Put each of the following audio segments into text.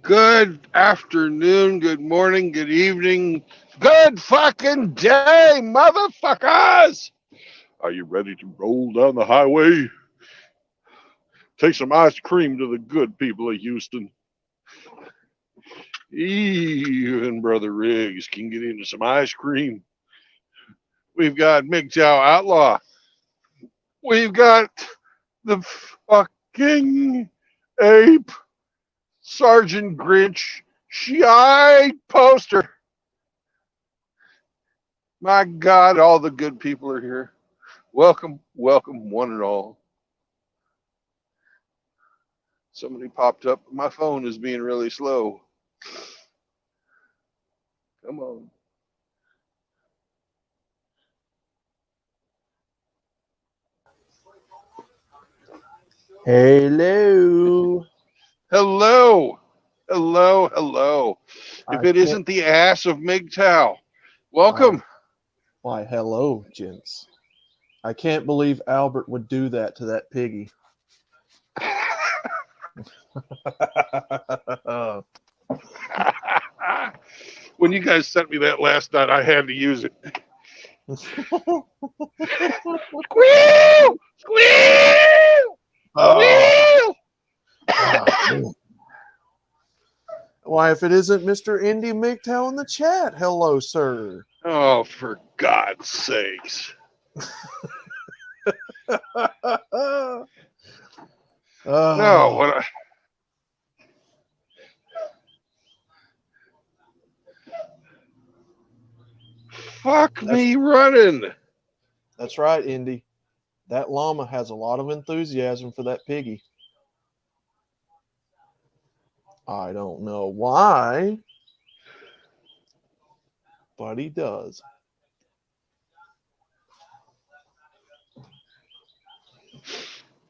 Good afternoon, good morning, good evening, good fucking day, motherfuckers! Are you ready to roll down the highway? Take some ice cream to the good people of Houston. Even Brother Riggs can get into some ice cream. We've got MGTOW Outlaw. We've got the fucking ape Sergeant Grinch shite poster. My God, all the good people are here. Welcome, welcome, one and all. Somebody popped up. My phone is being really slow. Come on. Hello. Hello. Hello, hello. If I it can't. isn't the ass of MGTOW, Why? welcome. Why? Hello, gents. I can't believe Albert would do that to that piggy. When you guys sent me that last night, I had to use it. Squeal! Squeal! Oh, Squeal! God. Why, if it isn't Mr. Indy MGTOW in the chat, hello, sir. Oh, for God's sakes. No, what I, fuck that's, me running. that's right, Indy. That llama has a lot of enthusiasm for that piggy. I don't know why, but he does.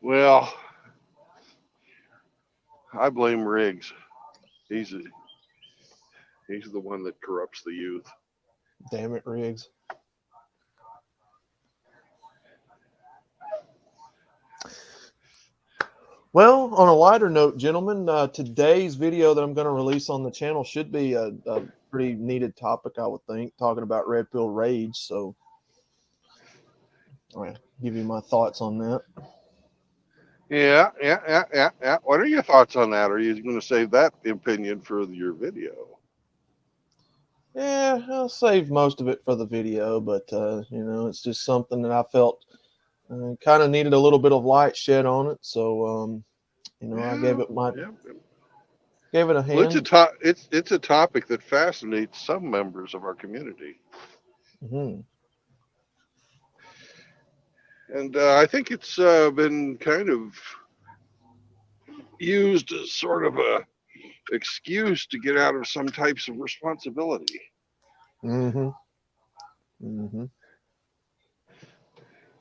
Well, I blame Riggs. He's a, he's the one that corrupts the youth. Damn it, Riggs. Well, on a lighter note, gentlemen, today's video that I'm going to release on the channel should be a pretty needed topic, I would think, talking about red pill rage. So I'll give you my thoughts on that. Yeah. What are your thoughts on that? Are you going to save that opinion for your video? Yeah, I'll save most of it for the video, but, it's just something that I felt kind of needed a little bit of light shed on it. So, I gave it gave it a Well, hand. it's a topic that fascinates some members of our community, Mm-hmm. and I think it's been kind of used as sort of a excuse to get out of some types of responsibility. Mm-hmm. Mm-hmm.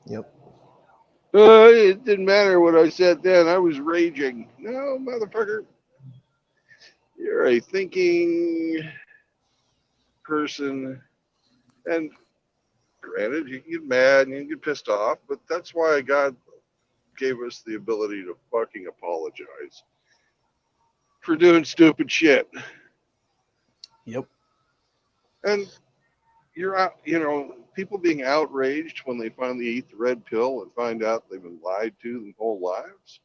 Yep. It didn't matter what I said then. I was raging. No, motherfucker. You're a thinking person. And granted, you can get mad and you can get pissed off, but that's why God gave us the ability to fucking apologize for doing stupid shit. Yep. And you're out, people being outraged when they finally eat the red pill and find out they've been lied to their whole lives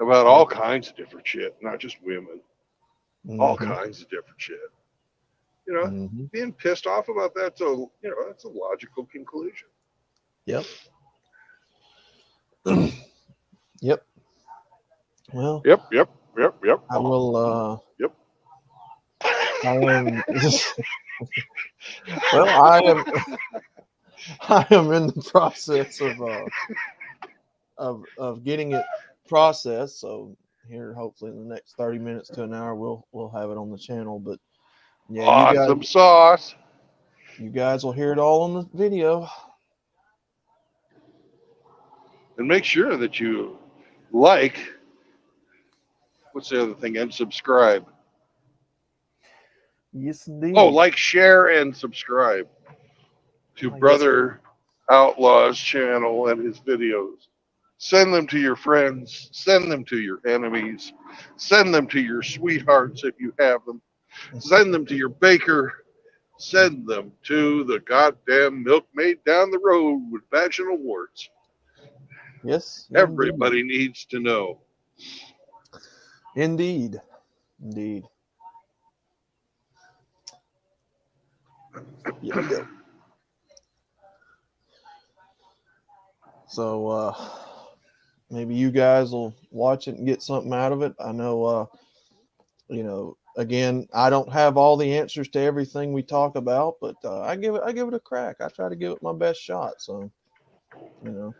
about all Yep. kinds of different shit, not just women, all Mm-hmm. kinds of different shit. Mm-hmm. Being pissed off about that, so that's a logical conclusion. Yep. Yep. Well, Yep. I will. Yep. I am. Well, I am. I am in the process of getting it processed. So here, hopefully, in the next 30 minutes to an hour, we'll have it on the channel. But yeah, Awesome sauce. you guys will hear it all on the video. And make sure that you like, what's the other thing, and subscribe. Yes, Oh, indeed. like, share, and subscribe to Yes. Brother Outlaw's channel and his videos. Send them to your friends. Send them to your enemies. Send them to your sweethearts if you have them. Send them to your baker. Send them to the goddamn milkmaid down the road with vaginal warts. Yes, indeed. Everybody needs to know. Indeed. Indeed. Yep, yep. So maybe you guys will watch it and get something out of it. I know again, I don't have all the answers to everything we talk about, but I give it a crack. I try to give it my best shot. So, you know.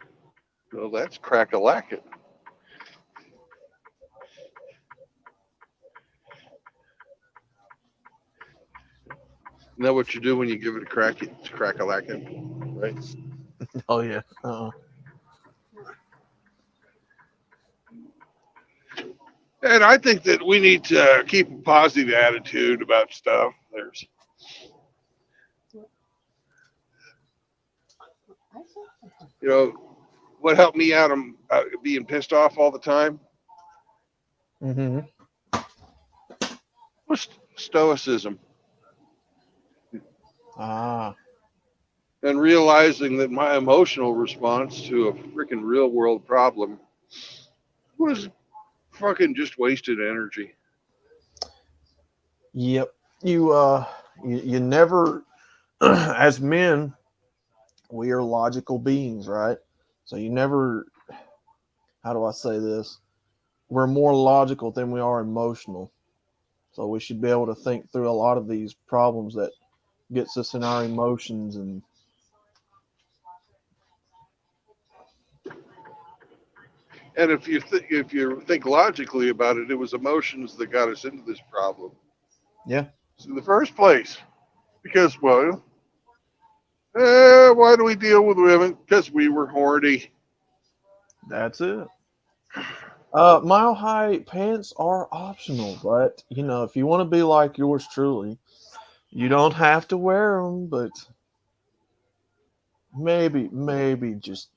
Well, that's crack a lacking. You know what you do when you give it a crack? It's crack a lacking, right? Oh yeah. And I think that we need to keep a positive attitude about stuff. There's, you know, what helped me out of being pissed off all the time Mm-hmm. was stoicism Ah. and realizing that my emotional response to a freaking real world problem was fucking just wasted energy. Yep. You never as men, we are logical beings, right? So you never, how do I say this? We're more logical than we are emotional. So we should be able to think through a lot of these problems that gets us in our emotions and And if you think logically about it, it was emotions that got us into this problem yeah, in the first place. Because, well, why do we deal with women? Because we were horny. that's it. Mile high pants are optional, but if you want to be like yours truly, you don't have to wear them, but maybe just,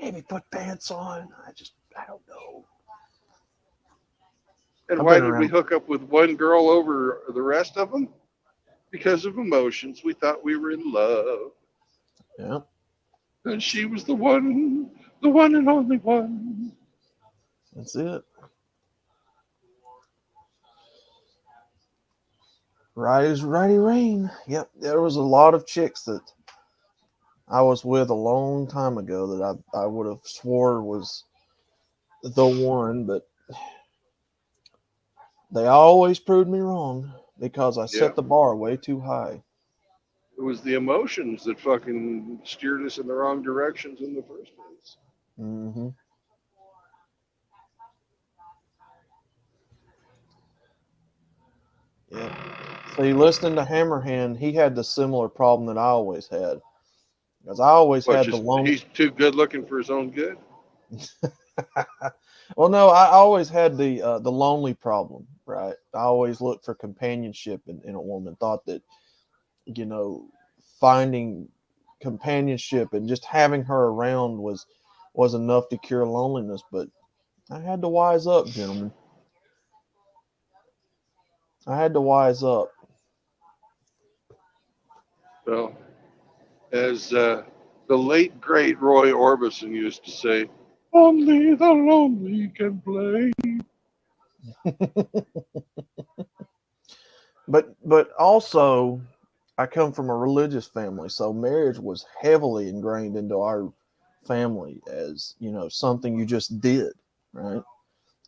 maybe put pants on. I don't know. And I've why been did we around. hook up with one girl over the rest of them? Because of emotions. We thought we were in love. Yeah, And she was the one and only one. that's it. Right as righty rain. Yep, there was a lot of chicks that I was with a long time ago that I would have swore was the one, but they always proved me wrong because I Yeah. set the bar way too high. It was the emotions that fucking steered us in the wrong directions in the first place. Hmm. Yep. See, listening to Hammerhand, he had the similar problem that I always had because I always What, had the just lone. he's too good looking for his own good? Well, no, I always had the lonely problem, right? I always looked for companionship in a woman. Thought that you know finding companionship and just having her around was enough to cure loneliness. But I had to wise up, gentlemen. I had to wise up. Well, as the late great Roy Orbison used to say, only the lonely can play. But also, I come from a religious family, so marriage was heavily ingrained into our family as something you just did, right?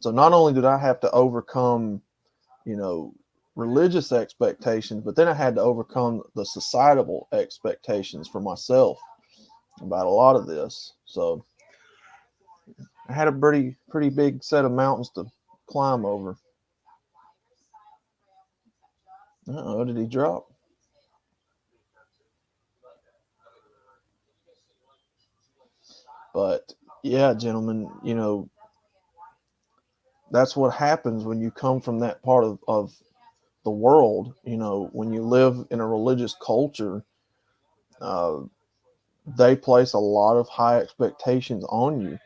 So not only did I have to overcome you know religious expectations, but then I had to overcome the societal expectations for myself about a lot of this. So I had a pretty big set of mountains to climb over. Uh-oh, did he drop? But yeah, gentlemen, that's what happens when you come from that part of the world. When you live in a religious culture, uh, they place a lot of high expectations on you.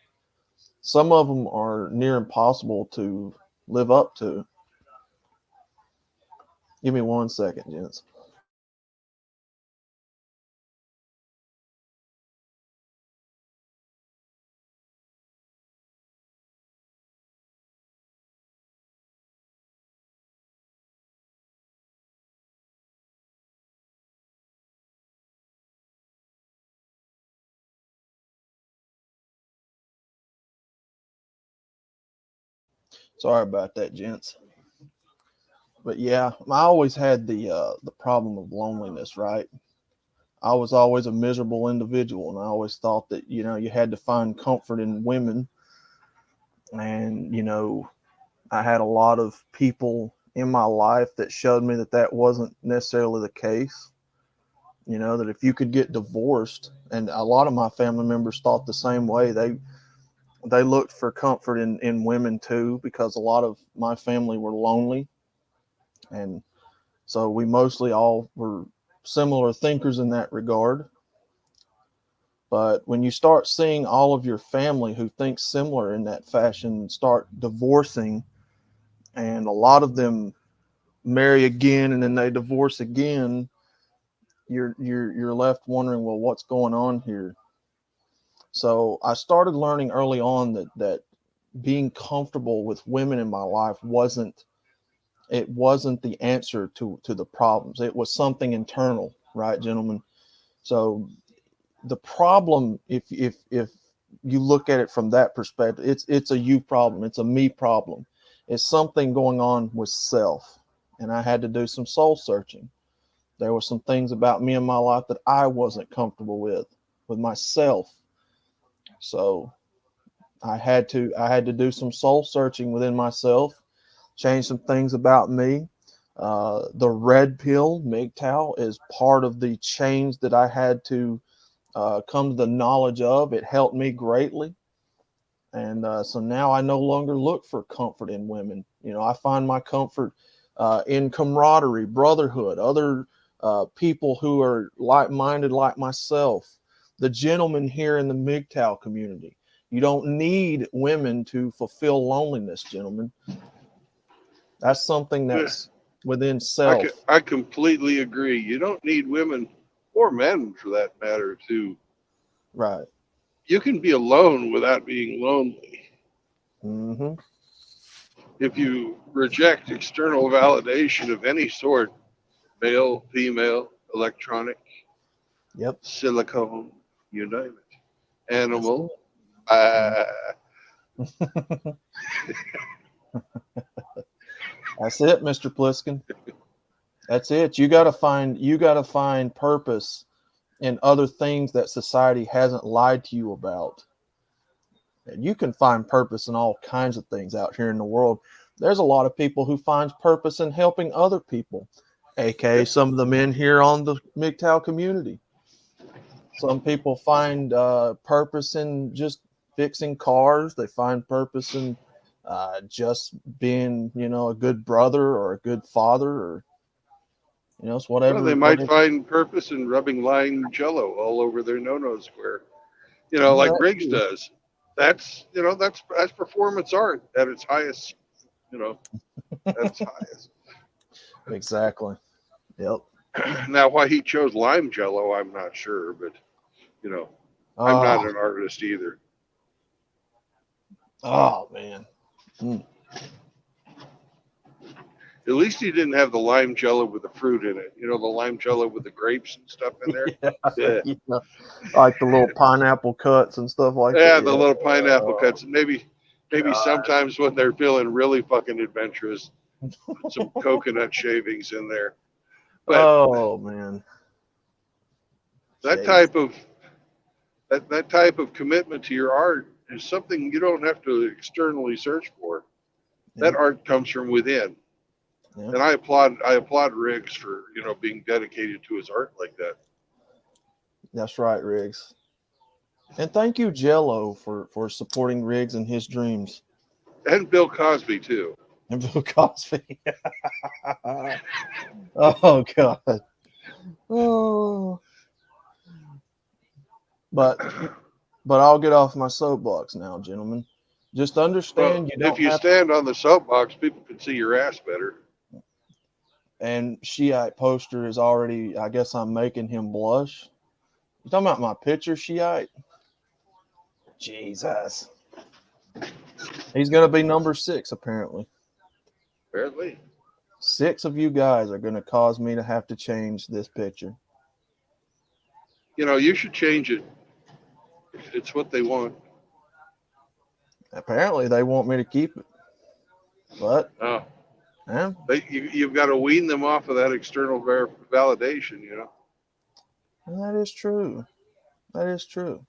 Some of them are near impossible to live up to. Give me 1 second, gents. Sorry about that, gents. But yeah, I always had the problem of loneliness, right? I was always a miserable individual, and I always thought that you had to find comfort in women, and I had a lot of people in my life that showed me that that wasn't necessarily the case. That if you could get divorced, and a lot of my family members thought the same way. They looked for comfort in women too, because a lot of my family were lonely, and so we mostly all were similar thinkers in that regard. But when you start seeing all of your family who think similar in that fashion start divorcing, and a lot of them marry again and then they divorce again, you're left wondering, well, what's going on here? So I started learning early on that being comfortable with women in my life wasn't the answer to the problems. It was something internal, right, gentlemen? So the problem, if you look at it from that perspective, it's a you problem, it's a me problem. It's something going on with self, and I had to do some soul searching. There were some things about me in my life that I wasn't comfortable with myself. So I had to do some soul searching within myself, change some things about me. The red pill MGTOW is part of the change that I had to come to the knowledge of. It helped me greatly. And so now I no longer look for comfort in women. I find my comfort in camaraderie, brotherhood, other people who are like-minded like myself. The gentlemen here in the MGTOW community. You don't need women to fulfill loneliness, gentlemen. That's something Yeah, that's within self. I completely agree. You don't need women or men for that matter to. Right. You can be alone without being lonely. Mm-hmm. If you reject external validation of any sort, male, female, electronic, Yep. silicone, you name it, That's animal, it. uh, That's it, Mr. Pliskin. That's it. You gotta find purpose in other things that society hasn't lied to you about. And you can find purpose in all kinds of things out here in the world. There's a lot of people who finds purpose in helping other people, aka yep. some of the men here on the MGTOW community. Some people find purpose in just fixing cars. They find purpose in just being, a good brother or a good father, or it's Well, they whatever. might Whatever. find purpose in rubbing lime jello all over their no-no square, like That Riggs too. does. That's performance art at its highest. You know, at its highest. Exactly. Yep. Now, why he chose lime jello, I'm not sure, but you know, I'm not Oh, an artist either. oh man. Mm. At least he didn't have the lime jello with the fruit in it. The lime jello with the grapes and stuff in there. Yeah, Yeah, yeah. Like the little pineapple cuts and stuff like that. yeah, the Yeah. little pineapple Oh, cuts. Maybe God. sometimes when they're feeling really fucking adventurous, put some coconut shavings in there. But Oh man. that Jeez. type of that type of commitment to your art is something you don't have to externally search for. That Yep. art comes from within. Yep. And I applaud Riggs for being dedicated to his art like that. That's right, Riggs. And thank you, Jello, for supporting Riggs and his dreams. And Bill Cosby too. And Bill Cosby. Oh God. Oh. But I'll get off my soapbox now, gentlemen. Just Well, understand you if don't you have. stand on the soapbox, people can see your ass better. And Shiite poster is already. I guess I'm making him blush. You talking about my picture, Shiite? Jesus. He's gonna be number 6 apparently. Apparently. 6 of you guys are gonna cause me to have to change this picture. You know, you should change it. It's what they want. Apparently, they want me to keep it, but Oh, yeah, you've got to wean them off of that external validation, you know. that is true. That is true.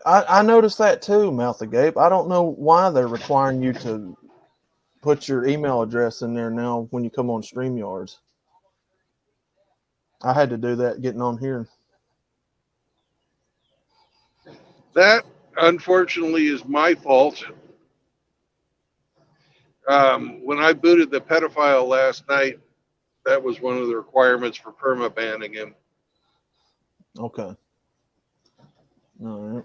I noticed that too, Mouth Agape. I don't know why they're requiring you to put your email address in there now when you come on StreamYards. I had to do that getting on here. That, unfortunately, is my fault. When I booted the pedophile last night, that was one of the requirements for perma banning him. Okay. All right.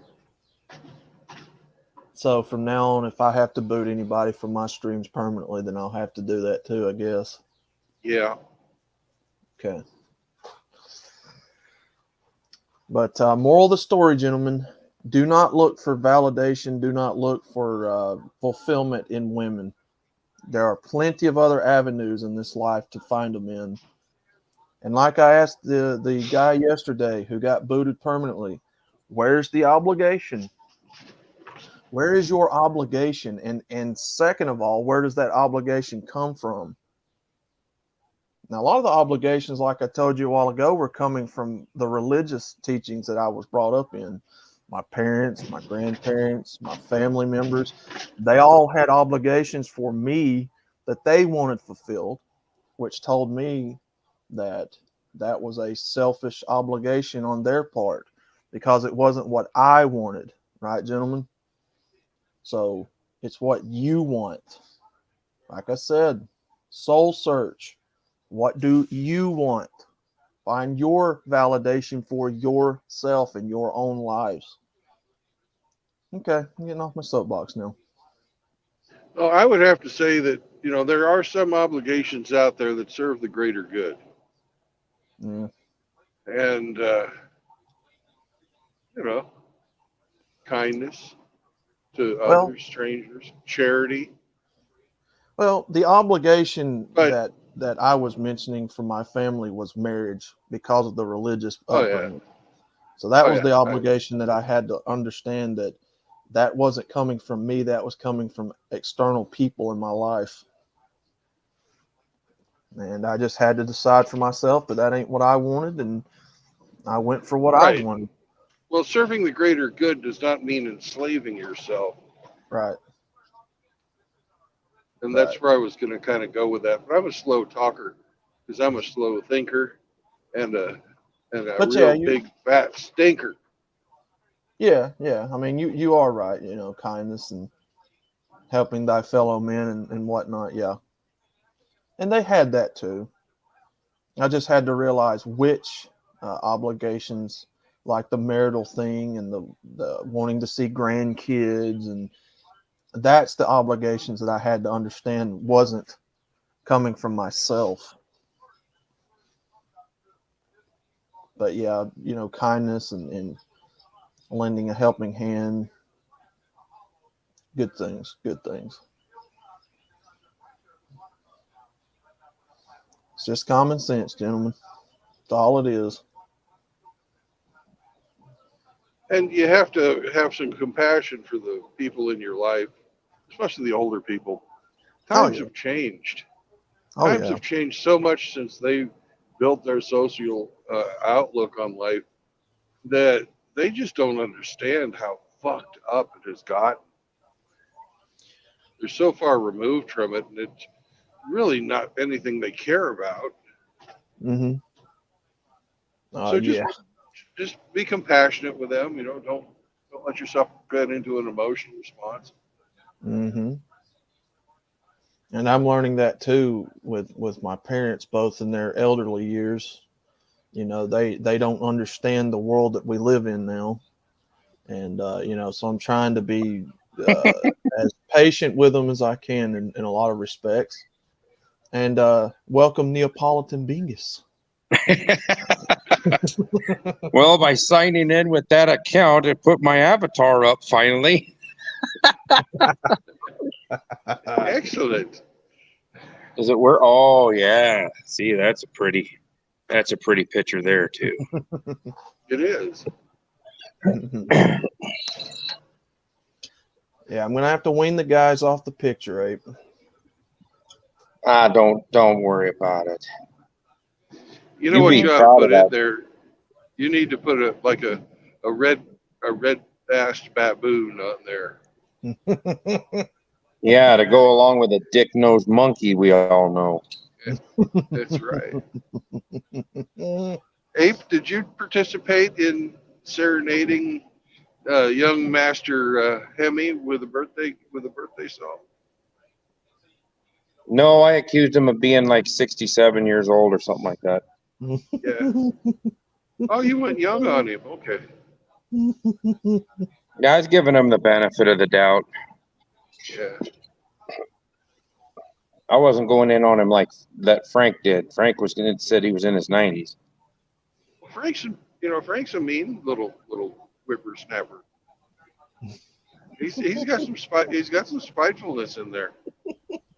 So from now on, if I have to boot anybody from my streams permanently, then I'll have to do that too, I guess. Yeah. Okay. But moral of the story, gentlemen, do not look for validation. Do not look for fulfillment in women. There are plenty of other avenues in this life to find them in. And like I asked the guy yesterday who got booted permanently, where's the obligation? Where is your obligation? And second of all, where does that obligation come from? Now, a lot of the obligations, like I told you a while ago, were coming from the religious teachings that I was brought up in. My parents, my grandparents, my family members, they all had obligations for me that they wanted fulfilled, which told me that that was a selfish obligation on their part because it wasn't what I wanted, right, gentlemen? So it's what you want. Like I said, soul search. What do you want? Find your validation for yourself in your own lives. Okay, I'm getting off my soapbox now. Well, I would have to say that, you know, there are some obligations out there that serve the greater good. Yeah. And, you know, kindness to Well, others, strangers, charity. the obligation But, that I was mentioning for my family was marriage because of the religious oh, yeah. upbringing. So that Oh, was yeah. the obligation that I had to understand that that wasn't coming from me. That was coming from external people in my life. And I just had to decide for myself that that ain't what I wanted. And I went for what I Right. wanted. Well, serving the greater good does not mean enslaving yourself. Right. And Right. that's where I was going to kind of go with that. But I'm a slow talker because I'm a slow thinker and a But yeah, real big fat stinker. yeah. I mean, you are right. You know, kindness and helping thy fellow men and whatnot. Yeah. And they had that too. I just had to realize which obligations, like the marital thing and the wanting to see grandkids, and that's the obligations that I had to understand wasn't coming from myself. But yeah, you know, kindness and lending a helping hand, good things, good things. It's just common sense, gentlemen. That's all it is. And you have to have some compassion for the people in your life, especially the older people. Oh Times yeah. have changed. Oh Times yeah. have changed so much since they built their social outlook on life that they just don't understand how fucked up it has gotten. They're so far removed from it, and it's really not anything they care about. Mm-hmm. So Yeah. just be compassionate with them. You know, don't let yourself get into an emotional response. Mm-hmm. And I'm learning that too with my parents, both in their elderly years. you know, they don't understand the world that we live in now. And, you know, so I'm trying to be as patient with them as I can in a lot of respects. And welcome Neapolitan Bingus. Well, by signing in with that account, it put my avatar up finally. Excellent. Does it work? Oh yeah. See, that's a pretty picture there too. It is. Yeah, I'm gonna have to wean the guys off the picture, Ape. Don't worry about it. You know You what be you ought to proud put of in there? You need to put a red bashed baboon on there. Yeah, to go along with a dick-nosed monkey, we all know. That's right. Ape, did you participate in serenading young Master Hemi with a birthday song? No, I accused him of being like 67 years old or something like that. Yeah. Oh, you went young on him. Okay. Yeah, I was giving him the benefit of the doubt. Yeah. I wasn't going in on him like that Frank did. Frank said he was in his 90s. Frank's a mean little whippersnapper. He's got some spitefulness in there.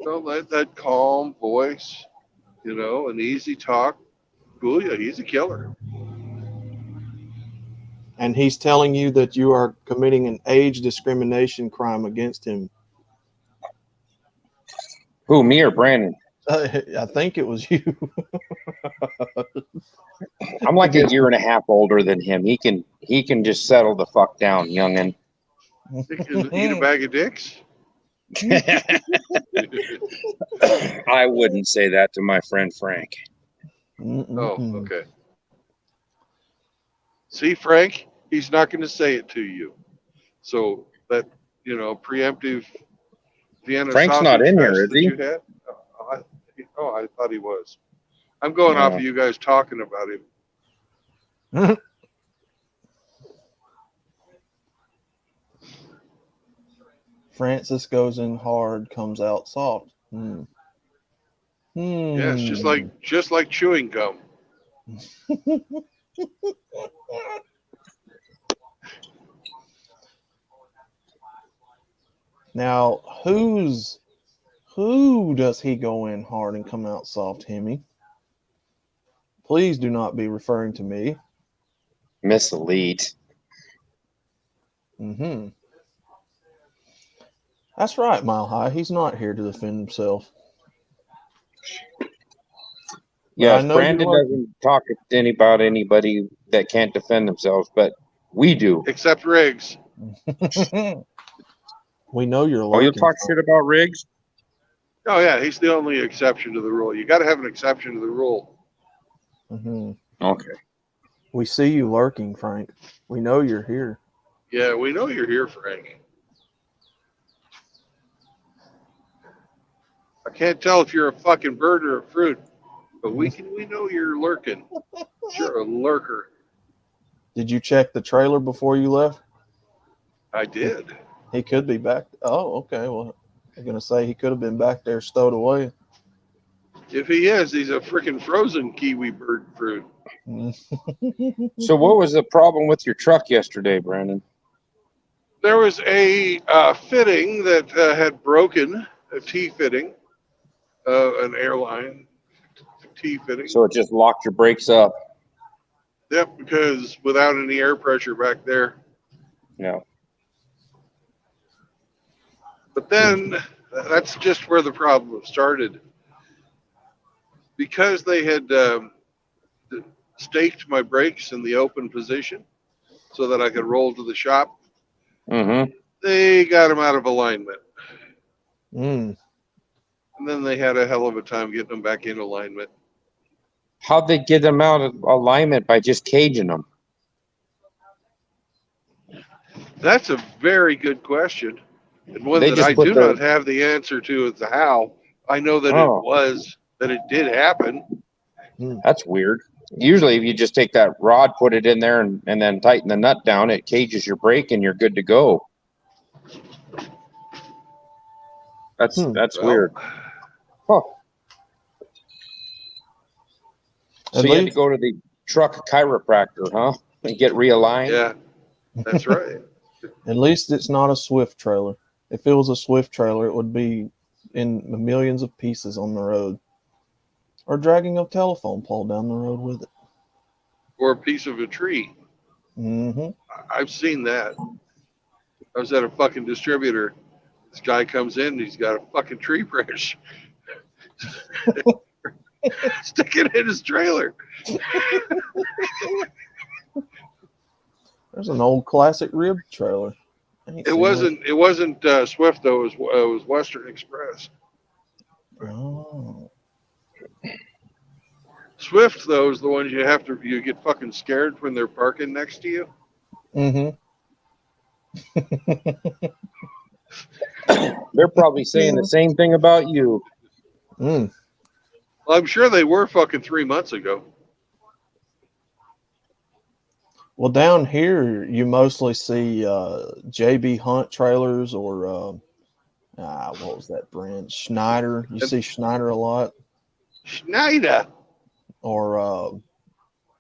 Don't let that calm voice, an easy talk fool you. He's a killer. And he's telling you that you are committing an age discrimination crime against him. Who, me or Brandon? I think it was you. I'm like a year and a half older than him. He can just settle the fuck down, youngin'. Eat a bag of dicks? I wouldn't say that to my friend Frank. Oh, okay. See, Frank, he's not going to say it to you. So that, preemptive Vienna Frank's sausage not in here, fest is that he? you had. I thought he was. I'm going off of you guys talking about him. Francis goes in hard, comes out soft. Yeah, it's just like chewing gum. Now, who does he go in hard and come out soft, Hemi? Please do not be referring to me. Miss Elite. That's right, Mile High. He's not here to defend himself. Yes, Brandon doesn't talk about anybody that can't defend themselves, but we do. Except Riggs. We know you're lurking. Oh, you'll talk shit about Riggs? Oh, yeah, he's the only exception to the rule. You got to have an exception to the rule. Okay. We see you lurking, Frank. We know you're here. Yeah, we know you're here, Frank. I can't tell if you're a fucking bird or a fruit, but we know you're lurking. You're a lurker. Did you check the trailer before you left? I did. He could be back. Oh, okay. Well, I'm going to say he could have been back there stowed away. If he is, he's a freaking frozen kiwi bird fruit. So what was the problem with your truck yesterday, Brandon? There was a fitting that had broken, a T-fitting, an airline T-fitting. So it just locked your brakes up? Yep, because without any air pressure back there. No. But then that's just where the problem started. Because they had staked my brakes in the open position so that I could roll to the shop, they got them out of alignment. And then they had a hell of a time getting them back in alignment. How'd they get them out of alignment? By just caging them? That's a very good question. And one that I do not have the answer to as to how. I know that it did happen. That's weird. Usually, if you just take that rod, put it in there, and then tighten the nut down, it cages your brake, and you're good to go. That's weird. Huh. So you had to go to the truck chiropractor, huh? And get realigned? Yeah, that's right. At least it's not a Swift trailer. If it was a Swift trailer, it would be in millions of pieces on the road. Or dragging a telephone pole down the road with it. Or a piece of a tree. Mm-hmm. I've seen that. I was at a fucking distributor. This guy comes in, he's got a fucking tree branch. Stick it in his trailer. There's an old classic rib trailer. It wasn't Swift though. It was Western Express. Oh. Swift though is the ones you get fucking scared when they're parking next to you. Mm-hmm. They're probably saying the same thing about you. Mm. Well, I'm sure they were fucking 3 months ago. Well, down here you mostly see JB Hunt trailers or what was that brand? Schneider. You see Schneider a lot. Schneider. Or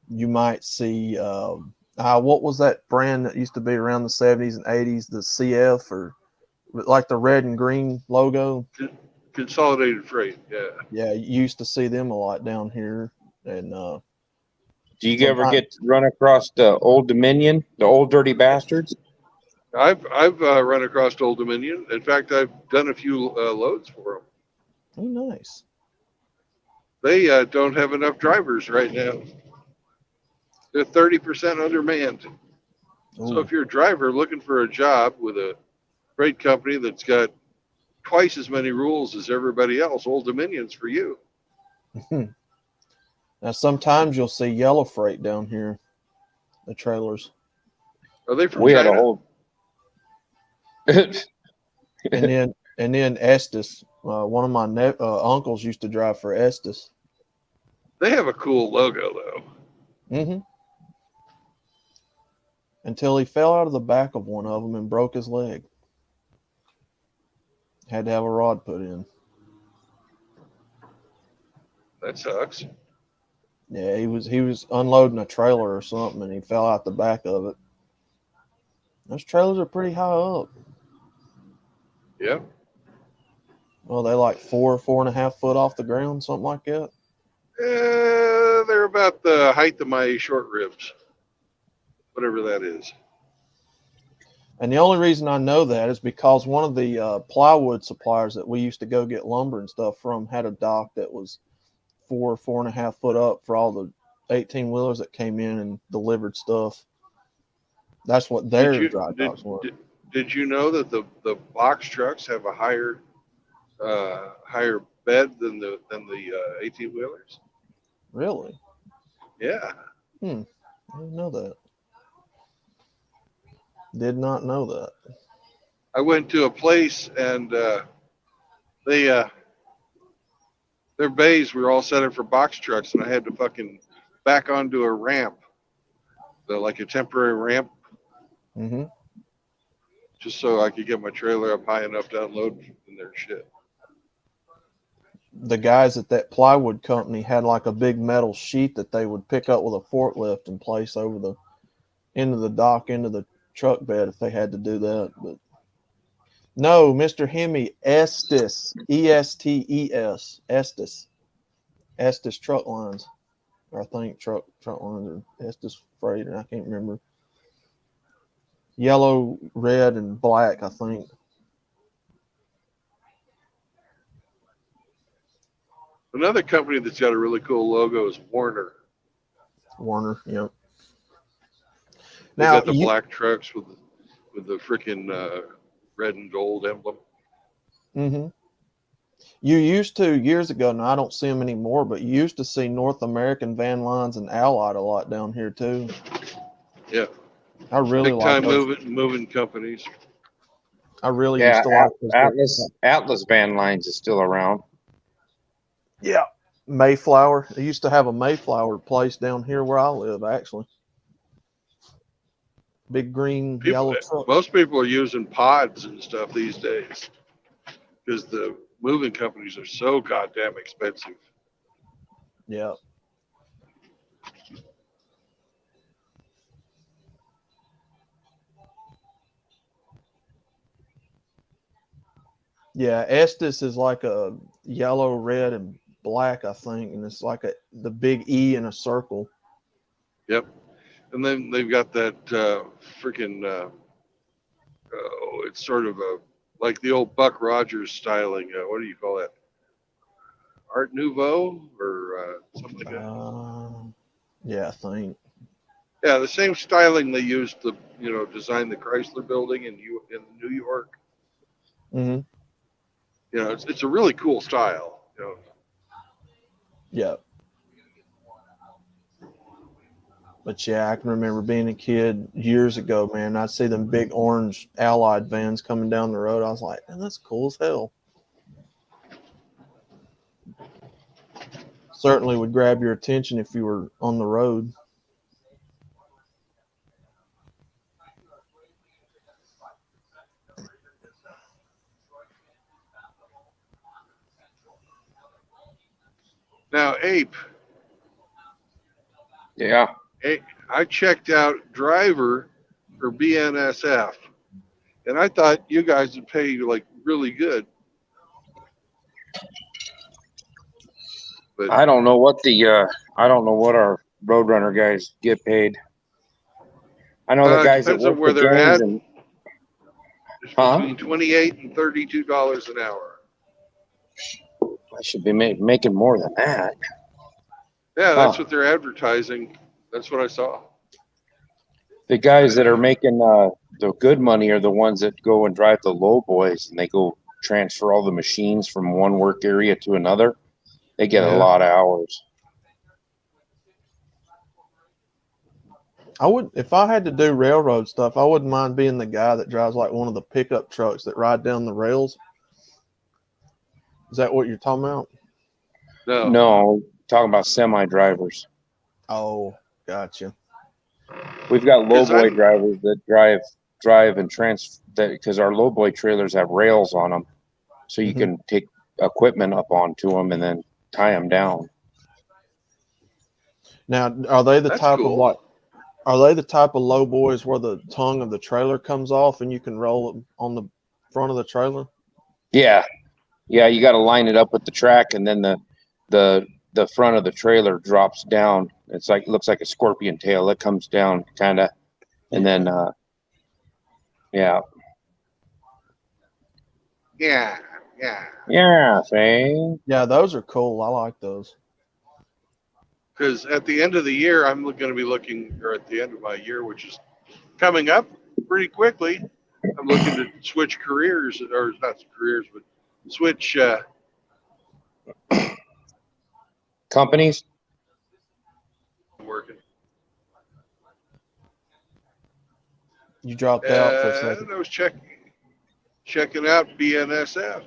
you might see what was that brand that used to be around the 70s and 80s? The CF, or like the red and green logo. Consolidated Freight. Yeah. Yeah, you used to see them a lot down here. And do you ever get to run across the Old Dominion, the old dirty bastards? I've run across Old Dominion. In fact, I've done a few loads for them. Oh, nice. They don't have enough drivers right now. They're 30% undermanned. Ooh. So if you're a driver looking for a job with a freight company that's got twice as many rules as everybody else, Old Dominion's for you. Now, sometimes you'll see Yellow Freight down here, the trailers. Are they from China? Had a whole... and then Estes. One of my uncles used to drive for Estes. They have a cool logo, though. Mm-hmm. Until he fell out of the back of one of them and broke his leg. Had to have a rod put in. That sucks. Yeah, he was unloading a trailer or something, and he fell out the back of it. Those trailers are pretty high up. Yeah. Well, they're like 4.5 foot off the ground, something like that. They're about the height of my short ribs, whatever that is. And the only reason I know that is because one of the plywood suppliers that we used to go get lumber and stuff from had a dock that was 4.5 foot up for all the 18-wheelers that came in and delivered stuff. That's what their dry docks were. Did you know that the box trucks have a higher bed than the 18-wheelers? Really? Yeah. I didn't know that. Did not know that. I went to a place and their bays were all set up for box trucks, and I had to fucking back onto a ramp, like a temporary ramp, just so I could get my trailer up high enough to unload in their shit. The guys at that plywood company had like a big metal sheet that they would pick up with a forklift and place over the end of the dock, into the truck bed if they had to do that. But no, Mr. Hemi, Estes, E-S-T-E-S, Estes truck lines, or I think truck lines, or Estes Freight, and I can't remember. Yellow, red, and black, I think. Another company that's got a really cool logo is Warner. Warner, yep. They got the black trucks with the freaking red and gold emblem. Mm-hmm. You used to, years ago, now I don't see them anymore, but you used to see North American Van Lines and Allied a lot down here too. Yeah. I really like those. Moving companies. I really used to like Atlas Van Lines is still around. Yeah. Mayflower. They used to have a Mayflower place down here where I live, actually. Big green, yellow truck. Most people are using pods and stuff these days because the moving companies are so goddamn expensive. Yeah. Yeah, Estes is like a yellow, red, and black, I think, and it's like the big E in a circle. Yep. And then they've got that freaking, it's sort of like the old Buck Rogers styling. What do you call that? Art Nouveau or something like that? Yeah, I think. Yeah, the same styling they used to, design the Chrysler Building in New York. Mm-hmm. It's a really cool style. Yeah. But yeah, I can remember being a kid years ago, man. I'd see them big orange Allied vans coming down the road. I was like, man, that's cool as hell. Certainly would grab your attention if you were on the road. Now, Ape. Yeah. I checked out driver for BNSF, and I thought you guys would pay like really good. But I don't know what our Roadrunner guys get paid. I know the guys that depends on work where for they're James at. and It's between $28 and $32 an hour. I should be making more than that. Yeah, that's what they're advertising. That's what I saw. The guys that are making the good money are the ones that go and drive the low boys, and they go transfer all the machines from one work area to another. They get a lot of hours. If I had to do railroad stuff, I wouldn't mind being the guy that drives like one of the pickup trucks that ride down the rails. Is that what you're talking about? No, talking about semi drivers. Oh, gotcha. We've got lowboy drivers that drive and transfer that because our lowboy trailers have rails on them, so you can take equipment up onto them and then tie them down. Now, are they the type of like? Are they the type of low boys where the tongue of the trailer comes off and you can roll it on the front of the trailer? Yeah. You got to line it up with the track, and then the front of the trailer drops down. It's looks like a scorpion tail. It comes down kind of, and then Yeah. Fane. Yeah, those are cool. I like those. Because at the end of the year, I'm going to be looking, or at the end of my year, which is coming up pretty quickly, I'm looking to switch careers, or not careers, but switch companies. Working. You dropped out for a second. I was checking out BNSF.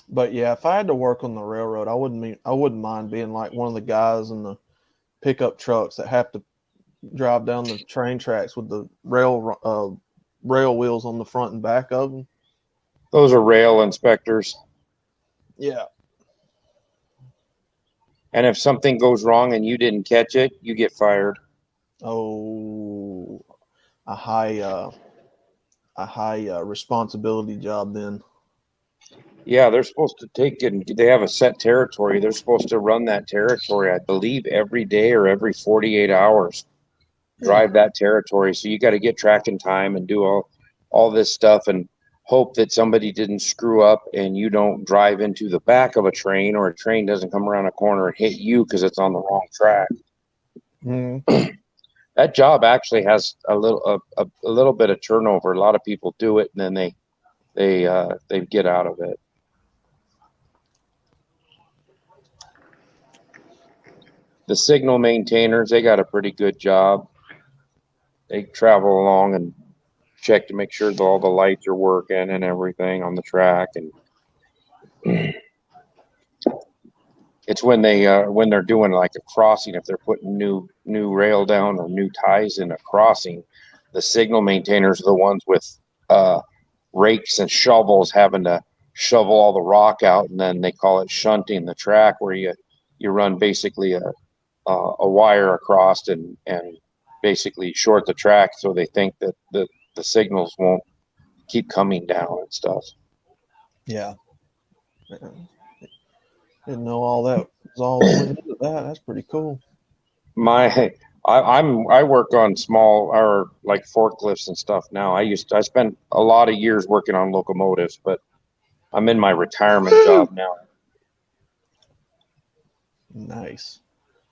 But yeah, if I had to work on the railroad, I wouldn't mind being like one of the guys in the pickup trucks that have to drive down the train tracks with the rail wheels on the front and back of them. Those are rail inspectors. Yeah. And if something goes wrong and you didn't catch it, you get fired. Oh, a high responsibility job then. Yeah, they're supposed to take it. They have a set territory. They're supposed to run that territory, I believe, every day or every 48 hours. Drive that territory. So you got to get tracking time and do all this stuff and hope that somebody didn't screw up and you don't drive into the back of a train, or a train doesn't come around a corner and hit you because it's on the wrong track. That job actually has a little bit of turnover. A lot of people do it and then they get out of it. The signal maintainers, they got a pretty good job. They travel along and check to make sure that all the lights are working and everything on the track. And it's when they're doing like a crossing, if they're putting new rail down or new ties in a crossing, the signal maintainers are the ones with rakes and shovels having to shovel all the rock out, and then they call it shunting the track, where you run basically a wire across and basically short the track, so they think that the signals won't keep coming down and stuff. Yeah. Didn't know all that was all went into that. That's pretty cool. I work on small or like forklifts and stuff now. I spent a lot of years working on locomotives, but I'm in my retirement job now. Nice.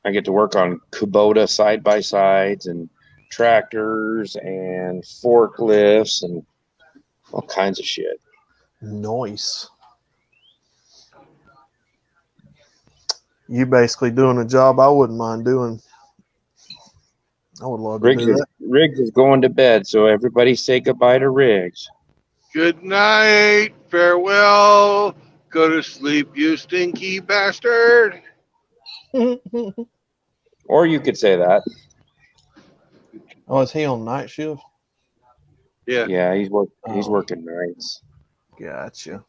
I get to work on Kubota side by sides and tractors and forklifts and all kinds of shit. Nice. You basically doing a job I wouldn't mind doing. I would love to do that. Riggs is going to bed, so everybody say goodbye to Riggs. Good night. Farewell. Go to sleep, you stinky bastard. Or you could say that. Oh, is he on night shift? Yeah. Yeah, he's working nights. Gotcha.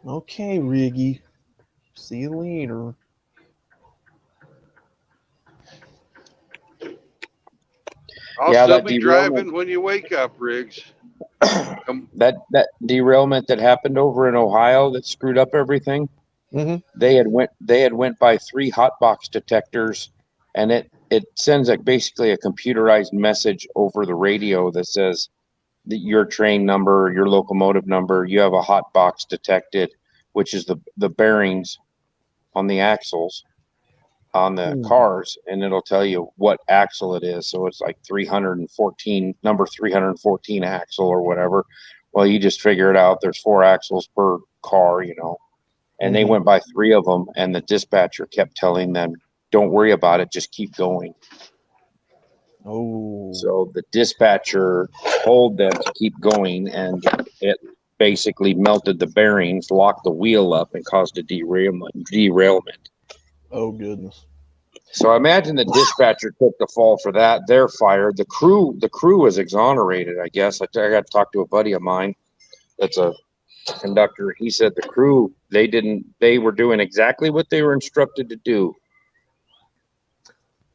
Okay, Riggy. See you later. I'll Yeah, still that be derailment- driving when you wake up, Riggs. That derailment that happened over in Ohio that screwed up everything. Mm-hmm. They had went by 3 hotbox detectors, and it sends basically a computerized message over the radio that says that your train number, your locomotive number, you have a hotbox detected, which is the bearings on the axles on the cars, and it'll tell you what axle it is. So it's like 314, number 314 axle or whatever. Well, you just figure it out. There's 4 axles per car, and they went by 3 of them, and the dispatcher kept telling them, don't worry about it, just keep going. Oh. So the dispatcher told them to keep going, and it basically melted the bearings, locked the wheel up, and caused a derailment. Oh, goodness. So I imagine the dispatcher took the fall for that. They're fired. The crew was exonerated, I guess. I got to talk to a buddy of mine that's a conductor. He said the crew, they were doing exactly what they were instructed to do.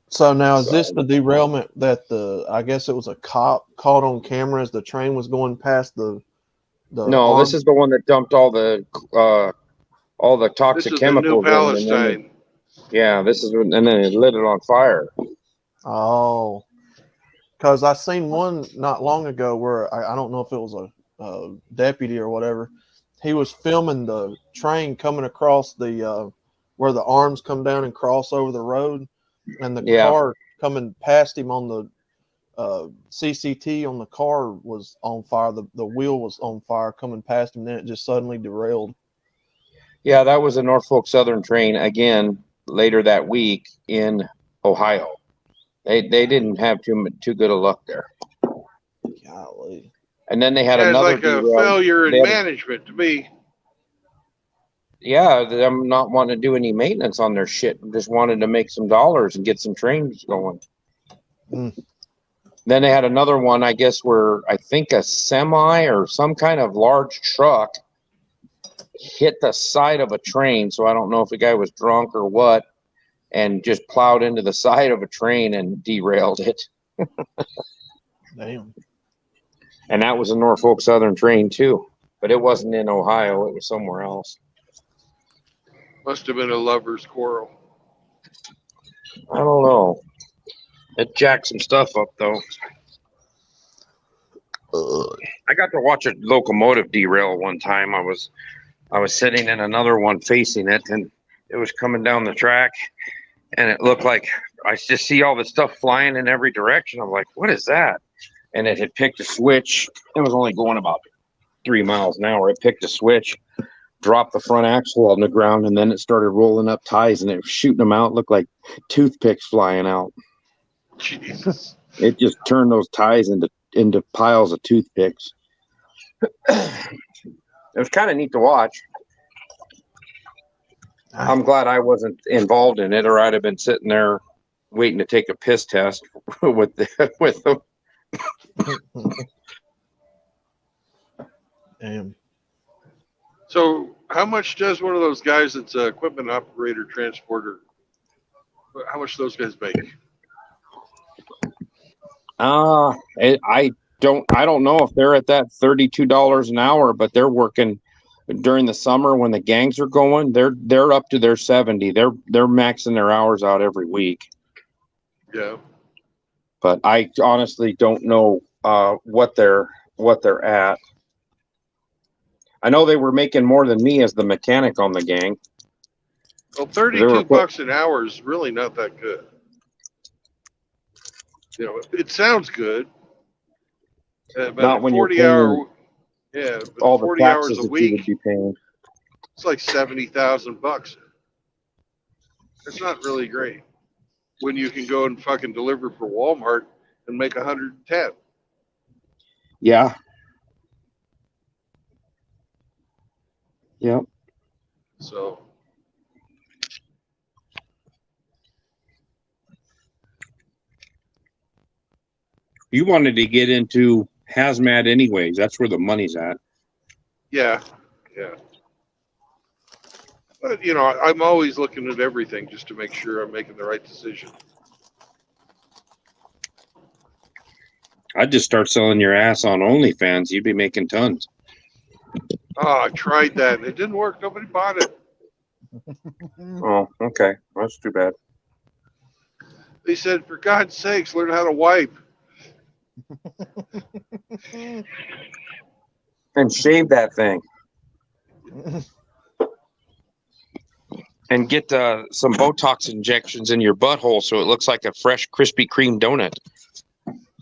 So now is this the derailment that I guess it was a cop caught on camera as the train was going past the No, arm? this is the one that dumped all the toxic This is chemicals the New Palestine. this is, and then it lit it on fire. Oh, because I seen one not long ago where I don't know if it was a deputy or whatever. He was filming the train coming across the where the arms come down and cross over the road, and the car coming past him on the CCT on the car was on fire. The wheel was on fire coming past him. Then it just suddenly derailed. Yeah, that was a Norfolk Southern train again later that week in Ohio. They didn't have too good of luck there. Golly. And then they had It's another like a failure in management to me. Yeah, them not wanting to do any maintenance on their shit, just wanted to make some dollars and get some trains going. Then they had another one, I guess, where I think a semi or some kind of large truck hit the side of a train. So I don't know if the guy was drunk or what, and just plowed into the side of a train and derailed it. Damn. And that was a Norfolk Southern train too, but it wasn't in Ohio. It was somewhere else. Must have been a lover's quarrel. I don't know. It jacked some stuff up though. I got to watch a locomotive derail one time. I was sitting in another one facing it, and it was coming down the track, and it looked like I just see all this stuff flying in every direction. I'm like, what is that? And it had picked a switch. It was only going about 3 miles an hour. It picked a switch, dropped the front axle on the ground, and then it started rolling up ties, and it was shooting them out. Looked like toothpicks flying out. Jesus. It just turned those ties into piles of toothpicks. It was kind of neat to watch. I'm glad I wasn't involved in it, or I'd have been sitting there waiting to take a piss test with them. Damn. So, how much does one of those guys that's an equipment operator, transporter, how much do those guys make? I don't know if they're at that $32 an hour, but they're working during the summer when the gangs are going. They're up to their 70. They're maxing their hours out every week. Yeah. But I honestly don't know what they're at. I know they were making more than me as the mechanic on the gang. Well, 32 bucks an hour is really not that good. You know, it sounds good. But Not when 40 you're hour, yeah, but all the 40 taxes hours a that you would week, be paying. it's like 70,000 bucks. It's not really great when you can go and fucking deliver for Walmart and make 110. Yeah. Yep. So, You wanted to get into hazmat anyways. That's where the money's at. yeah. But, you know, I'm always looking at everything just to make sure I'm making the right decision. I'd just start selling your ass on OnlyFans. You'd be making tons. Oh, I tried that. It didn't work. Nobody bought it. Oh, okay. That's too bad. They said, for God's sakes, learn how to wipe. And shave that thing. And get some Botox injections in your butthole so it looks like a fresh Krispy Kreme donut.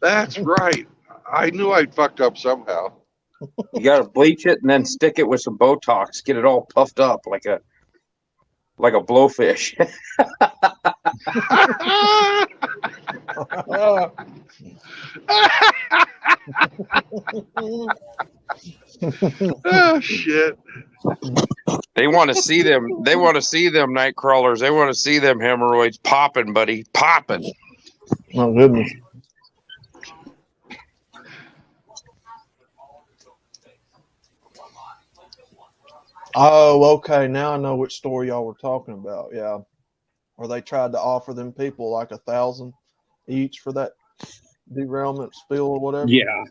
That's right. I knew I'd fucked up somehow. You got to bleach it and then stick it with some Botox. Get it all puffed up like a blowfish. Oh, shit. They want to see them. They want to see them night crawlers. They want to see them hemorrhoids popping, buddy, popping. Oh, goodness. Oh, okay. Now I know which story y'all were talking about. Yeah. Where they tried to offer them people like 1,000 each for that derailment spill or whatever. Yeah.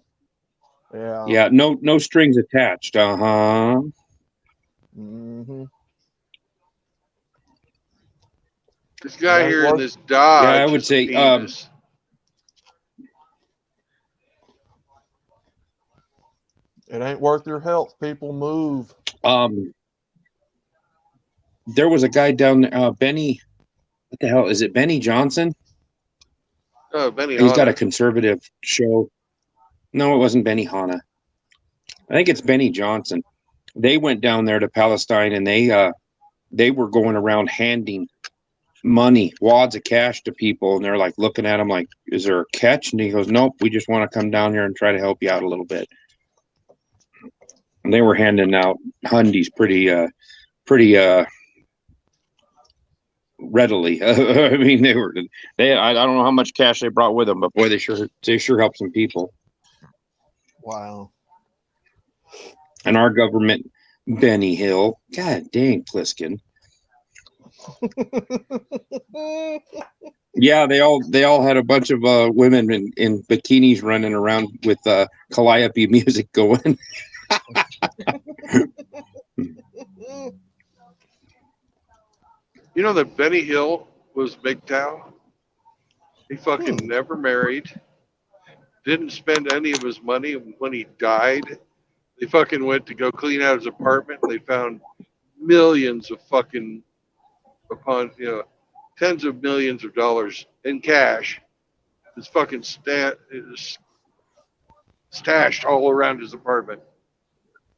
Yeah. Yeah. No strings attached. Uh-huh. Mm-hmm. This guy here in this Dodge. Yeah, I would say. It ain't worth your health. People move. There was a guy down there, Benny. What the hell is it? Benny Johnson. Oh, Benny. He's got a conservative show. No, it wasn't Benny Hanna. I think it's Benny Johnson. They went down there to Palestine and they were going around handing money, wads of cash to people, and they're like looking at him like, "Is there a catch?" And he goes, "Nope, we just want to come down here and try to help you out a little bit." And they were handing out hundies pretty readily. I mean, I don't know how much cash they brought with them, but boy, they sure helped some people. Wow. And our government, Benny Hill, God dang, Pliskin. Yeah, they all had a bunch of women in bikinis running around with calliope music going. You know that Benny Hill was MGTOW? He fucking never married. Didn't spend any of his money. When he died, they fucking went to go clean out his apartment. They found millions of fucking, tens of millions of dollars in cash. His fucking stashed all around his apartment.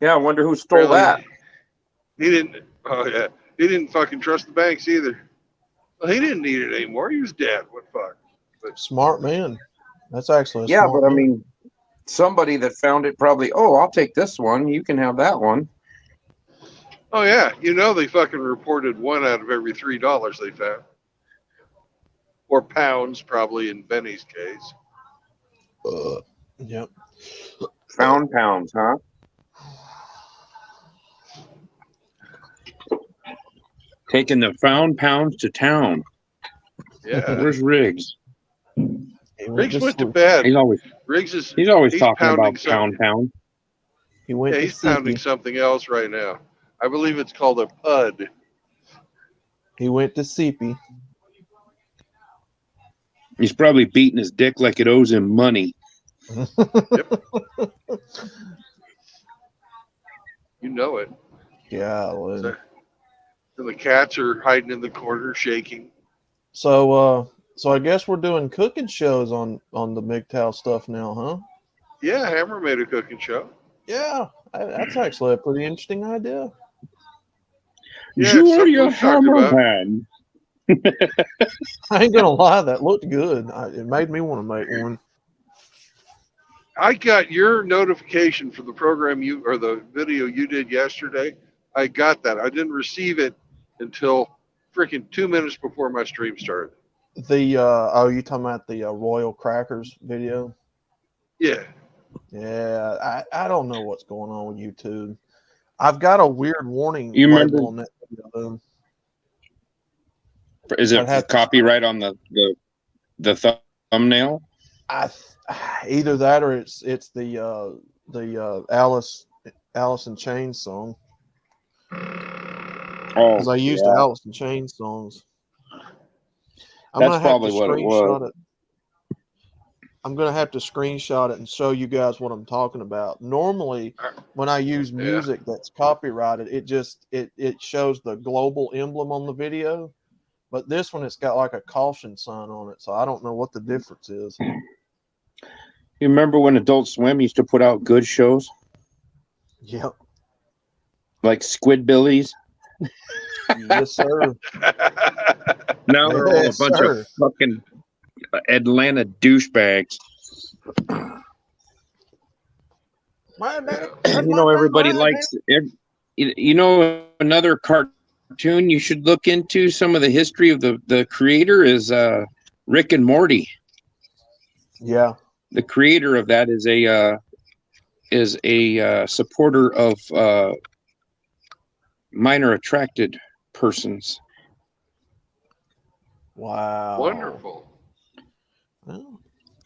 Yeah, I wonder who stole that. He didn't. Oh yeah, he didn't fucking trust the banks either. Well, he didn't need it anymore. He was dead. What fuck? Smart man. That's actually Yeah, but I mean, somebody that found it probably, oh, I'll take this one. You can have that one. Oh yeah, they fucking reported 1 out of every $3 they found, or pounds probably in Benny's case. Yep. Found pounds, huh? Taking the found pounds to town. Yeah. Where's Riggs? Riggs went to bed. He's always He's talking about something. pound. He went. Yeah, to he's pounding CP. something else right now. I believe it's called a pud. He went to CP. He's probably beating his dick like it owes him money. Yep. You know it. Yeah. And the cats are hiding in the corner, shaking. So I guess we're doing cooking shows on the MGTOW stuff now, huh? Yeah, Hammer made a cooking show. Yeah, that's actually a pretty interesting idea. Yeah, Julia Hammerman. I ain't gonna lie, that looked good. It made me want to make one. I got your notification for the program or the video you did yesterday. I got that. I didn't receive it until freaking 2 minutes before my stream started. You talking about the Royal Crackers video? Yeah. Yeah, I don't know what's going on with YouTube. I've got a weird warning label on that video. Is it copyright on the thumbnail? Either that or it's the Alice in Chains song. Oh, because I used the Alice in Chains songs. That's probably what it was. I'm going to have to screenshot it and show you guys what I'm talking about. Normally, when I use music that's copyrighted, it shows the global emblem on the video. But this one, it's got like a caution sign on it. So I don't know what the difference is. You remember when Adult Swim used to put out good shows? Yep. Like Squidbillies? Yes, sir. Now they're all a bunch of fucking Atlanta douchebags. Everybody likes it. Another cartoon you should look into some of the history of the creator is Rick and Morty. Yeah. The creator of that is a supporter of minor attracted persons. Wow. Wonderful. Well,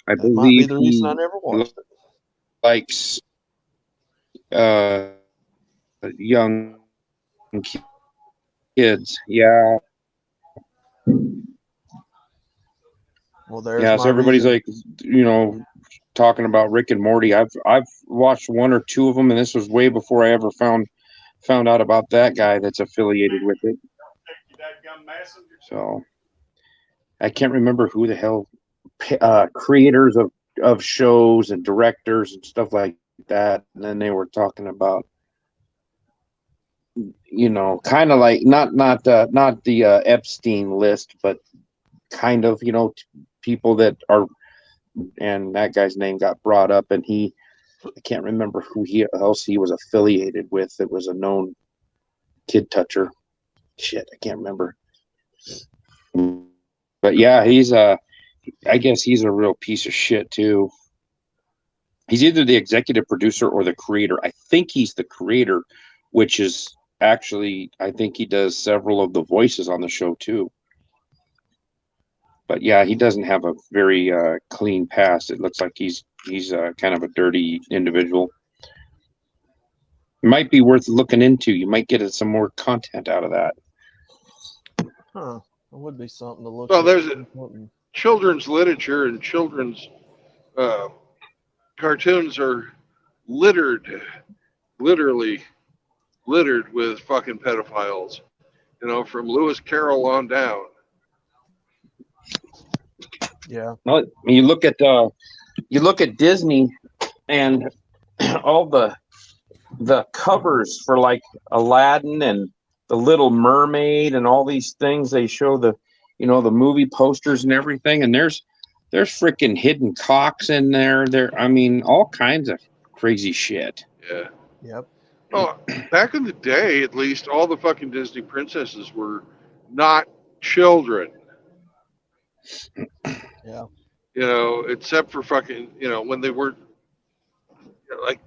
I that might be believe the reason I never watched it. Likes young kids. Yeah. Well, there's so everybody's reason. Talking about Rick and Morty. I've watched one or two of them, and this was way before I ever found out about that guy that's affiliated with it. So I can't remember who the hell creators of shows and directors and stuff like that. And then they were talking about, kind of like not the Epstein list, but kind of, people that are, and that guy's name got brought up, and I can't remember who else he was affiliated with. It was a known kid toucher. Shit, I can't remember. But yeah, I guess he's a real piece of shit too. He's either the executive producer or the creator. I think he's the creator, which is actually, I think he does several of the voices on the show too. But yeah, he doesn't have a very clean past. It looks like he's kind of a dirty individual. It might be worth looking into. You might get some more content out of that. Huh. It would be something to look Well, at. there's children's literature and children's cartoons are literally littered with fucking pedophiles, from Lewis Carroll on down. Yeah. Well, you look at Disney and all the covers for like Aladdin and the Little Mermaid and all these things. They show the movie posters and everything. And there's There's freaking hidden cocks in there. I mean, all kinds of crazy shit. Yeah. Yep. Well, back in the day, at least, all the fucking Disney princesses were not children. Yeah. You know, except for fucking, you know, when they were like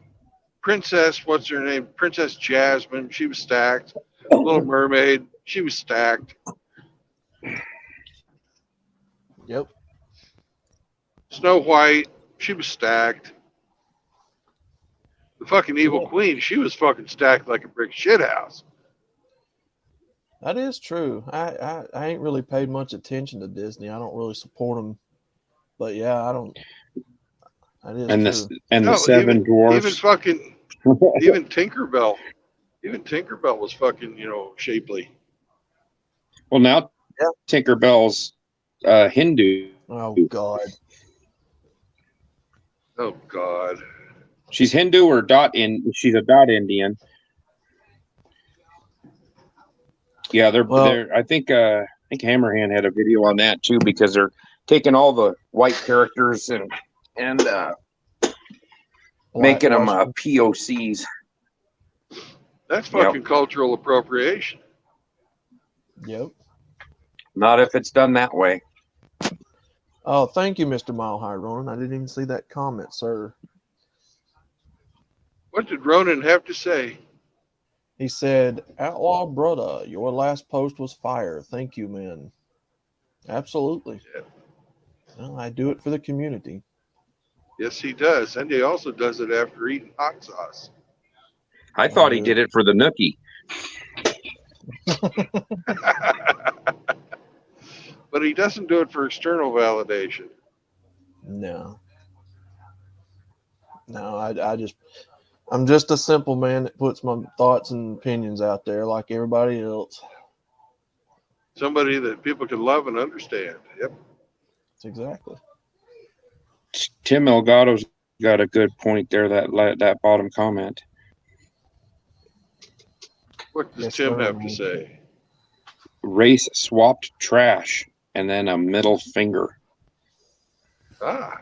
Princess, what's her name? Princess Jasmine, she was stacked. Little Mermaid, she was stacked. Yep. Snow White, she was stacked. The fucking evil Yeah. queen, she was fucking stacked like a brick shithouse. That is true. I ain't really paid much attention to Disney. I don't really support them, but yeah, I don't. That is And true. the No, seven even dwarfs. fucking even Tinkerbell. Even Tinkerbell was fucking, you know, shapely. Well, now Yeah. Tinkerbell's Hindu. Oh God. Oh God. She's Hindu or she's a dot Indian. Yeah, Well, they're I think Hammerhand had a video on that too, because they're taking all the white characters and making them whitewashing. POCs. That's fucking cultural appropriation. Yep. Not if it's done that way. Oh, thank you, Mr. Mile High Ronan. I didn't even see that comment, sir. What did Ronan have to say? He said, "Outlaw brother, your last post was fire. Thank you, man." Absolutely. Yeah. Well, I do it for the community. Yes, he does. And he also does it after eating hot sauce. I thought he did it for the nookie. But he doesn't do it for external validation. No. I'm just a simple man that puts my thoughts and opinions out there like everybody else. Somebody that people can love and understand. Yep. That's exactly. Tim Elgato's got a good point there. That bottom comment. What does Yes, Tim sir. have to say? Race swapped trash and then a middle finger. Ah,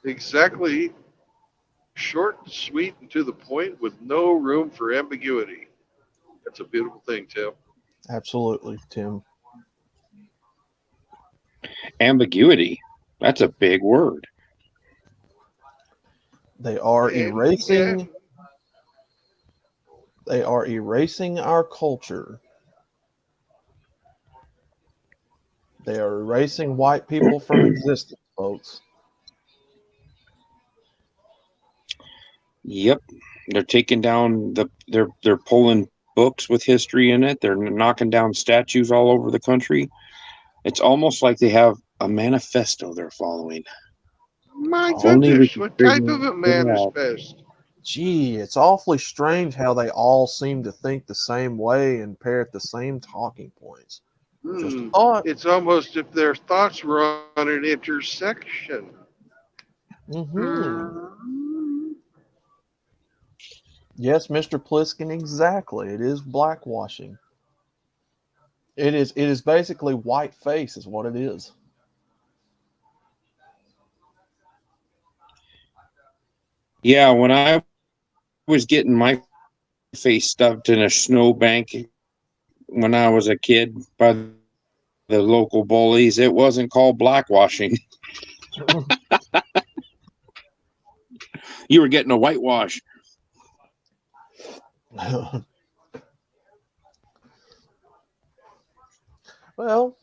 exactly. Short, sweet, and to the point with no room for ambiguity. That's a beautiful thing, Tim. Absolutely, Tim. Ambiguity. That's a big word. They are erasing. Yeah. They are erasing our culture. They are erasing white people from existence, folks. Yep, they're taking down they're pulling books with history in it. They're knocking down statues all over the country. It's almost like they have a manifesto they're following. My Only we goodness, can what type figure of a it man is out. best? Gee, it's awfully strange how they all seem to think the same way and parrot the same talking points. Just a thought. It's almost if their thoughts were on an intersection. Mm-hmm. Yes, Mr. Pliskin, exactly. It is blackwashing. It is basically white face is what it is. Yeah, when I was getting my face stuffed in a snowbank when I was a kid by the local bullies, it wasn't called blackwashing. You were getting a whitewash. Well,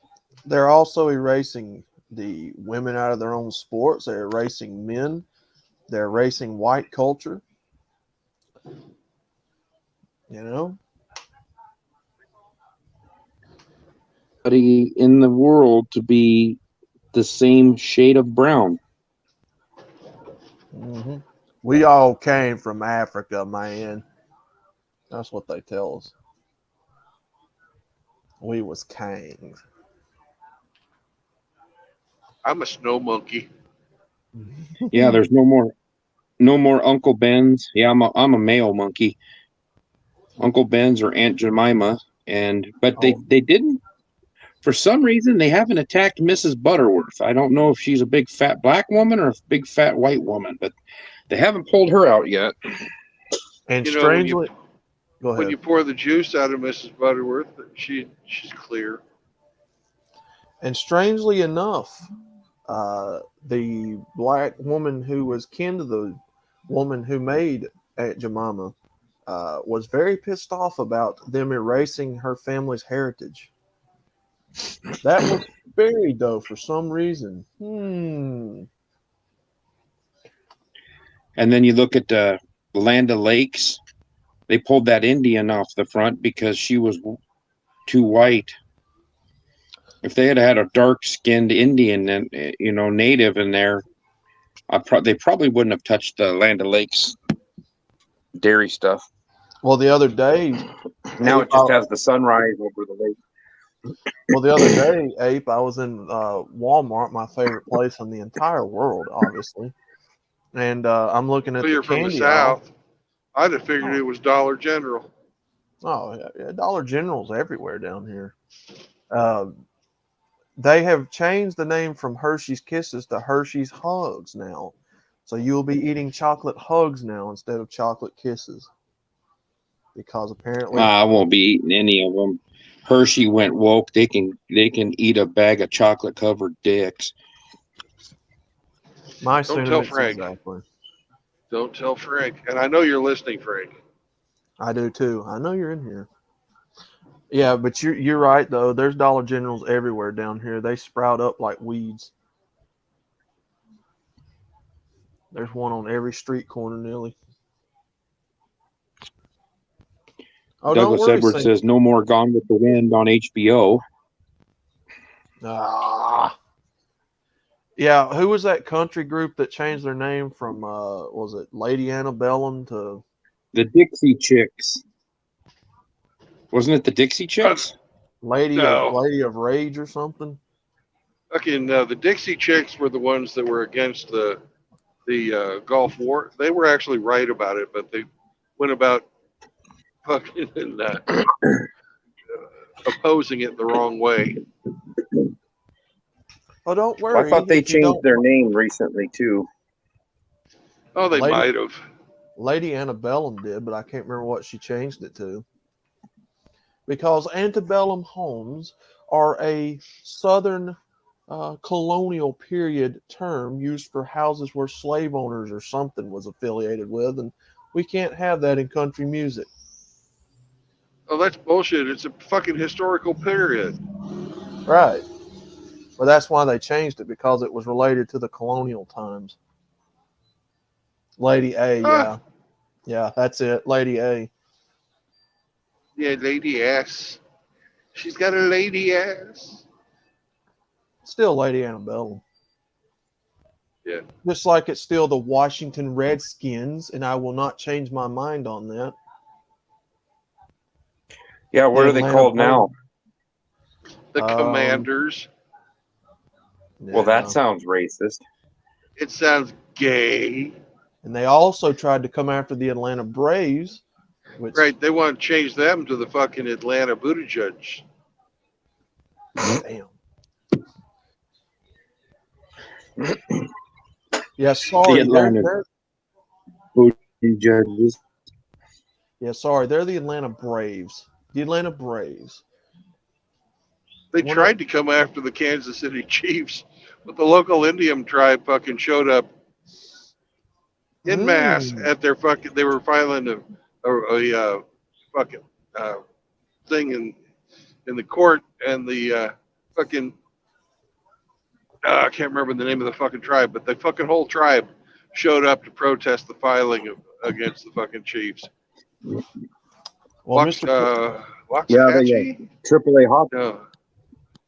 they're also erasing the women out of their own sports. They're erasing men. They're erasing white culture. You know? In the world to be the same shade of brown. Mm-hmm. We all came from Africa, man. That's what they tell us. We was kings. I'm a snow monkey. Yeah, there's no more Uncle Ben's. Yeah, I'm a male monkey. Uncle Ben's or Aunt Jemima, but they didn't. For some reason, they haven't attacked Mrs. Butterworth. I don't know if she's a big fat black woman or a big fat white woman, but they haven't pulled her out yet. And You know, strangely, go when ahead. you pour the juice out of Mrs. Butterworth, she's clear. And strangely enough, the black woman who was kin to the woman who made Aunt Jemima was very pissed off about them erasing her family's heritage. That was buried, though, for some reason. And then you look at Land O'Lakes. They pulled that Indian off the front because she was too white. If they had had a dark-skinned Indian and native in there, they probably wouldn't have touched the Land O'Lakes dairy stuff. Well, the other day, now it just has the sunrise over the lake. Well, the other day, Ape, I was in Walmart, my favorite place in the entire world, obviously, and I'm looking at You're the from the candy aisle. South. I'd have figured it was Dollar General. Oh, yeah, Dollar General's everywhere down here. They have changed the name from Hershey's Kisses to Hershey's Hugs now. So you'll be eating chocolate hugs now instead of chocolate kisses. Because apparently I won't be eating any of them. Hershey went woke. They can eat a bag of chocolate covered dicks. My Don't tell sentiments Frank. exactly. Don't tell Frank. And I know you're listening, Frank. I do too. I know you're in here. Yeah, but you're right though. There's Dollar Generals everywhere down here. They sprout up like weeds. There's one on every street corner nearly. Oh, Douglas Edwards says no more Gone with the Wind on HBO. Yeah, who was that country group that changed their name from was it Lady Antebellum to the Dixie Chicks? Wasn't it the Dixie Chicks? Lady of Rage or something? Fucking the Dixie Chicks were the ones that were against the Gulf War. They were actually right about it, but they went about fucking opposing it the wrong way. Oh, don't worry. I thought they changed their name recently too. Oh, they might have. Lady Antebellum did, but I can't remember what she changed it to. Because antebellum homes are a Southern colonial period term used for houses where slave owners or something was affiliated with, and we can't have that in country music. Oh, that's bullshit. It's a fucking historical period. Right. Well, that's why they changed it, because it was related to the colonial times. Lady A, yeah. Yeah, that's it. Lady A. Yeah, lady ass. She's got a lady ass. Still Lady Antebellum. Yeah. Just like it's still the Washington Redskins, and I will not change my mind on that. Yeah, what are they called now? The Commanders. Well, that sounds racist. It sounds gay. And they also tried to come after the Atlanta Braves. Right, they want to change them to the fucking Atlanta Buttigieg. Damn. Yeah, sorry. The Atlanta Buttigieg. Yeah, sorry. They're the Atlanta Braves. The Atlanta Braves. They tried to come after the Kansas City Chiefs, but the local Indian tribe fucking showed up en masse at their fucking. They were filing a fucking thing in the court, and the fucking I can't remember the name of the fucking tribe, but the fucking whole tribe showed up to protest the filing against the fucking Chiefs. Well, Waxahachie? AAA hockey.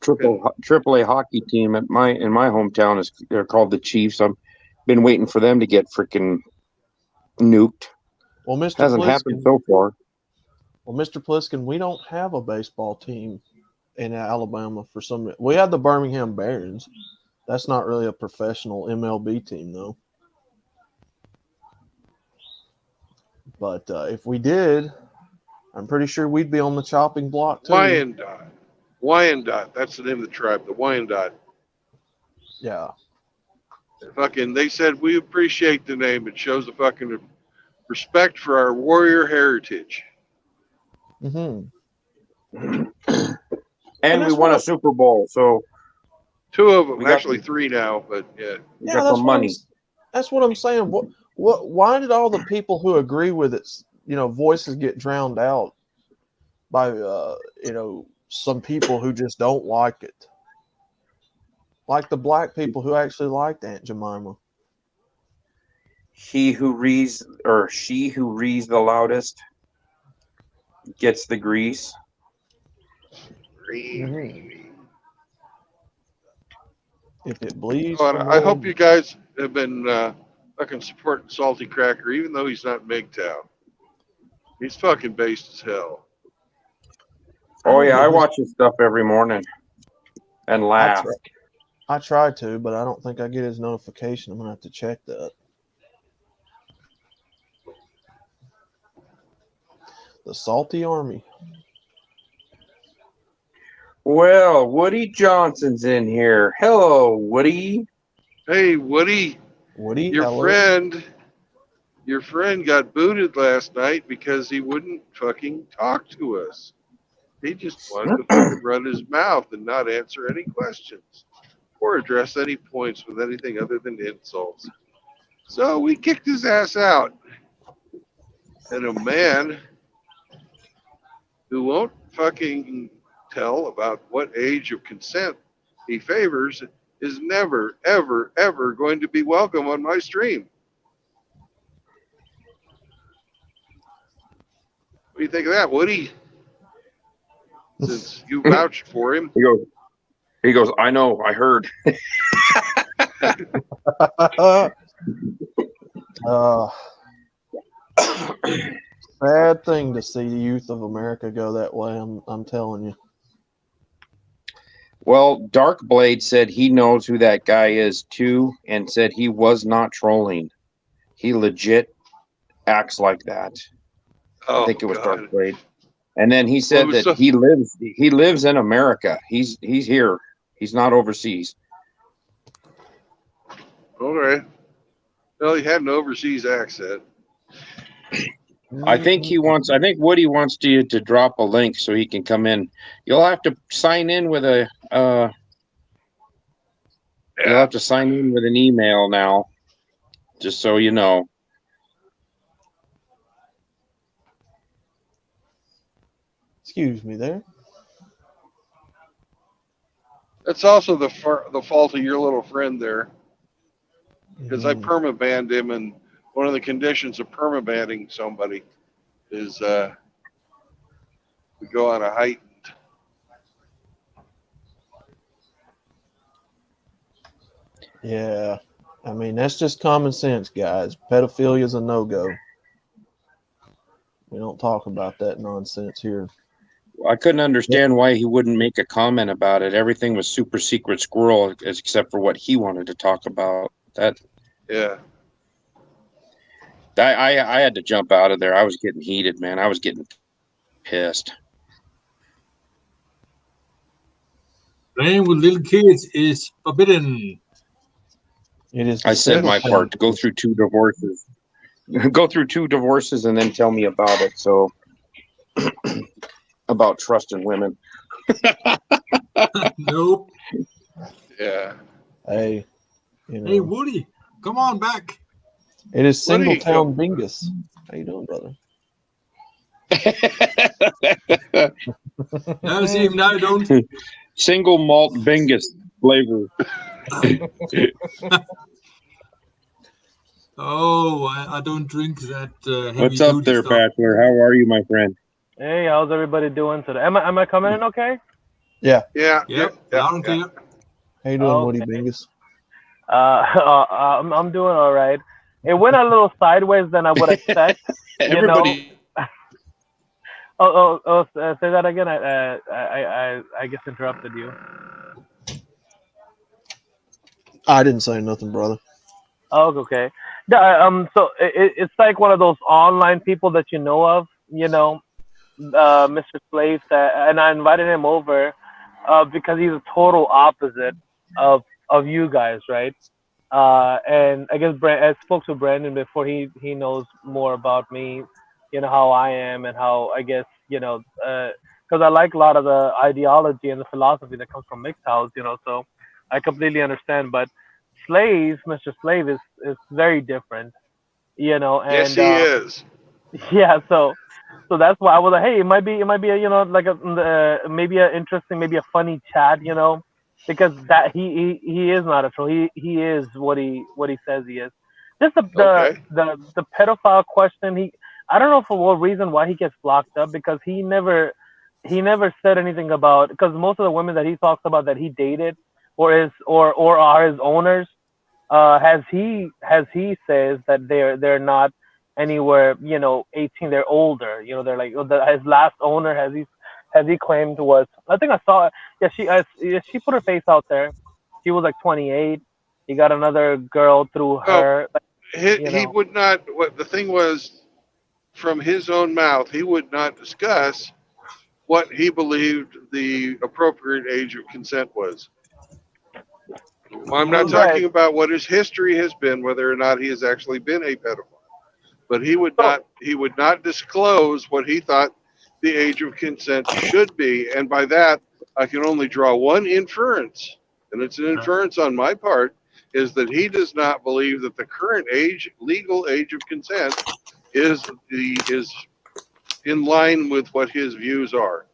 AAA hockey team in my hometown they're called the Chiefs. I've been waiting for them to get freaking nuked. Well, Mr. Hasn't happened so far. Well, Mr. Pliskin, we don't have a baseball team in Alabama for some reason. We have the Birmingham Barons. That's not really a professional MLB team, though. But if we did, I'm pretty sure we'd be on the chopping block, too. Wyandotte. Wyandotte. That's the name of the tribe, the Wyandotte. Yeah. Fucking, they said we appreciate the name. It shows the fucking respect for our warrior heritage. Mm-hmm. And we won a Super Bowl, so 2 of them, we got actually 3 now, but yeah. we got some money. That's what I'm saying. Why did all the people who agree with it, voices get drowned out by some people who just don't like it, like the black people who actually liked Aunt Jemima. He who reads or she who reads the loudest gets the grease. Mm-hmm. If it bleeds Oh, from and I hope one, you guys have been fucking supporting Salty Cracker, even though he's not MGTOW. He's fucking based as hell. Oh yeah, I watch his stuff every morning and laugh. I try to, but I don't think I get his notification. I'm gonna have to check that. The Salty Army. Well, Woody Johnson's in here. Hello, Woody. Hey, Woody, your hello. friend got booted last night because he wouldn't fucking talk to us. He just wanted to fucking run his mouth and not answer any questions or address any points with anything other than insults. So we kicked his ass out. And a man who won't fucking tell about what age of consent he favors is never, ever, ever going to be welcome on my stream. What do you think of that, Woody? Since you vouched for him. He goes, I know, I heard. Sad thing to see the youth of America go that way. I'm telling you. Well, Darkblade said he knows who that guy is too, and said he was not trolling. He legit acts like that. Oh, I think it was God. Darkblade. And then he said that he lives in America. He's here. He's not overseas. Okay. Well, he had an overseas accent. I think Woody wants you to drop a link so he can come in. You'll have to sign in with a You'll have to sign in with an email now, just so you know. Excuse me there. That's also the fault of your little friend there. Because I permabanned him, and one of the conditions of permabanning somebody is we go on a heightened. Yeah. I mean, that's just common sense, guys. Pedophilia is a no-go. We don't talk about that nonsense here. I couldn't understand why he wouldn't make a comment about it. Everything was super secret squirrel, except for what he wanted to talk about. Yeah. I had to jump out of there. I was getting heated, man. I was getting pissed. Playing with little kids is forbidden. It is. I said my part. Go through 2 divorces. Go through 2 divorces and then tell me about it. So about trusting women. Nope. Yeah. Hey. Hey, Woody, come on back. It is Singletown Bingus. How you doing, brother? No, see him now, don't. Single malt Bingus flavor. Oh, I don't drink that heavy. What's up there, stuff. Bachelor? How are you, my friend? Hey, how's everybody doing today? Am I coming in okay? Yeah. Yeah. Yep. Loud and clear. How you doing, Woody Bingus? I'm doing all right. It went a little sideways than I would expect. Everybody. Say that again. I guess interrupted you. I didn't say nothing, brother. Oh, okay. Yeah. So it's like one of those online people that you know of. Mr. Slave, and I invited him over because he's a total opposite of you guys, right? And I guess I spoke to Brandon before. He knows more about me, how I am and how I guess because I like a lot of the ideology and the philosophy that comes from MGTOWs, so I completely understand. But Mr. Slave is very different, Yes, and he is. yeah, so that's why I was like, hey, it might be a, like maybe a interesting, maybe a funny chat, because that he is not a troll. He is what he says he is. Just Okay. the pedophile question. I don't know for what reason why he gets blocked up, because he never said anything about, because most of the women that he talks about that he dated or are his owners, has he says that they're not anywhere 18, they're older, they're like his last owner, has he claimed was, I think I saw, yeah, she put her face out there, she was like 28, he got another girl through Well, her, he would not. What the thing was, from his own mouth, he would not discuss what he believed the appropriate age of consent was. I'm not right. talking about what his history has been, whether or not he has actually been a pedophile. But So he would not disclose what he thought the age of consent should be. And by that, I can only draw one inference, and it's an inference on my part, is that he does not believe that the current legal age of consent, is in line with what his views are.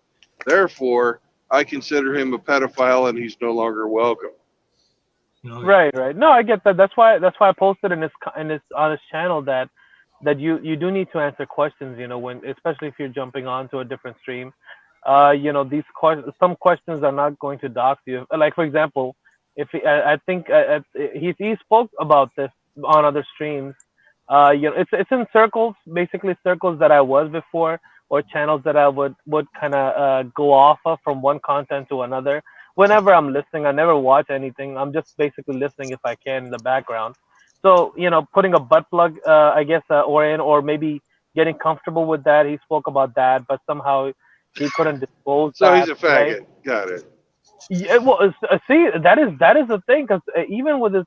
Therefore, I consider him a pedophile, and he's no longer welcome. right. No, I get that. That's why I posted in his on his channel that you do need to answer questions, when, especially if you're jumping onto a different stream. These some questions are not going to dox you. Like, for example, if I think he spoke about this on other streams. It's in circles, basically circles that I was before, or channels that I would kind of go off of from one content to another. Whenever I'm listening, I never watch anything. I'm just basically listening if I can in the background. So, putting a butt plug, I guess, or maybe getting comfortable with that. He spoke about that, but somehow he couldn't disclose So he's that, a right? faggot. Got it. Yeah, well, see, that is the thing, because even with his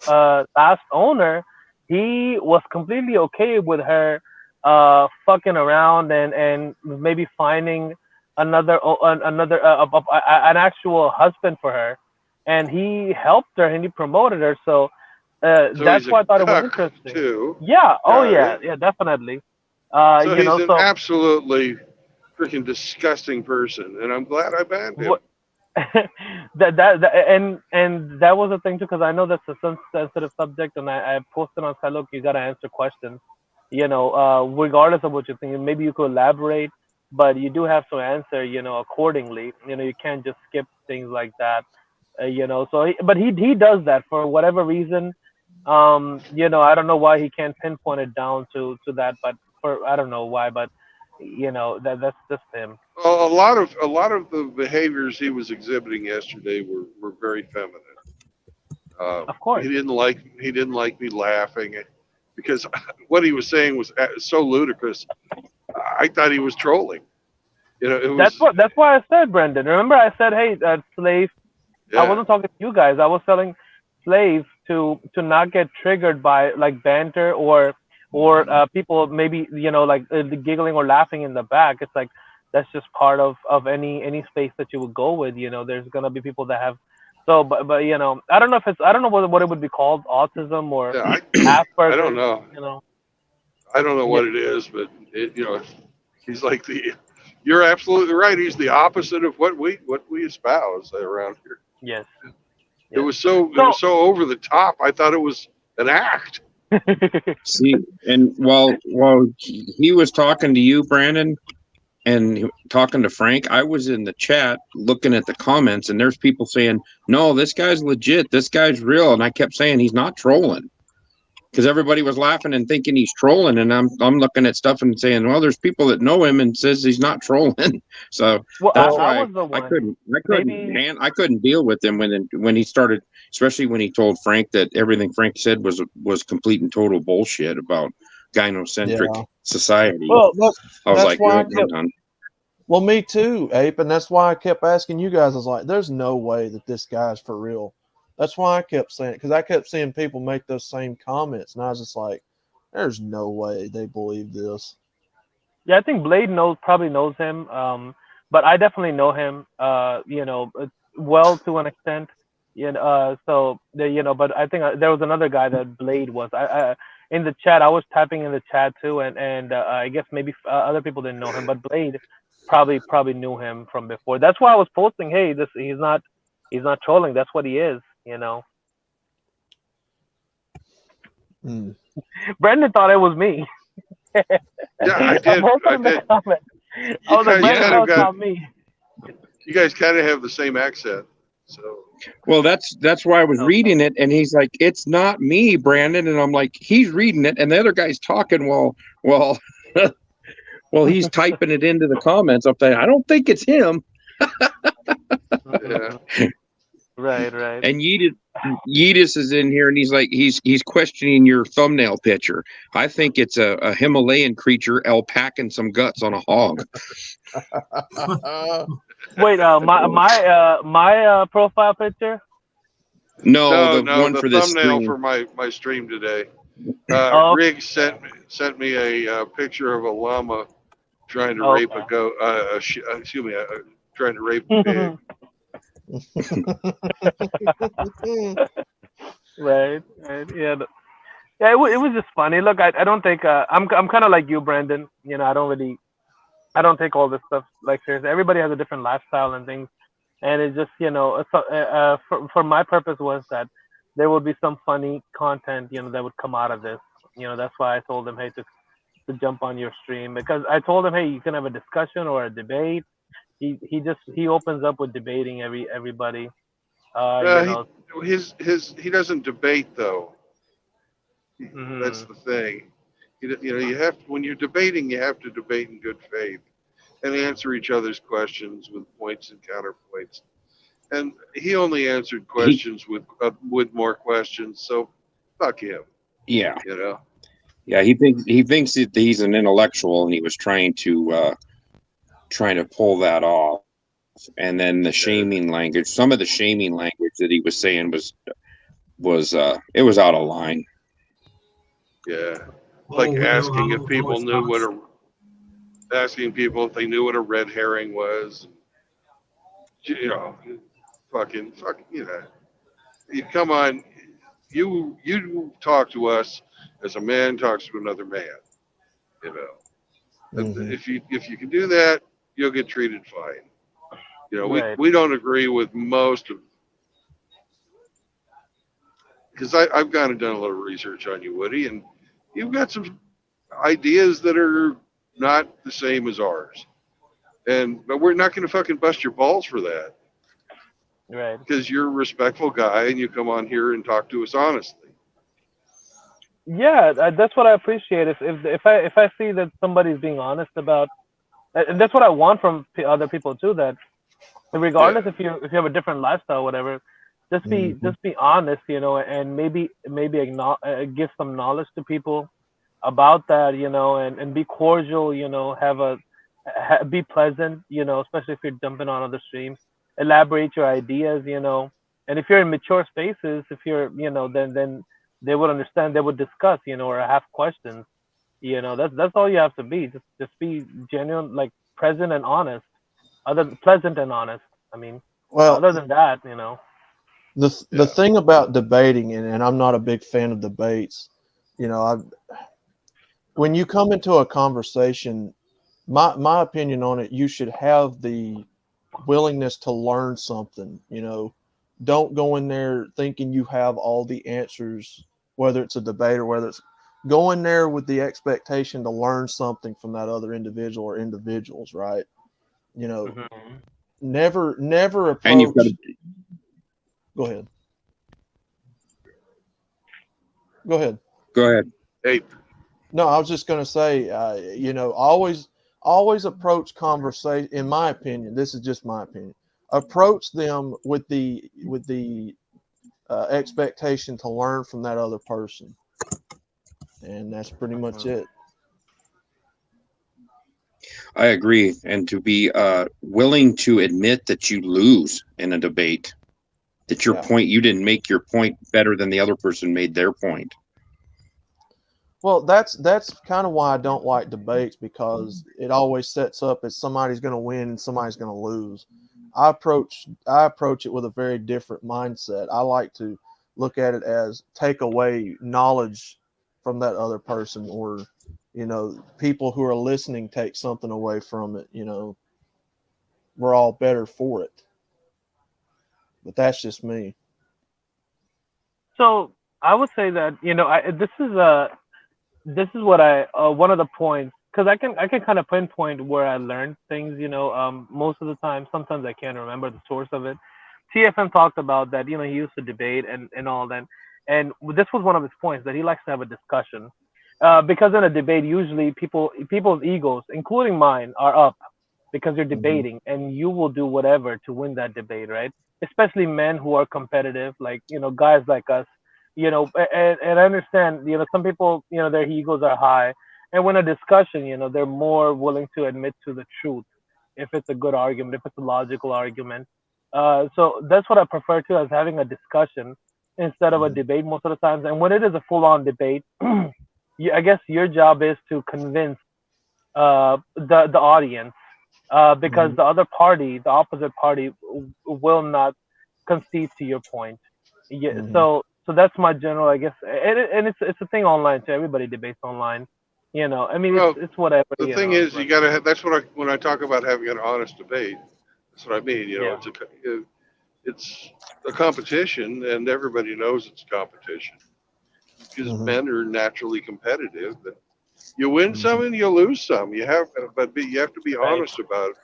last owner, he was completely okay with her fucking around and maybe finding an actual husband for her, and he helped her and he promoted her. So So that's he's a why I thought it was cuck interesting. too. Yeah. Oh Got yeah. it. Yeah. Definitely. So he's an So. absolutely freaking disgusting person, and I'm glad I banned him. And that was the thing too, because I know that's a sensitive subject, and I posted on side, look, you gotta answer questions, regardless of what you think. Maybe you could elaborate, but you do have to answer, accordingly. You can't just skip things like that, So, but he does that for whatever reason. I don't know why he can't pinpoint it down to that, but I don't know why, but that's just him. Well, a lot of the behaviors he was exhibiting yesterday were very feminine. Of course. He didn't like me laughing, because what he was saying was so ludicrous. I thought he was trolling. It was, That's why I said, Brendan. Remember, I said, hey, Slave. I yeah. wasn't talking to you guys. I was telling Slave to not get triggered by like banter or people maybe like giggling or laughing in the back. It's like that's just part of any space that you would go with. There's gonna be people that have. So, but I don't know if I don't know what it would be called, autism or Yeah, I don't Asperger's. know. You know. I don't know Yeah. what it is, but he's like You're absolutely right. He's the opposite of what we espouse around here. Yes. It Yes. was so it So. was so over the top. I thought it was an act. See, and while he was talking to you, Brandon, and talking to Frank, I was in the chat looking at the comments, and there's people saying, "No, this guy's legit. This guy's real." And I kept saying he's not trolling, because everybody was laughing and thinking he's trolling, and I'm looking at stuff and saying, "Well, there's people that know him and says he's not trolling." So Well, that's I why was the I one. Maybe. couldn't deal with him when he started, especially when he told Frank that everything Frank said was complete and total bullshit about gynocentric Yeah. society. Well, I was that's like, why I'm done. Well, me too, Ape, and that's why I kept asking you guys. I was like, "There's no way that this guy's for real." That's why I kept saying it, because I kept seeing people make those same comments, and I was just like, "There's no way they believe this." Yeah, I think Blade probably knows him. But I definitely know him. Well to an extent. But I think there was another guy that Blade was. In the chat, I was tapping in the chat too, and I guess maybe other people didn't know him, but Blade probably knew him from before. That's why I was posting, hey, this he's not trolling. That's what he is. Mm. Brendan thought it was me. Yeah, I did. I did. I was like, Brendan, no, it's got. not me. You guys kind of have the same accent, so. Well, that's why I was reading it, and he's like, "It's not me, Brandon," and I'm like, "He's reading it, and the other guy's talking." Well, he's typing it into the comments. I'm saying, I don't think it's him. Yeah. Right. And Yeetus is in here, and he's like, he's questioning your thumbnail picture. I think it's a Himalayan creature alpacking some guts on a hog. Wait, my profile picture? No, the one the for this thumbnail stream. for my stream today. Oh, Riggs sent me a picture of a llama trying to rape a goat. Trying to rape a pig. Right. Yeah. Yeah, it was just funny. Look, I don't think I'm kind of like you, Brandon. I don't take all this stuff like seriously. Everybody has a different lifestyle and things, and it's just for my purpose was that there would be some funny content that would come out of this. That's why I told him, hey, to jump on your stream, because I told him, hey, you can have a discussion or a debate. He opens up with debating everybody. He doesn't debate though. Mm-hmm. That's the thing. You have when you're debating, you have to debate in good faith and answer each other's questions with points and counterpoints. And he only answered questions with more questions. So, fuck him. Yeah. Yeah, he thinks that he's an intellectual, and he was trying to pull that off. And then the shaming language, some of the shaming language that he was saying was it was out of line. Yeah, like asking if people knew asking people if they knew what a red herring was. Fucking, you come on, you talk to us as a man talks to another man. Mm-hmm. If you can do that, you'll get treated fine. Right. we don't agree with most of, because I've gone and done a little research on you, Woody, and you've got some ideas that are not the same as ours, but we're not going to fucking bust your balls for that. Right. Because you're a respectful guy and you come on here and talk to us honestly. Yeah, that's what I appreciate. If I see that somebody's being honest about, and that's what I want from other people too. That regardless if you have a different lifestyle, whatever, just be honest, and maybe give some knowledge to people about that, and be cordial, be pleasant, especially if you're jumping on other streams. Elaborate your ideas, and if you're in mature spaces, if you're, then they would understand, they would discuss, or have questions. That's all you have to be. Just be genuine, like present and honest. Pleasant and honest. I mean, other than that, The thing about debating, and I'm not a big fan of debates, when you come into a conversation, my opinion on it, you should have the willingness to learn something. Don't go in there thinking you have all the answers, whether it's a debate or whether it's go in there with the expectation to learn something from that other individual or individuals, right? Never approach. And you've got to go ahead. Go ahead. Go ahead. Hey. No, I was just going to say, always approach conversation. In my opinion, this is just my opinion. Approach them with the expectation to learn from that other person, and that's pretty much it. I agree. And to be willing to admit that you lose in a debate, that your point, you didn't make your point better than the other person made their point. Well, that's kind of why I don't like debates, because it always sets up as somebody's going to win and somebody's going to lose. I approach it with a very different mindset. I like to look at it as take away knowledge from that other person, or people who are listening take something away from it. We're all better for it. But that's just me. So I would say that this is what I one of the points, because I can kind of pinpoint where I learned things. Most of the time, sometimes I can't remember the source of it. TFM talked about that. He used to debate and all that, and this was one of his points, that he likes to have a discussion, because in a debate, usually people's egos, including mine, are up because you're debating, and you will do whatever to win that debate, right? Especially men who are competitive, like guys like us. And I understand, some people, their egos are high. And when a discussion, they're more willing to admit to the truth if it's a good argument, if it's a logical argument. So that's what I prefer to, as having a discussion instead of a debate most of the times. And when it is a full-on debate, I guess your job is to convince the audience, because the other party, the opposite party, will not concede to your point. Yeah, so that's my general, I guess, and it's a thing online too. Everybody debates online, I mean, Well, it's whatever. the thing is, you got to. That's what when I talk about having an honest debate. That's what I mean. Yeah. It's a competition, and everybody knows it's a competition, because men are naturally competitive. And you win some and you lose some. You have to be honest about it.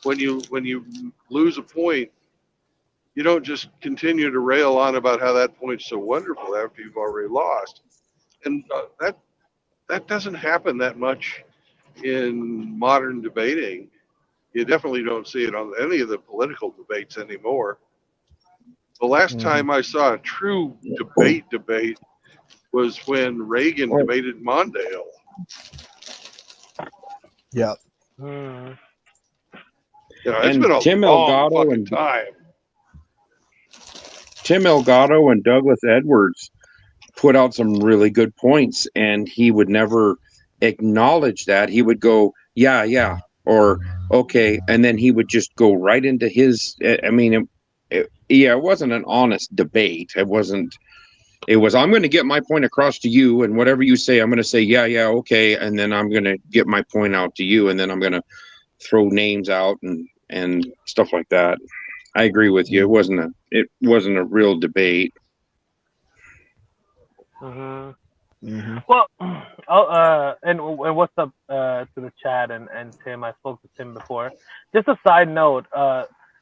When you lose a point, you don't just continue to rail on about how that point's so wonderful after you've already lost. And that doesn't happen that much in modern debating. You definitely don't see it on any of the political debates anymore. The last time I saw a true debate was when Reagan debated Mondale. Yeah. It's been a long fucking time. Tim Elgato and Douglas Edwards put out some really good points, and he would never acknowledge that. He would go, yeah, or okay, and then he would just go right into his. I mean, it wasn't an honest debate. It was, I'm going to get my point across to you, and whatever you say, I'm going to say, yeah, okay, and then I'm going to get my point out to you, and then I'm going to throw names out and stuff like that. I agree with you. It wasn't a real debate. Well, and what's up to the chat and Tim? I spoke to Tim before. Just a side note,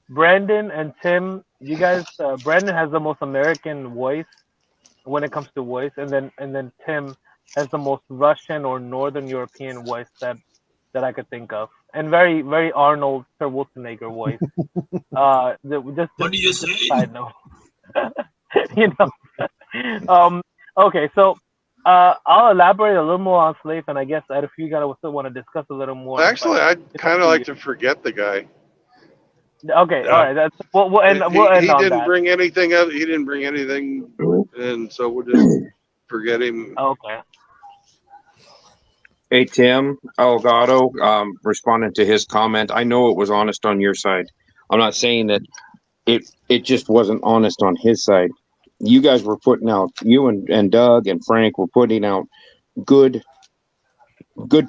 Brandon and Tim, you guys, Brandon has the most American voice when it comes to voice, and then Tim has the most Russian or Northern European voice that I could think of, and very, very Arnold Schwarzenegger voice. Just what do you say? Side note. Okay, so I'll elaborate a little more on Slave, and I guess if you guys still want to discuss a little more. Actually, I'd kind of like to forget the guy. Okay, all right. That's we'll end on that. He didn't bring anything up. He didn't bring anything, and so we'll just forget him. Okay. Hey, Tim Elgato, responding to his comment, I know it was honest on your side. I'm not saying that it just wasn't honest on his side. You guys were putting out, you and Doug and Frank were putting out good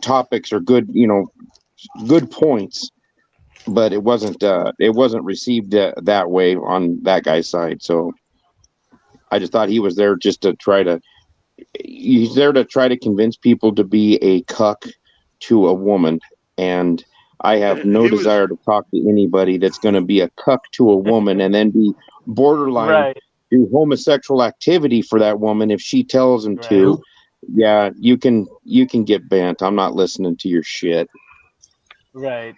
topics or good points, but it wasn't received that way on that guy's side. So I just thought he was there just to he's there to try to convince people to be a cuck to a woman, and I have no desire to talk to anybody that's going to be a cuck to a woman and then be borderline do homosexual activity for that woman if she tells him to. Yeah, you can get bent. I'm not listening to your shit. Right.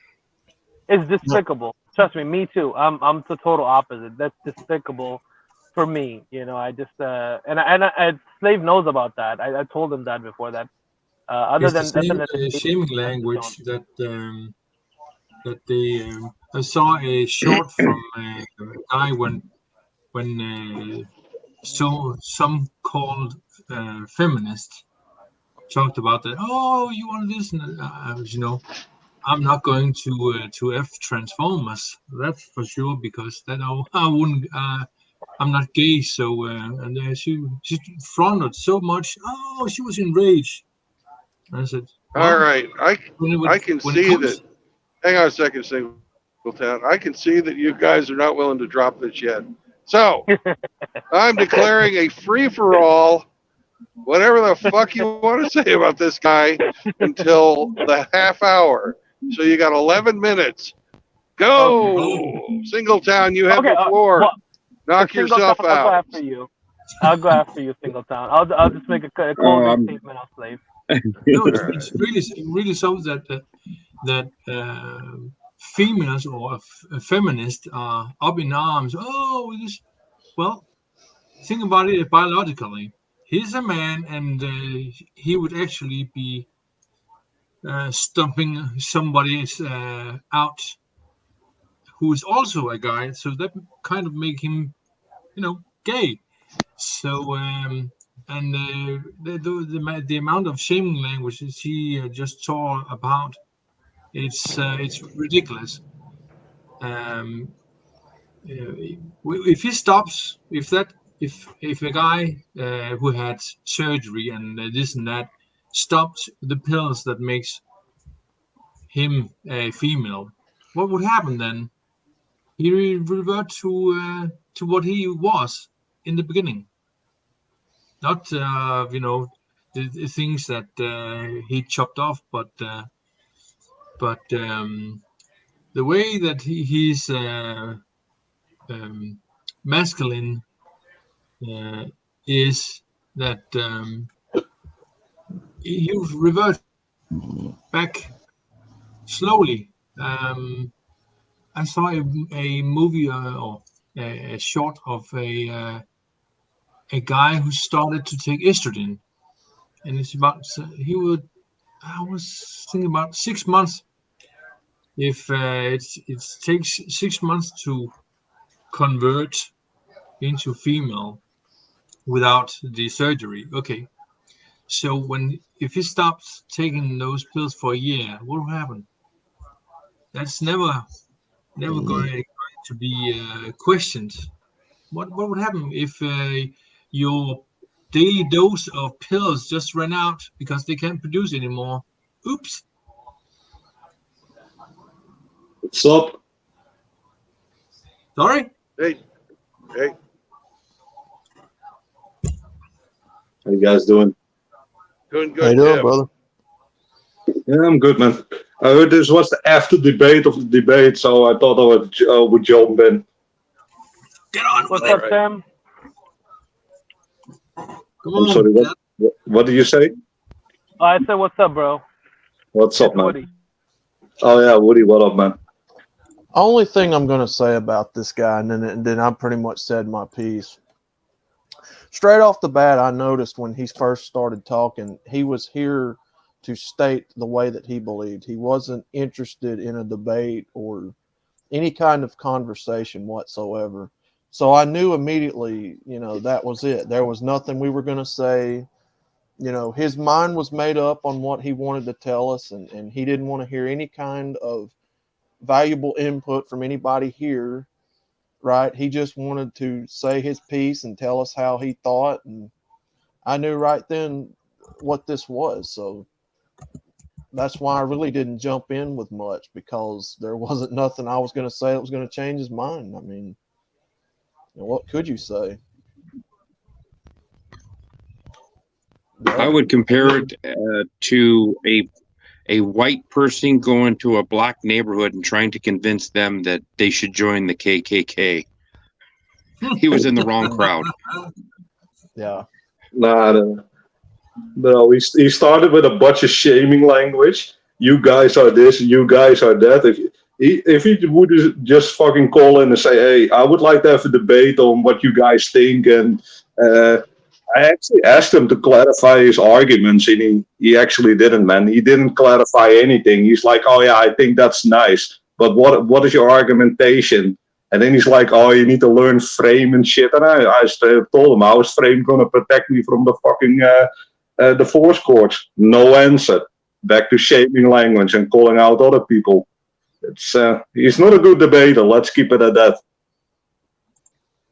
It's despicable. Trust me, me too. I'm the total opposite. That's despicable for me. I just and Slave knows about that. I told him that before, that Other It's the than same the shaming language that they. I saw a short from a guy when some called feminist talked about that. Oh, you want this? And I'm not going to F Transformers. That's for sure, because then I wouldn't. I'm not gay, so and she fronted so much. Oh, she was enraged. I said, well, All right, I can when it see that. comes, Hang on a second, Singletown. I can see that you guys are not willing to drop this yet. So I'm declaring a free for all. Whatever the fuck you want to say about this guy until the half hour. So you got 11 minutes. Go, oh, Singletown. You have Okay. the floor. Well, Knock yourself Singletown, I'll go out. after you. I'll go after you, Singletown. I'll just make a closing statement. I'll slave. no, it's really so that females or feminists are up in arms. Oh, well, think about it biologically. He's a man, and he would actually be stomping somebody out who is also a guy. So that kind of make him, gay. So and the amount of shaming languages he just taught about, it's ridiculous. If he stops, if a guy who had surgery and this and that stopped the pills that makes him a female, what would happen then? He will revert to what he was in the beginning. Not the things that he chopped off, but the way that he's masculine is that he revert back slowly. I saw a movie or a short of a guy who started to take estrogen, and it's about I was thinking about 6 months. If it takes 6 months to convert into female without the surgery, okay. So if he stops taking those pills for a year, what will happen? That's never going to be questioned. What would happen if your daily dose of pills just ran out because they can't produce anymore? Oops. What's up? Sorry? Hey. How you guys doing? Doing good, How you doing, Jim. brother? Yeah, I'm good, man. I heard this was the after debate of the debate, so I thought I would jump in. Get on What's with up, it. Sam? Come I'm on. sorry, what did you say? I said, what's up, bro? What's up, It's man? Woody. Oh yeah, Woody, what up, man? Only thing I'm going to say about this guy, and then I pretty much said my piece. Straight off the bat, I noticed when he first started talking, he was here to state the way that he believed. He wasn't interested in a debate or any kind of conversation whatsoever. So I knew immediately, that was it. There was nothing we were going to say. His mind was made up on what he wanted to tell us, and he didn't want to hear any kind of valuable input from anybody here, right? He just wanted to say his piece and tell us how he thought, and I knew right then what this was. So that's why I really didn't jump in with much, because there wasn't nothing I was going to say that was going to change his mind. I mean, what could you say? I would compare it to a white person going to a black neighborhood and trying to convince them that they should join the KKK. He was in the wrong crowd. Yeah. No. He started with a bunch of shaming language. You guys are this, you guys are that. If he would just fucking call in and say, hey, I would like to have a debate on what you guys think, and I actually asked him to clarify his arguments, and he actually didn't, man. He didn't clarify anything. He's like, oh yeah, I think that's nice, but what is your argumentation? And then he's like, oh, you need to learn frame and shit. And I told him, how is frame going to protect me from the fucking divorce courts? No answer. Back to shaming language and calling out other people. He's not a good debater. Let's keep it at that.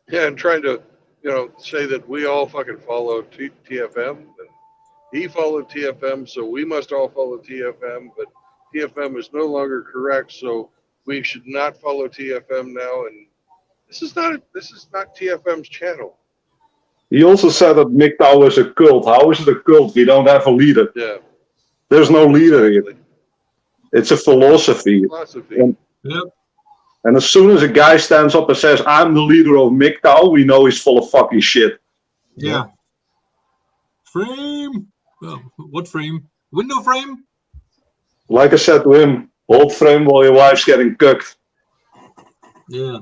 Yeah, and trying to, say that we all fucking follow TFM. And he followed TFM, so we must all follow TFM. But TFM is no longer correct, so we should not follow TFM now. And this is not TFM's channel. He also said that MGTOW is a cult. How is it a cult? We don't have a leader. Yeah. There's no leader here. It's a philosophy. And as soon as a guy stands up and says, I'm the leader of MGTOW, we know he's full of fucking shit. Yeah. Frame? Well, what frame? Window frame? Like I said to him, hold frame while your wife's getting cooked. Yeah.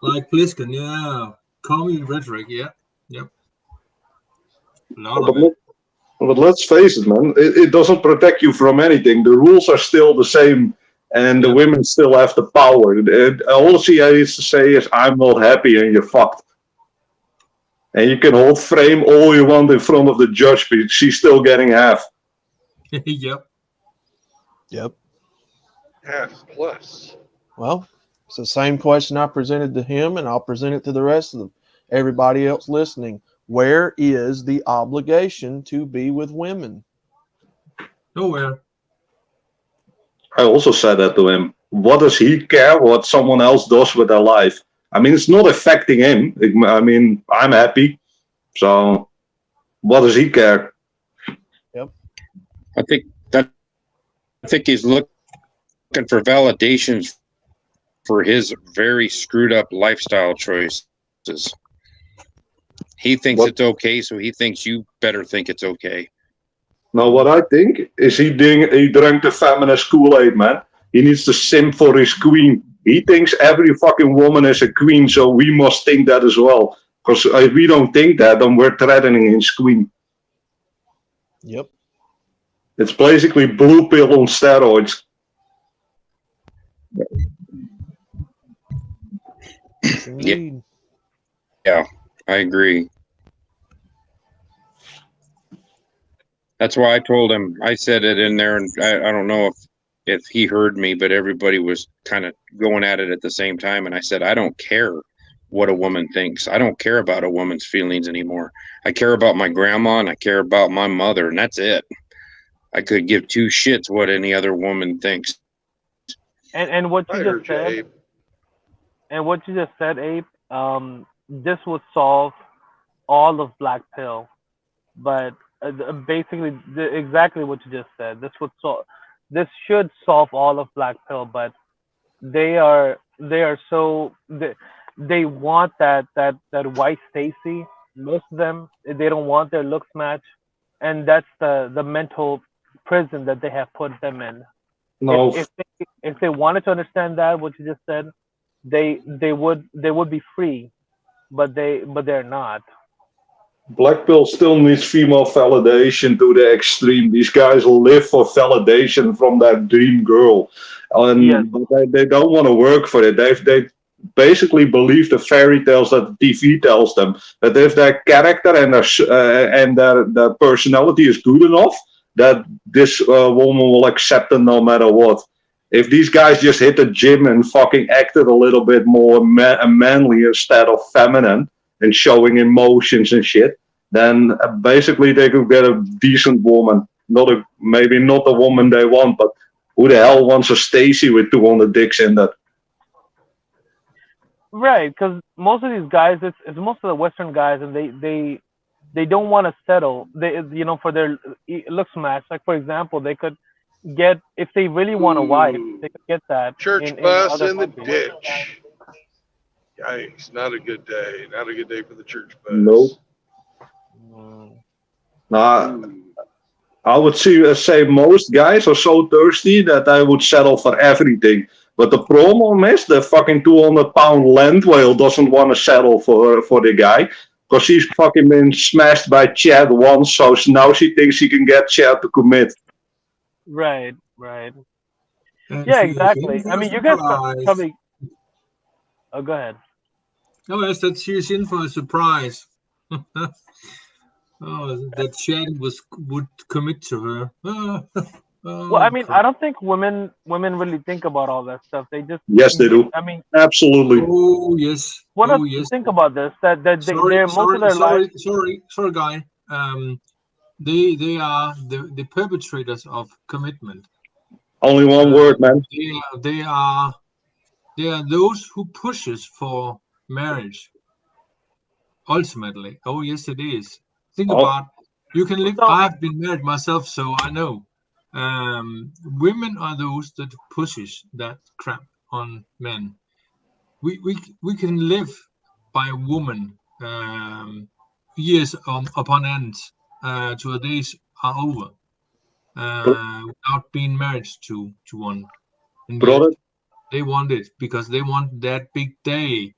Like Pliskin, yeah. Call me rhetoric, yeah. Yep. But let's face it, man. It doesn't protect you from anything. The rules are still the same. And the women still have the power. All she has to say is, I'm not happy, and you're fucked. And you can hold frame all you want in front of the judge, but she's still getting half. Yep. Half plus. Well, it's the same question I presented to him, and I'll present it to the rest of everybody else listening. Where is the obligation to be with women? Nowhere. I also said that to him. What does he care what someone else does with their life? I mean, it's not affecting him. I mean, I'm happy. So, what does he care? Yep. I think he's looking for validations for his very screwed up lifestyle choices. He thinks it's okay, so he thinks you better think it's okay. Now, what I think is he drank the feminist Kool-Aid, man. He needs to simp for his queen. He thinks every fucking woman is a queen, so we must think that as well. Because if we don't think that, then we're threatening his queen. Yep. It's basically blue pill on steroids. Yeah, I agree. That's why I told him, I said it in there, and I don't know if he heard me, but everybody was kind of going at it at the same time. And I said, I don't care what a woman thinks. I don't care about a woman's feelings anymore. I care about my grandma and I care about my mother, and that's it. I could give two shits what any other woman thinks. And what you just said, Abe, this would solve all of Black Pill, but basically exactly what you just said. This should solve all of Black Pill, but they want that white Stacy. Most of them, they don't want their looks match, and that's the mental prison that they have put them in. No. If they wanted to understand that, what you just said, they would be free, but they're not. Black Pill still needs female validation to the extreme. These guys will live for validation from that dream girl, and they don't want to work for it. They basically believe the fairy tales that the TV tells them. That if their character and their personality is good enough, that this woman will accept them no matter what. If these guys just hit the gym and fucking acted a little bit more manly instead of feminine, and showing emotions and shit, then basically they could get a decent woman. Maybe not the woman they want, but who the hell wants a Stacy with 200 dicks in that? Right, because most of these guys, it's most of the Western guys, and they don't want to settle. They for their looks match. Like for example, they could get, if they really want a wife, they could get that. Church bus in the ditch. Yikes, not a good day. Not a good day for the church bus. Nope. I would say most guys are so thirsty that they would settle for everything. But the problem is the fucking 200-pound land whale doesn't want to settle for the guy. Because she's fucking been smashed by Chad once, so now she thinks she can get Chad to commit. Right, right. And Yeah, she is in exactly. I for a mean, you guys surprise. probably. Oh, go ahead. Oh, yes, that she's in for a surprise. Oh, that Chad would commit to her. Well, I Oh, mean, crap. I don't think women really think about all that stuff. They just, Yes, they do. I mean, Absolutely. Oh, yes. what Oh, else? yes. Think about this. That Sorry, they're most of their life. sorry, guy. They are the perpetrators of commitment. Only one word, man. They are those who pushes for marriage. Ultimately, oh yes, it is. Think Oh, about you can live. So I've been married myself, so I know. Women are those that pushes that crap on men. We can live by a woman years upon end till the days are over without being married to one, and yet brother, they want it because they want that big day,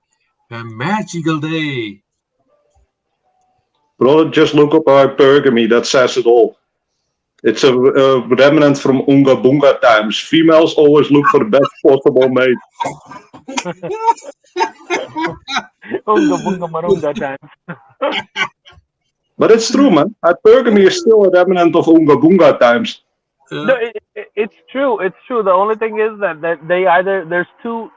a magical day. brother, just look up hypergamy. That says it all. It's a remnant from Unga Bunga times. Females always look for the best possible mate. unga bunga marunga times. But it's true, man. Hypergamy is still a remnant of Unga Bunga times. No, it's true. It's true. The only thing is that they either there's two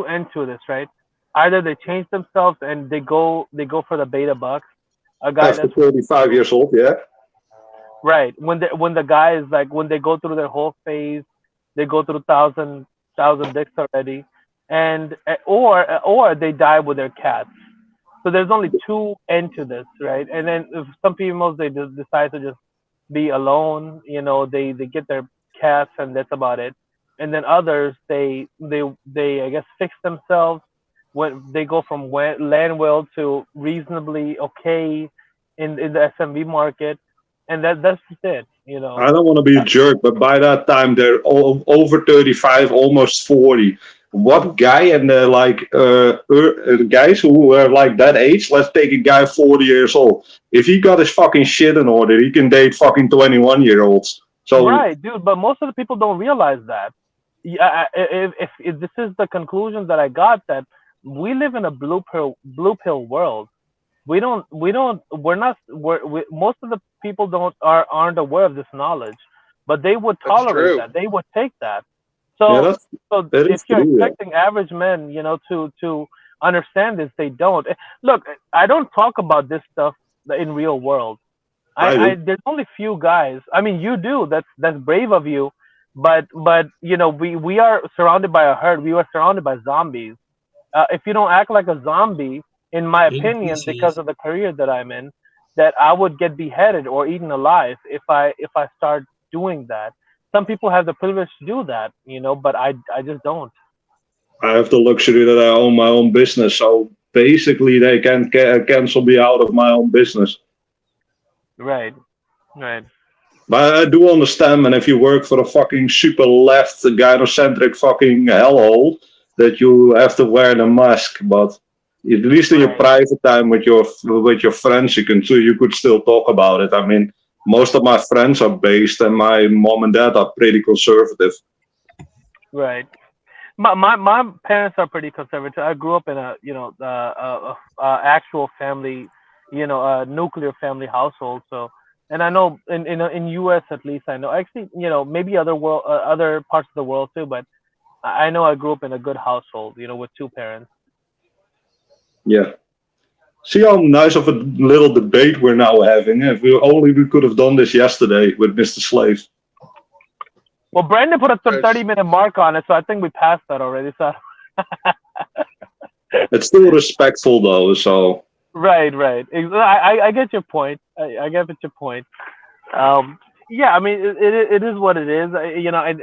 ends to this, right? Either they change themselves and they go for the beta bucks, a guy After that's 35 years old, yeah. right when the guy is like when they go through their whole phase, they go through thousand dicks already, and or they die with their cats. So there's only two end to this, right? And then if some females they just decide to just be alone, they get their cats and that's about it. And then others they I guess fix themselves when they go from land well to reasonably okay in the SMB market, and that's just it. I don't want to be a jerk, but by that time they're all over 35, almost 40. What guy and guys who are like that age, let's take a guy 40 years old. If he got his fucking shit in order, he can date fucking 21-year-olds. So, Right, dude. But most of the people don't realize that. Yeah, if this is the conclusion that I got, that we live in a blue pill world. Most of the people aren't aware of this knowledge, but they would That's tolerate true. that. They would take that. yeah, So so that if is you're true. Yeah. expecting average men, to understand this, they don't. Look, I don't talk about this stuff in real world. I do. There's only few guys. I mean, you do. That's brave of you. But we are surrounded by a herd. We are surrounded by zombies. If you don't act like a zombie, in my opinion, because NPCs. of the career that I'm in, that I would get beheaded or eaten alive if I start doing that. Some people have the privilege to do that, but I just don't. I have the luxury that I own my own business. So basically, they can cancel me out of my own business. Right, right. But I do understand, man, if you work for a fucking super left, gynocentric fucking hellhole, that you have to wear the mask. But at least in your Right. private time with your friends, you could still talk about it. I mean, most of my friends are based, and my mom and dad are pretty conservative. Right. My parents are pretty conservative. I grew up in a actual family, a nuclear family household. So, and I know in U.S. at least I know actually maybe other parts of the world too, but I know I grew up in a good household, with two parents. Yeah. See how nice of a little debate we're now having. If we could have done this yesterday with Mr. Slave. Well, Brandon put a Yes. 30-minute mark on it, so I think we passed that already. So. It's still respectful though, so Right, right. I get your point. I get your point. Yeah, I mean, it is what it is. And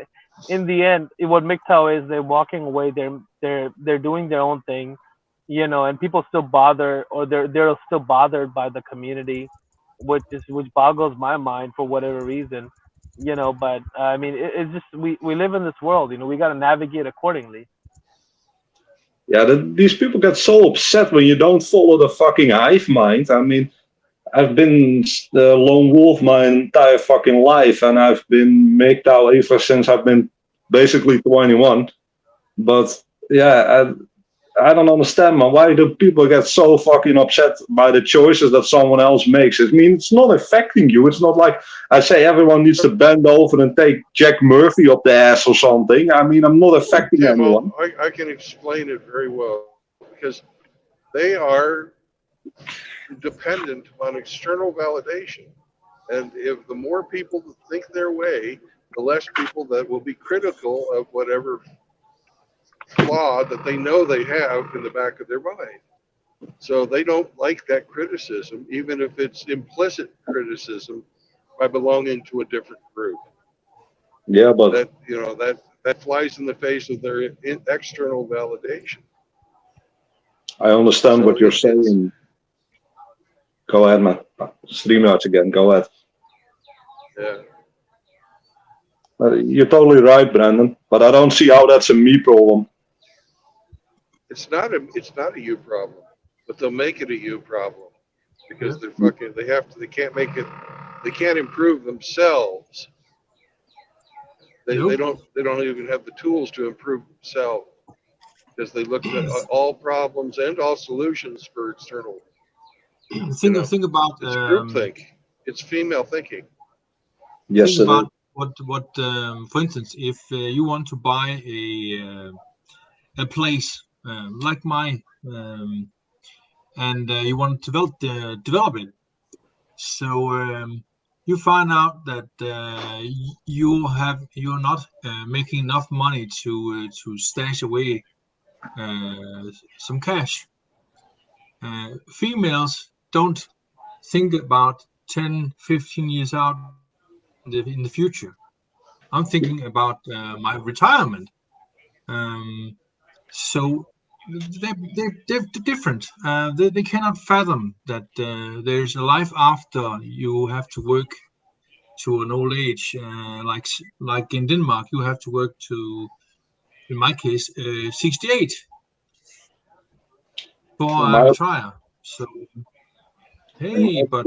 in the end, what MGTOW is, they're walking away. They're doing their own thing, and people still bother, or they're still bothered by the community, which boggles my mind for whatever reason, But I mean, it's just we live in this world, we got to navigate accordingly. Yeah, these people get so upset when you don't follow the fucking hive mind. I mean, I've been the lone wolf my entire fucking life, and I've been MGTOW ever since I've been basically 21. But yeah, I don't understand, man. Why do people get so fucking upset by the choices that someone else makes? I mean, it's not affecting you. It's not like I say everyone needs to bend over and take Jack Murphy up the ass or something. I mean, I'm not affecting anyone. I can explain it very well because they are dependent on external validation. And if the more people that think their way, the less people that will be critical of whatever flaw that they know they have in the back of their mind. So they don't like that criticism, even if it's implicit criticism by belonging to a different group. Yeah, but that flies in the face of their external validation. I understand what you're saying. Go ahead, man. Stream out again. Go ahead. Yeah. You're totally right, Brandon. But I don't see how that's a me problem. It's not a you problem, but they'll make it a you problem because they can't improve themselves. They don't even have the tools to improve themselves because they look at all problems and all solutions for external. Think about it's groupthink. It's female thinking. Yes, think about what for instance, if you want to buy a place like mine, and you want to develop it, so you find out that you're not making enough money to stash away some cash. Females don't think about 10, 15 years out in the future. I'm thinking about my retirement. So they're different. They cannot fathom that there's a life after you have to work to an old age. Like in Denmark, you have to work to, in my case, 68 before I retire. So hey, but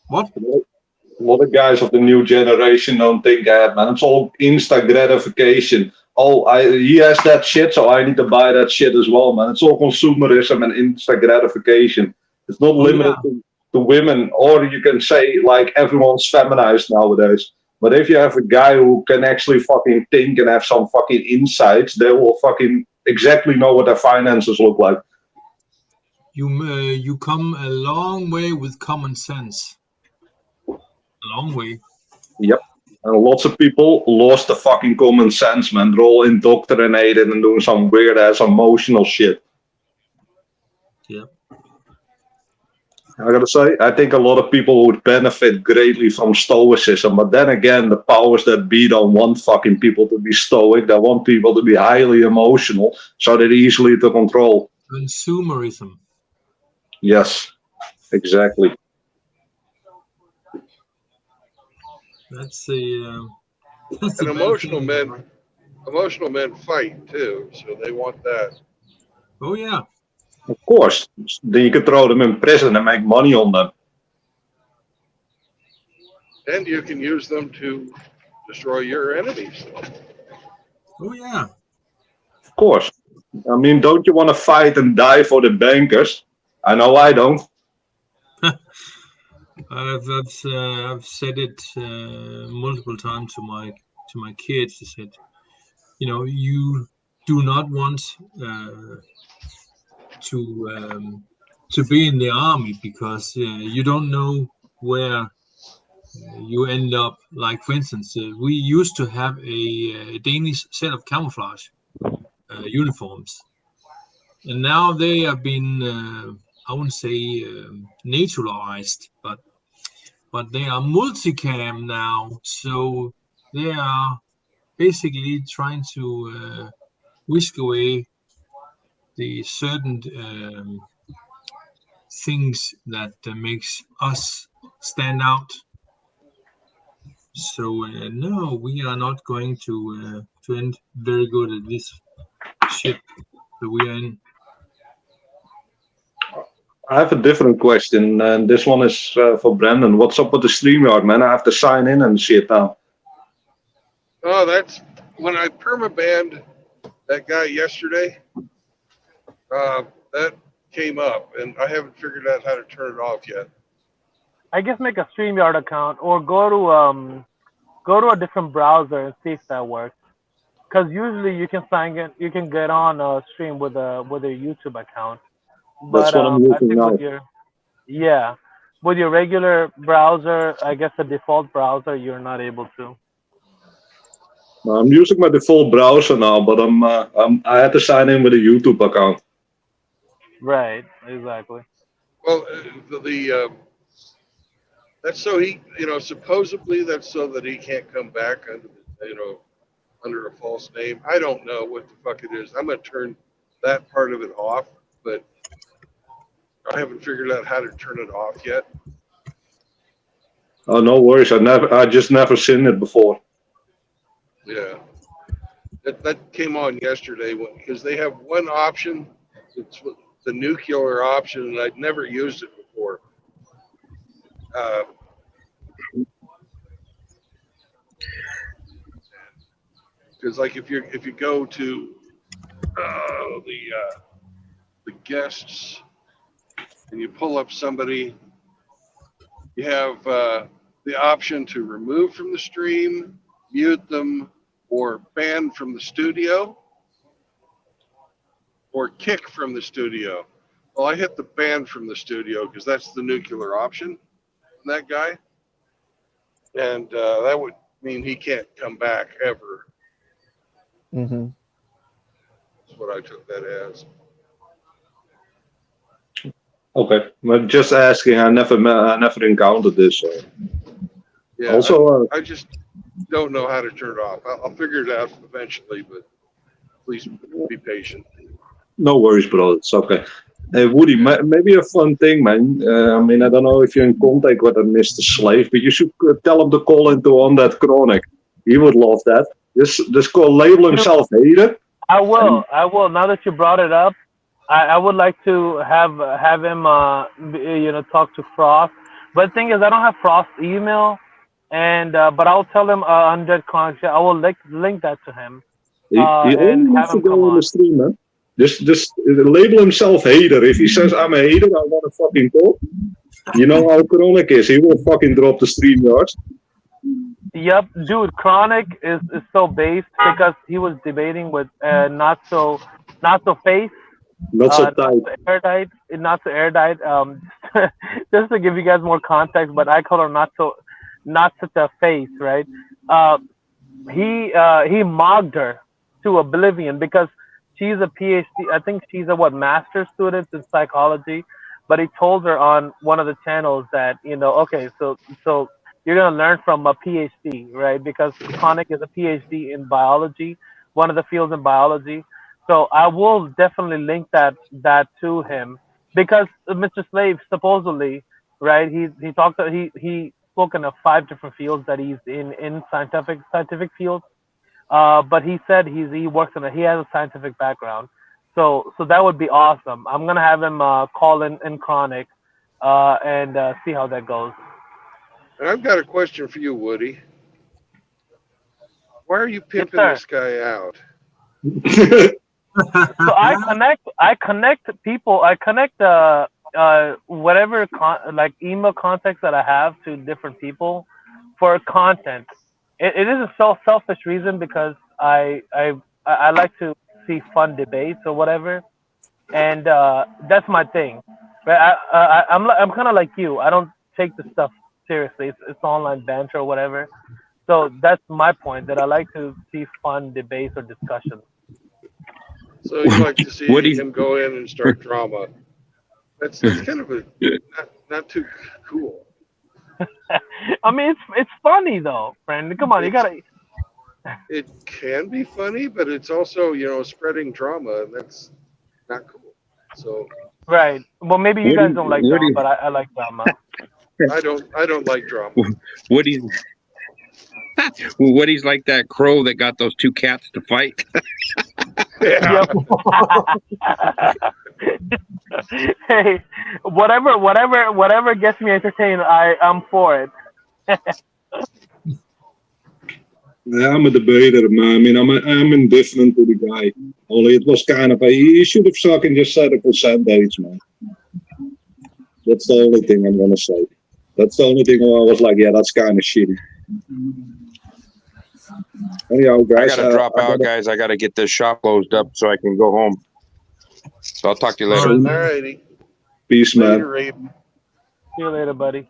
what? A lot of guys of the new generation don't think that, man. It's all instant gratification. Oh, he has that shit, so I need to buy that shit as well, man. It's all consumerism and instant gratification. It's not limited to women, or you can say like everyone's feminized nowadays. But if you have a guy who can actually fucking think and have some fucking insights, they will fucking exactly know what their finances look like. You come a long way with common sense. A long way. Yep. And lots of people lost the fucking common sense, man. They're all indoctrinated and doing some weird ass emotional shit. Yeah. I gotta say, I think a lot of people would benefit greatly from stoicism, but then again, the powers that be don't want fucking people to be stoic. They want people to be highly emotional, so they're easily to control. Consumerism. Yes, exactly. That's an emotional men fight too, so they want that. Oh yeah. Of course. Then you could throw them in prison and make money on them. And you can use them to destroy your enemies. Oh yeah. Of course. I mean, don't you want to fight and die for the bankers? I know I don't. I've said it multiple times to my kids. I said, you do not want to be in the army because you don't know where you end up. Like for instance, we used to have a Danish set of camouflage uniforms, and now they have been I wouldn't say naturalized, but they are multicam now, so they are basically trying to whisk away the certain things that makes us stand out. So no, we are not going to end very good at this shit. that we are in. I have a different question, and this one is for Brandon. What's up with the StreamYard, man? I have to sign in and shit now. Oh, that's when I permabanned that guy yesterday. That came up, and I haven't figured out how to turn it off yet. I guess make a StreamYard account or go to a different browser and see if that works. Because usually you can get on a stream with a YouTube account. That's But what I'm I using think now. with your regular browser, I guess the default browser, you're not able to. I'm using my default browser now, but I had to sign in with a YouTube account. Right, exactly. Well, that's so he, supposedly that's so that he can't come back under a false name. I don't know what the fuck it is. I'm gonna turn that part of it off, but I haven't figured out how to turn it off yet. Oh, no worries. I just never seen it before. Yeah, that came on yesterday because they have one option. It's the nuclear option, and I'd never used it before. Because like if you go to the guests and you pull up somebody, you have the option to remove from the stream, mute them, or ban from the studio, or kick from the studio. Well, I hit the ban from the studio because that's the nuclear option on that guy, and that would mean he can't come back ever. Mm-hmm. That's what I took that as. Okay, but just asking. I never encountered this. So. Yeah. Also, I just don't know how to turn it off. I'll figure it out eventually, but please be patient. No worries, bro. It's okay. Hey, Woody, maybe a fun thing, man. I mean, I don't know if you're in contact with Mr. Slave, but you should tell him to call into on that Chronic. He would love that. Just label himself hater. I will. Now that you brought it up, I would like to have him talk to Frost. But the thing is, I don't have Frost's email, and but I'll tell him Undead Chronic. I will link that to him. He only and have needs to him go come on the on. stream, man. Just label himself hater. If he says I'm a hater, I want to fucking talk. You know how Chronic is. He will fucking drop the StreamYards. Yep, dude. Chronic is so based because he was debating with not so face. Not so tight. Not so airtight. Just to give you guys more context, but I call her not such a face, right? He mocked her to oblivion because she's a PhD. I think she's a master's student in psychology. But he told her on one of the channels that okay, so you're gonna learn from a PhD, right? Because Chronic is a PhD in biology, one of the fields in biology. So I will definitely link that to him because Mr. Slave supposedly, right? He spoken of 5 different fields that he's in scientific fields. But he said he works he has a scientific background. So that would be awesome. I'm gonna have him call in Chronic and see how that goes. And I've got a question for you, Woody. Why are you pimping this guy out? So I connect people. I connect whatever email contacts that I have to different people for content. It is a selfish reason because I like to see fun debates or whatever, and that's my thing. Right? I'm kind of like you. I don't take the stuff seriously. It's online banter or whatever. So that's my point. That I like to see fun debates or discussions. So you like to see him go in and start drama. That's kind of not too cool. I mean, it's funny though, friend. Come on, you gotta. It can be funny, but it's also spreading drama, and that's not cool. So. Right. Well, maybe you guys don't like drama, but I like drama. I don't like drama. Woody's like that crow that got those 2 cats to fight. Yeah. Hey, whatever gets me entertained, I'm for it. Yeah, I'm a debater, man. I mean, I'm indifferent to the guy. Only it was kind of he should have fucking just said a percentage, man. That's the only thing I'm gonna say. That's the only thing where I was like, yeah, that's kind of shitty. Anyhow, I guys, gotta drop out, guys. I gotta get this shop closed up so I can go home. So I'll talk to you later. All All right. righty. peace, Later, man. Rape. See you later, buddy.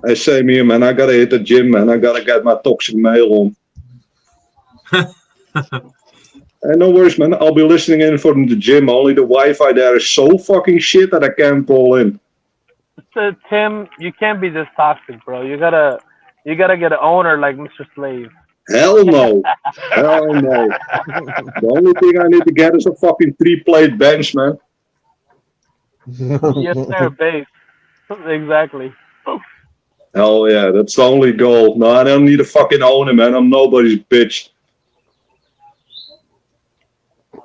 I say me, man. I gotta hit the gym, man. I gotta get my toxic mail on. Hey, no worries, man. I'll be listening in from the gym. Only the Wi-Fi there is so fucking shit that I can't call in. So, Tim, you can't be this toxic, bro. You gotta get an owner like Mr. Slave. Hell no. Hell no. The only thing I need to get is a fucking 3-plate bench, man. Yes, sir, base. Exactly. Hell yeah, that's the only goal. No, I don't need a fucking owner, man. I'm nobody's bitch.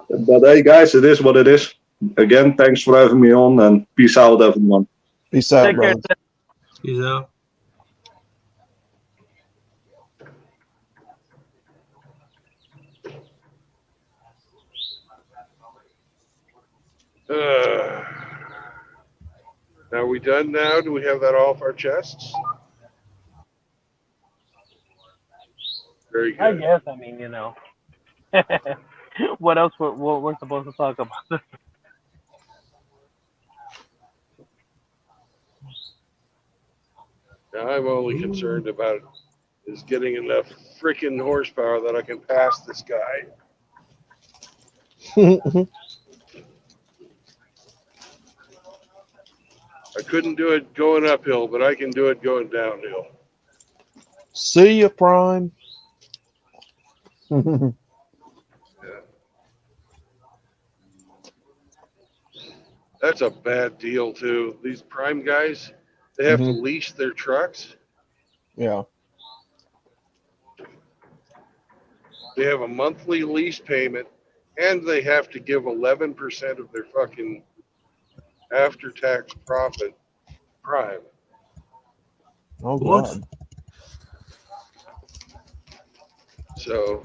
But hey, guys, it is what it is. Again, thanks for having me on, and peace out, everyone. Peace out, Take care. brother. Peace out. Are we done now? Do we have that off our chests? Very good. I guess. I mean, what else we're supposed to talk about? Now, I'm only concerned about is getting enough freaking horsepower that I can pass this guy. I couldn't do it going uphill, but I can do it going downhill. See ya, Prime. Yeah. That's a bad deal too. These prime guys, they have to lease their trucks. Yeah. They have a monthly lease payment, and they have to give 11% of their fucking after-tax profit prime. Oh What? God. So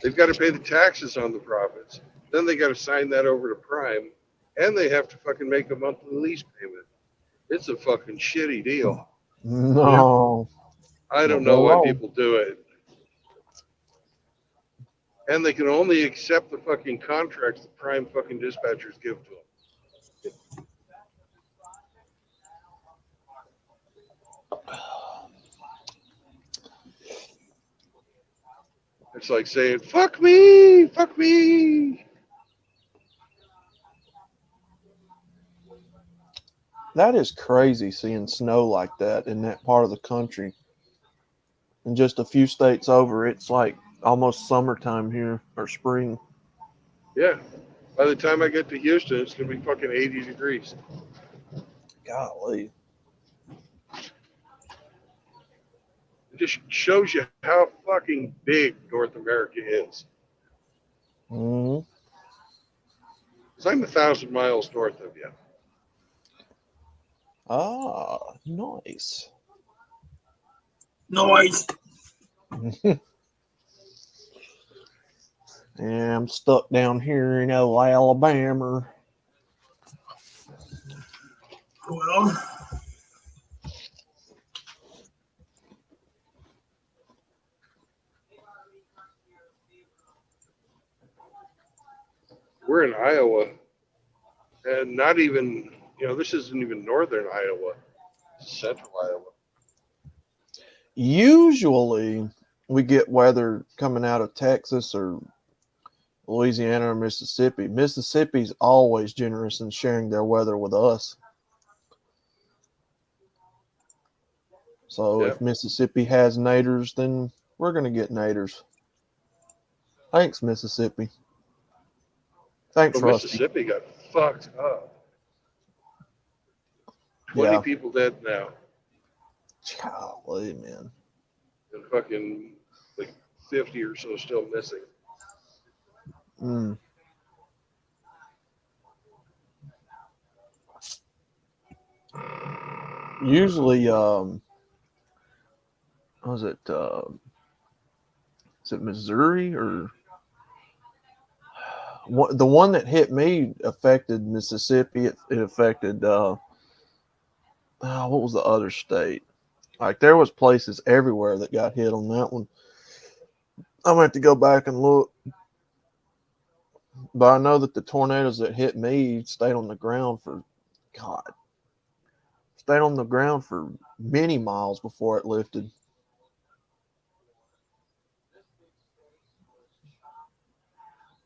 they've got to pay the taxes on the profits. Then they got to sign that over to prime, and they have to fucking make a monthly lease payment. It's a fucking shitty deal. No. I don't They're know why wrong. people do it. And they can only accept the fucking contracts the prime fucking dispatchers give to them. It's like saying, fuck me, fuck me. That is crazy seeing snow like that in that part of the country. In just a few states over, it's like almost summertime here or spring. Yeah. By the time I get to Houston, it's going to be fucking 80 degrees. Golly. It just shows you how fucking big North America is. Mm-hmm. Because I'm 1,000 miles north of you. Ah, nice. Noise. And I'm stuck down here in Alabama. Well, We're in Iowa. And not even, this isn't even northern Iowa. It's central Iowa. Usually we get weather coming out of Texas or Louisiana or Mississippi. Mississippi's always generous in sharing their weather with us. So if Mississippi has naders, then we're going to get naders. Thanks, Mississippi. Thanks, But Rusty. Mississippi got fucked up. 20 people dead now. Golly, man. And fucking like 50 or so still missing. Mm. Usually, was it? Is it Missouri or the one that hit me affected Mississippi? It affected what was the other state? Like there was places everywhere that got hit on that one. I'm gonna have to go back and look, but I know that the tornadoes that hit me stayed on the ground for stayed on the ground for many miles before it lifted.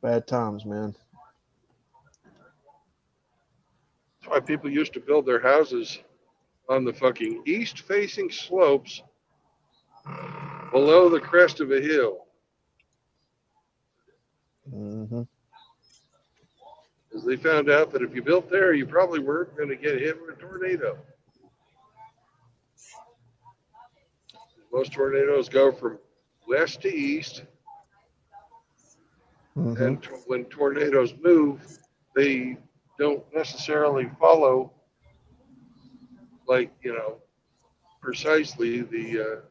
Bad times, man. That's why people used to build their houses on the fucking east-facing slopes below the crest of a hill. Mm-hmm. Because they found out that if you built there, you probably weren't going to get hit with a tornado. Most tornadoes go from west to east. Mm-hmm. And when tornadoes move, they don't necessarily follow, like, precisely the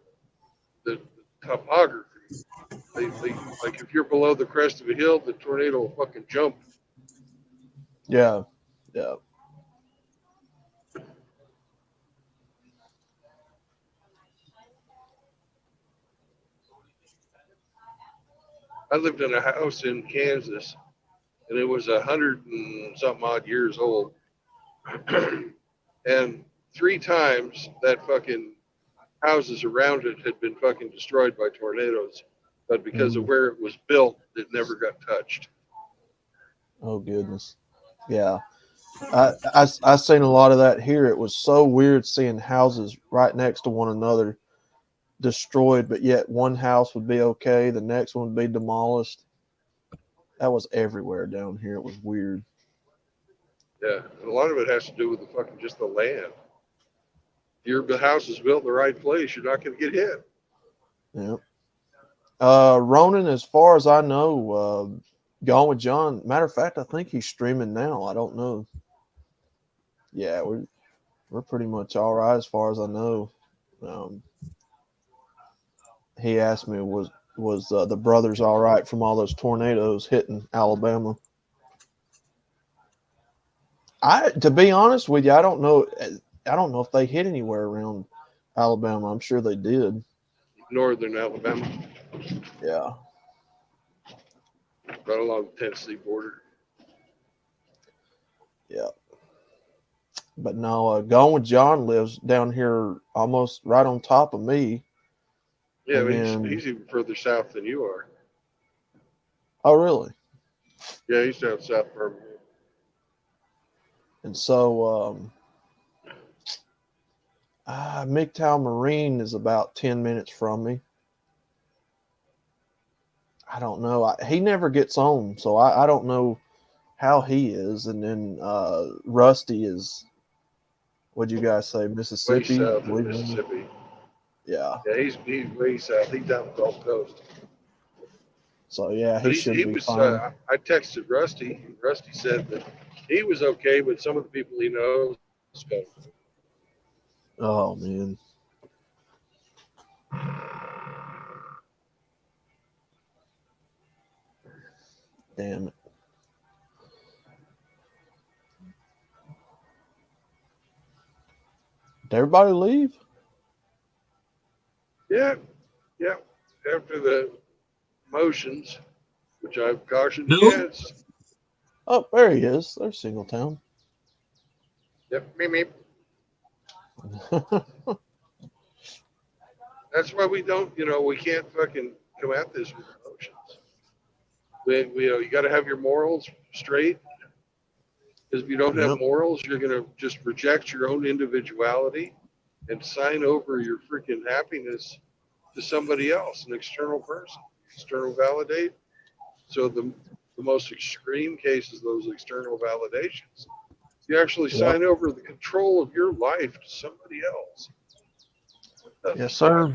topography. They like if you're below the crest of a hill, the tornado will fucking jump. Yeah, yeah. I lived in a house in Kansas, and it was 100 and something odd years old. And 3 times that fucking houses around it had been fucking destroyed by tornadoes, but because of where it was built, it never got touched. Oh goodness. Yeah. I seen a lot of that here. It was so weird seeing houses right next to one another destroyed, but yet one house would be okay, the next one would be demolished. That was everywhere down here. It was weird. Yeah, and a lot of it has to do with the fucking just the land. If your house is built in the right place, you're not going to get hit. Yeah. Ronan, as far as I know, Gone with John. Matter of fact, I think he's streaming now. I don't know. Yeah, we're pretty much all right as far as I know. He asked me was the brothers all right from all those tornadoes hitting Alabama. To be honest with you, I don't know. I don't know if they hit anywhere around Alabama. I'm sure they did. Northern Alabama, Yeah. right along the Tennessee border. Yeah. But no, Gone with John lives down here almost right on top of me. Yeah, And but then, he's even further south than you are. oh, really? Yeah, he's down south from you. And so MGTOW Marine is about 10 minutes from me. I don't know. He never gets on, so I don't know how he is. And then Rusty is, what'd you guys say, Way Mississippi? south of Mississippi. Yeah. Yeah, he's way south. He's down the Gulf Coast. So yeah, But he should he be was. fine. I texted Rusty. And Rusty said that he was okay, but some of the people he knows. Oh man. Damn it. Did everybody leave? Yeah. After the motions, which I've cautioned No. against. Oh, there he is. There's Singletown. Yep, meep. That's why we don't, we can't fucking come at this with emotions. You got to have your morals straight. Because if you don't have morals, you're going to just reject your own individuality and sign over your freaking happiness to somebody else, an external person, external validate. So the most extreme cases, those external validations, you actually sign over the control of your life to somebody else. Yes, sir.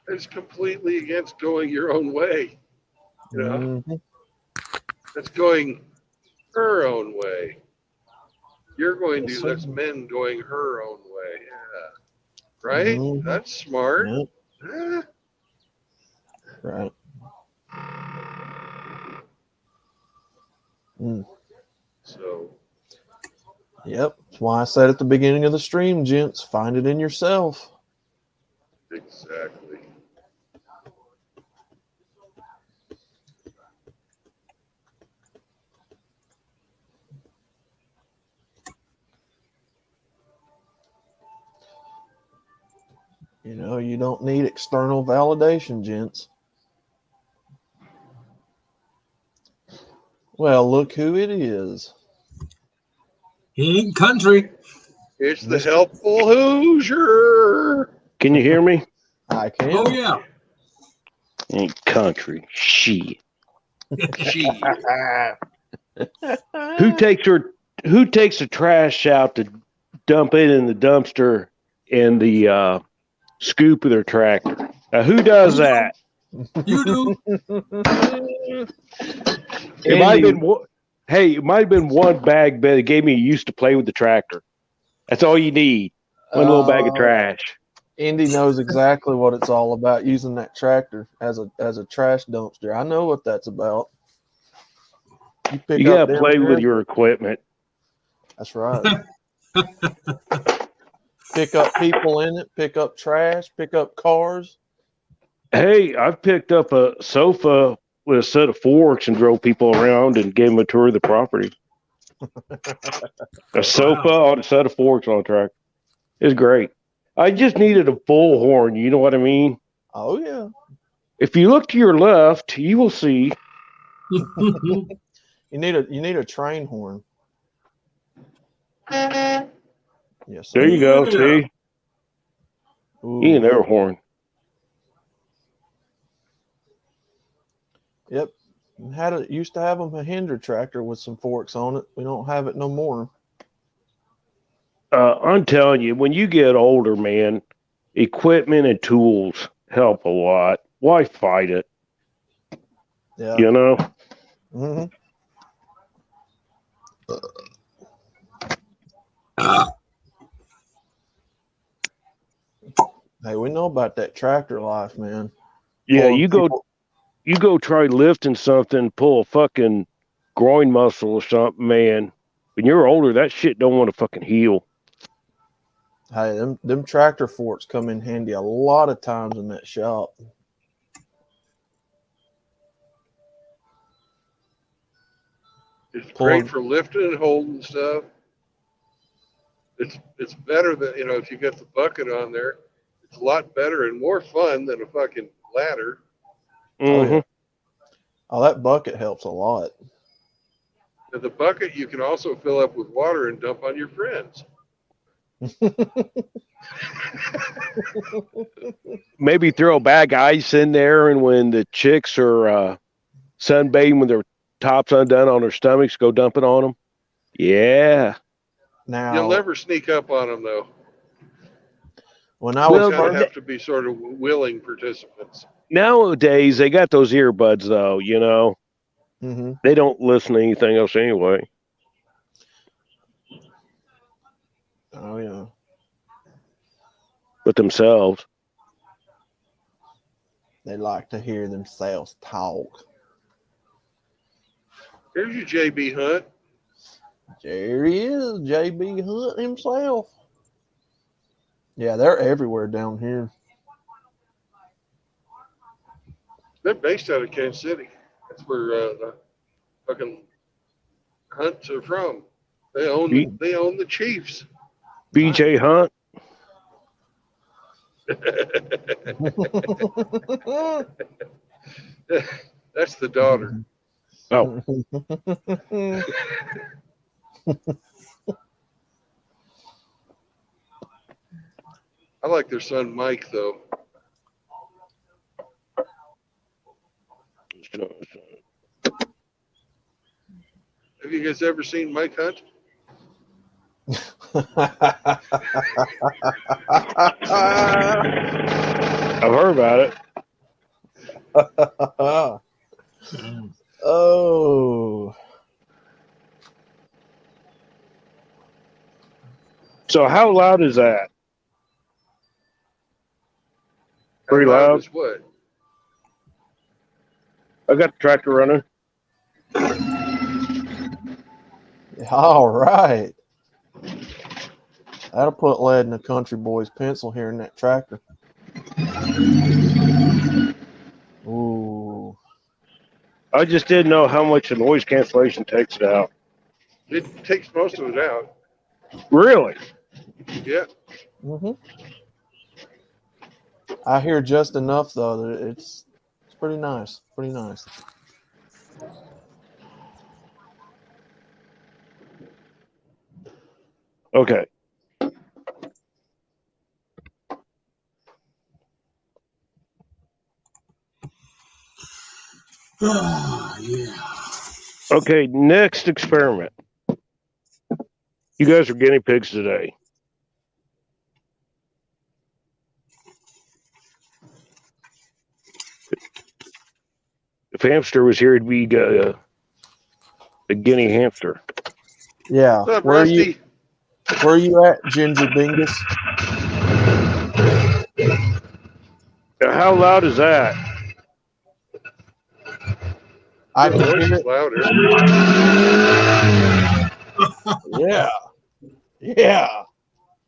It's completely against going your own way. Mm-hmm. that's going her own way. You're going Yes, to, sir. that's men going her own way. Yeah. Right? Mhm. That's smart. Yep. Huh? Right. Mm. So, Yep. That's why I said at the beginning of the stream, gents, find it in yourself. exactly. You know, you don't need external validation, gents. Well, look who it is. He ain't country. It's the Mr. helpful Hoosier. Can you hear me? I can. Oh yeah. Ain't country. Shit. She. Who takes the trash out to dump it in the dumpster in the scoop of their tractor? Now, who does that? You do. It might have Andy, been it might have been one bag, but it gave me a used to play with the tractor. That's all you need. One little bag of trash. Andy knows exactly what it's all about, using that tractor as a trash dumpster. I know what that's about. You gotta play with your equipment. That's right. Pick up people in it, pick up trash, pick up cars. Hey, I've picked up a sofa with a set of forks and drove people around and gave them a tour of the property. A sofa on a set of forks on a tractor. It's great. I just needed a bullhorn. You know what I mean? Oh yeah. If you look to your left, you will see. You need a train horn. Yes. Sir. There you go. Yeah. See, Ooh. you need an air horn. Yep. Used to have them a Hinder tractor with some forks on it. We don't have it no more. I'm telling you, when you get older, man, equipment and tools help a lot. Why fight it? Yeah. You know? Mm-hmm. Hey, we know about that tractor life, man. Yeah, Pulling you go try lifting something, pull a fucking groin muscle or something, man. When you're older, that shit don't want to fucking heal. Hey, them tractor forks come in handy a lot of times in that shop. It's great for lifting and holding stuff. It's better than, if you get the bucket on there, it's a lot better and more fun than a fucking ladder. Oh yeah. Oh, that bucket helps a lot. And the bucket you can also fill up with water and dump on your friends. Maybe throw a bag of ice in there, and when the chicks are sunbathing with their tops undone on their stomachs, go dump it on them. Yeah. Now you'll never sneak up on them though. When I was kind of have to be sort of willing participants. Nowadays, they got those earbuds though. You know, mm-hmm. They don't listen to anything else anyway. Oh yeah. But themselves. They like to hear themselves talk. Here's your JB Hunt. There he is, JB Hunt himself. Yeah, they're everywhere down here. They're based out of Kansas City. That's where the fucking Hunts are from. They own the Chiefs. BJ Hunt. That's the daughter. Oh. I like their son Mike though. Have you guys ever seen Mike Hunt? I've heard about it. Oh. So how loud is that? How Pretty loud loud. is what? I got the tractor running. All right. That'll put lead in a country boy's pencil here in that tractor. Ooh. I just didn't know how much the noise cancellation takes it out. It takes most of it out. Really? Yeah. Mm-hmm. I hear just enough though that it's pretty nice. Pretty nice. Okay. Yeah. Okay, next experiment. You guys are guinea pigs today. If hamster was here, he'd be a guinea hamster. Yeah. What's up, Where Rusty? are you at, Ginger Bingus? Now, how loud is that? I Your can voice hear is it. louder. Yeah. Yeah.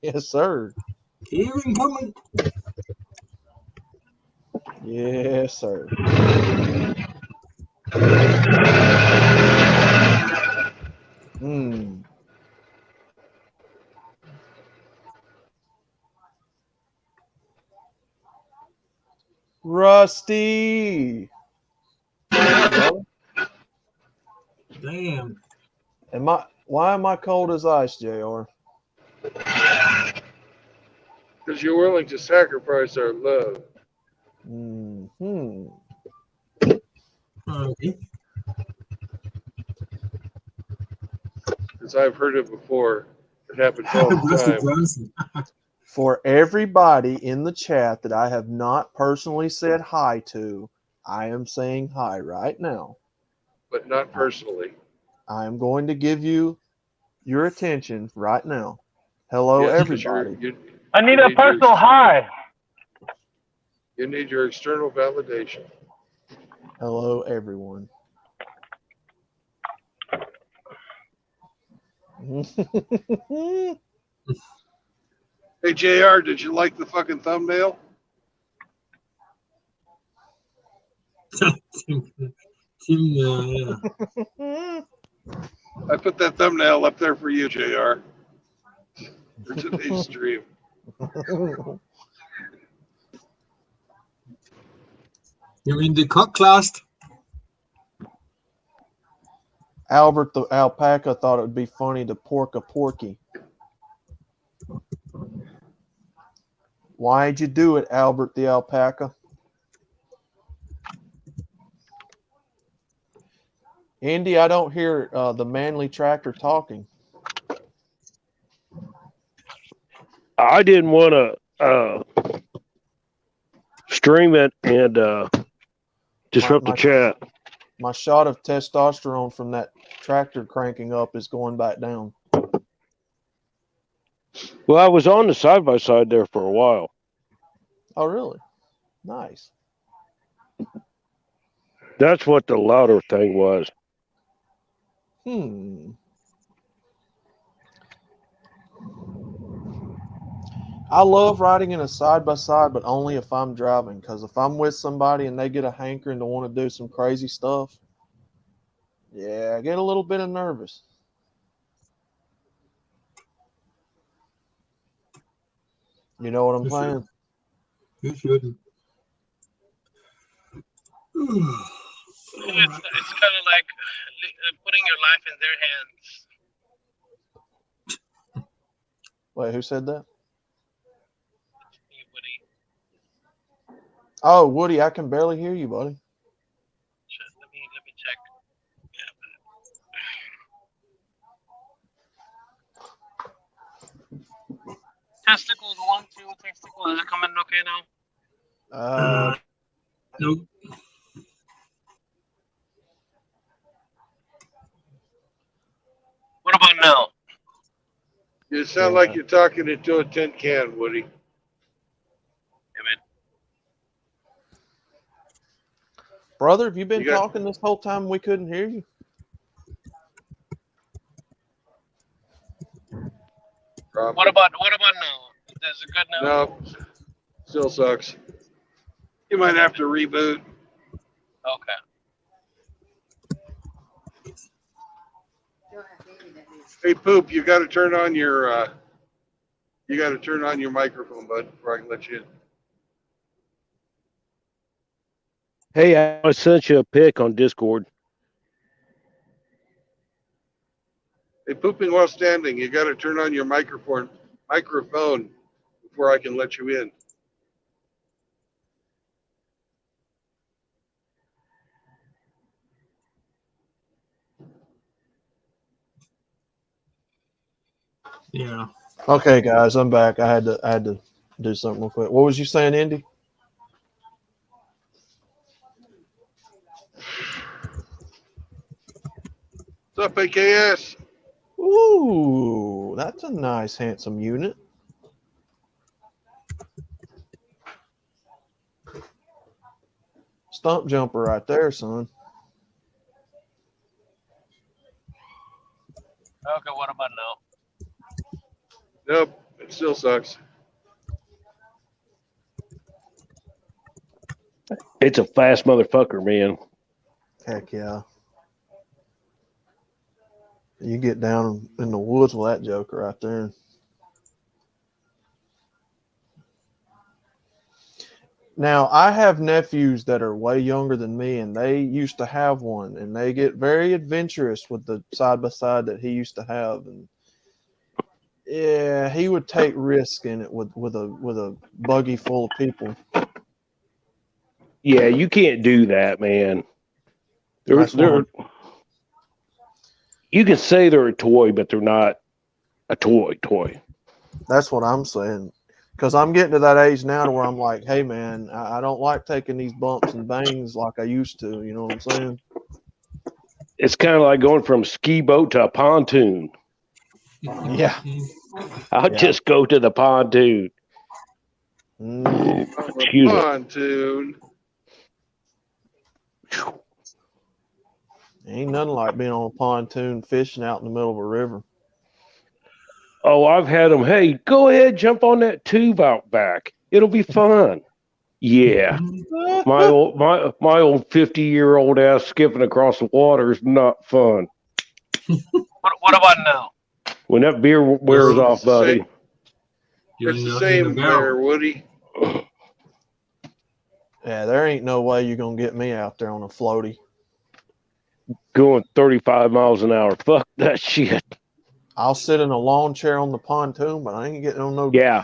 Yes, sir. Even coming. Yes, sir. Hmm. Rusty. Brother? Damn. Why am I cold as ice, JR? Because you're willing to sacrifice our love. Hmm. Okay. Because I've heard it before. It happens all the Rusty time. Johnson. For everybody in the chat that I have not personally said hi to, I am saying hi right now. But not personally. I am going to give you your attention right now. Hello, Yes, because everybody. I need a personal hi. You need your external validation. Hello, everyone. Hey, JR, did you like the fucking thumbnail? Yeah. I put that thumbnail up there for you, JR. For today's stream. You mean the cock classed? Albert the alpaca thought it would be funny to pork a porky. Why'd you do it, Albert the alpaca? Andy, I don't hear the manly tractor talking. I didn't want to stream it and disrupt the chat. My shot of testosterone from that tractor cranking up is going back down. Well, I was on the side-by-side there for a while. Oh, really? Nice. That's what the louder thing was. I love riding in a side-by-side, but only if I'm driving. Because if I'm with somebody and they get a hankering to want to do some crazy stuff, yeah, I get a little bit nervous. You know what I'm saying? You shouldn't. It's kind of like putting your life in their hands. Wait, who said that? Woody. Oh, Woody, I can barely hear you, buddy. Let me check. Yeah. Testicles 1, 2, testicles. Is it coming okay now? Nope. about now? You sound like you're talking into a tin can, Woody. Brother, have you been talking this whole time? We couldn't hear you. Probably. What about now? Is it good now? No, still sucks. You might have to reboot. Okay. Hey, Poop, you got to turn on your microphone, bud, before I can let you in. Hey, I sent you a pic on Discord. Hey, Pooping while standing, you got to turn on your microphone before I can let you in. Yeah. Okay, guys, I'm back. I had to do something real quick. What was you saying, Indy? What's up, AKS? Ooh, that's a nice, handsome unit. Stump jumper right there, son. Okay, what about now? Nope, it still sucks. It's a fast motherfucker, man. Heck yeah. You get down in the woods with that joker right there. Now, I have nephews that are way younger than me, and they used to have one, and they get very adventurous with the side-by-side that he used to have. And yeah, he would take risk in it with a buggy full of people. Yeah, you can't do that, man. They're you can say they're a toy, but they're not a toy. That's what I'm saying. Because I'm getting to that age now to where I'm like, hey, man, I don't like taking these bumps and bangs like I used to. You know what I'm saying? It's kind of like going from a ski boat to a pontoon. Yeah. I'll just go to the pontoon. Excuse pontoon. Ain't nothing like being on a pontoon fishing out in the middle of a river. Oh, I've had them. Hey, go ahead, jump on that tube out back. It'll be fun. Yeah, my old 50-year-old ass skipping across the water is not fun. What about now? When that beer wears off, buddy. It's the same there, Woody. Yeah, there ain't no way you're gonna get me out there on a floaty. Going 35 miles an hour. Fuck that shit. I'll sit in a lawn chair on the pontoon, but I ain't getting on no. Yeah.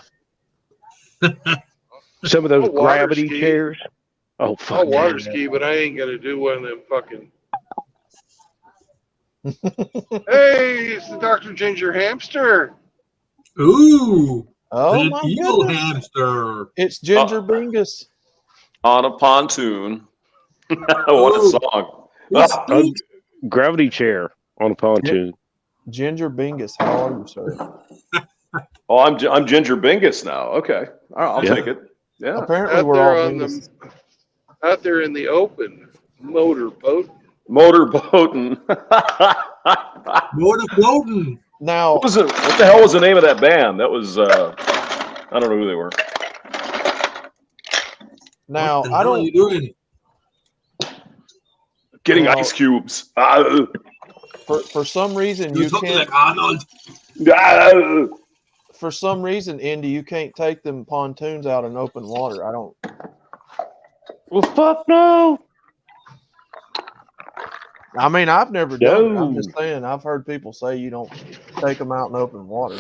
Some of those gravity chairs. Oh, fuck. I'll water ski, but I ain't gonna do one of them fucking. Hey, it's the Dr. Ginger hamster. Ooh. Oh, an my evil goodness. Hamster. It's Ginger Bingus. On a pontoon. What a song. A gravity chair on a pontoon. Ginger Bingus, how are you, sir? Oh, I'm Ginger Bingus now. Okay. I'll take it. Yeah. Apparently we're all Bingus. Out there in the open. Motorboat. Motorboating. Motorboating. Now, what the hell was the name of that band? That was I don't know who they were. Now, what the hell are you doing? Getting ice cubes. For some reason you can't. Like Arnold. For some reason, Indy, you can't take them pontoons out in open water. I don't. Well, fuck no. I mean, I've never done it. I'm just saying, I've heard people say you don't take them out in open water.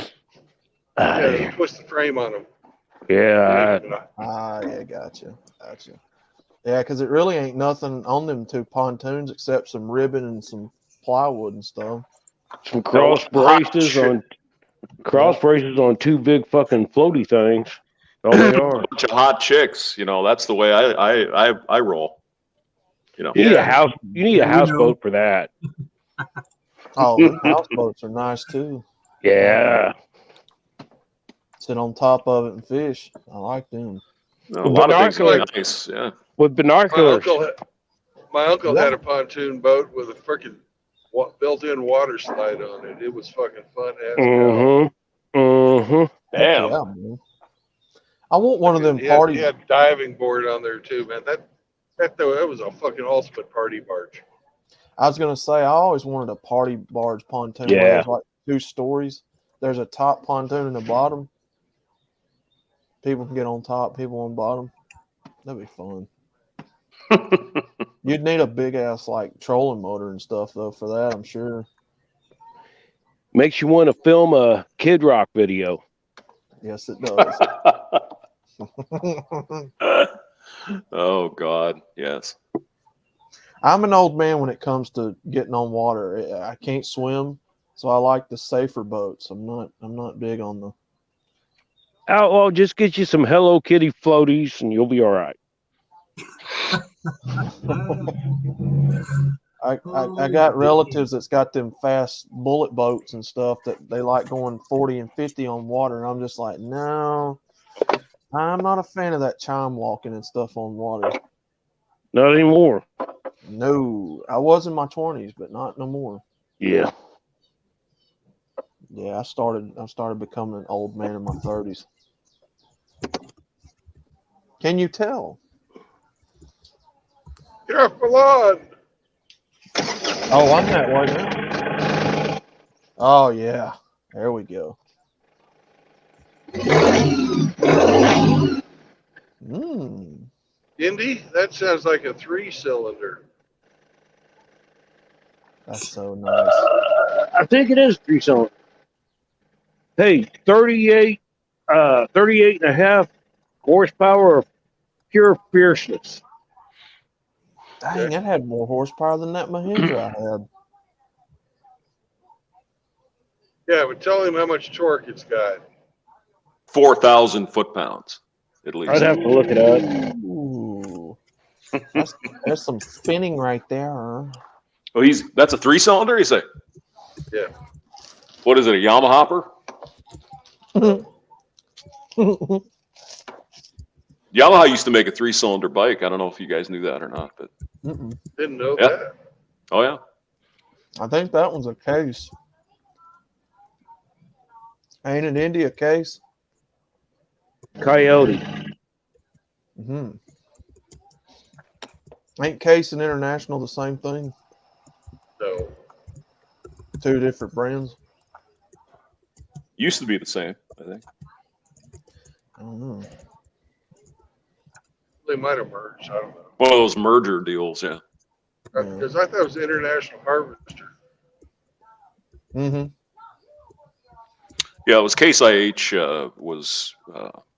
Yeah, you twist the frame on them. Yeah. Yeah, gotcha. Yeah, because it really ain't nothing on them two pontoons except some ribbon and some plywood and stuff. Some cross braces on two big fucking floaty things. All they are. A bunch of hot chicks. You know, that's the way I roll. You know. You need a houseboat for that. Oh, them houseboats are nice too. Yeah. Sit on top of it and fish. I like them. No, a lot of things are Binoculars. nice. Yeah. With binoculars. My uncle Yeah. had a pontoon boat with a freaking built-in water slide on it. It was fucking fun as hell. Mm-hmm. Mm-hmm. Damn. Yeah, man. I want one of them He party. had diving board on there too, man. That was a fucking ultimate party barge. I was gonna say I always wanted a party barge pontoon. Yeah. Where there's like 2 stories. There's a top pontoon and a bottom. People can get on top, people on bottom. That'd be fun. You'd need a big ass like trolling motor and stuff though for that, I'm sure. Makes you want to film a Kid Rock video. Yes, it does. Oh God, yes. I'm an old man when it comes to getting on water. I can't swim, so I like the safer boats. I'm not big on the. Oh, well, just get you some Hello Kitty floaties and you'll be all right. I got relatives that's got them fast bullet boats and stuff that they like going 40 and 50 on water, and I'm just like, no, I'm not a fan of that chime walking and stuff on water. Not anymore. No, I was in my 20s, but not no more. Yeah. Yeah, I started becoming an old man in my 30s. Can you tell? Get off my lawn! Oh, I'm that way now. Oh yeah, there we go. Indy, that sounds like a 3-cylinder. That's so nice. I think it is 3-cylinder. Hey, 38 and a half horsepower of pure fierceness. Dang, it had more horsepower than that Mahindra I had. Yeah, but tell him how much torque it's got. 4,000 foot-pounds, at least. I'd have to look it up. Ooh. There's some spinning right there. Oh, that's a 3-cylinder, you say? Yeah. What is it, a Yamaha? Yamaha used to make a 3-cylinder bike. I don't know if you guys knew that or not, but Didn't know that. Oh yeah. I think that one's a case. Ain't it India case? Coyote. Ain't Case and International the same thing? No. 2 different brands? Used to be the same, I think. I don't know. They might have merged. I don't know. One of those merger deals, yeah. Because I thought it was International Harvester. Yeah, it was Case IH was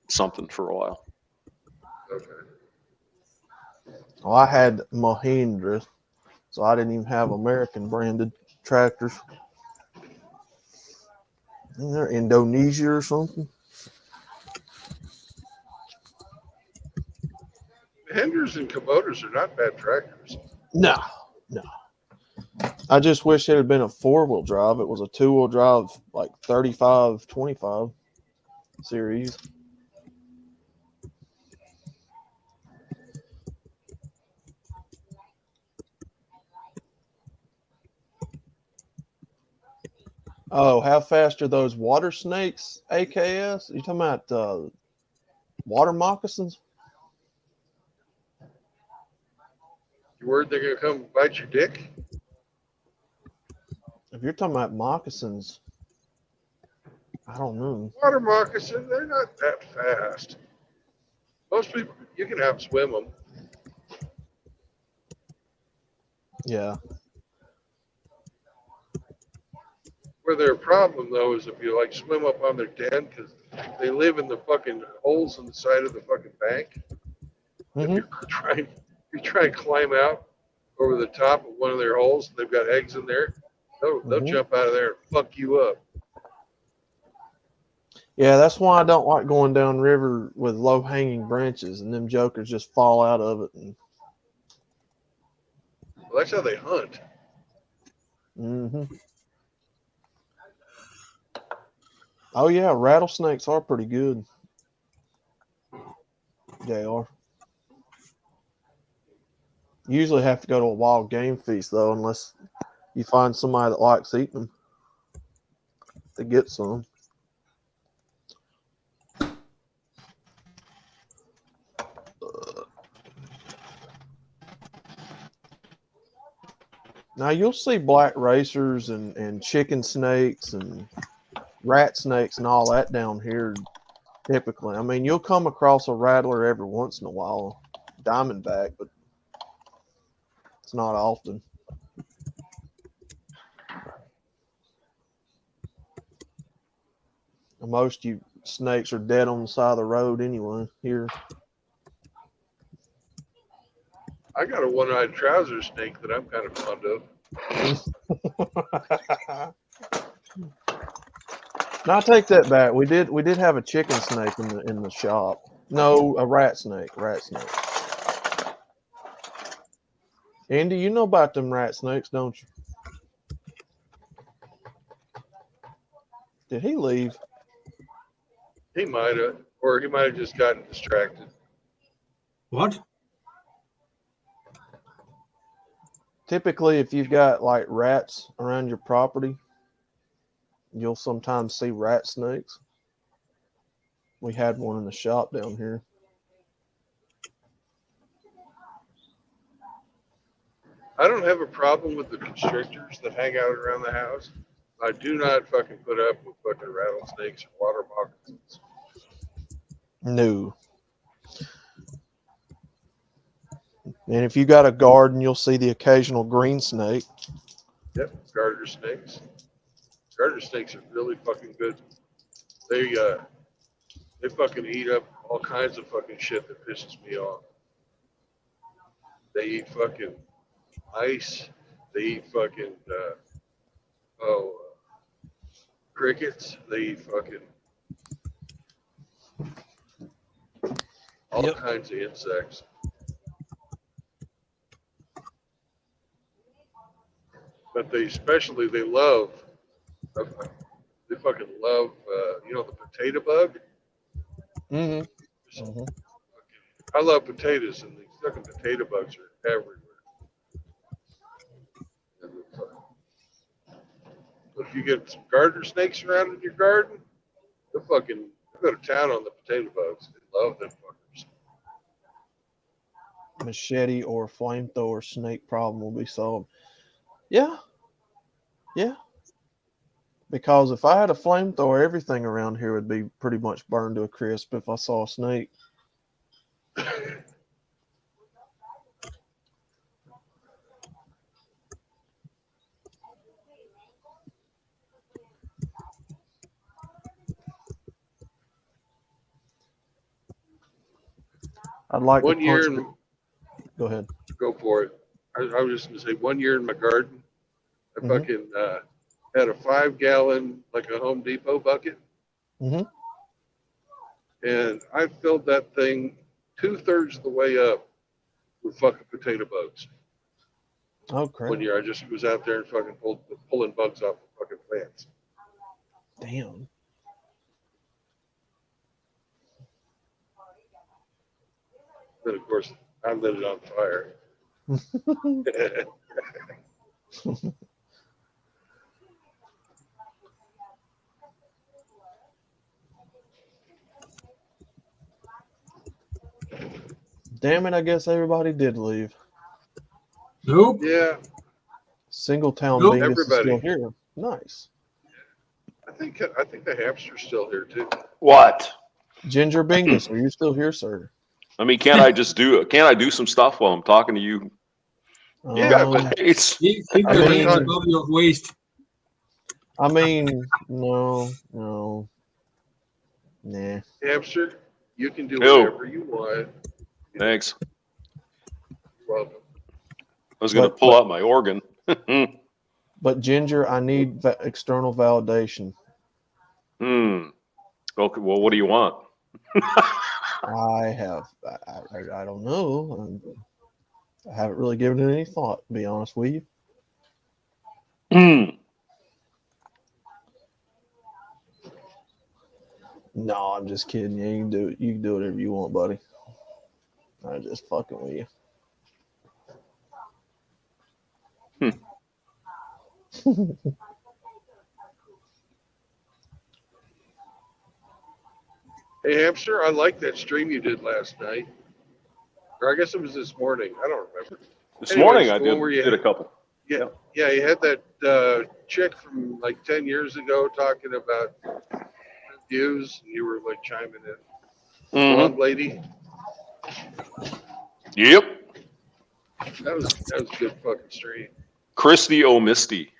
something for a while. Okay. Well, I had Mahindra, so I didn't even have American branded tractors. They're Indonesia or something. Henders and Kubotas are not bad tractors. No. I just wish it had been a 4-wheel drive. It was a 2-wheel drive, like 35-25 series. Oh, how fast are those water snakes, AKS? You talking about water moccasins? You worried they're going to come bite your dick? If you're talking about moccasins, I don't know. Water moccasin, they're not that fast. Most people, you can have swim them. Yeah. Where their problem, though, is if you, like, swim up on their den, because they live in the fucking holes in the side of the fucking bank. If you're trying to climb out over the top of one of their holes, they've got eggs in there, they'll jump out of there and fuck you up. Yeah, that's why I don't like going down river with low-hanging branches, and them jokers just fall out of it. Well, that's how they hunt. Oh yeah, rattlesnakes are pretty good. They are. You usually have to go to a wild game feast though, unless you find somebody that likes eating them to get some. Now you'll see black racers and chicken snakes and rat snakes and all that down here typically. I mean, you'll come across a rattler every once in a while, diamondback, but it's not often. Most you snakes are dead on the side of the road anyway here. I got a one-eyed trouser snake that I'm kind of fond of. Now I take that back. We did have a chicken snake in the shop. No, a rat snake. Rat snake. Andy, you know about them rat snakes, don't you? Did he leave? He might have, or he might have just gotten distracted. What? Typically, if you've got like rats around your property, you'll sometimes see rat snakes. We had one in the shop down here. I don't have a problem with the constrictors that hang out around the house. I do not fucking put up with fucking rattlesnakes or water moccasins. No. And if you got a garden, you'll see the occasional green snake. Yep, garter snakes. Garter snakes are really fucking good. They fucking eat up all kinds of fucking shit that pisses me off. They eat fucking ice. They eat fucking crickets. They eat fucking all kinds of insects. But they love they fucking love the potato bug. Mm-hmm. Mm-hmm. I love potatoes, and these fucking potato bugs are everywhere. If you get some garter snakes around in your garden, they go to town on the potato bugs. They love them fuckers. Machete or flamethrower snake problem will be solved. Yeah. Yeah. Because if I had a flamethrower, everything around here would be pretty much burned to a crisp if I saw a snake. I'd like One to year, punch. Go ahead. Go for it. I was just gonna say, 1 year in my garden, I Mhm. fucking had a 5-gallon, like a Home Depot bucket, Mm-hmm. and I filled that thing 2/3 of the way up with fucking potato bugs. Oh crap! 1 year, I just was out there and fucking pulling bugs off the fucking plants. Damn. Then of course I lit it on fire. Damn it! I guess everybody did leave. Nope. Yeah. Single Town Nope. Bingus is still Everybody. here. Nice. I think the hamster's still here too. What? Ginger Bingus, are you still here, sir? I mean, can't I do some stuff while I'm talking to you? Yeah, Um, It's Keep I your mean- hands above your waist. I mean, no. Nah. Hamster, you can do Ew. whatever you want. thanks. You're welcome. I was going to But- pull out my organ. But Ginger, I need external validation. Okay. Well, what do you want? I don't know. I haven't really given it any thought, to be honest with you. No, I'm just kidding. Yeah, you can do it. You can do whatever you want, buddy. I'm just fucking with you. Hey, Hamster, I like that stream you did last night. Or I guess it was this morning. I don't remember. This morning I the one where did a couple. Yeah, you had that chick from like 10 years ago talking about views, and you were like chiming in. Blonde lady. Yep. That was a good fucking stream. Christy O'Misty.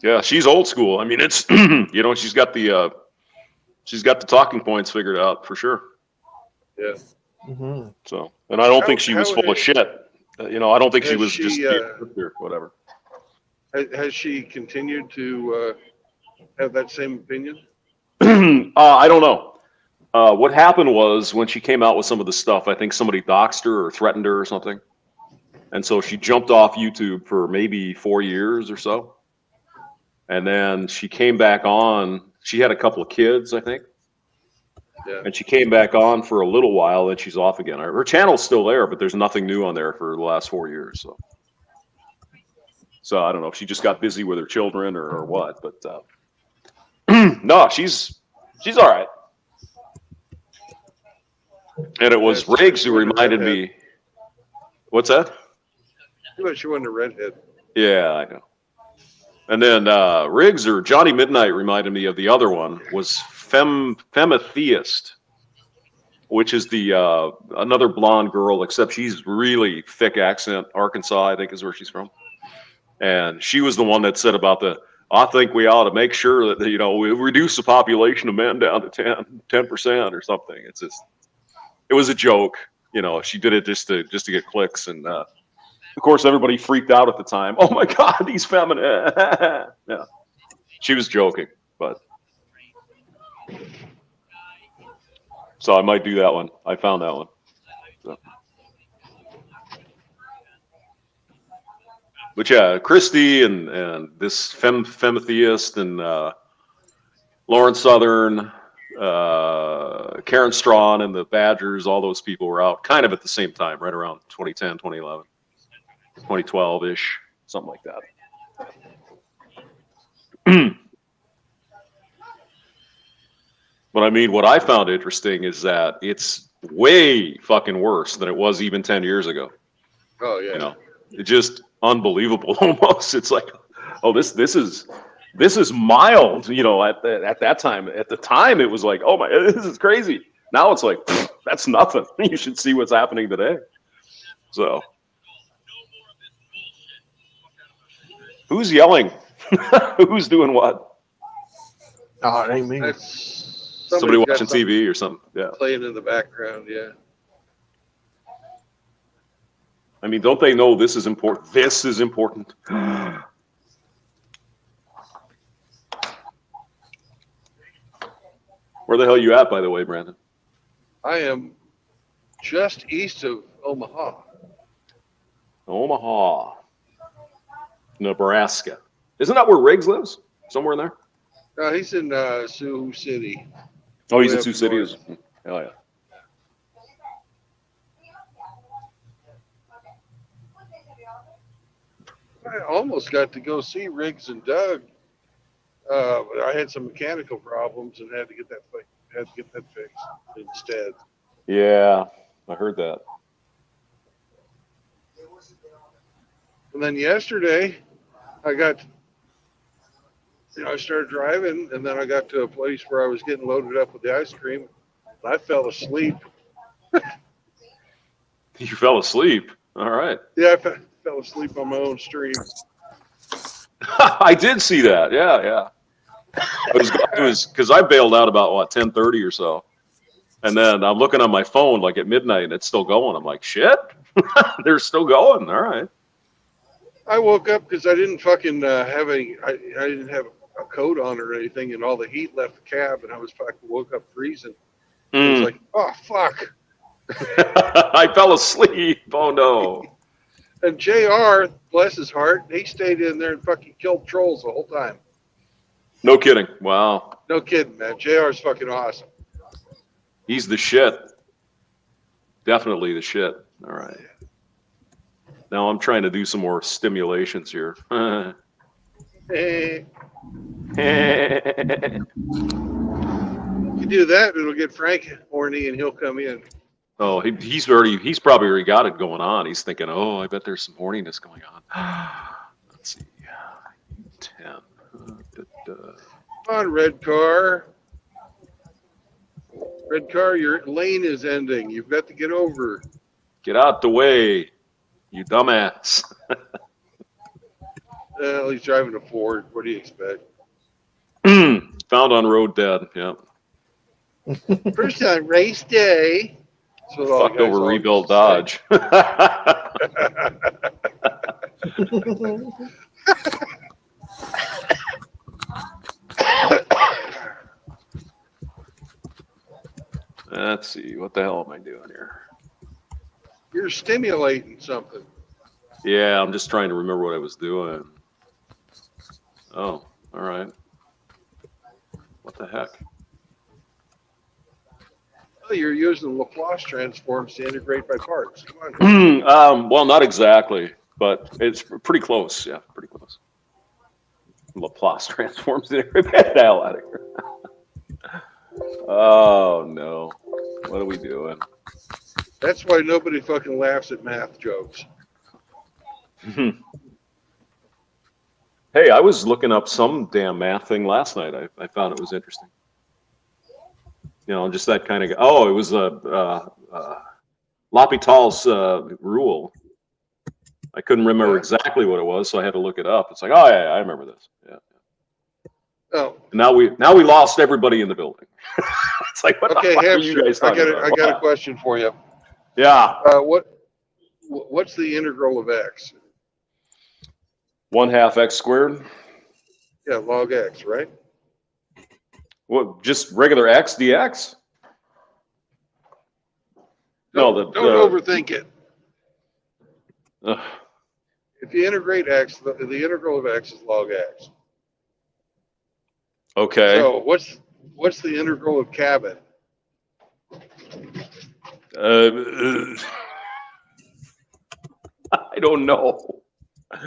Yeah, she's old school. I mean, it's you know, she's got the talking points figured out for sure. Yeah. Mm-hmm. So, and I don't think she was full of shit. You know, I don't think she was just or whatever. Has she continued to have that same opinion? I don't know. What happened was when she came out with some of the stuff, I think somebody doxed her or threatened her or something. And so she jumped off YouTube for maybe 4 years or so. And then she came back on. She had a couple of kids, I think. Yeah. And she came back on for a little while, then she's off again. Her channel's still there, but there's nothing new on there for the last 4 years. So I don't know if she just got busy with her children or what, but no, she's all right. And it was Riggs who reminded me. What's that? She wasn't a redhead. Yeah, I know. And then Riggs or Johnny Midnight reminded me of the other one was Fematheist, which is the another blonde girl, except she's really thick accent. Arkansas, I think, is where she's from. And she was the one that said about I think we ought to make sure that, you know, we reduce the population of men down to 10% or something. It's just, it was a joke. You know, she did it just to get clicks. And of course, everybody freaked out at the time. Oh my God, he's feminine. Yeah, she was joking, but. So I might do that one. I found that one. So. But yeah, Christy and this Fematheist and Lauren Southern, Karen Strawn and the Badgers, all those people were out kind of at the same time, right around 2010, 2011, 2012-ish, something like that. But I mean, what I found interesting is that it's way fucking worse than it was even 10 years ago. Oh, yeah. You know, it just unbelievable almost. It's like, oh, this is mild, you know, at that time. At the time, it was like, oh my, this is crazy. Now it's like, that's nothing. You should see what's happening today. So, who's yelling? Who's doing what? Oh, it ain't me. Somebody watching TV or something. Yeah. Playing in the background, yeah. I mean, don't they know this is important? This is important. Where the hell are you at, by the way, Brandon? I am just east of Omaha. Omaha, Nebraska. Isn't that where Riggs lives? Somewhere in there? He's in Sioux City. Oh, he's in Sioux City. Oh, yeah. I almost got to go see Riggs and Doug. But I had some mechanical problems and had to get that fixed instead. Yeah, I heard that. And then yesterday, I started driving, and then I got to a place where I was getting loaded up with the ice cream. And I fell asleep. You fell asleep? All right. Yeah, I fell asleep on my own stream. I did see that. Yeah. It was because I bailed out about 10:30 or so, and then I'm looking on my phone like at midnight and it's still going. I'm like, shit, they're still going. All right. I woke up because I didn't fucking I didn't have a coat on or anything, and all the heat left the cab, and I was fucking woke up freezing. I was like, oh fuck. I fell asleep. Oh no. And JR, bless his heart, he stayed in there and fucking killed trolls the whole time. No kidding. Wow. No kidding, man. JR's fucking awesome. He's the shit. Definitely the shit. All right. Now I'm trying to do some more stimulations here. Hey. You do that, it'll get Frank horny and he'll come in. Oh, he's probably already got it going on. He's thinking, oh, I bet there's some horniness going on. Let's see. 10. Come on, red car. Red car, your lane is ending. You've got to get over. Get out the way, you dumbass. Well, he's driving a Ford. What do you expect? Found on road dead. Yeah. First on race day. Fucked over rebuilt Dodge. Let's see. What the hell am I doing here? You're stimulating something. Yeah, I'm just trying to remember what I was doing. Oh, all right. What the heck? Oh, you're using Laplace transforms to integrate by parts. Come on. Well, not exactly, but it's pretty close. Yeah, pretty close. Laplace transforms to integrate. Get the hell out of here. Oh, no. What are we doing? That's why nobody fucking laughs at math jokes. Hey, I was looking up some damn math thing last night. I found it was interesting. You know, just that kind of. Oh, it was L'Hopital's rule. I couldn't remember exactly what it was, so I had to look it up. It's like, oh yeah, I remember this. Yeah. Oh. And now we lost everybody in the building. It's like, what the fuck are you guys talking about? I got a question for you. Yeah. What's the integral of x? 1/2 x squared. Yeah, log x, right? What? Just regular x dx? Don't overthink it. Ugh. If you integrate x, the integral of x is log x. Okay. So what's the integral of cabin? I don't know.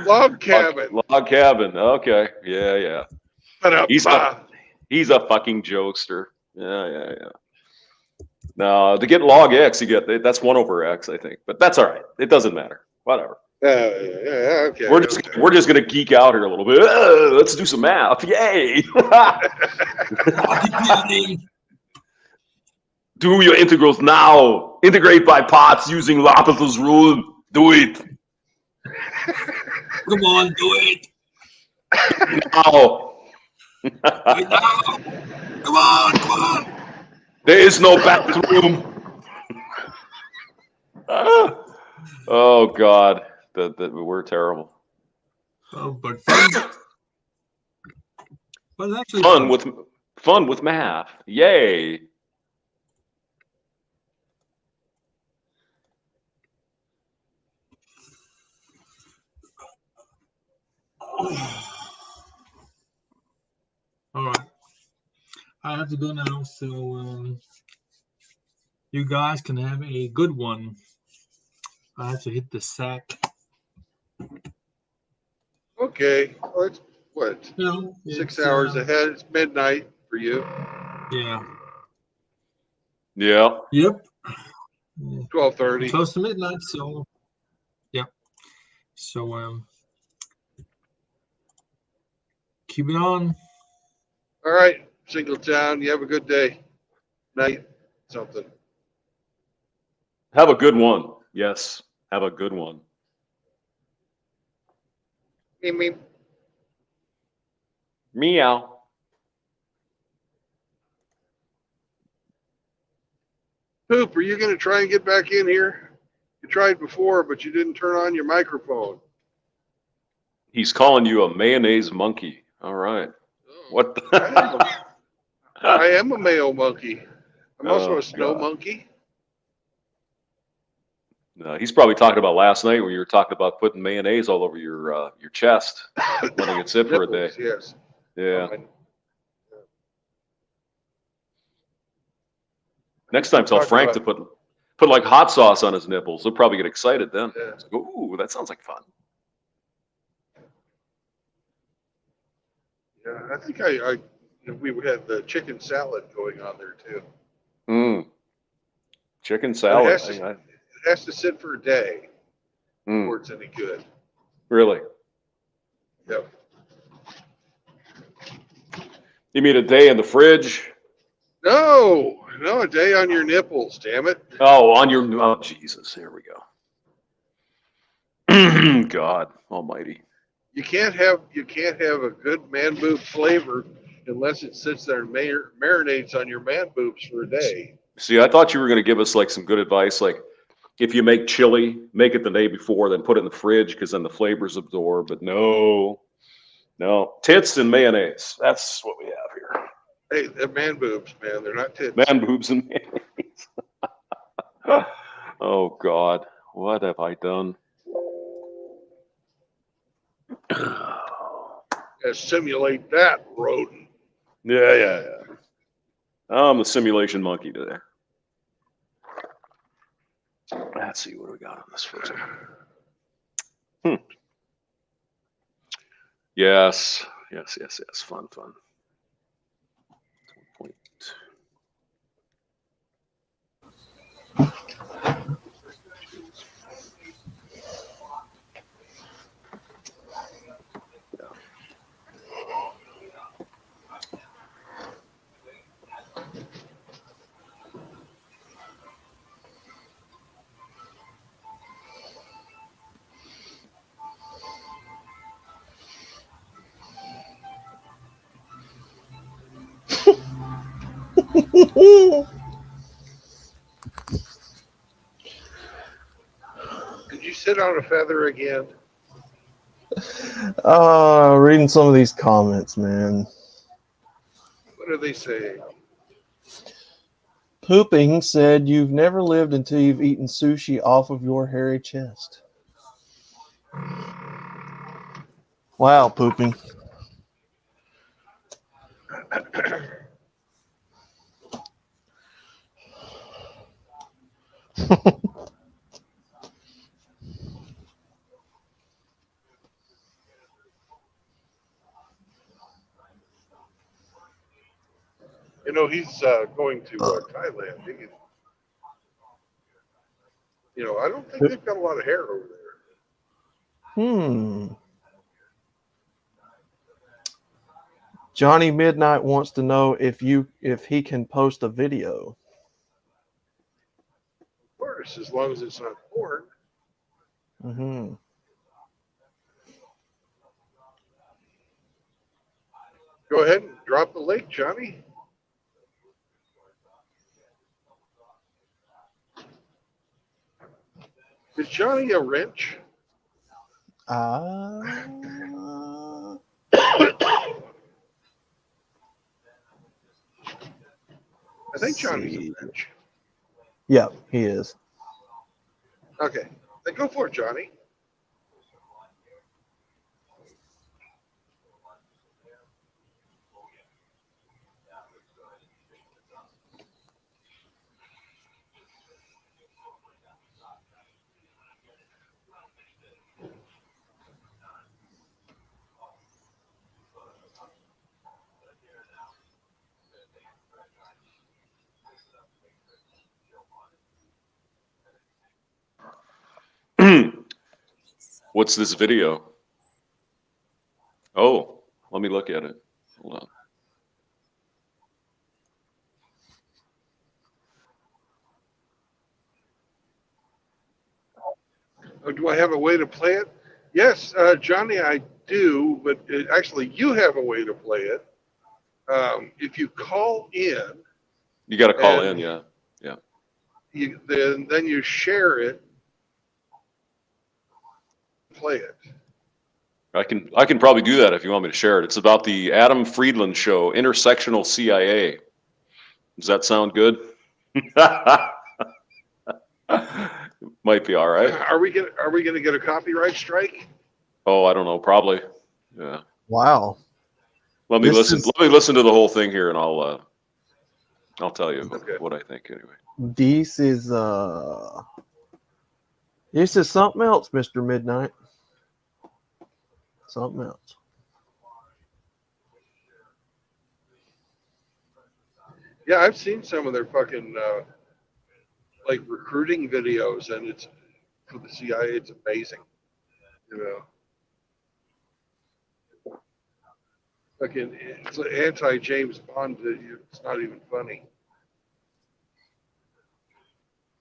Log cabin. Log cabin. Okay. Yeah. He's a fucking jokester. Yeah. Now to get log x, that's 1/x, I think. But that's all right. It doesn't matter. Whatever. Yeah. Okay. We're just gonna geek out here a little bit. Let's do some math. Yay! Do your integrals now. Integrate by parts using L'Hopital's rule. Do it. Come on, do it. Now. Right now. Come on. There is no bathroom. Oh God, we're terrible. Oh, but fun. But actually fun with math. Yay. All right. I have to go now, so you guys can have a good one. I have to hit the sack. Okay. Well, it's what? 6 hours ahead. It's midnight for you. Yeah. Yeah. Yep. 12:30. Close to midnight, so yeah. So keep it on. All right, Singletown. You have a good day. Night. Something. Have a good one. Yes. Have a good one. Meep. Meow. Poop, are you going to try and get back in here? You tried before, but you didn't turn on your microphone. He's calling you a mayonnaise monkey. All right. What the? I am a male monkey. I'm also Oh, a snow God. monkey. No, he's probably talking about last night when you were talking about putting mayonnaise all over your chest, letting it sit for a day. Yes. Yeah. Next time, tell Frank to put like hot sauce on his nipples. He'll probably get excited then. Yeah. Like, ooh, that sounds like fun. Yeah, I think we had the chicken salad going on there too. Chicken It salad. has to sit for a day before it's any good. Really? Yep. You mean a day in the fridge? No, a day on your nipples. Damn it. Oh, on your. Oh, Jesus. Here we go. God Almighty. You can't have a good man boob flavor unless it sits there and marinates on your man boobs for a day. See, I thought you were going to give us like some good advice, like if you make chili, make it the day before, then put it in the fridge because then the flavors absorb. But no, tits and mayonnaise. That's what we have here. Hey, they're man boobs, man. They're not tits. Man boobs and mayonnaise. Oh God, what have I done? Simulate that, rodent. Yeah. I'm the simulation monkey today. Let's see what we got on this first one. Yes. Fun. Point. Did you sit on a feather again? Reading some of these comments, man. What are they saying? Pooping said you've never lived until you've eaten sushi off of your hairy chest. Wow, Pooping. You know, he's going to Thailand. I don't think they've got a lot of hair over there. Johnny Midnight wants to know if he can post a video. Of course, as long as it's not porn. Go ahead and drop the link, Johnny. Is Johnny a wrench? I think Johnny's a wrench. Yeah, he is. Okay, then go for it, Johnny. What's this video? Oh, let me look at it. Hold on. Oh, do I have a way to play it? Yes, Johnny, I do, but actually you have a way to play it. If you call in. You got to call in, yeah. Then you share it. Play it. I can probably do that if you want me to share it. It's about the Adam Friedland show, Intersectional CIA. Does that sound good? Might be all right. Are we gonna get a copyright strike? Oh, I don't know. Probably. Yeah. Wow. Let me listen to the whole thing here, and I'll. I'll tell you Okay. what I think anyway. This is something else, Mr. Midnight. Something else. Yeah, I've seen some of their fucking like recruiting videos, and it's for the CIA. It's amazing, you know. Fucking, it's an anti-James Bond. It's not even funny.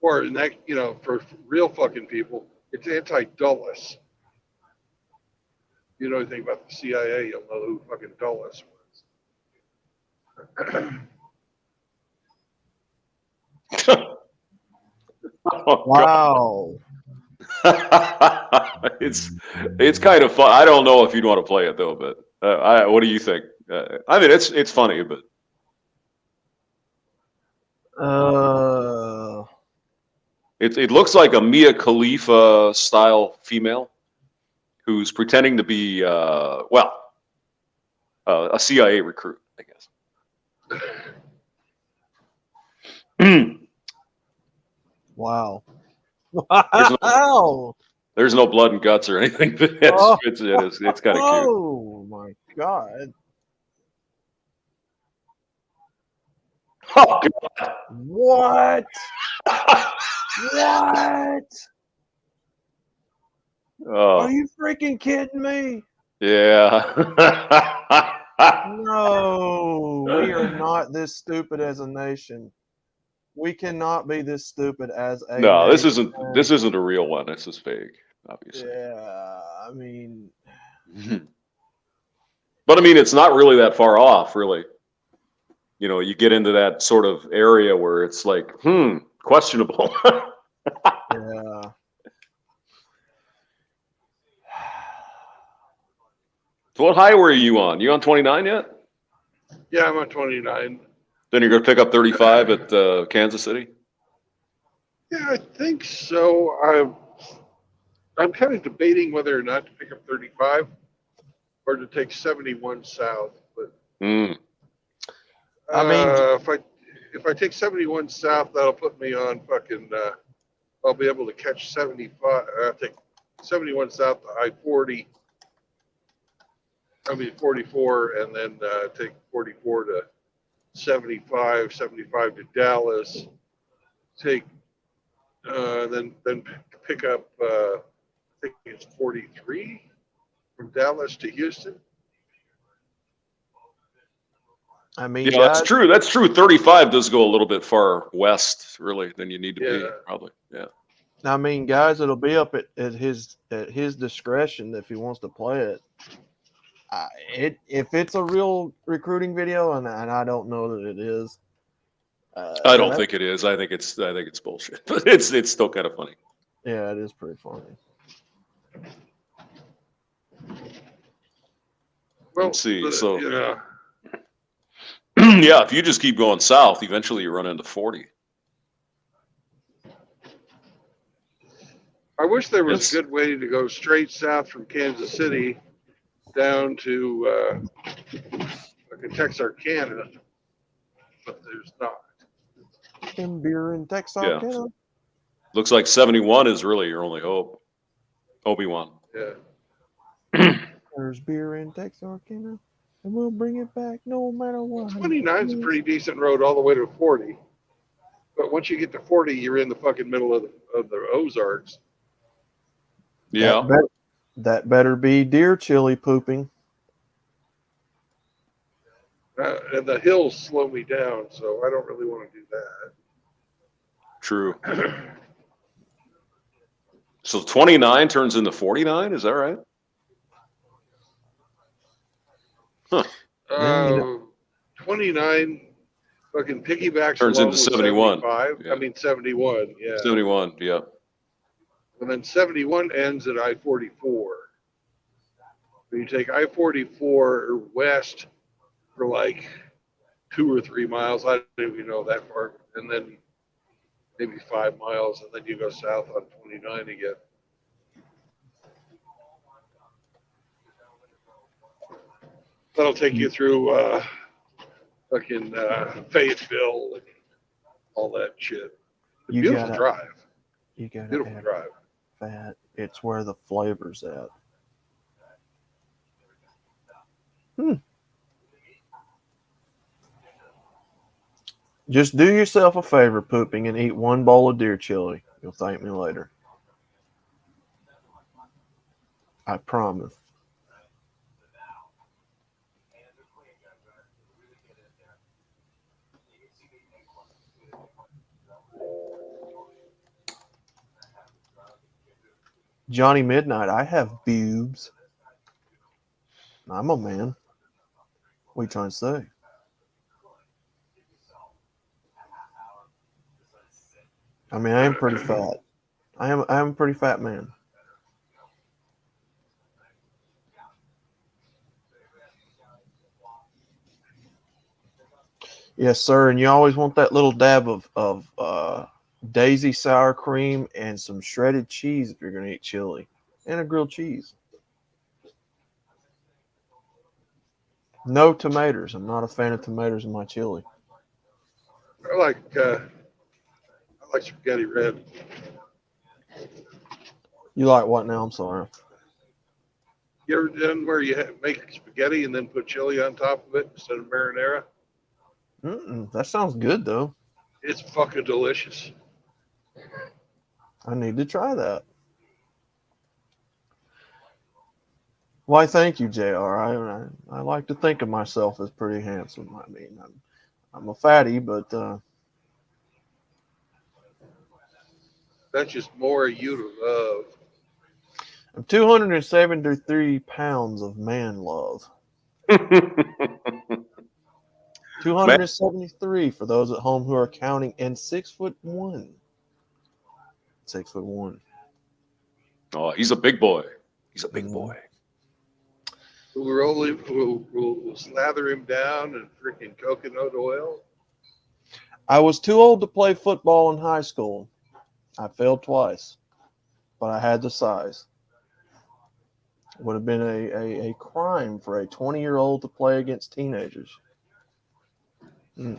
Or in that, you know, for real fucking people, it's anti-Dulles. You know anything about the CIA, you'll know who fucking Dulles was. Oh, Wow. It's kind of fun. I don't know if you'd want to play it though, but what do you think? I mean, it's funny, but it looks like a Mia Khalifa style female who's pretending to be a CIA recruit, I guess. Wow. There's no blood and guts or anything, but it's kind of cute. Oh my God. Oh, God. What? What? Oh. Are you freaking kidding me? Yeah. No, we are not this stupid as a nation. We cannot be this stupid as a No, nation. this isn't a real one. This is fake, obviously. Yeah, I mean. But I mean, it's not really that far off, really. You know, you get into that sort of area where it's like, questionable. Yeah. So what highway are you on? You on 29 yet? Yeah, I'm on 29. Then you're going to pick up 35 at Kansas City? Yeah, I think so. I'm kind of debating whether or not to pick up 35 or to take 71 south. But I mean, if I take 71 south, that'll put me on fucking. I'll be able to catch 75. I'll take 71 south to I-40. I mean 44, and then take 44 to 75 to Dallas. Take then pick up. I think it's 43 from Dallas to Houston. I mean, yeah, that's true. That's true. 35 does go a little bit far west, really, than you need to be, probably. Yeah. I mean, guys, it'll be up at his discretion if he wants to play it. If it's a real recruiting video, and I don't know that it is. I don't think it is. I think it's bullshit. But it's still kind of funny. Yeah, it is pretty funny. Well, let's see. Yeah. Yeah, if you just keep going south, eventually you run into 40. I wish there was a good way to go straight south from Kansas City down to Texarkana, but there's not. And beer in Texarkana. Yeah. Looks like 71 is really your only hope. Obi-Wan. Yeah. There's beer in Texarkana, and we'll bring it back no matter what. 29 is a pretty decent road all the way to 40. But once you get to 40, you're in the fucking middle of the Ozarks. Yeah. That better be deer chili pooping. And the hills slow me down, so I don't really want to do that. True. So 29 turns into 49, is that right? Huh. 29 fucking piggybacks turns into 71. Yeah. I mean 71, yeah. 71, yeah. And then 71 ends at I-44. So you take I-44 west for like 2 or 3 miles. I don't even know that far. And then maybe 5 miles, and then you go south on 29 again. That'll take you through fucking Fayetteville and all that shit. You Beautiful gotta- drive. You gotta Beautiful have drive. that. It's where the flavor's at. Just do yourself a favor, pooping, and eat one bowl of deer chili. You'll thank me later. I promise. Johnny Midnight, I have boobs. I'm a man. What are you trying to say? I mean, I am pretty fat. I am a pretty fat man. Yes, sir. And you always want that little dab of Daisy sour cream and some shredded cheese if you're going to eat chili, and a grilled cheese. No tomatoes. I'm not a fan of tomatoes in my chili. I like spaghetti red. You like what now? I'm sorry. You ever done where you make spaghetti and then put chili on top of it instead of marinara? That sounds good, though. It's fucking delicious. I need to try that. Why, thank you, JR. I like to think of myself as pretty handsome. I mean, I'm a fatty, but that's just more of you to love. I'm 273 pounds of man love. 273 for those at home who are counting, and 6'1". 6'1". Oh, he's a big boy. He's a big boy. We'll slather him down in freaking coconut oil. I was too old to play football in high school. I failed twice, but I had the size. It would have been a crime for a 20-year-old to play against teenagers. I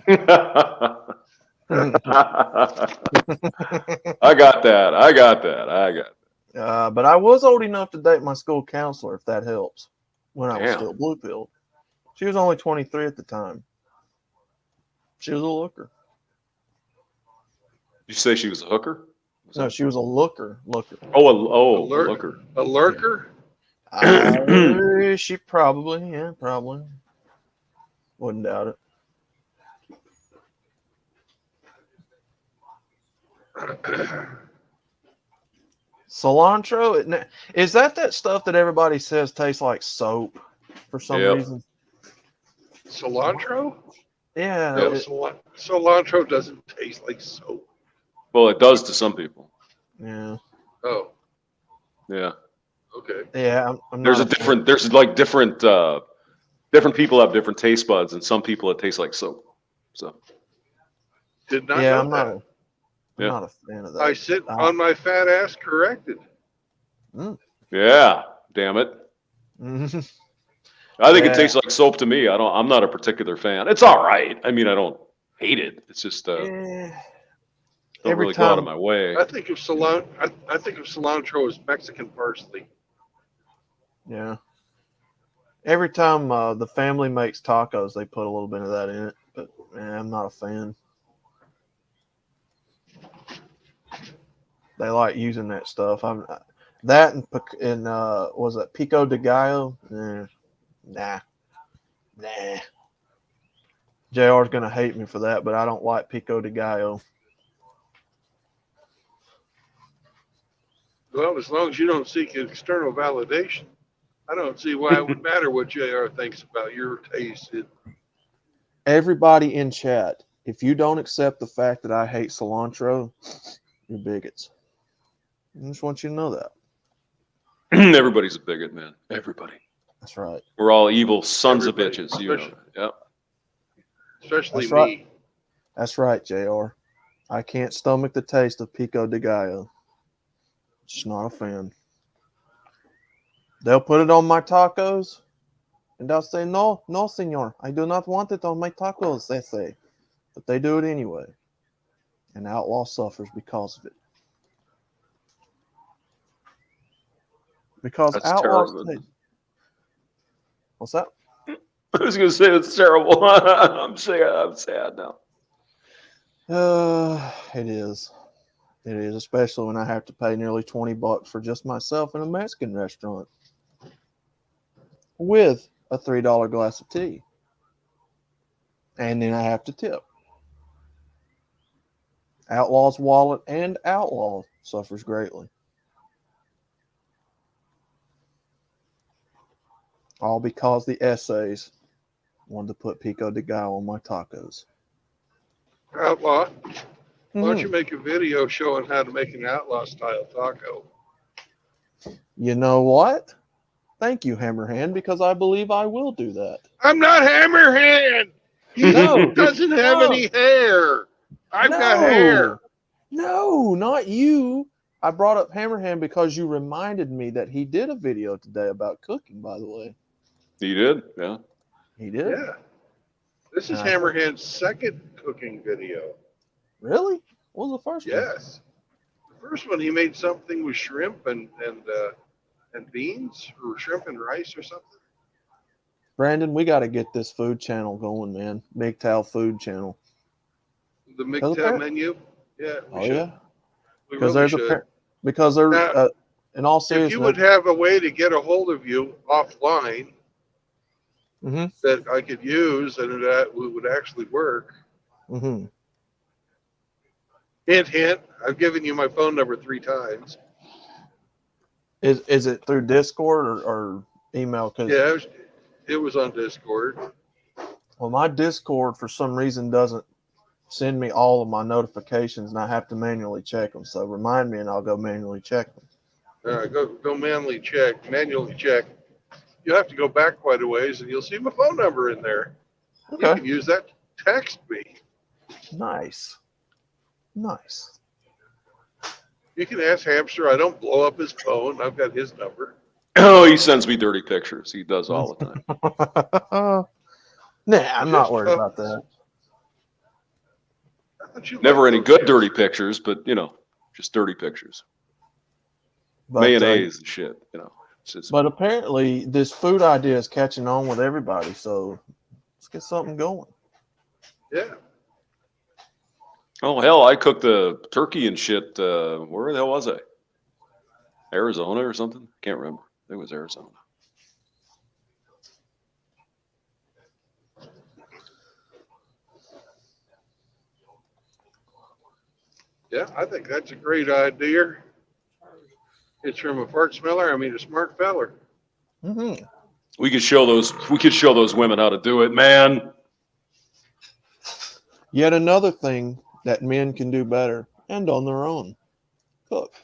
got that. But I was old enough to date my school counselor, if that helps, when I was Damn. still blue-pilled. She was only 23 at the time. She was a looker. Did you say she was a hooker? No, she was a looker. Oh, a looker. A lurker? She probably. Wouldn't doubt it. Cilantro, is that stuff that everybody says tastes like soap for some reason? Cilantro? Yeah. No, cilantro doesn't taste like soap. Well, it does to some people. Yeah. Oh. Yeah. Okay. Yeah. There's different people have different taste buds, and some people it tastes like soap. So. Did not know that. I'm not a fan of that. I sit on my fat ass corrected. Yeah, damn it. I think it tastes like soap to me. I'm not a particular fan. It's all right. I mean, I don't hate it. It's just don't really go out of my way. I think of cilantro as Mexican parsley. Yeah. Every time the family makes tacos, they put a little bit of that in it, but I'm not a fan. They like using that stuff. That and was it pico de gallo? Nah. JR's gonna hate me for that, but I don't like pico de gallo. Well, as long as you don't seek external validation, I don't see why it would matter what JR thinks about your taste. Everybody in chat, if you don't accept the fact that I hate cilantro, you're bigots. I just want you to know that. Everybody's a bigot, man. Everybody. That's right. We're all evil sons of bitches. You know. Yep. Especially That's me. Right. That's right, JR. I can't stomach the taste of pico de gallo. Just not a fan. They'll put it on my tacos. And they'll say, no, no, senor, I do not want it on my tacos, they say. But they do it anyway. And Outlaw suffers because of it. Because That's Outlaws terrible. take... What's that? I was going to say it's terrible. I'm sad now. It is. It is, especially when I have to pay nearly $20 for just myself in a Mexican restaurant with a $3 glass of tea. And then I have to tip. Outlaw's wallet and Outlaw suffers greatly. All because the essays wanted to put pico de gallo on my tacos. Outlaw, why don't you make a video showing how to make an outlaw style taco? You know what? Thank you, Hammerhand, because I believe I will do that. I'm not Hammerhand. He doesn't have any hair. I've got hair. No, not you. I brought up Hammerhand because you reminded me that he did a video today about cooking, by the way. He did? Yeah. He did? Yeah. This is Hammerhand's second cooking video. Really? What was the first one? Yes. The first one, he made something with shrimp and beans, or shrimp and rice or something. Brandon, we got to get this food channel going, man. MGTOW food channel. The MGTOW menu? Yeah. Oh, yeah. We really should. Because they're, in all seriousness. If you would have a way to get a hold of you offline that I could use and that would actually work. Hint, hint. I've given you my phone number 3 times. Is it through Discord or email? Yeah, it was on Discord. Well, my Discord for some reason doesn't send me all of my notifications, and I have to manually check them. So remind me, and I'll go manually check them. All right, go manually check. You'll have to go back quite a ways, and you'll see my phone number in there. Okay. You can use that to text me. Nice. You can ask Hamster. I don't blow up his phone. I've got his number. Oh, he sends me dirty pictures. He does all the time. Nah, I'm not worried about that. Never any good dirty pictures, but just dirty pictures. But, mayonnaise and shit, But apparently, this food idea is catching on with everybody. So let's get something going. Yeah. Oh hell, I cooked the turkey and shit. Where the hell was I? Arizona or something? Can't remember. I think it was Arizona. Yeah, I think that's a great idea. It's from a fart smeller. I mean, a smart feller. We could show those women how to do it, man. Yet another thing that men can do better and on their own. Cook.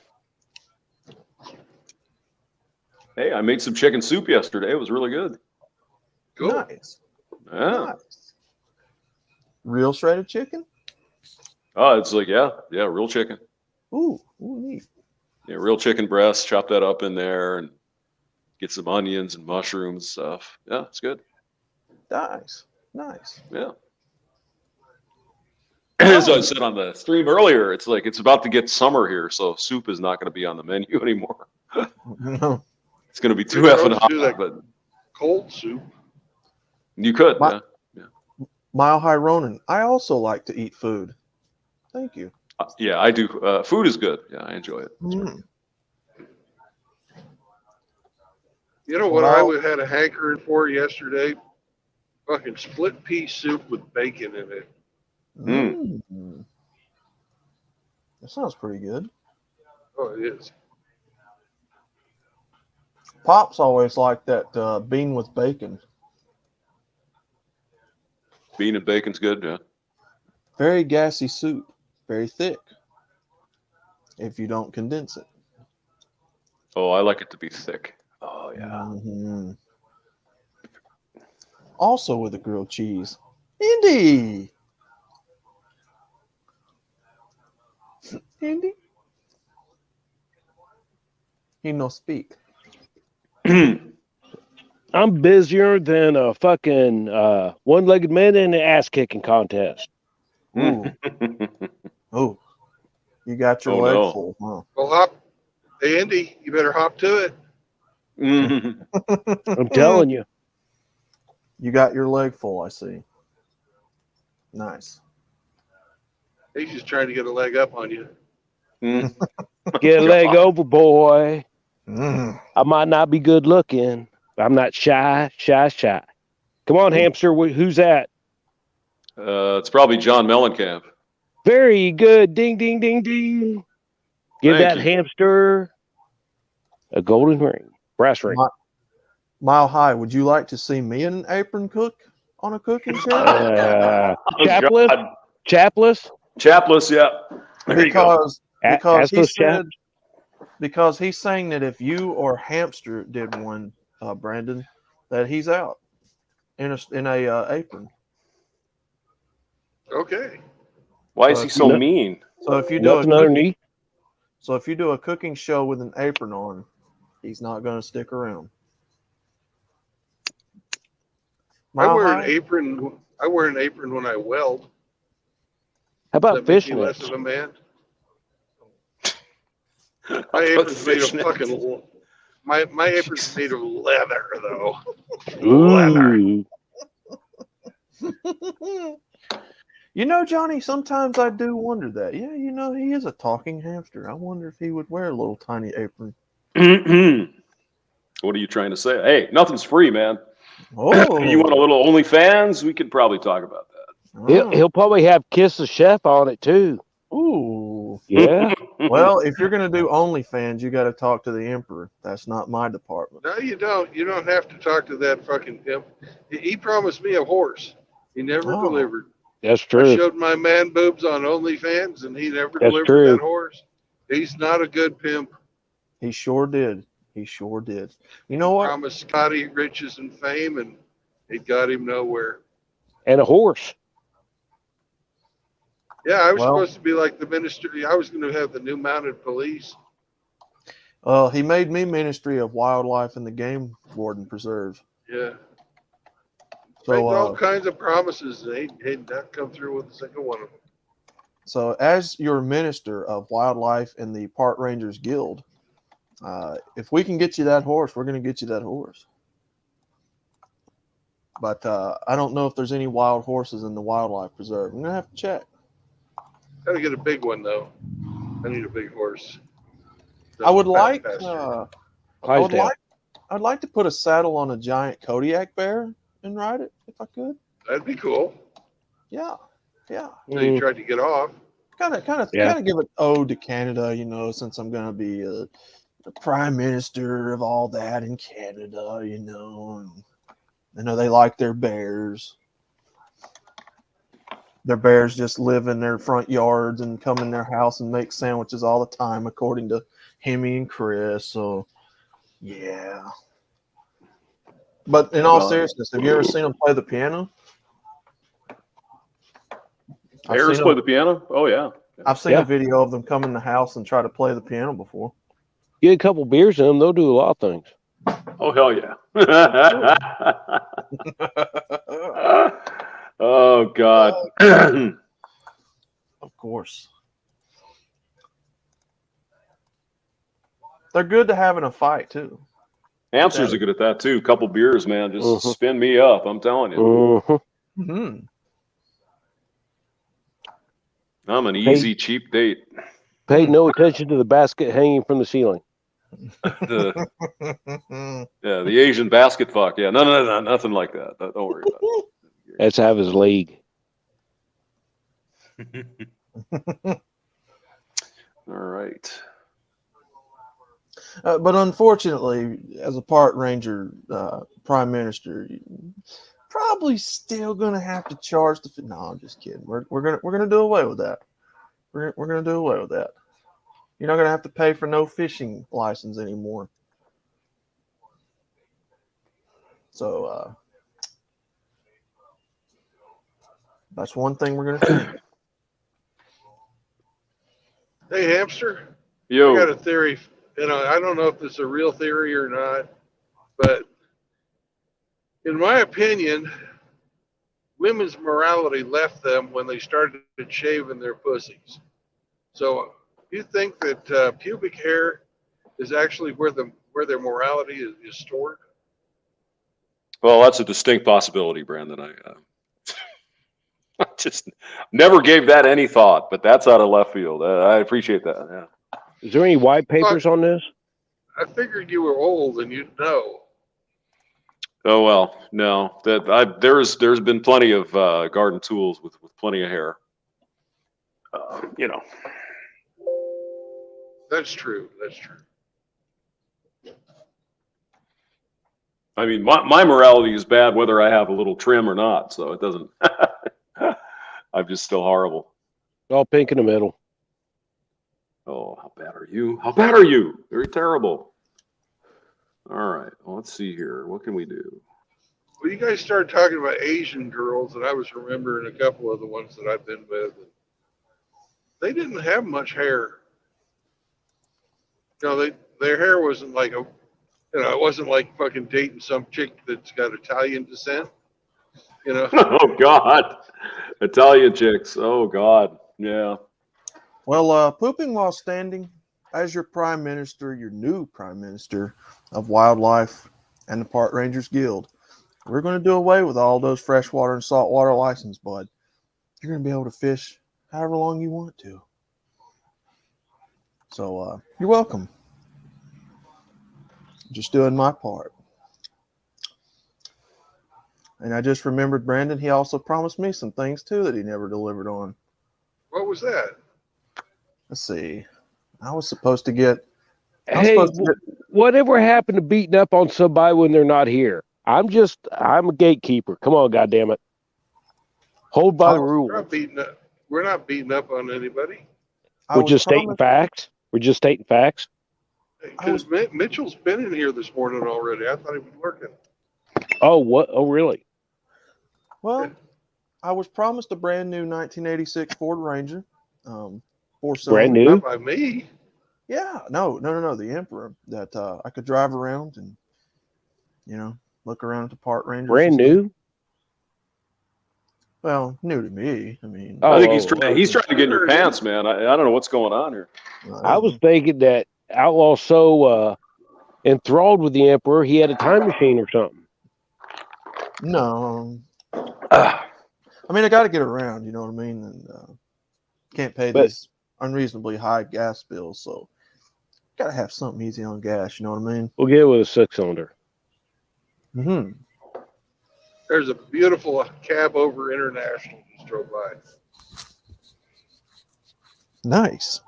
Hey, I made some chicken soup yesterday. It was really good. Cool. Nice. Yeah. Nice. Real shredded chicken? Oh, it's like, yeah, real chicken. Ooh, neat. Yeah, real chicken breast. Chop that up in there and get some onions and mushrooms and stuff. Yeah, it's good. Nice. Yeah. As I said on the stream earlier, it's like it's about to get summer here, so soup is not going to be on the menu anymore. No. It's going to be too effing hot. But cold soup. You could. Yeah. Mile High Ronin. I also like to eat food. Thank you. Yeah, I do. Food is good. Yeah, I enjoy it. You know what I had a hankering for yesterday? Fucking split pea soup with bacon in it. That sounds pretty good. Oh, it is. Pops always liked that bean with bacon. Bean and bacon's good, yeah. Very gassy soup. Very thick. If you don't condense it. Oh, I like it to be thick. Oh, yeah. Also with a grilled cheese. Indy. He no speak. I'm busier than a fucking one-legged man in an ass-kicking contest. Ooh. Oh, you got your Oh, leg no. full, huh? Well, hop. Hey, Andy, you better hop to it. I'm telling you. You got your leg full, I see. Nice. He's just trying to get a leg up on you. Get a leg over, boy. Mm. I might not be good looking, but I'm not shy. Come on, hamster. Who's that? It's probably John Mellencamp. Very good. Ding, ding, ding, ding. Give Thank that you. hamster a golden ring, brass ring. Mile High, would you like to see me in an apron cook on a cooking show? Chapless? God. Chapless? Chapless, yeah. There you go. Because he those said, because he's saying that if you or Hamster did one, Brandon, that he's out in a apron. Okay. Why is he so mean? So if you do Nothing underneath. So if you do a cooking show with an apron on, he's not going to stick around. I wear an apron. I wear an apron when I weld. How about Does that make me fishnets? less of a man? My apron's made of fucking. My apron's made of leather, though. Ooh. Leather. You know, Johnny, sometimes I do wonder that. Yeah, you know, he is a talking hamster. I wonder if he would wear a little tiny apron. What are you trying to say? Hey, nothing's free, man. Oh. You want a little OnlyFans? We could probably talk about that. He'll probably have Kiss the Chef on it too. Ooh. Yeah. Well, if you're going to do OnlyFans, you got to talk to the emperor. That's not my department. No, you don't. You don't have to talk to that fucking pimp. He promised me a horse. He never delivered. That's true. I showed my man boobs on OnlyFans, and he never delivered that horse. He's not a good pimp. He sure did. He sure did. You know what? Promised Scotty riches and fame, and it got him nowhere. And a horse. Yeah, I was supposed to be like the ministry. I was going to have the new mounted police. He made me Ministry of Wildlife and the Game Warden Preserve. Yeah. So, made all kinds of promises, and he'd not come through with a single one of them. So, as your Minister of Wildlife in the Park Rangers Guild, if we can get you that horse, we're going to get you that horse. But I don't know if there's any wild horses in the wildlife preserve. I'm going to have to check. Got to get a big one, though. I need a big horse. I'd like to put a saddle on a giant Kodiak bear and ride it if I could. That'd be cool. Yeah. So you tried to get off. Kind of give an ode to Canada, you know, since I'm going to be the prime minister of all that in Canada, you know. And I know they like their bears. Their bears just live in their front yards and come in their house and make sandwiches all the time, according to Hemi and Chris. So, yeah. But in all seriousness, have you ever seen them play the piano? Bears play the piano? Oh, yeah. I've seen a video of them come in the house and try to play the piano before. Get a couple beers in them, they'll do a lot of things. Oh, hell yeah. Oh, God. Of course. They're good to have in a fight, too. Hamsters are good at that, too. Couple beers, man. Just spin me up. I'm telling you. Mm-hmm. I'm an easy, cheap date. Pay no attention to the basket hanging from the ceiling. The Asian basket fuck. Yeah, no, nothing like that. Don't worry about it. Let's have his league. All right. But unfortunately, as a park ranger, prime minister, probably still going to have to charge the. No, I'm just kidding. We're gonna do away with that. We're gonna do away with that. You're not gonna have to pay for no fishing license anymore. So that's one thing we're gonna change. Hey, hamster. Yo. I got a theory. You know, I don't know if this is a real theory or not, but In my opinion, women's morality left them when they started shaving their pussies. So you think that pubic hair is actually where their morality is stored? Well, that's a distinct possibility, Brandon. I just never gave that any thought, but that's out of left field. I appreciate that. Yeah. Is there any white papers on this? I figured you were old and you'd know. Oh well, no. There's been plenty of garden tools with plenty of hair. You know. That's true. That's true. I mean, my morality is bad whether I have a little trim or not, so it doesn't. I'm just still horrible. All pink in the middle. Oh, how bad are you? How bad are you? Very terrible. All right, well, let's see here. What can we do? Well, you guys started talking about Asian girls, and I was remembering a couple of the ones that I've been with. They didn't have much hair. You know, their hair wasn't like it wasn't like fucking dating some chick that's got Italian descent. You know. Oh God, Italian chicks. Oh God, yeah. Well, pooping while standing, as your prime minister, your new prime minister of wildlife and the Park Rangers Guild, we're going to do away with all those freshwater and saltwater license, bud. You're going to be able to fish however long you want to. So you're welcome. Just doing my part. And I just remembered, Brandon, he also promised me some things too that he never delivered on. What was that? Let's see. I was supposed to get. Hey, whatever happened to beating up on somebody when they're not here? I'm a gatekeeper. Come on, goddammit. Hold by the rules. We're not beating up on anybody. We're just stating facts. We're just stating facts. Because Mitchell's been in here this morning already. I thought he was working. Oh, what? Oh, really? Well, I was promised a brand new 1986 Ford Ranger. Brand new? Not by me. Yeah, no, the Emperor that I could drive around and, look around at the Park Rangers. Brand new? Well, new to me. I mean, I think he's trying to get in your pants, man. I don't know what's going on here. I was thinking that Outlaw so enthralled with the Emperor, he had a time machine or something. No. I mean, I got to get around, you know what I mean? And can't pay these unreasonably high gas bills, so got to have something easy on gas, you know what I mean? We'll get it with a 6-cylinder. Mm-hmm. There's a beautiful cab over International just drove by. Nice.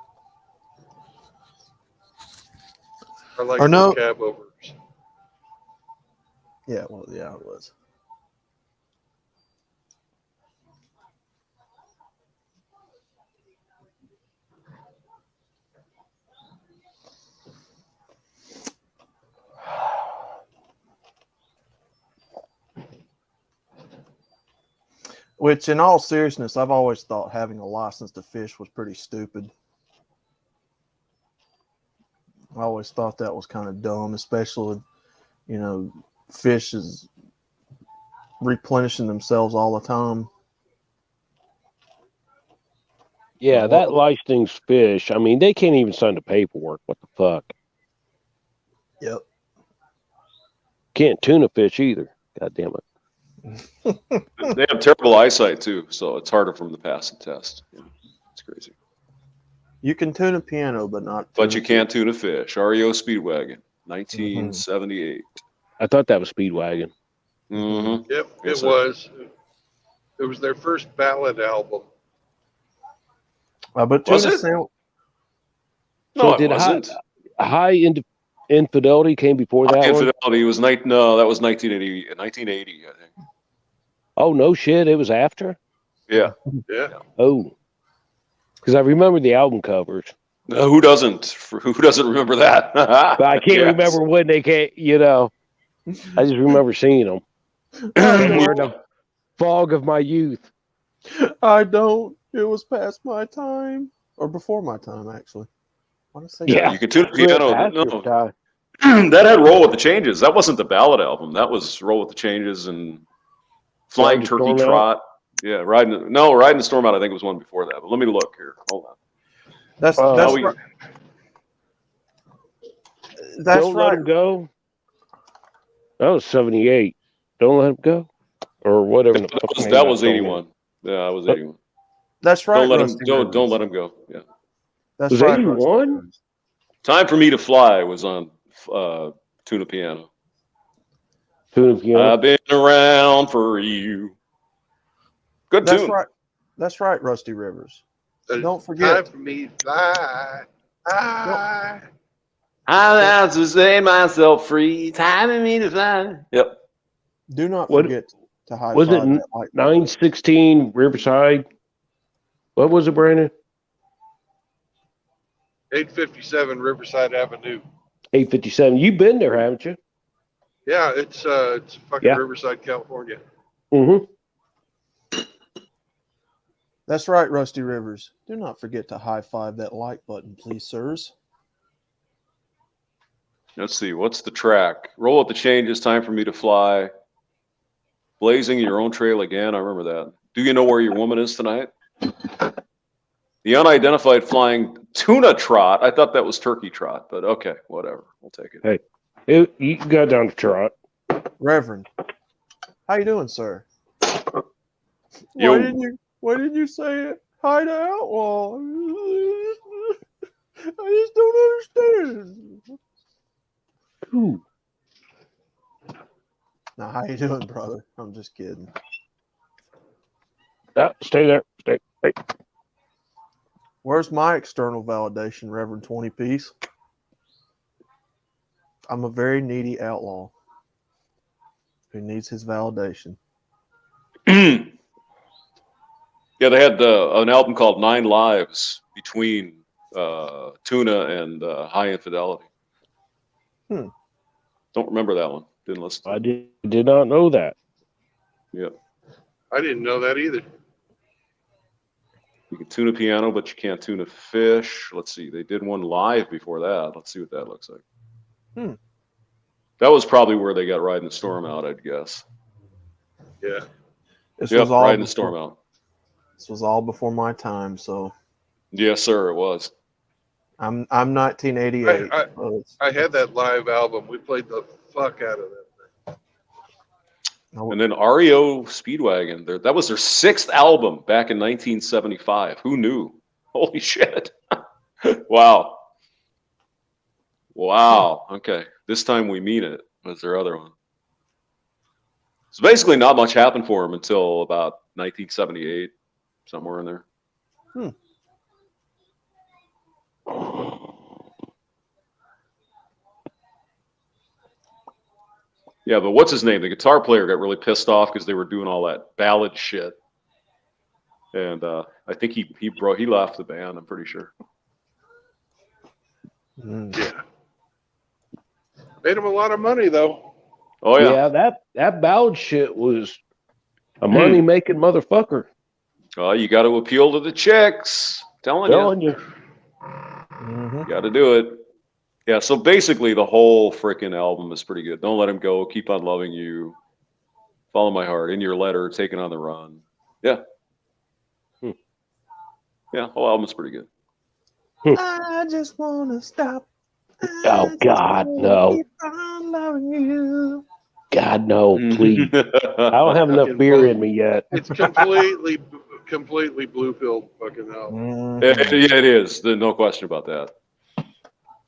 I like those cab overs. Yeah, well, yeah, it was. Which, in all seriousness, I've always thought having a license to fish was pretty stupid. I always thought that was kind of dumb, especially, fish is replenishing themselves all the time. Yeah, that licensed fish, I mean, they can't even sign the paperwork. What the fuck? Yep. Can't tuna fish either. God damn it. They have terrible eyesight too, so it's harder for them to pass the test. Yeah, it's crazy. You can tune a piano, but not. But you can't tune a fish. REO Speedwagon, 1978. I thought that was Speedwagon. Mm-hmm. Yep, it was. It was their first ballad album. But was it? So no, did it wasn't. High Infidelity came before that? Infidelity was no, that was 1980. 1980, I think. Oh no, shit! It was after. Yeah. Oh, because I remember the album covers. Who doesn't? Who doesn't remember that? But I can't remember when they came. I just remember seeing them. Somewhere in the fog of my youth. I don't. It was past my time, or before my time, actually. You can tune a piano. No. that had Roll with the Changes. That wasn't the ballad album. That was Roll with the Changes and Flying Riding the Turkey Storm Out? Trot. Yeah, Riding the Storm Out, I think was one before that. But let me look here. Hold on. That's Don't right. Let Him Go. That was 78. Don't Let Him Go, or whatever. That was 81. Yeah, that was 81. That's right. Don't let him go. Yeah. That's was right. 81. Time for Me to Fly was on Tuna Piano. Tuna Piano. I've been around for you. Good That's tune. right. That's right, Rusty Rivers. Don't forget. Time for me to fly. I have to set myself free. Time for me to fly. Yep. Do not forget to high Was five it that light bulb. 916 Riverside? What was it, Brandon? 857 Riverside Avenue. 857. You've been there, haven't you? Yeah, it's fucking Riverside, California. Mm-hmm. That's right, Rusty Rivers. Do not forget to high five that like button, please, sirs. Let's see. What's the track? Roll with the Changes. Time for Me to Fly. Blazing Your Own Trail Again. I remember that. Do You Know Where Your Woman Is Tonight? The Unidentified Flying Tuna Trot. I thought that was Turkey Trot, but okay, whatever. We'll take it. Hey, you can go down to Trot. Reverend, how you doing, sir? Yo. Why didn't you say it? Hi to Outlaw. I just don't understand. Ooh. Now, how you doing, brother? I'm just kidding. Stay there. Stay. Where's my external validation, Reverend 20 Piece? I'm a very needy outlaw who needs his validation. Yeah, they had an album called 9 Lives between Tuna and High Infidelity. Don't remember that one. Didn't listen to it. I did not know that. Yeah. I didn't know that either. You can tune a piano, but you can't tune a fish. Let's see. They did one live before that. Let's see what that looks like. That was probably where they got Riding the Storm Out, I'd guess. Yeah. Riding the Storm Out. This was all before my time, so. Yes, sir, it was. I'm 1988. I had that live album. We played the fuck out of that. And then REO Speedwagon, that was their 6th album back in 1975. Who knew? Holy shit. Wow. Okay. This Time We Mean It was their other one. So basically not much happened for them until about 1978, somewhere in there. Yeah, but what's his name? The guitar player got really pissed off because they were doing all that ballad shit, and I think he left the band. I'm pretty sure. Yeah, made him a lot of money though. Oh yeah, that ballad shit was a money making motherfucker. Oh, you got to appeal to the chicks. Telling you. Got to do it. Yeah, so basically the whole freaking album is pretty good. Don't Let Him Go, Keep on Loving You, Follow My Heart, In Your Letter, Taken on the Run. Yeah. Yeah, whole album's pretty good. I just want to stop. Oh, God, no. Keep on loving you. God, no, please. I don't have enough beer in me yet. It's completely blue-pilled fucking album. It is. No question about that.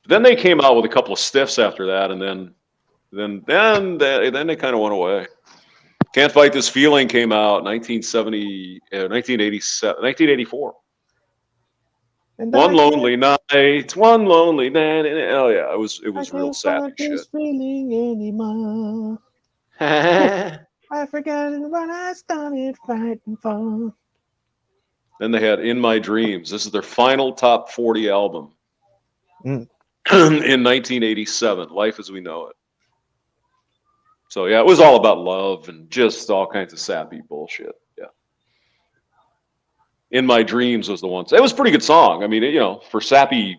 Then they came out with a couple of stiffs after that, and then they kind of went away. Can't Fight This Feeling came out 1984. One lonely night. Oh yeah, it was real sad shit. Feeling anymore. I forgot what I started fighting for. Then they had In My Dreams. This is their final top 40 album. In 1987, Life as We Know It. So yeah, it was all about love and just all kinds of sappy bullshit. Yeah. In My Dreams was the one. It was a pretty good song. I mean, for sappy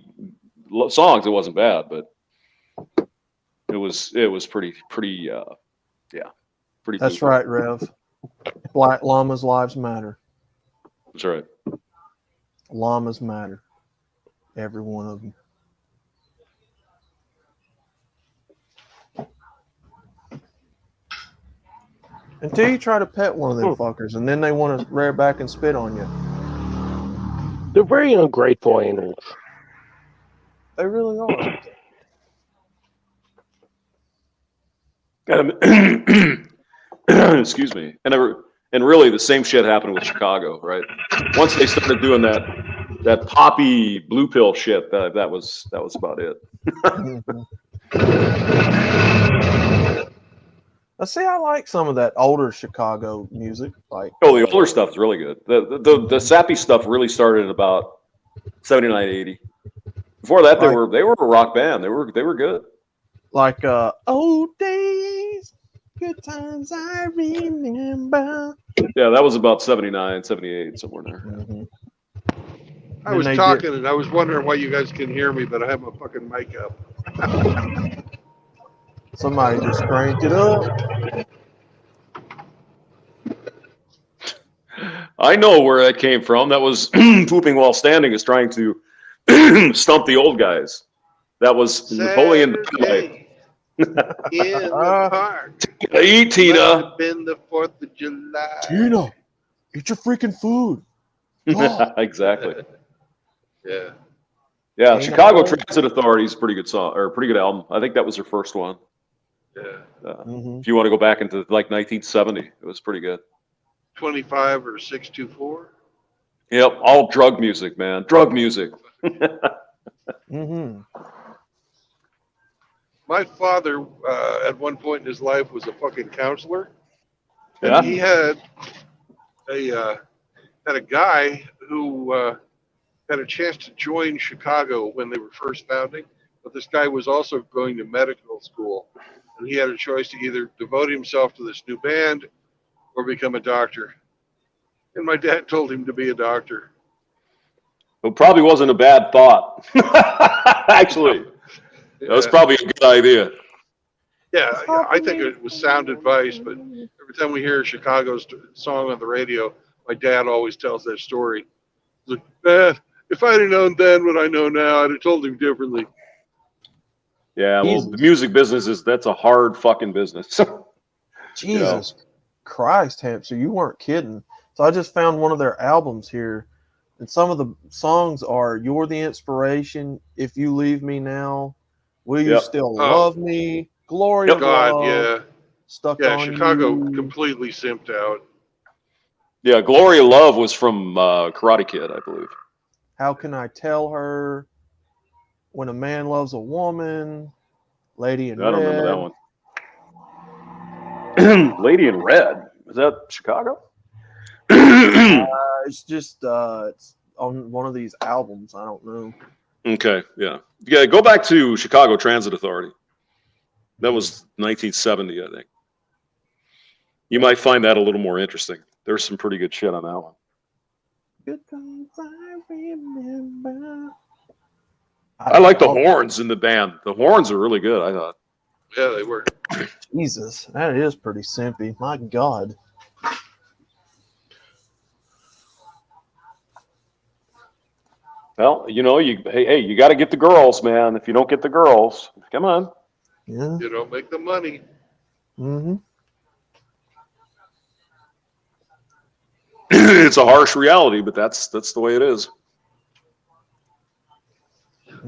songs, it wasn't bad, but It was pretty pretty. That's cool. right, Rev. Black llamas' lives matter. That's right. Llamas matter. Every one of them. Until you try to pet one of them fuckers, and then they want to rear back and spit on you. They're very ungrateful animals. They really are. Excuse me. And really the same shit happened with Chicago, right? Once they started doing that poppy blue pill shit, that was about it. See, I like some of that older Chicago music. Like, the older stuff's really good. The sappy stuff really started in about 79, 80. Before that, they were a rock band. They were good. Like old days, good times I remember. Yeah, that was about 79, 78, somewhere there. Mm-hmm. I was talking and I was wondering why you guys can hear me, but I have my fucking mic up. Somebody just cranked it up. I know where that came from. That was Pooping While Standing is trying to stump the old guys. That was Napoleon Dynamite. In the park. Eat, Tina. Been the 4th of July. Tina, eat your freaking food. Exactly. Yeah. Yeah, Chicago Transit Authority is a pretty good song, or a pretty good album. I think that was their first one. Yeah. If you want to go back into like 1970, it was pretty good. 25 or 624. Yep, all drug music, man. Drug music. Mm-hmm. My father, at one point in his life, was a fucking counselor. And Yeah. he had a guy who had a chance to join Chicago when they were first founding. But this guy was also going to medical school. And he had a choice to either devote himself to this new band or become a doctor. And my dad told him to be a doctor. It probably wasn't a bad thought. Actually, that was probably a good idea. Yeah, I think it was sound advice, but every time we hear a Chicago song on the radio, my dad always tells that story. He's like, if I'd have known then what I know now, I'd have told him differently. Yeah, well, the music business that's a hard fucking business. Jesus Christ, Hamster, you weren't kidding. So I just found one of their albums here, and some of the songs are "You're the Inspiration," "If You Leave Me Now," "Will You Still Love Me," "Glory of Love," "Stuck on Chicago You." completely simped out. Yeah, "Glory of Love" was from Karate Kid, I believe. "How Can I Tell Her," "When a Man Loves a Woman," "Lady in Red." I don't remember that one. Lady in Red. Is that Chicago? It's just it's on one of these albums. I don't know. Okay, yeah. Go back to Chicago Transit Authority. That was 1970, I think. You might find that a little more interesting. There's some pretty good shit on that one. Good times I remember. I like the horns in the band. The horns are really good, I thought. Yeah, they were. Jesus, that is pretty simpy. My God. Well, you got to get the girls, man. If you don't get the girls, come on. Yeah. You don't make the money. Mm-hmm. It's a harsh reality, but that's the way it is.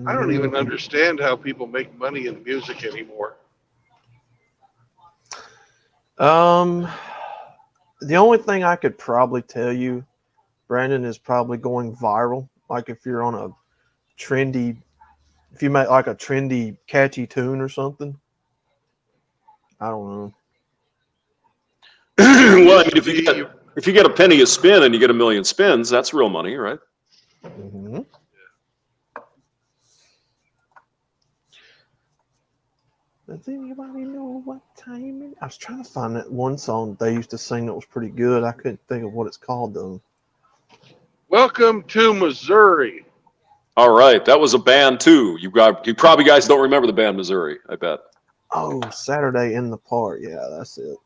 I don't even understand how people make money in music anymore. The only thing I could probably tell you, Brandon, is probably going viral. Like if you're on a trendy, if you make like a trendy, catchy tune or something. I don't know. Well, I mean, if you get a penny a spin and you get 1 million spins, that's real money, right? Mm-hmm. Does anybody know what time it is? I was trying to find that one song they used to sing that was pretty good. I couldn't think of what it's called though. Welcome to Missouri. All right, that was a band too. You probably guys don't remember the band Missouri, I bet. Oh, Saturday in the Park. Yeah, that's it.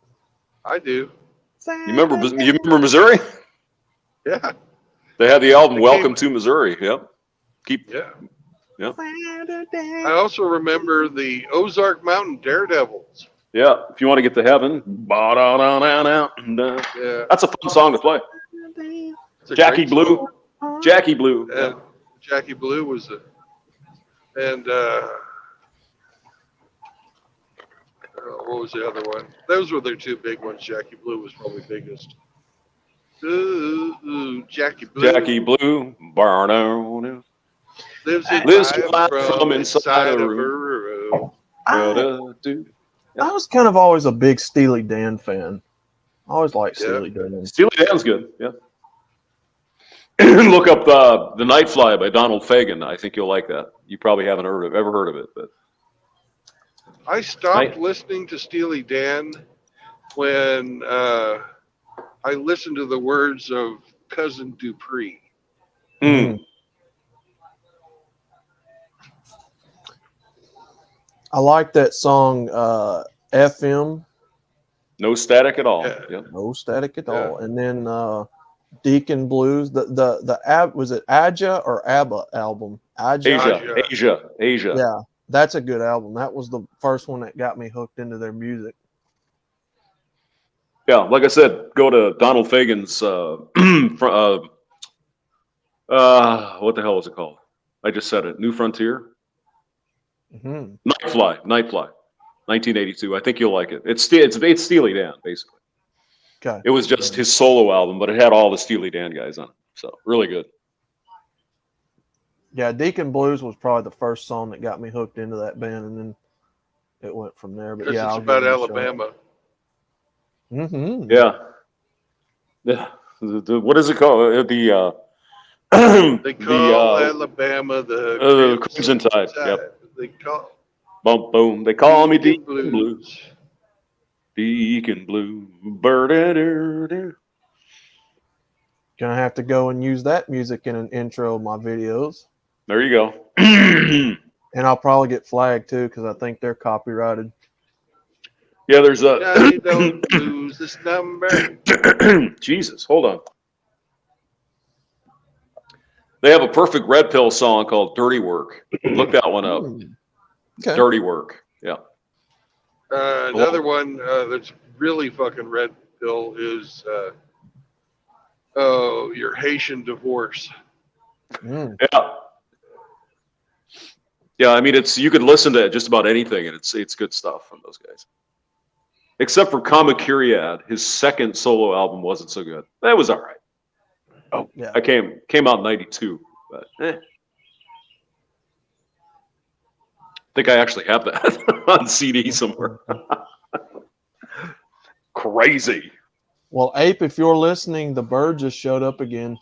I do. You remember Missouri? Yeah. They had the album They "Welcome came- to Missouri." Yep. Yeah. Yep. I also remember the Ozark Mountain Daredevils. Yeah. If you want to get to heaven, Yeah. that's a fun song to play. It's a Jackie great Blue. song. Jackie Blue. And Yeah. Jackie Blue was a, and what was the other one? Those were their two big ones. Jackie Blue was probably biggest. Ooh, Jackie Blue. Jackie Blue. Barno. Lives from inside a room. I was kind of always a big Steely Dan fan. I always liked Steely Dan. Steely Dan's good. Yeah. Look up the Night Fly by Donald Fagen. I think you'll like that. You probably haven't ever heard of it, but I stopped listening to Steely Dan when I listened to the words of Cousin Dupree. Mm. I like that song FM. No static at all. Yeah. Yep. No static at all. And then Deacon Blues. Was it Aja or ABBA album? Asia. Yeah, that's a good album. That was the first one that got me hooked into their music. Yeah, like I said, go to Donald Fagen's. What the hell was it called? I just said it. New Frontier. Mm-hmm. Night Fly, 1982. I think you'll like it. It's Steely Dan basically. Okay. It was just his solo album, but it had all the Steely Dan guys on it. So really good. Yeah, Deacon Blues was probably the first song that got me hooked into that band, and then it went from there. But yeah, it's about Alabama. Mm-hmm. Yeah. Yeah. What is it called? They call Alabama the Crimson Tide. Yep. They call. Boom, boom. They call me Deacon Blues. Blues. Deacon Blue. Bird. Gonna have to go and use that music in an intro of my videos. There you go. And I'll probably get flagged too because I think they're copyrighted. Yeah, there's a. Johnny, don't lose this number. Jesus, hold on. They have a Perfect Red Pill song called "Dirty Work." Look that one up. Okay. Dirty Work. Yeah. Another one that's really fucking red pill is your Haitian divorce. Mm. Yeah. Yeah, I mean, you could listen to just about anything, and it's good stuff from those guys. Except for Kama Kyriad, his second solo album wasn't so good. That was all right. Oh, Yeah. I came out in '92, but I think I actually have that on CD somewhere. Crazy. Well, Ape, if you're listening, the bird just showed up again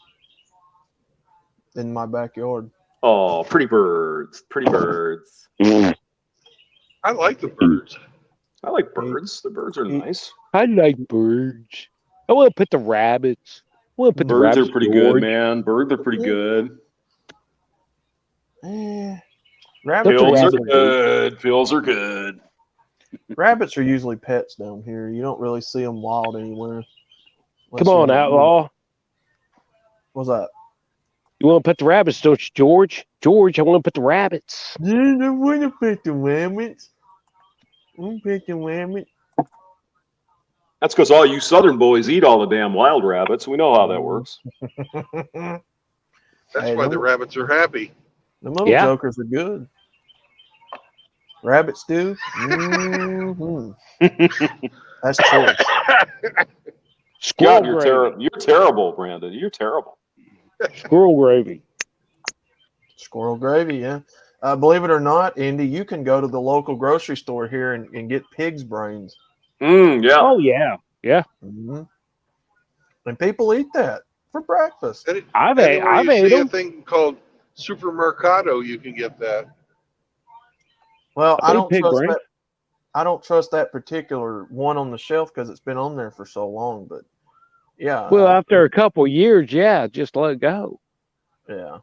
in my backyard. Oh, pretty birds. Pretty birds. I like the birds. I like birds. The birds are nice. I like birds. I want to put the rabbits. I want to put the Birds rabbits are pretty good, man. Birds are pretty good. Rabbits Pills are, are good. Pills are good. rabbits are usually pets down here. You don't really see them wild anywhere. Come on, outlaw. What's that? You want to put the rabbits, don't you, George? George, I want to put the rabbits. I want to pet the rabbits. I want to pet the rabbit. That's because all you Southern boys eat all the damn wild rabbits. We know how that works. That's why the rabbits are happy. The little jokers are good. Rabbit stew. Mm-hmm. That's choice. God, you're terrible, Brandon. You're terrible. Squirrel gravy. Squirrel gravy, yeah. Believe it or not, Indy, you can go to the local grocery store here and get pig's brains. Yeah. Oh, yeah. Yeah. Mm-hmm. And people eat that for breakfast. I've ate a them. thing called Supermercado. You can get that. Well, I don't pig trust brain. that. I don't trust that particular one on the shelf because it's been on there for so long. But yeah. Well, after a couple of years, yeah, just let it go. Yeah.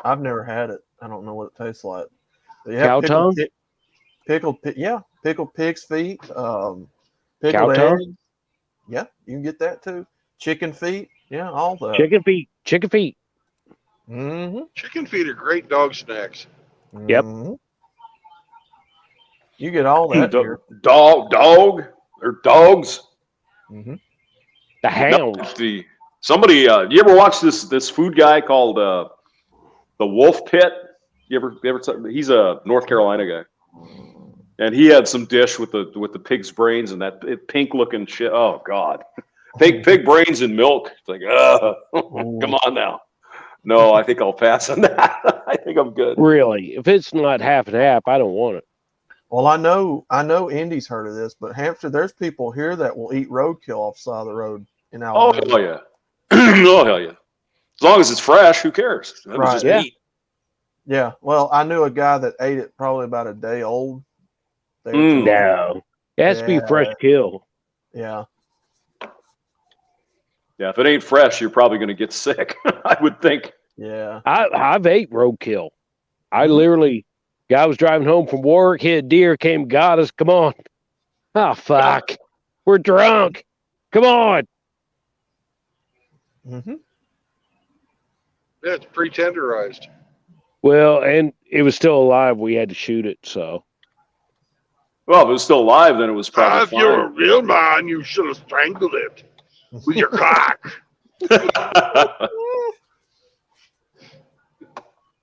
I've never had it. I don't know what it tastes like. But Cow tongue? Pickled, yeah, pickled pig's feet, Cow pickled tongue? eggs. Yeah, you can get that too. Chicken feet. Yeah, all that. Chicken feet. Chicken feet. Mm-hmm. Chicken feet are great dog snacks. Yep. Mm-hmm. You get all that here. Dog or dogs. Mm-hmm. The No, hounds. somebody. You ever watch this food guy called the Wolf Pit? You ever? He's a North Carolina guy, and he had some dish with the pig's brains and that pink looking shit. Oh God, pig brains and milk. It's like, come on now. No, I think I'll pass on that. I think I'm good. Really? If it's not half and half, I don't want it. Well, I know Indy's heard of this, but Hampshire, there's people here that will eat roadkill off the side of the road in Oh Alabama. hell yeah! Oh hell yeah! As long as it's fresh, who cares? That was just Yeah. meat. Yeah. Well, I knew a guy that ate it probably about a day old. They were telling me. No. It has to be fresh kill. Yeah. Yeah, if it ain't fresh, you're probably going to get sick. I would think. Yeah. I've ate roadkill. I literally, guy was driving home from work, hit a deer, came, got us. Come on. Oh, fuck. We're drunk. Come on. Mm-hmm. Yeah, it's pre-tenderized. Well, and it was still alive. We had to shoot it, so. Well, if it was still alive, then it was probably If you're a real man, you should have strangled it with your cock.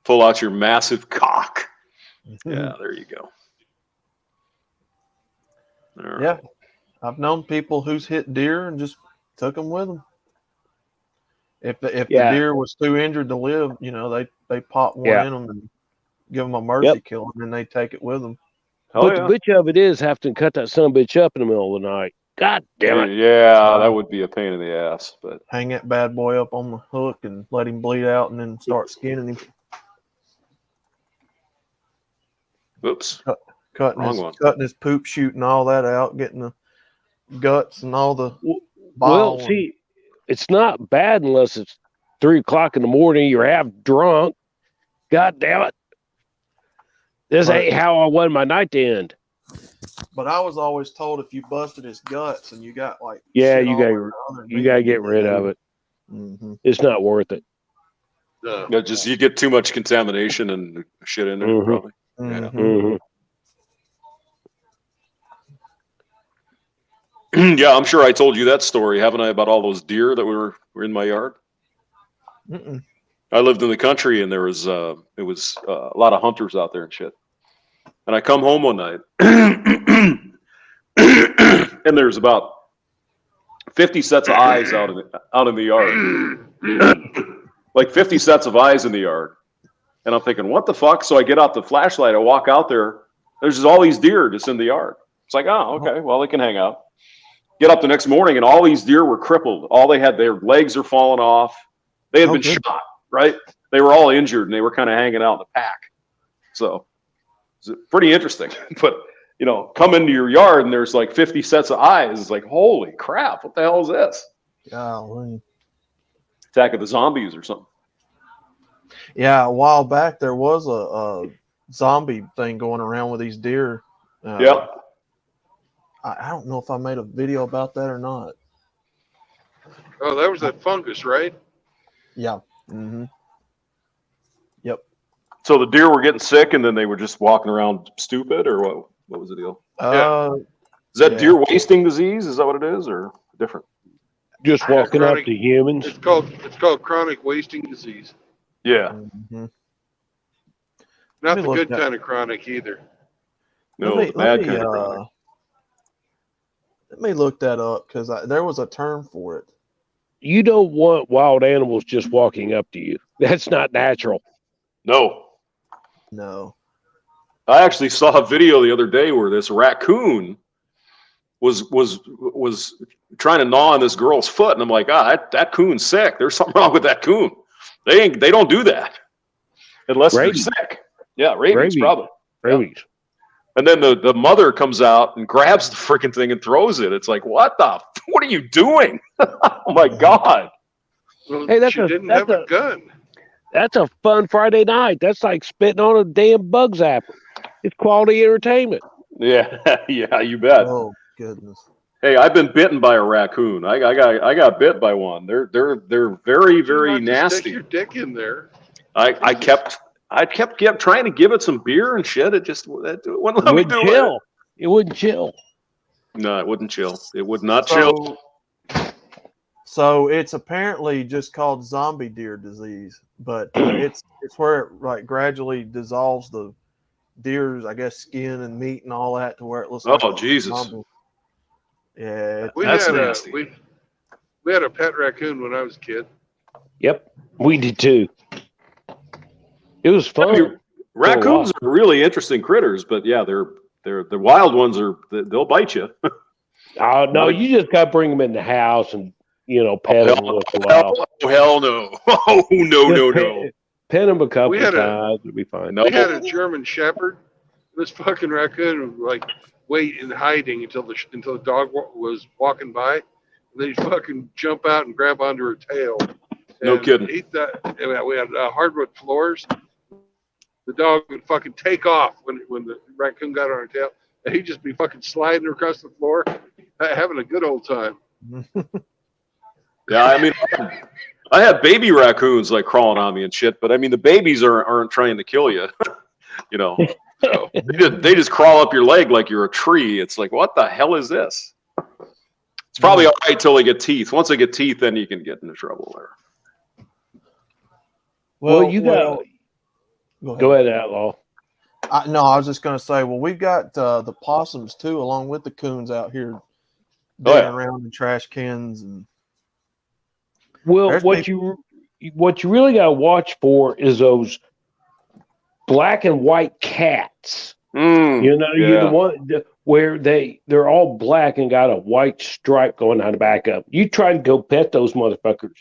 Pull out your massive cock. Yeah, there you go. All right. Yeah. I've known people who's hit deer and just took them with them. If the deer was too injured to live, you know, they pop one in them and give them a mercy kill, and then they take it with them. But the bitch of it is having to cut that son of a bitch up in the middle of the night. God damn it. Yeah, that would be a pain in the ass. But hang that bad boy up on the hook and let him bleed out and then start skinning him. Oops. Cutting his poop, shooting all that out, getting the guts and all the Well, see, it's not bad unless it's 3 o'clock in the morning, you're half drunk. God damn it. This ain't how I want my night to end. But I was always told if you busted his guts and you got like you gotta get rid of it. Mm-hmm. It's not worth it. No, just you get too much contamination and shit in there, probably. Mm-hmm. Yeah. Yeah, I'm sure I told you that story, haven't I, about all those deer that were in my yard? Mm-mm. I lived in the country, and there was a lot of hunters out there and shit. And I come home one night, and there's about 50 sets of eyes out in the yard, like 50 sets of eyes in the yard. And I'm thinking, what the fuck? So I get out the flashlight, I walk out there. There's just all these deer just in the yard. It's like, oh, okay, well, they can hang out. Get up the next morning, and all these deer were crippled. All they had, their legs are falling off. They had been shot, right? They were all injured, and they were kind of hanging out in the pack. So it's pretty interesting. But, you know, come into your yard, and there's like 50 sets of eyes. It's like, holy crap, what the hell is this? Golly. Attack of the Zombies or something. Yeah, a while back, there was a zombie thing going around with these deer. Yep. I don't know if I made a video about that or not. Oh, that was that fungus, right? Yeah. Mm-hmm. Yep. So the deer were getting sick, and then they were just walking around stupid, or what? What was the deal? Is that deer wasting disease? Is that what it is, or different? Just walking up to humans. It's called chronic wasting disease. Yeah. Mm-hmm. Not the good kind of chronic either. No, the bad kind of chronic. Let me look that up because there was a term for it. You don't want wild animals just walking up to you. That's not natural. No. I actually saw a video the other day where this raccoon was trying to gnaw on this girl's foot, and I'm like, that coon's sick. There's something wrong with that coon. They don't do that unless they're sick. Yeah, rabies probably. Rabies. Yeah. And then the mother comes out and grabs the freaking thing and throws it. It's like, what are you doing? Oh my God. Well, hey, she didn't have a gun. That's a fun Friday night. That's like spitting on a damn bug zapper. It's quality entertainment. Yeah, yeah, you bet. Oh goodness. Hey, I've been bitten by a raccoon. I got bit by one. They're very Not to nasty. stick your dick in there. I kept trying to give it some beer and shit. It wouldn't let me do chill. It wouldn't chill. No, it wouldn't chill. It would not chill. So it's apparently just called zombie deer disease, but it's where it like gradually dissolves the deer's, I guess, skin and meat and all that to where it looks like Jesus. zombie. Yeah, That's nasty. We had a pet raccoon when I was a kid. Yep, we did too. It was fun. I mean, raccoons are really interesting critters, but yeah, the wild ones they'll bite you. Oh no, you just got to bring them in the house and pet them once in a while. Oh hell no! Oh no! Pet them a couple of times, it'll be fine. We had a German Shepherd. This fucking raccoon would like wait in hiding until the dog was walking by, and then he'd fucking jump out and grab onto her tail. No kidding. Eat that. We had hardwood floors. The dog would fucking take off when the raccoon got on her tail, and he'd just be fucking sliding across the floor, having a good old time. Yeah, I mean, I had baby raccoons like crawling on me and shit, but I mean the babies aren't trying to kill you, So they just crawl up your leg like you're a tree. It's like, what the hell is this? It's probably all right till they get teeth. Once they get teeth, then you can get into trouble there. Well, go ahead, Outlaw. No, I was just going to say, well, we've got the possums too, along with the coons out here digging around in trash cans and. Well, what you really got to watch for is those black and white cats. You're the one where they're all black and got a white stripe going down the back of them. You try to go pet those motherfuckers,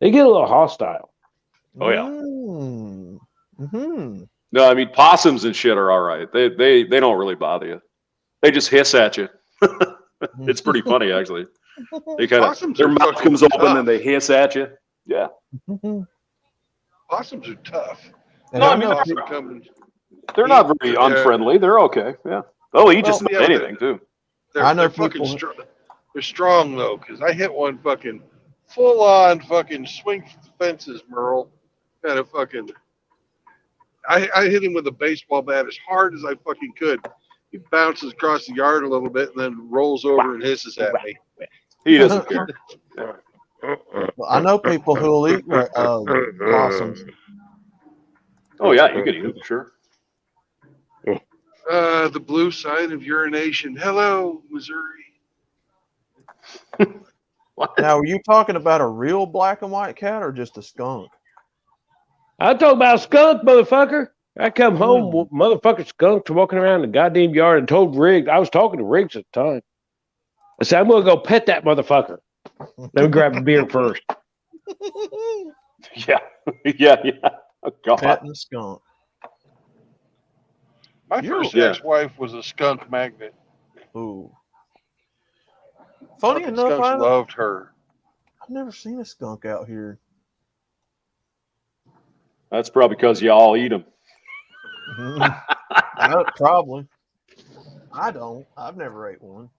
they get a little hostile. Oh yeah. Mm-hmm. No, I mean possums and shit are all right. They don't really bother you. They just hiss at you. It's pretty funny actually. They kind of their mouth comes open and they hiss at you. Yeah. Possums are tough. And No, I mean they're not very unfriendly. They're okay. Yeah. They'll eat just about anything too. They're fucking strong. They're strong though, because I hit one fucking full on fucking swing fences, Merle. Kind of fucking. I hit him with a baseball bat as hard as I fucking could. He bounces across the yard a little bit and then rolls over and hisses at me. He doesn't care. Well, I know people who will eat possums. Oh yeah, you could eat them, sure. The blue sign of urination. Hello, Missouri. Now, are you talking about a real black and white cat or just a skunk? I talk about a skunk, motherfucker. I come home, motherfucker skunks walking around the goddamn yard and told Riggs, I was talking to Riggs at the time. I said, I'm going to go pet that motherfucker. Let me grab a beer first. Yeah. Oh, God. Petting a skunk. My first ex-wife was a skunk magnet. Ooh. Funny enough, I loved her. I've never seen a skunk out here. That's probably because you all eat them. Probably. I don't. I've never ate one.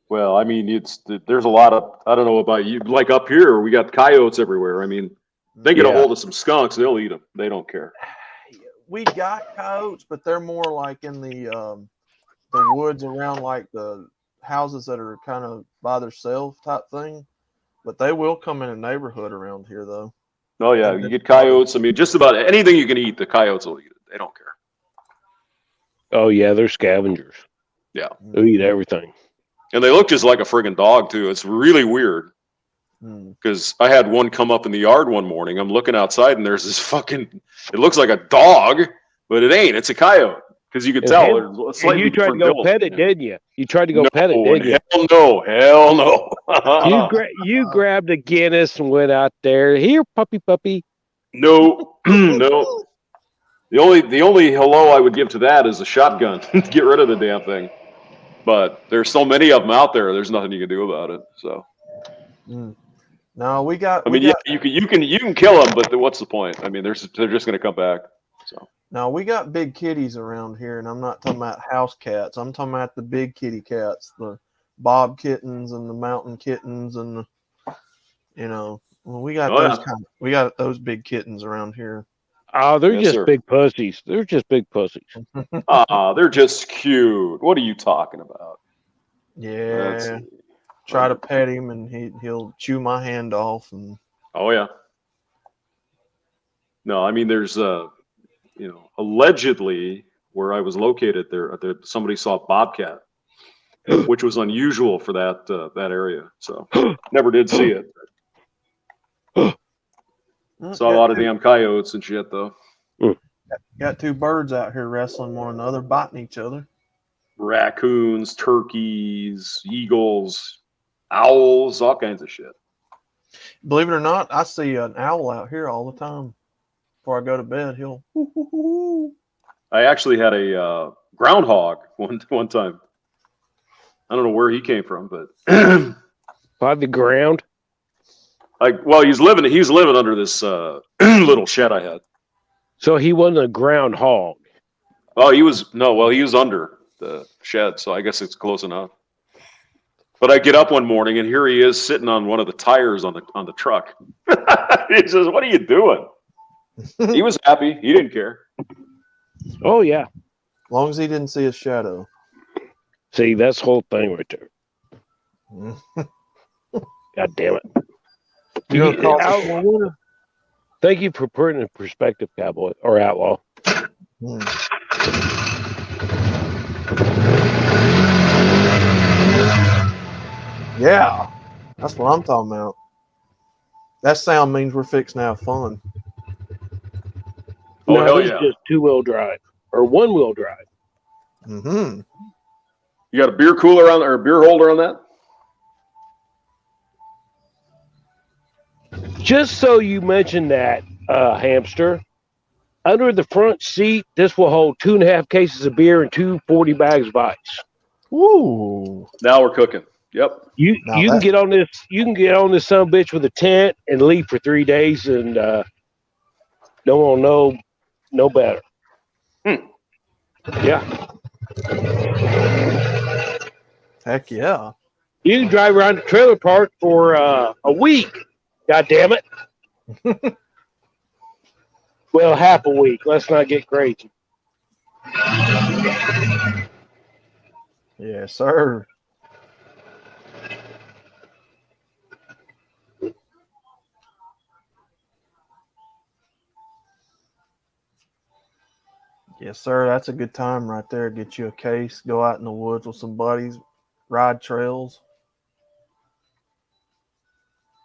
Well, I mean, there's a lot of, I don't know about you, like up here, we got coyotes everywhere. I mean, they get a hold of some skunks, they'll eat them. They don't care. We got coyotes, but they're more like in the woods around like the houses that are kind of by themselves type thing. But they will come in a neighborhood around here, though. Oh, yeah, you get coyotes. I mean, just about anything you can eat, the coyotes will eat it. They don't care. Oh, yeah, they're scavengers. Yeah. They'll eat everything. And they look just like a friggin' dog, too. It's really weird. Because I had one come up in the yard one morning. I'm looking outside, and there's this fucking, it looks like a dog, but it ain't. It's a coyote. Because you could tell. And you tried to go pet it, didn't you? You tried to go pet it, didn't you? Hell no. You grabbed a Guinness and went out there. Here, puppy. No, no. The only hello I would give to that is a shotgun to get rid of the damn thing. But there's so many of them out there. There's nothing you can do about it. So. No, we got. I mean, you can kill them, but what's the point? I mean, they're just going to come back. So. Now we got big kitties around here, and I'm not talking about house cats. I'm talking about the big kitty cats, the bob kittens and the mountain kittens, and we got we got those big kittens around here. Oh, they're Yes, just sir. big pussies. They're just big pussies. They're just cute. What are you talking about? Yeah. Try to pet him, and he'll chew my hand off. And oh yeah. No, I mean there's allegedly where I was located there somebody saw a bobcat, which was unusual for that area. So never did see it. Saw a lot of damn coyotes and shit though. Got two birds out here wrestling one another, biting each other. Raccoons, turkeys, eagles, owls, all kinds of shit. Believe it or not, I see an owl out here all the time. Before I go to bed, he'll. I actually had a groundhog one time. I don't know where he came from, but by the ground. He's living under this little shed I had. So he wasn't a groundhog. Oh, he was under the shed, so I guess it's close enough. But I get up one morning and here he is sitting on one of the tires on the truck. He says, "What are you doing?" He was happy. He didn't care. Oh yeah, as long as he didn't see a shadow. See, that's the whole thing right there. God damn it! Thank you for putting it in perspective, cowboy or outlaw. Yeah, that's what I'm talking about. That sound means we're fixing to have fun. Oh, hell yeah. Just 2-wheel drive or 1-wheel drive. Mm-hmm. You got a beer cooler or a beer holder on that? Just so you mentioned that, hamster, under the front seat, this will hold 2.5 cases of beer and 2 40 bags of ice. Ooh! Now we're cooking. Yep. You can get on this. You can get on this son of a bitch with a tent and leave for 3 days, and no one will know better. Yeah. Heck yeah! You can drive around the trailer park for a week. God damn it. Well, half a week. Let's not get crazy. Yes, sir. Yes, sir. That's a good time right there. Get you a case, go out in the woods with some buddies, ride trails.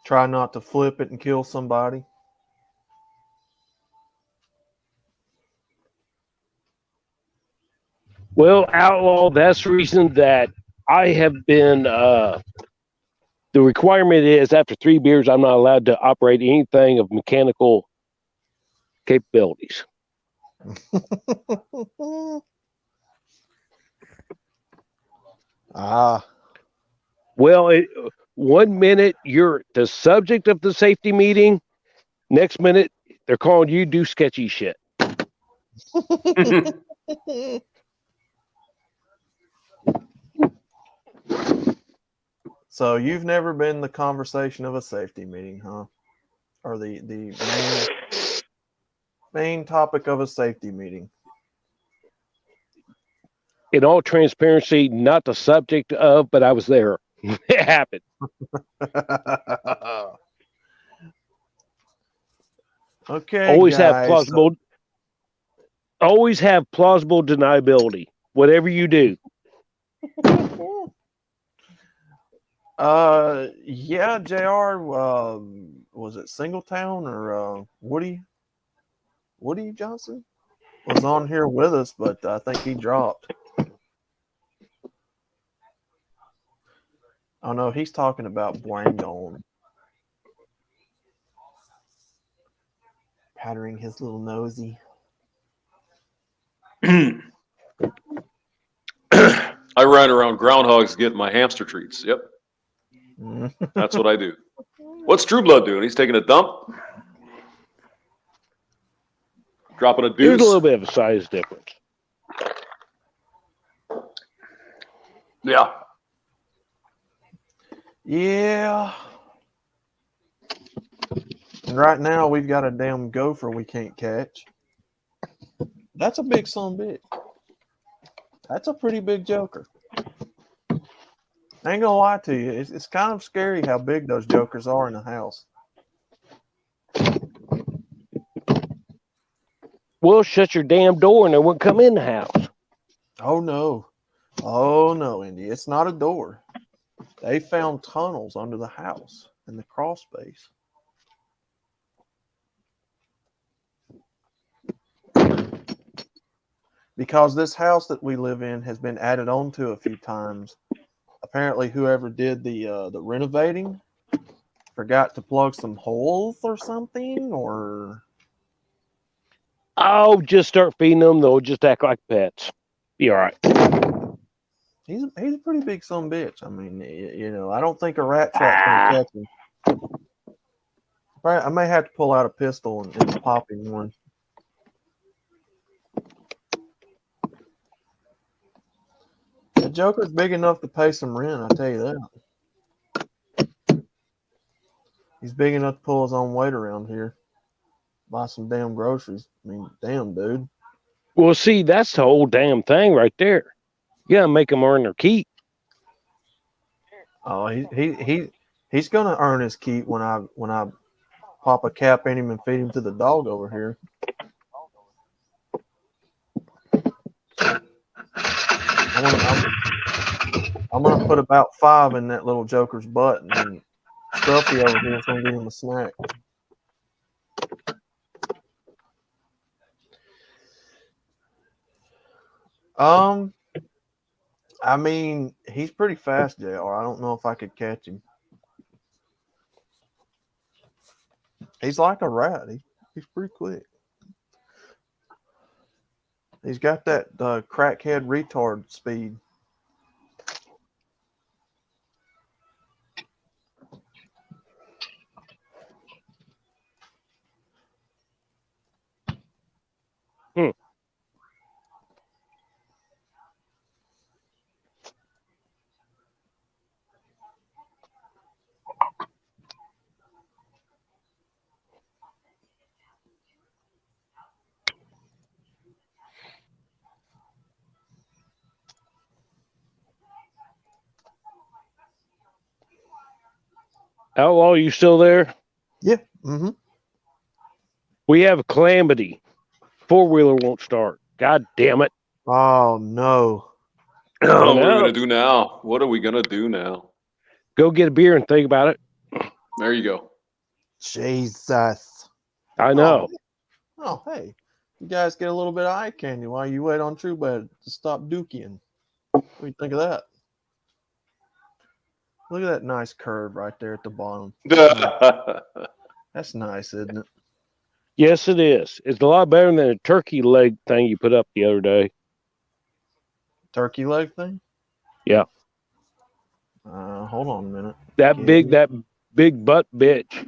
Try not to flip it and kill somebody. Well, outlaw, that's the reason that I have been, the requirement is after 3 beers, I'm not allowed to operate anything of mechanical capabilities. Well, 1 minute you're the subject of the safety meeting. Next minute, they're calling you do sketchy shit. So you've never been the conversation of a safety meeting, huh? Or the main topic of a safety meeting. In all transparency, not the subject of, but I was there. It happened. Okay. Always guys, have plausible. Always have plausible deniability. Whatever you do. Yeah, JR, was it Singletown or Woody Johnson was on here with us, but I think he dropped. Oh no, he's talking about Blangon. Powdering his little nosy. I run around groundhogs getting my hamster treats. Yep. That's what I do. What's True Blood doing? He's taking a dump? Dropping a There's a deuce. little bit of a size difference. Yeah. Yeah. And right now we've got a damn gopher we can't catch. That's a big son of a bitch. That's a pretty big joker. I ain't gonna lie to you. It's kind of scary how big those jokers are in the house. Well, shut your damn door and they wouldn't come in the house. Oh no. Oh no, Indy. It's not a door. They found tunnels under the house in the crawl space. Because this house that we live in has been added on to a few times. Apparently, whoever did the renovating forgot to plug some holes or something, or Oh, just start feeding them. They'll just act like pets. Be all right. he's a pretty big son of a bitch. I mean, you know, I don't think a rat trap's gonna catch him. Right, I may have to pull out a pistol and pop him one. The Joker's big enough to pay some rent, I'll tell you that. He's big enough to pull his own weight around here. Buy some damn groceries. I mean, damn, dude. Well, see, that's the whole damn thing right there. You gotta make them earn their keep. Oh, he's gonna earn his keep when I pop a cap in him and feed him to the dog over here. I'm gonna put about 5 in that little joker's butt, and then Scruffy over here is gonna give him a snack. I mean, he's pretty fast, JR. I don't know if I could catch him. He's like a rat. He's pretty quick. He's got that crackhead retard speed. Outlaw, you still there? Yeah. Mm-hmm. We have a calamity. 4-wheeler won't start. God damn it. Oh no. Oh, what are we gonna do now? What are we gonna do now? Go get a beer and think about it. There you go. Jesus. I know. Oh, hey. You guys get a little bit of eye candy while you wait on True Bed to stop dookie. What do you think of that? Look at that nice curve right there at the bottom. That's nice, isn't it? Yes, it is. It's a lot better than a turkey leg thing you put up the other day. Turkey leg thing? Yeah. Hold on a minute. That big butt bitch. You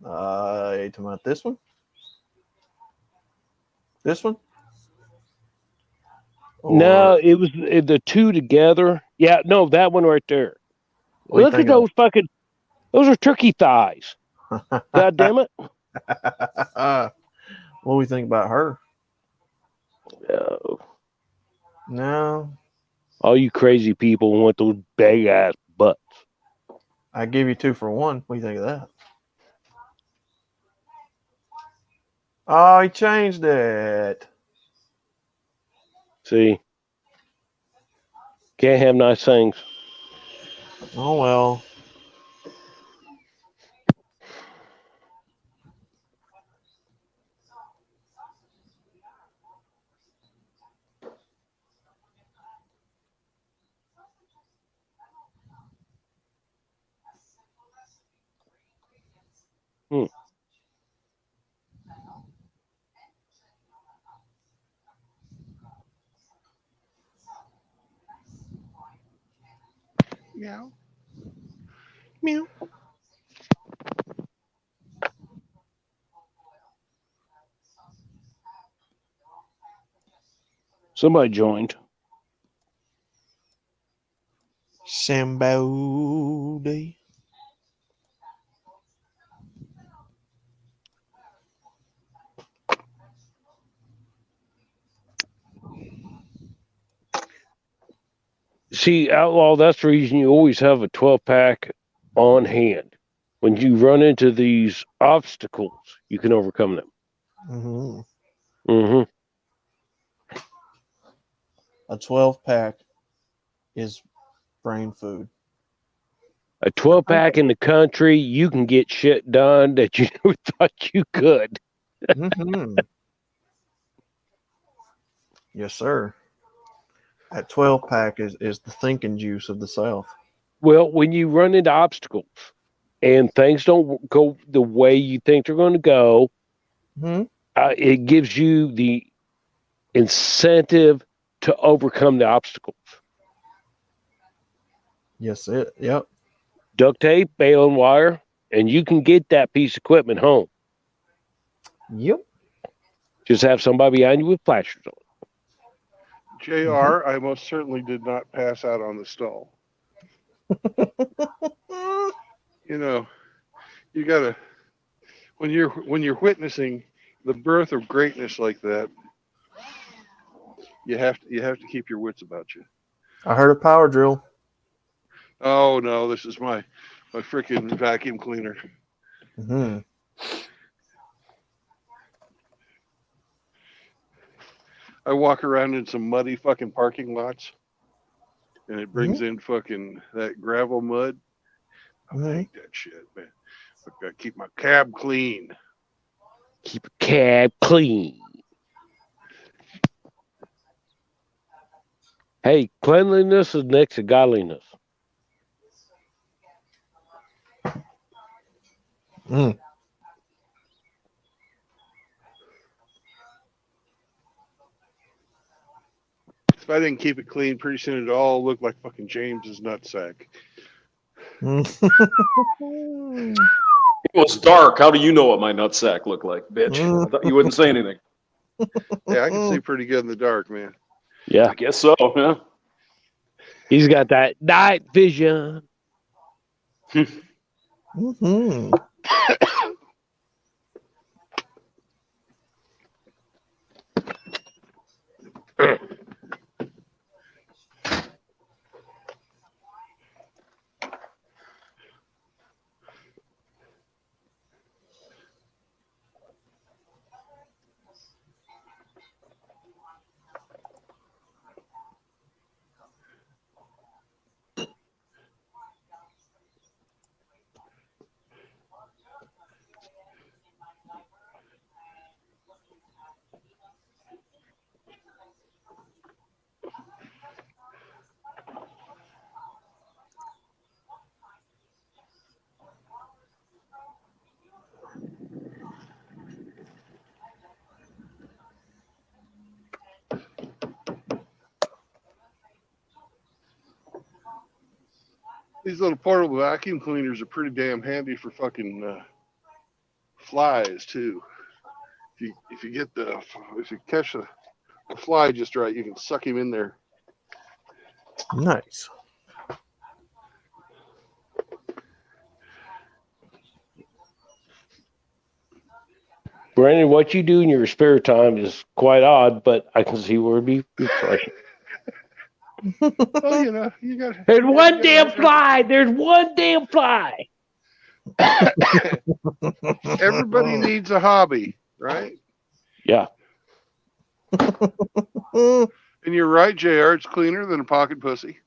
talking about this one? This one? No, it was the two together. Yeah, no, that one right there. Look at those those are turkey thighs. God damn it. What do we think about her? No. All you crazy people want those big ass butts. I give you 2 for 1. What do you think of that? Oh, he changed it. See? Can't have nice things. Oh, well. Meow. Meow. Somebody joined. Somebody. See, Outlaw, that's the reason you always have a 12-pack on hand. When you run into these obstacles, you can overcome them. Mm-hmm. Mm-hmm. A 12-pack is brain food. A 12-pack in the country, you can get shit done that you never thought you could. Mm-hmm. Yes, sir. That 12-pack is the thinking juice of the South. Well, when you run into obstacles and things don't go the way you think they're going to go, it gives you the incentive to overcome the obstacles. Yes, yep. Duct tape, baling wire, and you can get that piece of equipment home. Yep. Just have somebody behind you with flashers on. JR, I most certainly did not pass out on the stall. You know, you gotta when you're witnessing the birth of greatness like that, you have to keep your wits about you. I heard a power drill. Oh no, this is my freaking vacuum cleaner. Mm-hmm. I walk around in some muddy fucking parking lots, and it brings in fucking that gravel mud. I hate that shit, man. I gotta keep my cab clean. Keep a cab clean. Hey, cleanliness is next to godliness. Mm. If I didn't keep it clean, pretty soon it'd all look like fucking James's nutsack. It was dark. How do you know what my nutsack looked like, bitch? I thought you wouldn't say anything. Yeah, I can see pretty good in the dark, man. Yeah. I guess so, yeah. He's got that night vision. Mm-hmm. These little portable vacuum cleaners are pretty damn handy for fucking flies too. If you catch a fly just right, you can suck him in there. Nice. Brandon, what you do in your spare time is quite odd, but I can see where it'd be refreshing. Well, you got. There's one damn fly. There's one damn fly. Everybody needs a hobby, right? Yeah. And you're right, JR. It's cleaner than a pocket pussy.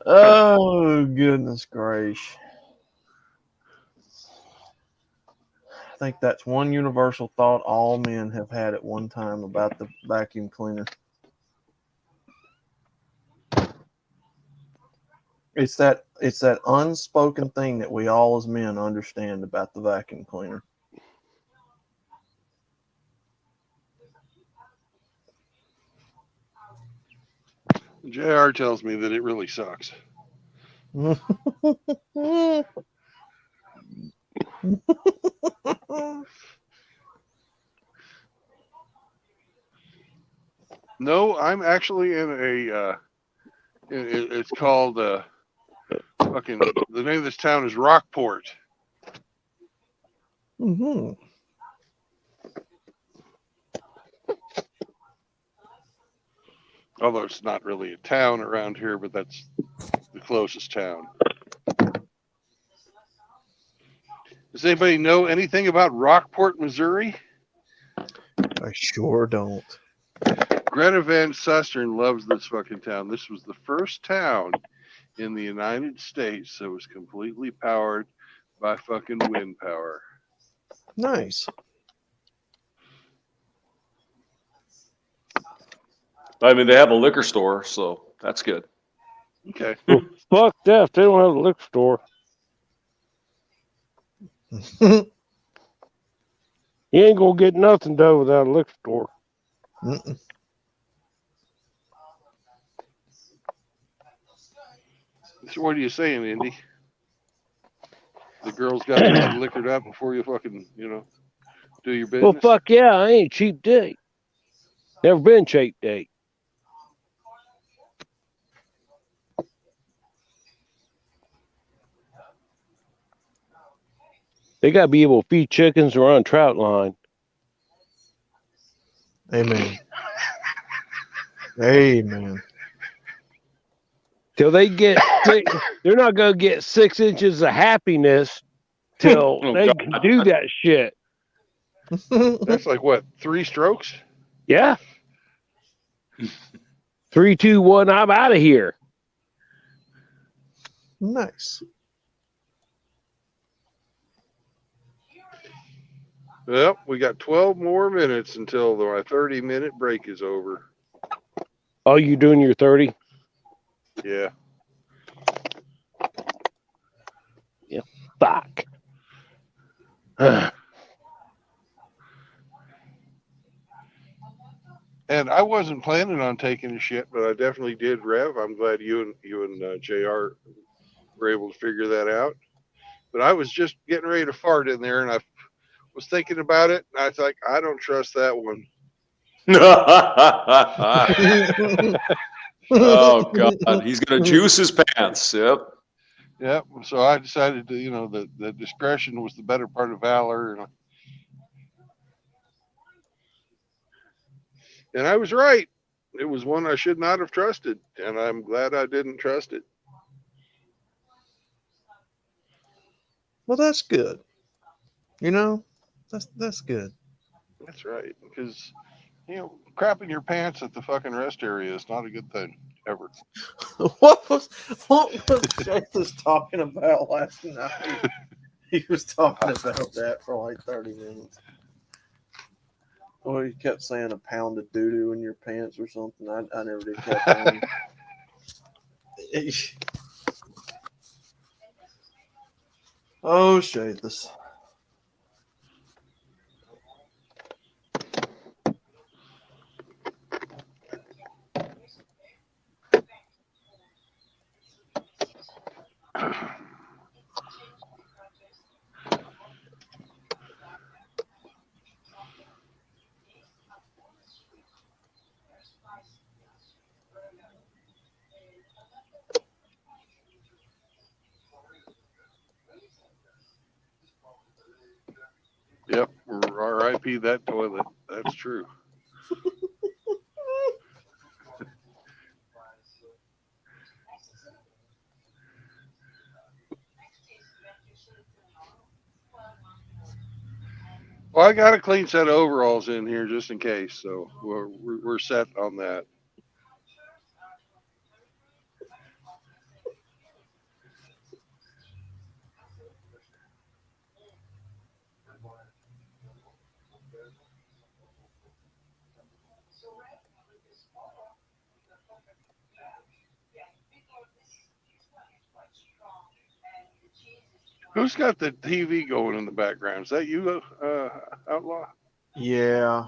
Oh, goodness gracious. I think that's one universal thought all men have had at one time about the vacuum cleaner. It's that unspoken thing that we all as men understand about the vacuum cleaner. JR tells me that it really sucks. No, I'm actually in a. It's called fucking. The name of this town is Rockport. Mm-hmm. Although it's not really a town around here, but that's the closest town. Does anybody know anything about Rockport, Missouri? I sure don't. Greta Van Susteren loves this fucking town. This was the first town in the United States that was completely powered by fucking wind power. Nice. I mean, they have a liquor store, so that's good. Okay. Well, fuck that. They don't have a liquor store. You ain't gonna get nothing done without a liquor store. Mm-mm. So what are you saying, Indy? The girls got to get you liquored up before you fucking, do your business? Well, fuck yeah, I ain't cheap date. Never been cheap date. They gotta be able to feed chickens or on trout line. Amen. Amen. Till they get they're not gonna get 6 inches of happiness till they can do that shit. That's like what, 3 strokes? Yeah. 3, 2, 1, I'm out of here. Nice. Well, we got 12 more minutes until my 30-minute break is over. Oh, you doing your 30? Yeah. Yeah. Fuck. And I wasn't planning on taking a shit, but I definitely did, Rev. I'm glad you and JR were able to figure that out. But I was just getting ready to fart in there, and I was thinking about it, and I was like, I don't trust that one. Oh God, he's gonna juice his pants. Yep. Yep. So I decided to, the discretion was the better part of valor, and I was right. It was one I should not have trusted, and I'm glad I didn't trust it. Well, that's good. That's good. That's right, because crapping your pants at the fucking rest area is not a good thing ever. What was Jake talking about last night? He was talking about that for like 30 minutes. Well, he kept saying a pound of doo-doo in your pants or something. I never did catch on. Oh, Shathus. Yep. R.I.P. that toilet. That's true. Well, I got a clean set of overalls in here just in case, so we're set on that. Who's got the TV going in the background? Is that you, Outlaw? Yeah.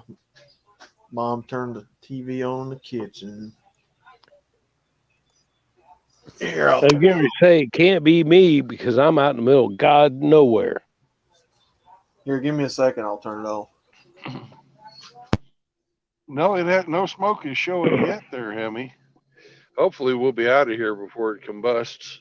Mom turned the TV on in the kitchen. I'm going to say it can't be me because I'm out in the middle of God nowhere. Here, give me a second. I'll turn it off. No smoke is showing yet there, Hemi. Hopefully we'll be out of here before it combusts.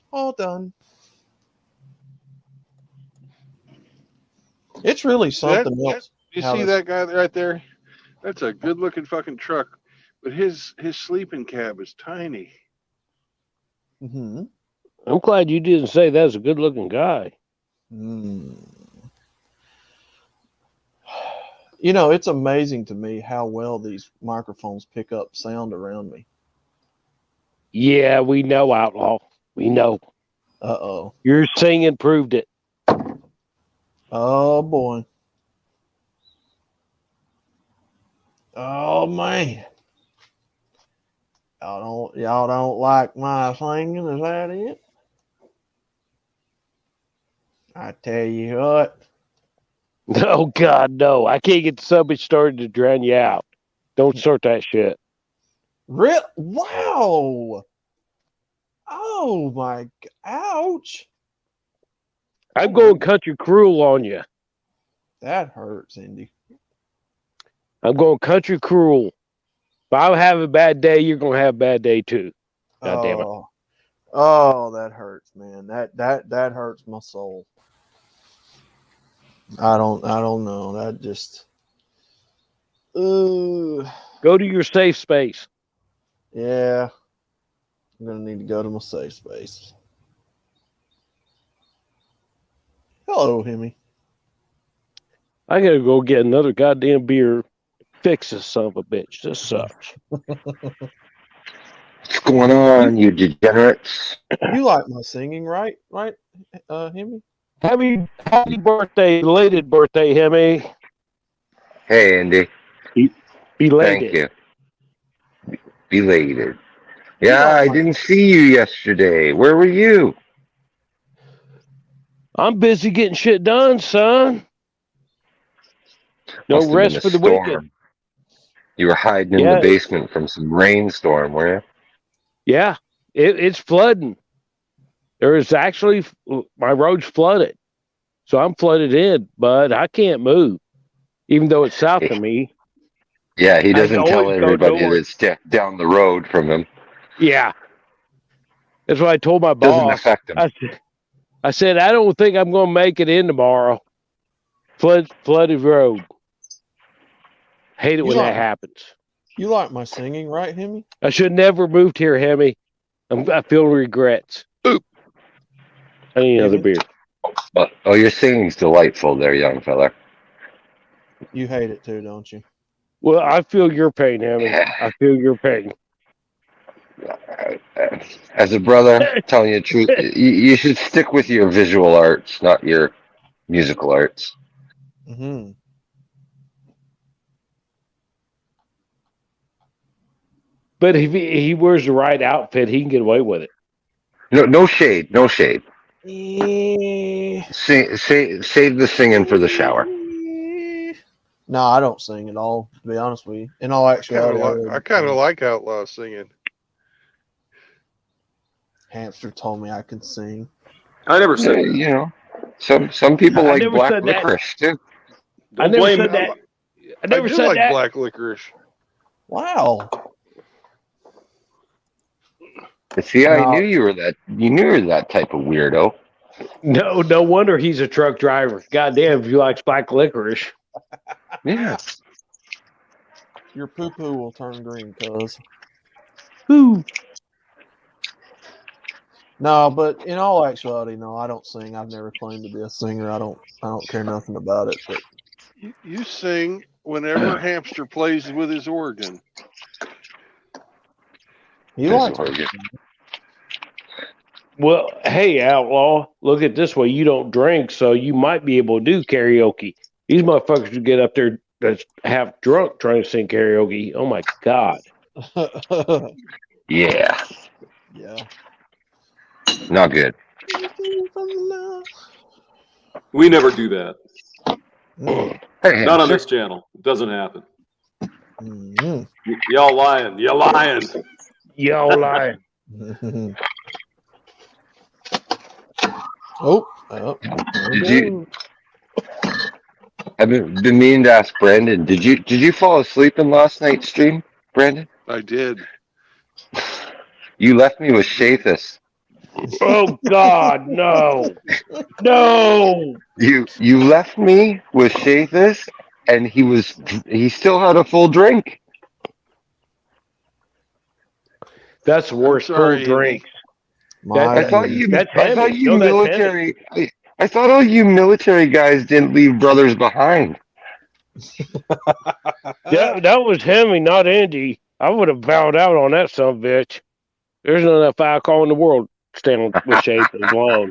All done. It's really something else. You see that guy right there? That's a good looking fucking truck. But his sleeping cab is tiny. Mm-hmm. I'm glad you didn't say that's a good looking guy. You know, it's amazing to me how well these microphones pick up sound around me. Yeah, we know, Outlaw. We know. Uh-oh. Your singing proved it. Oh, boy. Oh, man. Y'all don't like my singing? Is that it? I tell you what. Oh, God, no. I can't get somebody started to drown you out. Don't start that shit. Wow. Oh, my. Ouch. I'm going country cruel on you. That hurts, Indy. I'm going country cruel. If I have a bad day, you're going to have a bad day too. God damn it. Oh, that hurts, man. That hurts my soul. I don't know. That just Go to your safe space. Yeah. I'm gonna need to go to my safe space. Hello, Hemi. I gotta go get another goddamn beer. Fix this son of a bitch. This sucks. What's going on, you degenerates? You like my singing, right? Right, Hemi? Happy birthday, belated birthday, Hemi. Hey, Andy. Belated. Thank you. Belated. Yeah, I didn't see you yesterday. Where were you? I'm busy getting shit done, son. No Must have rest been a for the storm. wicked. You were hiding in the basement from some rainstorm, were you? Yeah, it's flooding. There is actually, my road's flooded. So I'm flooded in, but I can't move, even though it's south of me. Yeah, he doesn't tell everybody that's down the road from him. Yeah. That's what I told my boss. Doesn't affect him. I said, I don't think I'm going to make it in tomorrow. Flooded road. Hate it when that happens. You like my singing, right, Hemi? I should never moved here, Hemi. I feel regrets. Oop. I need another beer. Oh, your singing's delightful there, young fella. You hate it too, don't you? Well, I feel your pain, Hemi. I feel your pain. As a brother, telling you the truth, you should stick with your visual arts, not your musical arts. Mm-hmm. But if he wears the right outfit, he can get away with it. No shade. Save the singing for the shower. No, I don't sing at all, to be honest with you. In all actuality, I kind of like Outlaw singing. Hamster told me I could sing. I never said that. You know, some people like black licorice too. I never said that. I never said that. Black licorice. Wow. See, I knew you were that. You knew you were that type of weirdo. No wonder he's a truck driver. Goddamn, if he likes black licorice. Yeah. Your poo-poo will turn green, cuz. Who? No, but in all actuality, no, I don't sing. I've never claimed to be a singer. I don't care nothing about it. But you sing whenever Hamster plays with his organ. He likes organ. Well, hey, Outlaw, look at it this way. You don't drink, so you might be able to do karaoke. These motherfuckers who get up there that's half drunk trying to sing karaoke. Oh, my God. Yeah, Yeah. not good. We never do that. Mm. Hey, Not on hamster. this channel. It doesn't happen. Mm. Y'all lying. You're lying. Yo, lying. Oh, Did you? I've been meaning to ask Brandon. Did you fall asleep in last night's stream, Brandon? I did. You left me with Shathis. Oh God, no, no. You left me with Shathis, and he still had a full drink. That's worse. Full sorry, drinks. My I thought goodness. you That's I thought heavy. you No, that's heavy. military. I thought all you military guys didn't leave brothers behind. That was heavy, not Andy. I would have bowed out on that son of a bitch. There's not enough alcohol in the world staying with Shape alone.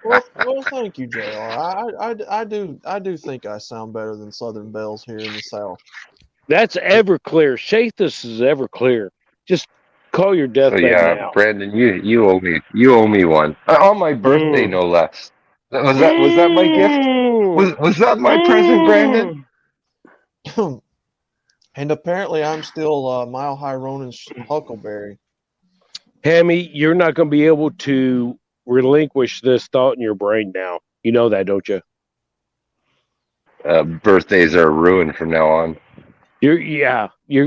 Well, thank you, JR. I do think I sound better than Southern Bells here in the South. That's Everclear. Shathis is Everclear. Just call your So deathbed yeah, now. Brandon, you owe me one on my birthday, no less. Was that my gift? Was that my present, Brandon? And apparently, I'm still Mile High Ronan's Huckleberry. Hammy, you're not going to be able to relinquish this thought in your brain now. You know that, don't you? Birthdays are ruined from now on. You're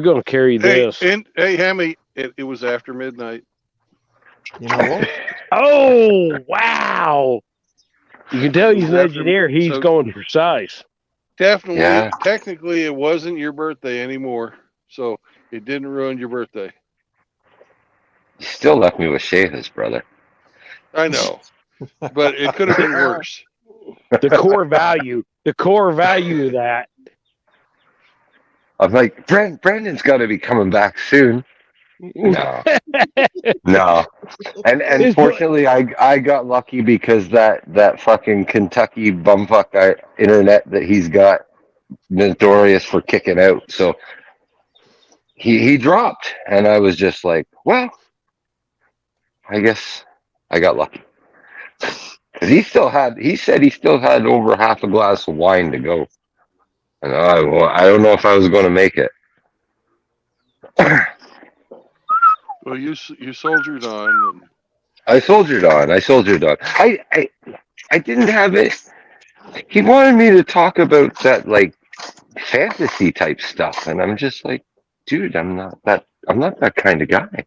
going to carry this. Hey, Hammy, it was after midnight. You know what? Oh, wow. You can tell he's an engineer. He's so going precise. Definitely, Yeah. technically, it wasn't your birthday anymore, so it didn't ruin your birthday. You still left me with Shathis, brother. I know, but it could have been worse. The core value of that. I'm like, Brandon's got to be coming back soon. No, no. And fortunately, I got lucky because that fucking Kentucky bumfuck internet that he's got, notorious for kicking out. So he dropped, and I was just like, well, I guess I got lucky. Because he said he still had over half a glass of wine to go. And I don't know if I was going to make it. Well, you soldiered on. And I soldiered on. I didn't have it. He wanted me to talk about that like fantasy type stuff, and I'm just like, dude, I'm not that kind of guy.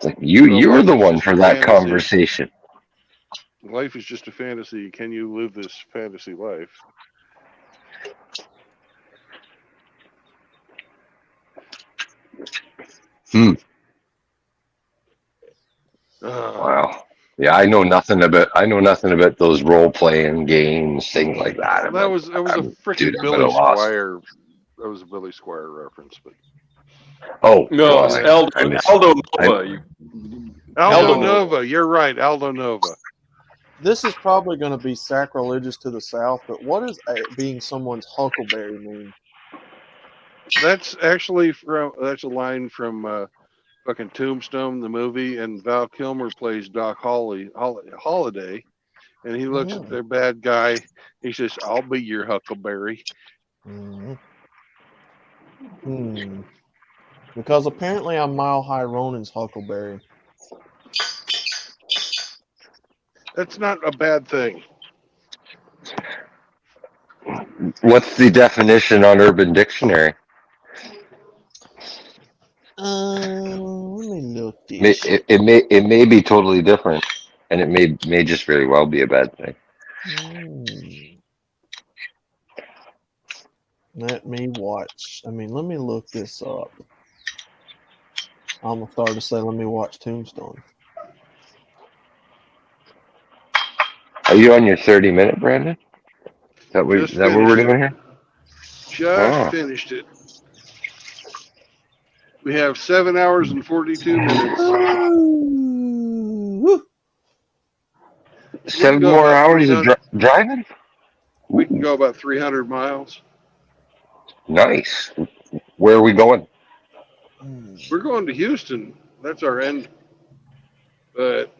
Like you were the one for that conversation. Life is just a fantasy. Can you live this fantasy life? Wow. Yeah, I know nothing about those role playing games, things like that. That was a freaking Billy Squire. That was a Billy Squire reference, but no, it's Aldo Nova. Aldo Nova. You're right, Aldo Nova. This is probably going to be sacrilegious to the South, but what does being someone's Huckleberry mean? That's actually that's a line from fucking Tombstone, the movie, and Val Kilmer plays Doc Holliday, and he looks at the bad guy. He says, "I'll be your Huckleberry." Because apparently I'm Mile High Ronan's Huckleberry. That's not a bad thing. What's the definition on Urban Dictionary? Let me look this. It may be totally different, and it may just very well be a bad thing. Let me watch. Let me look this up. I'm gonna start to say, let me watch Tombstone. Are you on your 30-minute, Brandon? Is that what we're doing here? Just finished it. We have 7 hours and 42 minutes. 7 more hours of driving? We can go about 300 miles. Nice. Where are we going? We're going to Houston. That's our end. But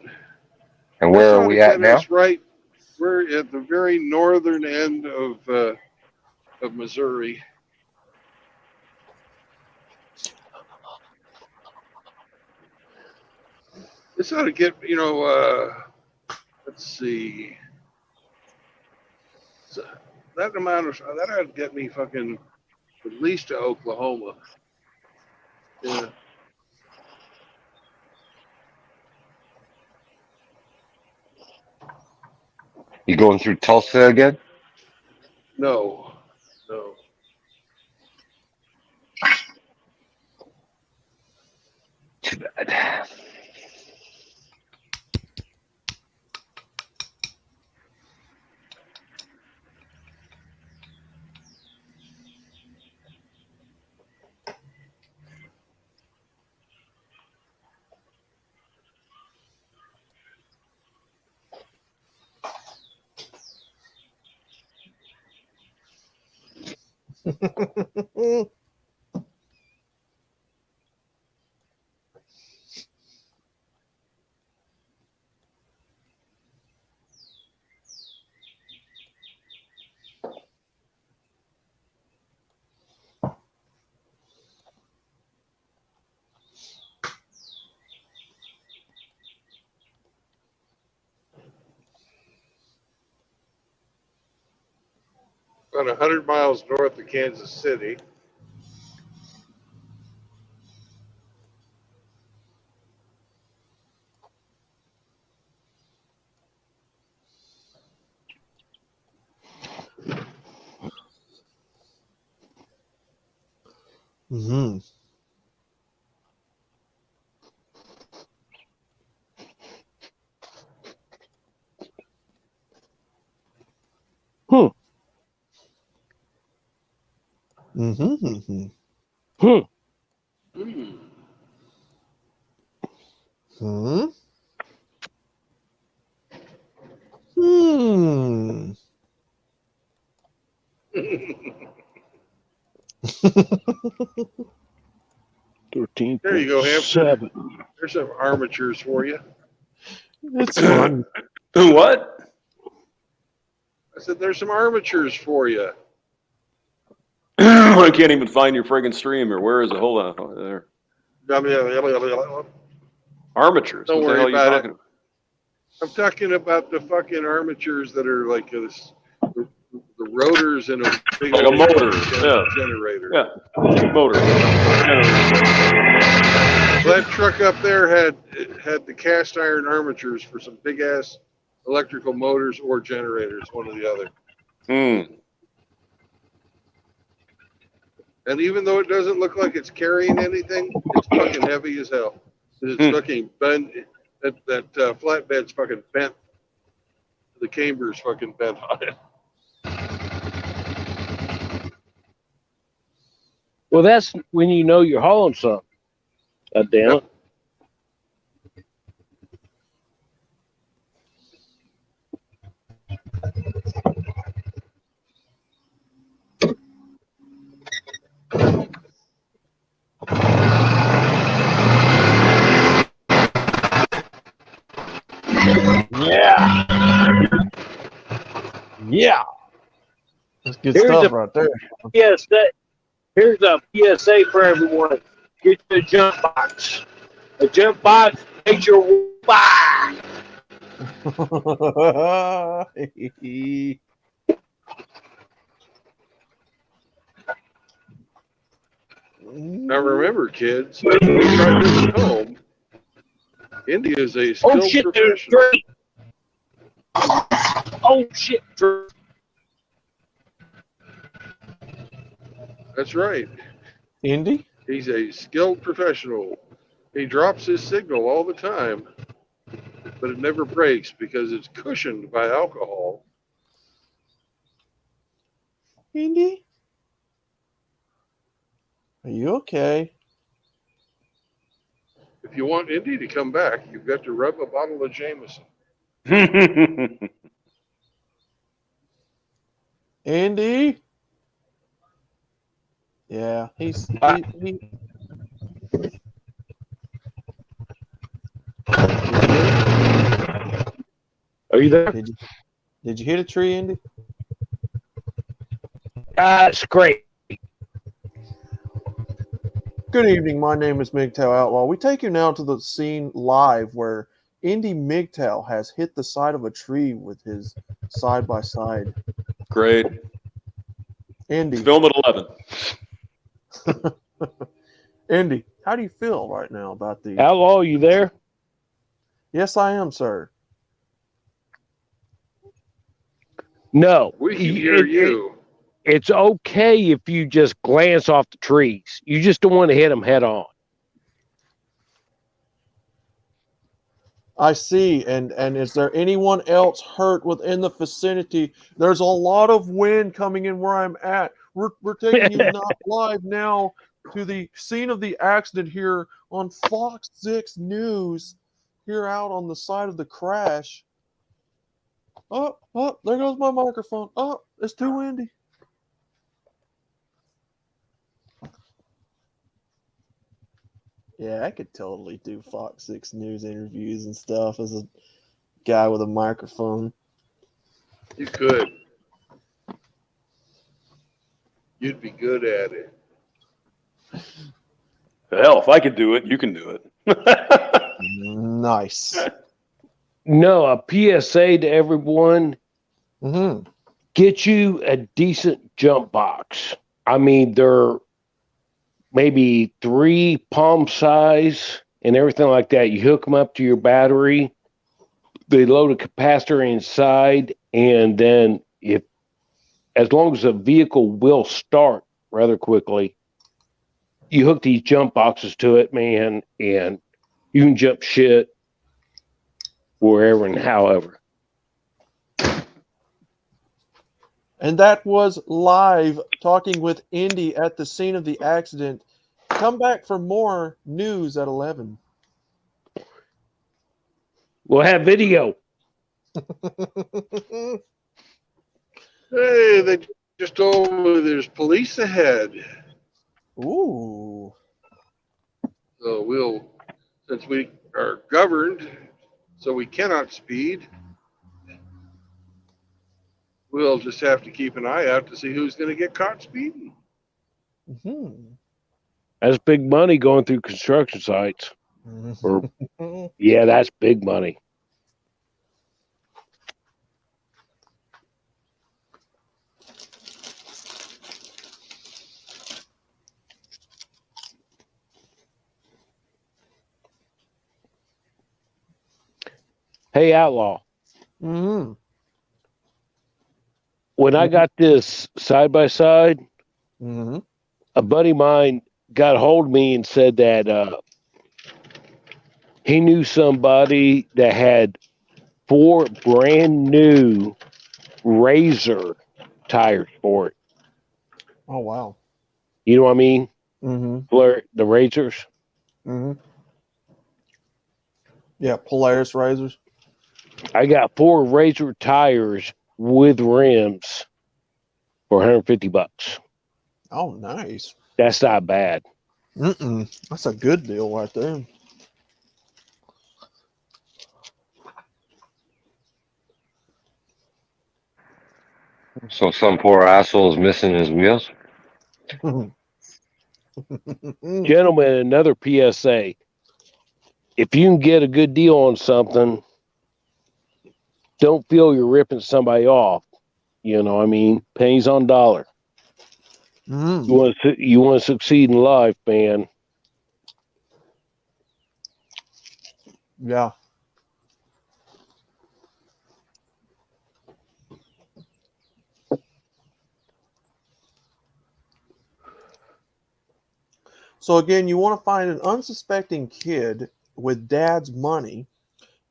And where are we at now? Right, we're at the very northern end of Missouri. This ought to get, let's see. So that ought to get me fucking at least to Oklahoma. Yeah. You going through Tulsa again? No. Too bad. About 100 miles north of Kansas City. Mm-hmm. Mm-hmm. Hmm. Hmm. Hmm. 13. There you go, Hamster. 7. There's some armatures for you. It's fun. What? I said, there's some armatures for you. I can't even find your friggin' stream, or where is it? Hold on. Oh, there. Armatures. Don't What the worry hell are you about talking it. I'm talking about the fucking armatures that are like the rotors in a big Like a old motor. generator. Yeah. Motor. That truck up there had the cast iron armatures for some big ass electrical motors or generators, one or the other. Hmm. And even though it doesn't look like it's carrying anything, it's fucking heavy as hell. It's fucking bent. That flatbed's fucking bent. The camber's fucking bent on it. Well, that's when you know you're hauling something. God damn it. Yeah. Yeah. That's good stuff right there. PSA. Here's a PSA for everyone. Get the jump box. A jump box makes your buy. Now remember, kids, if you try this at home, Indy is a skilled professional. Oh shit! That's right. Indy? He's a skilled professional. He drops his signal all the time, but it never breaks because it's cushioned by alcohol. Indy? Are you okay? If you want Indy to come back, you've got to rub a bottle of Jameson. Andy. Yeah, he's he. Are you there? Did you hit a tree, Andy? That's great. Good evening. My name is MGTOW Outlaw. We take you now to the scene live where Indy MGTOW has hit the side of a tree with his side-by-side. Great. Andy. It's film at 11. Andy, how do you feel right now about the... Outlaw, you there? Yes, I am, sir. No. We can hear you. It's okay if you just glance off the trees. You just don't want to hit them head on. I see. And is there anyone else hurt within the vicinity? There's a lot of wind coming in where I'm at. We're taking you not live now to the scene of the accident here on Fox 6 News, here out on the side of the crash. Oh, there goes my microphone. Oh, it's too windy. Yeah, I could totally do Fox 6 News interviews and stuff as a guy with a microphone. You could. You'd be good at it. Hell, if I could do it, you can do it. Nice. No, a PSA to everyone. Mm-hmm. Get you a decent jump box. I mean, they're maybe 3 palm size and everything like that. You hook them up to your battery. They load a capacitor inside, and then as long as the vehicle will start rather quickly, you hook these jump boxes to it, man, and you can jump shit wherever and however. And that was live talking with Indy at the scene of the accident. Come back for more news at 11. We'll have video. Hey, they just told me there's police ahead. Ooh. So since we are governed, so we cannot speed, we'll just have to keep an eye out to see who's going to get caught speeding. Mm-hmm. That's big money going through construction sites. Yeah, that's big money. Hey, Outlaw. Mm-hmm. When I got this side by side, Mm-hmm. a buddy of mine got a hold of me and said that he knew somebody that had 4 brand new Razor tires for it. Oh, wow. You know what I mean? Mm-hmm. The Razors. Mm-hmm. Yeah, Polaris razors. I got 4 Razor tires with rims for $150. Oh, nice. That's not bad. That's a good deal right there. So some poor asshole is missing his wheels. Gentlemen, another PSA. If you can get a good deal on something, don't feel you're ripping somebody off. You know, I mean, pennies on dollar. You want to succeed in life, man. Yeah. So again, you want to find an unsuspecting kid with dad's money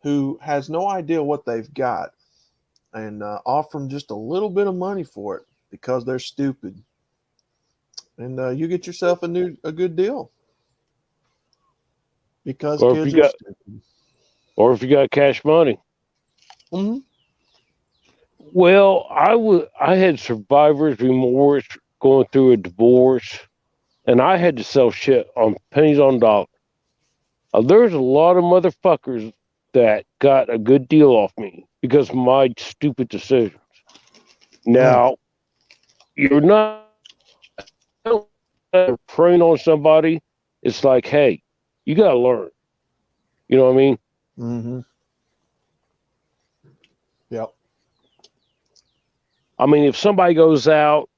who has no idea what they've got and offer them just a little bit of money for it because they're stupid. And you get yourself a good deal because kids are stupid. Or if you got cash money. Mm-hmm. Well, I had survivor's remorse going through a divorce, and I had to sell shit on pennies on dollars. There's a lot of motherfuckers that got a good deal off me because of my stupid decisions. Now, you're not preying on somebody. It's like, hey, you got to learn. You know what I mean? Mm-hmm. Yep. I mean, if somebody goes out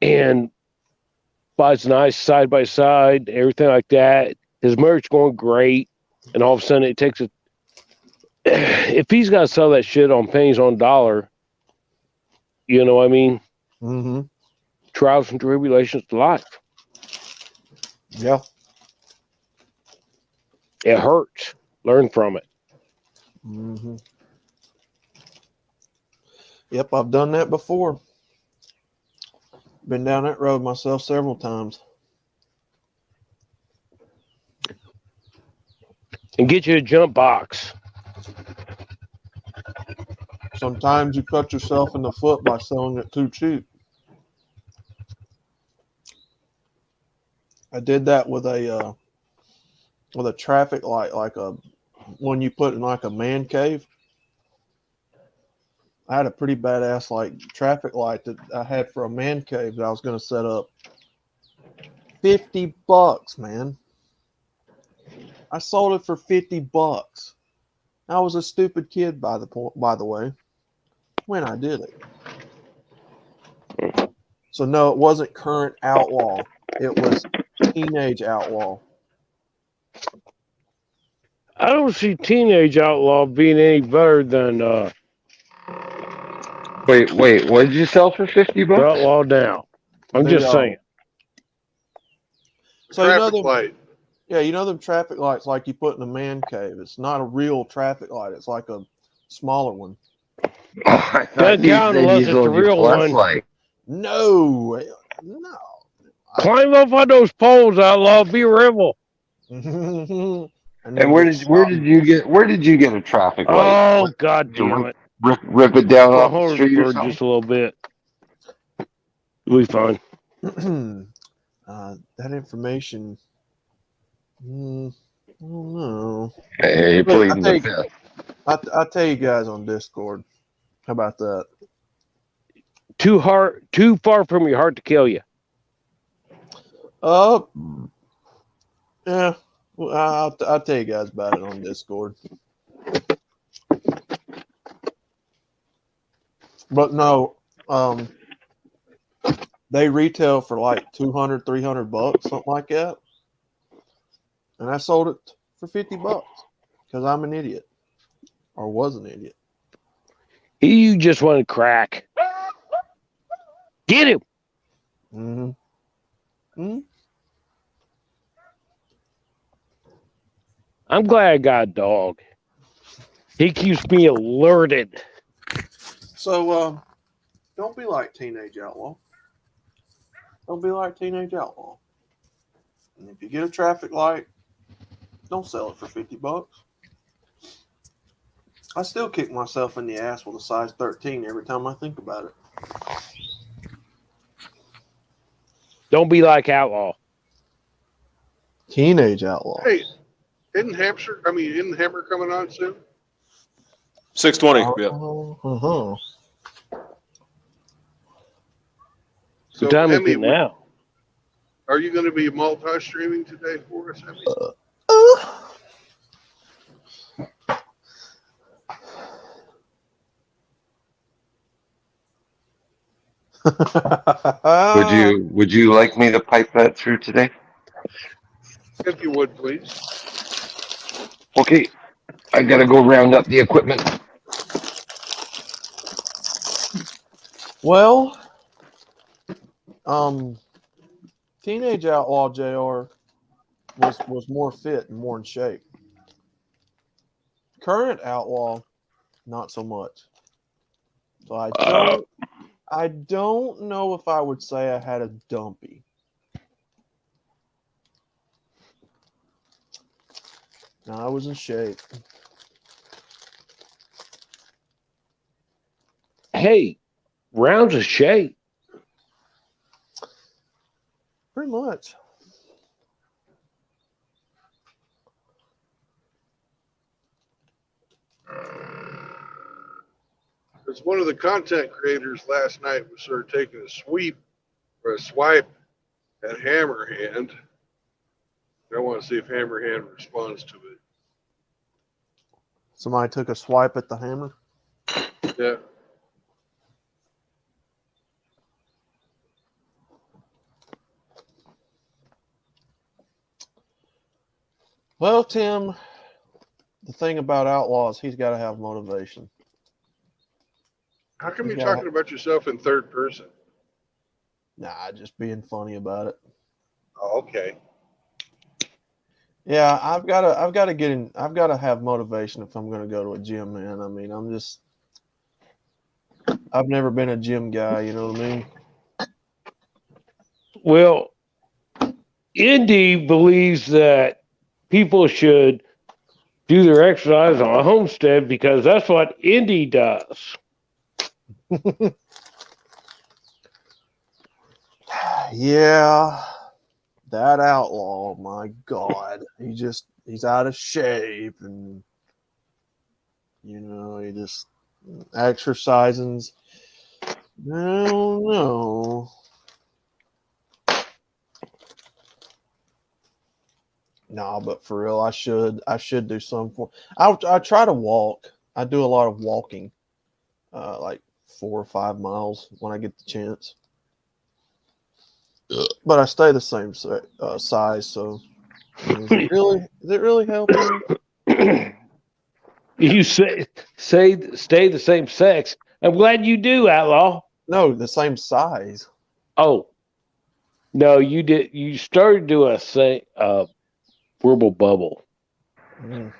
and buys nice side by side, everything like that, his marriage going great, and all of a sudden it takes a. If he's got to sell that shit on pennies on dollar, you know what I mean? Mm-hmm. Trials and tribulations to life. Yeah. It hurts. Learn from it. Mm-hmm. Yep, I've done that before. Been down that road myself several times. And get you a jump box. Sometimes you cut yourself in the foot by selling it too cheap. I did that with a traffic light, like a one you put in like a man cave. I had a pretty badass like traffic light that I had for a man cave that I was going to set up. $50, man. I sold it for $50. I was a stupid kid by the way, when I did it. So no, it wasn't current outlaw. It was teenage outlaw. I don't see teenage outlaw being any better than Wait, what did you sell for $50? outlaw now. I'm just saying. So you know Traffic light. Yeah, you know them traffic lights like you put in a man cave. It's not a real traffic light. It's like a smaller one. Oh, I thought Doesn't count unless it's a real one. Flashlight. No. Climb up on those poles, outlaw. Be a rebel. And where did you get a traffic light? Oh, god damn it! Rip it down off the street or for something? just a little bit. It'll be fine. That information. I don't know. Hey, you're pleading the fifth. I'll tell you guys on Discord. How about that? Too far from your heart to kill you. Yeah. Well, I'll tell you guys about it on Discord. But no, they retail for like $200, $300, something like that. And I sold it for $50 because I'm an idiot, or was an idiot. You just want to crack. Get him. Mm-hmm. Mm-hmm. I'm glad I got a dog. He keeps me alerted. So, don't be like Teenage Outlaw. Don't be like Teenage Outlaw. And if you get a traffic light, don't sell it for $50. I still kick myself in the ass with a size 13 every time I think about it. Don't be like Outlaw. Teenage Outlaw. Hey, isn't Hammer coming on soon? 6:20. Yeah. Uh-huh. So, What time is Emmy, it now? are you going to be multi-streaming today for us, Emmy? Would you like me to pipe that through today? If you would, please. Okay, I gotta go round up the equipment. Well, Teenage Outlaw JR was more fit and more in shape. Current Outlaw, not so much. So I don't know if I would say I had a dumpy. No, I was in shape. hey, rounds of shape. Pretty much. Because one of the content creators last night was sort of taking a sweep or a swipe at Hammerhand. I want to see if Hammerhand responds to it. Somebody took a swipe at the hammer. Yeah. Well, Tim, the thing about Outlaws, he's got to have motivation. How come you're talking about yourself in third person? Nah, just being funny about it. Oh, okay. Yeah, I've got to have motivation if I'm going to go to a gym, man. I mean, I've never been a gym guy, you know what I mean? Well, Indy believes that people should do their exercise on a homestead because that's what Indy does. Yeah, that outlaw, my God. He's out of shape and, he just exercising. I don't know. No, but for real, I should do some I try to walk. I do a lot of walking, like 4 or 5 miles when I get the chance. But I stay the same size, so is it really helping? You say stay the same sex. I'm glad you do, Outlaw. No, the same size. Oh, no, you did. You started to verbal bubble. Mm.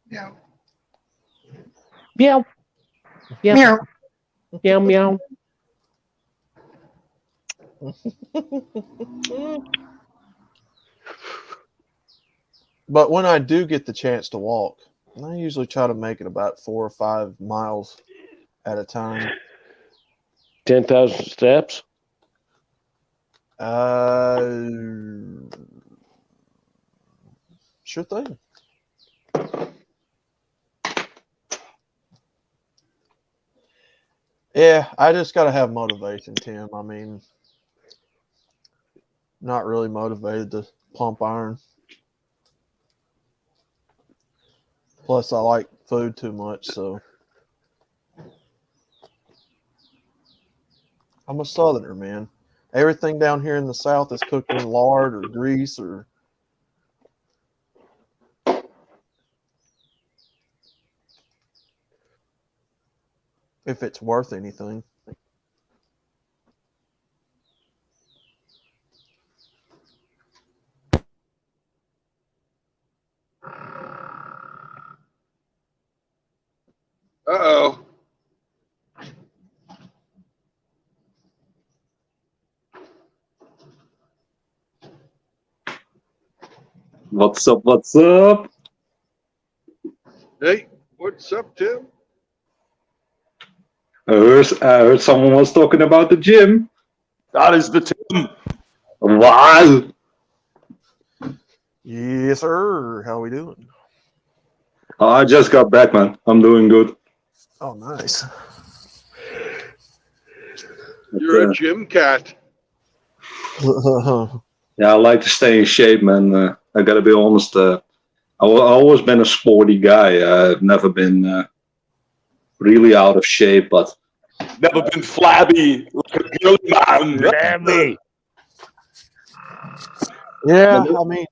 Meow. Meow. Meow. Meow. Meow. But when I do get the chance to walk, I usually try to make it about 4 or 5 miles at a time. 10,000 steps. Sure thing. Yeah, I just got to have motivation, Tim. I mean, not really motivated to pump iron. Plus, I like food too much, so I'm a Southerner, man. Everything down here in the South is cooked in lard or grease or if it's worth anything. Uh-oh. What's up? What's up? Hey, what's up, Tim? I heard someone was talking about the gym. That is the Tim. Wow. Yes, sir. How we doing? I just got back, man. I'm doing good. Oh, nice. You're a gym cat. Yeah, I like to stay in shape, man. I gotta be honest. I've always been a sporty guy. I've never been really out of shape, but never been flabby like a girly man. Flabby. Yeah, I mean,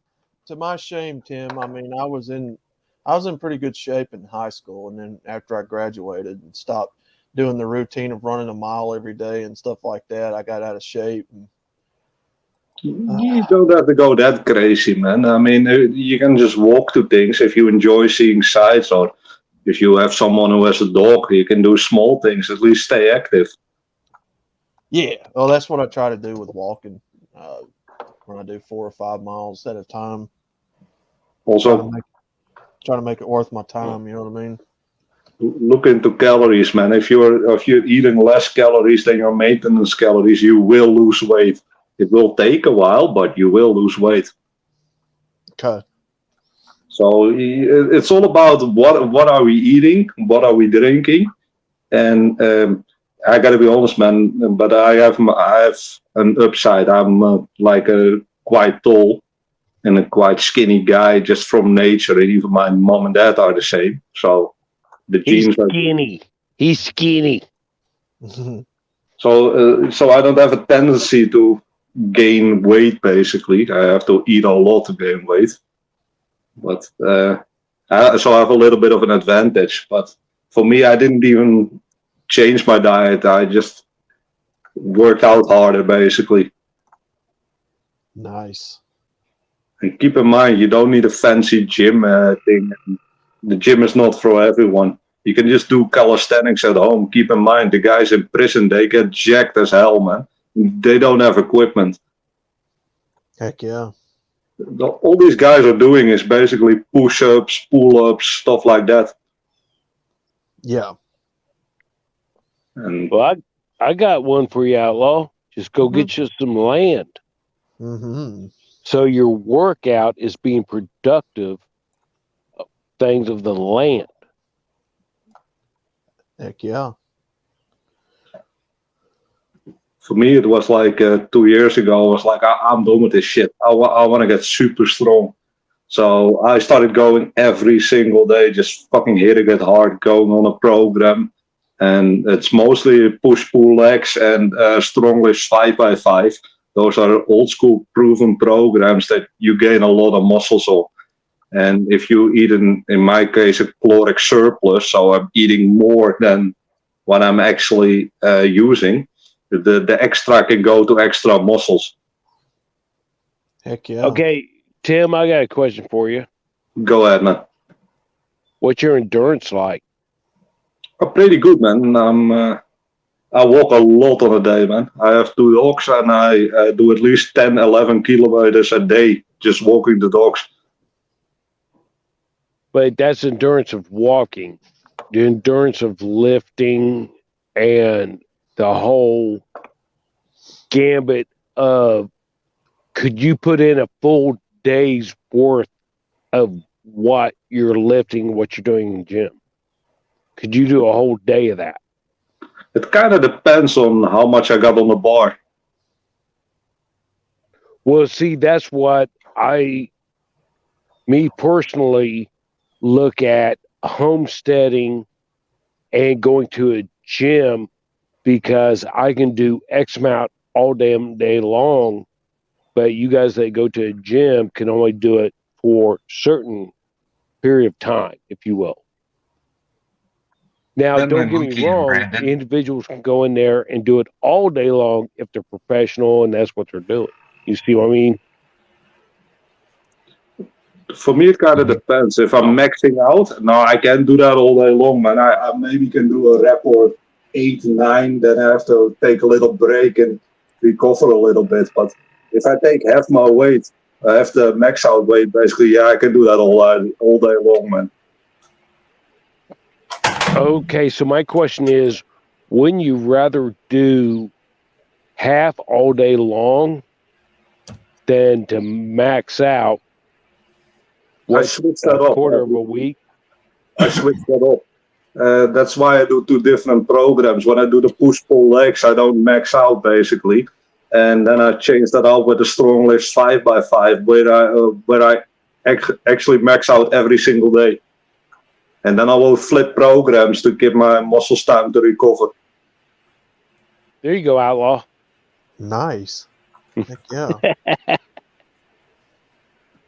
to my shame, Tim, I mean, I was in pretty good shape in high school, and then after I graduated and stopped doing the routine of running a mile every day and stuff like that, I got out of shape. And, you don't have to go that crazy, man. I mean, you can just walk to things if you enjoy seeing sights, or if you have someone who has a dog, you can do small things. At least stay active. Yeah, well, that's what I try to do with walking. When I do 4 or 5 miles at a time. Also, try to make it worth my time. You know what I mean? look into calories, man. If you're eating less calories than your maintenance calories, you will lose weight. It will take a while, but you will lose weight. Okay. So it's all about what are we eating, what are we drinking, and I gotta be honest, man. But I have an upside. I'm like a quite tall and a quite skinny guy just from nature, and even my mom and dad are the same. So the genes are skinny. He's skinny. so I don't have a tendency to gain weight. Basically, I have to eat a lot to gain weight. But so I have a little bit of an advantage. But for me, I didn't even change my diet. I just worked out harder, basically. Nice. And keep in mind, you don't need a fancy gym thing. The gym is not for everyone. You can just do calisthenics at home. Keep in mind, the guys in prison, they get jacked as hell, man. They don't have equipment. Heck yeah. All these guys are doing is basically push-ups, pull-ups, stuff like that. Yeah. And well, I got one for you, Outlaw. Just go get you some land. Mm-hmm. So your workout is being productive of things of the land. Heck yeah. For me, it was like 2 years ago. I was like, I'm done with this shit. I want to get super strong. So I started going every single day, just fucking hitting it hard, going on a program. And it's mostly push-pull legs and stronglish 5x5. Those are old school proven programs that you gain a lot of muscles on. And if you eat, in my case, a caloric surplus, so I'm eating more than what I'm actually using, the extra can go to extra muscles. Heck yeah. Okay, Tim, I got a question for you. Go ahead, man. What's your endurance like? Pretty good, man. I walk a lot on a day, man. I have 2 dogs, and I do at least 10, 11 kilometers a day just walking the dogs. But that's endurance of walking. The endurance of lifting and the whole gambit of, could you put in a full day's worth of what you're lifting, what you're doing in the gym? Could you do a whole day of that? It kind of depends on how much I got on the bar. Well, see, that's what me personally, look at homesteading and going to a gym, because I can do X amount all damn day long, but you guys that go to a gym can only do it for certain period of time, if you will. Now, don't get me wrong, individuals can go in there and do it all day long if they're professional and that's what they're doing. You see what I mean? For me, it kind of depends. If I'm maxing out, no, I can do that all day long, man. I maybe can do a rep or 8, 9, then I have to take a little break and recover a little bit. But if I take half my weight, I have the max out weight, basically, yeah, I can do that all day long, man. Okay, so my question is, wouldn't you rather do half all day long than to max out I switched that a quarter of a week? I switched that up. That's why I do 2 different programs. When I do the push-pull legs, I don't max out, basically. And then I change that out with the strong lifts 5x5, where I actually max out every single day. And then I will flip programs to give my muscles time to recover. There you go, Outlaw. Nice. Heck yeah.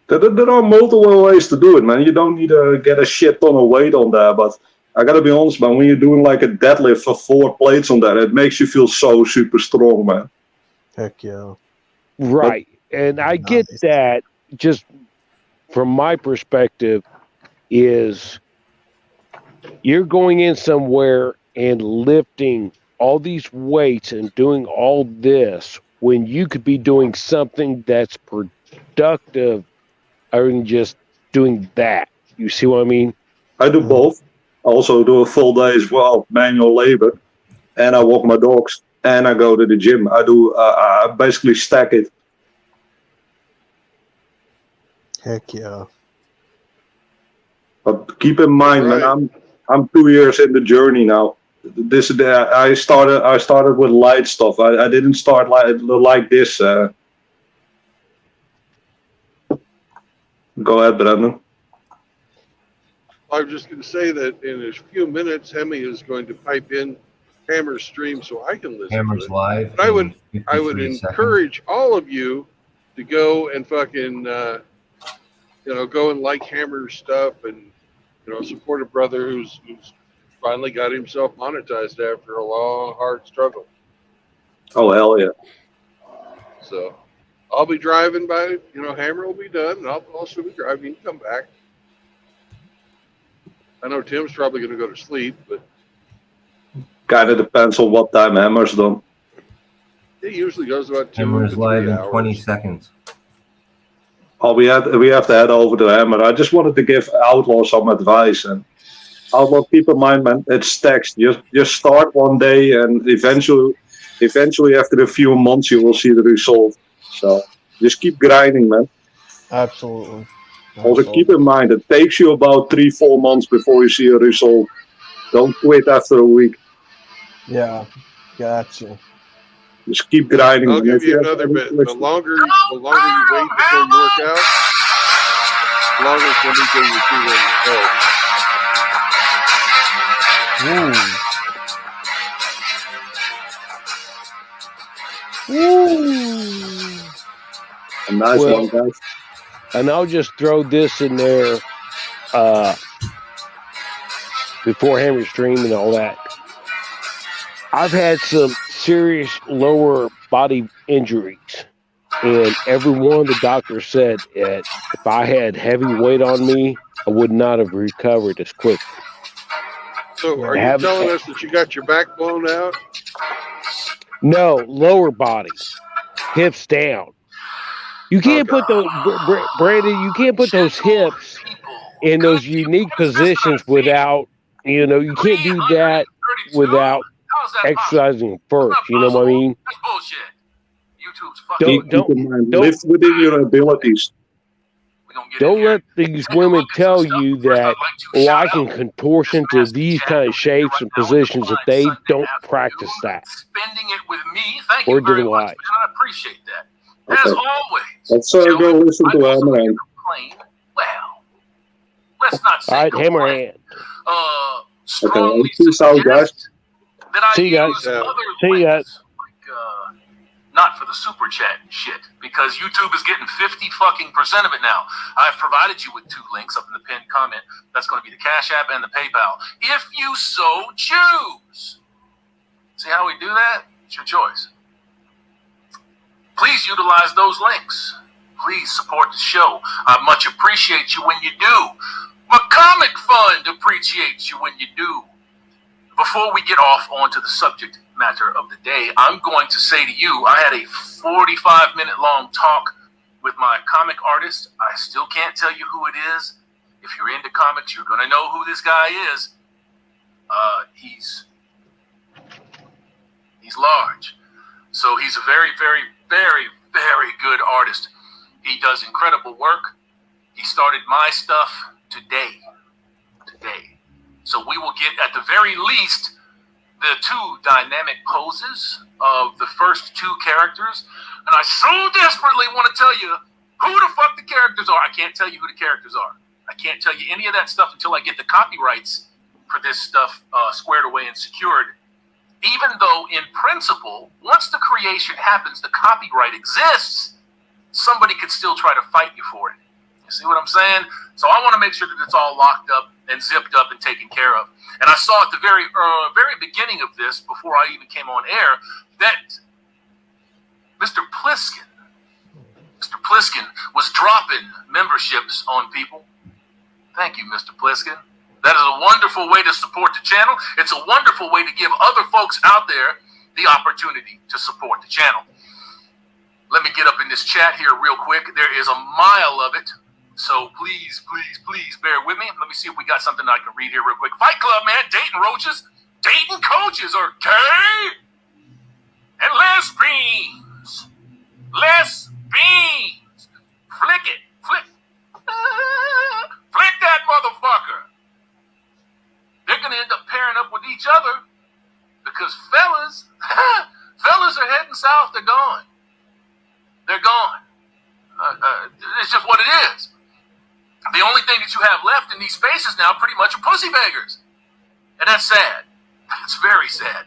There are multiple ways to do it, man. You don't need to get a shit ton of weight on there, but I gotta be honest, man, when you're doing like a deadlift for 4 plates on that, it makes you feel so super strong, man. Heck yeah. Right. And I get that. Just from my perspective, is you're going in somewhere and lifting all these weights and doing all this when you could be doing something that's productive other than just doing that. You see what I mean? I do both. also do a full day as well, manual labor, and I walk my dogs, and I go to the gym. I basically stack it. Heck yeah. But keep in mind, Right. man, I'm 2 years in the journey now. I started with light stuff. I didn't start like this. Go ahead, Brandon. I was just going to say that in a few minutes, Hemi is going to pipe in Hammer's stream so I can listen Hammer's to it. live. But I would in 53 encourage all of you to go and fucking, go and like Hammer's stuff and, support a brother who's finally got himself monetized after a long, hard struggle. Oh, hell yeah. So I'll be driving by, Hammer will be done, and I'll also be driving. You can come back. I know Tim's probably going to go to sleep, but Kind of depends on what time Hammer's done. it usually goes about 2 Hammer's to live 3 in hours. 20 seconds. Oh, we have to head over to Hammer. I just wanted to give Outlaw some advice. And Outlaw, keep in mind, man, it's stacks. Just start one day, and eventually after a few months, you will see the result. So just keep grinding, man. Absolutely. Also, keep in mind, it takes you about 3-4 months before you see a result. Don't quit after a week. Yeah, gotcha. Just keep grinding. I'll man. give If you have another any bit. The questions- longer you wait before you work out, the longer it's going to be till you see the A nice Well- one, guys. And I'll just throw this in there before Hammer Stream and all that. I've had some serious lower body injuries, and every one of the doctors said that if I had heavy weight on me, I would not have recovered as quick. So are you Have- telling us that you got your back blown out? No, lower body, hips down. You can't put those, Brandon. You can't put those hips in those unique positions without, you can't do that without exercising first. You know what I mean? That's bullshit. YouTube's fucking. Keep in mind, live within your abilities. Don't let these women tell you that, I can contortion to these kind of shapes and positions if they don't practice that. Spending it with me. Thank Or you very didn't much, lie. man. I appreciate that. Okay. As always. Let's go listen to Hammer. Complain. Well, let's not say All right, complain. Hammerhand. Strongly Peace out, guys. that I See you guys. use other See you guys. like, not for the super chat shit, because YouTube is getting 50% of it now. I've provided you with 2 links up in the pinned comment. That's going to be the Cash App and the PayPal, if you so choose. See how we do that? It's your choice. Please utilize those links. Please support the show. I much appreciate you when you do. My comic fund appreciates you when you do. Before we get off onto the subject matter of the day, I'm going to say to you, I had a 45-minute long talk with my comic artist. I still can't tell you who it is. If you're into comics, you're going to know who this guy is. He's large. So he's a very, very, very, very good artist. He does incredible work. He started my stuff today. So we will get, at the very least, the 2 dynamic poses of the first 2 characters. And I so desperately want to tell you who the fuck the characters are. I can't tell you who the characters are. I can't tell you any of that stuff until I get the copyrights for this stuff squared away and secured. Even though, in principle, once the creation happens, the copyright exists, somebody could still try to fight you for it. You see what I'm saying? So I want to make sure that it's all locked up and zipped up and taken care of. And I saw at the very beginning of this, before I even came on air, that Mr. Pliskin was dropping memberships on people. Thank you, Mr. Pliskin. That is a wonderful way to support the channel. It's a wonderful way to give other folks out there the opportunity to support the channel. Let me get up in this chat here real quick. There is a mile of it So please, please, please bear with me. Let me see if we got something I can read here real quick. Fight Club, man. Dating roaches, dating coaches are gay and lesbians. Lesbians. Flick it. Flick. Flick that motherfucker. They're going to end up pairing up with each other because fellas are heading south. They're gone. They're gone. It's just what it is. The only thing that you have left in these spaces now pretty much are pussy beggars. And that's sad. That's very sad.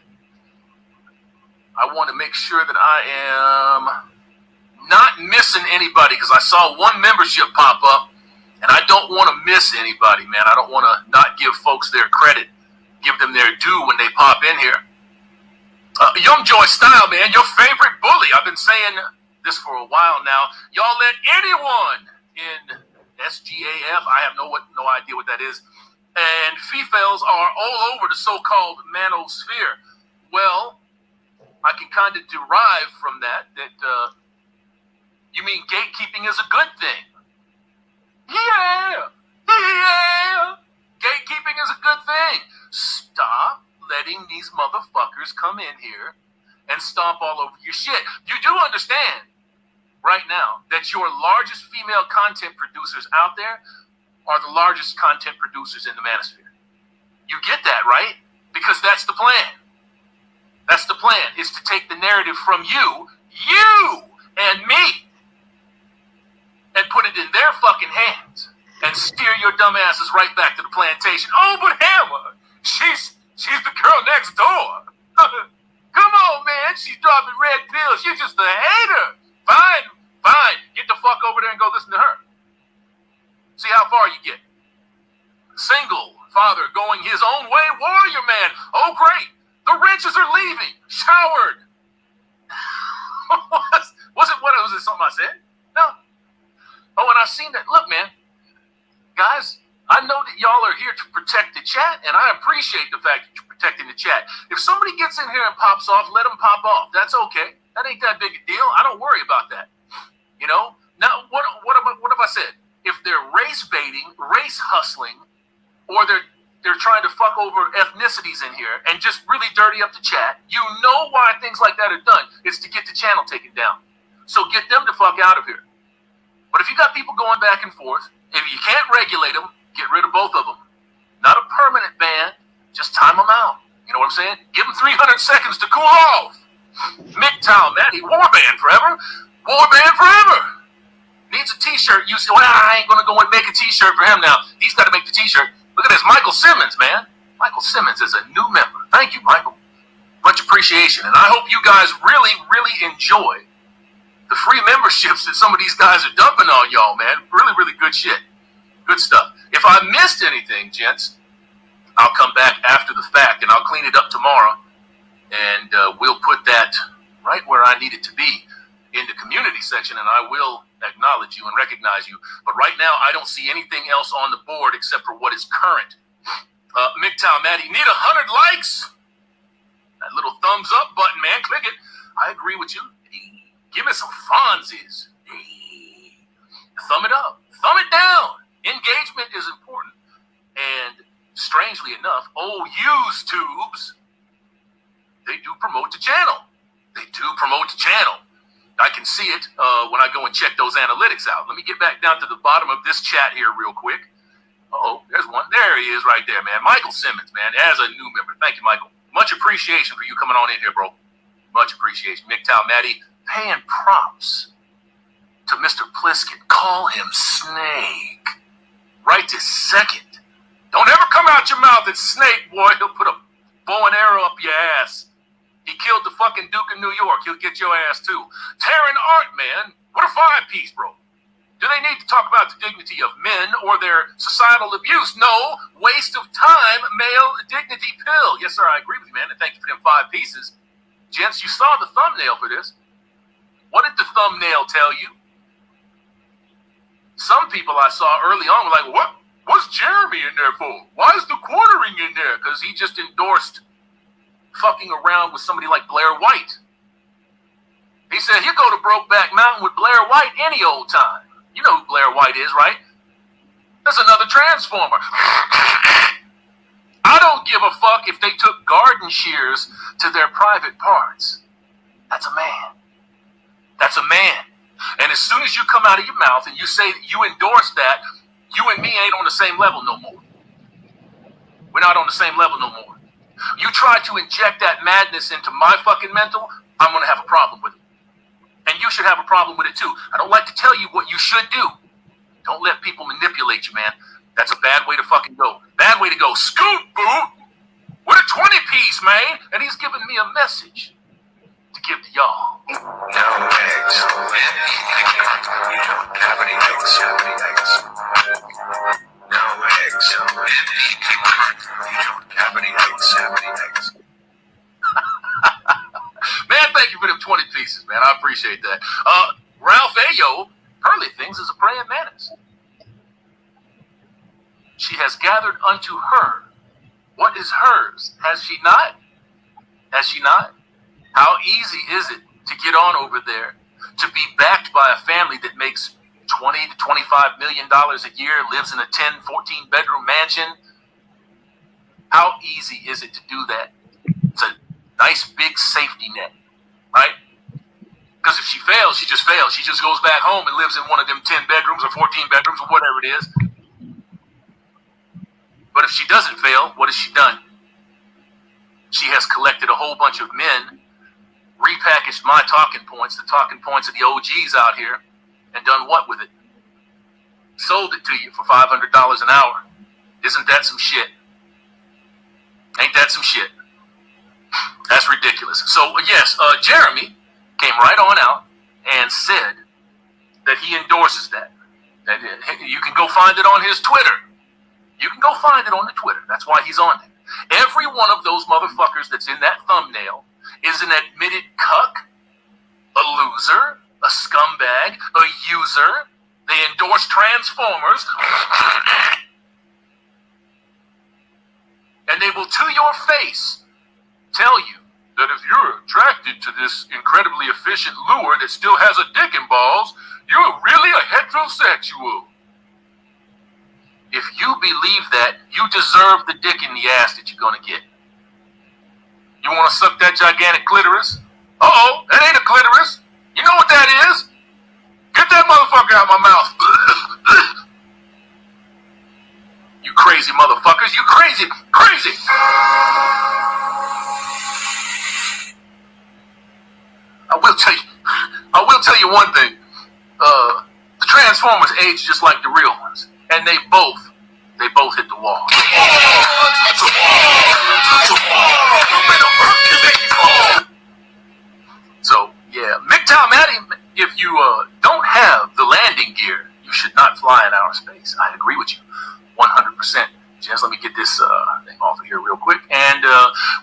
I want to make sure that I am not missing anybody because I saw one membership pop up and I don't want to miss anybody, man. I don't want to not give folks their credit, give them their due when they pop in here. Young Joy Style, man, your favorite bully. I've been saying this for a while now. Y'all let anyone in SGAF, I have no idea what that is, and females are all over the so-called manosphere. Well, I can kind of derive from that you mean gatekeeping is a good thing. Yeah. Gatekeeping is a good thing. Stop letting these motherfuckers come in here and stomp all over your shit. You do understand right now that your largest female content producers out there are the largest content producers in the manosphere. You get that, right? Because that's the plan. That's the plan, is to take the narrative from you and me, and put it in their fucking hands and steer your dumb asses right back to the plantation. Oh, but Hammer, she's the girl next door. Come on, man. She's dropping red pills. You're just a hater. Fine. Get the fuck over there and go listen to her. See how far you get. Single father going his own way, warrior man. Oh, great. The wrenches are leaving. Showered. Was it something I said? No. Oh, and I've seen that. Look, man. Guys, I know that y'all are here to protect the chat, and I appreciate the fact that you're protecting the chat. If somebody gets in here and pops off, let them pop off. That's okay. That ain't that big a deal. I don't worry about that. You know? Now, what have I said? If they're race baiting, race hustling, or they're trying to fuck over ethnicities in here and just really dirty up the chat, you know why things like that are done. It's to get the channel taken down. So get them the fuck out of here. But if you got people going back and forth, if you can't regulate them, get rid of both of them. Not a permanent ban, just time them out. You know what I'm saying? Give them 300 seconds to cool off. MGTOW, Matty, warband forever. Warband forever. Needs a t-shirt. You say, well, I ain't going to go and make a t-shirt for him now. He's got to make the t-shirt. Look at this, Michael Simmons, man. Michael Simmons is a new member. Thank you, Michael. Much appreciation. And I hope you guys really, really enjoy the free memberships that some of these guys are dumping on y'all, man. Really, really good shit. Good stuff. If I missed anything, gents, I'll come back after the fact and I'll clean it up tomorrow. And we'll put that right where I need it to be in the community section, and I will acknowledge you and recognize you. But right now, I don't see anything else on the board except for what is current. MGTOW, Maddie, need 100 likes? That little thumbs up button, man, click it. I agree with you. Give me some Fonzies. Thumb it up. Thumb it down. Engagement is important. And strangely enough, old YouTubes, they do promote the channel. They do promote the channel. I can see it when I go and check those analytics out. Let me get back down to the bottom of this chat here real quick. Uh-oh, there's one. There he is right there, man. Michael Simmons, man, as a new member. Thank you, Michael. Much appreciation for you coming on in here, bro. Much appreciation. MGTOW, Maddie, paying props to Mr. Pliskin. Call him Snake. Right this second. Don't ever come out your mouth and Snake, boy. He'll put a bow and arrow up your ass. He killed the fucking Duke of New York. He'll get your ass too. Terran Art, man. What a 5-piece, bro. Do they need to talk about the dignity of men or their societal abuse? No. Waste of time, male dignity pill. Yes, sir, I agree with you, man. And thank you for them 5 pieces. Gents, you saw the thumbnail for this. What did the thumbnail tell you? Some people I saw early on were like, what's Jeremy in there for? Why is the quartering in there? Because he just endorsed fucking around with somebody like Blair White. He said he'll go to Brokeback Mountain with Blair White any old time. You know who Blair White is, right? There's another transformer. I don't give a fuck if they took garden shears to their private parts. That's a man. That's a man. And as soon as you come out of your mouth and you say that you endorse that, you and me ain't on the same level no more. We're not on the same level no more. You try to inject that madness into my fucking mental, I'm going to have a problem with it. And you should have a problem with it too. I don't like to tell you what you should do. Don't let people manipulate you, man. That's a bad way to fucking go. Bad way to go. Scoot, boot, with a 20-piece, man. And he's giving me a message to give to y'all. No eggs. You don't have any eggs. No eggs. You don't have any eggs. Man, thank you for them 20 pieces, man. I appreciate that. Ralph Ayo, Pearly Things is a praying mantis. She has gathered unto her what is hers. Has she not? Has she not? How easy is it to get on over there, to be backed by a family that makes $20 to $25 million a year, lives in a 10, 14 bedroom mansion? How easy is it to do that? It's a nice big safety net, right? Because if she fails, she just fails. She just goes back home and lives in one of them 10 bedrooms or 14 bedrooms or whatever it is. But if she doesn't fail, what has she done? She has collected a whole bunch of men, repackaged my talking points, the talking points of the OGs out here, and done what with it? Sold it to you for $500 an hour. Isn't that some shit? Ain't that some shit? That's ridiculous. So, yes, Jeremy came right on out and said that he endorses that. That you can go find it on his Twitter. You can go find it on the Twitter. That's why he's on it. Every one of those motherfuckers that's in that thumbnail is an admitted cuck, a loser, a scumbag, a user. They endorse Transformers. And they will, to your face, tell you that if you're attracted to this incredibly efficient lure that still has a dick and balls, you're really a heterosexual. If you believe that, you deserve the dick in the ass that you're going to get. You want to suck that gigantic clitoris? Uh-oh, that ain't a clitoris. You know what that is? Get that motherfucker out of my mouth. You crazy motherfuckers. You crazy. Crazy. I will tell you one thing. The Transformers age just like the real ones. And they both hit the wall. So, yeah, MGTOW Maddie, if you don't have the landing gear, you should not fly in outer space. I agree with you 100%. Just let me get this thing off of here real quick. And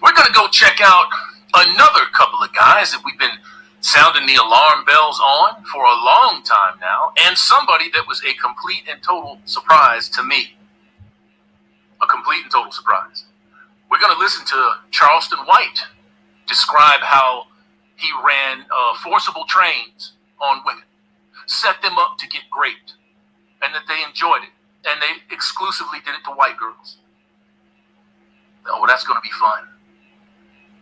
we're going to go check out another couple of guys that we've been sounding the alarm bells on for a long time now, and somebody that was a complete and total surprise to me. A complete and total surprise. We're going to listen to Charleston White describe how he ran forcible trains on women, set them up to get raped, and that they enjoyed it, and they exclusively did it to white girls. Oh, that's going to be fun.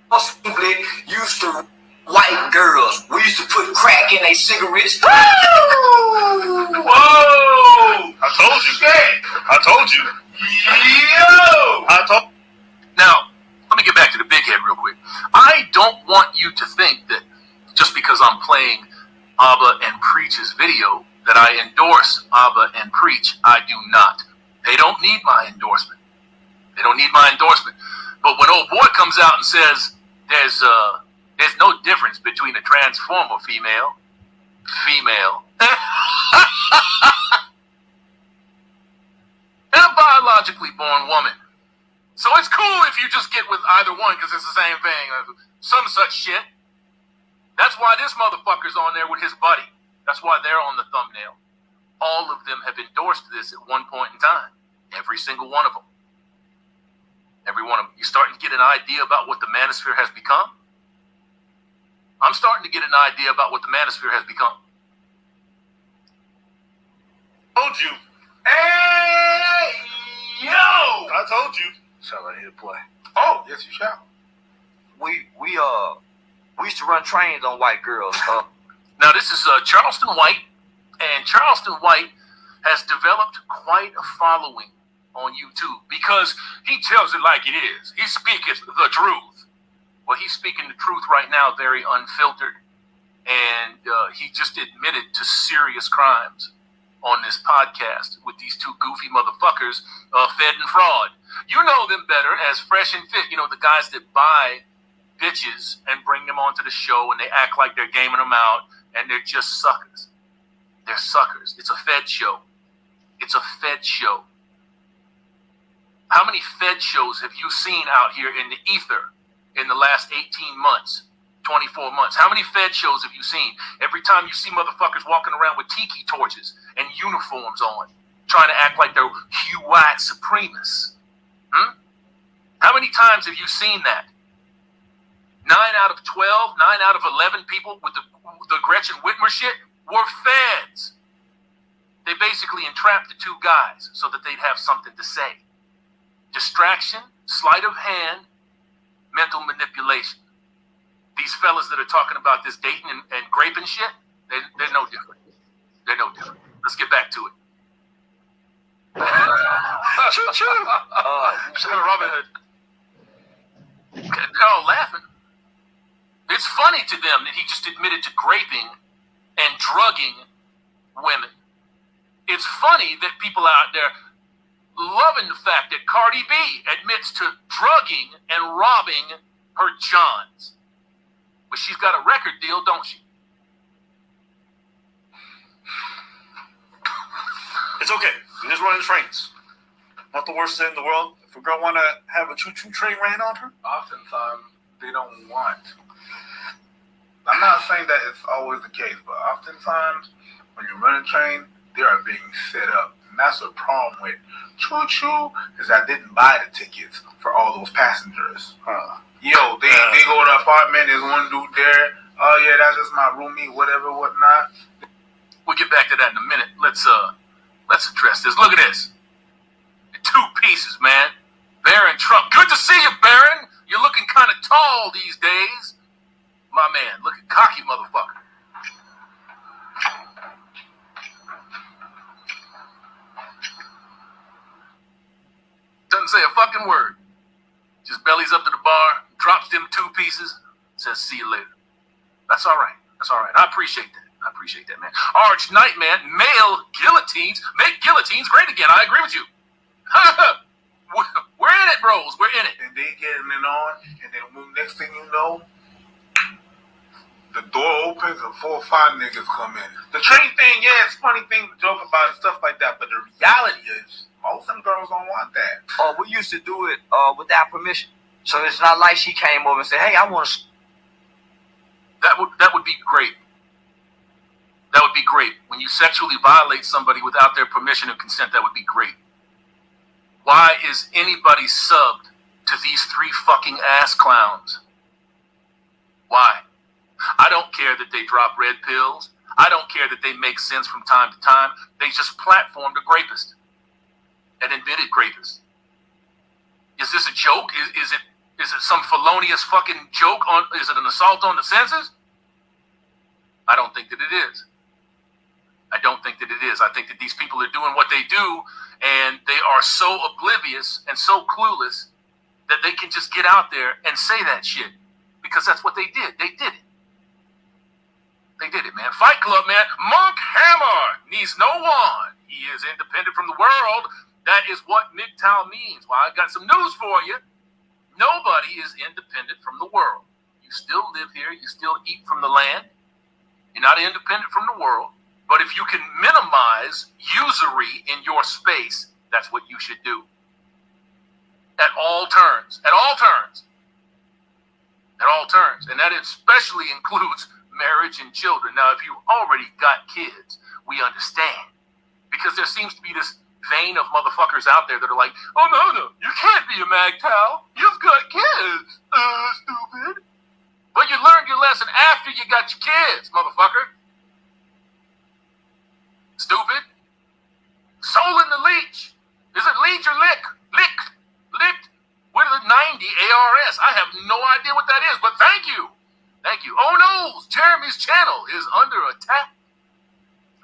Possibly used to white girls. We used to put crack in their cigarettes. Whoa! I told you. I told you. Yo! Now, let me get back to the big head real quick. I don't want you to think that just because I'm playing Abba and Preach's video that I endorse Abba and Preach. I do not. They don't need my endorsement. They don't need my endorsement. But when old boy comes out and says there's no difference between a transformer female, and a biologically born woman. So it's cool if you just get with either one because it's the same thing. Some such shit. That's why this motherfucker's on there with his buddy. That's why they're on the thumbnail. All of them have endorsed this at one point in time. Every single one of them. Every one of them. You starting to get an idea about what the manosphere has become? I'm starting to get an idea about what the manosphere has become. Told you. Hey, yo! I told you. Shall I hit play? Oh, yes, you shall. We used to run trains on white girls. Now this is Charleston White, and Charleston White has developed quite a following on YouTube because he tells it like it is. He speaketh the truth. Well, he's speaking the truth right now, very unfiltered, and he just admitted to serious crimes on this podcast with these two goofy motherfuckers, Fed and Fraud. You know them better as Fresh and Fit. You know, the guys that buy bitches and bring them onto the show and they act like they're gaming them out and they're just suckers. They're suckers. It's a Fed show. It's a Fed show. How many Fed shows have you seen out here in the ether in the last 18 months, 24 months? How many Fed shows have you seen? Every time you see motherfuckers walking around with tiki torches and uniforms on, trying to act like they're white supremacists. How many times have you seen that? 9 out of 12, 9 out of 11 people with the Gretchen Whitmer shit were Feds. They basically entrapped the two guys so that they'd have something to say. Distraction, sleight of hand, mental manipulation. These fellas that are talking about this dating and graping shit, they're no different. They're no different. Let's get back to it. Choo-choo. Robin Hood. They're all laughing. It's funny to them that he just admitted to raping and drugging women. It's funny that people out there loving the fact that Cardi B admits to drugging and robbing her Johns. But she's got a record deal, don't she? It's okay. We're just running trains. Not the worst thing in the world. If a girl want to have a choo-choo train ran on her, Oftentimes, they don't want. I'm not saying that it's always the case, but oftentimes, when you run a train, they are being set up. And that's the problem with choo-choo, is I didn't buy the tickets for all those passengers. Yo, they go to the apartment, there's one dude there. Oh, yeah, that's just my roomie, whatever, whatnot. We'll get back to that in a minute. Let's address this. Look at this. The two pieces, man. Baron Trump. Good to see you, Baron. You're looking kind of tall these days. My man, look at cocky motherfucker. Doesn't say a fucking word. Just bellies up to the bar, drops them two pieces, says see you later. That's all right. That's all right. I appreciate that. I appreciate that, man. Arch Knight, man. Male guillotines. Make guillotines great again. I agree with you. We're in it, bros. We're in it. And they getting it on, and then next thing you know, the door opens and 4 or 5 niggas come in. The train thing, yeah, it's a funny thing to joke about and stuff like that, but the reality is, most of them girls don't want that. We used to do it without permission. So it's not like she came over and said, hey, I want to... That would be great. That would be great. When you sexually violate somebody without their permission and consent, that would be great. Why is anybody subbed to these 3 fucking ass clowns? Why? I don't care that they drop red pills. I don't care that they make sense from time to time. They just platformed a rapist. An admitted rapist. Is this a joke? Is it some felonious fucking joke? Is it an assault on the senses? I don't think that it is. I don't think that it is. I think that these people are doing what they do, and they are so oblivious and so clueless that they can just get out there and say that shit. Because that's what they did. They did it. They did it, man. Fight Club, man. Monk Hammer needs no one. He is independent from the world. That is what MGTOW means. Well, I got some news for you. Nobody is independent from the world. You still live here. You still eat from the land. You're not independent from the world. But if you can minimize usury in your space, that's what you should do. At all turns. At all turns. At all turns. And that especially includes marriage and children. Now, if you already got kids, we understand. Because there seems to be this vein of motherfuckers out there that are like, oh, no, you can't be a MGTOW. You've got kids. Stupid. But you learned your lesson after you got your kids, motherfucker. Stupid. Soul in the Leech. Is it Leech or Lick? Lick. With a 90 ARS. I have no idea what that is, but thank you. Thank you. Oh no, Jeremy's channel is under attack.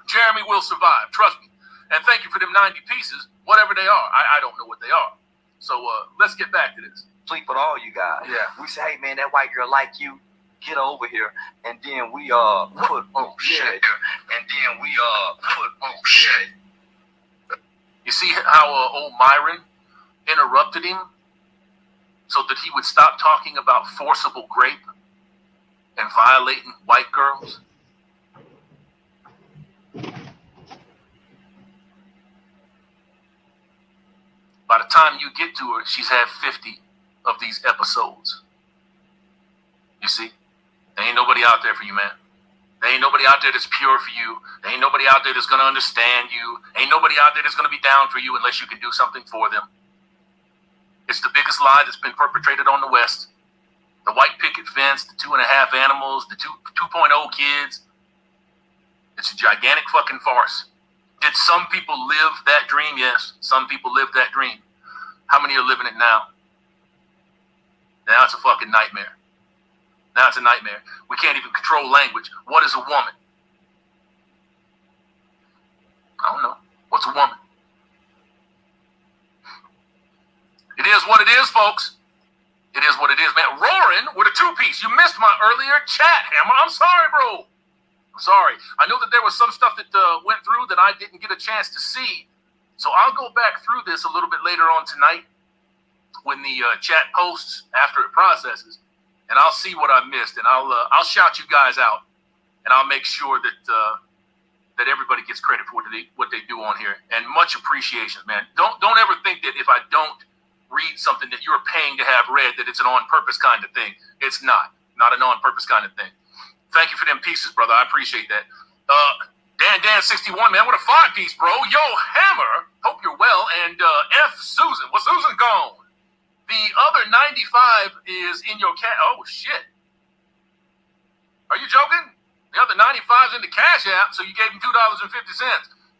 Jeremy will survive, trust me. And thank you for them 90 pieces, whatever they are. I don't know what they are. So let's get back to this. Sleep with all you guys. Yeah. We say, hey man, that white girl like you. Get over here, and then we put shit. And then we put shit. You see how old Myron interrupted him so that he would stop talking about forcible grape and violating white girls? By the time you get to her, she's had 50 of these episodes. You see? There ain't nobody out there for you, man. There ain't nobody out there that's pure for you. There ain't nobody out there that's going to understand you. Ain't nobody out there that's going to be down for you unless you can do something for them. It's the biggest lie that's been perpetrated on the West. The white picket fence, the 2.5 animals, the 2.0 kids. It's a gigantic fucking farce. Did some people live that dream? Yes, some people lived that dream. How many are living it now? Now it's a fucking nightmare. Now it's a nightmare. We can't even control language. What is a woman? I don't know. What's a woman? It is what it is, folks. It is what it is, man. Roaring with a 2-piece. You missed my earlier chat, Hammer. I'm sorry, bro. I'm sorry. I know that there was some stuff that went through that I didn't get a chance to see. So I'll go back through this a little bit later on tonight when the chat posts after it processes. And I'll see what I missed, and I'll shout you guys out, and I'll make sure that that everybody gets credit for what they do on here, and much appreciation, man. Don't ever think that if I don't read something that you're paying to have read that it's an on-purpose kind of thing. It's not an on-purpose kind of thing. Thank you for them pieces, brother. I appreciate that. Dan61, man, what a 5-piece, bro. Yo, Hammer, hope you're well, and F Susan. Well, Susan gone. The other 95 is in your cat. Oh, shit. Are you joking? The other 95 is in the Cash App, so you gave him $2.50.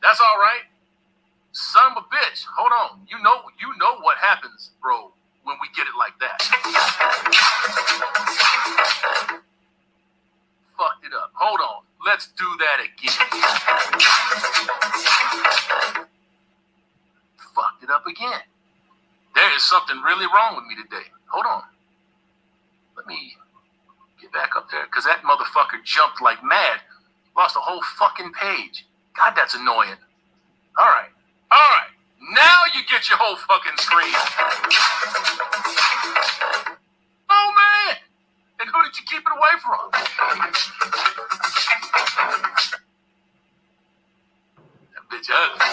That's all right. Son of a bitch. Hold on. You know what happens, bro, when we get it like that. Fucked it up. Hold on. Let's do that again. Fucked it up again. There is something really wrong with me today. Hold on. Let me get back up there, because that motherfucker jumped like mad. Lost a whole fucking page. God, that's annoying. All right. Now you get your whole fucking screen. Oh, man. And who did you keep it away from? That bitch ugly.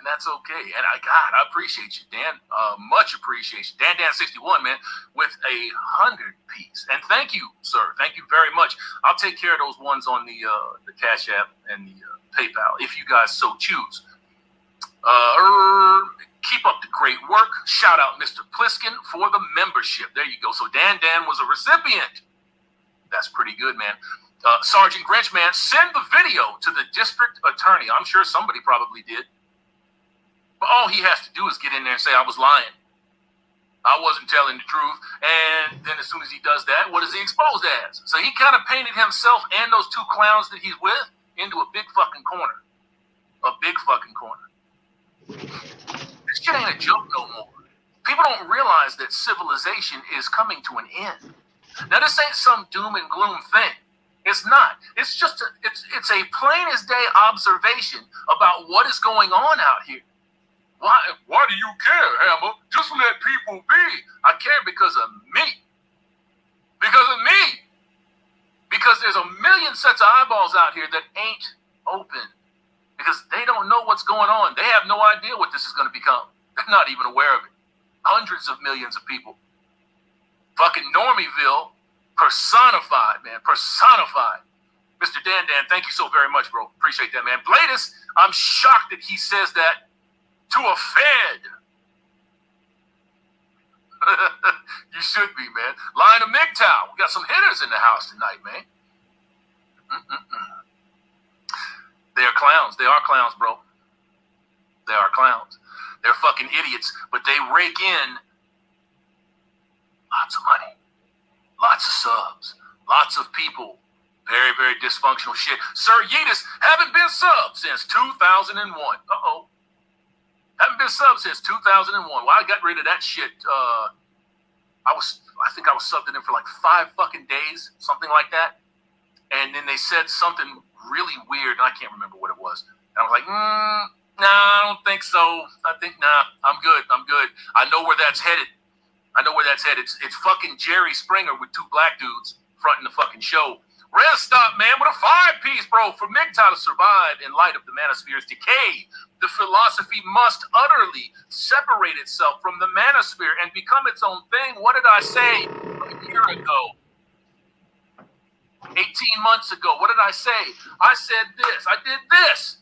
That's okay. And I appreciate you, Dan. Much appreciation. Dan61, man, with a 100-piece. And thank you, sir. Thank you very much. I'll take care of those ones on the Cash App and the PayPal, if you guys so choose. Keep up the great work. Shout out Mr. Pliskin for the membership. There you go. So Dan was a recipient. That's pretty good, man. Sergeant Grinch, man, send the video to the district attorney. I'm sure somebody probably did. But all he has to do is get in there and say, I was lying. I wasn't telling the truth. And then as soon as he does that, what is he exposed as? So he kind of painted himself and those 2 clowns that he's with into a big fucking corner. A big fucking corner. This shit ain't a joke no more. People don't realize that civilization is coming to an end. Now, this ain't some doom and gloom thing. It's not. It's just it's a plain as day observation about what is going on out here. Why do you care, Hammer? Just let people be. I care because of me. Because of me. Because there's a million sets of eyeballs out here that ain't open. Because they don't know what's going on. They have no idea what this is going to become. They're not even aware of it. Hundreds of millions of people. Fucking Normieville personified, man. Personified. Mr. Dan, thank you so very much, bro. Appreciate that, man. Bladis, I'm shocked that he says that to a Fed. You should be, man. Lion of MGTOW. We got some hitters in the house tonight, man. They're clowns. They are clowns, bro. They are clowns. They're fucking idiots, but they rake in lots of money, lots of subs, lots of people. Very, very dysfunctional shit. Sir Yeetus haven't been subbed since 2001. Uh-oh. Haven't been subbed since 2001. Well, I got rid of that shit. I think I was subbed in for like 5 fucking days, something like that. And then they said something really weird, and I can't remember what it was. And I was like, nah, I don't think so. I think, nah, I'm good. I know where that's headed. It's fucking Jerry Springer with 2 black dudes fronting the fucking show. Res Stop, man, with a 5-piece, bro. For MGTOW to survive in light of the manosphere's decay, the philosophy must utterly separate itself from the manosphere and become its own thing. What did I say a year ago? 18 months ago, what did I say? I said this. I did this.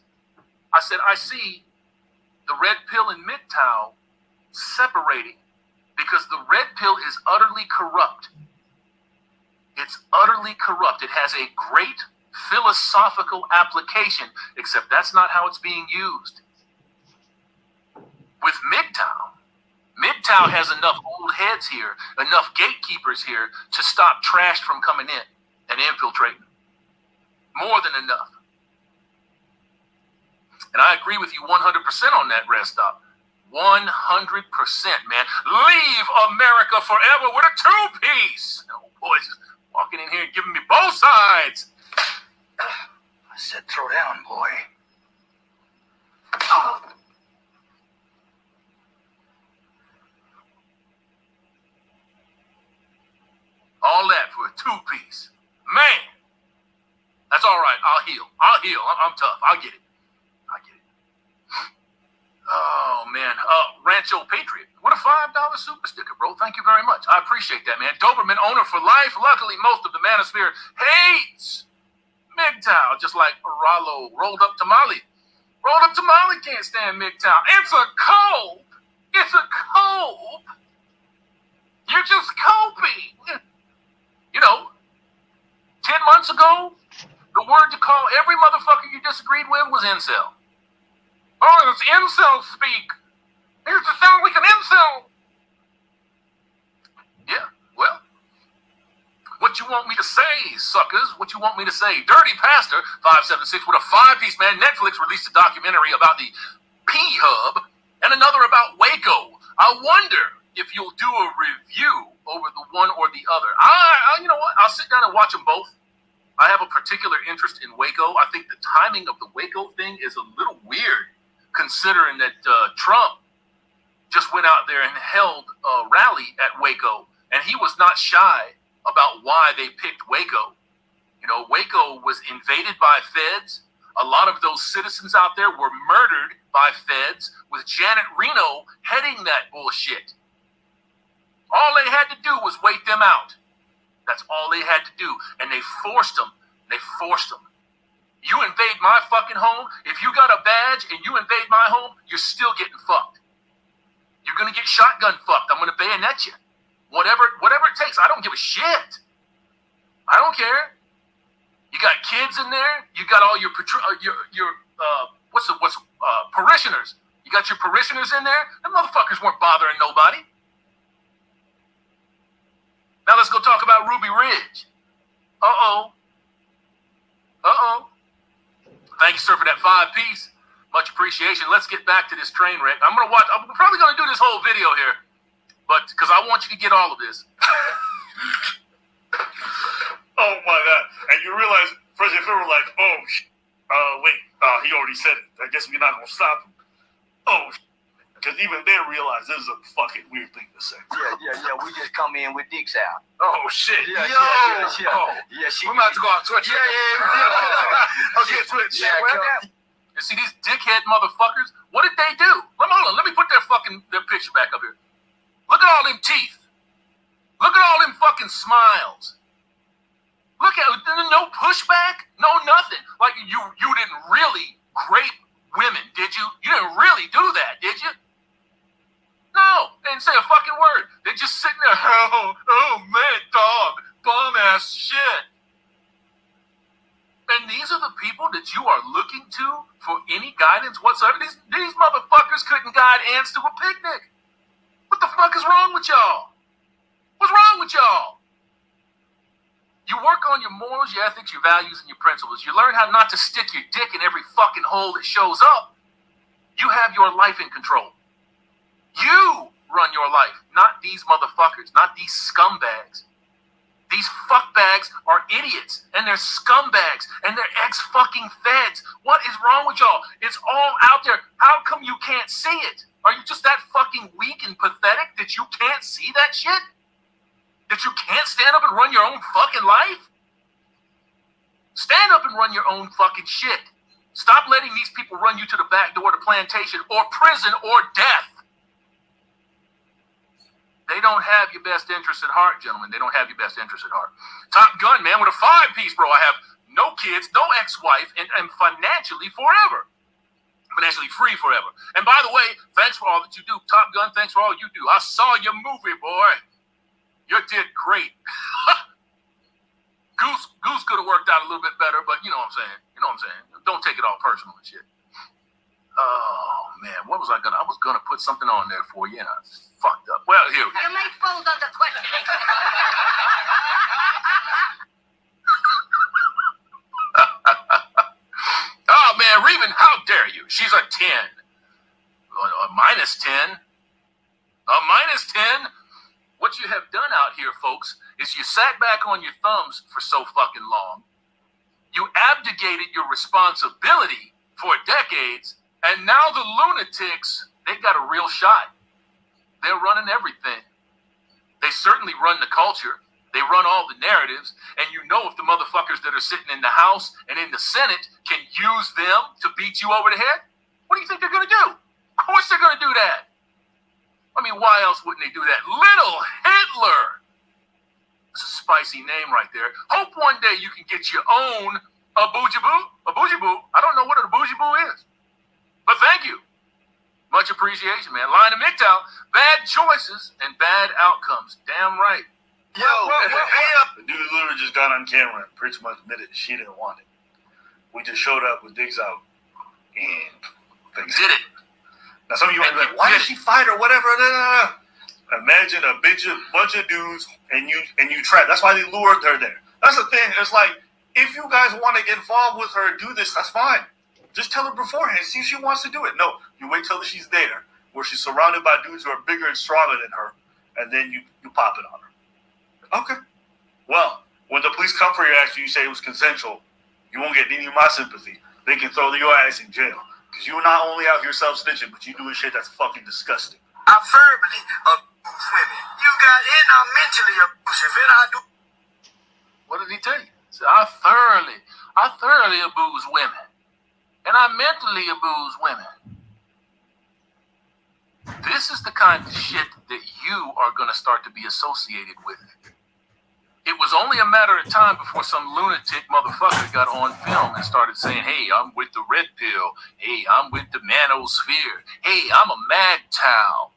I said, I see the red pill and MGTOW separating because the red pill is utterly corrupt. It's utterly corrupt. It has a great philosophical application, except that's not how it's being used. With MGTOW has enough old heads here, enough gatekeepers here to stop trash from coming in and infiltrating. More than enough. And I agree with you 100% on that, Red Stop. 100%, man. Leave America forever with a 2-piece. Oh, boys, walking in here and giving me both sides. I said, throw down, boy. All that for a 2-piece. Man, that's all right. I'll heal. I'm tough. I'll get it. Oh, man. Rancho Patriot. What a $5 super sticker, bro. Thank you very much. I appreciate that, man. Doberman owner for life. Luckily, most of the manosphere hates MGTOW, just like Rollo rolled up tamale. Rolled up tamale can't stand MGTOW. It's a cope. You're just coping. You know, 10 months ago, the word to call every motherfucker you disagreed with was incel. Oh, it's incel speak. Here's to sound like an incel. Yeah, well, what you want me to say, suckers? What you want me to say? Dirty Pastor 576 with a 5-piece, man. Netflix released a documentary about the P-Hub and another about Waco. I wonder if you'll do a review over the one or the other. You know what? I'll sit down and watch them both. I have a particular interest in Waco. I think the timing of the Waco thing is a little weird, considering that Trump just went out there and held a rally at Waco, and he was not shy about why they picked Waco. You know, Waco was invaded by feds. A lot of those citizens out there were murdered by feds, with Janet Reno heading that bullshit. All they had to do was wait them out. That's all they had to do, and they forced them. You invade my fucking home, if you got a badge and you invade my home, you're still getting fucked. You're going to get shotgun fucked. I'm going to bayonet you. Whatever it takes. I don't give a shit. I don't care. You got kids in there. You got all your parishioners. You got your parishioners in there. Them motherfuckers weren't bothering nobody. Now let's go talk about Ruby Ridge. Uh-oh. Thank you, sir, for that 5-piece. Much appreciation. Let's get back to this train wreck. I'm probably going to do this whole video here, but because I want you to get all of this. Oh my God! And you realize President Phil were like, wait, he already said it. I guess we're not gonna stop him. Because even they realize this is a fucking weird thing to say. Yeah. We just come in with dicks out. Oh shit! Yeah. We're about to go on Twitch. Yeah. Okay, Twitch. You see these dickhead motherfuckers? What did they do? Let me put their picture back up here. Look at all them teeth. Look at all them fucking smiles. Look at no pushback, no nothing. Like you didn't really grape women, did you? You didn't really do that, did you? No, they didn't say a fucking word. They're just sitting there, oh man, dog, bum ass shit. And these are the people that you are looking to for any guidance whatsoever? These motherfuckers couldn't guide ants to a picnic. What the fuck is wrong with y'all? What's wrong with y'all? You work on your morals, your ethics, your values, and your principles. You learn how not to stick your dick in every fucking hole that shows up. You have your life in control. You run your life, not these motherfuckers, not these scumbags. These fuckbags are idiots, and they're scumbags, and they're ex-fucking feds. What is wrong with y'all? It's all out there. How come you can't see it? Are you just that fucking weak and pathetic that you can't see that shit? That you can't stand up and run your own fucking life? Stand up and run your own fucking shit. Stop letting these people run you to the back door to plantation or prison or death. They don't have your best interest at heart, gentlemen. They don't have your best interest at heart. Top Gun, man, with a 5-piece, bro. I have no kids, no ex-wife, and financially forever. Financially free forever. And by the way, thanks for all that you do. Top Gun, thanks for all you do. I saw your movie, boy. You did great. Goose could have worked out a little bit better, but you know what I'm saying. You know what I'm saying. Don't take it all personal and shit. Oh, man, what was I gonna? I was gonna put something on there for you, and I fucked up. Well, here. You may fold on the question. Oh, man, Reven, how dare you? She's a 10. A minus 10. A minus 10. What you have done out here, folks, is you sat back on your thumbs for so fucking long. You abdicated your responsibility for decades, and now the lunatics, they got a real shot. They're running everything. They certainly run the culture. They run all the narratives, and you know if the motherfuckers that are sitting in the House and in the Senate can use them to beat you over the head, what do you think they're going to do? Of course they're going to do that. I mean, why else wouldn't they do that? Little Hitler. It's a spicy name right there. Hope one day you can get your own Abuja-boo. Abuja-boo. I don't know what an Abuja-boo is. But thank you. Much appreciation, man. Line of MGTOW. Bad choices and bad outcomes. Damn right. Yo, the dude literally just got on camera and pretty much admitted she didn't want it. We just showed up with dicks out and things. Did it. Now some of you might be like, why did she fight or whatever? Imagine a bunch of dudes and you trap. That's why they lured her there. That's the thing. It's like, if you guys want to get involved with her and do this, that's fine. Just tell her beforehand. See if she wants to do it. No, you wait till she's there, where she's surrounded by dudes who are bigger and stronger than her, and then you pop it on her. Okay. Well, when the police come for your ass and you say it was consensual, you won't get any of my sympathy. They can throw your ass in jail. Because you're not only out here self-snitching, but you doing shit that's fucking disgusting. I verbally abuse women. You got in, I'm mentally abusive, and I do. What did he tell you? He said, I thoroughly abuse women. And I mentally abuse women. This is the kind of shit that you are going to start to be associated with. It was only a matter of time before some lunatic motherfucker got on film and started saying, hey, I'm with the red pill. Hey, I'm with the manosphere. Hey, I'm a MGTOW.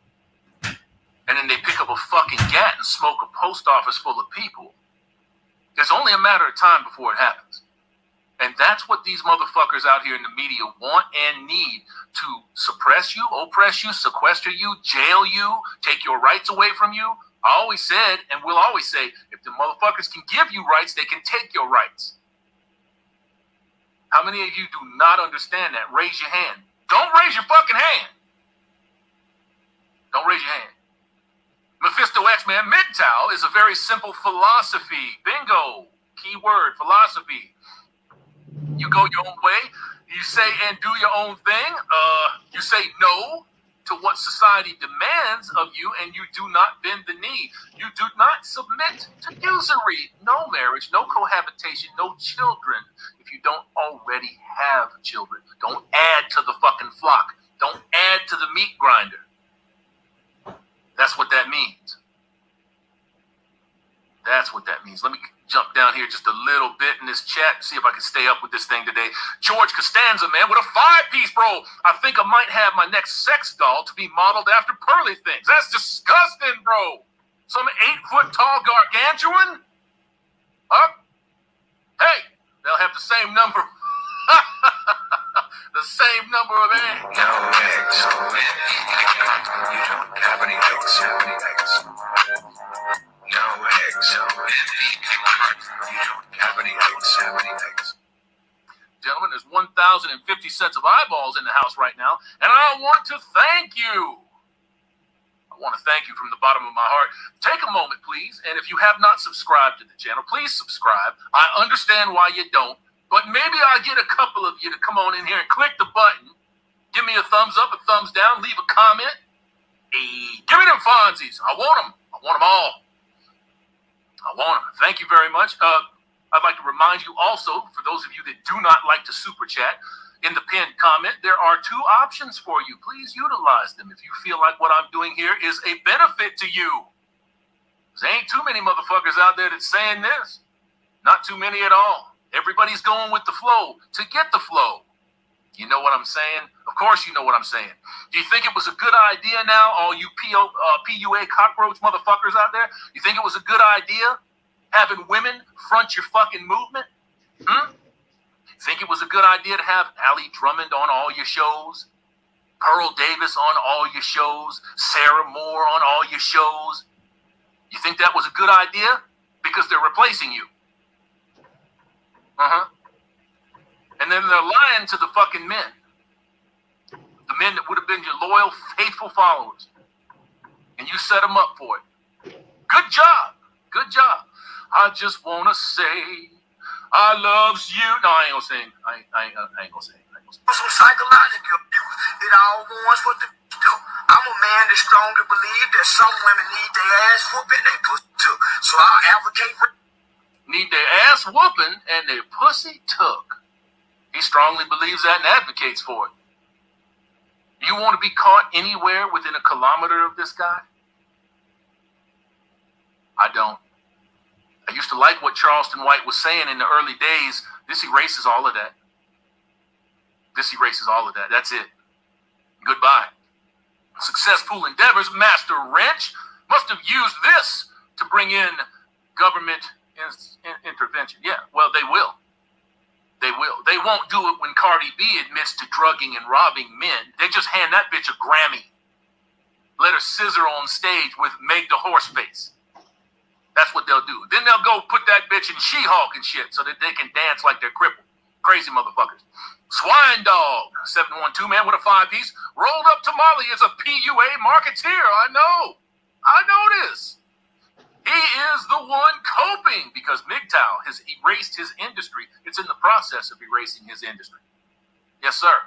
And then they pick up a fucking gat and smoke a post office full of people. There's only a matter of time before it happens. And that's what these motherfuckers out here in the media want and need to suppress you, oppress you, sequester you, jail you, take your rights away from you. I always said, and will always say, if the motherfuckers can give you rights, they can take your rights. How many of you do not understand that? Raise your hand. Don't raise your fucking hand. Don't raise your hand. Mephisto X, man, MGTOW is a very simple philosophy. Bingo. Keyword, philosophy. You go your own way. You say and do your own thing. You say no to what society demands of you, and you do not bend the knee. You do not submit to usury. No marriage, no cohabitation, no children if you don't already have children. Don't add to the fucking flock. Don't add to the meat grinder. That's what that means. That's what that means. Let me jump down here just a little bit in this chat, see if I can stay up with this thing today. George Costanza, man, with a 5-piece, bro. I think I might have my next sex doll to be modeled after Pearly Things. That's disgusting, bro. Some 8-foot-tall gargantuan? Huh? Hey, they'll have the same number. the same number of eggs. No eggs. So you don't have any eggs. No eggs. So you don't have any eggs. Gentlemen, there's 1,050 sets of eyeballs in the house right now, and I want to thank you. I want to thank you from the bottom of my heart. Take a moment, please, and if you have not subscribed to the channel, please subscribe. I understand why you don't, but maybe I'll get a couple of you to come on in here and click the button. Give me a thumbs up, a thumbs down, leave a comment. Hey, give me them Fonzies. I want them. I want them all. I want them. Thank you very much. I'd like to remind you also, for those of you that do not like to super chat, in the pinned comment, there are two options for you. Please utilize them if you feel like what I'm doing here is a benefit to you. There ain't too many motherfuckers out there that's saying this. Not too many at all. Everybody's going with the flow to get the flow. You know what I'm saying? Of course you know what I'm saying. Do you think it was a good idea now, all you PUA cockroach motherfuckers out there? You think it was a good idea having women front your fucking movement? Think it was a good idea to have Allie Drummond on all your shows, Pearl Davis on all your shows, Sarah Moore on all your shows? You think that was a good idea? Because they're replacing you. And then they're lying to the fucking men. The men that would have been your loyal, faithful followers. And you set them up for it. Good job. Good job. I just want to say I loves you. No, I ain't gonna sing. I ain't gonna sing. Some psychological abuse. It all wants what the do. I'm a man that strongly believe that some women need their ass whooping, they pussy took. So I'll advocate. Need their ass whooping and their pussy took. He strongly believes that and advocates for it. You want to be caught anywhere within a kilometer of this guy? I don't. I used to like what Charleston White was saying in the early days. This erases all of that. This erases all of that. That's it. Goodbye. Successful endeavors, Master Wrench, must have used this to bring in government intervention. Yeah, well, they will. They will. They won't do it when Cardi B admits to drugging and robbing men. They just hand that bitch a Grammy. Let her scissor on stage with Meg the Horseface. That's what they'll do. Then they'll go put that bitch in She-Hulk and shit so that they can dance like they're crippled. Crazy motherfuckers. Swine Dog, 712 man with a 5-piece. Rolled Up Tamale is a PUA marketeer. I know this. He is the one coping because MGTOW has erased his industry. It's in the process of erasing his industry. Yes, sir.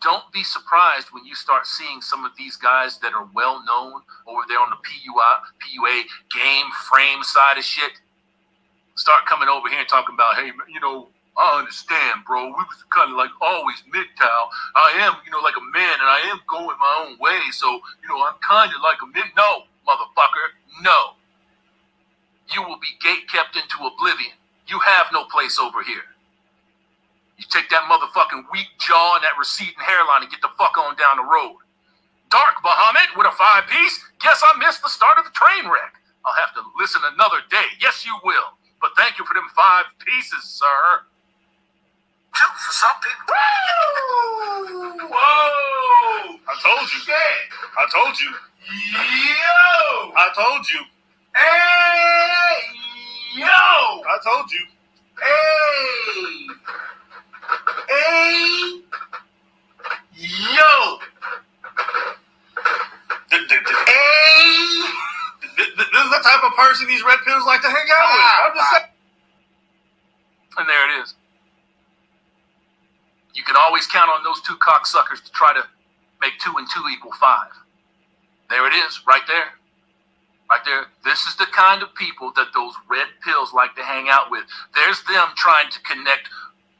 Don't be surprised when you start seeing some of these guys that are well known over there on the PUA game frame side of shit. Start coming over here and talking about, hey, you know, I understand, bro. We was kind of like always MGTOW. I am, you know, like a man, and I am going my own way. So, you know, I'm kind of like a MGTOW. No, motherfucker, no. You will be gate-kept into oblivion. You have no place over here. You take that motherfucking weak jaw and that receding hairline and get the fuck on down the road. Dark Bahamut with a 5-piece. Guess I missed the start of the train wreck. I'll have to listen another day. Yes, you will. But thank you for them 5 pieces, sir. For some people. Woo! Whoa! I told you. I told you. Yo! I told you. Hey! Yo! I told you. Hey! Hey! Yo! Hey! This is the type of person these red pills like to hang out with. I'm just saying. And there it is. You can always count on those 2 cocksuckers to try to make 2 and 2 equal 5. There it is, right there. Right there. This is the kind of people that those red pills like to hang out with. There's them trying to connect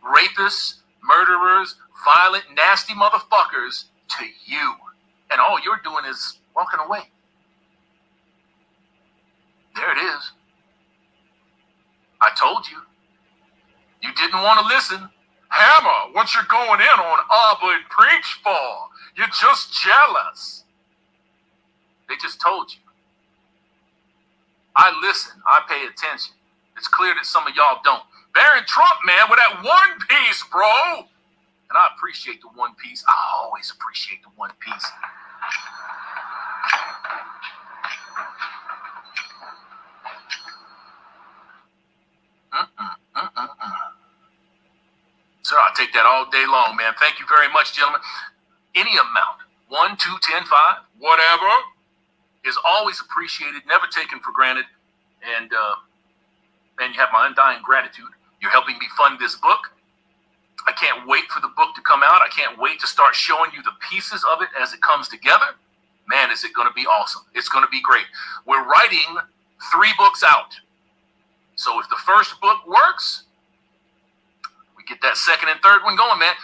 rapists, murderers, violent, nasty motherfuckers to you. And all you're doing is walking away. There it is. I told you. You didn't want to listen. Hammer, what you're going in on Abba and preach for? You're just jealous. They just told you. I listen. I pay attention. It's clear that some of y'all don't. Baron Trump, man, with that 1 piece, bro. And I appreciate the One Piece. I always appreciate the One Piece. Sir, I'll take that all day long, man. Thank you very much, gentlemen. Any amount, 1, 2, 10, 5, whatever, is always appreciated, never taken for granted. And, man, you have my undying gratitude. You're helping me fund this book. I can't wait for the book to come out. I can't wait to start showing you the pieces of it as it comes together. Man, is it going to be awesome. It's going to be great. We're writing 3 books out. So if the first book works, we get that second and third one going, man.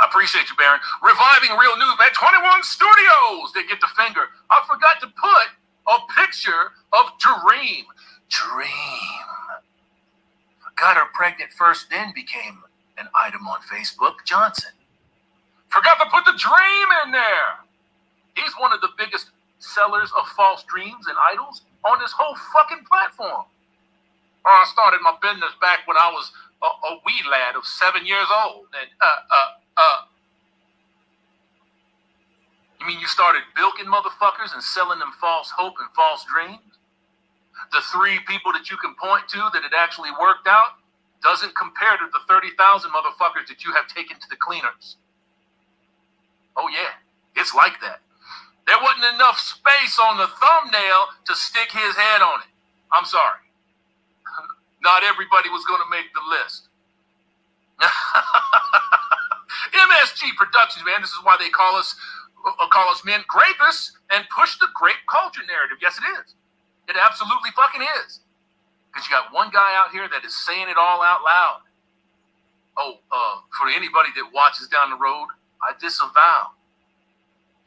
I appreciate you, Baron. Reviving Real News, man. 21 studios. They get the finger. I forgot to put a picture of Dream. Got her pregnant first, then became an item on Facebook. Johnson. Forgot to put the Dream in there. He's one of the biggest sellers of false dreams and idols on this whole fucking platform. I started my business back when I was a wee lad of 7 years old. And, you mean you started bilking motherfuckers and selling them false hope and false dreams? The 3 people that you can point to that it actually worked out doesn't compare to the 30,000 motherfuckers that you have taken to the cleaners. Oh yeah, it's like that. There wasn't enough space on the thumbnail to stick his head on it. I'm sorry. Not everybody was going to make the list. MSG Productions, man. This is why they call us men grapists and push the grape culture narrative. Yes, it is. It absolutely fucking is. Because you got one guy out here that is saying it all out loud. For anybody that watches down the road, I disavow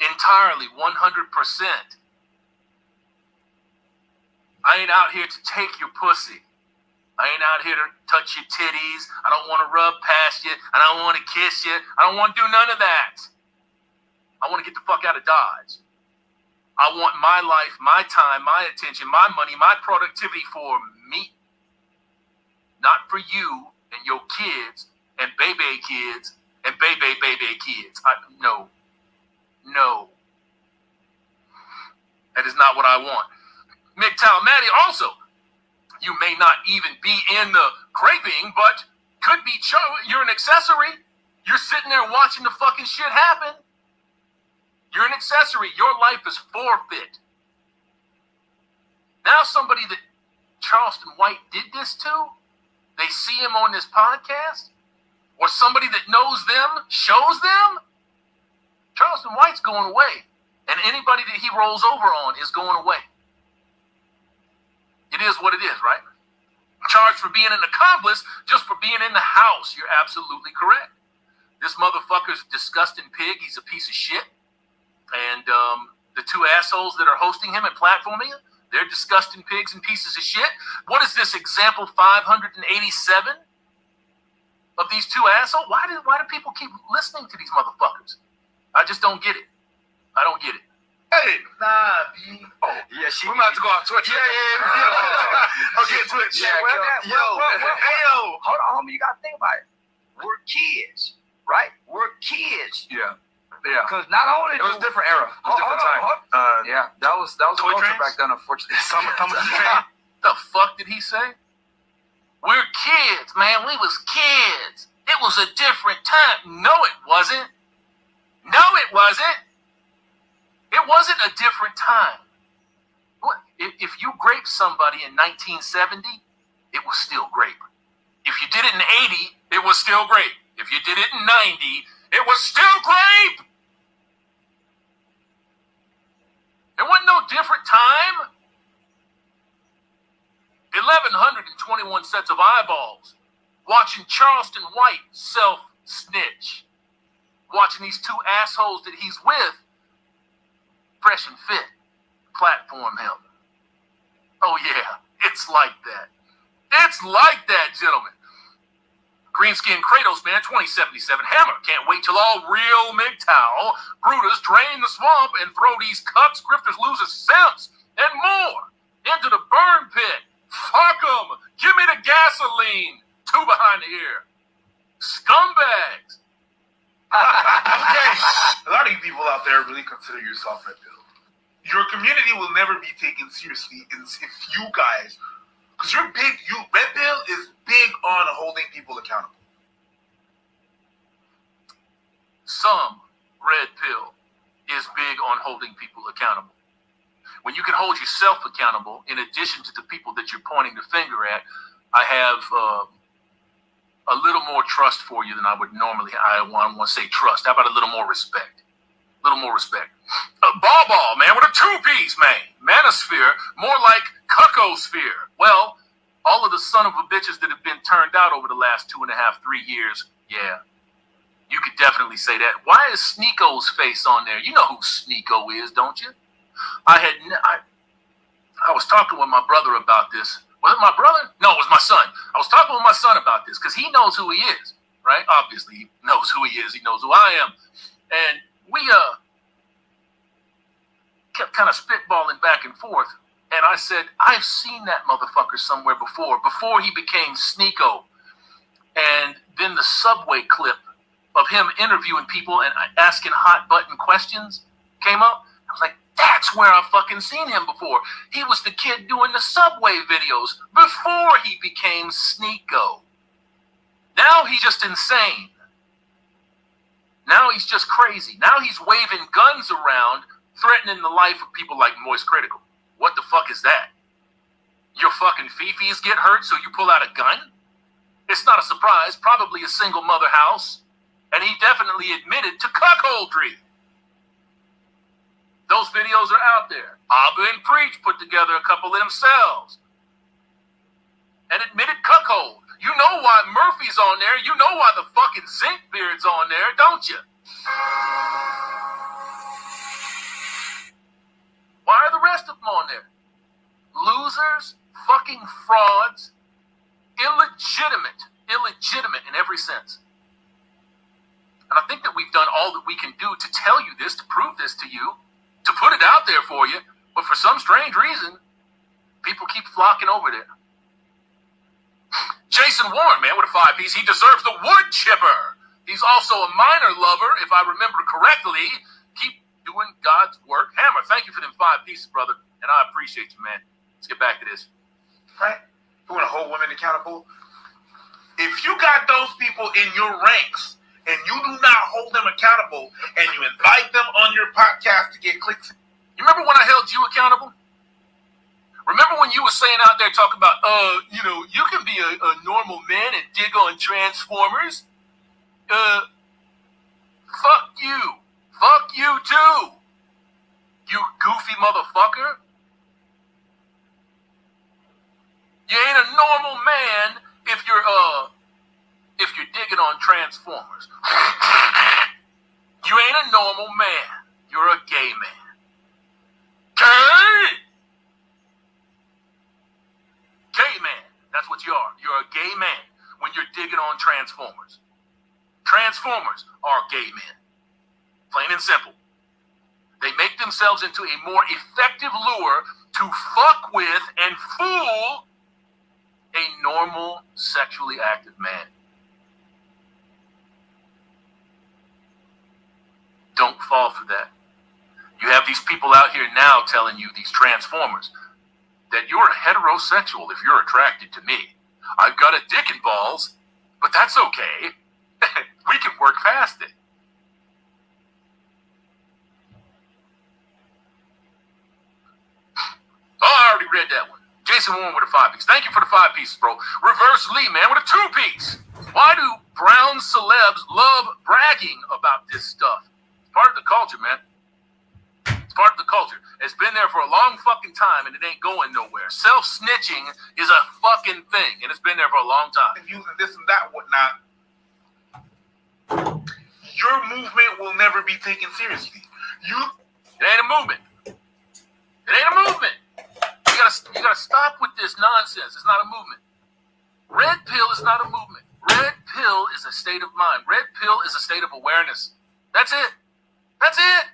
entirely 100%. I ain't out here to take your pussy. I ain't out here to touch your titties. I don't want to rub past you. I don't want to kiss you. I don't want to do none of that. I want to get the fuck out of Dodge. I want my life, my time, my attention, my money, my productivity for me. Not for you and your kids and baby kids and baby kids. No. That is not what I want. MGTOW Maddie also. You may not even be in the graping, but could be you're an accessory. You're sitting there watching the fucking shit happen. You're an accessory. Your life is forfeit. Now somebody that Charleston White did this to, they see him on this podcast, or somebody that knows them, shows them, Charleston White's going away. And anybody that he rolls over on is going away. It is what it is, right? Charged for being an accomplice just for being in the house. You're absolutely correct. This motherfucker's a disgusting pig. He's a piece of shit. And the 2 assholes that are hosting him and platforming him, they're disgusting pigs and pieces of shit. What is this example 587 of these 2 assholes? Why do people keep listening to these motherfuckers? I just don't get it. I don't get it. Hey, nah, B. Oh, yeah, we might have to go off Twitch. Yeah. Okay, Twitch. Yeah, yo. Hold on, homie. You got to think about it. We're kids, right? We're kids. Yeah. Because not only it was a different era. It was a different time. Yeah, that was Toy culture trains? back then. Unfortunately, Summer train. The fuck did he say? We're kids, man. We was kids. It was a different time. No, it wasn't. No, it wasn't. It wasn't a different time. If you graped somebody in 1970, it was still grape. If you did it in 80, it was still grape. If you did it in 90, it was still grape. There wasn't no different time. 1,121 sets of eyeballs watching Charleston White self-snitch. Watching these 2 assholes that he's with fresh and fit platform him. Oh yeah, it's like that. It's like that, gentlemen. Greenskin Kratos, man, 2077 Hammer. Can't wait till all real MGTOW Brutus drain the swamp and throw these cucks, grifters, losers, simps, and more into the burn pit. Fuck them. Give me the gasoline. 2 behind the ear. Scumbags. Okay, a lot of you people out there really consider yourself red pill. Your community will never be taken seriously if you guys, because red pill is big on holding people accountable. Some red pill is big on holding people accountable. When you can hold yourself accountable, in addition to the people that you're pointing the finger at, I have a little more trust for you than I would normally. I want to say trust. How about a little more respect? A little more respect. Ball, man, with a two-piece, man. Manosphere, more like cuckosphere. Well, all of the son of a bitches that have been turned out over the last 2.5, 3 years, yeah. You could definitely say that. Why is Sneeko's face on there? You know who Sneeko is, don't you? I was talking with my brother about this. Was it my brother? No, it was my son. I was talking with my son about this because he knows who he is, right? Obviously, he knows who he is. He knows who I am. And we kept kind of spitballing back and forth. And I said, I've seen that motherfucker somewhere before he became Sneeko. And then the subway clip of him interviewing people and asking hot button questions came up. I was like, that's where I've fucking seen him before. He was the kid doing the subway videos before he became Sneeko. Now he's just insane. Now he's just crazy. Now he's waving guns around, threatening the life of people like Moist Critical. What the fuck is that? Your fucking fifis get hurt, so you pull out a gun? It's not a surprise. Probably a single mother house. And he definitely admitted to cuckoldry. Those videos are out there. Abba and Preach put together a couple of themselves and admitted cuckold. You know why Murphy's on there. You know why the fucking Zinc Beard's on there, don't you? Why are the rest of them on there? Losers, fucking frauds, illegitimate in every sense. And I think that we've done all that we can do to tell you this, to prove this to you, to put it out there for you. But for some strange reason, people keep flocking over there. Jason Warren, man, with a 5-piece. He deserves the wood chipper. He's also a minor lover, if I remember correctly. Keep doing God's work. Hammer, thank you for them 5 pieces, brother. And I appreciate you, man. Let's get back to this. Right? You want to hold women accountable? If you got those people in your ranks and you do not hold them accountable and you invite them on your podcast to get clicks. You remember when I held you accountable? Remember when you were saying out there talking about, you can be a normal man and dig on Transformers? Fuck you. Fuck you too. You goofy motherfucker. You ain't a normal man if you're digging on Transformers. You ain't a normal man. You're a gay man. Gay! Gay man. That's what you are. You're a gay man when you're digging on Transformers. Transformers are gay men. Plain and simple. They make themselves into a more effective lure to fuck with and fool a normal sexually active man. Don't fall for that. You have these people out here now telling you, these Transformers, that you're heterosexual if you're attracted to me. I've got a dick and balls, but that's okay. We can work past it. Oh, I already read that one. Jason Warren with a 5-piece. Thank you for the 5 pieces, bro. Reverse Lee, man, with a 2-piece. Why do brown celebs love bragging about this stuff? It's part of the culture, man. It's part of the culture. It's been there for a long fucking time, and it ain't going nowhere. Self-snitching is a fucking thing, and it's been there for a long time. And using this and that, whatnot. Your movement will never be taken seriously. It ain't a movement. It ain't a movement. You gotta stop with this nonsense. It's not a movement. Red pill is not a movement. Red pill is a state of mind. Red pill is a state of awareness. That's it. That's it.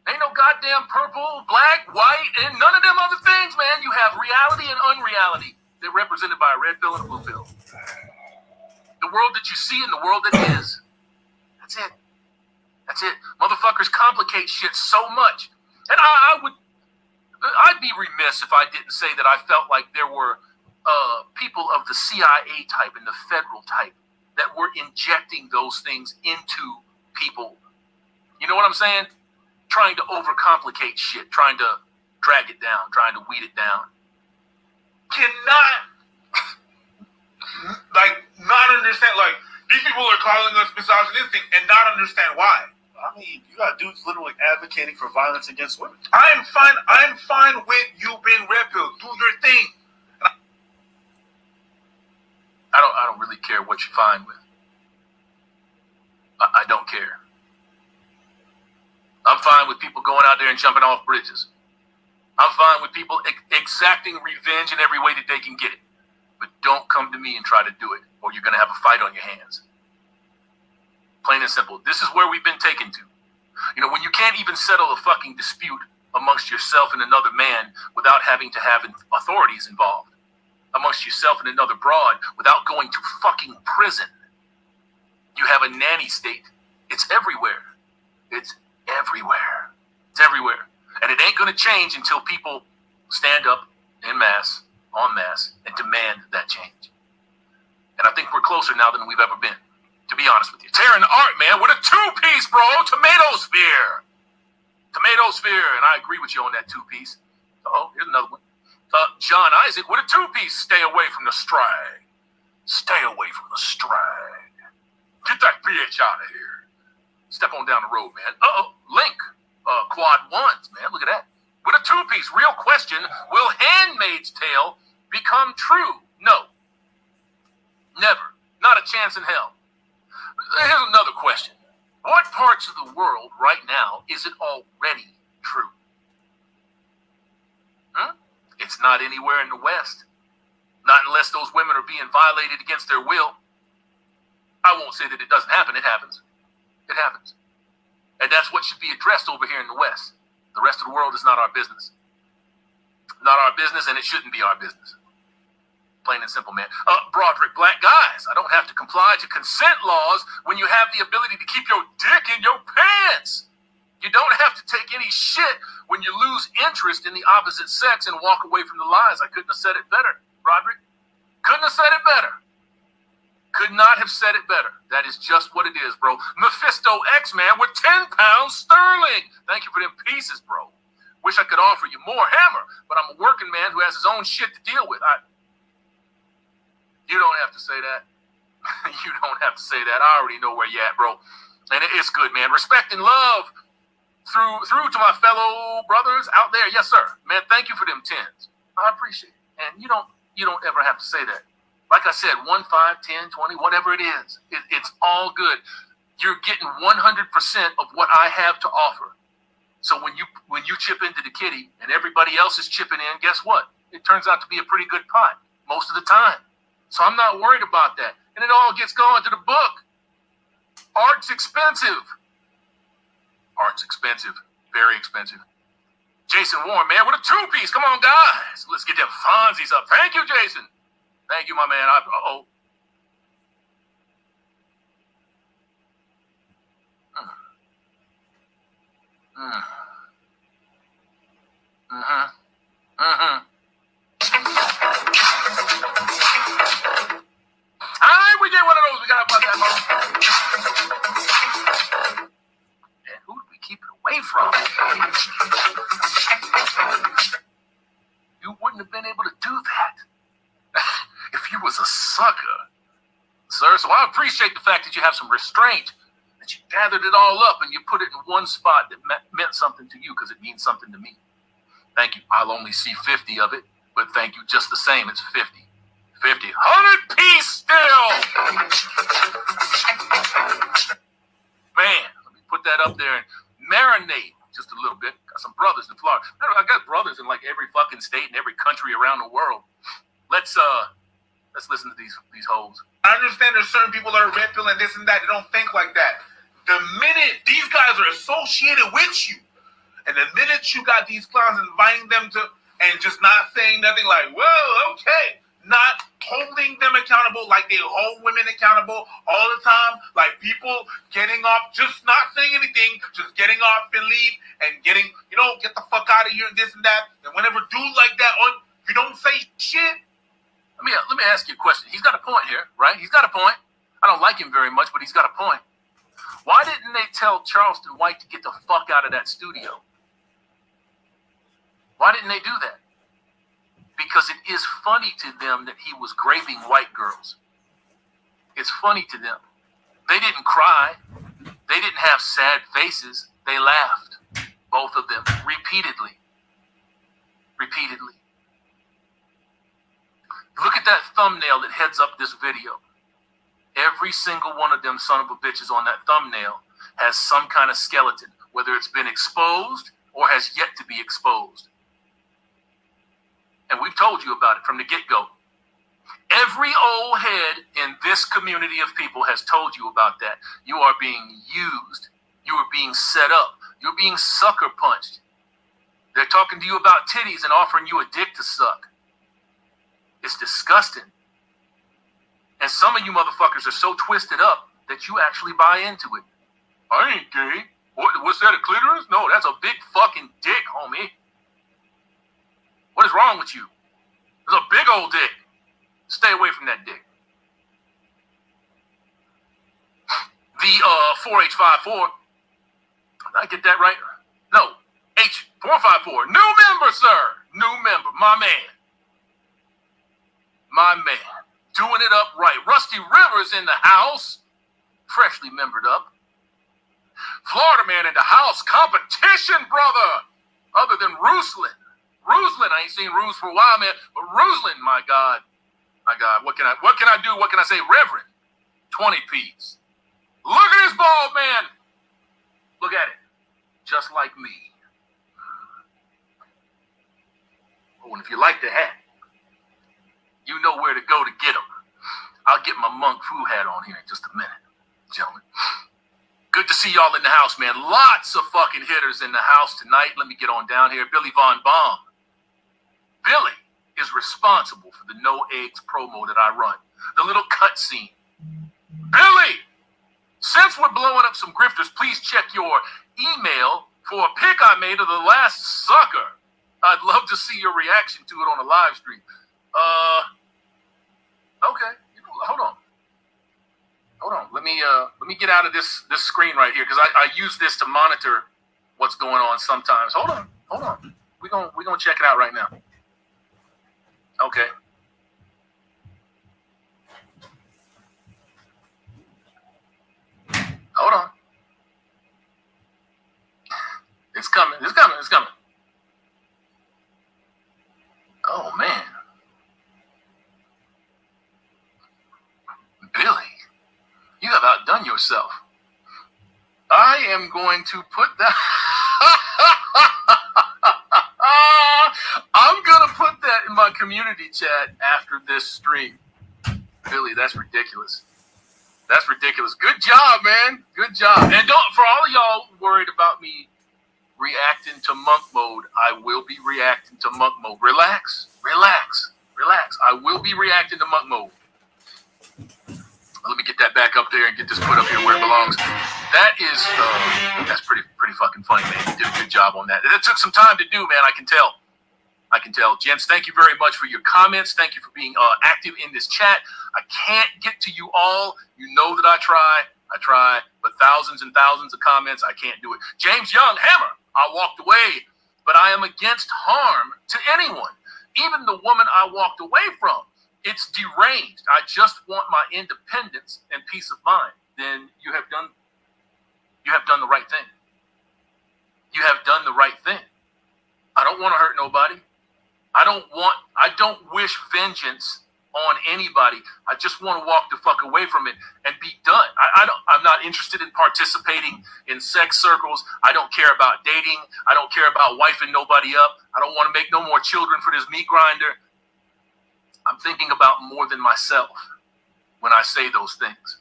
Ain't no goddamn purple, black, white, and none of them other things, man. You have reality and unreality. They're represented by a red pill and a blue pill. The world that you see and the world that is. That's it. That's it. Motherfuckers complicate shit so much. And I'd be remiss if I didn't say that I felt like there were people of the CIA type and the federal type that were injecting those things into people. You know what I'm saying? Trying to overcomplicate shit, trying to drag it down, trying to weed it down. Cannot, not understand, these people are calling us misogynistic and not understand why. I mean, you got dudes literally advocating for violence against women. I'm fine with you being red pill. Do your thing. I don't really care what you're fine with. I don't care. I'm fine with people going out there and jumping off bridges. I'm fine with people exacting revenge in every way that they can get it. But don't come to me and try to do it, or you're going to have a fight on your hands. Plain and simple. This is where we've been taken to. You know, when you can't even settle a fucking dispute amongst yourself and another man without having to have authorities involved, amongst yourself and another broad without going to fucking prison. You have a nanny state. It's everywhere. It's everywhere. It's everywhere. And it ain't going to change until people stand up en masse, and demand that change. And I think we're closer now than we've ever been, to be honest with you. Tearing art, man, with a two-piece, bro. Tomato sphere. And I agree with you on that two-piece. Oh, here's another one. John Isaac with a two-piece. Stay away from the stride. Stay away from the stride. Get that bitch out of here. Step on down the road, man. Link. Quad ones, man. Look at that. With a two-piece. Real question. Will Handmaid's Tale become true? No. Never. Not a chance in hell. Here's another question. What parts of the world right now is it already true? It's not anywhere in the West. Not unless those women are being violated against their will. I won't say that it doesn't happen. It happens. It happens. And that's what should be addressed over here in the West. The rest of the world is not our business. Not our business, and it shouldn't be our business. Plain and simple, man. Broderick, black guys, I don't have to comply to consent laws when you have the ability to keep your dick in your pants. You don't have to take any shit when you lose interest in the opposite sex and walk away from the lies. I couldn't have said it better, Broderick. Couldn't have said it better. Could not have said it better. That is just what it is, bro. Mephisto X-Man with 10 pounds sterling. Thank you for them pieces, bro. Wish I could offer you more hammer, but I'm a working man who has his own shit to deal with. You don't have to say that. You don't have to say that. I already know where you're at, bro. And it's good, man. Respect and love through to my fellow brothers out there. Yes, sir. Man, thank you for them 10s. I appreciate it. And you don't ever have to say that. Like I said, 1, 5, 10, 20, whatever it is, it's all good. You're getting 100% of what I have to offer. So when you chip into the kitty and everybody else is chipping in, guess what? It turns out to be a pretty good pot most of the time. So I'm not worried about that. And it all gets going to the book. Art's expensive. Art's expensive. Very expensive. Jason Warren, man, with a two-piece. Come on, guys. Let's get them Fonzies up. Thank you, Jason. Thank you, my man. All right, we get one of those. We got about that moment. And who do we keep it away from? You wouldn't have been able to do that if you was a sucker, sir. So I appreciate the fact that you have some restraint, that you gathered it all up and you put it in one spot that meant something to you because it means something to me. Thank you. I'll only see 50 of it, but thank you just the same. It's 50. 50. 100-piece still. Man, let me put that up there and marinate just a little bit. Got some brothers in Florida. I got brothers in like every fucking state and every country around the world. Let's listen to these hoes. I understand there's certain people that are red pill and this and that. They don't think like that. The minute these guys are associated with you, and the minute you got these clowns inviting them to, and just not saying nothing like, well, okay, not holding them accountable like they hold women accountable all the time. Like people getting off, just not saying anything, just getting off and leave and getting, get the fuck out of here and this and that. And whenever dudes like that, you don't say shit. Let me ask you a question. He's got a point here, right? He's got a point. I don't like him very much, but he's got a point. Why didn't they tell Charleston White to get the fuck out of that studio? Why didn't they do that? Because it is funny to them that he was raping white girls. It's funny to them. They didn't cry. They didn't have sad faces. They laughed. Both of them. Repeatedly. Repeatedly. Look at that thumbnail that heads up this video. Every single one of them son of a bitches on that thumbnail has some kind of skeleton, whether it's been exposed or has yet to be exposed. And we've told you about it from the get-go. Every old head in this community of people has told you about that. You are being used. You are being set up. You're being sucker punched. They're talking to you about titties and offering you a dick to suck. It's disgusting. And some of you motherfuckers are so twisted up that you actually buy into it. I ain't gay. What's that, a clitoris? No, that's a big fucking dick, homie. What is wrong with you? There's a big old dick. Stay away from that dick. The 4H54. Did I get that right? No. H454. New member, sir. New member. My man. My man. Doing it up right. Rusty Rivers in the house. Freshly membered up. Florida man in the house. Competition, brother. Other than Ruslan. Ruslan, I ain't seen Ruse for a while, man. But Ruslan, my God. My God. What can I do? What can I say? Reverend. 20 piece. Look at this bald man. Look at it. Just like me. Oh, and if you like the hat, you know where to go to get them. I'll get my Monk Fu hat on here in just a minute, gentlemen. Good to see y'all in the house, man. Lots of fucking hitters in the house tonight. Let me get on down here. Billy Von Baum. Billy is responsible for the No Eggs promo that I run. The little cut scene. Billy, since we're blowing up some grifters, please check your email for a pic I made of the last sucker. I'd love to see your reaction to it on a live stream. Okay. Hold on. Let me get out of this screen right here because I use this to monitor what's going on sometimes. Hold on. We're gonna check it out right now. Okay. Hold on. It's coming. Oh man. Billy, you have outdone yourself. I am going to put that. I'm going to put that in my community chat after this stream. Billy, that's ridiculous. That's ridiculous. Good job, man. Good job. And for all of y'all worried about me reacting to monk mode, I will be reacting to monk mode. Relax. I will be reacting to monk mode. Let me get that back up there and get this put up here where it belongs. That's pretty fucking funny, man. You did a good job on that. It took some time to do, man. I can tell. Gents, thank you very much for your comments. Thank you for being active in this chat. I can't get to you all. You know that I try, but thousands and thousands of comments, I can't do it. James Young, Hammer, I walked away, but I am against harm to anyone, even the woman I walked away from. It's deranged. I just want my independence and peace of mind. Then you have done the right thing. You have done the right thing. I don't want to hurt nobody. I don't wish vengeance on anybody. I just want to walk the fuck away from it and be done. I'm not interested in participating in sex circles. I don't care about dating. I don't care about wifing nobody up. I don't want to make no more children for this meat grinder. I'm thinking about more than myself when I say those things.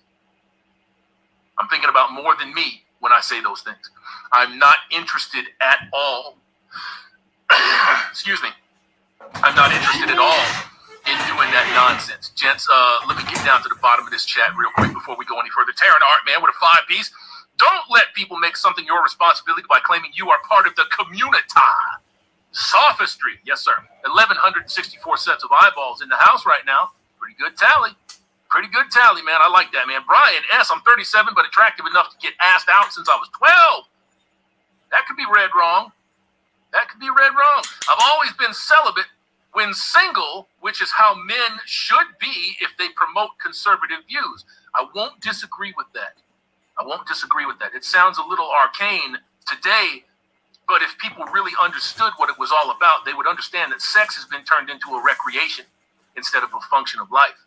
I'm thinking about more than me when I say those things. I'm not interested at all. Excuse me. I'm not interested at all in doing that nonsense. Gents, let me get down to the bottom of this chat real quick before we go any further. Terran Art, man, with a 5-piece. Don't let people make something your responsibility by claiming you are part of the community. Sophistry. Yes, sir. 1,164 sets of eyeballs in the house right now. Pretty good tally. Pretty good tally, man. I like that, man. Brian S., I'm 37, but attractive enough to get asked out since I was 12. That could be read wrong. That could be read wrong. I've always been celibate when single, which is how men should be if they promote conservative views. I won't disagree with that. I won't disagree with that. It sounds a little arcane today, but if people really understood what it was all about, they would understand that sex has been turned into a recreation instead of a function of life.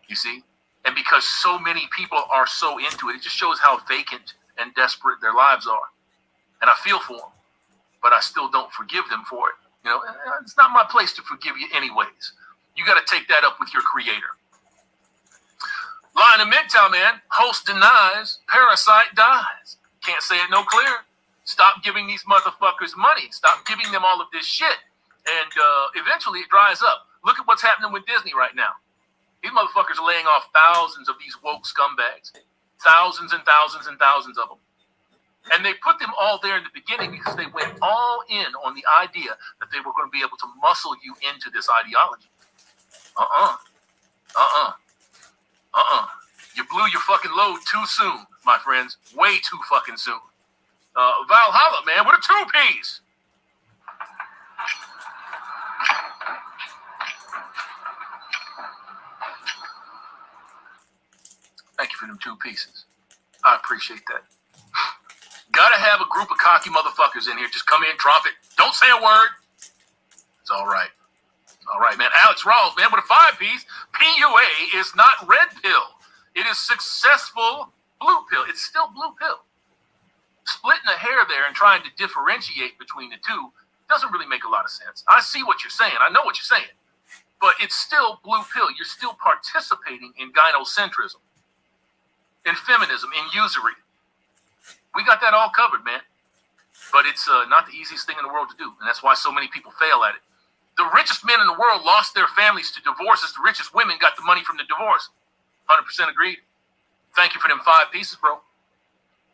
You see? And because so many people are so into it, it just shows how vacant and desperate their lives are. And I feel for them, but I still don't forgive them for it. You know, it's not my place to forgive you anyways. You got to take that up with your creator. Line of MGTOW, man. Host denies, parasite dies. Can't say it no clearer. Stop giving these motherfuckers money. Stop giving them all of this shit. And eventually it dries up. Look at what's happening with Disney right now. These motherfuckers are laying off thousands of these woke scumbags. Thousands and thousands and thousands of them. And they put them all there in the beginning because they went all in on the idea that they were going to be able to muscle you into this ideology. You blew your fucking load too soon, my friends. Way too fucking soon. Valhalla, man, with a 2-piece. Thank you for them 2 pieces. I appreciate that. Gotta have a group of cocky motherfuckers in here. Just come in, drop it. Don't say a word. It's all right. All right, man. Alex Rawls, man, with a 5-piece. PUA is not red pill. It is successful blue pill. It's still blue pill. Splitting a hair there and trying to differentiate between the two doesn't really make a lot of sense. I see what you're saying. I know what you're saying. But it's still blue pill. You're still participating in gynocentrism, in feminism, in usury. We got that all covered, man. But it's not the easiest thing in the world to do. And that's why so many people fail at it. The richest men in the world lost their families to divorces. The richest women got the money from the divorce. 100% agreed. Thank you for them 5 pieces, bro.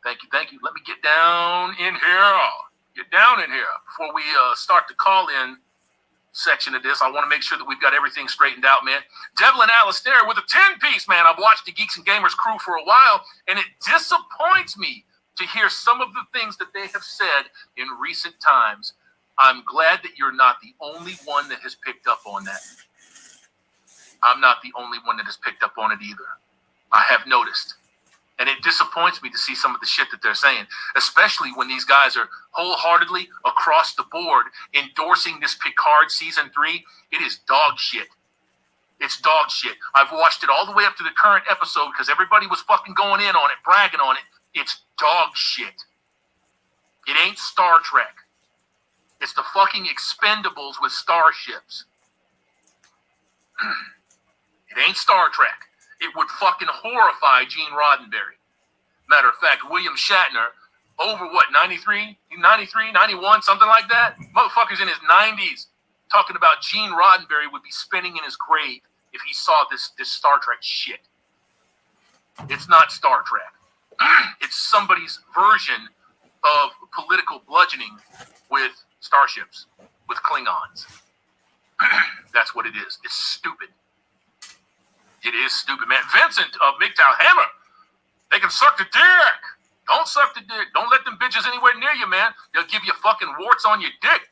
Thank you, thank you. Let me get down in here. Get down in here. Before we start the call-in section of this, I want to make sure that we've got everything straightened out, man. Devlin Alistair with a 10-piece, man. I've watched the Geeks and Gamers crew for a while, and it disappoints me to hear some of the things that they have said in recent times. I'm glad that you're not the only one that has picked up on that. I'm not the only one that has picked up on it either. I have noticed. And it disappoints me to see some of the shit that they're saying, especially when these guys are wholeheartedly across the board endorsing this Picard season 3. It is dog shit. It's dog shit. I've watched it all the way up to the current episode because everybody was fucking going in on it, bragging on it. It's dog shit. It ain't Star Trek. It's the fucking Expendables with starships. It ain't Star Trek. It would fucking horrify Gene Roddenberry. Matter of fact, William Shatner, over what, 93, 91, something like that? Motherfucker's in his 90s talking about Gene Roddenberry would be spinning in his grave if he saw this Star Trek shit. It's not Star Trek. It's somebody's version of political bludgeoning with starships, with Klingons. That's what it is. It's stupid. It is stupid, man. Vincent of MGTOW Hammer. They can suck the dick. Don't suck the dick. Don't let them bitches anywhere near you, man. They'll give you fucking warts on your dick.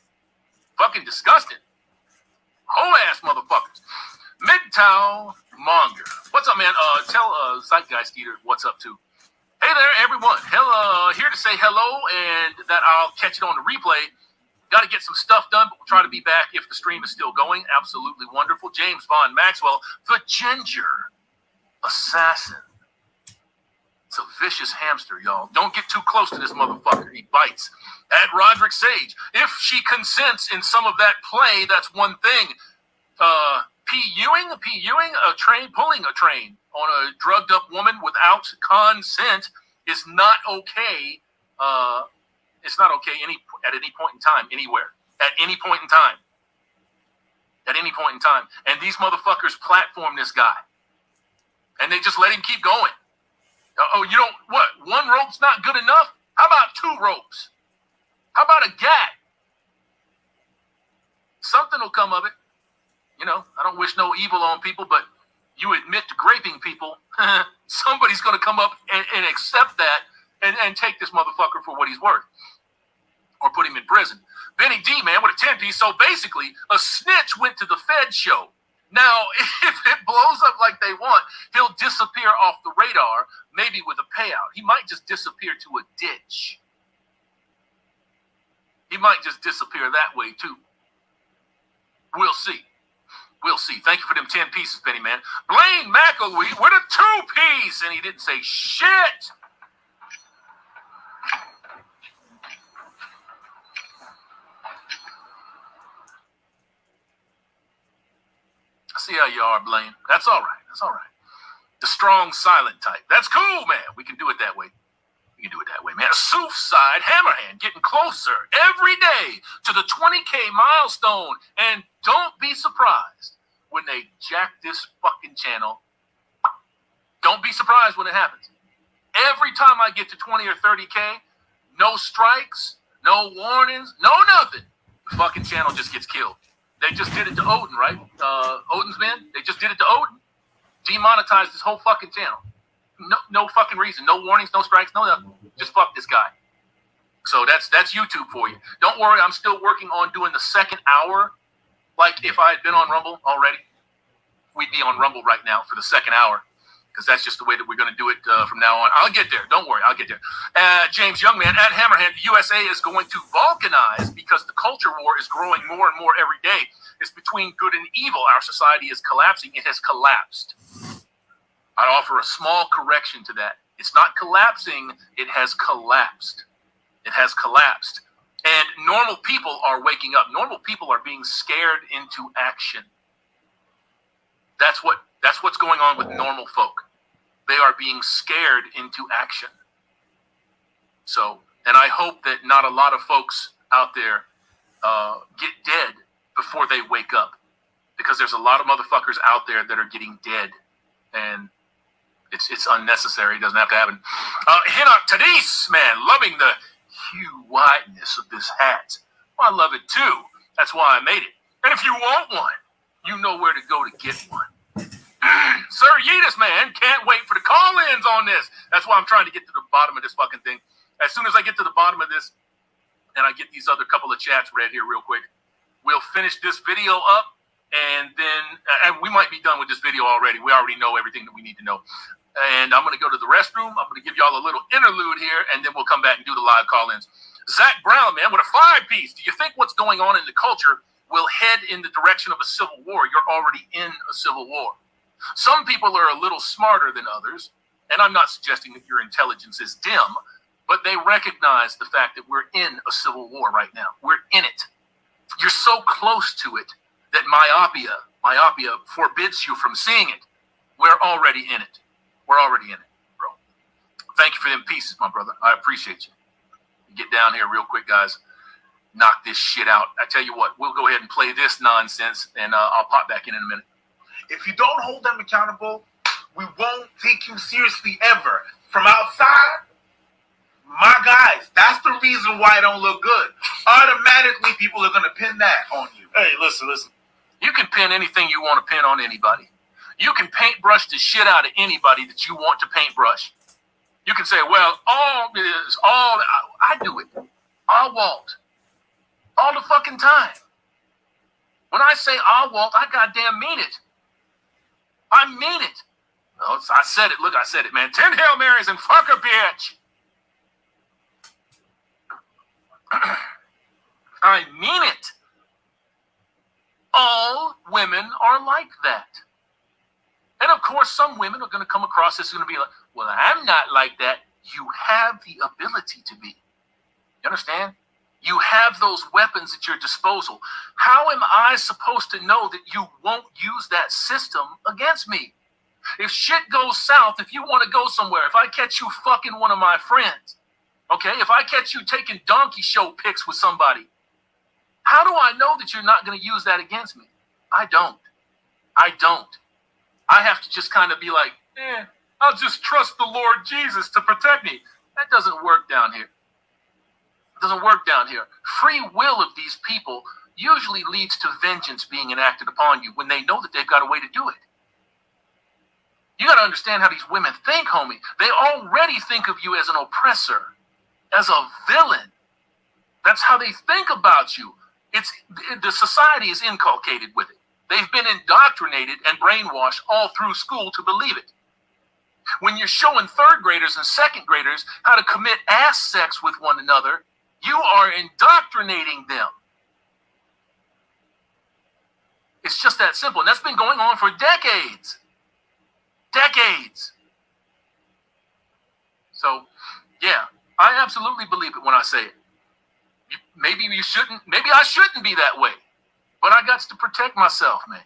Fucking disgusting. Whole ass motherfuckers. MGTOW Monger. What's up, man? Tell Zeitgeist Eater what's up, too. Hey there, everyone. Here to say hello and that I'll catch it on the replay. Got to get some stuff done, but we'll try to be back if the stream is still going. Absolutely wonderful. James Vaughn Maxwell, the Ginger Assassin. It's a vicious hamster, y'all. Don't get too close to this motherfucker. He bites. At Roderick Sage, if she consents in some of that play, that's one thing. Pulling a train on a drugged up woman without consent is not okay. It's not okay at any point in time, anywhere. At any point in time. at any point in time. And these motherfuckers platform this guy. And they just let him keep going. Oh, you don't, what? One rope's not good enough? How about 2 ropes? How about a gag? Something will come of it. You know, I don't wish no evil on people, but you admit to raping people, somebody's going to come up and accept that and take this motherfucker for what he's worth. Or put him in prison. Benny D, man, with a 10-piece. So basically, a snitch went to the Fed show. Now, if it blows up like they want, he'll disappear off the radar, maybe with a payout. He might just disappear to a ditch. He might just disappear that way, too. We'll see. We'll see. Thank you for them 10 pieces, Benny, man. Blaine McElwee with a 2-piece, and he didn't say shit. I see how you are, Blaine. That's all right. That's all right. The strong, silent type. That's cool, man. We can do it that way. We can do it that way, man. A Side Hammerhand getting closer every day to the 20K milestone. And don't be surprised when they jack this fucking channel. Don't be surprised when it happens. Every time I get to 20 or 30K, no strikes, no warnings, no nothing. The fucking channel just gets killed. They just did it to Odin, right? Odin's men, they just did it to Odin. Demonetized his whole fucking channel. No fucking reason. No warnings, no strikes, no nothing. Just fuck this guy. So that's YouTube for you. Don't worry, I'm still working on doing the second hour. Like if I had been on Rumble already, we'd be on Rumble right now for the second hour. Because that's just the way that we're going to do it from now on. I'll get there. Don't worry. I'll get there. James Youngman at Hammerhead, the USA is going to balkanize because the culture war is growing more and more every day. It's between good and evil. Our society is collapsing. It has collapsed. I'd offer a small correction to that. It's not collapsing. It has collapsed. It has collapsed. And normal people are waking up. Normal people are being scared into action. That's what's going on with normal folk. They are being scared into action. So, and I hope that not a lot of folks out there get dead before they wake up. Because there's a lot of motherfuckers out there that are getting dead. And it's unnecessary. It doesn't have to happen. Hinak Tadis, man, loving the hue whiteness of this hat. Well, I love it too. That's why I made it. And if you want one, you know where to go to get one. Sir Yeetus, man, can't wait for the call-ins on this. That's why I'm trying to get to the bottom of this fucking thing. As soon as I get to the bottom of this, and I get these other couple of chats read here real quick, we'll finish this video up, and then, and we might be done with this video already. We already know everything that we need to know. And I'm going to go to the restroom. I'm going to give y'all a little interlude here, and then we'll come back and do the live call-ins. Zach Brown, man, with a 5-piece. Do you think what's going on in the culture will head in the direction of a civil war? You're already in a civil war. Some people are a little smarter than others, and I'm not suggesting that your intelligence is dim, but they recognize the fact that we're in a civil war right now. We're in it. You're so close to it that myopia forbids you from seeing it. We're already in it. We're already in it, bro. Thank you for them pieces, my brother. I appreciate you. Get down here real quick, guys. Knock this shit out. I tell you what, we'll go ahead and play this nonsense, and I'll pop back in a minute. If you don't hold them accountable, we won't take you seriously ever. From outside, my guys, that's the reason why it don't look good. Automatically, people are going to pin that on you. Hey, listen. You can pin anything you want to pin on anybody. You can paintbrush the shit out of anybody that you want to paintbrush. You can say, well, I do it. I'll Walt. All the fucking time. When I say I'll Walt, I goddamn mean it. I mean it. Oh, I said it. Look, I said it, man. 10 Hail Marys and fuck a bitch. I mean it. All women are like that. And of course, some women are going to come across this and going to be like, well, I'm not like that. You have the ability to be. You understand? You have those weapons at your disposal. How am I supposed to know that you won't use that system against me? If shit goes south, if you want to go somewhere, if I catch you fucking one of my friends, okay, if I catch you taking donkey show pics with somebody, how do I know that you're not going to use that against me? I don't. I have to just kind of be like, I'll just trust the Lord Jesus to protect me. That doesn't work down here. It doesn't work down here. Free will of these people usually leads to vengeance being enacted upon you when they know that they've got a way to do it. You got to understand how these women think, homie. They already think of you as an oppressor, as a villain. That's how they think about you. The society is inculcated with it. They've been indoctrinated and brainwashed all through school to believe it. When you're showing third graders and second graders how to commit ass sex with one another, you are indoctrinating them. It's just that simple. And that's been going on for decades. Decades. So, yeah, I absolutely believe it when I say it. Maybe I shouldn't be that way. But I got to protect myself, man.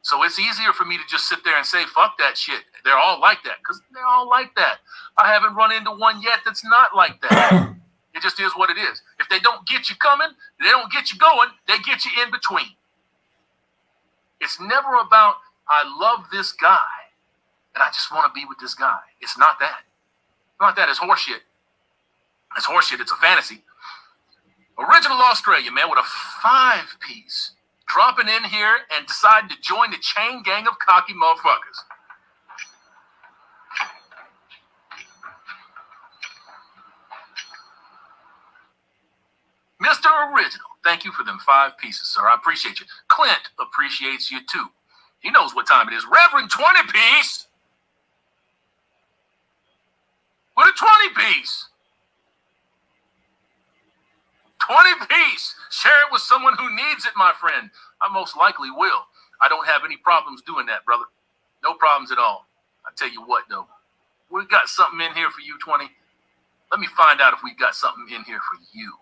So it's easier for me to just sit there and say, fuck that shit. They're all like that, because they're all like that. I haven't run into one yet that's not like that. It just is what it is. If they don't get you coming, they don't get you going, they get you in between. It's never about, I love this guy, and I just want to be with this guy. It's not that. It's not that. It's horseshit. It's horseshit. It's a fantasy. Original Australia, man, with a 5-piece. Dropping in here and deciding to join the chain gang of cocky motherfuckers. Mr. Original, thank you for them 5 pieces, sir. I appreciate you. Clint appreciates you, too. He knows what time it is. Reverend 20-piece. With a 20-piece. 20-piece. Share it with someone who needs it, my friend. I most likely will. I don't have any problems doing that, brother. No problems at all. I tell you what, though. We got something in here for you, 20. Let me find out if we got something in here for you.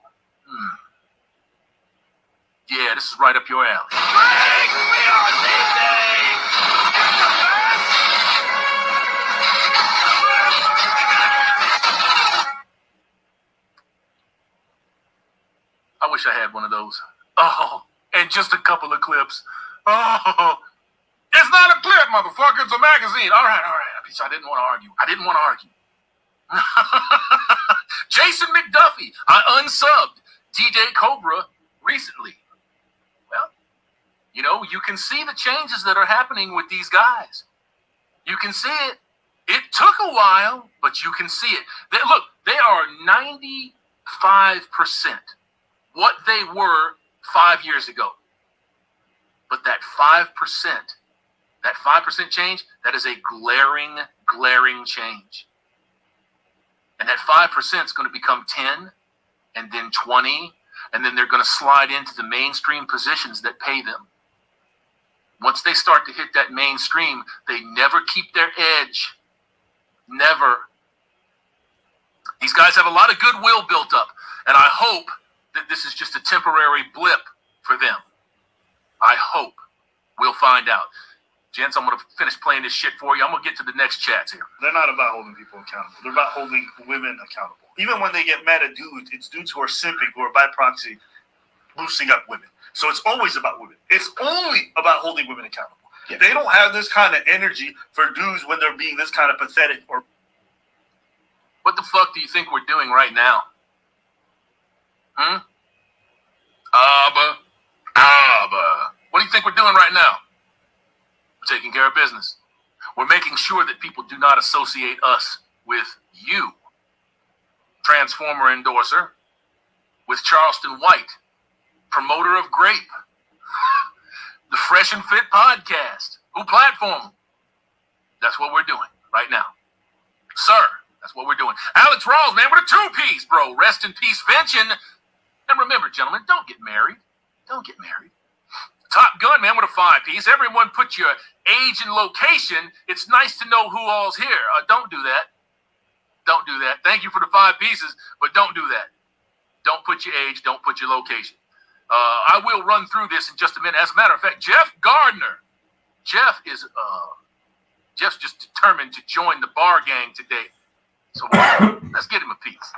Yeah, this is right up your alley. I wish I had one of those. Oh, and just a couple of clips. Oh, it's not a clip, motherfucker. It's a magazine. All right. Bitch, I didn't want to argue. Jason McDuffie. I unsubbed DJ Cobra recently. Well, you can see the changes that are happening with these guys. You can see it. It took a while, but you can see it. They are 95% what they were 5 years ago. But that 5% change, that is a glaring change. And that 5% is going to become 10 and then 20, and then they're going to slide into the mainstream positions that pay them. Once they start to hit that mainstream, they never keep their edge. Never. These guys have a lot of goodwill built up, and I hope that this is just a temporary blip for them. I hope. We'll find out. Gents, I'm going to finish playing this shit for you. I'm going to get to the next chats here. They're not about holding people accountable. They're about holding women accountable. Even when they get mad at dudes, it's dudes who are simping or by proxy boosting up women. So it's always about women. It's only about holding women accountable. Yeah. They don't have this kind of energy for dudes when they're being this kind of pathetic or... What the fuck do you think we're doing right now? What do you think we're doing right now? We're taking care of business. We're making sure that people do not associate us with you. Transformer endorser with Charleston White, promoter of Grape, the Fresh and Fit podcast. Who platform? That's what we're doing right now. Sir, that's what we're doing. Alex Rawls, man, with a 2-piece, bro. Rest in peace, Vention. And remember, gentlemen, don't get married. Don't get married. Top Gun, man, with a 5-piece. Everyone put your age and location. It's nice to know who all's here. Don't do that. Don't do that. Thank you for the 5 pieces, but don't do that. Don't put your age. Don't put your location. I will run through this in just a minute. As a matter of fact, Jeff Gardner. Jeff's just determined to join the bar gang today. So let's get him a piece.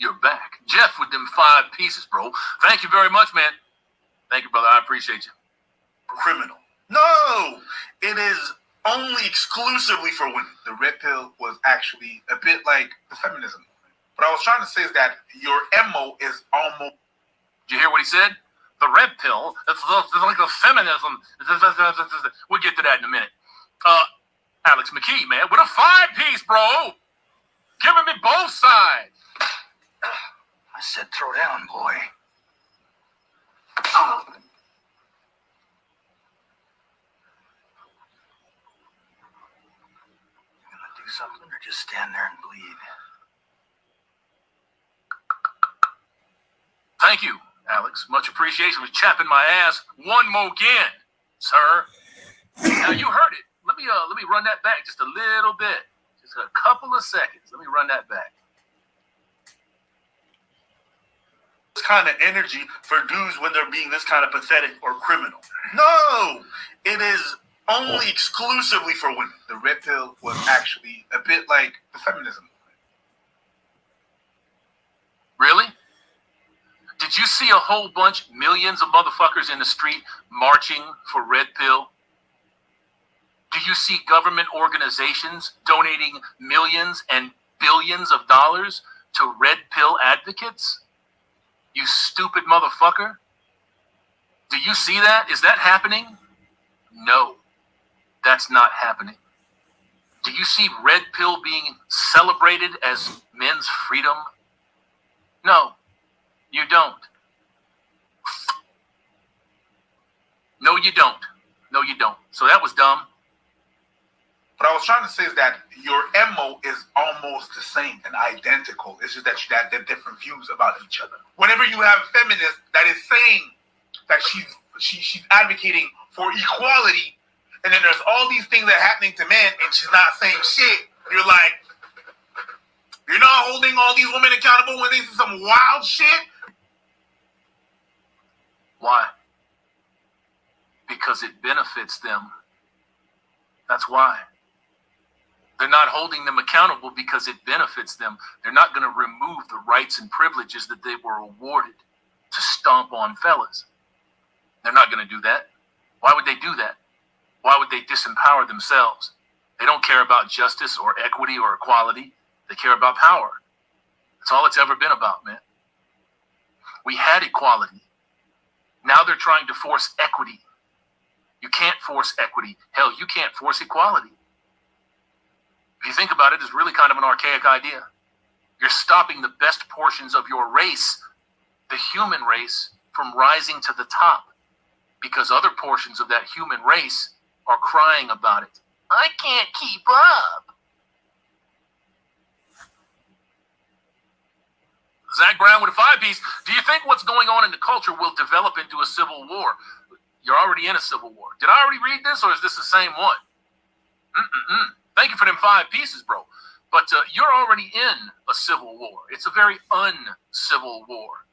You're back. Jeff with them 5 pieces, bro. Thank you very much, man. Thank you, brother. I appreciate you. Criminal. No, it is only exclusively for women. The red pill was actually a bit like the feminism. What I was trying to say is that your MO is almost... Did you hear what he said? The red pill, it's like a feminism. We'll get to that in a minute. Alex McKee, man, with a 5-piece, bro. Giving me both sides. I said throw down, boy. You gonna do something or just stand there and bleed? Thank you, Alex. Much appreciation for chapping my ass one more again, sir. Now you heard it. Let me run that back just a little bit. Just a couple of seconds. Let me run that back. This kind of energy for dudes when they're being this kind of pathetic or criminal. No, it is only exclusively for women. The red pill was actually a bit like the feminism. Really? Did you see a whole bunch, millions of motherfuckers in the street marching for red pill? Do you see government organizations donating millions and billions of dollars to red pill advocates? You stupid motherfucker. Do you see that? Is that happening? No, that's not happening. Do you see red pill being celebrated as men's freedom? No, you don't. No, you don't. No, you don't. So that was dumb. What I was trying to say is that your MO is almost the same and identical. It's just that you have different views about each other. Whenever you have a feminist that is saying that she's advocating for equality, and then there's all these things that are happening to men, and she's not saying shit, you're like, you're not holding all these women accountable when they say some wild shit? Why? Because it benefits them. That's why. They're not holding them accountable because it benefits them. They're not going to remove the rights and privileges that they were awarded to stomp on fellas. They're not going to do that. Why would they do that? Why would they disempower themselves? They don't care about justice or equity or equality. They care about power. That's all it's ever been about, man. We had equality. Now they're trying to force equity. You can't force equity. Hell, you can't force equality. If you think about it, it's really kind of an archaic idea. You're stopping the best portions of your race, the human race, from rising to the top because other portions of that human race are crying about it. I can't keep up. Zach Brown with a 5-piece. Do you think what's going on in the culture will develop into a civil war? You're already in a civil war. Did I already read this, or is this the same one? Thank you for them 5 pieces, bro. But you're already in a civil war. It's a very uncivil war.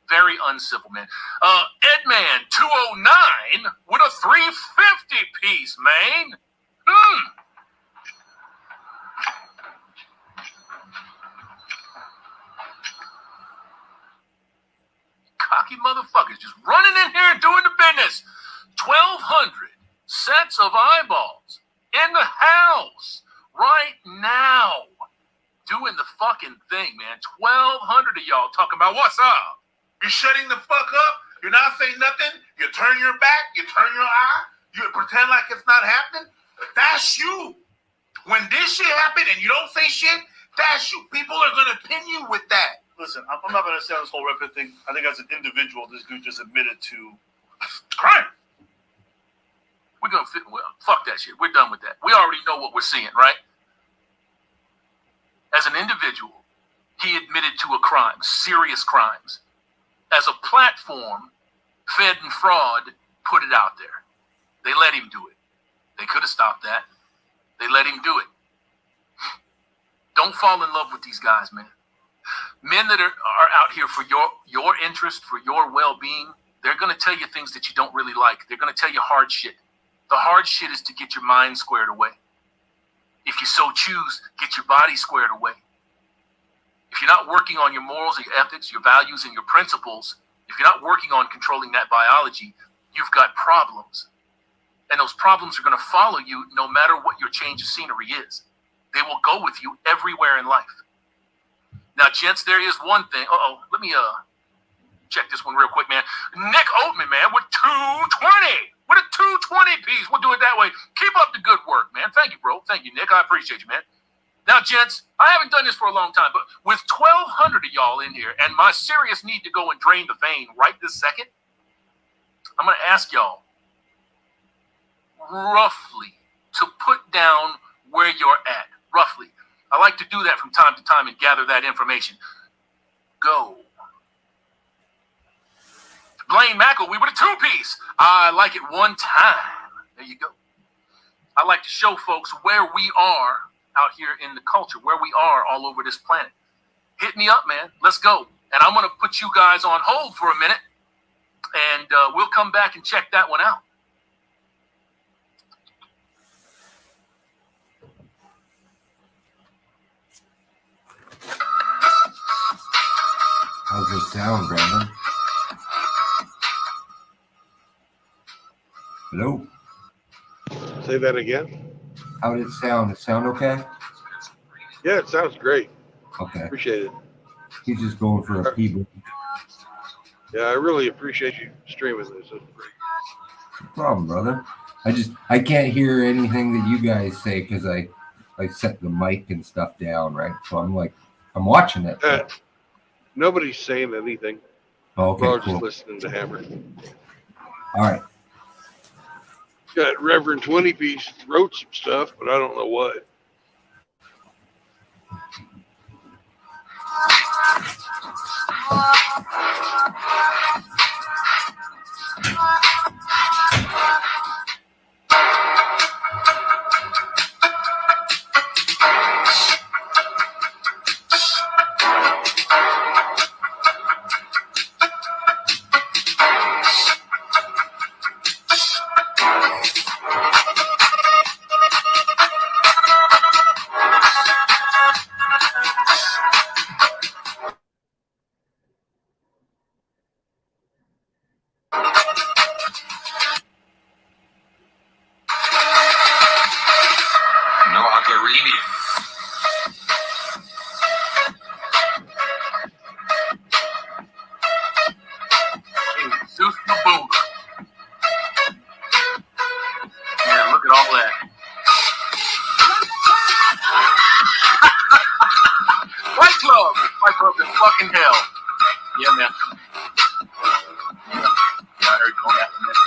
Very uncivil, man. Edman 209 with a 350 piece, man. Cocky motherfuckers just running in here and doing the business. 1,200 sets of eyeballs in the house right now doing the fucking thing, man. 1,200 of y'all talking about what's up. You're shutting the fuck up. You're not saying nothing. You turn your back. You turn your eye. You pretend like it's not happening. That's you. When this shit happened and you don't say shit, that's you. People are going to pin you with that. Listen, I'm not going to say on this whole record thing. I think as an individual, this dude just admitted to crime. We're going to fuck that shit. We're done with that. We already know what we're seeing, right? As an individual, he admitted to a crime, serious crimes. As a platform, Fed and Fraud put it out there. They let him do it. They could have stopped that. They let him do it. Don't fall in love with these guys, man. Men that are out here for your interest, for your well-being, they're going to tell you things that you don't really like. They're going to tell you hard shit. The hard shit is to get your mind squared away. If you so choose, get your body squared away. if you're not working on your morals and your ethics, your values and your principles, if you're not working on controlling that biology, you've got problems. And those problems are going to follow you no matter what your change of scenery is. They will go with you everywhere in life. Now, gents, there is one thing. Let me check this one real quick, man. Nick Oatman, man, with 220. With a 220 piece. We'll do it that way. Keep up the good work, man. Thank you, bro. Thank you, Nick. I appreciate you, man. Now, gents, I haven't done this for a long time, but with 1,200 of y'all in here and my serious need to go and drain the vein right this second, I'm going to ask y'all roughly to put down where you're at. Roughly. I like to do that from time to time and gather that information. Go. Blaine McElwee with a 2-piece. I like it one time. There you go. I like to show folks where we are out here in the culture, where we are all over this planet. Hit me up, man. Let's go. And I'm going to put you guys on hold for a minute, and we'll come back and check that one out. How's it sound, Brandon? Hello? Say that again. How did it sound? It sound okay? Yeah, it sounds great. Okay. Appreciate it. He's just going for a pee break. Yeah, I really appreciate you streaming this. It's great. No problem, brother. I can't hear anything that you guys say because I set the mic and stuff down, right? So I'm watching it. Nobody's saying anything. Okay, We're all cool. just listening to Hammer. All right. Got Reverend 20 Piece wrote some stuff, but I don't know what. No, I can read it. Zeus the Boom. Yeah, look at all that. Fight Club. Fight Club is fucking hell. Yeah, man. Yeah, I heard you on that one, man.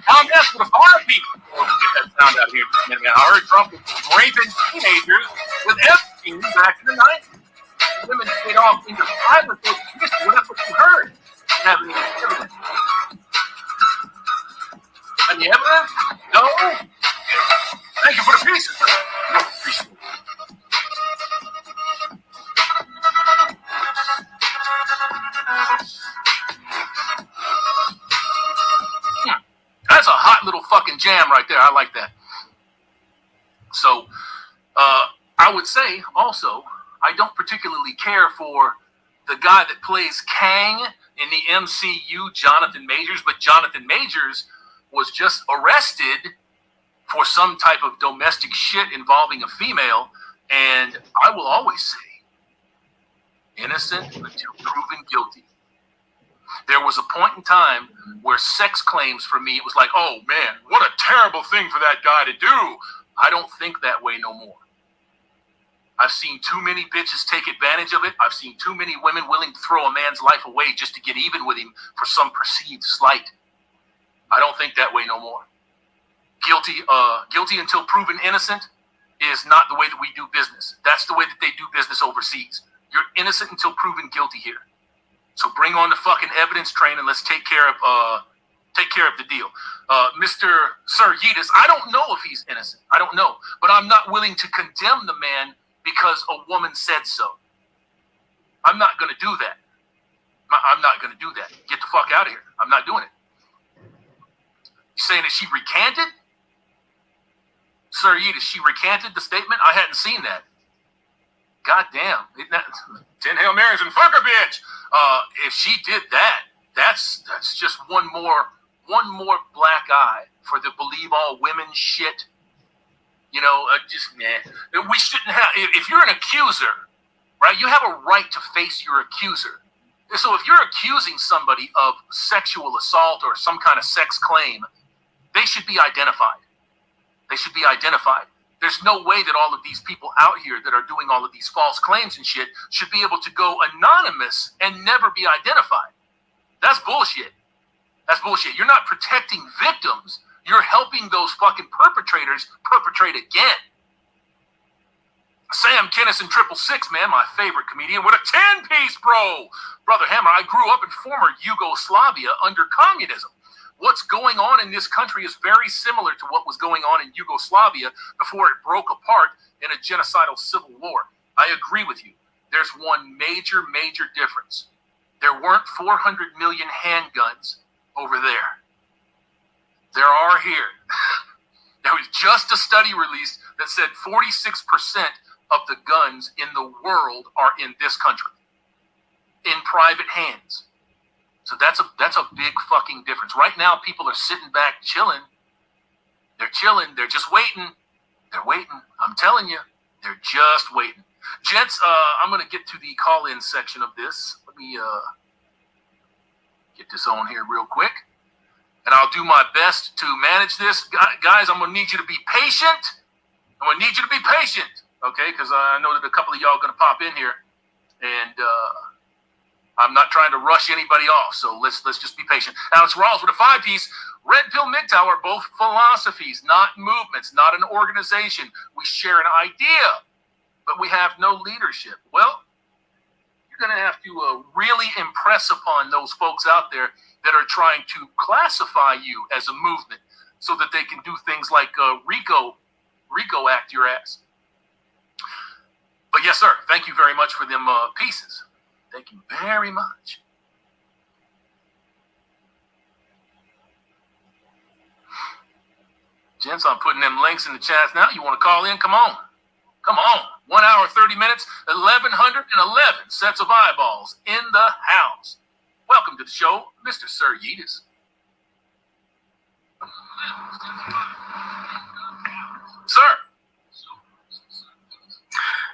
I'm messing with a fire people. We'll get that sound out here in a minute, man. I heard Trump was raping teenagers with Epstein back in the 90s. Women stayed off into private history. Well, that's what you heard. Having any evidence. Any evidence? No? Thank you for the pieces. No, appreciate it. That's a hot little fucking jam right there. I like that. So, I would say also, I don't particularly care for the guy that plays Kang in the MCU, Jonathan Majors, but Jonathan Majors was just arrested for some type of domestic shit involving a female, and I will always say, innocent until proven guilty. There was a point in time where sex claims for me, it was like, oh man, what a terrible thing for that guy to do. I don't think that way no more. I've seen too many bitches take advantage of it. I've seen too many women willing to throw a man's life away just to get even with him for some perceived slight. I don't think that way no more. Guilty until proven innocent is not the way that we do business. That's the way that they do business overseas. You're innocent until proven guilty here. So bring on the fucking evidence train and let's take care of the deal. Mr. Sir Yeetus, I don't know if he's innocent. I don't know. But I'm not willing to condemn the man because a woman said so. I'm not going to do that. I'm not going to do that. Get the fuck out of here. I'm not doing it. You saying that she recanted? Sir Yeetus, she recanted the statement? I hadn't seen that. goddamn, 10 Hail Marys and fuck a bitch. If she did that, that's just one more black eye for the believe all women shit. You know, we shouldn't have. If you're an accuser, right, you have a right to face your accuser. So if you're accusing somebody of sexual assault or some kind of sex claim, they should be identified. They should be identified. There's no way that all of these people out here that are doing all of these false claims and shit should be able to go anonymous and never be identified. That's bullshit. That's bullshit. You're not protecting victims. You're helping those fucking perpetrators perpetrate again. Sam Kinison 666, man, my favorite comedian with a 10-piece, bro. Brother Hammer, I grew up in former Yugoslavia under communism. What's going on in this country is very similar to what was going on in Yugoslavia before it broke apart in a genocidal civil war. I agree with you. There's one major difference. There weren't 400 million handguns over there. There are here. There was just a study released that said 46% of the guns in the world are in this country, in private hands. So that's a big fucking difference. Right now, people are sitting back chilling. They're chilling. They're just waiting. They're waiting. I'm telling you, they're just waiting. Gents, I'm going to get to the call-in section of this. Let me get this on here real quick. And I'll do my best to manage this. Guys, I'm going to need you to be patient. I'm going to need you to be patient, okay? Because I know that a couple of y'all are going to pop in here. And I'm not trying to rush anybody off, so let's just be patient. Alex Rawls with a 5-piece. Red Pill MGTOW are both philosophies, not movements, not an organization. We share an idea, but we have no leadership. Well, you're going to have to really impress upon those folks out there that are trying to classify you as a movement so that they can do things like RICO act your ass. But yes, sir, thank you very much for them pieces. Thank you very much. Gents, I'm putting them links in the chat now. You want to call in? Come on. Come on. 1 hour, 30 minutes, 1,111 sets of eyeballs in the house. Welcome to the show, Mr. Sir Yeetus. Sir.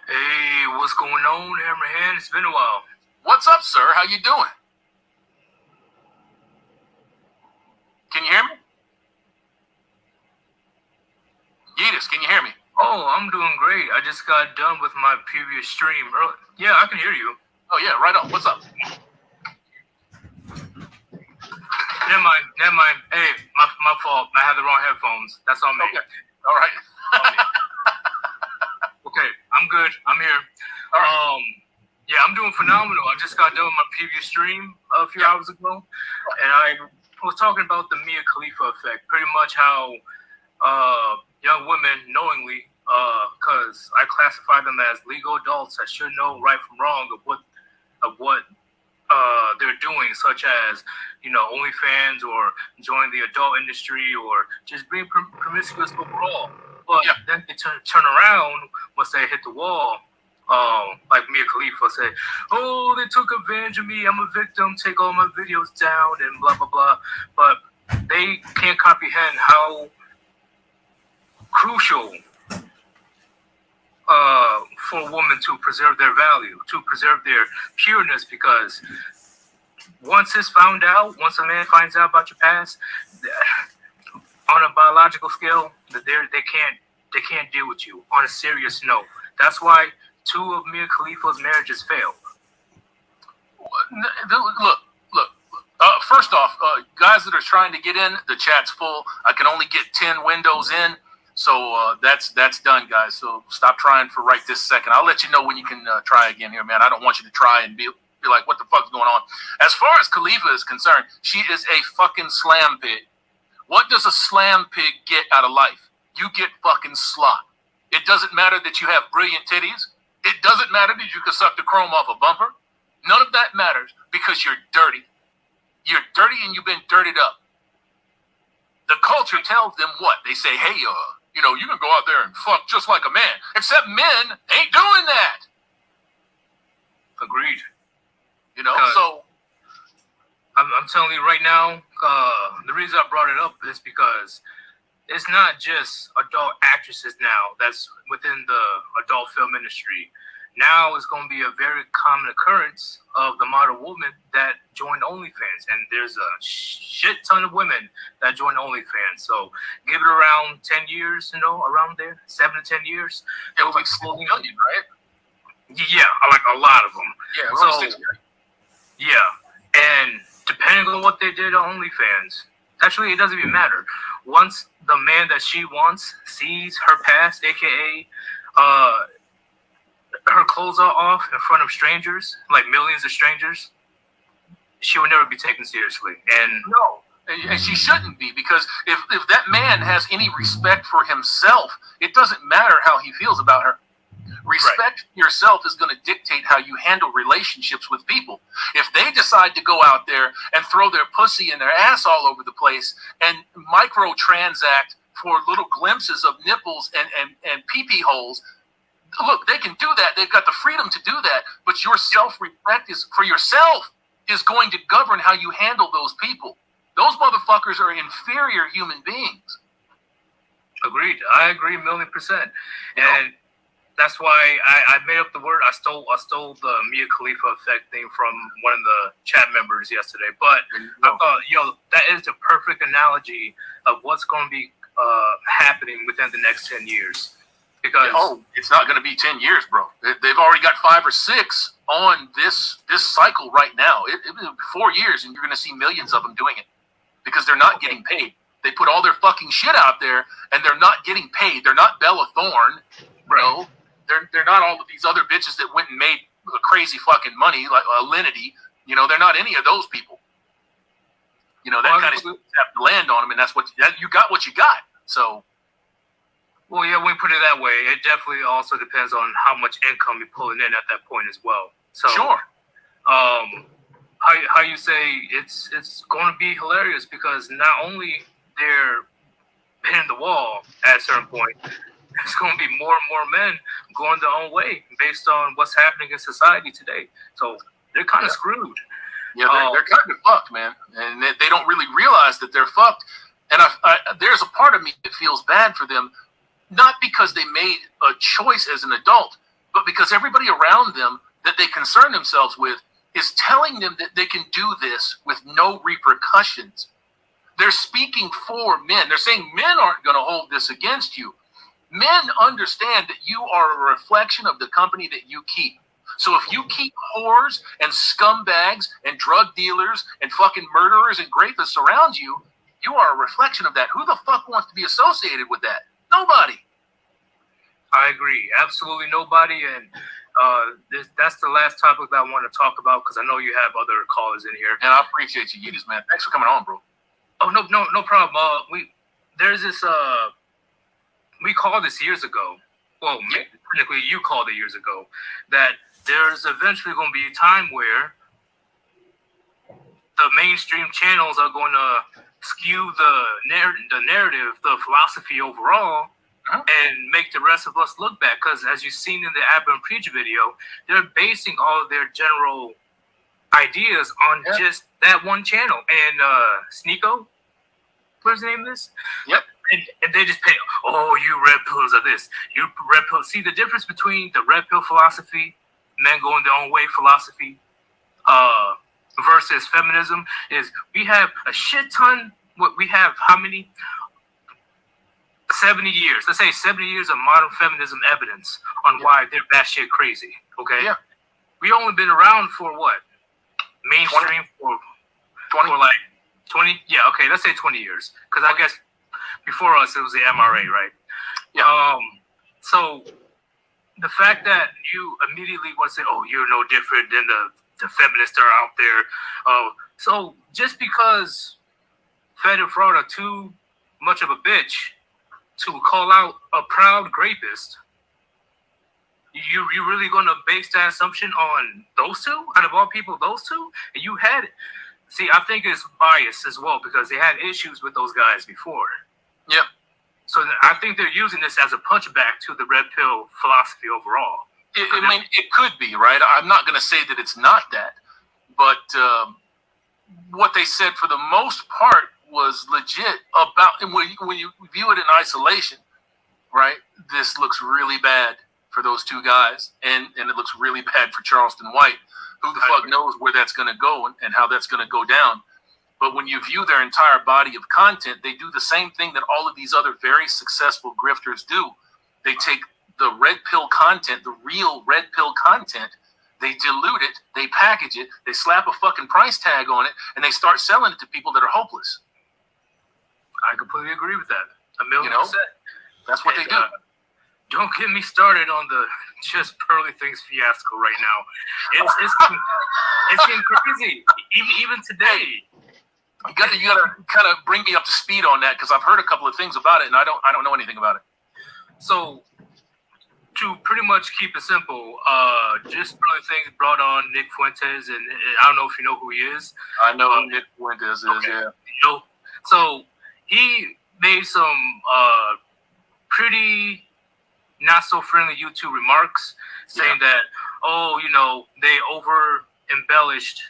Hey, what's going on, Hammerhand? It's been a while. What's up, sir? How you doing? Can you hear me? Yeetus, can you hear me? Oh, I'm doing great. I just got done with my previous stream. Yeah, I can hear you. Oh, yeah, right on. What's up? Never mind. Hey, my fault. I had the wrong headphones. That's on me. Okay. All right. Okay, I'm good. I'm here. All right. Yeah, I'm doing phenomenal. I just got done with my previous stream a few hours ago, and I was talking about the Mia Khalifa effect. Pretty much how young women knowingly, because I classify them as legal adults that should know right from wrong of what they're doing, such as, OnlyFans or joining the adult industry or just being promiscuous overall. But then they turn around once they hit the wall, like Mia Khalifa said, oh, they took advantage of me, I'm a victim, take all my videos down and blah, blah, blah. But they can't comprehend how crucial for a woman to preserve their value, to preserve their pureness, because once it's found out, once a man finds out about your past, on a biological scale, that they can't deal with you on a serious note. That's why 2 of Mia Khalifa's marriages failed. Look. First off, guys that are trying to get in, the chat's full. I can only get 10 windows in. So that's done, guys. So stop trying for right this second. I'll let you know when you can try again here, man. I don't want you to try and be like, what the fuck's going on? As far as Khalifa is concerned, she is a fucking slam pig. What does a slam pig get out of life? You get fucking slot. It doesn't matter that you have brilliant titties. It doesn't matter that you can suck the chrome off a bumper. None of that matters because you're dirty. You're dirty and you've been dirtied up. The culture tells them what? They say, hey, you can go out there and fuck just like a man. Except men ain't doing that. Agreed. You know, so I'm telling you right now, the reason I brought it up is because it's not just adult actresses now that's within the adult film industry. Now it's going to be a very common occurrence of the model woman that joined OnlyFans, and there's a shit ton of women that join OnlyFans. So give it around 10 years, around there, 7 to 10 years. It was like 6 million, right? Yeah, like a lot of them. Yeah, so 6 million. yeah, and depending on what they did on OnlyFans, actually it doesn't even matter. Once the man that she wants sees her past, aka her clothes are off in front of strangers, like millions of strangers, she would never be taken seriously. And no, and she shouldn't be, because if that man has any respect for himself, it doesn't matter how he feels about her. Respect yourself is going to dictate how you handle relationships with people. If they decide to go out there and throw their pussy and their ass all over the place and micro-transact for little glimpses of nipples and pee-pee holes, look, they can do that. They've got the freedom to do that. But your self-respect is for yourself is going to govern how you handle those people. Those motherfuckers are inferior human beings. Agreed. I agree 1,000,000%. And that's why I made up the word. I stole the Mia Khalifa effect thing from one of the chat members yesterday. But I thought, that is the perfect analogy of what's going to be happening within the next 10 years. Because it's not going to be 10 years, bro. They've already got 5 or 6 on this cycle right now. It will be 4 years, and you're going to see millions of them doing it because they're not getting paid. They put all their fucking shit out there, and they're not getting paid. They're not Bella Thorne, bro. They're not all of these other bitches that went and made crazy fucking money, like Alinity. They're not any of those people. That kind of stuff have to land on them, and that's what you got. What you got. So. Well, yeah, when you put it that way, it definitely also depends on how much income you're pulling in at that point as well. So, sure. How you say it's going to be hilarious because not only they're hitting the wall at a certain point, it's going to be more and more men going their own way based on what's happening in society today. So they're kind of screwed. Yeah, they're kind of fucked, man, and they don't really realize that they're fucked. And there's a part of me that feels bad for them. Not because they made a choice as an adult, but because everybody around them that they concern themselves with is telling them that they can do this with no repercussions. They're speaking for men. They're saying men aren't going to hold this against you. Men understand that you are a reflection of the company that you keep. So if you keep whores and scumbags and drug dealers and fucking murderers and rapists around you, you are a reflection of that. Who the fuck wants to be associated with that? Nobody. I agree. Absolutely nobody. And that's the last topic that I want to talk about because I know you have other callers in here. And I appreciate you, Yeetus, man. Thanks for coming on, bro. Oh, no problem. There's this, we called this years ago. Well, technically you called it years ago, that there's eventually going to be a time where the mainstream channels are going to skew the narrative, the philosophy overall, and make the rest of us look bad. Because as you've seen in the Aberrant Preacher video, they're basing all of their general ideas on just that one channel. And Sneeko, what's his name is? Yep. And they just pay, you red pills are this. You red pills. See the difference between the red pill philosophy, men going their own way philosophy, versus feminism is we have a shit ton. We have how many? 70 years. Let's say 70 years of modern feminism evidence on why they're batshit crazy. Okay. Yeah. We only been around for what? Mainstream 20? For like 20? Yeah. Okay. Let's say 20 years. Because I guess before us it was the MRA, right? Yeah. So the fact that you immediately want to say, you're no different than the feminists that are out there. So just because Fed and Fraud are too much of a bitch to call out a proud rapist, you really going to base that assumption on those two? Out of all people, those two? And you had it. See, I think it's biased as well because they had issues with those guys before. Yeah. So I think they're using this as a punchback to the red pill philosophy overall. I mean, it could be, right? I'm not going to say that it's not that, but what they said for the most part was legit about, and when you view it in isolation, right? This looks really bad for those two guys, and it looks really bad for Charleston White. Who the fuck knows where that's going to go and how that's going to go down? But when you view their entire body of content, they do the same thing that all of these other very successful grifters do. They take the red pill content, the real red pill content, they dilute it, they package it, they slap a fucking price tag on it, and they start selling it to people that are hopeless. I completely agree with that. 1,000,000%. That's what they do. Don't get me started on the just pearly things fiasco right now. It's getting crazy. Even today. You gotta kind of bring me up to speed on that, because I've heard a couple of things about it and I don't know anything about it. So to pretty much keep it simple, just pearly things brought on Nick Fuentes, and I don't know if you know who he is. I know who Nick Fuentes is. Yeah. You know, so he made some pretty not so friendly YouTube remarks saying that, they over embellished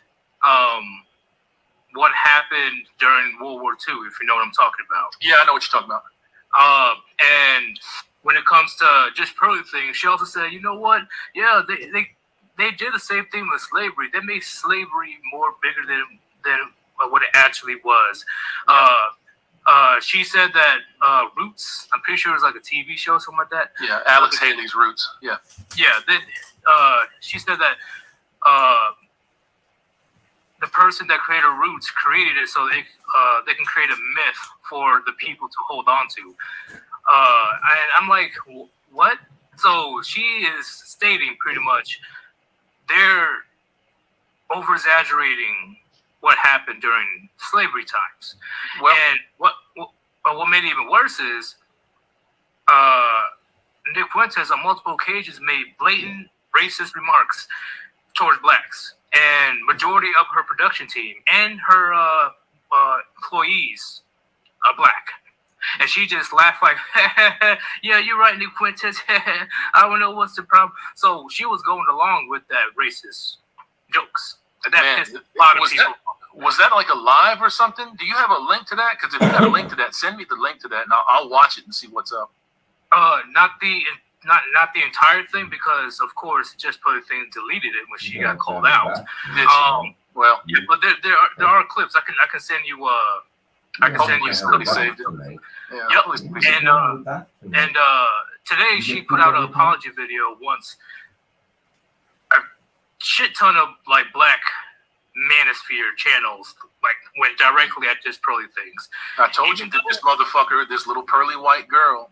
what happened during World War II, if you know what I'm talking about. Yeah, I know what you're talking about. And when it comes to just pearly things, she also said, you know what? Yeah, they did the same thing with slavery. They made slavery more bigger than what it actually was. She said that Roots, I'm pretty sure it was like a TV show or something like that. Yeah, Alex Haley's Roots. Yeah. Yeah. Then she said that the person that created Roots created it so they can create a myth for the people to hold on to. And I'm like, what? So she is stating pretty much they're over exaggerating what happened during slavery times. Well, and what made it even worse is Nick Fuentes on multiple occasions made blatant racist remarks towards blacks, and majority of her production team and her employees are black. And she just laughed like, yeah, you're right, Nick Fuentes. I don't know what's the problem. So she was going along with that racist jokes. And that pissed a lot of people. Was that like a live or something? Do you have a link to that? Because if you have a link to that, send me the link to that, and I'll watch it and see what's up. Not the entire thing, because of course just put the thing deleted it when she got called out. Well, yeah, but there are clips. I can send you. I can send you. Somebody saved it. Yeah. Yep. And today she put out an apology video once. A shit ton of like black manosphere channels like went directly at just pearly things. I told you that this motherfucker, this little pearly white girl,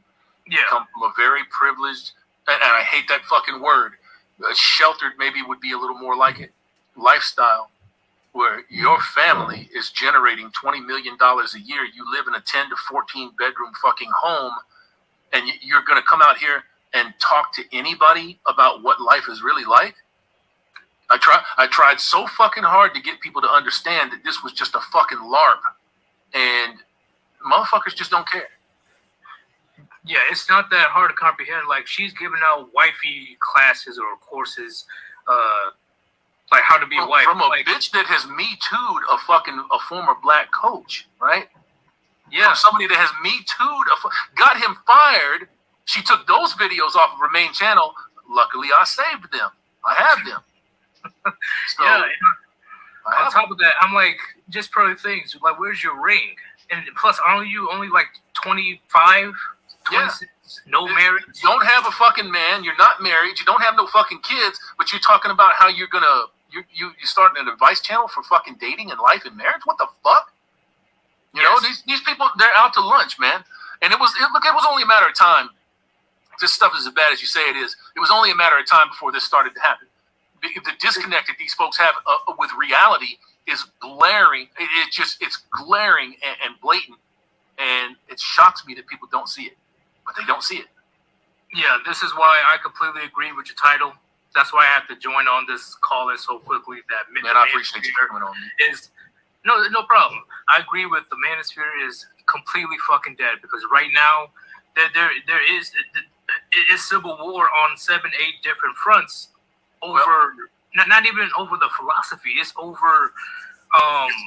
come from a very privileged, and I hate that fucking word, sheltered maybe would be a little more like it, lifestyle, where your family is generating $20 million a year. You live in a 10 to 14 bedroom fucking home, and you're going to come out here and talk to anybody about what life is really like? I tried so fucking hard to get people to understand that this was just a fucking LARP, and motherfuckers just don't care. Yeah, it's not that hard to comprehend. Like, she's giving out wifey classes or courses, like how to be a wife. From a bitch that has Me Too'd a former black coach, right? Yeah. From somebody that has Me Too'd, got him fired. She took those videos off of her main channel. Luckily, I saved them. I have them. So, yeah. On top of that, I'm like, just pearly things. Like, where's your ring? And plus, aren't you only like 25, 26? Yeah. No marriage? You don't have a fucking man. You're not married. You don't have no fucking kids. But you're talking about how you're gonna you starting an advice channel for fucking dating and life and marriage. What the fuck? You know, these people, they're out to lunch, man. And it was only a matter of time. This stuff is as bad as you say it is. It was only a matter of time before this started to happen. The disconnect that these folks have with reality is glaring. It's glaring and blatant, and it shocks me that people don't see it, but they don't see it. Yeah, this is why I completely agree with your title. That's why I have to join on this call in so quickly. That man, I appreciate you coming on. No problem. I agree with the manosphere is completely fucking dead, because right now there is it's civil war on 7-8 different fronts over not even over the philosophy. It's over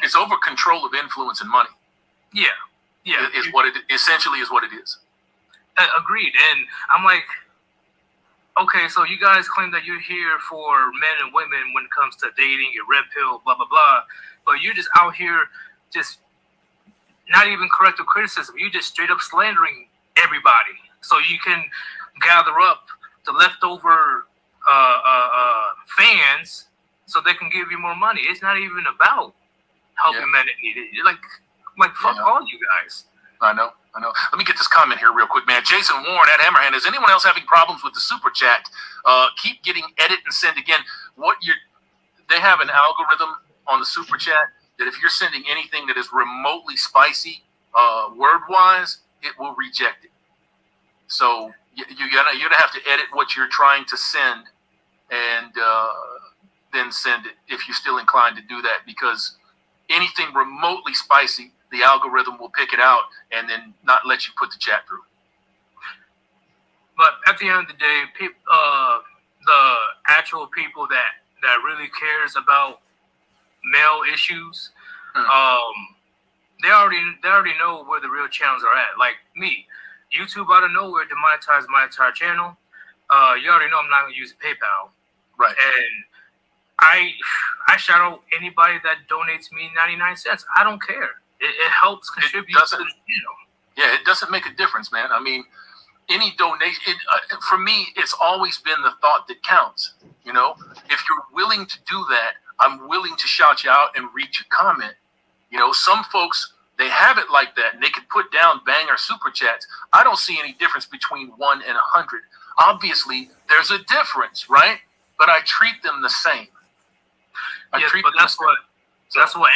it's over control of influence and money. Yeah. Is what it essentially is what it is. Agreed. And I'm like, okay, so you guys claim that you're here for men and women when it comes to dating, your red pill, blah blah blah, but you're just out here just not even corrective criticism. You just straight up slandering everybody so you can gather up the leftover fans so they can give you more money. It's not even about helping men that need it. You're like fuck all you guys. I know. Let me get this comment here real quick, man. Jason Warren at Hammerhand. Is anyone else having problems with the super chat? Keep getting edit and send again. They have an algorithm on the super chat that if you're sending anything that is remotely spicy, word-wise, it will reject it. So you're gonna have to edit what you're trying to send, and then send it if you're still inclined to do that, because anything remotely spicy, the algorithm will pick it out and then not let you put the chat through. But at the end of the day, the actual people that really cares about male issues, they already know where the real channels are at. Like me, YouTube out of nowhere demonetized my entire channel. You already know I'm not gonna use PayPal, right? And I shout out anybody that donates me 99 cents. I don't care. It helps contribute to the channel. Yeah, it doesn't make a difference, man. I mean, any donation, for me, it's always been the thought that counts. You know, if you're willing to do that, I'm willing to shout you out and read your comment. You know, some folks, they have it like that, and they can put down banger super chats. I don't see any difference between 1 and 100. Obviously, there's a difference, right? But I treat them the same. That's what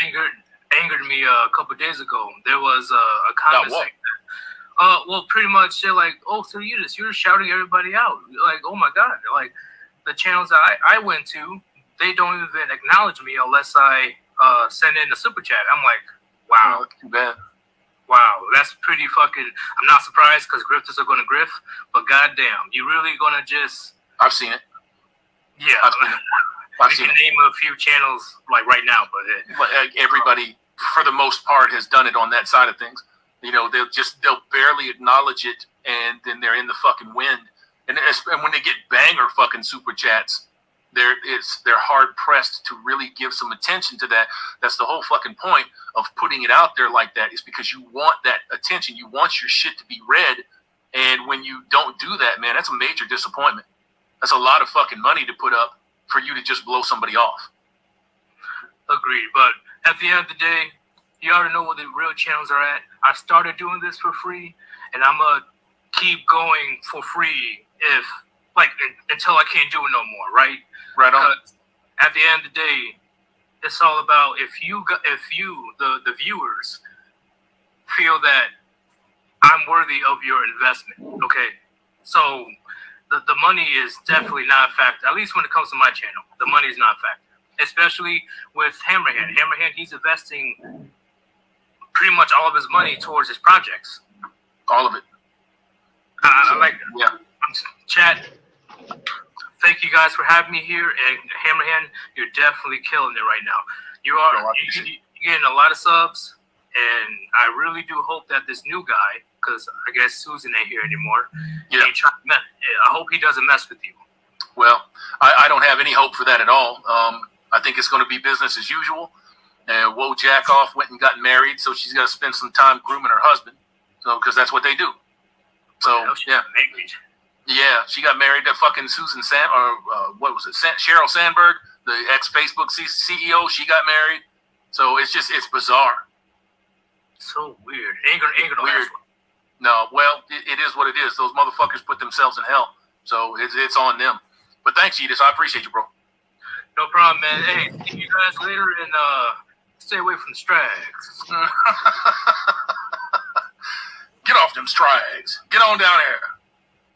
angered me a couple of days ago. There was a comment saying that, well, pretty much they're like, oh, so you're shouting everybody out. Like, oh my God. They're like, the channels that I went to, they don't even acknowledge me unless I send in a super chat. I'm like, wow. Too bad. Wow, that's pretty fucking. I'm not surprised because grifters are going to grift, but goddamn, you really going to just. I've seen it. Yeah. I've seen name a few channels like right now, but everybody, for the most part, has done it on that side of things. You know, they'll barely acknowledge it, and then they're in the fucking wind. And when they get banger fucking super chats, they're hard pressed to really give some attention to that. That's the whole fucking point of putting it out there like that, is because you want that attention. You want your shit to be read, and when you don't do that, man, that's a major disappointment. That's a lot of fucking money to put up for you to just blow somebody off. Agreed, but at the end of the day, you already know where the real channels are at. I started doing this for free, and I'm gonna keep going for free until I can't do it no more, right? Right on. At the end of the day, it's all about if you the viewers feel that I'm worthy of your investment. Okay, so the money is definitely not a factor. At least when it comes to my channel, the money is not a factor. Especially with Hammerhand. Hammerhand, he's investing pretty much all of his money towards his projects. All of it. I like that. Yeah. Chat, thank you guys for having me here. And Hammerhand, you're definitely killing it right now. You're getting a lot of subs. And I really do hope that this new guy, because I guess Susan ain't here anymore, I hope he doesn't mess with you. Well, I don't have any hope for that at all. I think it's going to be business as usual. And Woe Jackoff went and got married, so she's got to spend some time grooming her husband. So, because that's what they do. So, yeah. Yeah, she got married to fucking Susan Sheryl Sandberg, the ex-Facebook CEO. She got married. So it's bizarre. So weird. Ain't gonna weird. No, well, it is what it is. Those motherfuckers put themselves in hell. So it's on them. But thanks, Edith. I appreciate you, bro. No problem, man. Hey, see you guys later, and stay away from the strags. Get off them strags. Get on down here.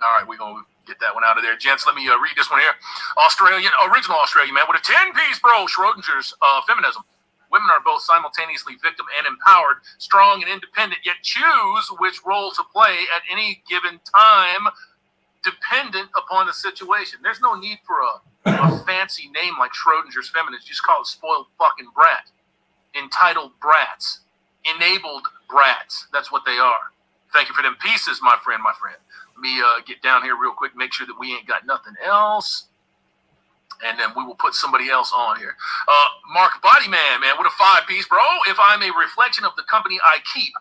All right, we're going to get that one out of there. Gents, let me read this one here. Original Australian man with a 10-piece, bro. Schrodinger's feminism. Women are both simultaneously victim and empowered, strong and independent, yet choose which role to play at any given time. dependent upon the situation. There's no need for a fancy name like Schrodinger's feminist. Just call it spoiled fucking brat. Entitled brats. Enabled brats. That's what they are. Thank you for them pieces, my friend, my friend. Let me get down here real quick, make sure that we ain't got nothing else. And then we will put somebody else on here. Mark Bodyman, man, with a 5-piece, bro. If I'm a reflection of the company I keep,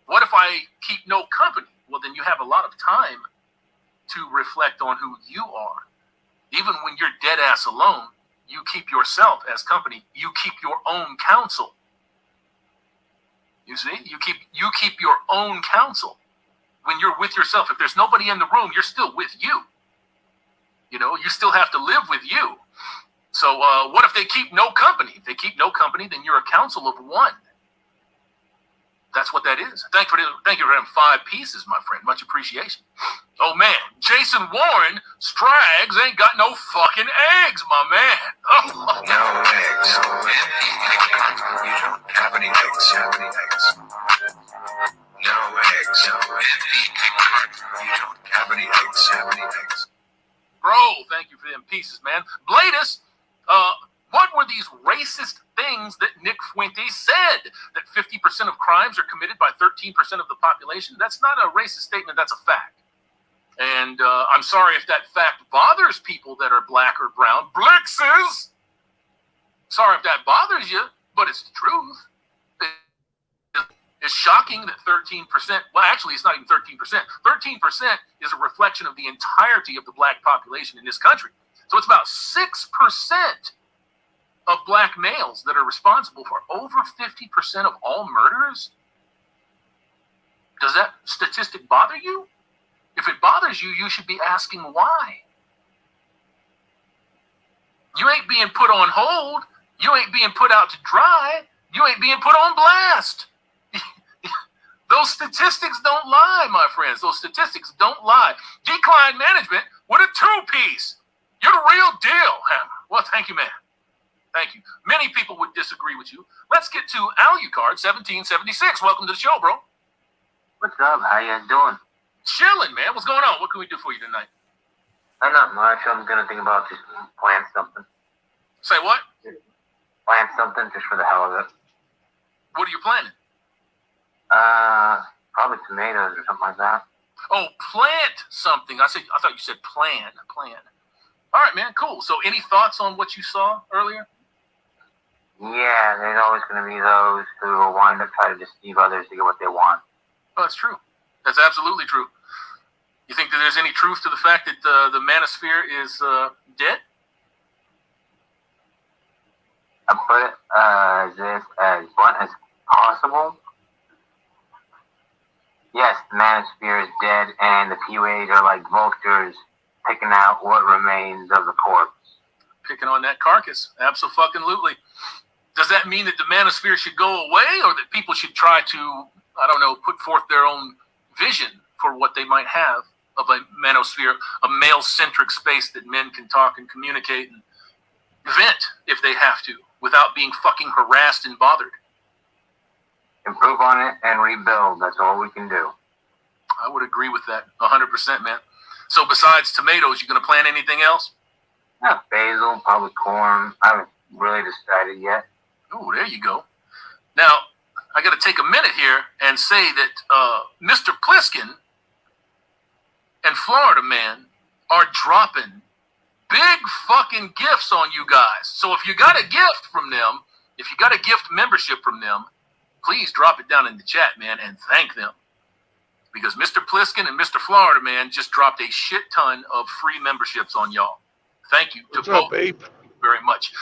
what if I keep no company? Well, then you have a lot of time to reflect on who you are. Even when you're dead ass alone, you keep yourself as company. You keep your own counsel. You see, you keep your own counsel. When you're with yourself, if there's nobody in the room, you're still with you. You know, you still have to live with you. So what if they keep no company? If they keep no company, then you're a council of one. That's what that is. Thank you for them 5 pieces, my friend. Much appreciation. Oh, man. Jason Warren, Strags ain't got no fucking eggs, my man. Oh. No eggs. You don't have any eggs. No eggs. You don't have any eggs. Bro, thank you for them pieces, man. Bladus, what were these racist things that Nick Fuentes said? That 50% of crimes are committed by 13% of the population? That's not a racist statement, that's a fact. And I'm sorry if that fact bothers people that are black or brown. Blixes! Sorry if that bothers you, but it's the truth. It's shocking that 13%, well, actually, it's not even 13%. 13% is a reflection of the entirety of the black population in this country. So it's about 6% of black males that are responsible for over 50% of all murders. Does that statistic bother you? If it bothers you, you should be asking why. You ain't being put on hold. You ain't being put out to dry. You ain't being put on blast. Those statistics don't lie, my friends. Those statistics don't lie. Decline management with a 2-piece. You're the real deal, Hammer. Well, thank you, man. Thank you. Many people would disagree with you. Let's get to Alucard 1776. Welcome to the show, bro. What's up? How you guys doing? Chilling, man. What's going on? What can we do for you tonight? Not much. I'm gonna think about just plan something. Say what? Plan something just for the hell of it. What are you planning? Probably tomatoes or something like that. Oh, plant something. I thought you said plan. Plan. All right, man. Cool. So, any thoughts on what you saw earlier? Yeah, there's always going to be those who will wind up trying to deceive others to get what they want. Oh, that's true. That's absolutely true. You think that there's any truth to the fact that the manosphere is dead? I put it as blunt as possible. Yes, the manosphere is dead, and the PUAs are like vultures picking out what remains of the corpse. Picking on that carcass. Absolutely. Does that mean that the manosphere should go away, or that people should try to, I don't know, put forth their own vision for what they might have of a manosphere, a male-centric space that men can talk and communicate and vent if they have to, without being fucking harassed and bothered? Improve on it and rebuild. That's all we can do. I would agree with that 100%, man. So besides tomatoes, you going to plant anything else? Yeah, basil, probably corn. I haven't really decided yet. Oh, there you go. Now, I got to take a minute here and say that Mr. Pliskin and Florida Man are dropping big fucking gifts on you guys. So if you got a gift from them, if you got a gift membership from them, please drop it down in the chat, man, and thank them. Because Mr. Pliskin and Mr. Florida Man just dropped a shit ton of free memberships on y'all. Thank you to both very much.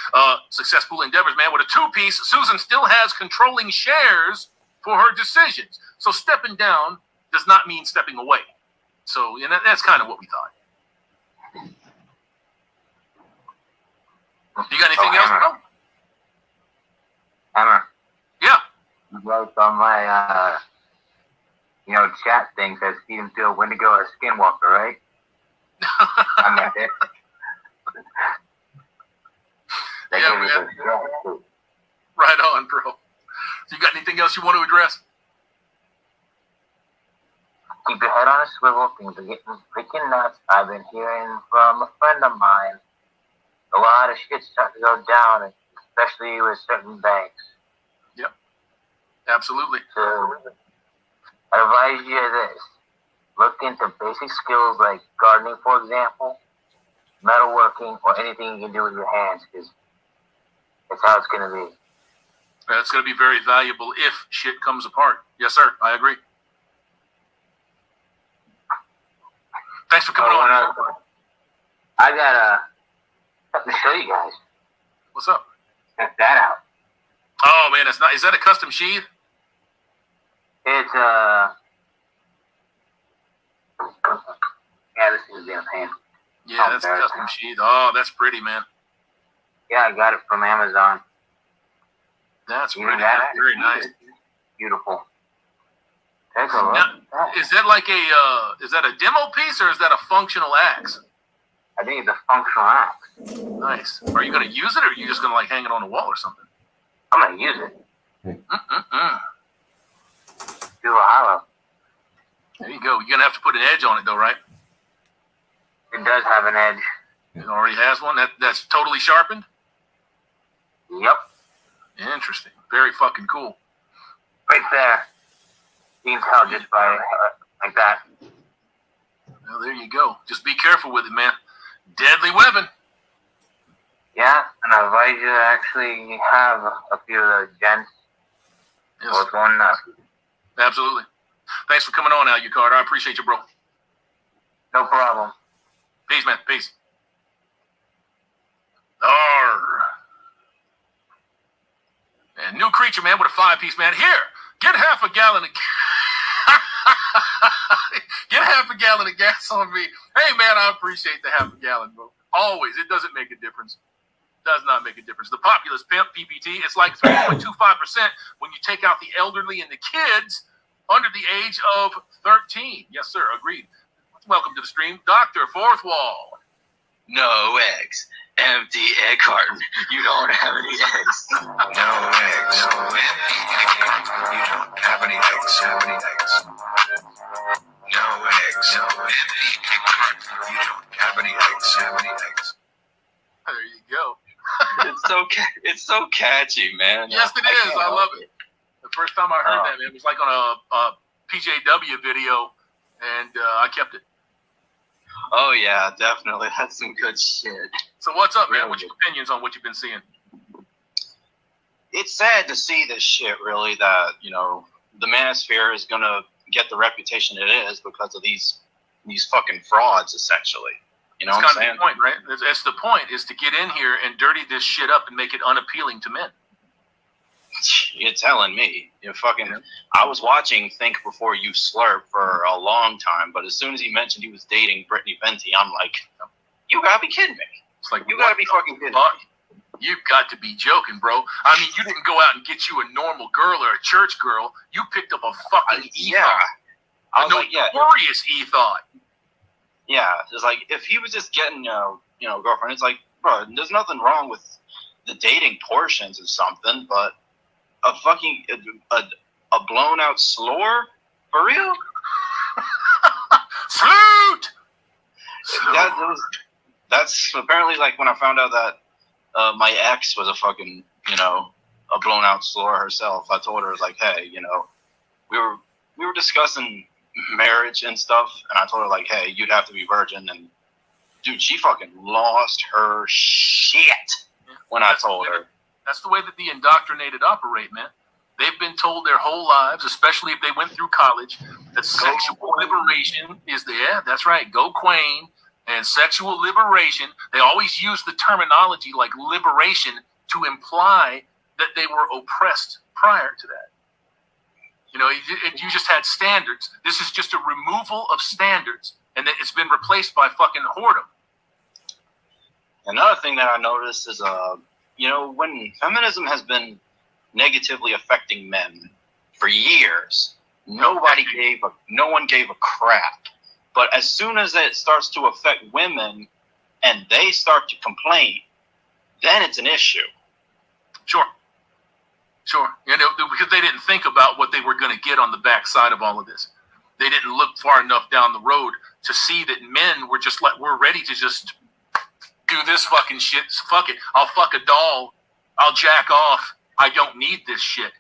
Successful endeavors, man. With a 2-piece, Susan still has controlling shares for her decisions. So stepping down does not mean stepping away. So that's kind of what we thought. You got anything else, bro? Hammer. Yeah. You wrote on my, chat thing says feed him to a Wendigo or a Skinwalker, right? I meant it. Yeah, man. Right on, bro. You got anything else you want to address? keep your head on a swivel. Things are getting freaking nuts. I've been hearing from a friend of mine. A lot of shit's starting to go down, especially with certain banks. Yep. Absolutely. So I advise you this. Look into basic skills like gardening, for example, metalworking, or anything you can do with your hands, because that's how it's going to be. That's going to be very valuable if shit comes apart. Yes, sir. I agree. Thanks for coming on. I got something to show you guys. What's up? Check that out. Oh, man, that's not. Is that a custom sheath? It's yeah, this is damn hand. Yeah, that's a custom sheath. Oh, that's pretty, man. Yeah, I got it from Amazon. That's pretty. That's very nice. Beautiful. Take a look. Now, is that like a is that a demo piece or is that a functional axe? I think it's a functional axe. Nice. Are you gonna use it or are you just gonna like hang it on the wall or something? I'm gonna use it. Do a hollow. There you go. You're gonna have to put an edge on it though, right? It does have an edge. It already has one. That's totally sharpened. Yep. Interesting. Very fucking cool. Right there. You can tell just by like that. Well, there you go. Just be careful with it, man. Deadly weapon. Yeah, and I advise you to actually have a few of those gents. Yes. Both one. Absolutely. Thanks for coming on, Alucard. I appreciate you, bro. No problem. Peace, man. Peace. Arr. And new creature, man, with a 5-piece, man. Here, get half a gallon of get half a gallon of gas on me. Hey, man, I appreciate the half a gallon, bro. Always. It doesn't make a difference. Does not make a difference. The populous pimp, PPT, it's like 3.25% when you take out the elderly and the kids under the age of 13. Yes, sir. Agreed. Welcome to the stream. Dr. Fourth Wall. No eggs. Empty egg carton. You don't have any eggs. No eggs. Empty egg carton. You don't have any eggs. No eggs. Empty egg carton. You don't have any eggs. There you go. It's so catchy, man. Yes, it is. I love it. The first time I heard that, man, it was like on a PJW video, and I kept it. Oh yeah, definitely. That's some good shit. So what's up, man? What's your opinions on what you've been seeing? It's sad to see this shit, really, that, you know, the manosphere is gonna get the reputation it is because of these fucking frauds, essentially. You know what I'm saying? That's kind of the point, right? That's the point, is to get in here and dirty this shit up and make it unappealing to men. You're telling me. You fucking. I was watching Think Before You Slurp for a long time, but as soon as he mentioned he was dating Brittany Venti, I'm like, you gotta be kidding me. It's like, you gotta be fucking kidding me. You've got to be joking, bro. I mean, you didn't go out and get you a normal girl or a church girl. You picked up a fucking e-thought. I was like, yeah. Glorious e-thought. Yeah, it's like, if he was just getting, girlfriend, it's like, bro, there's nothing wrong with the dating portions of something, but a fucking, a blown out slur? For real? Flute! That's apparently like when I found out that my ex was a fucking, a blown out slur herself. I told her, I was like, hey, we were discussing marriage and stuff, and I told her, like, hey, you'd have to be virgin, and dude, she fucking lost her shit when I told her. That's the way that the indoctrinated operate, man. They've been told their whole lives, especially if they went through college, that sexual liberation is the, that's right, go Queen, and sexual liberation. They always use the terminology like liberation to imply that they were oppressed prior to that. You just had standards. This is just a removal of standards, and it's been replaced by fucking whoredom. Another thing that I noticed is, when feminism has been negatively affecting men for years, no one gave a crap. But as soon as it starts to affect women and they start to complain, then it's an issue. Sure. Because they didn't think about what they were going to get on the backside of all of this. They didn't look far enough down the road to see that men were just like, we're ready to just do this fucking shit. Fuck it. I'll fuck a doll. I'll jack off. I don't need this shit.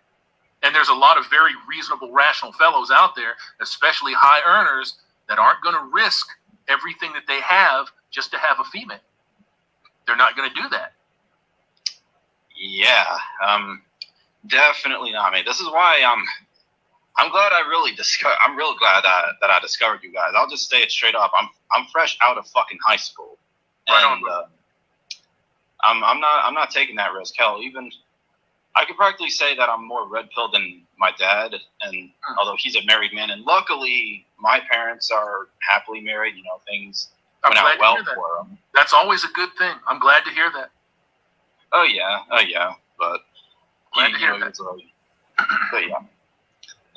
And there's a lot of very reasonable, rational fellows out there, especially high earners, that aren't going to risk everything that they have just to have a female. They're not going to do that. Yeah, definitely not, man. This is why I'm glad I'm real glad that I discovered you guys. I'll just say it straight up. I'm fresh out of fucking high school, and I'm not taking that risk. Hell, even I could practically say that I'm more red pilled than my dad, and although he's a married man, and luckily my parents are happily married. You know, things went out well for them. That's always a good thing. I'm glad to hear that. Oh yeah, but glad to hear that. But yeah,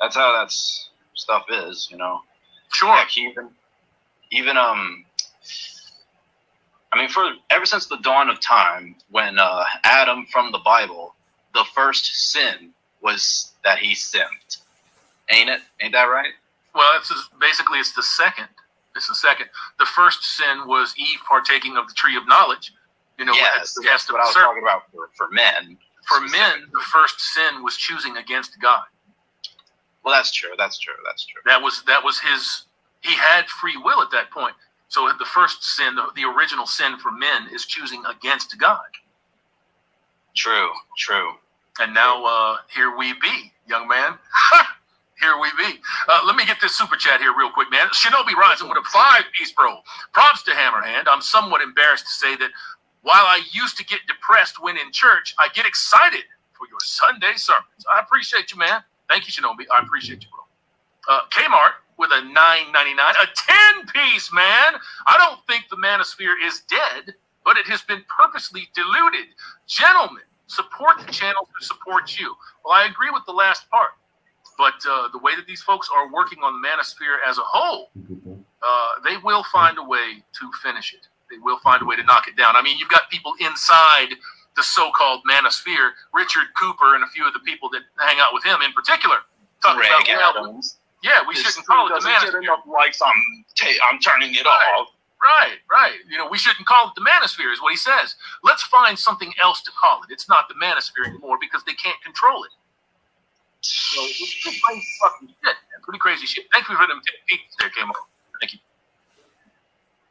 that's how that stuff is, you know. Sure. Heck, even I mean, ever since the dawn of time, when Adam from the Bible, the first sin was that he simped. Ain't it? Ain't that right? Well, it's the second. It's the second. The first sin was Eve partaking of the tree of knowledge. You know, yes, that's what I was talking about for men. For men, the first sin was choosing against God. Well, that's true. That was his. He had free will at that point. So the first sin, the original sin for men, is choosing against God. True. And now here we be, young man. Here we be. Let me get this super chat here real quick, man. Shinobi Rising with a 5-piece, bro. Props to Hammerhand. I'm somewhat embarrassed to say that while I used to get depressed when in church, I get excited for your Sunday sermons. I appreciate you, man. Thank you, Shinobi. I appreciate you, bro. Kmart with a $9.99, a 10-piece, man. I don't think the manosphere is dead, but it has been purposely diluted. Gentlemen, support the channels that support you. Well, I agree with the last part, but the way that these folks are working on the manosphere as a whole, they will find a way to finish it. They will find a way to knock it down. I mean, you've got people inside the so-called manosphere, Richard Cooper and a few of the people that hang out with him in particular, talking about, well, yeah, we shouldn't call it the manosphere. Likes I'm turning it off. Right. You know, we shouldn't call it the manosphere is what he says. Let's find something else to call it. It's not the manosphere anymore because they can't control it. So it's pretty crazy fucking shit, man. Pretty crazy shit. Thank you for them peaks there, Camo. Thank you.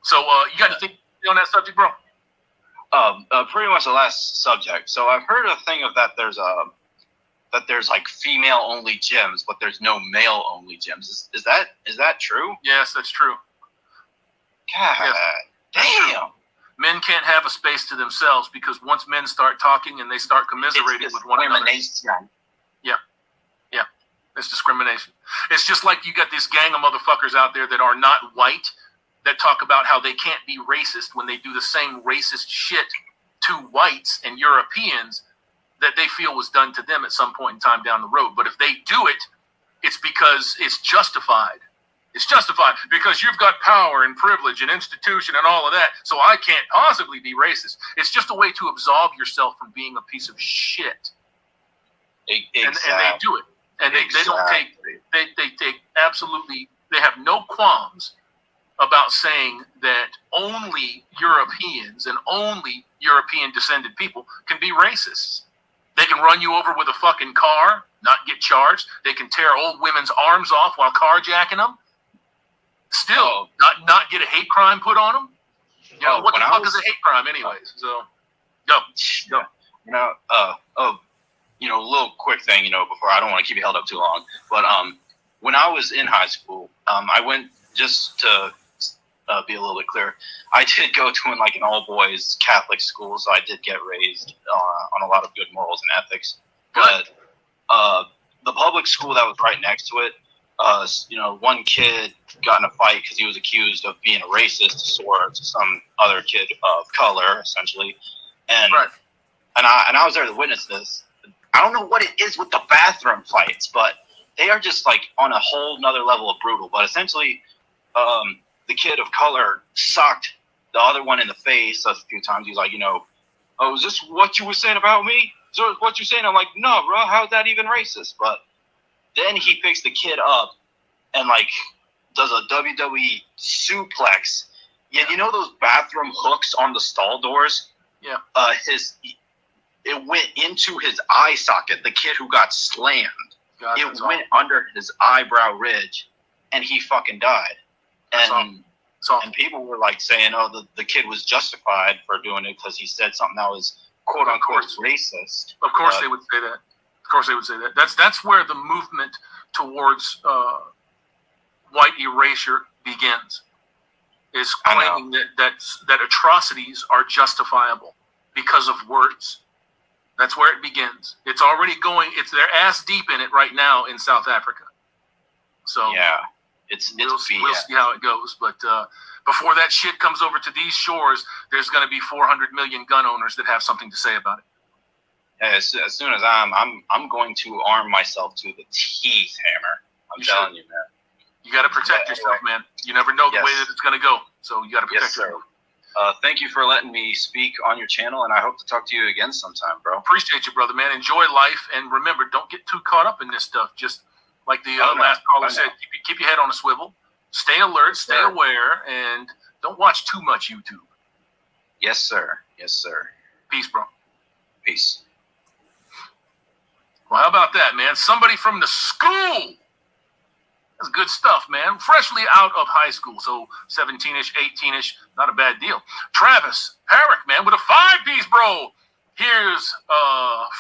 So you got anything on that subject, bro? Pretty much the last subject. So I've heard a thing of that there's like female only gyms, but there's no male only gyms. Is that true? Yes, that's true. God damn. Men can't have a space to themselves because once men start talking and they start commiserating with one another. Yeah. It's discrimination. It's just like you got this gang of motherfuckers out there that are not white that talk about how they can't be racist when they do the same racist shit to whites and Europeans that they feel was done to them at some point in time down the road. But if they do it, it's because it's justified. It's justified because you've got power and privilege and institution and all of that, so I can't possibly be racist. It's just a way to absolve yourself from being a piece of shit. Exactly. And they do it. And they don't take, they take absolutely, they have no qualms about saying that only Europeans and only European descended people can be racists. They can run you over with a fucking car, not get charged. They can tear old women's arms off while carjacking them. Still, not get a hate crime put on them. You know, what the fuck is a hate crime anyways? So, go. You know, a little quick thing, before I don't want to keep you held up too long. But when I was in high school, I went, just to be a little bit clear, I did go to an all-boys Catholic school, so I did get raised on a lot of good morals and ethics. But the public school that was right next to it, one kid got in a fight because he was accused of being a racist towards some other kid of color, essentially. And I was there to witness this. I don't know what it is with the bathroom fights, but they are just on a whole nother level of brutal. But essentially, the kid of color socked the other one in the face a few times. He's like, oh, is this what you were saying about me? Is this what you're saying? I'm like, no, bro, how's that even racist? But then he picks the kid up and does a WWE suplex. Yeah, you know those bathroom hooks on the stall doors? Yeah. It went into his eye socket. The kid who got slammed. God, it went under his eyebrow ridge, and he fucking died. And people were like saying, "Oh, the kid was justified for doing it because he said something that was quote unquote racist." Of course, they would say that. Of course, they would say that. That's where the movement towards white erasure begins. Is claiming that atrocities are justifiable because of words. That's where it begins. It's already going. They're ass deep in it right now in South Africa. So yeah, we'll see how it goes. But before that shit comes over to these shores, there's going to be 400 million gun owners that have something to say about it. Yeah, as soon as I'm going to arm myself to the teeth, Hammer. I'm telling you, man. You got to protect yourself, man. You never know the way that it's going to go. So you got to protect yourself. Thank you for letting me speak on your channel, and I hope to talk to you again sometime, bro. Appreciate you, brother, man. Enjoy life, and remember, don't get too caught up in this stuff. Just like the last caller said, keep your head on a swivel. Stay alert, stay aware, and don't watch too much YouTube. Yes, sir. Yes, sir. Peace, bro. Peace. Well, how about that, man? Somebody from the school. That's good stuff, man. Freshly out of high school, so 17-ish, 18-ish, not a bad deal. Travis Herrick, man, with a 5-piece, bro. Here's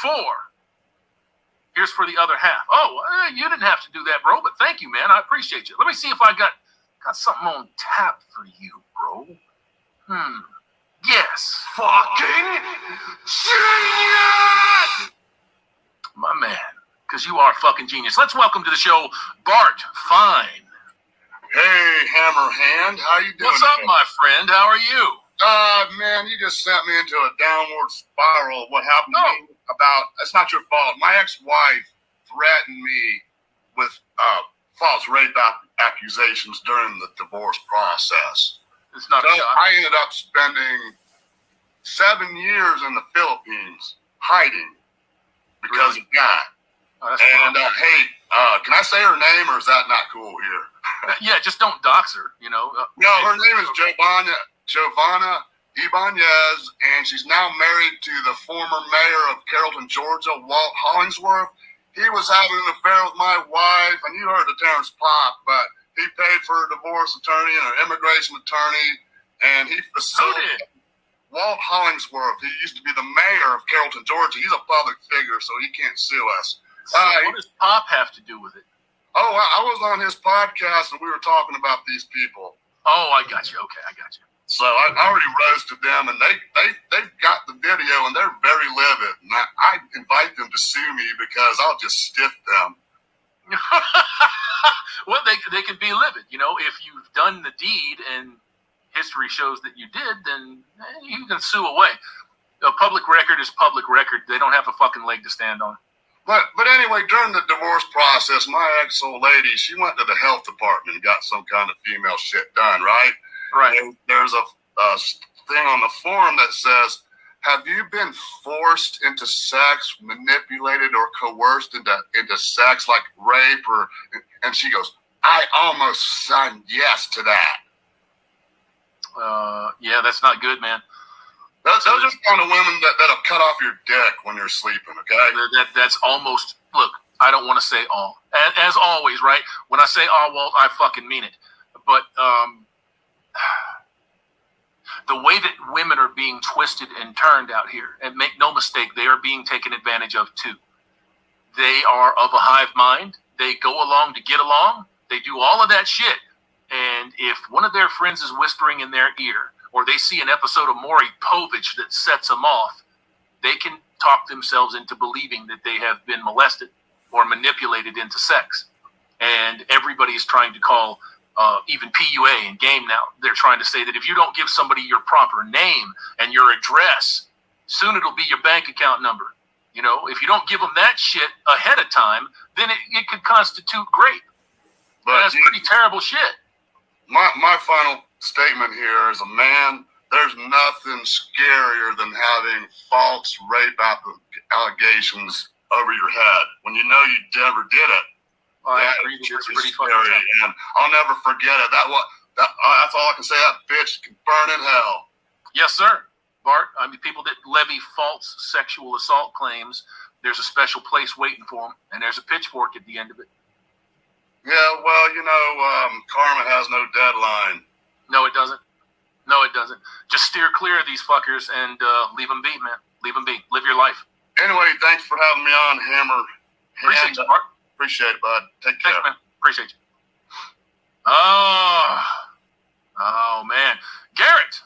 4. Here's for the other half. Oh, you didn't have to do that, bro, but thank you, man. I appreciate you. Let me see if I got something on tap for you, bro. Yes. Fucking genius! My man. Because you are a fucking genius. Let's welcome to the show, Bart Fine. Hey, Hammerhand, how you doing? What's up, my friend? How are you? Man, you just sent me into a downward spiral. What happened to me it's not your fault. My ex-wife threatened me with false rape accusations during the divorce process. It's not a shock. I ended up spending 7 years in the Philippines hiding because of that. Hey, can I say her name, or is that not cool here? Yeah, just don't dox her, you know. No, her name is Giovanna Ibanez, and she's now married to the former mayor of Carrollton, Georgia, Walt Hollingsworth. He was having an affair with my wife, and you heard the Terrence Pop, but he paid for a divorce attorney and an immigration attorney, and he facilitated. Walt Hollingsworth, he used to be the mayor of Carrollton, Georgia. He's a public figure, so he can't sue us. So what does Pop have to do with it? Oh, I was on his podcast, and we were talking about these people. Oh, I got you. Okay, I got you. So I already roasted them, and they've got the video, and they're very livid. And I invite them to sue me because I'll just stiff them. Well, they could be livid. You know, if you've done the deed and history shows that you did, then you can sue away. A public record is public record. They don't have a fucking leg to stand on. But anyway, during the divorce process, my ex-old lady, she went to the health department and got some kind of female shit done, right? Right. And there's a thing on the forum that says, have you been forced into sex, manipulated, or coerced into sex, like rape? And she goes, I almost signed yes to that. Yeah, that's not good, man. Those are the kind of women that'll cut off your dick when you're sleeping, okay? That's almost, look, I don't want to say all. As always, right? When I say all, Walt, I fucking mean it. But the way that women are being twisted and turned out here, and make no mistake, they are being taken advantage of too. They are of a hive mind. They go along to get along. They do all of that shit. And if one of their friends is whispering in their ear, or they see an episode of Maury Povich that sets them off, they can talk themselves into believing that they have been molested or manipulated into sex. And everybody's trying to call, even PUA and game now, they're trying to say that if you don't give somebody your proper name and your address, soon it'll be your bank account number. You know, if you don't give them that shit ahead of time, then it could constitute rape. But that's pretty terrible shit. My final statement here is, a man, there's nothing scarier than having false rape allegations over your head when you know you never did it. I That agree. is It's freaking pretty fucking scary, tough. and I'll never forget it. That's all I can say. That bitch can burn in hell. Yes, sir. Bart, I mean, people that levy false sexual assault claims, there's a special place waiting for them, and there's a pitchfork at the end of it. Yeah, well, karma has no deadline. No, it doesn't. No, it doesn't. Just steer clear of these fuckers and leave them be, man. Leave them be. Live your life. Anyway, thanks for having me on, Hammer. Appreciate you, Bart. Appreciate it, bud. Take care. Thanks, man. Appreciate you. Oh, man. Garrett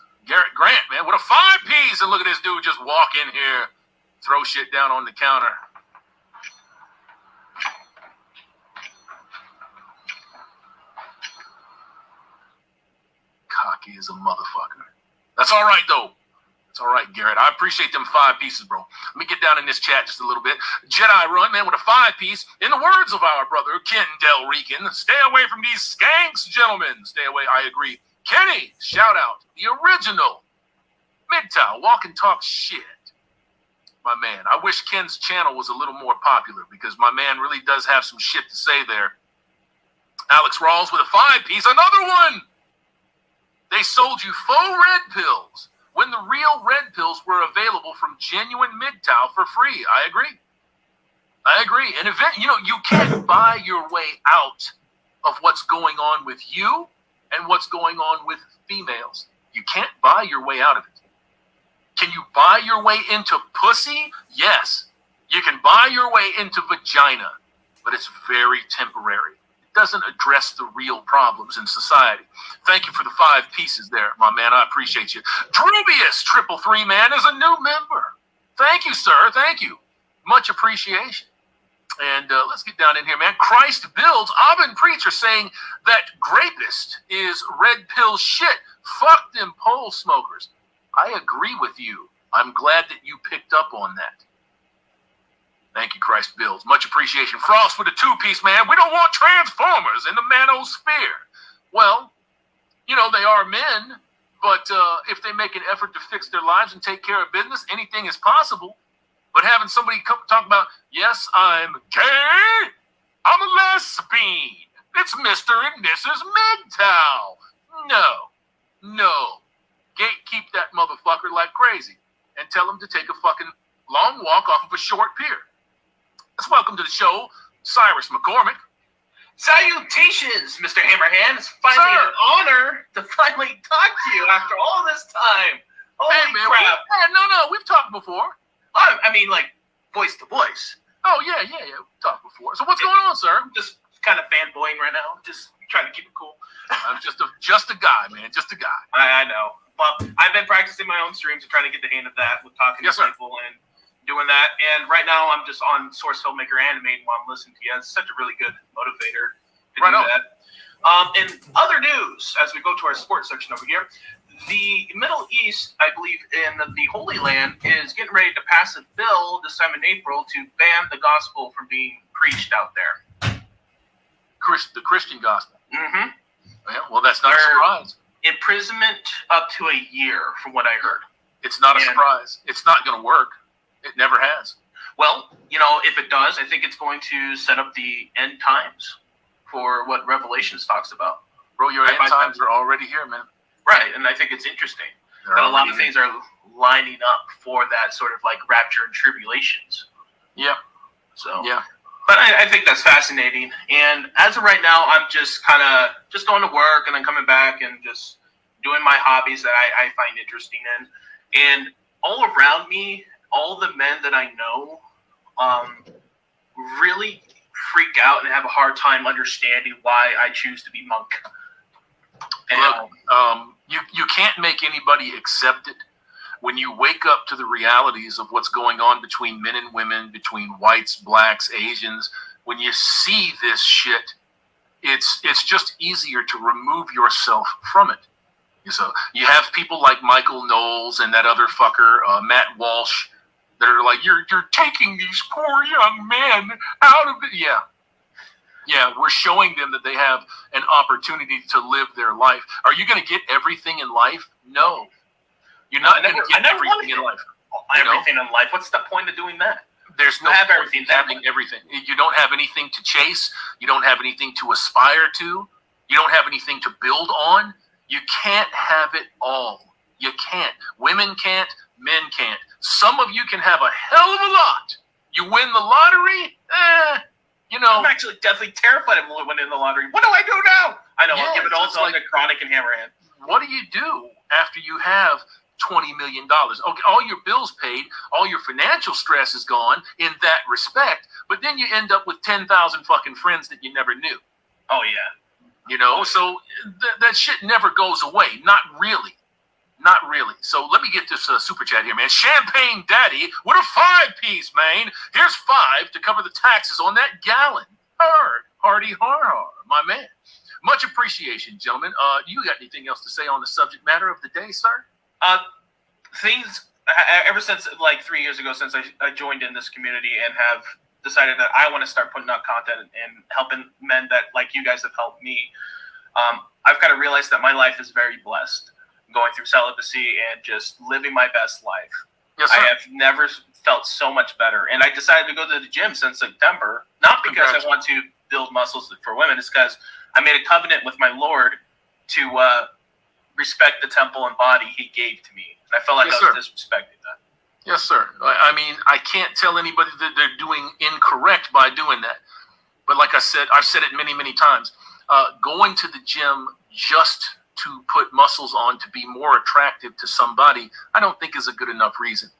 Grant, man. What a 5 Ps. And look at this dude just walk in here, throw shit down on the counter. Cocky as a motherfucker. That's all right, though. It's all right, Garrett. I appreciate them 5 pieces, bro. Let me get down in this chat just a little bit. Jedi Run, man, with a 5-piece. In the words of our brother, Ken Del Rican, stay away from these skanks, gentlemen. Stay away. I agree. Kenny, shout out. The original. MGTOW, walk and talk shit. My man. I wish Ken's channel was a little more popular because my man really does have some shit to say there. Alex Rawls with a 5-piece. Another one. They sold you faux red pills when the real red pills were available from genuine MGTOW for free. I agree. And you can't buy your way out of what's going on with you and what's going on with females. You can't buy your way out of it. Can you buy your way into pussy? Yes. You can buy your way into vagina, but it's very temporary. Doesn't address the real problems in society. Thank you for the 5 pieces there, my man. I appreciate you. Drubius 333, man, is a new member. Thank you, sir. Thank you. Much appreciation. And let's get down in here, man. Christ Builds, Aben Preacher saying that grapist is red pill shit. Fuck them pole smokers. I agree with you. I'm glad that you picked up on that. Thank you, Christ Builds. Much appreciation. Frost with a 2-piece, man. We don't want transformers in the manosphere. Well, they are men, but if they make an effort to fix their lives and take care of business, anything is possible. But having somebody come talk about, yes, I'm gay, I'm a lesbian, it's Mr. and Mrs. MGTOW. No. Gatekeep that motherfucker like crazy and tell him to take a fucking long walk off of a short pier. Let's welcome to the show, Cyrus McCormick. Salutations, Mr. Hammerhand. It's finally an honor to finally talk to you after all this time. Holy crap. No, we've talked before. I mean, like, voice to voice. Oh, yeah, we've talked before. So what's going on, sir? I'm just kind of fanboying right now, just trying to keep it cool. I'm just a guy, man, just a guy. I know. Well, I've been practicing my own streams and trying to get the hang of that with talking to people and doing that. And right now I'm just on Source Filmmaker Animated while I'm listening to you. It's such a really good motivator to do that. In other news, as we go to our sports section over here, the Middle East, I believe in the Holy Land, is getting ready to pass a bill this time in April to ban the gospel from being preached out there. The Christian gospel. Mm-hmm. Yeah, well, that's not a surprise. Imprisonment up to a year, from what I heard. It's not a surprise. It's not going to work. It never has. Well, if it does, I think it's going to set up the end times for what Revelations talks about. Bro, your end times are already here, man. Right, and I think it's interesting that a lot of things are lining up for that sort of like rapture and tribulations. Yeah. So. Yeah. But I think that's fascinating. And as of right now, I'm just kind of just going to work and then coming back and just doing my hobbies that I find interesting in. And all around me, all the men that I know really freak out and have a hard time understanding why I choose to be monk. And, look, you can't make anybody accept it. When you wake up to the realities of what's going on between men and women, between whites, blacks, Asians, when you see this shit, it's just easier to remove yourself from it. So you have people like Michael Knowles and that other fucker, Matt Walsh, that are like, you're taking these poor young men out of it. Yeah, we're showing them that they have an opportunity to live their life. Are you going to get everything in life? No. You're not going to get everything in life. Everything in life. What's the point of doing that? There's no have everything. Having everything. You don't have anything to chase. You don't have anything to aspire to. You don't have anything to build on. You can't have it all. You can't. Women can't. Men can't. Some of you can have a hell of a lot. You win the lottery, you know. I'm actually deathly terrified of winning the lottery. What do I do now? I know. I'll give it all to like Chronic and Hammerhand. What do you do after you have $20 million? Okay, all your bills paid, all your financial stress is gone in that respect, but then you end up with 10,000 fucking friends that you never knew. Oh, yeah. You know, so that shit never goes away. Not really. Not really. So let me get this super chat here, man. Champagne Daddy with a 5-piece, man. Here's 5 to cover the taxes on that gallon. Hardy har, my man. Much appreciation, gentlemen. You got anything else to say on the subject matter of the day, sir? Things, ever since like 3 years ago, since I joined in this community and have decided that I want to start putting out content and helping men that like you guys have helped me, I've kind of realized that my life is very blessed. Going through celibacy and just living my best life. Yes, sir. I have never felt so much better. And I decided to go to the gym since September, not because I want to build muscles for women, it's because I made a covenant with my Lord to respect the temple and body he gave to me. And I felt like I was disrespecting that. Yes, sir. I mean, I can't tell anybody that they're doing incorrect by doing that. But like I said, I've said it many, many times. Going to the gym just to put muscles on to be more attractive to somebody, I don't think is a good enough reason.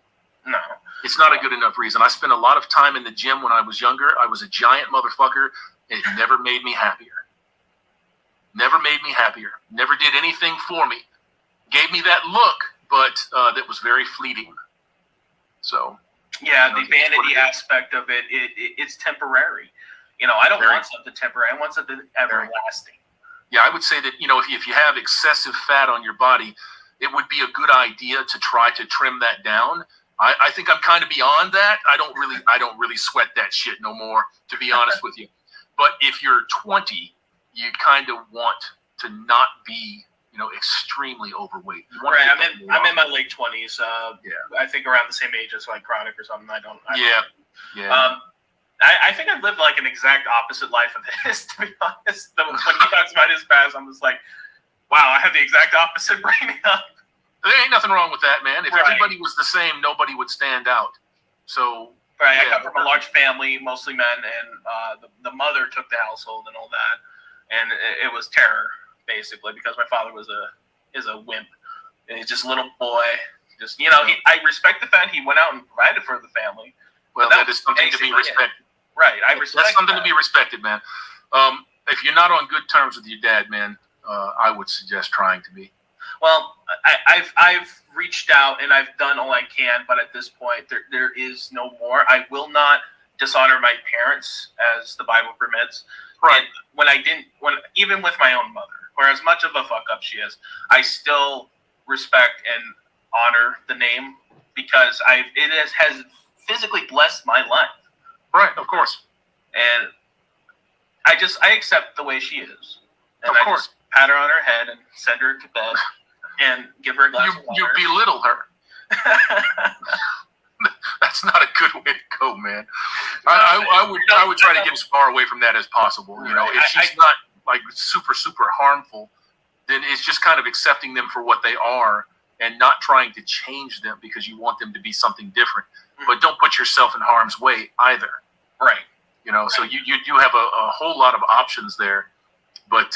No. It's not a good enough reason. I spent a lot of time in the gym when I was younger. I was a giant motherfucker. It never made me happier. Never made me happier. Never did anything for me. Gave me that look, but that was very fleeting. So. Yeah, the vanity aspect of it, it's temporary. You know, I don't want something temporary. I want something everlasting. Yeah, I would say that, you know, if you have excessive fat on your body, it would be a good idea to try to trim that down. I think I'm kind of beyond that. I don't really sweat that shit no more, to be honest with you. But if you're 20, you kind of want to not be, you know, extremely overweight. Right, I'm in my late 20s. I think around the same age as like Chronic or something. I don't. I think I've lived like an exact opposite life of his, to be honest. When he talks about his past, I'm just like, wow, I have the exact opposite bringing up. There ain't nothing wrong with that, man. If everybody was the same, nobody would stand out. So, I come from a large family, mostly men, and the mother took the household and all that, and it was terror basically because my father is a wimp, and he's just a little boy. Just I respect the fact he went out and provided for the family. Well, that is something to be respected. Right, I respect that's something to be respected, man. If you're not on good terms with your dad, man, I would suggest trying to be. Well, I've reached out and I've done all I can, but at this point, there is no more. I will not dishonor my parents as the Bible permits. Right. And even with my own mother, or as much of a fuck up she is, I still respect and honor the name because it has physically blessed my life. Right, of course. And I accept the way she is. And I just pat her on her head and send her to bed and give her a glass of water. You belittle her. That's not a good way to go, man. I would try to get as far away from that as possible. You know, if she's not like super, super harmful, then it's just kind of accepting them for what they are and not trying to change them because you want them to be something different. But don't put yourself in harm's way either. Right. You know, so you have a whole lot of options there. But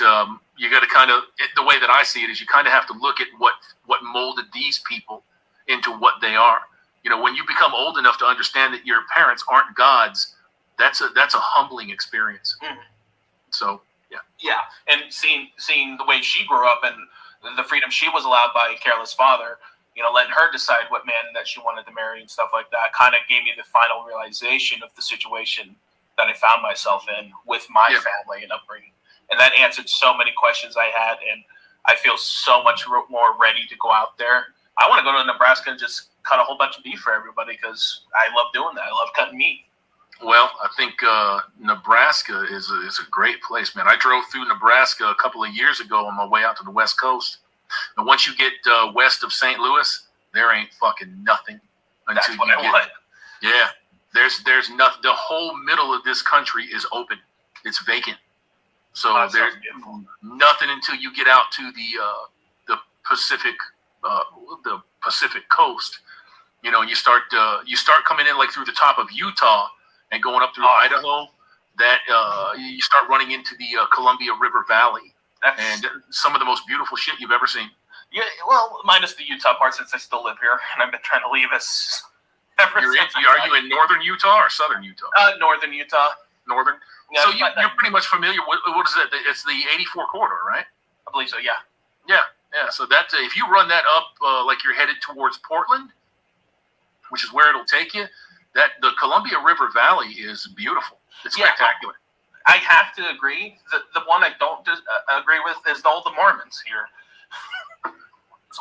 you got to kind of, the way that I see it is you kind of have to look at what molded these people into what they are. You know, when you become old enough to understand that your parents aren't gods, that's a humbling experience. Mm-hmm. So, yeah. Yeah, and seeing the way she grew up and the freedom she was allowed by a careless father, you know, letting her decide what man that she wanted to marry and stuff like that kind of gave me the final realization of the situation that I found myself in with my family and upbringing. And that answered so many questions I had, and I feel so much more ready to go out there. I want to go to Nebraska and just cut a whole bunch of beef for everybody because I love doing that. I love cutting meat. Well, I think Nebraska is a great place, man. I drove through Nebraska a couple of years ago on my way out to the West Coast. And once you get west of St. Louis, there ain't fucking nothing until That's what I want. Yeah. There's nothing. The whole middle of this country is open. It's vacant. So there's nothing until you get out to the Pacific coast. You know, and you start coming in like through the top of Utah and going up through Idaho. That you start running into the Columbia River Valley, and some of the most beautiful shit you've ever seen. Yeah, well, minus the Utah part, since I still live here, and I've been trying to leave us. Are you in northern Utah or southern Utah? Northern Utah. Northern. Yeah, so you're pretty much familiar with what is that? It's the 84 corridor, right? I believe so. Yeah. Yeah. So that if you run that up like you're headed towards Portland, which is where it'll take you, that the Columbia River Valley is beautiful. It's spectacular. I have to agree. The one I don't agree with is all the Mormons here.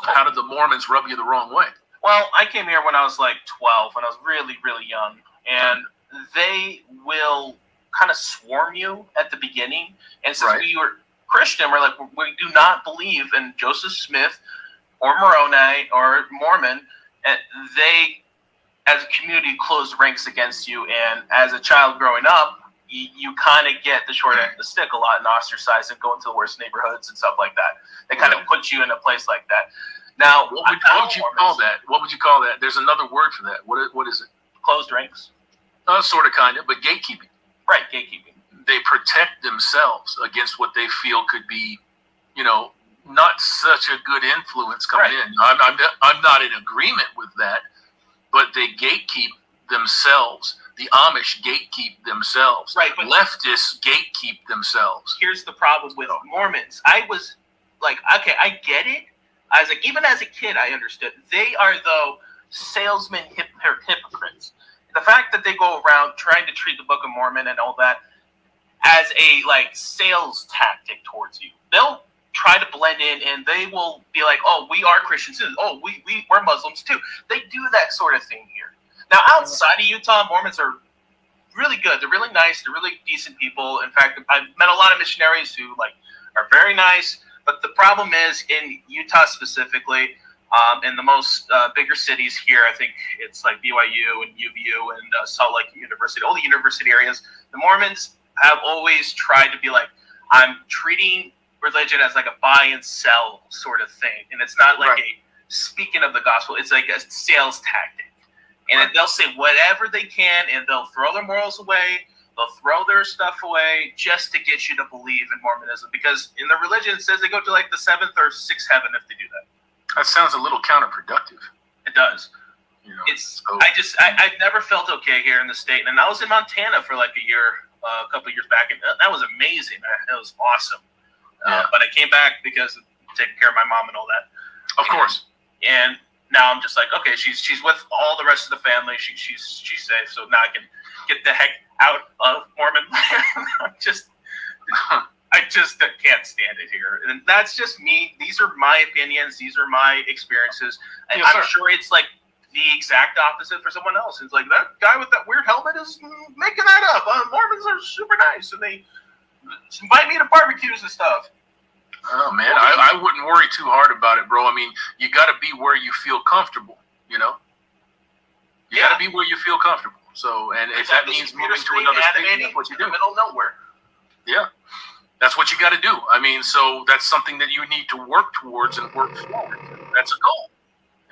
How did the Mormons rub you the wrong way? Well, I came here when I was like 12, when I was really, really young, and they will kind of swarm you at the beginning. And since we were Christian, we're like, we do not believe in Joseph Smith or Moroni or Mormon, and they, as a community, close ranks against you. And as a child growing up, you kind of get the short end of the stick a lot and ostracized and go into the worst neighborhoods and stuff like that. They kind of put you in a place like that. Now, what would you call that? What would you call that? There's another word for that. What is it? Closed ranks. Sort of, kind of, but gatekeeping. Right, gatekeeping. They protect themselves against what they feel could be, you know, not such a good influence coming in. I'm not in agreement with that, but they gatekeep themselves. The Amish gatekeep themselves. Right, but leftists gatekeep themselves. Here's the problem with Mormons. I was like, okay, I get it. I was like, even as a kid, I understood. They are, though, salesmen hypocrites. The fact that they go around trying to treat the Book of Mormon and all that as a, like, sales tactic towards you. They'll try to blend in, and they will be like, oh, we are Christians. Oh, we're Muslims, too. They do that sort of thing here. Now, outside of Utah, Mormons are really good. They're really nice. They're really decent people. In fact, I've met a lot of missionaries who, like, are very nice. But the problem is, in Utah specifically, in the most bigger cities here, I think it's like BYU and UVU and Salt Lake University, all the university areas, the Mormons have always tried to be like, I'm treating religion as like a buy and sell sort of thing. And it's not like a speaking of the gospel. It's like a sales tactic. And they'll say whatever they can, and they'll throw their morals away. They'll throw their stuff away just to get you to believe in Mormonism. Because in the religion, it says they go to like the 7th or 6th heaven if they do that. That sounds a little counterproductive. It does. You know, I've never felt okay here in the state. And I was in Montana for like a year, a couple of years back. And that was amazing. It was awesome. But I came back because of taking care of my mom and all that. Of course. And now I'm just like, okay, she's with all the rest of the family. She's safe. So now I can get the heck out of Mormon land. I just can't stand it here. And that's just me. These are my opinions. These are my experiences. And I'm sure it's like the exact opposite for someone else. It's like, that guy with that weird helmet is making that up. Mormons are super nice, and they invite me to barbecues and stuff. Oh, man, I wouldn't worry too hard about it, bro. I mean, you got to be where you feel comfortable, you know? You got to be where you feel comfortable. So, and if that means moving to another state, that's what you do. In the middle of nowhere. Yeah, that's what you got to do. I mean, so that's something that you need to work towards and work forward. That's a goal.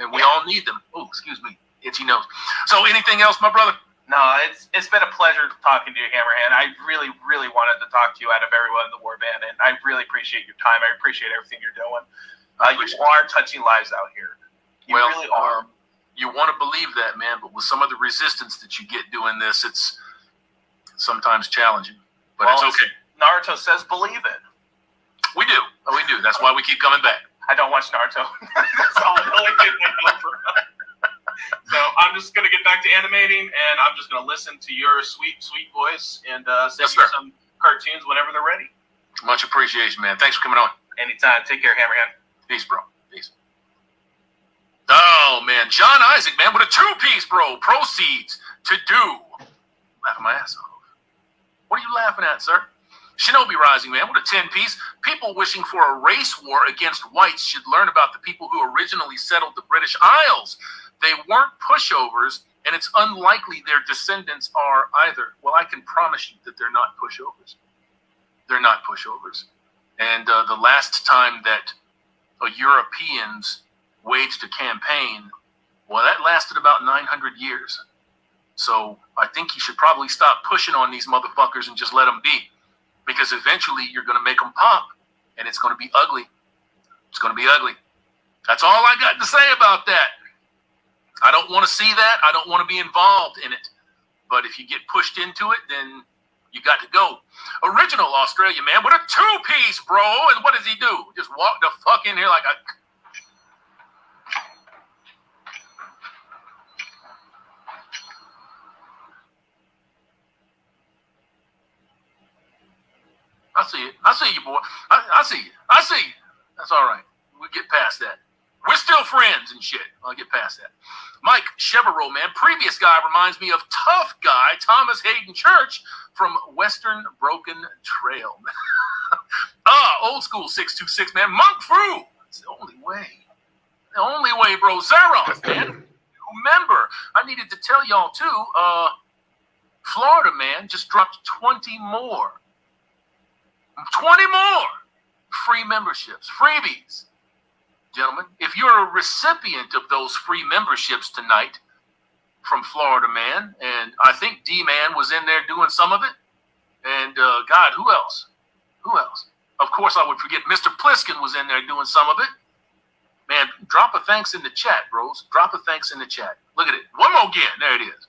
And we all need them. Oh, excuse me, itchy nose. So anything else, my brother? No, it's been a pleasure talking to you, Hammerhand. I really, really wanted to talk to you out of everyone in the warband, and I really appreciate your time. I appreciate everything you're doing. You are touching lives out here. You really are. You want to believe that, man, but with some of the resistance that you get doing this, it's sometimes challenging. But it's okay. Naruto says believe it. We do. Oh, we do. That's why we keep coming back. I don't watch Naruto. That's all the only thing I know for. So I'm just going to get back to animating, and I'm just going to listen to your sweet, sweet voice and send you some cartoons whenever they're ready. Much appreciation, man. Thanks for coming on. Anytime. Take care, Hammerhand. Peace, bro. Peace. Oh, man. John Isaac, man, with a 2-piece, bro. Proceeds to do. Laughing my ass off. What are you laughing at, sir? Shinobi Rising, man, with a 10-piece. People wishing for a race war against whites should learn about the people who originally settled the British Isles. They weren't pushovers. And it's unlikely their descendants are either. Well, I can promise you that they're not pushovers. They're not pushovers. And the last time that Europeans waged a campaign, well, that lasted about 900 years. So I think you should probably stop pushing on these motherfuckers and just let them be. Because eventually you're going to make them pop, and it's going to be ugly. It's going to be ugly. That's all I got to say about that. I don't want to see that. I don't want to be involved in it. But if you get pushed into it, then you got to go. Original Australia man with a two-piece, bro. And what does he do? Just walk the fuck in here like a... I see it. I see you, boy. I see you. I see you. That's all right. We'll get past that. We're still friends and shit. I'll get past that. Mike Chevrolet, man. Previous guy reminds me of tough guy Thomas Hayden Church from Western Broken Trail. Old school 626, man. Monk Fru. It's the only way. The only way, bro. Zeros, man. Remember, I needed to tell y'all, too, Florida, man, just dropped 20 more. 20 more free memberships, freebies. Gentlemen, if you're a recipient of those free memberships tonight from Florida Man, and I think D-Man was in there doing some of it, and God, who else? Who else? Of course, I would forget Mr. Pliskin was in there doing some of it. Man, drop a thanks in the chat, bros. Drop a thanks in the chat. Look at it. One more again. There it is.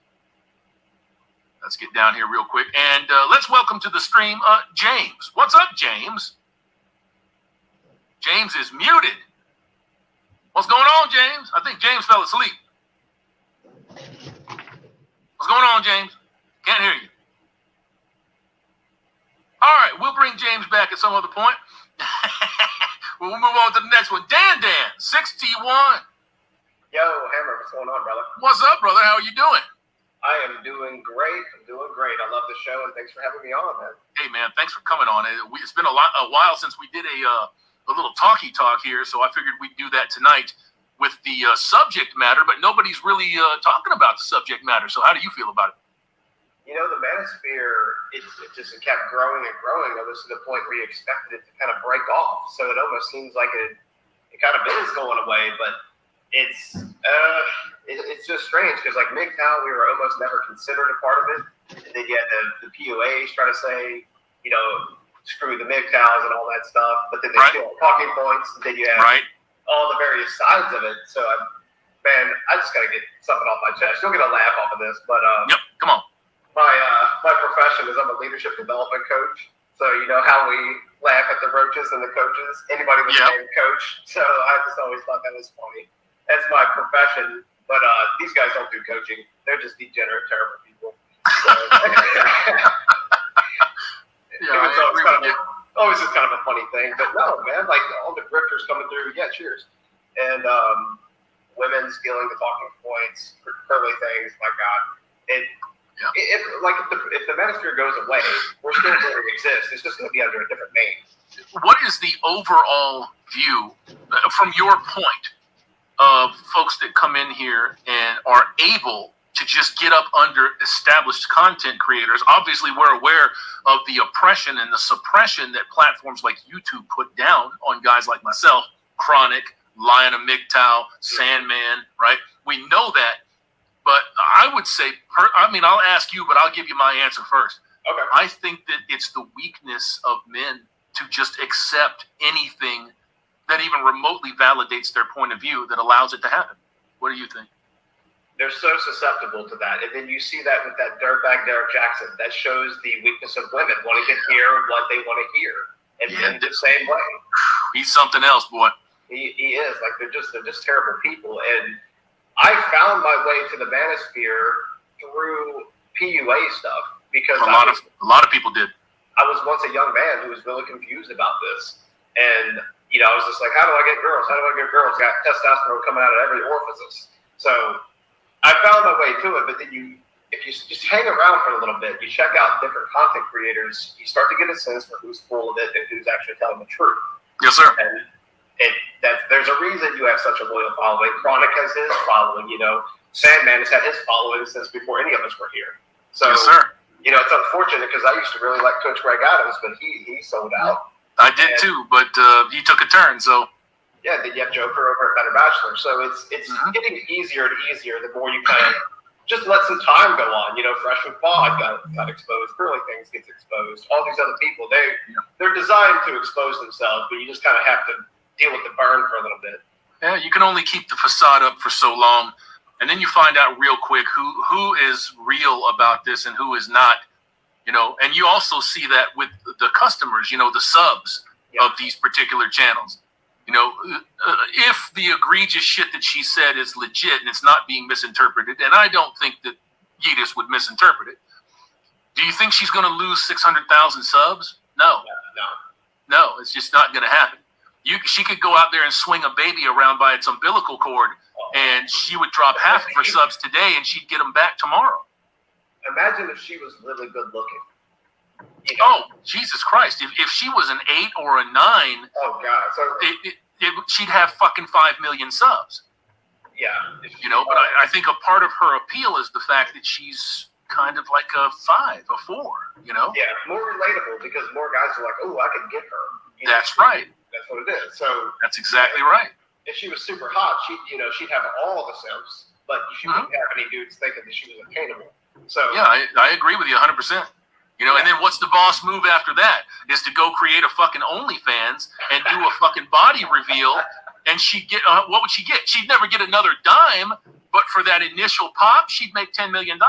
Let's get down here real quick. And let's welcome to the stream James. What's up, James? James is muted. What's going on, James? I think James fell asleep. What's going on, James? Can't hear you. All right, we'll bring James back at some other point. We'll move on to the next one. Dan, 61. Yo, Hammer, what's going on, brother? What's up, brother? How are you doing? I am doing great. I'm doing great. I love the show, and thanks for having me on, man. Hey, man, thanks for coming on. It's been a while since we did a little talky talk here, so I figured we'd do that tonight with the subject matter, but nobody's really talking about the subject matter. So how do you feel about it? You know, the manosphere, it just kept growing and growing. It was to the point where you expected it to kind of break off. So it almost seems like it kind of is going away, but it's just strange because like MGTOW, we were almost never considered a part of it. And then you had the PUAs try to say, you know, screw the MGTOWs and all that stuff, but then they steal talking points, and then you have all the various sides of it. So, man, I just got to get something off my chest. You'll get a laugh off of this, but come on. My profession is I'm a leadership development coach. So you know how we laugh at the roaches and the coaches. Anybody with the name coach. So I just always thought that was funny. That's my profession. But these guys don't do coaching. They're just degenerate, terrible people. So, always just kind of a funny thing. But no, man, like all the grifters coming through. Yeah, cheers. And women stealing the talking points, curly things. My God, if the manosphere goes away, we're still going to exist. It's just going to be under a different name. What is the overall view from your point of folks that come in here and are able to just get up under established content creators? Obviously, we're aware of the oppression and the suppression that platforms like YouTube put down on guys like myself, Chronic, Lion of MGTOW, Sandman, right? We know that. But I would say, I'll ask you, but I'll give you my answer first. Okay. I think that it's the weakness of men to just accept anything that even remotely validates their point of view that allows it to happen. What do you think? They're so susceptible to that. And then you see that with that dirtbag Derek Jackson. That shows the weakness of women wanting to hear what they want to hear. And men the same way. He's something else, boy. He is. Like they're just terrible people. And I found my way to the manosphere through PUA stuff because a lot of people did. I was once a young man who was really confused about this, and I was just like, how do I get girls? How do I get girls? Got testosterone coming out of every orifice. So I found my way to it. But then if you just hang around for a little bit, you check out different content creators, you start to get a sense for who's full of it and who's actually telling the truth. Yes, sir. there's a reason you have such a loyal following. Chronic has his following. Sandman has had his following since before any of us were here. So, yes, sir. It's unfortunate because I used to really like Coach Greg Adams, but he sold out. I did too, but he took a turn. So yeah, then you have Joker over at Better Bachelor. So it's getting easier and easier the more you kind of just let some time go on. Fresh and Fog got exposed. Curly Things gets exposed. All these other people, they're designed to expose themselves, but you just kind of have to deal with the burn for a little bit. Yeah, you can only keep the facade up for so long, and then you find out real quick who is real about this and who is not. And you also see that with the customers, the subs of these particular channels. If the egregious shit that she said is legit and it's not being misinterpreted, and I don't think that Yedis would misinterpret it, do you think she's going to lose 600,000 subs? No, it's just not going to happen. She could go out there and swing a baby around by its umbilical cord, and she would drop half of her subs today, and she'd get them back tomorrow. Imagine if she was really good looking. Oh, Jesus Christ. If she was an 8 or a 9, oh, God. So, she'd have fucking 5 million subs. Yeah. But I think a part of her appeal is the fact that she's kind of like a 5, a 4, Yeah, more relatable because more guys are like, oh, I can get her. That's right. That's what it is. So that's exactly right. If she was super hot, she'd have all the simps, but she wouldn't have any dudes thinking that she was attainable. So yeah, I agree with you 100%. And then what's the boss move after that? Is to go create a fucking OnlyFans and do a fucking body reveal, and she'd get what would she get? She'd never get another dime, but for that initial pop, she'd make $10 million.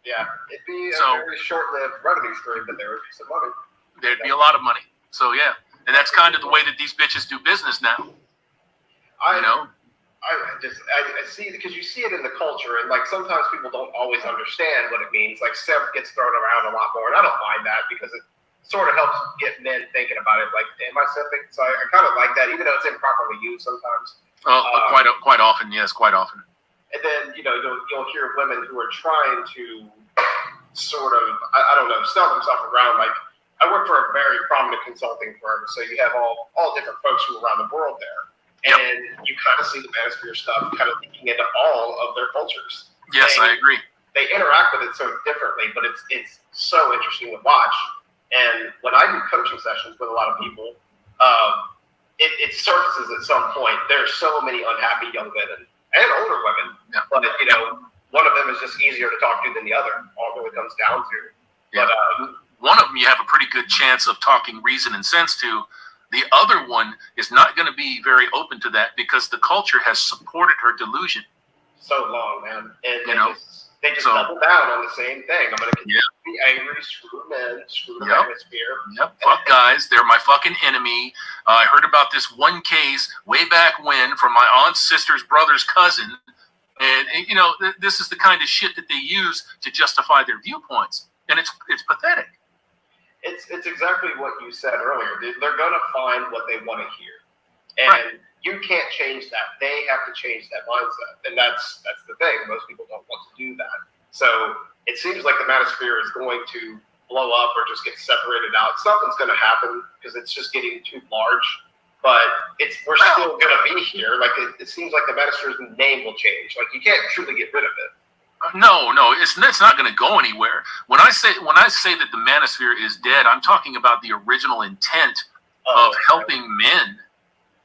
Yeah, it'd be a very short-lived revenue stream, but there would be some money. There'd be a lot of money. So yeah, and that's kind of the way that these bitches do business now. I see, because you see it in the culture, and like sometimes people don't always understand what it means. Like simp gets thrown around a lot more, and I don't mind that because it sort of helps get men thinking about it. Like, am I simping? So I kind of like that, even though it's improperly used sometimes. Quite often, yes, quite often. And then you'll hear women who are trying to sort of I don't know, sell themselves around. Like, I work for a very prominent consulting firm, so you have all different folks from around the world there. And you kind of see the manosphere stuff kind of leaking into all of their cultures. Yes, I agree. They interact with it so differently, but it's so interesting to watch. And when I do coaching sessions with a lot of people, it surfaces at some point. There's so many unhappy young women and older women, but one of them is just easier to talk to than the other. All it really comes down to. Yeah. But one of them you have a pretty good chance of talking reason and sense to. The other one is not going to be very open to that because the culture has supported her delusion. So long, man. And they just double down on the same thing. I'm going to continue to be angry, screw men, screw the manosphere. Yep, fuck guys. They're my fucking enemy. I heard about this one case way back when from my aunt's sister's brother's cousin. And this is the kind of shit that they use to justify their viewpoints. And it's pathetic. It's exactly what you said earlier. They're going to find what they want to hear. And you can't change that. They have to change that mindset. And that's the thing. Most people don't want to do that. So it seems like the manosphere is going to blow up or just get separated out. Something's going to happen because it's just getting too large. But we're still going to be here. Like it seems like the manosphere's name will change. Like you can't truly get rid of it. No, it's not going to go anywhere. When I say that the manosphere is dead, I'm talking about the original intent of helping men.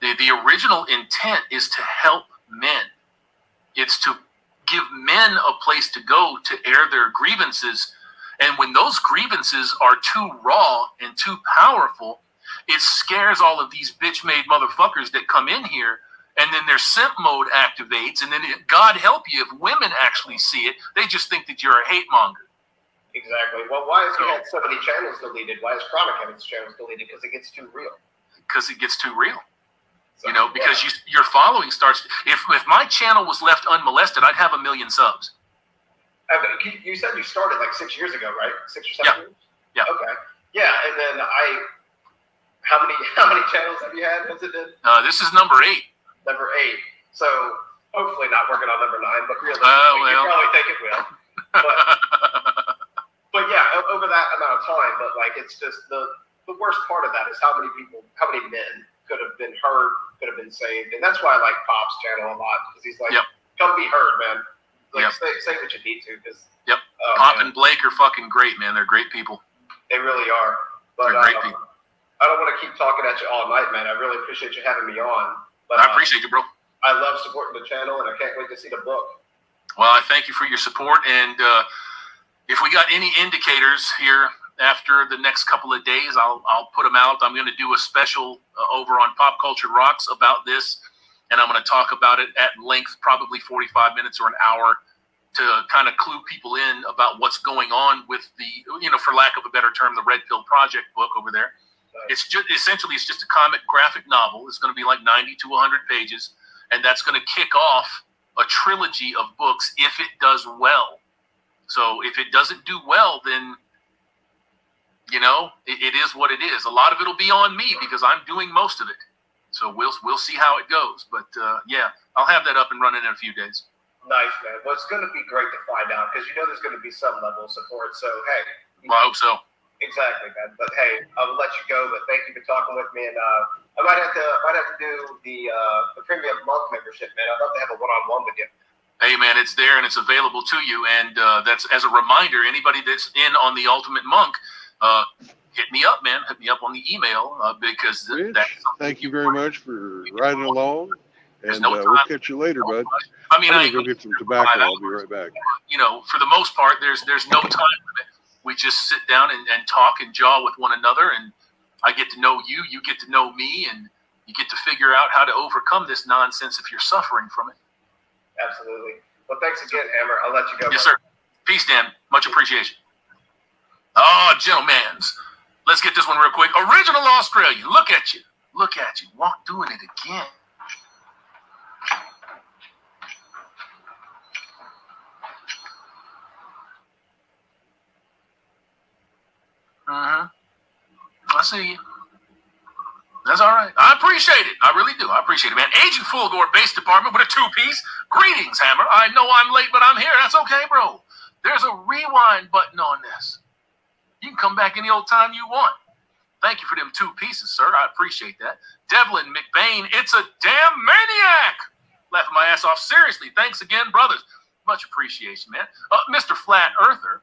The original intent is to help men. It's to give men a place to go to air their grievances. And when those grievances are too raw and too powerful, it scares all of these bitch-made motherfuckers that come in here. And then their simp mode activates, and then God help you if women actually see it, they just think that you're a hate monger. Exactly. Well, why has he had so many channels deleted? Why is Chronic had his channels deleted? Because it gets too real. Because it gets too real. So, because your following starts. If my channel was left unmolested, I'd have 1 million subs. You said you started like 6 years ago, right? 6 or 7 years. Yeah. Okay. Yeah, and then how many channels have you had? Has it been? This is number 8. Number 8. So hopefully not working on number 9, but realistically, you probably think it will. But yeah, over that amount of time. But like, it's just the worst part of that is how many men could have been hurt could have been saved. And that's why I like Pop's channel a lot, because he's like, come be heard, man. Like, say what you need to, because Pop and Blake are fucking great, man. They're great people. they really are. But They're great people. I don't want to keep talking at you all night, man. I really appreciate you having me on. But I appreciate you, bro. I love supporting the channel, and I can't wait to see the book. Well, I thank you for your support, and if we got any indicators here after the next couple of days, I'll put them out. I'm going to do a special over on Pop Culture Rocks about this, and I'm going to talk about it at length, probably 45 minutes or an hour, to kind of clue people in about what's going on with the, for lack of a better term, the Red Pill Project book over there. It's just essentially it's just a comic graphic novel. It's going to be like 90 to 100 pages, and that's going to kick off a trilogy of books if it does well. So if it doesn't do well, then it is what it is. A lot of it'll be on me because I'm doing most of it. So we'll see how it goes. But I'll have that up and running in a few days. Nice, man. Well, it's going to be great to find out, because there's going to be some level of support. So hey, well, I hope so. Exactly, man. But hey, I'll let you go. But thank you for talking with me, and I might have to do the premium month membership, man. I'd love to have a one-on-one with you. Hey, man, it's there and it's available to you. And that's as a reminder, anybody that's in on the Ultimate Monk, hit me up, man. Hit me up on the email because thank you very much for riding along. And no we'll catch you later, bud. I mean, I'm gonna go get some tobacco. I'll be right back. For the most part, there's no time limit. We just sit down and talk and jaw with one another, and I get to know you, you get to know me, and you get to figure out how to overcome this nonsense if you're suffering from it. Absolutely. Well, thanks again, Hammer. I'll let you go. Yes, sir. Peace, Dan. Much appreciation. Oh, gentlemen, let's get this one real quick. Original Australia. Look at you. Look at you. Walk doing it again. I see you. That's all right. I appreciate it. I really do. I appreciate it, man. Agent Fulgore Base Department with a 2-piece. Greetings, Hammer. I know I'm late, but I'm here. That's okay, bro. There's a rewind button on this. You can come back any old time you want. Thank you for them 2 pieces, sir. I appreciate that. Devlin McBain, it's a damn maniac. Laughing my ass off. Seriously, thanks again, brothers. Much appreciation, man. Mr. Flat Earther.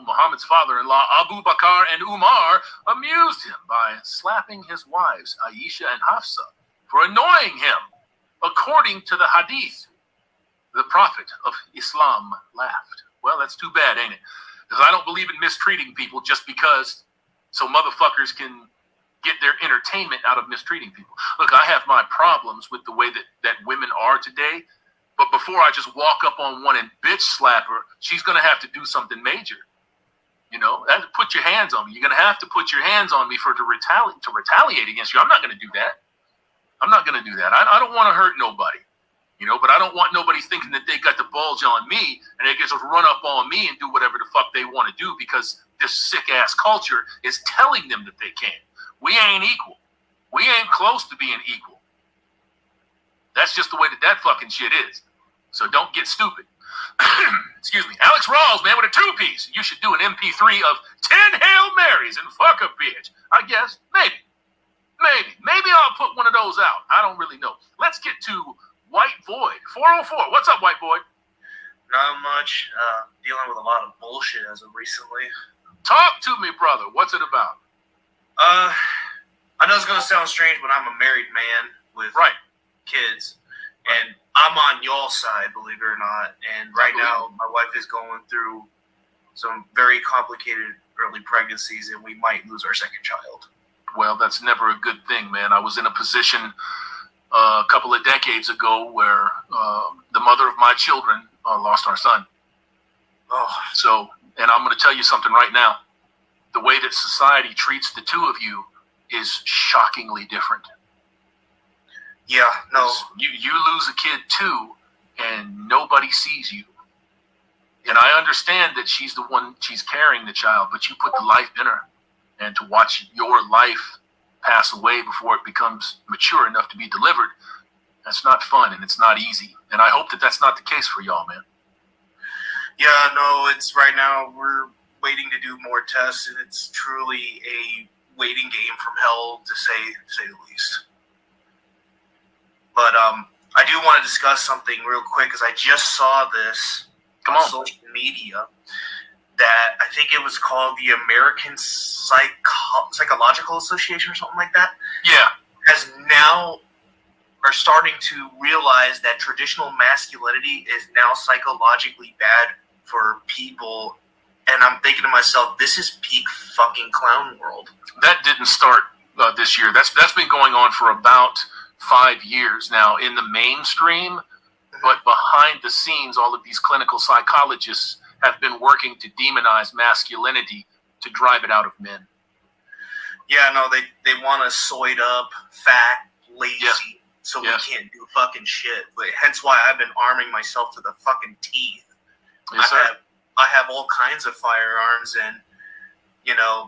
Muhammad's father-in-law, Abu Bakr and Umar, amused him by slapping his wives, Aisha and Hafsa, for annoying him. According to the hadith, the prophet of Islam laughed. Well, that's too bad, ain't it? Because I don't believe in mistreating people just because so motherfuckers can get their entertainment out of mistreating people. Look, I have my problems with the way that women are today. But before I just walk up on one and bitch slap her, she's going to have to do something major. Put your hands on me. You're going to have to put your hands on me to retaliate against you. I'm not going to do that. I'm not going to do that. I don't want to hurt nobody, but I don't want nobody thinking that they got the bulge on me and they can just run up on me and do whatever the fuck they want to do because this sick-ass culture is telling them that they can. We ain't equal. We ain't close to being equal. That's just the way that fucking shit is. So don't get stupid. Excuse me. Alex Rawls, man, with a 2-piece. You should do an MP3 of 10 Hail Marys and fuck a bitch. I guess. Maybe. Maybe I'll put one of those out. I don't really know. Let's get to White Void. 404. What's up, White Void? Not much. Dealing with a lot of bullshit as of recently. Talk to me, brother. What's it about? I know it's going to sound strange, but I'm a married man with kids. And I'm on y'all's side, believe it or not. And right now, my wife is going through some very complicated early pregnancies, and we might lose our second child. Well, that's never a good thing, man. I was in a position a couple of decades ago where the mother of my children lost our son. So, and I'm going to tell you something right now. The way that society treats the two of you is shockingly different. Yeah, no. You lose a kid too, and nobody sees you. And I understand that she's carrying the child, but you put the life in her. And to watch your life pass away before it becomes mature enough to be delivered, that's not fun and it's not easy. And I hope that that's not the case for y'all, man. Yeah, no, it's right now we're waiting to do more tests, and it's truly a waiting game from hell, to say the least. But I do want to discuss something real quick because I just saw this on social media that I think it was called the American Psychological Association or something like that. Yeah. Has now are starting to realize that traditional masculinity is now psychologically bad for people. And I'm thinking to myself, this is peak fucking clown world. That didn't start this year. That's been going on for about 5 years now in the mainstream. But behind the scenes, all of these clinical psychologists have been working to demonize masculinity to drive it out of men. Yeah, no, they want us soyed up, fat, lazy, so we can't do fucking shit. But hence why I've been arming myself to the fucking teeth. Yes, sir. I have all kinds of firearms, and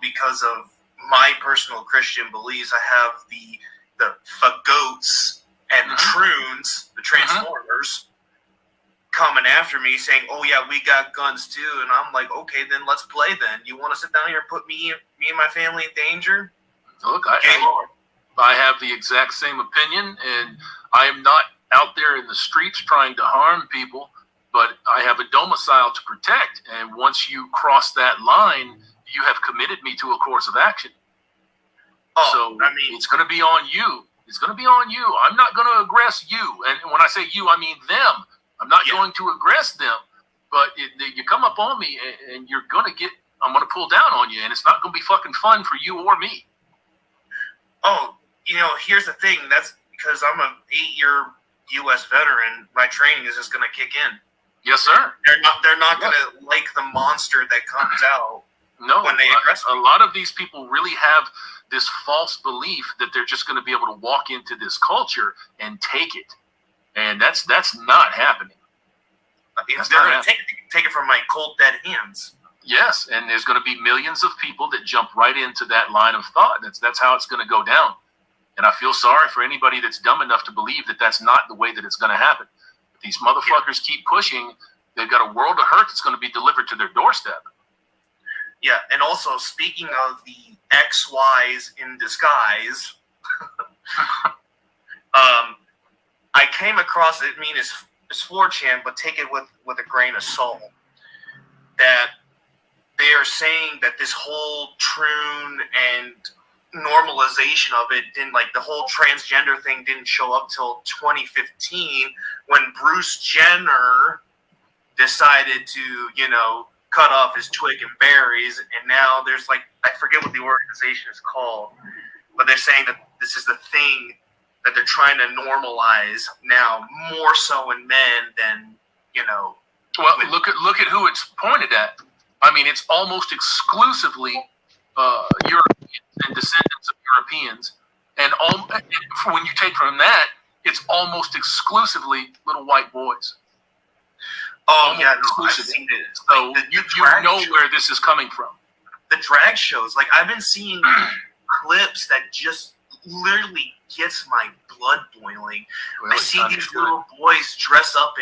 because of my personal Christian beliefs, I have the fagots and the troons, the transformers, coming after me saying, "Oh yeah, we got guns too," and I'm like, "Okay, then let's play. Then you want to sit down here and put me and my family in danger?" Look, I have the exact same opinion, and I am not out there in the streets trying to harm people, but I have a domicile to protect, and once you cross that line, you have committed me to a course of action. So it's going to be on you. It's going to be on you. I'm not going to aggress you, and when I say you, I mean them. I'm not going to aggress them, but you come up on me, and you're going to I'm going to pull down on you, and it's not going to be fucking fun for you or me. Oh, here's the thing. That's because I'm an 8-year U.S. veteran. My training is just going to kick in. Yes, sir. They're not going to like the monster that comes out. No, when they aggress a lot of these people really have this false belief that they're just going to be able to walk into this culture and take it, and that's not happening. They're going to take it from my cold dead hands. Yes, and there's going to be millions of people that jump right into that line of thought. That's how it's going to go down. And I feel sorry for anybody that's dumb enough to believe that that's not the way that it's going to happen. If these motherfuckers keep pushing, they've got a world of hurt that's going to be delivered to their doorstep. Yeah, and also, speaking of the XYs in disguise, I came across it. I mean, it's 4chan, but take it with a grain of salt. That they are saying that this whole troon and normalization of it didn't, like, the whole transgender thing didn't show up till 2015 when Bruce Jenner decided to, cut off his twig and berries, and now there's, like, I forget what the organization is called, but they're saying that this is the thing that they're trying to normalize now, more so in men than, Well, look at who it's pointed at. I mean, it's almost exclusively Europeans and descendants of Europeans, and when you take from that, it's almost exclusively little white boys. Oh yeah, no, I've seen it. So you know where this is coming from. The drag shows, like, I've been seeing clips that just literally gets my blood boiling. I see these little boys dress up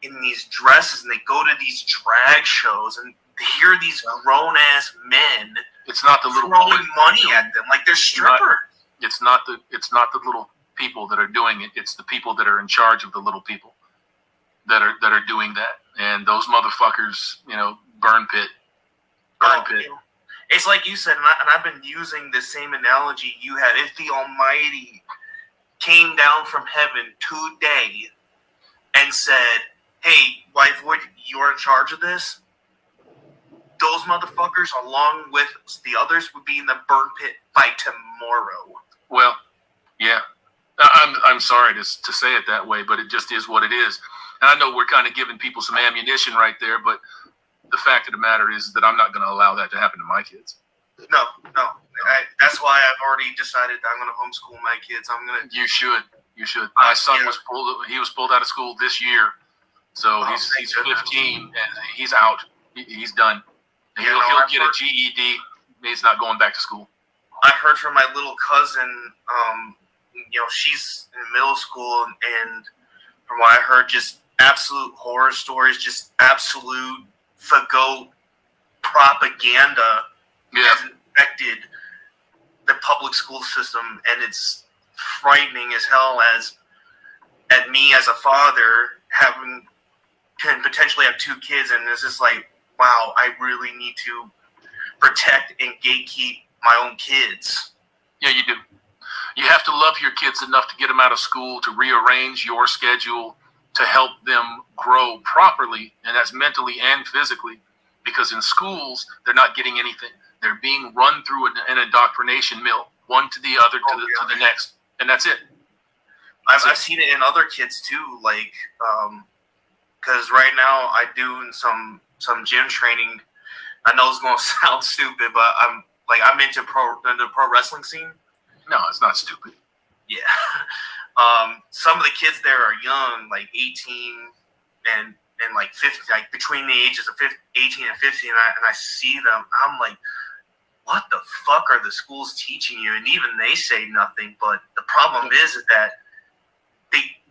in these dresses, and they go to these drag shows, and hear these grown ass men. It's not the little throwing boys money at them like they're strippers. It's not the little people that are doing it. It's the people that are in charge of the little people that are doing that. And those motherfuckers, burn pit. It's like you said, and I've been using the same analogy you had. If the Almighty came down from heaven today and said, "Hey, Wifewood, you're in charge of this," those motherfuckers, along with the others, would be in the burn pit by tomorrow. Well, yeah. I'm sorry to say it that way, but it just is what it is. And I know we're kind of giving people some ammunition right there, but the fact of the matter is that I'm not going to allow that to happen to my kids. No. That's why I've already decided that I'm going to homeschool my kids. You should. My son was pulled out of school this year, so he's 15 and he's out. He's done. He'll get a GED. He's not going back to school. I heard from my little cousin. She's in middle school, and from what I heard, just absolute horror stories, just absolute fagot propaganda has infected the public school system, and it's frightening as hell as at me as a father can potentially have 2 kids, and it's just like, wow, I really need to protect and gatekeep my own kids. Yeah, you do. You have to love your kids enough to get them out of school, to rearrange your schedule, to help them grow properly, and that's mentally and physically. Because in schools, they're not getting anything. They're being run through an indoctrination mill, one to the other, to the next, and that's it. I've seen it in other kids too, like, because right now I do some gym training. I know it's gonna sound stupid, but I'm into the pro wrestling scene. No, it's not stupid. Yeah. Some of the kids there are young, like 18 and like 50, like between the ages of 18 and 50, and I see them. I'm like, what the fuck are the schools teaching you? And even they say nothing. But the problem is that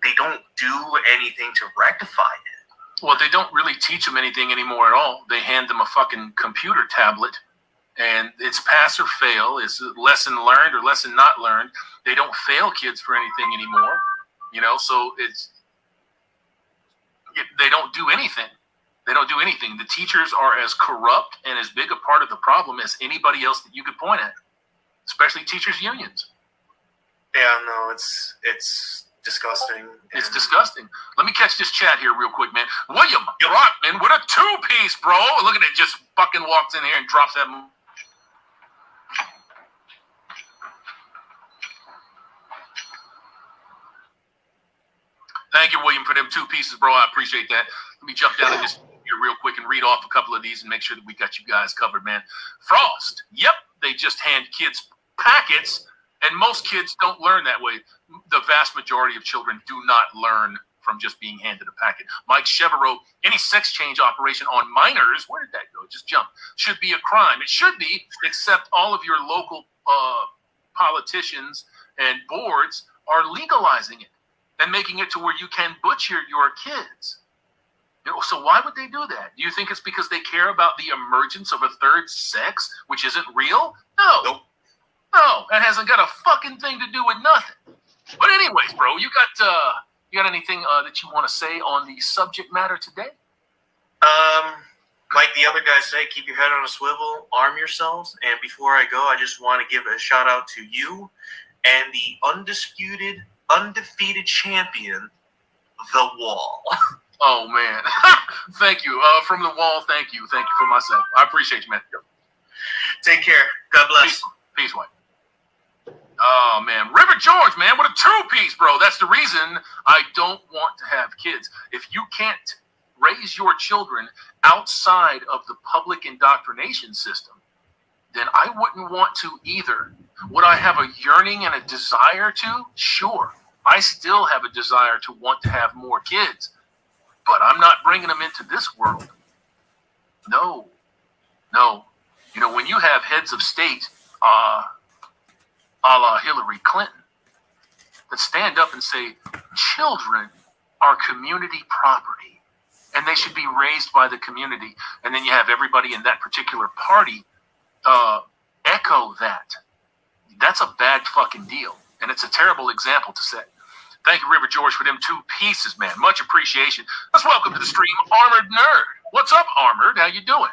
they don't do anything to rectify it. Well, they don't really teach them anything anymore at all. They hand them a fucking computer tablet, and it's pass or fail. It's lesson learned or lesson not learned. They don't fail kids for anything anymore, so they don't do anything. They don't do anything. The teachers are as corrupt and as big a part of the problem as anybody else that you could point at, especially teachers' unions. Yeah, no, it's disgusting. It's disgusting. Let me catch this chat here real quick, man. William Brockman with a 2-piece, bro. Look at it, just fucking walks in here and drops that. Thank you, William, for them 2 pieces, bro. I appreciate that. Let me jump down in this here real quick and read off a couple of these and make sure that we got you guys covered, man. Frost. Yep, they just hand kids packets, and most kids don't learn that way. The vast majority of children do not learn from just being handed a packet. Mike Chevrolet, any sex change operation on minors, where did that go? It just jumped. Should be a crime. It should be, except all of your local politicians and boards are legalizing it and making it to where you can butcher your kids. So why would they do that? Do you think it's because they care about the emergence of a third sex, which isn't real? No. Nope. No, that hasn't got a fucking thing to do with nothing. But anyways, bro, you got anything that you want to say on the subject matter today? Like the other guys say, keep your head on a swivel, arm yourselves. And before I go, I just want to give a shout out to you and the undefeated champion, The Wall. Oh, man. Thank you. From The Wall, thank you. Thank you for myself. I appreciate you, man. Take care. God bless. Peace, White. Oh, man. River George, man, what a 2-piece, bro. That's the reason I don't want to have kids. If you can't raise your children outside of the public indoctrination system, then I wouldn't want to either. Would I have a yearning and a desire to? Sure. I still have a desire to want to have more kids, but I'm not bringing them into this world. No. When you have heads of state, a la Hillary Clinton, that stand up and say, children are community property, and they should be raised by the community, and then you have everybody in that particular party echo that. That's a bad fucking deal, and it's a terrible example to set. Thank you, River George, for them 2 pieces, man. Much appreciation. Let's welcome to the stream, Armored Nerd. What's up, Armored? How you doing?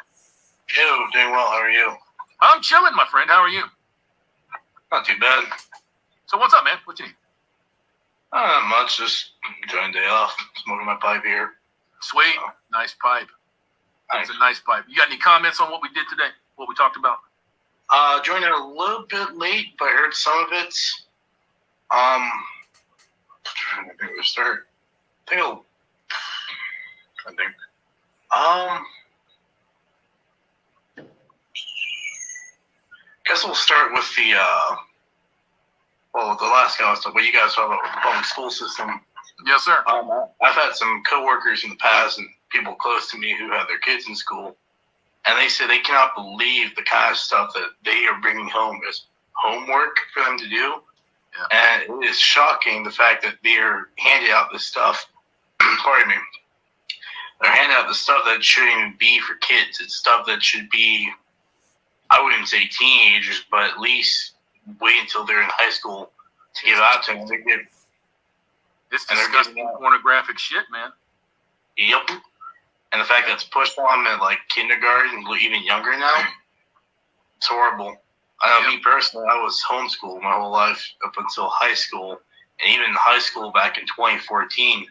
Yo, doing well. How are you? I'm chilling, my friend. How are you? Not too bad. So what's up, man? What you need? Not much. Just enjoying the day off. Smoking my pipe here. Sweet. Nice pipe. It's a nice pipe. You got any comments on what we did today? What we talked about? Joined it a little bit late, but I heard some of it. Trying to think where to start. Guess we'll start with the last guy. What you guys talk about with the public school system. Yes, sir. I've had some coworkers in the past and people close to me who have their kids in school, and they say they cannot believe the kind of stuff that they are bringing home as homework for them to do. Yeah. And it is shocking the fact that they're handing out this stuff. Pardon me. They're handing out the stuff that shouldn't even be for kids. It's stuff that should be, I wouldn't say teenagers, but at least wait until they're in high school to give out to them. It's disgusting pornographic shit, man. Yep. And the fact that it's pushed on them at like kindergarten, even younger now, it's horrible. I know me personally, I was homeschooled my whole life up until high school. And even in high school back in 2014,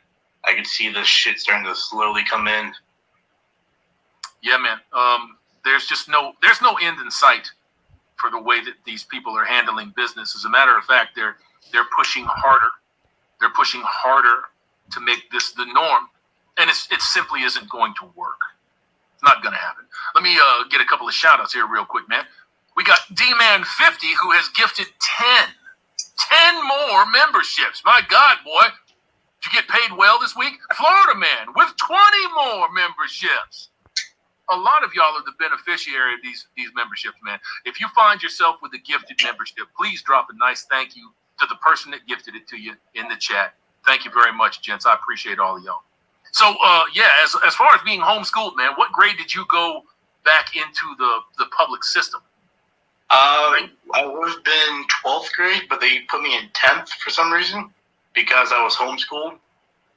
I could see this shit starting to slowly come in. Yeah, man. There's no end in sight for the way that these people are handling business. As a matter of fact, they're pushing harder. They're pushing harder to make this the norm, and it simply isn't going to work. It's not going to happen. Let me get a couple of shout-outs here real quick, man. We got D-Man50 who has gifted 10 more memberships. My God, boy. Did you get paid well this week? Florida Man with 20 more memberships. A lot of y'all are the beneficiary of these memberships, man. If you find yourself with a gifted membership, please drop a nice thank you to the person that gifted it to you in the chat. Thank you very much, gents. I appreciate all of y'all. So, as far as being homeschooled, man, what grade did you go back into the public system? I would have been 12th grade, but they put me in 10th for some reason because I was homeschooled.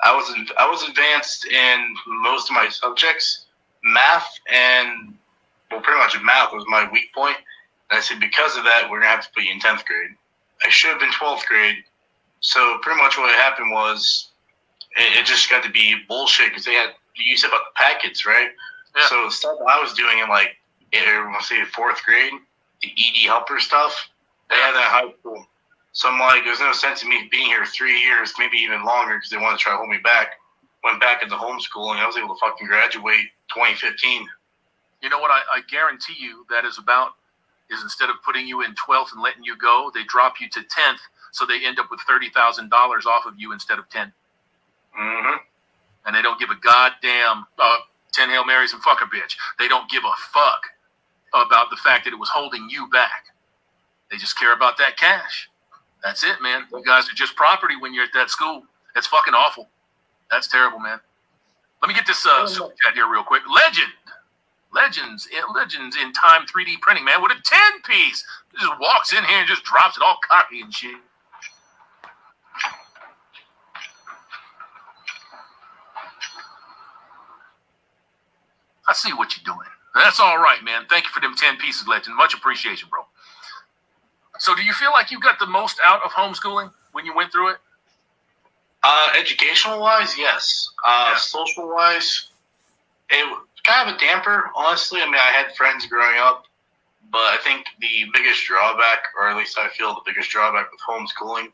I was advanced in most of my subjects. Math and, pretty much math was my weak point. And I said, because of that, we're going to have to put you in 10th grade. I should have been 12th grade. So pretty much what happened was it just got to be bullshit because they had, you said about the packets, right? Yeah. So stuff I was doing in like, let's say 4th grade, the ED helper stuff, they had that in high school. So I'm like, there's no sense in me being here 3 years, maybe even longer because they wanted to try to hold me back. Went back into homeschooling. I was able to fucking graduate 2015. You know what? I guarantee you that is instead of putting you in 12th and letting you go, they drop you to 10th, so they end up with $30,000 off of you instead of 10. Mm-hmm. And they don't give a goddamn 10 Hail Marys and fuck a bitch. They don't give a fuck about the fact that it was holding you back. They just care about that cash. That's it, man. You guys are just property when you're at that school. That's fucking awful. That's terrible, man. Let me get this super chat here real quick. Legends in Time 3D printing, man, with a 10-piece. Just walks in here and just drops it all cocky and shit. I see what you're doing. That's all right, man. Thank you for them 10 pieces, Legend. Much appreciation, bro. So do you feel like you got the most out of homeschooling when you went through it? Educational-wise, yes. Social-wise, it was kind of a damper, honestly. I mean, I had friends growing up, but I think the biggest drawback, or at least I feel the biggest drawback with homeschooling,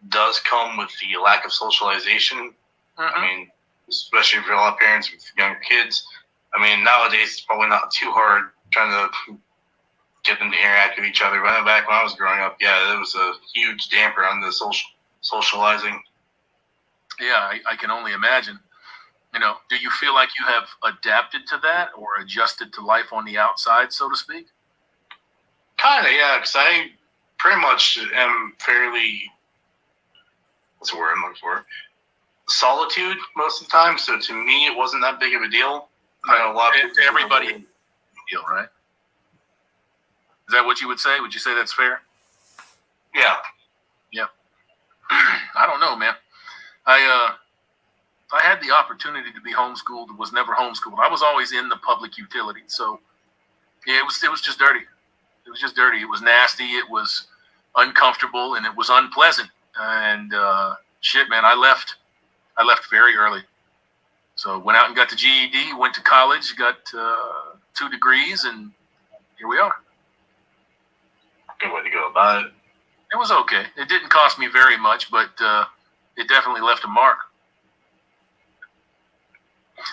does come with the lack of socialization. Mm-hmm. I mean, especially for a lot of parents with young kids. I mean, nowadays it's probably not too hard trying to get them to interact with each other. But back when I was growing up, yeah, it was a huge damper on the socializing. Yeah, I can only imagine. You know, do you feel like you have adapted to that or adjusted to life on the outside, so to speak? Kind of, yeah, because I pretty much am fairly, what's the word I'm looking for? Solitude most of the time. So to me, it wasn't that big of a deal. I know a lot of people. Everybody deal, right? Is that what you would say? Would you say that's fair? Yeah. Yeah. I don't know, man. I had the opportunity to be homeschooled, was never homeschooled. I was always in the public utility. So yeah, it was just dirty. It was just dirty. It was nasty. It was uncomfortable and it was unpleasant. And shit, man, I left very early. So went out and got the GED, went to college, got 2 degrees, and here we are. Good way to go about it. It was okay. It didn't cost me very much, but it definitely left a mark.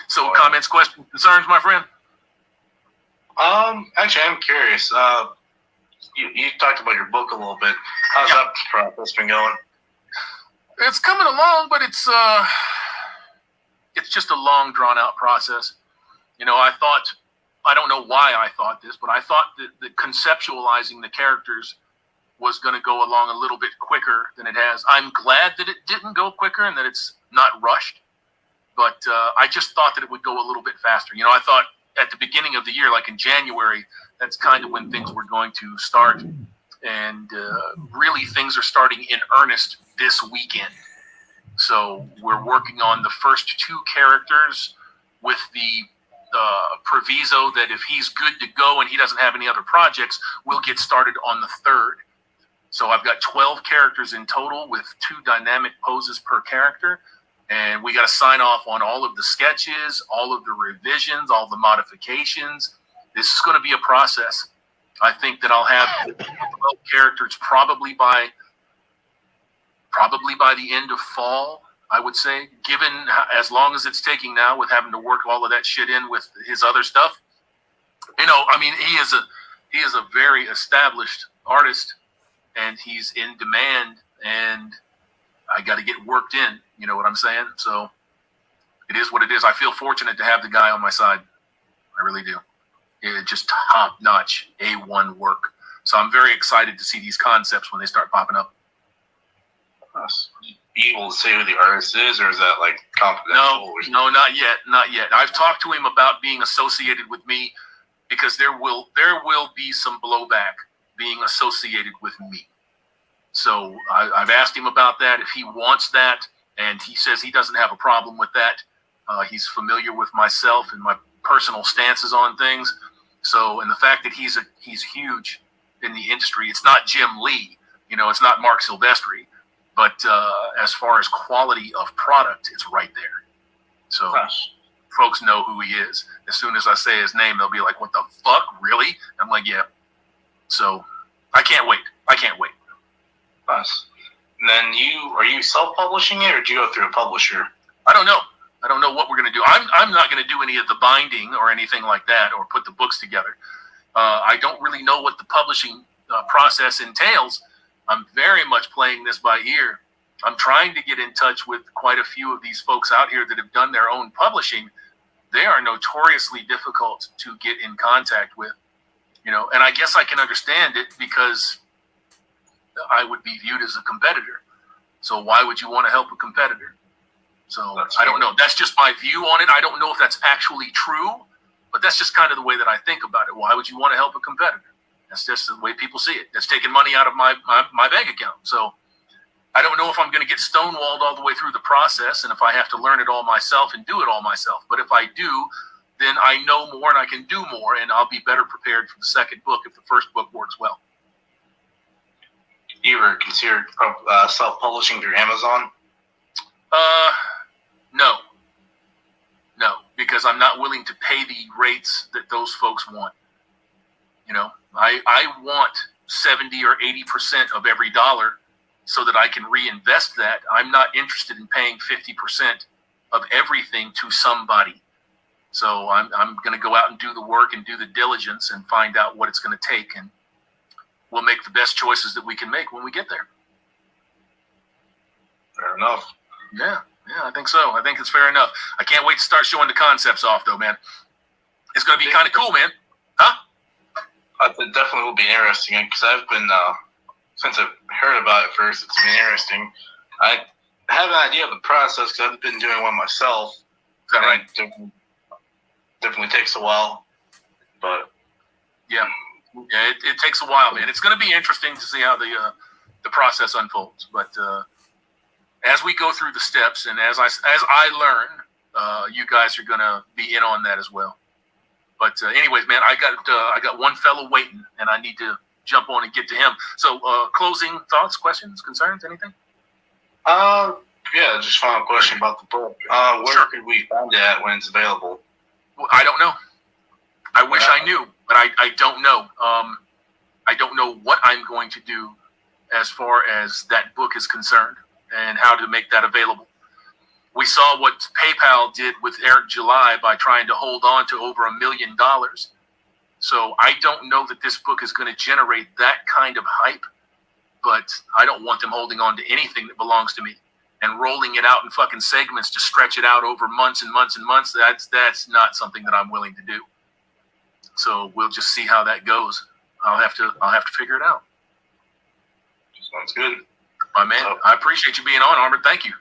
So comments, questions, concerns, my friend? Actually, I'm curious. You talked about your book a little bit. How's that process been going? It's coming along, but it's just a long, drawn-out process. You know, I don't know why I thought this, but I thought that conceptualizing the characters was going to go along a little bit quicker than it has. I'm glad that it didn't go quicker and that it's not rushed, but I just thought that it would go a little bit faster. You know, I thought at the beginning of the year, like in January, that's kind of when things were going to start, and really things are starting in earnest this weekend. So we're working on the first 2 characters with the proviso that if he's good to go and he doesn't have any other projects, we'll get started on the 3rd. So I've got 12 characters in total with 2 dynamic poses per character. And we got to sign off on all of the sketches, all of the revisions, all the modifications. This is going to be a process. I think that I'll have 12 characters probably by the end of fall, I would say, given as long as it's taking now with having to work all of that shit in with his other stuff. You know, I mean, he is a very established artist, and he's in demand, and I got to get worked in. You know what I'm saying? So it is what it is. I feel fortunate to have the guy on my side. I really do. It's just top-notch A1 work. So I'm very excited to see these concepts when they start popping up. You able to say who the artist is, or is that like confidential? No, not yet, not yet. I've talked to him about being associated with me because there will be some blowback being associated with me. So I've asked him about that, if he wants that, and he says he doesn't have a problem with that. He's familiar with myself and my personal stances on things. So, and the fact that he's huge in the industry, it's not Jim Lee, you know, it's not Mark Silvestri, but as far as quality of product, it's right there. So folks know who he is. As soon as I say his name, they'll be like, what the fuck, really? I'm like, yeah. So I can't wait. Nice. And then are you self-publishing it, or do you go through a publisher? I don't know what we're going to do. I'm not going to do any of the binding or anything like that, or put the books together. I don't really know what the publishing process entails. I'm very much playing this by ear. I'm trying to get in touch with quite a few of these folks out here that have done their own publishing. They are notoriously difficult to get in contact with, you know, and I guess I can understand it because I would be viewed as a competitor. So why would you want to help a competitor? So I don't know. That's just my view on it. I don't know if that's actually true, but that's just kind of the way that I think about it. Why would you want to help a competitor? That's just the way people see it. That's taking money out of my bank account. So I don't know if I'm going to get stonewalled all the way through the process, and if I have to learn it all myself and do it all myself. But if I do, then I know more and I can do more, and I'll be better prepared for the second book if the first book works well. You ever considered self-publishing through Amazon? No, because I'm not willing to pay the rates that those folks want. You know, I want 70 or 80% of every dollar so that I can reinvest that. I'm not interested in paying 50% of everything to somebody. So I'm going to go out and do the work and do the diligence and find out what it's going to take, and we'll make the best choices that we can make when we get there. Fair enough. Yeah, I think so. I think it's fair enough. I can't wait to start showing the concepts off, though, man. It's going to be kind of cool, man. Huh? It definitely will be interesting, because I've been, since I've heard about it first, it's been interesting. I have an idea of the process, because I've been doing one myself. Is that right? Definitely takes a while, but... Yeah, it takes a while, man. It's going to be interesting to see how the process unfolds, but... as we go through the steps and as I learn, you guys are going to be in on that as well. But anyways, man, I got one fellow waiting, and I need to jump on and get to him. So closing thoughts, questions, concerns, anything? Yeah, just final question about the book. Where could we find it at when it's available? Well, I don't know. I wish I knew, but I don't know. I don't know what I'm going to do as far as that book is concerned, and how to make that available. We saw what PayPal did with Eric July by trying to hold on to over $1 million. So I don't know that this book is going to generate that kind of hype, but I don't want them holding on to anything that belongs to me and rolling it out in fucking segments to stretch it out over months and months and months. That's not something that I'm willing to do. So we'll just see how that goes. I'll have to figure it out. Sounds good. My man, I appreciate you being on, Armored. Thank you.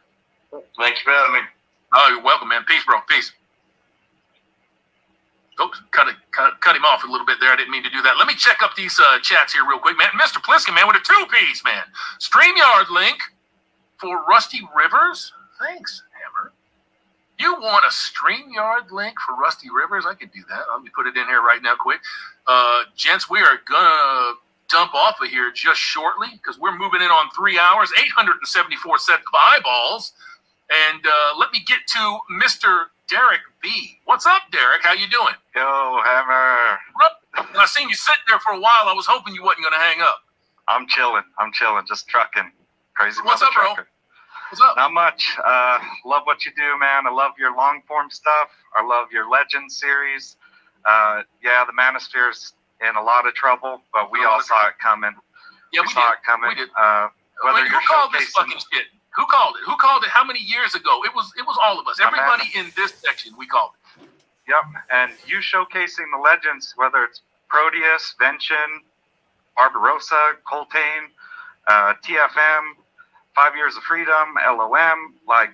Thank you for having me. Oh, you're welcome, man. Peace, bro. Peace. Oops, cut him off a little bit there. I didn't mean to do that. Let me check up these chats here real quick, man. Mr. Pliskin, man, with a 2-piece, man. StreamYard link for Rusty Rivers. Thanks, Hammer. You want a StreamYard link for Rusty Rivers? I could do that. Let me put it in here right now quick. Gents, we are going to dump off of here just shortly because we're moving in on 3 hours, 874 sets of eyeballs. And let me get to Mr. Derek B. What's up, Derek? How you doing? Yo, Hammer. I seen you sitting there for a while. I was hoping you wasn't going to hang up. I'm chilling. Just trucking. Crazy What's up, trucker. bro? What's up? Not much. Love what you do, man. I love your long form stuff. I love your Legend series. Yeah, the Manosphere's in a lot of trouble, but we all saw it coming. Yeah, we saw did. it coming. We did. Whether Who you're called this showcasing- fucking shit? Who called it? Who called it? How many years ago? It was all of us. Everybody in this section, we called it. Yep, and you showcasing the legends, whether it's Proteus, Vention, Barbarossa, Coltane, TFM, 5 Years of Freedom, LOM, like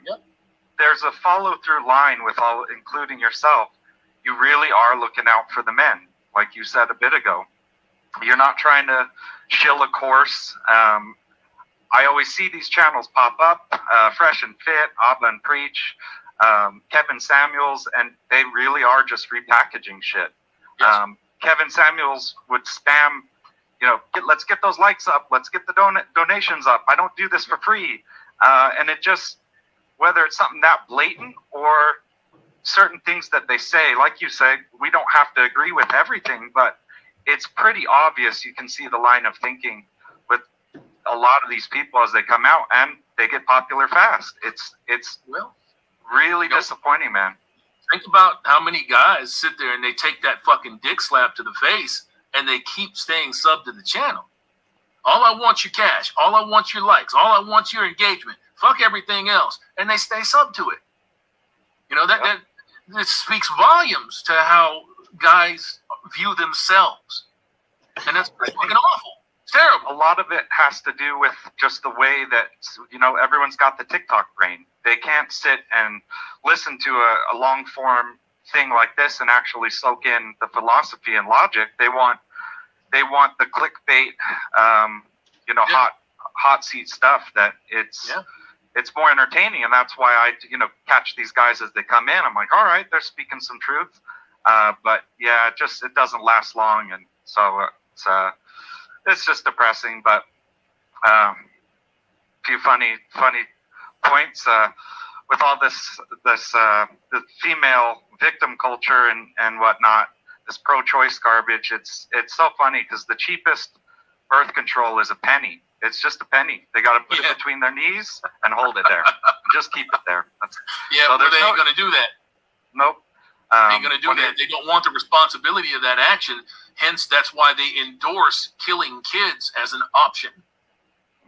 there's a follow-through line with all, including yourself. You really are looking out for the men, like you said a bit ago. You're not trying to shill a course. I always see these channels pop up, Fresh and Fit, Abba and Preach, Kevin Samuels, and they really are just repackaging shit. Kevin Samuels would spam, let's get those likes up, let's get the donations up. I don't do this for free. And it just, whether it's something that blatant or certain things that they say, like you say, we don't have to agree with everything, but it's pretty obvious. You can see the line of thinking with a lot of these people as they come out, and they get popular fast. It's really disappointing, man. Think about how many guys sit there and they take that fucking dick slap to the face and they keep staying sub to the channel. All I want your cash. All I want your likes. All I want your engagement. Fuck everything else. And they stay sub to it. That speaks volumes to how guys view themselves. And that's fucking awful. It's terrible. A lot of it has to do with just the way that, everyone's got the TikTok brain. They can't sit and listen to a long form thing like this and actually soak in the philosophy and logic. They want the clickbait, hot seat stuff that it's more entertaining. And that's why I, catch these guys as they come in. I'm like, all right, they're speaking some truth. But yeah, it doesn't last long. And so it's just depressing, but a few funny points with all this the female victim culture and whatnot, this pro-choice garbage. It's so funny because the cheapest birth control is a penny. It's just a penny. They got to put it between their knees and hold it there. Just keep it there. But they ain't going to do that. Nope. They ain't going to do that. They don't want the responsibility of that action. Hence, that's why they endorse killing kids as an option.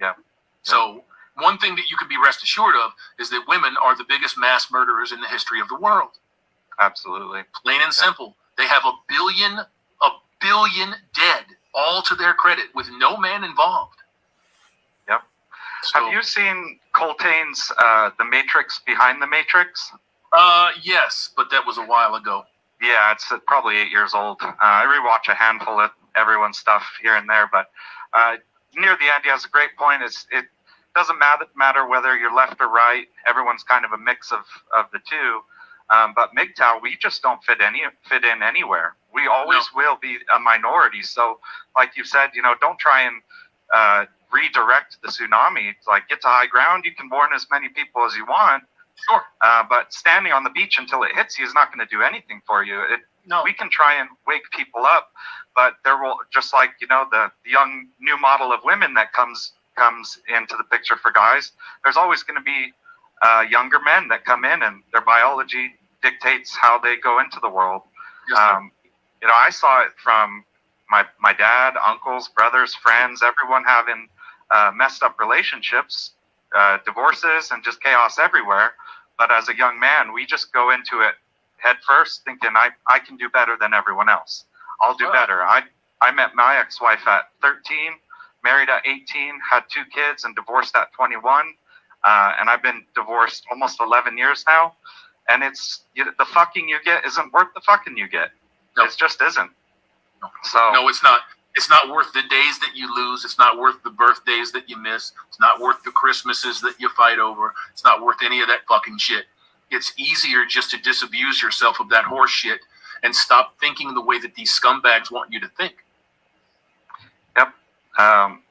Yeah. So one thing that you can be rest assured of is that women are the biggest mass murderers in the history of the world. Absolutely. Plain and simple. They have a billion dead, all to their credit, with no man involved. Yep. Have you seen Coltane's The Matrix Behind the Matrix? Yes, but that was a while ago. Yeah, it's probably 8 years old. I rewatch a handful of everyone's stuff here and there, but near the end, he has a great point. It doesn't matter whether you're left or right. Everyone's kind of a mix of the two. But MGTOW, we just don't fit in anywhere. We always will be a minority. So, like you said, don't try and redirect the tsunami. It's like, get to high ground. You can warn as many people as you want. Sure. But standing on the beach until it hits you is not going to do anything for you. We can try and wake people up, but there will, just like, the young new model of women that comes into the picture for guys, there's always going to be younger men that come in, and their biology dictates how they go into the world. Yes, I saw it from my dad, uncles, brothers, friends, everyone having messed up relationships, divorces, and just chaos everywhere. But as a young man, we just go into it head first thinking I can do better than everyone else. I'll do better. I met my ex-wife at 13, married at 18, had 2 kids, and divorced at 21. And I've been divorced almost 11 years now. And the fucking you get isn't worth the fucking you get. No. It just isn't. No, it's not. It's not worth the days that you lose. It's not worth the birthdays that you miss. It's not worth the Christmases that you fight over. It's not worth any of that fucking shit. It's easier just to disabuse yourself of that horse shit and stop thinking the way that these scumbags want you to think. Yep.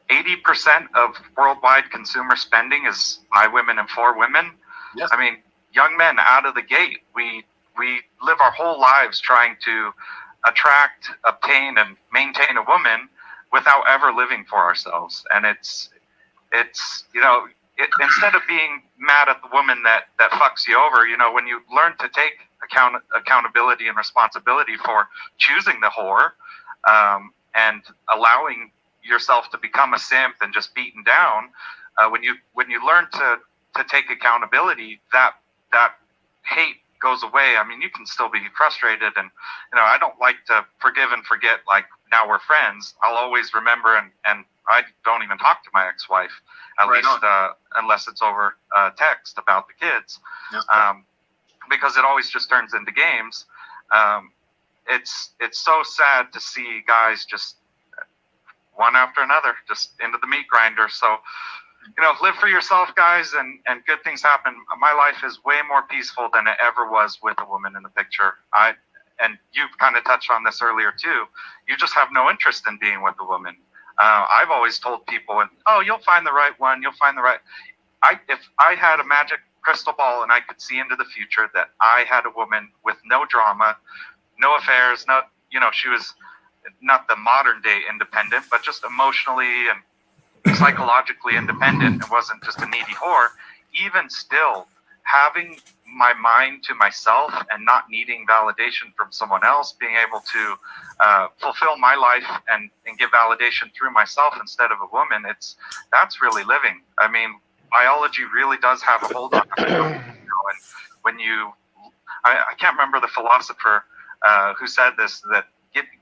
80% of worldwide consumer spending is by women and for women. Yes. I mean, young men out of the gate, we live our whole lives trying to attract, obtain, and maintain a woman without ever living for ourselves. And it's instead of being mad at the woman that fucks you over, when you learn to take accountability and responsibility for choosing the whore, and allowing yourself to become a simp and just beaten down, when you learn to take accountability, that hate goes away. I mean, you can still be frustrated, and I don't like to forgive and forget, like, now we're friends. I'll always remember, and I don't even talk to my ex-wife, at least unless it's over text about the kids, because it always just turns into games. It's so sad to see guys just one after another, just into the meat grinder. So, live for yourself, guys, and good things happen. My life is way more peaceful than it ever was with a woman in the picture. And you've kind of touched on this earlier too. You just have no interest in being with a woman. I've always told people, you'll find the right one. You'll find the right. If I had a magic crystal ball and I could see into the future that I had a woman with no drama, no affairs, she was not the modern day independent, but just emotionally and psychologically independent. It wasn't just a needy whore. Even still, having my mind to myself and not needing validation from someone else, being able to fulfill my life and give validation through myself instead of a woman, that's really living. I mean, biology really does have a hold on us. And when I can't remember the philosopher who said this, that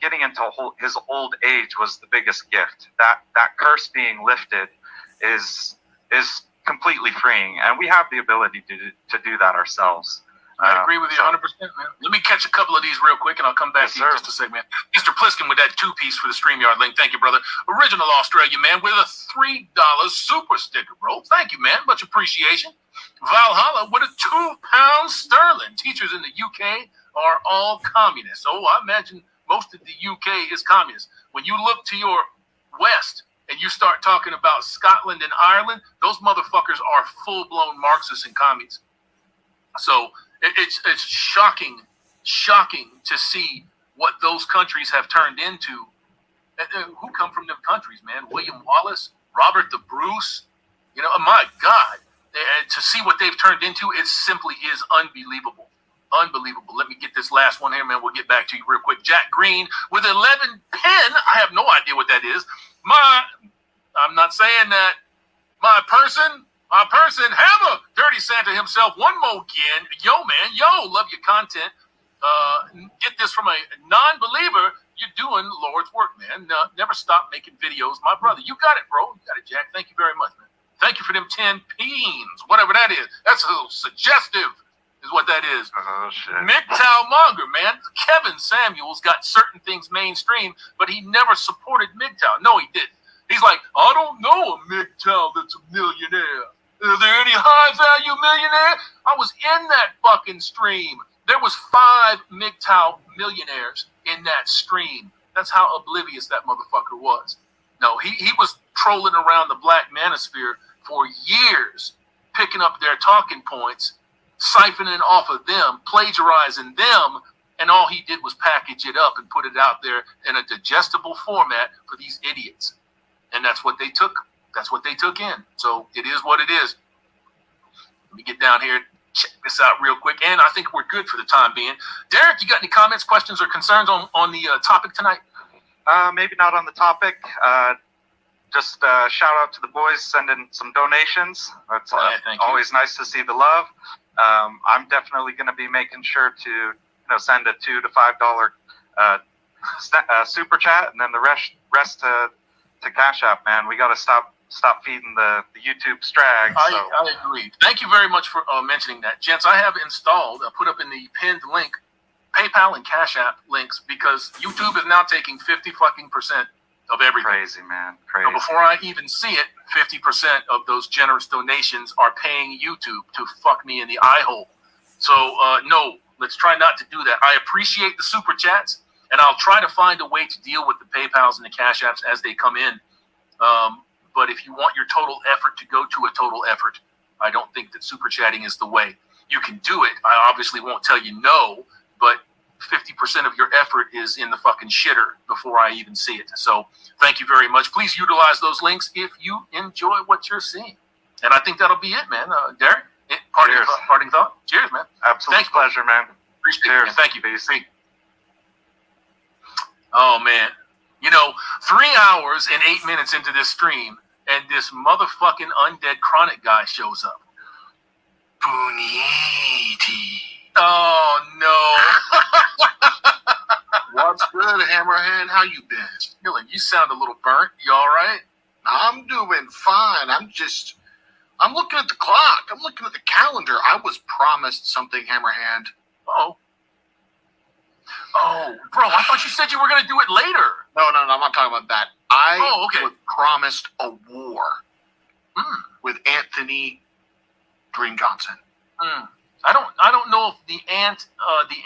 getting into his old age was the biggest gift. That curse being lifted is completely freeing, and we have the ability to do that ourselves. I agree with you 100%, man. Let me catch a couple of these real quick, and I'll come back to you in just a second, man. Mr. Pliskin with that 2-piece for the StreamYard link. Thank you, brother. Original Australia, man, with a $3 super sticker, bro. Thank you, man. Much appreciation. Valhalla with a £2 sterling. Teachers in the UK are all communists. So I imagine most of the UK is communist. When you look to your west and you start talking about Scotland and Ireland, those motherfuckers are full-blown Marxists and communists. So it's shocking to see what those countries have turned into. Who come from them countries, man? William Wallace, Robert the Bruce, my God. To see what they've turned into, it simply is unbelievable. Unbelievable. Let me get this last one here, man. We'll get back to you real quick. Jack Green with 11 pen. I have no idea what that is. I'm not saying that. My person, Hammer, Dirty Santa himself, one more again. Yo, man, love your content. Get this from a non-believer. You're doing Lord's work, man. Never stop making videos. My brother, you got it, bro. You got it, Jack. Thank you very much, man. Thank you for them 10 peens, whatever that is. That's a little suggestive, is what that is. Oh, shit. MGTOW monger, man. Kevin Samuels got certain things mainstream, but he never supported MGTOW. No, he didn't. He's like, I don't know a MGTOW that's a millionaire. Is there any high-value millionaire? I was in that fucking stream. There was 5 MGTOW millionaires in that stream. That's how oblivious that motherfucker was. No, he was trolling around the black manosphere for years, picking up their talking points, siphoning off of them, plagiarizing them, and all he did was package it up and put it out there in a digestible format for these idiots. And that's what they took. That's what they took in. So it is what it is. Let me get down here, check this out real quick, and I think we're good for the time being. Derek, you got any comments, questions, or concerns on the topic tonight? Maybe not on the topic. Just shout out to the boys sending some donations. It's always nice to see the love. I'm definitely going to be making sure to send a $2 to $5 super chat, and then the rest to Cash App. Man, we got to stop feeding the YouTube strag. I agree. Thank you very much for mentioning that, gents. I have installed, put up in the pinned link, PayPal and Cash App links, because YouTube is now taking 50% of everything. Crazy, man. Crazy. So before I even see it, 50% of those generous donations are paying YouTube to fuck me in the eye hole. So no, let's try not to do that. I appreciate the super chats, and I'll try to find a way to deal with the PayPals and the Cash Apps as they come in. But if you want your total effort to go to a total effort, I don't think that super chatting is the way. You can do it. I obviously won't tell you no, but 50% of your effort is in the fucking shitter before I even see it. So thank you very much. Please utilize those links if you enjoy what you're seeing. And I think that'll be it, man. Derek, parting thought? Cheers, man. Absolute Thanks, pleasure, man. Appreciate Cheers. it, man. Thank you, BC. Oh, man. 3 hours and 8 minutes into this stream, and this motherfucking undead chronic guy shows up. Punieti. Oh, no. What's good, Hammerhand? How you been? Dylan, you sound a little burnt. You all right? I'm doing fine. I'm looking at the clock. I'm looking at the calendar. I was promised something, Hammerhand. Oh, bro, I thought you said you were going to do it later. No, I'm not talking about that. I was promised a war with Anthony Dream Johnson. I don't know if the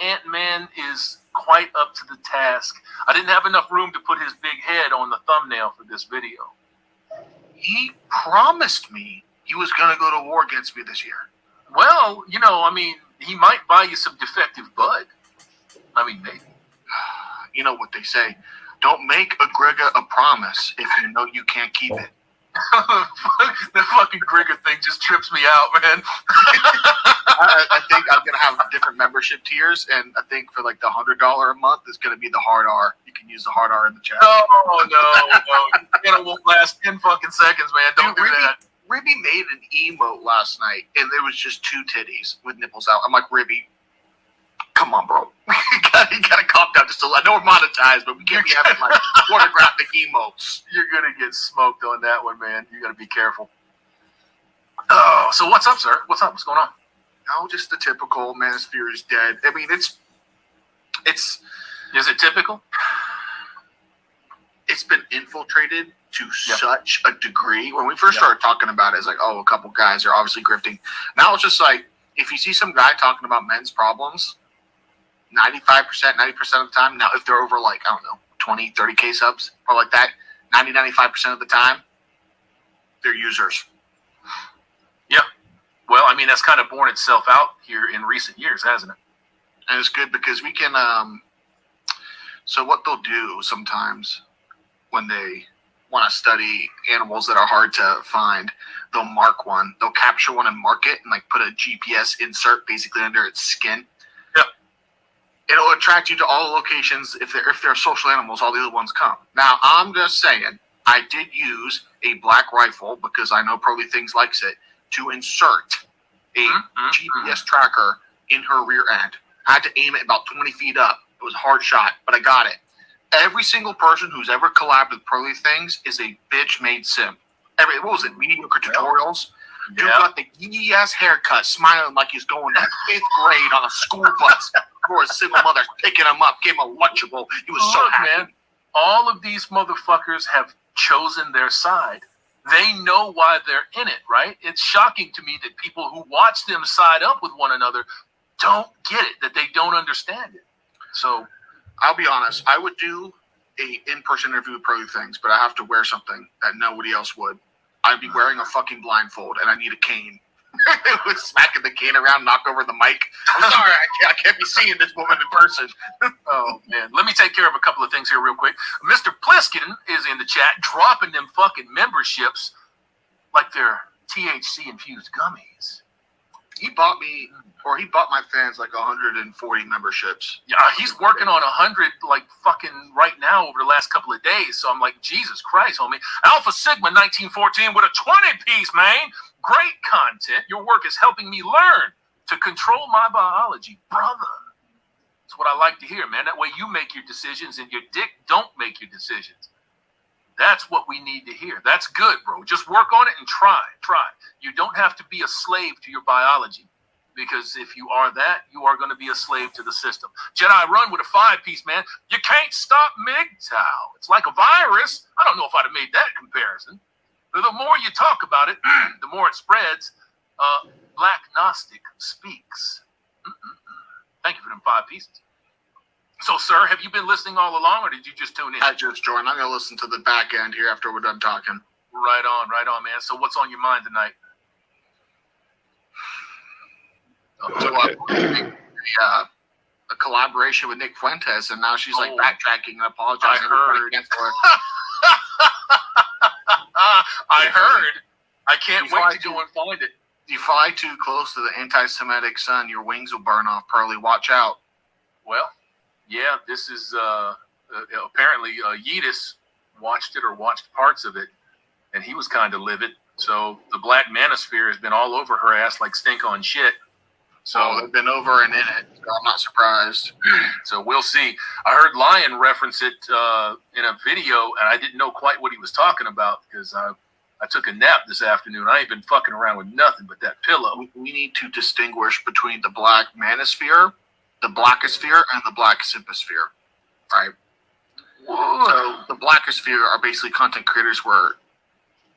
Ant-Man is quite up to the task. I didn't have enough room to put his big head on the thumbnail for this video. He promised me he was going to go to war against me this year. Well, he might buy you some defective bud. Maybe. You know what they say. Don't make a Grigga a promise if you know you can't keep it. The fucking Grigga thing just trips me out, man. I think I'm going to have different membership tiers, and I think for like the $100 a month is going to be the hard R. You can use the hard R in the chat. No. It won't last 10 fucking seconds, man. Don't do that. Ribby made an emote last night, and there was just 2 titties with nipples out. I'm like, Ribby, come on, bro. you gotta calm down just a little. I know we're monetized, but we can't be having like pornographic emotes. You're gonna get smoked on that one, man. You gotta be careful. Oh, so what's up, sir? What's up? What's going on? No, just the typical Manosphere is dead. I mean, it's. Is it typical? It's been infiltrated to such a degree. When we first started talking about it, it's like, a couple guys are obviously grifting. Now it's just like, if you see some guy talking about men's problems, 95%, 90% of the time, now if they're over like, 20, 30K subs, or like that, 90, 95% of the time, they're users. Yeah. Well, that's kind of borne itself out here in recent years, hasn't it? And it's good because we can, so what they'll do sometimes when they want to study animals that are hard to find, they'll mark one, they'll capture one and mark it and like put a GPS insert basically under its skin. Yep. It'll attract you to all the locations. If they're social animals, all the other ones come. Now, I'm just saying, I did use a black rifle because I know Probably Things likes it to insert a GPS tracker in her rear end. I had to aim it about 20 feet up. It was a hard shot, but I got it. Every single person who's ever collabed with Probably Things is a bitch-made simp. What was it? Mediocre tutorials? Dude got the yee-ass haircut, smiling like he's going to 5th grade on a school bus for a single mother picking him up, gave him a Lunchable. He was so happy. Man, all of these motherfuckers have chosen their side. They know why they're in it, right? It's shocking to me that people who watch them side up with one another don't get it, that they don't understand it. So, I'll be honest, I would do a in-person interview with Probably Things, but I have to wear something that nobody else would. I'd be wearing a fucking blindfold, and I need a cane. It was smacking the cane around, knock over the mic. I'm sorry, I can't be seeing this woman in person. Oh, man. Let me take care of a couple of things here real quick. Mr. Pliskin is in the chat, dropping them fucking memberships like they're THC-infused gummies. He bought my fans like 140 memberships. Yeah, he's working on 100 like fucking right now over the last couple of days. So I'm like, Jesus Christ, homie. Alpha Sigma 1914 with a 20-piece, man. Great content. Your work is helping me learn to control my biology, brother. That's what I like to hear, man. That way you make your decisions and your dick don't make your decisions. That's what we need to hear. That's good, bro. Just work on it and try. You don't have to be a slave to your biology. Because if you are that, you are going to be a slave to the system. Jedi run with a 5-piece, man. You can't stop MGTOW. It's like a virus. I don't know if I'd have made that comparison. But the more you talk about it, the more it spreads. Black Gnostic speaks. Thank you for them 5 pieces. So, sir, have you been listening all along, or did you just tune in? I just joined. I'm going to listen to the back end here after we're done talking. Right on, man. So what's on your mind tonight? So, a collaboration with Nick Fuentes, and now she's like backtracking and apologizing. I heard. For it. I heard. I can't wait to go and find it. If you fly too close to the anti-Semitic sun, your wings will burn off, Pearly. Watch out. Well, yeah, this is apparently Yeetus watched it or watched parts of it, and he was kind of livid. So the Black Manosphere has been all over her ass like stink on shit. So they've been over and in it. So I'm not surprised. So we'll see. I heard Lion reference it in a video, and I didn't know quite what he was talking about because I took a nap this afternoon. I ain't been fucking around with nothing but that pillow. We need to distinguish between the Black Manosphere, the Blackosphere, and the Black Sympasphere. Right? So the Blackosphere are basically content creators where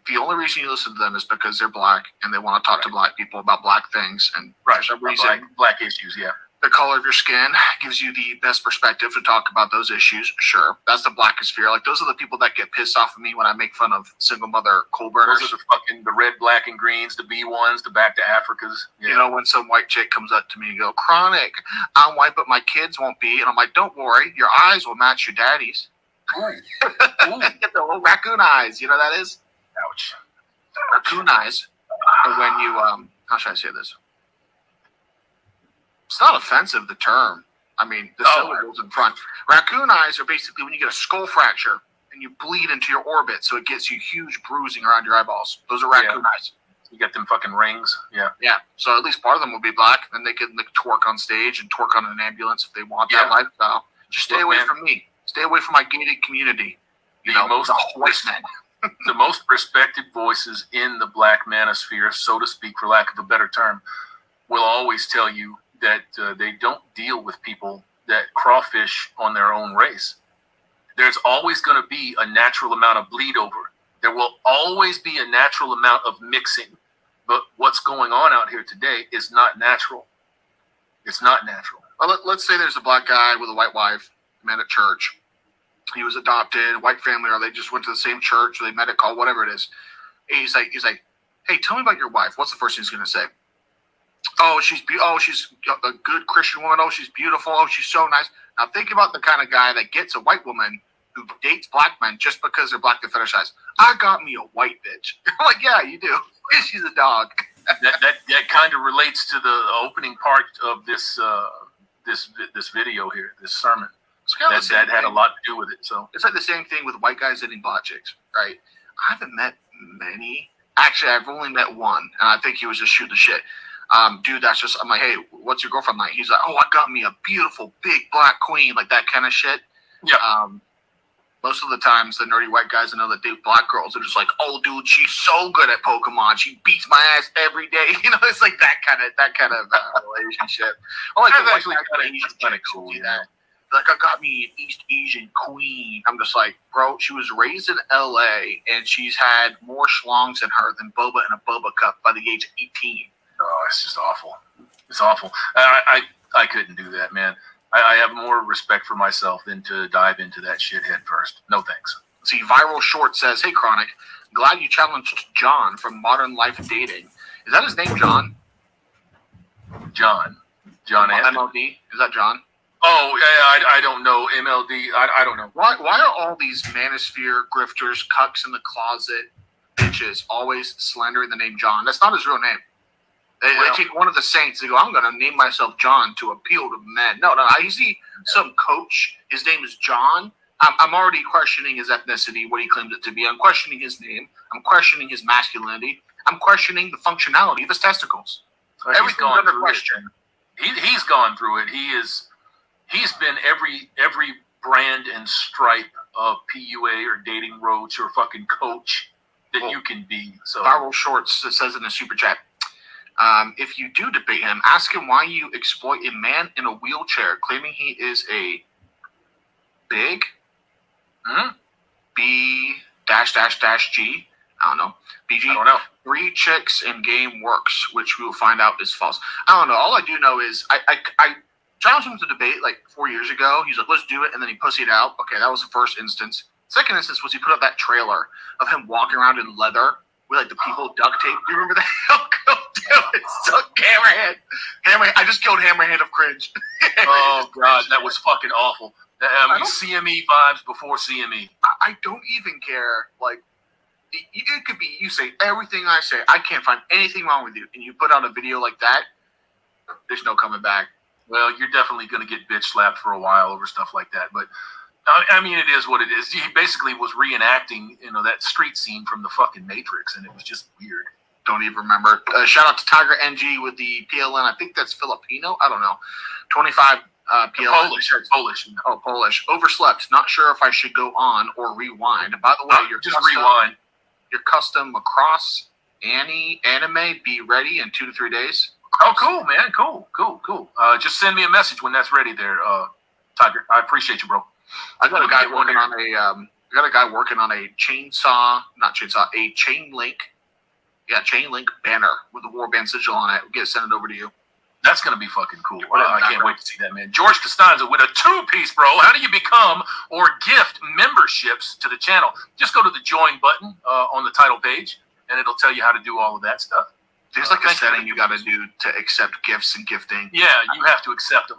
the only reason you listen to them is because they're black and they want to talk to black people about black things. And for some reason, black issues, yeah. The color of your skin gives you the best perspective to talk about those issues. Sure. That's the Blackosphere. Like, those are the people that get pissed off of me when I make fun of single mother coal burners. Those are the red, black, and greens, the B1s, the back to Africas. Yeah. You know, when some white chick comes up to me and go, Chronic, I'm white, but my kids won't be. And I'm like, don't worry, your eyes will match your daddy's. Ooh. Get the little raccoon eyes. You know what that is? Ouch. Raccoon eyes are when you, how should I say this? It's not offensive, the term. I mean, the syllables in front. Raccoon eyes are basically when you get a skull fracture and you bleed into your orbit, so it gets you huge bruising around your eyeballs. Those are raccoon eyes. You get them fucking rings. Yeah. Yeah. So at least part of them will be black. Then they can twerk on stage and twerk on an ambulance if they want that lifestyle. Just stay away from me. Stay away from my gated community. You know, most the most respected voices in the Black Manosphere, so to speak, for lack of a better term, will always tell you that they don't deal with people that crawfish on their own race. There's always going to be a natural amount of bleed over. There will always be a natural amount of mixing. But what's going on out here today is not natural. It's not natural. Well, let's say there's a black guy with a white wife, met at church. He was adopted, white family, or they just went to the same church, or they met at call, whatever it is. He's like, hey, tell me about your wife. What's the first thing he's going to say? Oh, she's a good Christian woman. Oh, she's beautiful. Oh, she's so nice. Now think about the kind of guy that gets a white woman who dates black men just because they're black and fetishized. I got me a white bitch. I'm like, yeah, you do. She's a dog. that kind of relates to the opening part of this this video here, this sermon. That had a lot to do with it. So it's like the same thing with white guys dating black chicks, right? I haven't met many. Actually, I've only met one, and I think he was just shooting the shit. Dude, that's just, I'm like, hey, what's your girlfriend like? He's like, oh, I got me a beautiful big black queen, like that kind of shit. Yeah. Most of the times, the nerdy white guys I know that date black girls are just like, oh, dude, she's so good at Pokemon. She beats my ass every day. You know, it's like that kind of relationship. I like that's actually kind of cool. Yeah. Like, I got me an East Asian queen. I'm just like, bro, she was raised in L.A. and she's had more schlongs in her than Boba in a Boba cup by the age of 18. Oh, it's just awful. It's awful. I couldn't do that, man. I have more respect for myself than to dive into that shit head first. No thanks. See, Viral Short says, hey, Chronic, glad you challenged John from Modern Life Dating. Is that his name, John? John Anthony. MLD? Is that John? Oh, yeah, I don't know. MLD, I don't know. Why are all these manosphere grifters, cucks in the closet, bitches always slandering the name John? That's not his real name. They take one of the saints. They go, I'm going to name myself John to appeal to men. No. I see some coach. His name is John. I'm already questioning his ethnicity, what he claims it to be. I'm questioning his name. I'm questioning his masculinity. I'm questioning the functionality of his testicles. Everything's under question. He's gone through it. He's been every brand and stripe of PUA or dating roach or fucking coach that you can be. So Viral Shorts says in the super chat, If you do debate him, ask him why you exploit a man in a wheelchair, claiming he is a big B dash dash dash G. I don't know. BG. I don't know. 3 chicks in game works, which we will find out is false. I don't know. All I do know is I challenged him to debate like 4 years ago. He's like, let's do it. And then he pussied out. Okay, that was the first instance. Second instance was he put up that trailer of him walking around in leather with like the people duct tape. Do you remember that? Hammerhead. I just killed Hammerhead of cringe. Oh, God, that was fucking awful. CME vibes before CME. I don't even care. Like, it could be, you say everything I say. I can't find anything wrong with you. And you put out a video like that, there's no coming back. Well, you're definitely going to get bitch slapped for a while over stuff like that. But, I mean, it is what it is. He basically was reenacting, that street scene from the fucking Matrix, and it was just weird. Don't even remember. Shout out to Tiger NG with the PLN. I think that's Filipino. I don't know. 25 PLN. Polish. Oh, Polish. Overslept. Not sure if I should go on or rewind. By the way, rewind. Your custom lacrosse anime be ready in 2 to 3 days. Oh, cool, man. Cool. Just send me a message when that's ready there, Tiger. I appreciate you, bro. I got a guy working on a chain link banner with a warband sigil on it. We'll send it over to you. That's going to be fucking cool. I can't wait to see that, man. George Costanza with a 2-piece, bro. How do you become or gift memberships to the channel? Just go to the join button on the title page, and it'll tell you how to do all of that stuff. There's like a setting you got to do to accept gifts and gifting. Yeah, you have to accept them.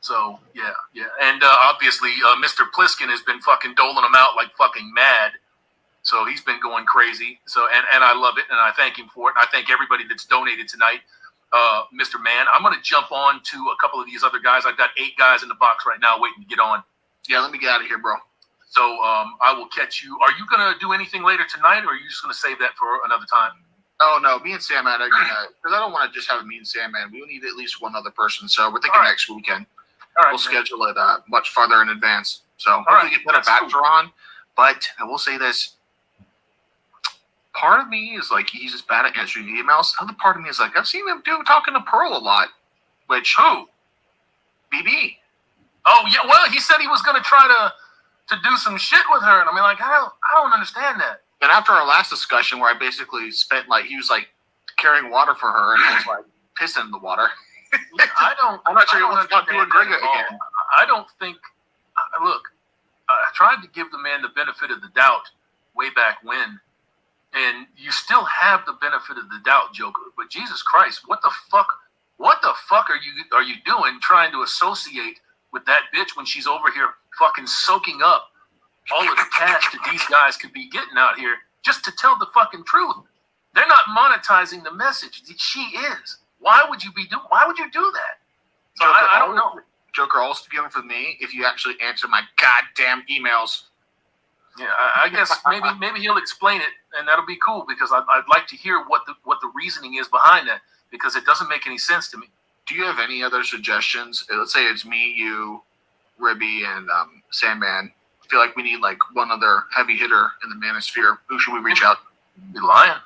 So, yeah. And obviously, Mr. Pliskin has been fucking doling them out like fucking mad. So he's been going crazy. So and I love it, and I thank him for it. And I thank everybody that's donated tonight. Mr. Man, I'm going to jump on to a couple of these other guys. I've got 8 guys in the box right now waiting to get on. Yeah, let me get out of here, bro. So I will catch you. Are you going to do anything later tonight, or are you just going to save that for another time? Oh, no. Me and Sandman are going to, because I don't want to just have me and Sandman. We need at least one other person. So we're thinking next weekend. We'll schedule it much farther in advance. So hopefully get better backs are on. But I will say this. Part of me is like, he's just bad at answering emails. Other part of me is like, I've seen him talking to Pearl a lot. Which, who? BB. Oh, yeah. Well, he said he was going to try to do some shit with her. And I mean, like, I don't understand that. And after our last discussion where I basically spent, like, he was like carrying water for her and I was like pissing in the water. I'm not sure he wants to do a Gringa again. I don't think, look, I tried to give the man the benefit of the doubt way back when. And you still have the benefit of the doubt, Joker. But Jesus Christ, what the fuck are you doing trying to associate with that bitch when she's over here fucking soaking up all of the cash that these guys could be getting out here just to tell the fucking truth? They're not monetizing the message. She is. Why would you do that? So Joker, I don't know. Joker, also given for me if you actually answer my goddamn emails. Yeah, I guess maybe he'll explain it, and that'll be cool because I'd like to hear what the reasoning is behind that because it doesn't make any sense to me. Do you have any other suggestions? Let's say it's me, you, Ribby, and Sandman. I feel like we need like one other heavy hitter in the manosphere. Who should we reach out? Lion.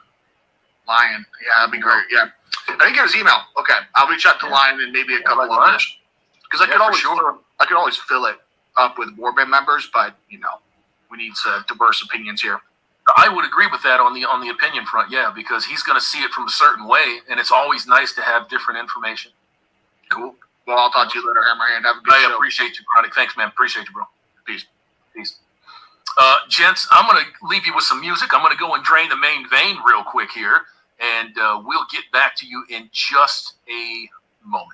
Yeah, that'd be great. Yeah, I didn't get his email. Okay, I'll reach out to Lion and maybe a couple others because I could always fill it up with warband members, but we need some diverse opinions here. I would agree with that on the opinion front, yeah, because he's going to see it from a certain way, and it's always nice to have different information. Cool. Well, I'll talk to you later, Hammerhand. Have a good show. I appreciate you, Chronic. Thanks, man. Appreciate you, bro. Peace. Gents, I'm going to leave you with some music. I'm going to go and drain the main vein real quick here, and we'll get back to you in just a moment.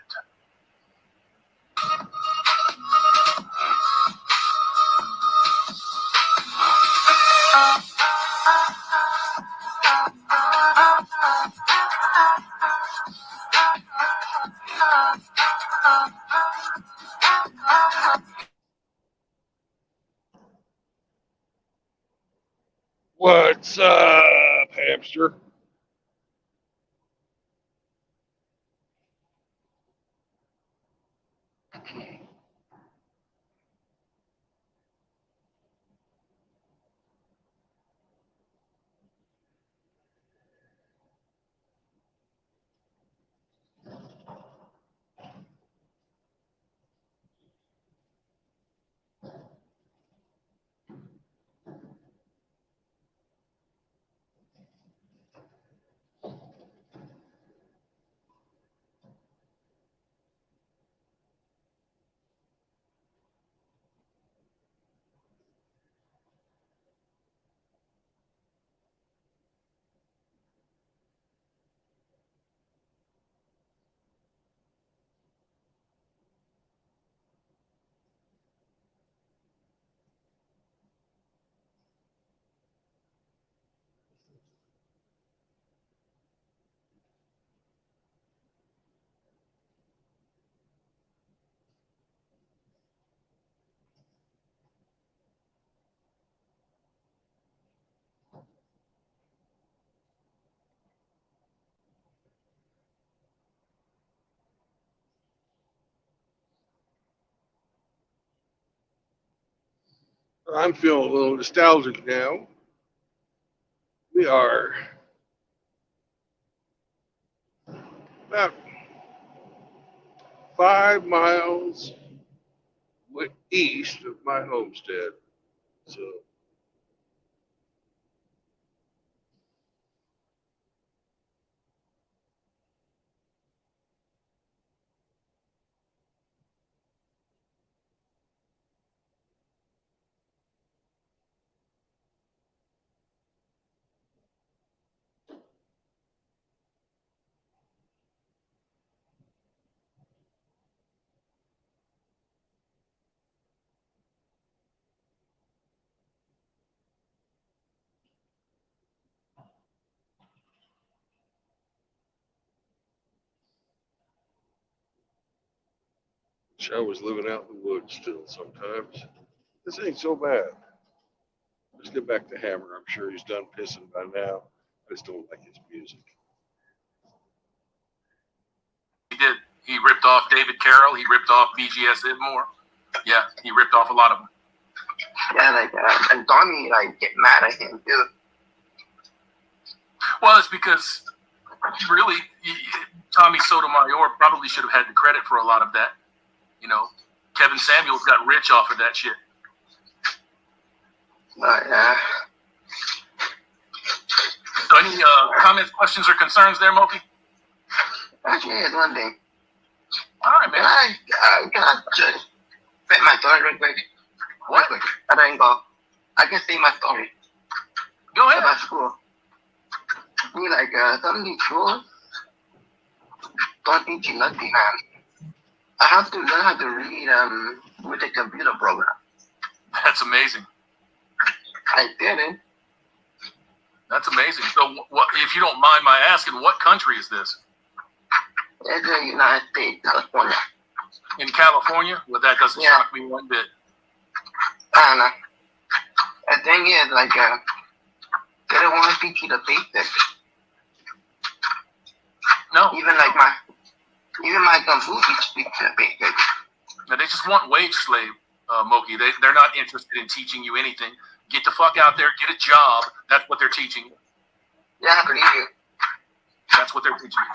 What's up, hamster? I'm feeling a little nostalgic now. We are about 5 miles east of my homestead. So wish I was living out in the woods still sometimes. This ain't so bad. Let's get back to Hammer. I'm sure he's done pissing by now. I just don't like his music. He did. He ripped off David Carroll. He ripped off BGS Idmore. Yeah, he ripped off a lot of them. Yeah, like, and Donnie, like, get mad at him, too. Well, it's because really, Tommy Sotomayor probably should have had the credit for a lot of that. You know, Kevin Samuels got rich off of that shit. Yeah. So any comments, questions, or concerns there, Moki? Actually, here's one thing. All right, man. Can I just fit my story real quick? What? Real quick. I don't go. I can say my story. Go ahead. About school. Me, like, some of these schools don't teach you nothing, man. I have to learn how to read with a computer program. That's amazing. I didn't. That's amazing. So, what, if you don't mind my asking, what country is this? It's the United States, California. In California? Well, that doesn't shock me one bit. I don't know. The thing is, like, they don't want to teach you the basics. No. Even my Confucius speaks the basics. Now, they just want wage slave, Moki. They're not interested in teaching you anything. Get the fuck out there, get a job. That's what they're teaching you. Yeah, I believe you. That's what they're teaching you.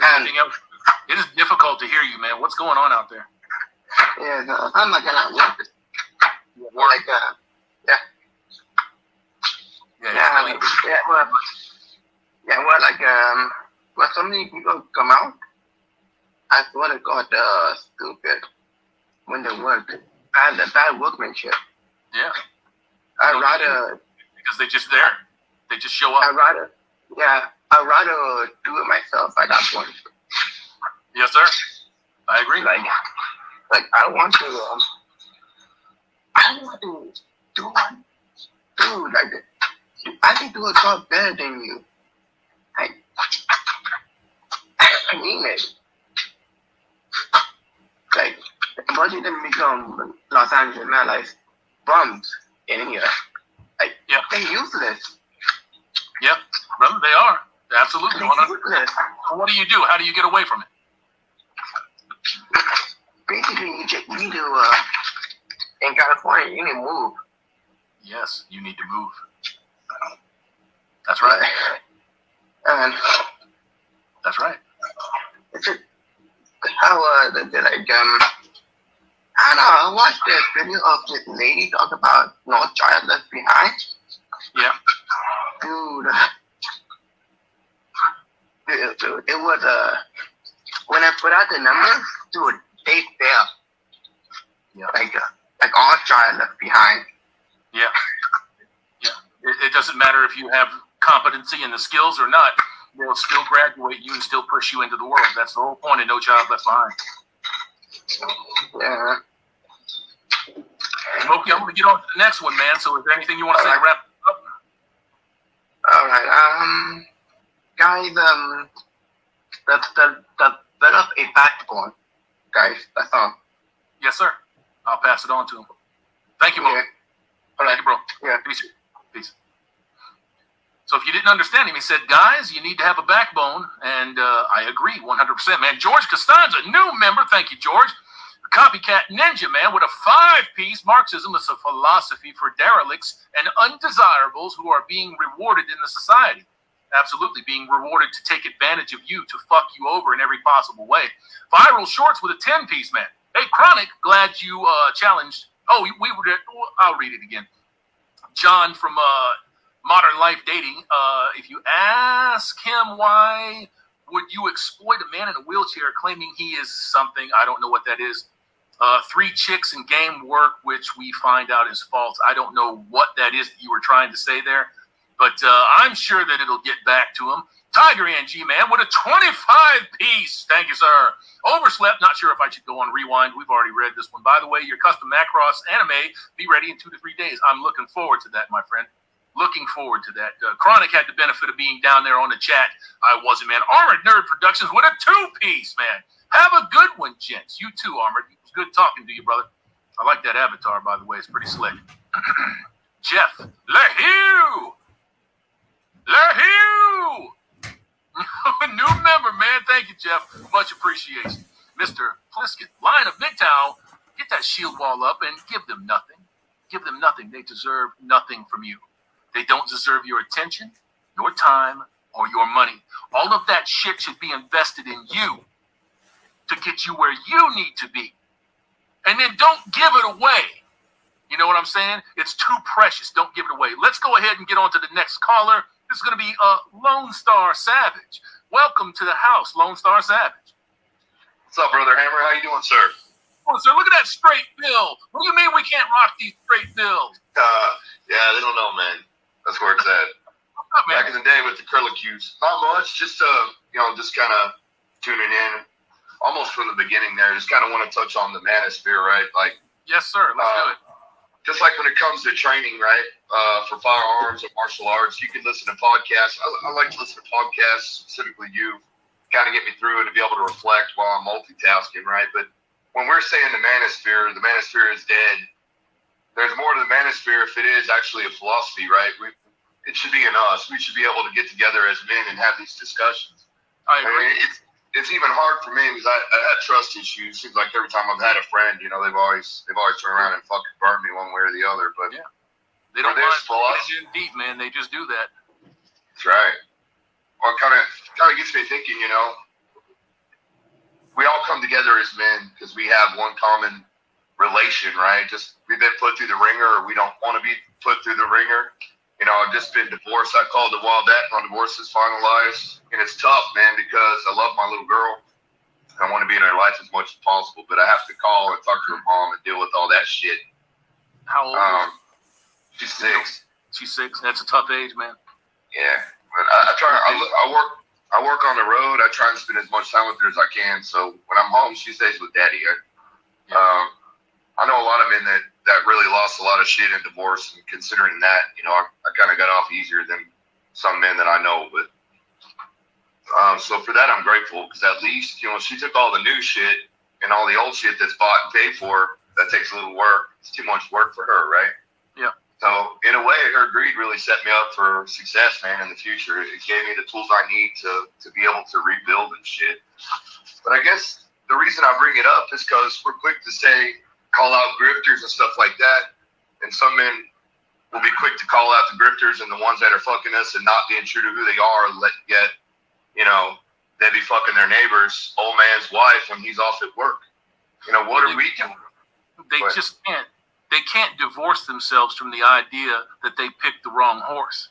Anything else? It is difficult to hear you, man. What's going on out there? Yeah, no, I'm not gonna work. Like, yeah. Well, like, when so many people come out, I swear to God, stupid when they work. And the bad workmanship. Yeah. I'd rather... Because they're just there. They just show up. I'd rather do it myself at that point. Yes, sir. I agree. Like I want to do like I can do a job better than you. I mean it. Like, imagine them become Los Angeles, man, like bums in here. Like, they're useless. Yep, brother, they are. Absolutely. They're useless. What do you do? How do you get away from it? Basically, you need to, in California, you need to move. Yes, you need to move. That's right. And that's right. It's just how, they're like, I don't know, I watched this video of this lady talk about no child left behind. Yeah. Dude, it was, when I put out the numbers, dude, they fell. Yeah. Like all child left behind. Yeah. Yeah. It doesn't matter if you have competency and the skills or not. They'll still graduate you and still push you into the world. That's the whole point of No Child Left Behind. Yeah. Moki, I'm going to get on to the next one, man. So is there anything you want to say to wrap up? All right. Guys, develop a backbone, guys. That's all. Yes, sir. I'll pass it on to him. Thank you, Moki. All right. Thank you, bro. Yeah. Peace. Peace. So if you didn't understand him, he said, guys, you need to have a backbone. And I agree 100%, man. George Costanza, new member. Thank you, George. Copycat Ninja, man, with a 5-piece. Marxism is a philosophy for derelicts and undesirables who are being rewarded in the society. Absolutely, being rewarded to take advantage of you, to fuck you over in every possible way. Viral Shorts with a 10-piece, man. Hey, Chronic, glad you challenged. Oh, I'll read it again. John from Modern Life Dating. If you ask him why would you exploit a man in a wheelchair claiming he is something, I don't know what that is. 3 chicks in game work, which we find out is false. I don't know what that is that you were trying to say there, but I'm sure that it'll get back to him. Tiger NG, man, with a 25-piece. Thank you, sir. Overslept. Not sure if I should go on rewind. We've already read this one. By the way, your custom Macross anime be ready in 2 to 3 days. I'm looking forward to that, my friend. Looking forward to that. Chronic had the benefit of being down there on the chat. I wasn't, man. Armored Nerd Productions with a 2-piece, man. Have a good one, gents. You too, Armored. It was good talking to you, brother. I like that avatar, by the way. It's pretty slick. Jeff LeHue. LeHue. New member, man. Thank you, Jeff. Much appreciation. Mr. Plisket, Lion of MGTOW, get that shield wall up and give them nothing. Give them nothing. They deserve nothing from you. They don't deserve your attention, your time, or your money. All of that shit should be invested in you to get you where you need to be. And then don't give it away. You know what I'm saying? It's too precious. Don't give it away. Let's go ahead and get on to the next caller. This is going to be Lone Star Savage. Welcome to the house, Lone Star Savage. What's up, Brother Hammer? How you doing, sir? Oh, sir, look at that straight bill. What do you mean we can't rock these straight bills? Yeah, they don't know, man. That's where it's at. Back in the day with the curlicues, not much. Just just kind of tuning in, almost from the beginning there. Just kind of want to touch on the manosphere, right? Like, yes, sir. Let's do it. Just like when it comes to training, right? For firearms or martial arts, you can listen to podcasts. I like to listen to podcasts, specifically you, kind of get me through it to be able to reflect while I'm multitasking, right? But when we're saying the manosphere is dead. There's more to the manosphere if it is actually a philosophy, right? It should be in us. We should be able to get together as men and have these discussions. I agree. It's even hard for me because I had trust issues. Seems like every time I've had a friend, they've always turned around and fucking burned me one way or the other. But yeah, they don't mind getting deep, man. They just do that. That's right. Well, it kind of gets me thinking. We all come together as men because we have one common relation, right? Just we've been put through the ringer, or we don't want to be put through the ringer. I've just been divorced. I called a while back. My divorce is finalized, and it's tough, man, because I love my little girl. I want to be in her life as much as possible, but I have to call and talk to her mom and deal with all that shit. How old? She's 6. She's 6. That's a tough age, man. Yeah, but I work on the road. I try and spend as much time with her as I can. So when I'm home, she stays with Daddy. I know a lot of men that really lost a lot of shit in divorce, and considering that, I kind of got off easier than some men that I know. But so for that, I'm grateful because at least she took all the new shit and all the old shit that's bought and paid for. That takes a little work. It's too much work for her, right? Yeah. So in a way, her greed really set me up for success, man, in the future. It gave me the tools I need to be able to rebuild and shit. But I guess the reason I bring it up is because we're quick to say, call out grifters and stuff like that. And some men will be quick to call out the grifters and the ones that are fucking us and not being true to who they are, yet, they be fucking their neighbor's old man's wife when he's off at work. What are we doing? They just can't. They can't divorce themselves from the idea that they picked the wrong horse.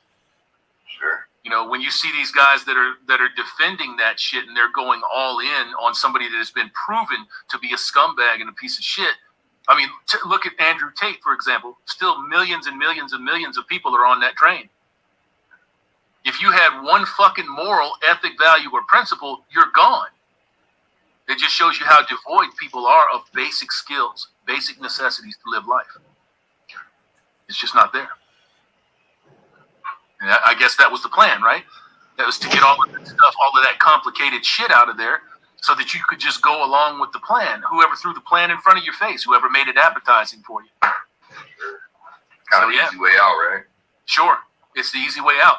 Sure. When you see these guys that are defending that shit and they're going all in on somebody that has been proven to be a scumbag and a piece of shit. I mean, look at Andrew Tate, for example. Still millions and millions and millions of people are on that train. If you had one fucking moral, ethic, value, or principle, you're gone. It just shows you how devoid people are of basic skills, basic necessities to live life. It's just not there. And I guess that was the plan, right? That was to get all of that stuff, all of that complicated shit out of there so that you could just go along with the plan. Whoever threw the plan in front of your face, whoever made it appetizing for you. Sure. Kind of easy way out, right? Sure. It's the easy way out.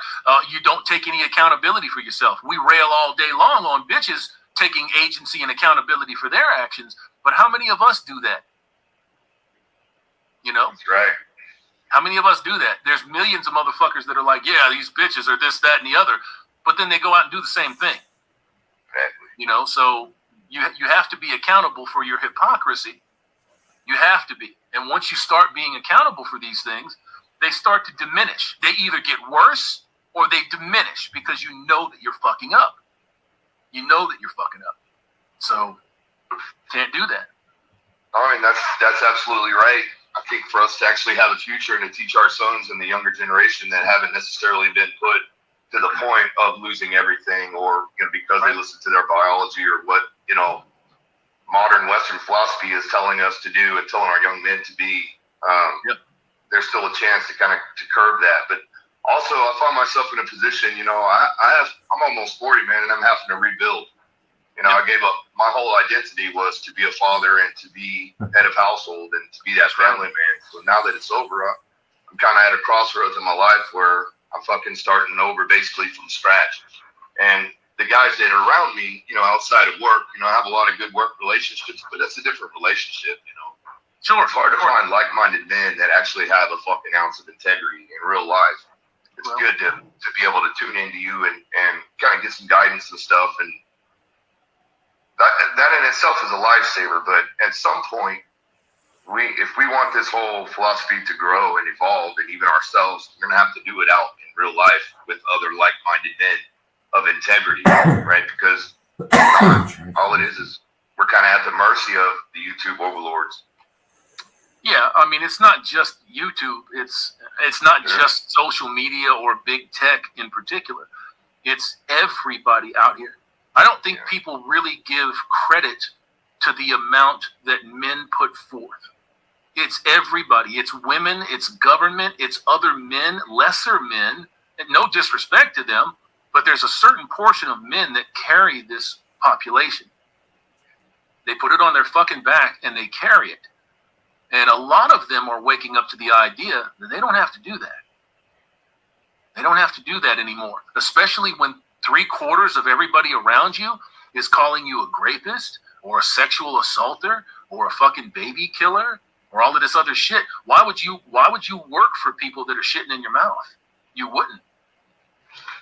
You don't take any accountability for yourself. We rail all day long on bitches taking agency and accountability for their actions. But how many of us do that? You know? That's right. How many of us do that? There's millions of motherfuckers that are like, yeah, these bitches are this, that, and the other. But then they go out and do the same thing. Exactly. You know, so you have to be accountable for your hypocrisy. You have to be. And once you start being accountable for these things, they start to diminish. They either get worse or they diminish because you know that you're fucking up. You know that you're fucking up. So can't do that. I mean, that's absolutely right. I think for us to actually have a future and to teach our sons and the younger generation that haven't necessarily been put to the point of losing everything, or because they listen to their biology or what modern Western philosophy is telling us to do and telling our young men to be. There's still a chance to curb that, but also I find myself in a position. I'm almost 40, man, and I'm having to rebuild. I gave up. My whole identity was to be a father and to be head of household and to be that family man. So now that it's over, I'm kind of at a crossroads in my life where I'm fucking starting over basically from scratch. And the guys that are around me, outside of work, I have a lot of good work relationships, but that's a different relationship, Sure. It's hard to find like-minded men that actually have a fucking ounce of integrity in real life. It's good to be able to tune into you and kind of get some guidance and stuff, and that in itself is a lifesaver. But at some point, if we want this whole philosophy to grow and evolve, and even ourselves, we're gonna have to do it out in real life with other like-minded men of integrity, right? Because all it is we're kind of at the mercy of the YouTube overlords. Yeah, I mean, it's not just YouTube. It's not just social media or big tech in particular. It's everybody out here. I don't think people really give credit to the amount that men put forth. It's everybody. It's women. It's government. It's other men, lesser men. And no disrespect to them, but there's a certain portion of men that carry this population. They put it on their fucking back and they carry it. And a lot of them are waking up to the idea that they don't have to do that. They don't have to do that anymore, especially when 3/4 of everybody around you is calling you a rapist or a sexual assaulter or a fucking baby killer or all of this other shit. Why would you work for people that are shitting in your mouth? You wouldn't.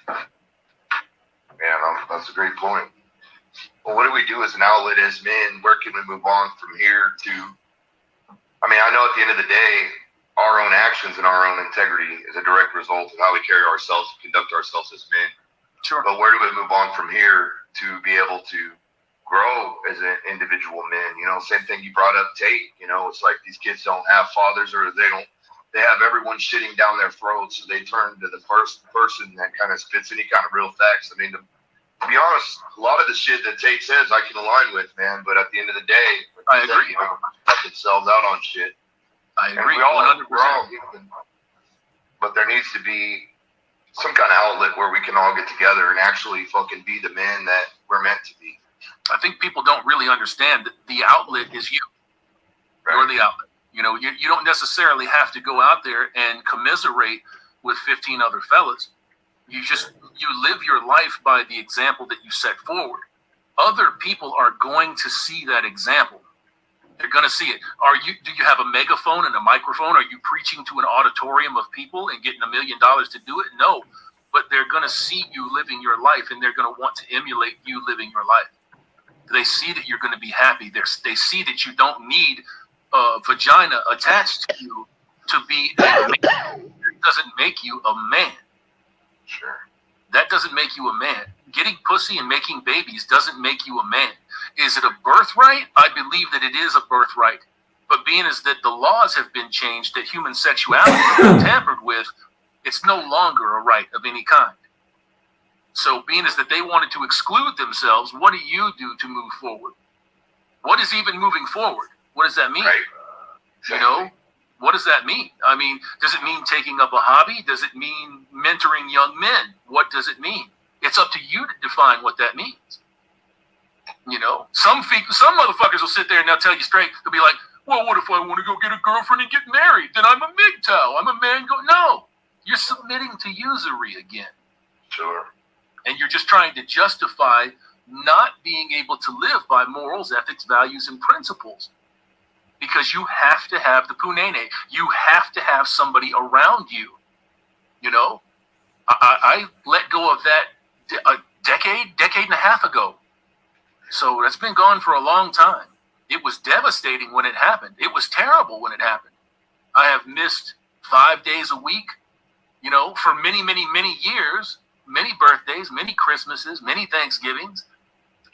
Yeah, that's a great point. Well, what do we do as an outlet as men? Where can we move on from here to? I mean, I know at the end of the day, our own actions and our own integrity is a direct result of how we carry ourselves, conduct ourselves as men. Sure. But where do we move on from here to be able to grow as an individual men? Same thing you brought up, Tate. It's like these kids don't have fathers, or they have everyone shitting down their throats, so they turn to the first person that kind of spits any kind of real facts. I mean, to be honest, a lot of the shit that Tate says I can align with, man. But at the end of the day, I agree. Fucking sells out on shit. I agree. And we all 100%. we're all human, but there needs to be some kind of outlet where we can all get together and actually fucking be the men that we're meant to be. I think people don't really understand that the outlet is you. Right. You're the outlet. You don't necessarily have to go out there and commiserate with 15 other fellas. You live your life by the example that you set forward. Other people are going to see that example. They're going to see it. Do you have a megaphone and a microphone? Are you preaching to an auditorium of people and getting $1 million to do it? No, but they're going to see you living your life, and they're going to want to emulate you living your life. They see that you're going to be happy. They see that you don't need a vagina attached to you to be a man. It doesn't make you a man. Sure. That doesn't make you a man. Getting pussy and making babies doesn't make you a man. Is it a birthright? I believe that it is a birthright. But being as that the laws have been changed, that human sexuality has been tampered with, it's no longer a right of any kind. So being as that they wanted to exclude themselves, what do you do to move forward? What is even moving forward? What does that mean? Right. Exactly. What does that mean? I mean, does it mean taking up a hobby? Does it mean mentoring young men? What does it mean? It's up to you to define what that means. Some motherfuckers will sit there and they'll tell you straight. They'll be like, well, what if I want to go get a girlfriend and get married? Then I'm a MGTOW. I'm a man. No, you're submitting to usury again. Sure. And you're just trying to justify not being able to live by morals, ethics, values, and principles. Because you have to have the punene. You have to have somebody around you. You know, I let go of that a decade and a half ago. So that's been gone for a long time. It was devastating when it happened. It was terrible when it happened. I have missed 5 days a week, you know, for many, many, many years, many birthdays, many Christmases, many Thanksgivings.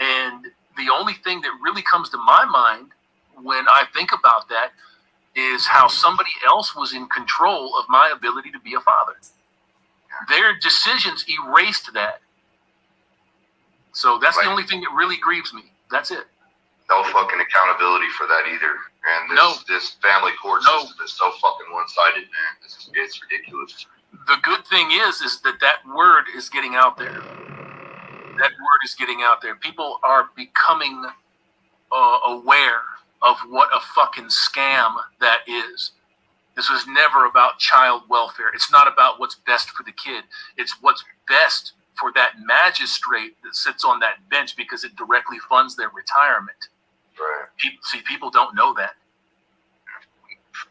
And the only thing that really comes to my mind when I think about that is how somebody else was in control of my ability to be a father. Their decisions erased that. So that's the only thing that really grieves me. That's it. No fucking accountability for that either. And this family court system is so fucking one-sided, man. It's ridiculous. The good thing is that word is getting out there. That word is getting out there. People are becoming aware of what a fucking scam that is. This was never about child welfare. It's not about what's best for the kid. It's what's best for that magistrate that sits on that bench because it directly funds their retirement. Right. People don't know that.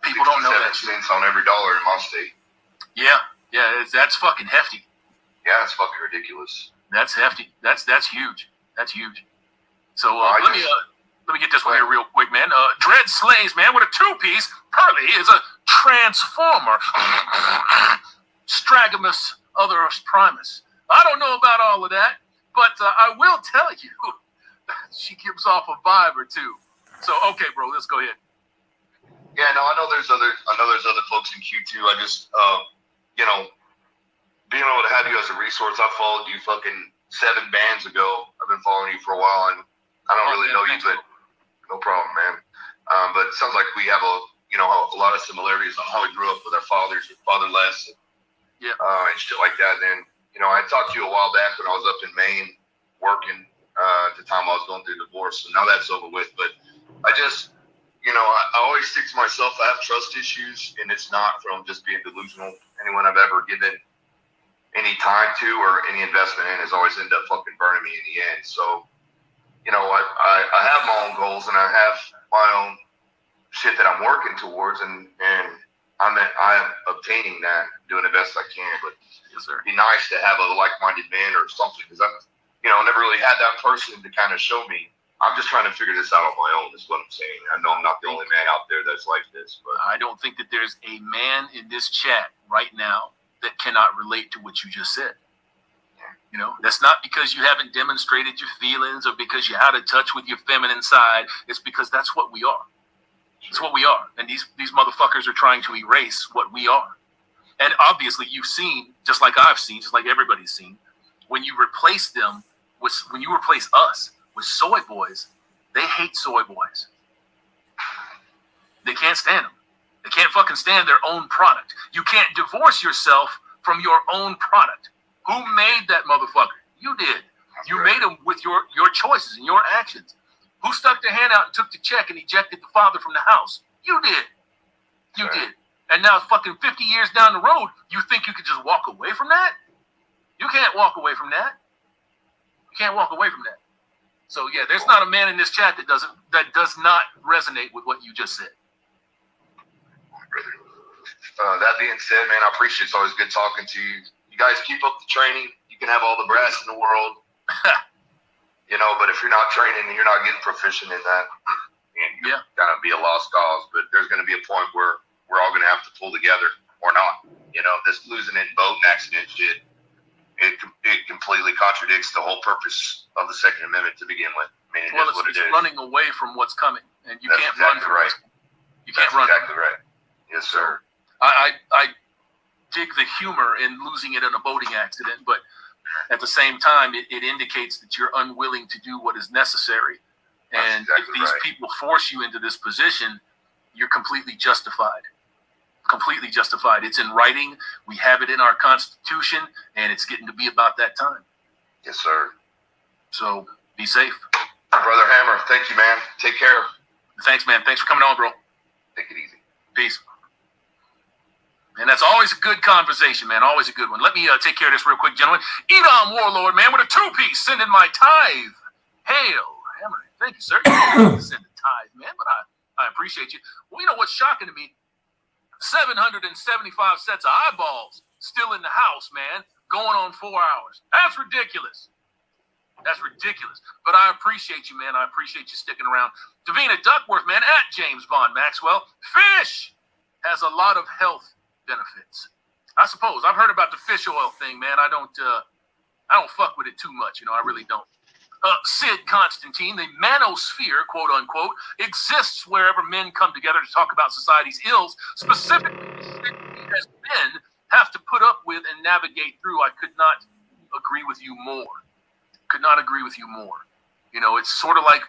People don't know that. 7 cents on every dollar in my state. Yeah, that's fucking hefty. Yeah, it's fucking ridiculous. That's hefty. That's huge. That's huge. So let me get this one here real quick, man. Dread Slays, man, with a 2-piece. Pearly is a transformer. Stragamus others primus. I don't know about all of that, but I will tell you, she gives off a vibe or two. So okay, bro, let's go ahead. Yeah, no, I know there's other folks in Q2. I just you know, being able to have you as a resource, I followed you fucking 7 bands ago. I've been following you for a while, and I don't really know you, but no problem, man. But it sounds like we have a lot of similarities on how we grew up with our fathers, fatherless, and shit like that. And then, you know, I talked to you a while back when I was up in Maine working at the time I was going through divorce, and now that's over with. But I just, you know, I always stick to myself. I have trust issues, and it's not from just being delusional. Anyone I've ever given any time to or any investment in has always ended up fucking burning me in the end. So, you know, I have my own goals, and I have my own shit that I'm working towards, and I'm obtaining that, doing the best I can. But it'd be nice to have a like-minded man or something, because I'm, you know, never really had that person to kind of show me. I'm just trying to figure this out on my own, is what I'm saying. I know I'm not the only man out there that's like this, but I don't think that there's a man in this chat right now that cannot relate to what you just said. You know, that's not because you haven't demonstrated your feelings or because you're out of touch with your feminine side. It's because that's what we are. It's what we are. And these motherfuckers are trying to erase what we are. And obviously you've seen, just like I've seen, just like everybody's seen, when you replace us with soy boys, they hate soy boys. They can't stand them. They can't fucking stand their own product. You can't divorce yourself from your own product. Who made that motherfucker? You did. You made him with your choices and your actions. Who stuck their hand out and took the check and ejected the father from the house? You did. You did. And now fucking 50 years down the road, you think you could just walk away from that? You can't walk away from that. You can't walk away from that. So yeah, there's not a man in this chat that does not resonate with what you just said. That being said, man, I appreciate it. It's always good talking to you. You guys keep up the training. You can have all the brass in the world. You know, but if you're not training and you're not getting proficient in that, and you're gonna be a lost cause. But there's gonna be a point where we're all gonna have to pull together or not. You know, this losing in boat accident shit, it completely contradicts the whole purpose of the Second Amendment to begin with. I mean, it's running away from what's coming, and you can't run from it. You can't run. Exactly right. Yes, sir. I dig the humor in losing it in a boating accident, but at the same time, it indicates that you're unwilling to do what is necessary. And if these people force you into this position, you're completely justified. Completely justified. It's in writing. We have it in our Constitution, and it's getting to be about that time. Yes, sir. So be safe. Brother Hammer, thank you, man. Take care. Thanks, man. Thanks for coming on, bro. Take it easy. Peace. And that's always a good conversation, man. Always a good one. Let me take care of this real quick, gentlemen. Edom Warlord, man, with a 2-piece, sending my tithe Hail, Hammer. Thank you, sir. You don't have to send a tithe, man, but I appreciate you. Well, you know what's shocking to me? 775 sets of eyeballs still in the house, man, going on 4 hours. That's ridiculous. That's ridiculous. But I appreciate you, man. I appreciate you sticking around. Davina Duckworth, man, at James Bond Maxwell. Fish has a lot of health benefits. I suppose. I've heard about the fish oil thing, man. I don't fuck with it too much, I really don't. Sid Constantine, the manosphere, quote unquote, exists wherever men come together to talk about society's ills, specifically as men have to put up with and navigate through. I could not agree with you more. Could not agree with you more. It's sort of like,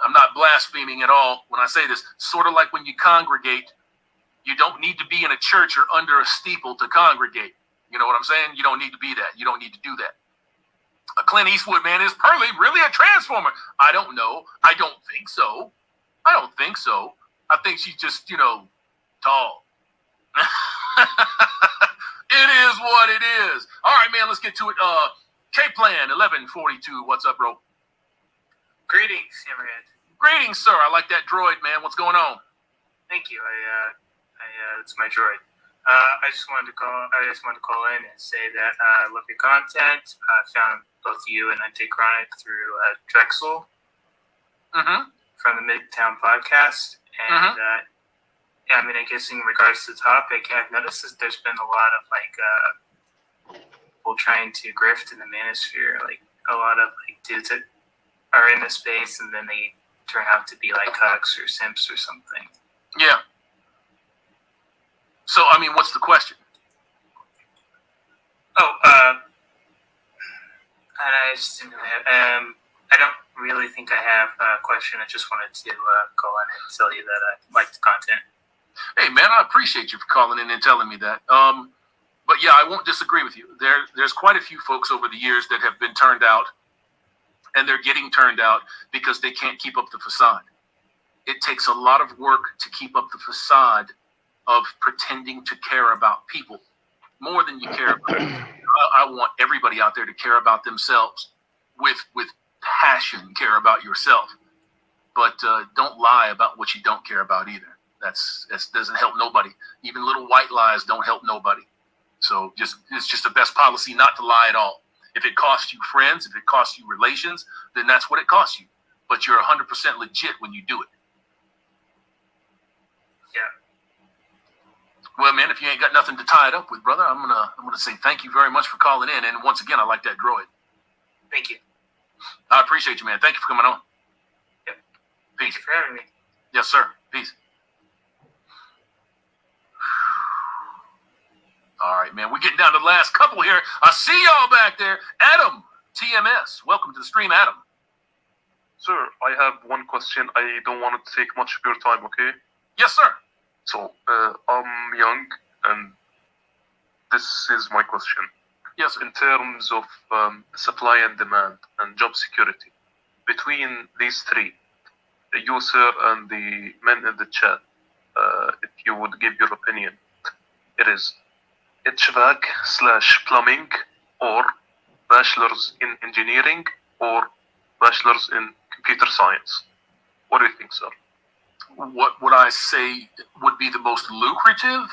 I'm not blaspheming at all when I say this, sort of like when you congregate, you don't need to be in a church or under a steeple to congregate. You know what I'm saying? You don't need to be that. You don't need to do that. Clint Eastwood, man, is Pearlie really a transformer? I don't know. I don't think so. I think she's just, tall. It is what it is. All right, man, let's get to it. K-Plan 1142. What's up, bro? Greetings, Hammerhead. Greetings, sir. I like that droid, man. What's going on? Thank you. It's my droid. I just wanted to call in and say that I love your content. I found both you and Antichronic through Drexel from the Midtown podcast. And I guess in regards to the topic, I've noticed that there's been a lot of people trying to grift in the manosphere. Like a lot of dudes that are in the space and then they turn out to be like cucks or simps or something. Yeah. So, what's the question? I don't really think I have a question. I just wanted to call in and tell you that I like the content. Hey, man, I appreciate you for calling in and telling me that. But yeah, I won't disagree with you. There's quite a few folks over the years that have been turned out, and they're getting turned out because they can't keep up the facade. It takes a lot of work to keep up the facade of pretending to care about people more than you care about. I want everybody out there to care about themselves with passion. Care about yourself, but don't lie about what you don't care about either. That doesn't help nobody. Even little white lies don't help nobody. So it's just the best policy not to lie at all. If it costs you friends, if it costs you relations, then that's what it costs you. But you're 100% legit when you do it. Well, man, if you ain't got nothing to tie it up with, brother, I'm gonna say thank you very much for calling in. And once again, I like that droid. Thank you. I appreciate you, man. Thank you for coming on. Yep. Peace. Thank you for having me. Yes, sir. Peace. All right, man. We're getting down to the last couple here. I see y'all back there. Adam, TMS. Welcome to the stream, Adam. Sir, I have one question. I don't want to take much of your time, okay? Yes, sir. So, I'm young, and this is my question. Yes, sir. In terms of supply and demand and job security, between these three, you, sir, and the men in the chat, if you would give your opinion, it is HVAC/plumbing or bachelor's in engineering or bachelor's in computer science. What do you think, sir? What would I say would be the most lucrative?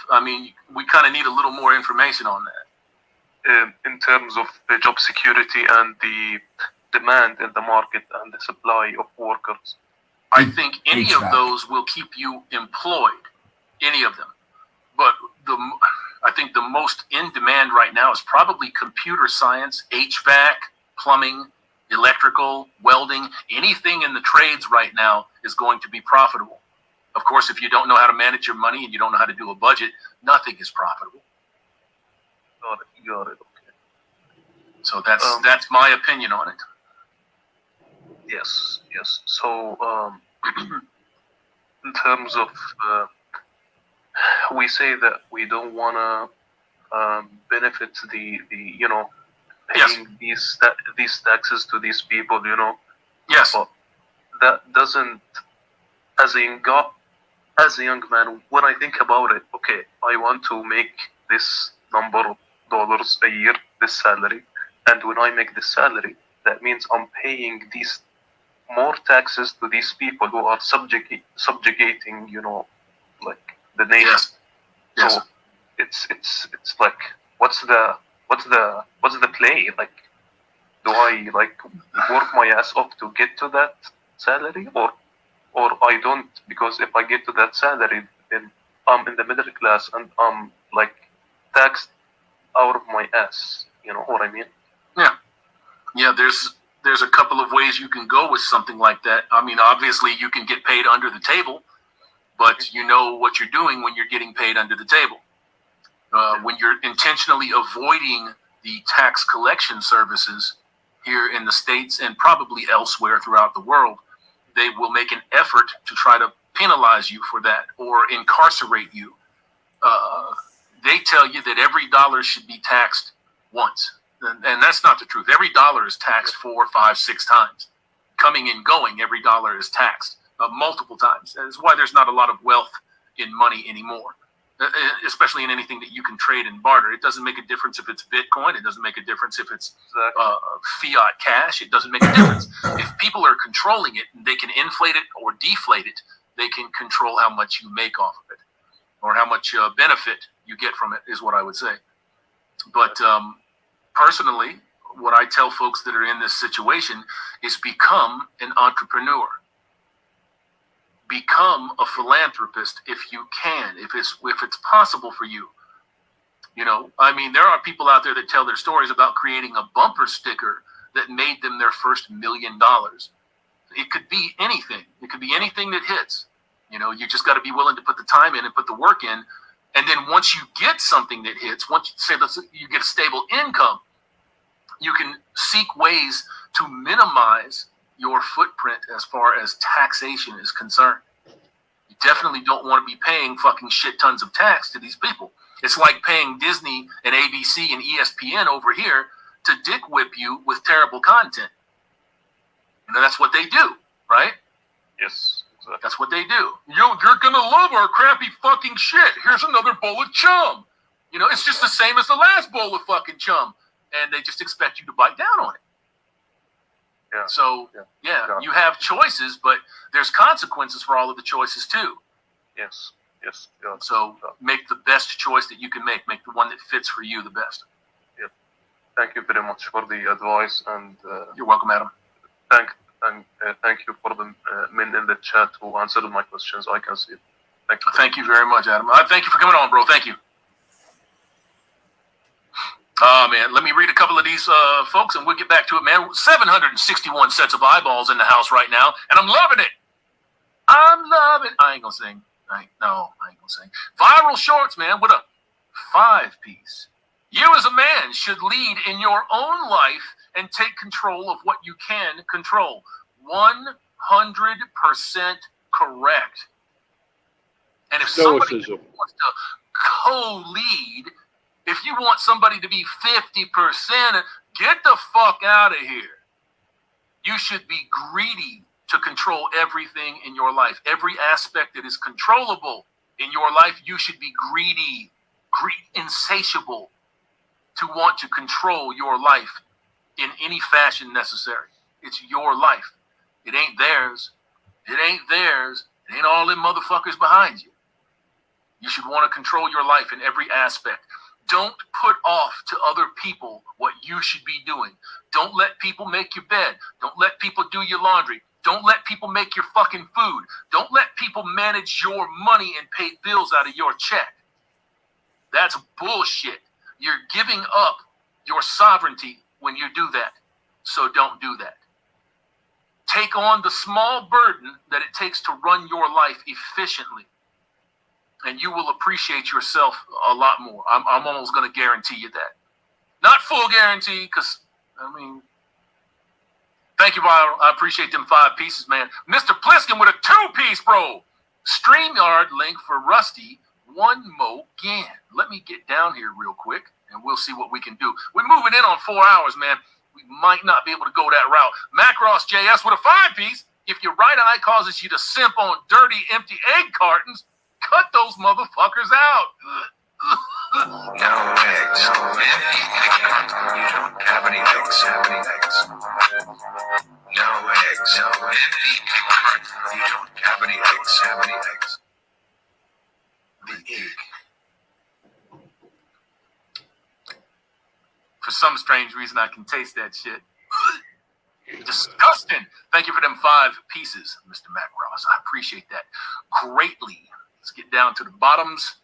We kind of need a little more information on that. In terms of the job security and the demand in the market and the supply of workers. I think any of those will keep you employed, any of them. But I think the most in demand right now is probably computer science, HVAC, plumbing, electrical, welding. Anything in the trades right now is going to be profitable. Of course, if you don't know how to manage your money and you don't know how to do a budget, nothing is profitable. Got it. Okay. So that's my opinion on it. Yes. So, in terms of, we say that we don't want to benefit the paying these taxes to these people, Yes. But that doesn't, as a young man, when I think about it, okay, I want to make this number of dollars a year, this salary, and when I make this salary, that means I'm paying these more taxes to these people who are subjugating, you know, like the nation. Yes. So it's like, what's the play? Like, do I like work my ass off to get to that salary, or I don't? Because if I get to that salary, then I'm in the middle class and I'm like taxed out of my ass. You know what I mean? Yeah. There's a couple of ways you can go with something like that. I mean, obviously you can get paid under the table, but you know what you're doing when you're getting paid under the table. When you're intentionally avoiding the tax collection services here in the States and probably elsewhere throughout the world, they will make an effort to try to penalize you for that or incarcerate you. They tell you that every dollar should be taxed once. And that's not the truth. Every dollar is taxed 4, 5, 6 times. Coming and going, every dollar is taxed multiple times. That's why there's not a lot of wealth in money anymore, especially in anything that you can trade and barter. It doesn't make a difference if it's Bitcoin. It doesn't make a difference if it's fiat cash. It doesn't make a difference. If people are controlling it, they can inflate it or deflate it. They can control how much you make off of it or how much benefit you get from it is what I would say. But personally, what I tell folks that are in this situation is become an entrepreneur. Become a philanthropist if you can, if it's possible for you. You know, I mean, there are people out there that tell their stories about creating a bumper sticker that made them their first $1 million. It could be anything. It could be anything that hits. You know, you just got to be willing to put the time in and put the work in. And then once you get something that hits, once you get a stable income, you can seek ways to minimize your footprint as far as taxation is concerned. You definitely don't want to be paying fucking shit tons of tax to these people. It's like paying Disney and ABC and ESPN over here to dick whip you with terrible content. You know, that's what they do, right? Yes. Exactly. That's what they do. You're gonna love our crappy fucking shit. Here's another bowl of chum. You know, it's just the same as the last bowl of fucking chum. And they just expect you to bite down on it. Yeah. So, yeah, you have choices, but there's consequences for all of the choices too. Yes. Yeah. So make the best choice that you can make. Make the one that fits for you the best. Yeah. Thank you very much for the advice, and you're welcome, Adam. Thank you for the men in the chat who answered my questions. I can see it. Thank you very much, Adam. Thank you for coming on, bro. Thank you. Man, let me read a couple of these folks and we'll get back to it, man. 761 sets of eyeballs in the house right now, and I'm loving it. I ain't gonna sing. I ain't gonna sing. Viral Shorts, man, with a 5-piece. You as a man should lead in your own life and take control of what you can control. 100% correct. And if somebody wants to co-lead, if you want somebody to be 50%, get the fuck out of here. You should be greedy to control everything in your life. Every aspect that is controllable in your life, you should be greedy, insatiable to want to control your life in any fashion necessary. It's your life. It ain't theirs. It ain't theirs. It ain't all them motherfuckers behind you. You should want to control your life in every aspect. Don't put off to other people what you should be doing. Don't let people make your bed. Don't let people do your laundry. Don't let people make your fucking food. Don't let people manage your money and pay bills out of your check. That's bullshit. You're giving up your sovereignty when you do that. So don't do that. Take on the small burden that it takes to run your life efficiently, and you will appreciate yourself a lot more. I'm almost going to guarantee you that. Not full guarantee, because, I mean, thank you, Viral. I appreciate them 5 pieces, man. Mr. Pliskin with a 2-piece, bro. StreamYard link for Rusty. One more again. Let me get down here real quick, and we'll see what we can do. We're moving in on 4 hours, man. We might not be able to go that route. Macross JS with a 5-piece. If your right eye causes you to simp on dirty, empty egg cartons, cut those motherfuckers out. No eggs. You don't have any eggs. No eggs. You don't have any eggs. The egg. For some strange reason, I can taste that shit. Disgusting. Thank you for them 5 pieces, Mr. Mac Ross. I appreciate that greatly. Let's get down to the bottoms.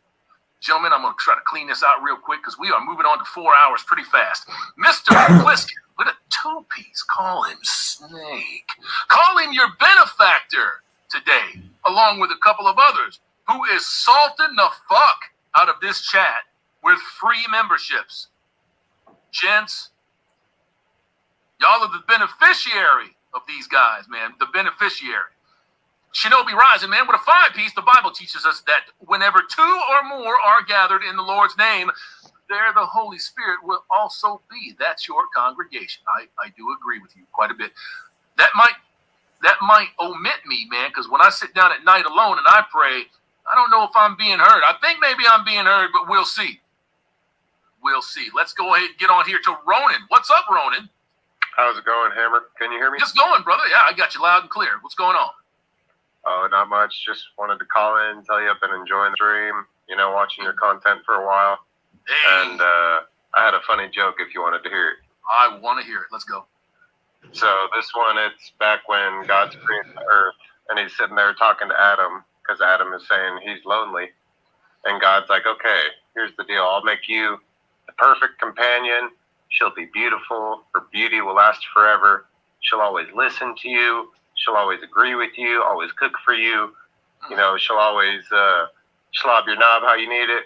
Gentlemen, I'm going to try to clean this out real quick because we are moving on to 4 hours pretty fast. Mr. Pliskin with a 2-piece. Call him Snake. Call him your benefactor today, along with a couple of others, who is salting the fuck out of this chat with free memberships. Gents, y'all are the beneficiary of these guys, man. The beneficiary. Shinobi Rising, man, with a 5-piece, the Bible teaches us that whenever 2 or more are gathered in the Lord's name, there the Holy Spirit will also be. That's your congregation. I do agree with you quite a bit. That might omit me, man, because when I sit down at night alone and I pray, I don't know if I'm being heard. I think maybe I'm being heard, but we'll see. We'll see. Let's go ahead and get on here to Ronan. What's up, Ronan? How's it going, Hammer? Can you hear me? Just going, brother. Yeah, I got you loud and clear. What's going on? Oh, not much. Just wanted to call in and tell you I've been enjoying the stream, watching your content for a while. Hey. And I had a funny joke if you wanted to hear it. I want to hear it. Let's go. So this one, it's back when God's created the earth, and he's sitting there talking to Adam, because Adam is saying he's lonely. And God's like, okay, here's the deal. I'll make you the perfect companion. She'll be beautiful. Her beauty will last forever. She'll always listen to you. She'll always agree with you, always cook for you. She'll always slob your knob how you need it.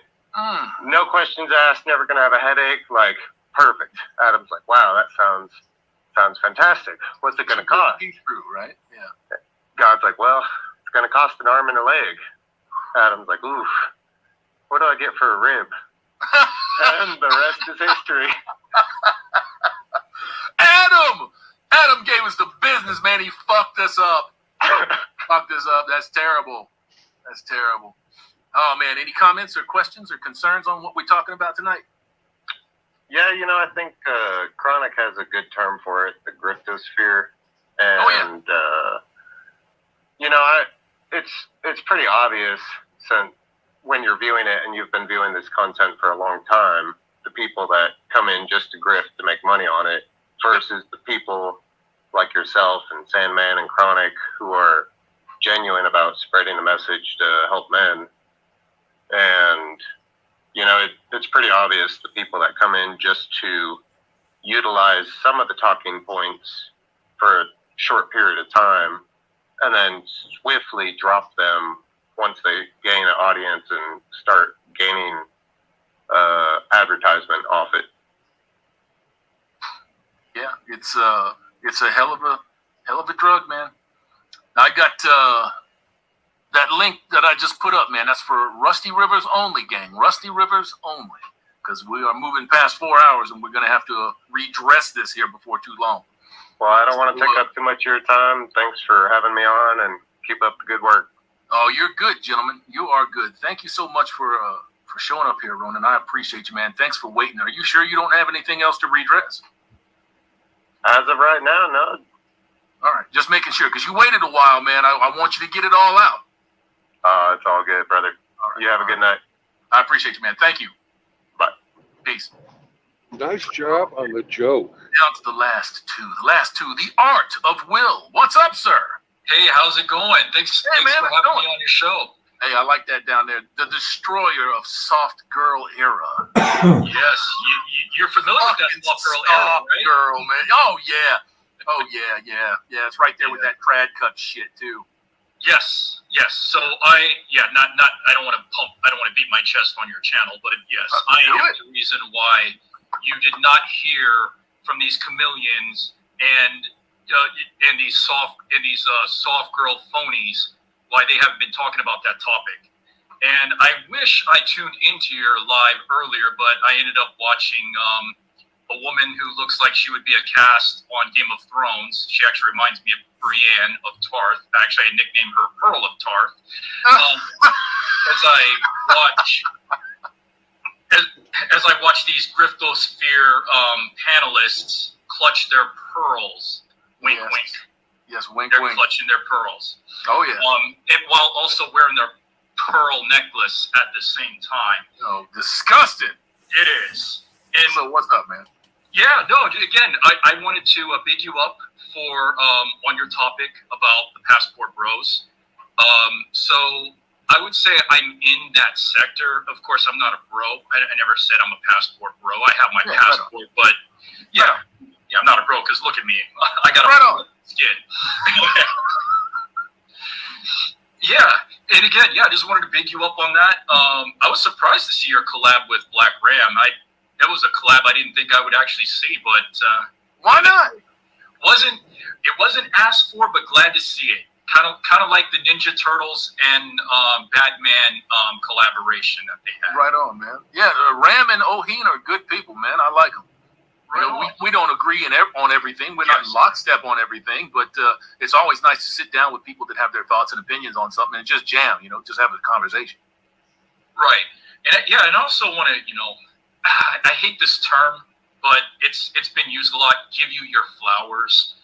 No questions asked, never going to have a headache. Like, perfect. Adam's like, wow, that sounds fantastic. What's it going to cost? True, right? Yeah. God's like, well, it's going to cost an arm and a leg. Adam's like, oof, what do I get for a rib? And the rest is history. Adam gave us the business, man. He fucked us up. That's terrible. That's terrible. Oh, man. Any comments or questions or concerns on what we're talking about tonight? Yeah, I think Chronic has a good term for it, the griftosphere. And, it's pretty obvious since when you're viewing it and you've been viewing this content for a long time, the people that come in just to grift to make money on it versus the people like yourself and Sandman and Chronic who are genuine about spreading the message to help men. And, it's pretty obvious the people that come in just to utilize some of the talking points for a short period of time and then swiftly drop them once they gain an audience and start gaining advertisement off it. Yeah, it's a hell of a drug, man. I got that link that I just put up, man. That's for Rusty Rivers only, gang. Rusty Rivers only, because we are moving past 4 hours and we're gonna have to redress this here before too long. Well, I don't want to take up too much of your time. Thanks for having me on, and keep up the good work. Oh, you're good, gentlemen. You are good. Thank you so much for showing up here, Ronan. I appreciate you, man. Thanks for waiting. Are you sure you don't have anything else to redress? As of right now, no. All right, just making sure, because you waited a while, man. I want you to get it all out. It's all good, brother. All right, you have a good night. I appreciate you, man. Thank you. Bye. Peace. Nice job on the joke. Down to the last two. The art of will. What's up, sir? Hey, how's it going? Thanks for having me on your show. Hey, I like that down there. The destroyer of soft girl era. Yes, you're familiar with that soft girl era, right? Girl, man. Oh yeah. It's right there with that trad cut shit too. Yes. So I don't want to beat my chest on your channel, but yes, I am the reason why you did not hear from these chameleons and these soft girl phonies, why they haven't been talking about that topic. And I wish I tuned into your live earlier, but I ended up watching a woman who looks like she would be a cast on Game of Thrones. She actually reminds me of Brienne of Tarth. Actually, I nicknamed her Pearl of Tarth. As I watch, as I watch these griftosphere panelists clutch their pearls, wink, Yes. wink. Yes, wink, They're wink. clutching their pearls. Oh yeah. And while also wearing their pearl necklace at the same time. Oh, disgusting. It is. And so what's up, man? Yeah, no. Again, I wanted to big you up for on your topic about the passport bros. So I would say I'm in that sector. Of course, I'm not a bro. I never said I'm a passport bro. I have my passport, but yeah, I'm not a bro because look at me. I got a skin. Yeah, and again, I just wanted to big you up on that. I was surprised to see your collab with Black Ram. That was a collab I didn't think I would actually see, but why not? It wasn't asked for, but glad to see it. Kind of like the Ninja Turtles and Batman collaboration that they had. Right on, man. Yeah, Ram and Oheen are good people, man. I like them. We don't agree on everything. We're not in lockstep on everything, but it's always nice to sit down with people that have their thoughts and opinions on something and just jam, just have a conversation. Right. And and I also want to, I hate this term, but it's been used a lot. Give you your flowers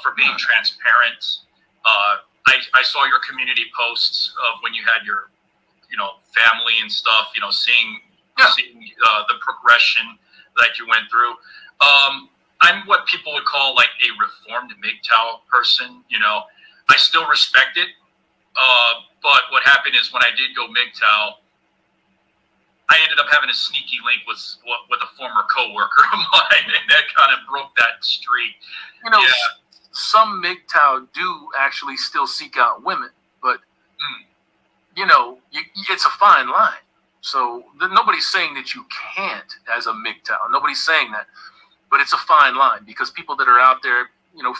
for being transparent. I saw your community posts of when you had your, family and stuff. Seeing the progression that you went through. I'm what people would call like a reformed MGTOW person. I still respect it. But what happened is when I did go MGTOW, I ended up having a sneaky link with a former coworker of mine, and that kind of broke that streak. Some MGTOW do actually still seek out women, but it's a fine line. So nobody's saying that you can't as a MGTOW. Nobody's saying that, but it's a fine line because people that are out there,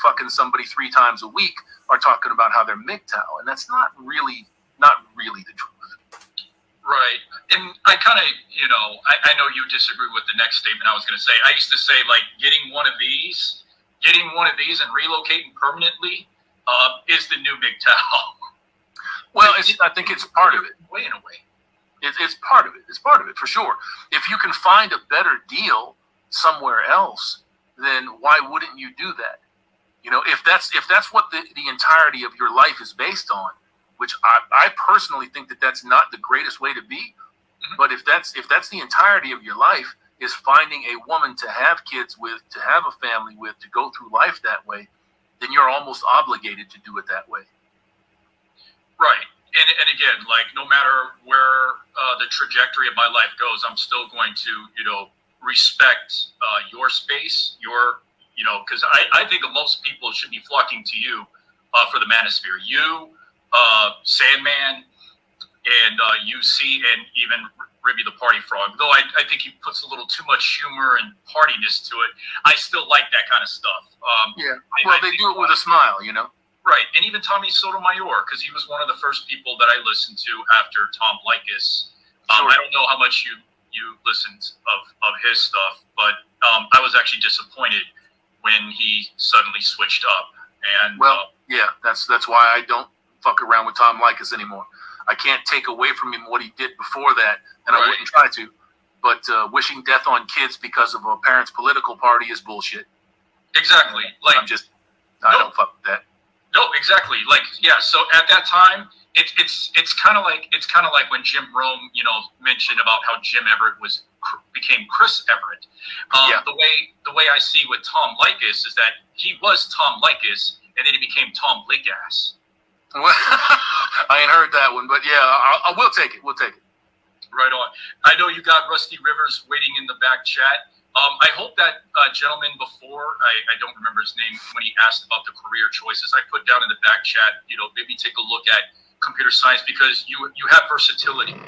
fucking somebody 3 times a week are talking about how they're MGTOW, and that's not really the truth. Right. And I kind of, I know you disagree with the next statement I was going to say. I used to say, like, getting one of these and relocating permanently is the new MGTOW. Well, I think it's part of it. Way in a way. It's part of it. It's part of it for sure. If you can find a better deal somewhere else, then why wouldn't you do that? If that's what the entirety of your life is based on, which I personally think that that's not the greatest way to be. But if that's the entirety of your life is finding a woman to have kids with, to have a family with, to go through life that way, then you're almost obligated to do it that way. Right. And again, like, no matter where the trajectory of my life goes, I'm still going to, respect your space, because I think most people should be flocking to you for the manosphere. You, Sandman, and UC, and even Ribby the Party Frog. Though I think he puts a little too much humor and partiness to it, I still like that kind of stuff. They do it with a smile, Right, and even Tommy Sotomayor, because he was one of the first people that I listened to after Tom Likas. I don't know how much you listened of his stuff, but I was actually disappointed when he suddenly switched up. And that's why I don't fuck around with Tom Likas anymore. I can't take away from him what he did before that, and I wouldn't try to. But wishing death on kids because of a parent's political party is bullshit. Exactly. Like, I don't fuck with that. No, exactly. Like, so at that time, it's kind of like when Jim Rome, mentioned about how Jim Everett became Chris Everett. The way I see with Tom Likas is that he was Tom Likas, and then he became Tom Lickass. Well, I ain't heard that one, but I will take it. We'll take it. Right on. I know you got Rusty Rivers waiting in the back chat. I hope that gentleman before, I don't remember his name, when he asked about the career choices, I put down in the back chat, maybe take a look at computer science, because you have versatility.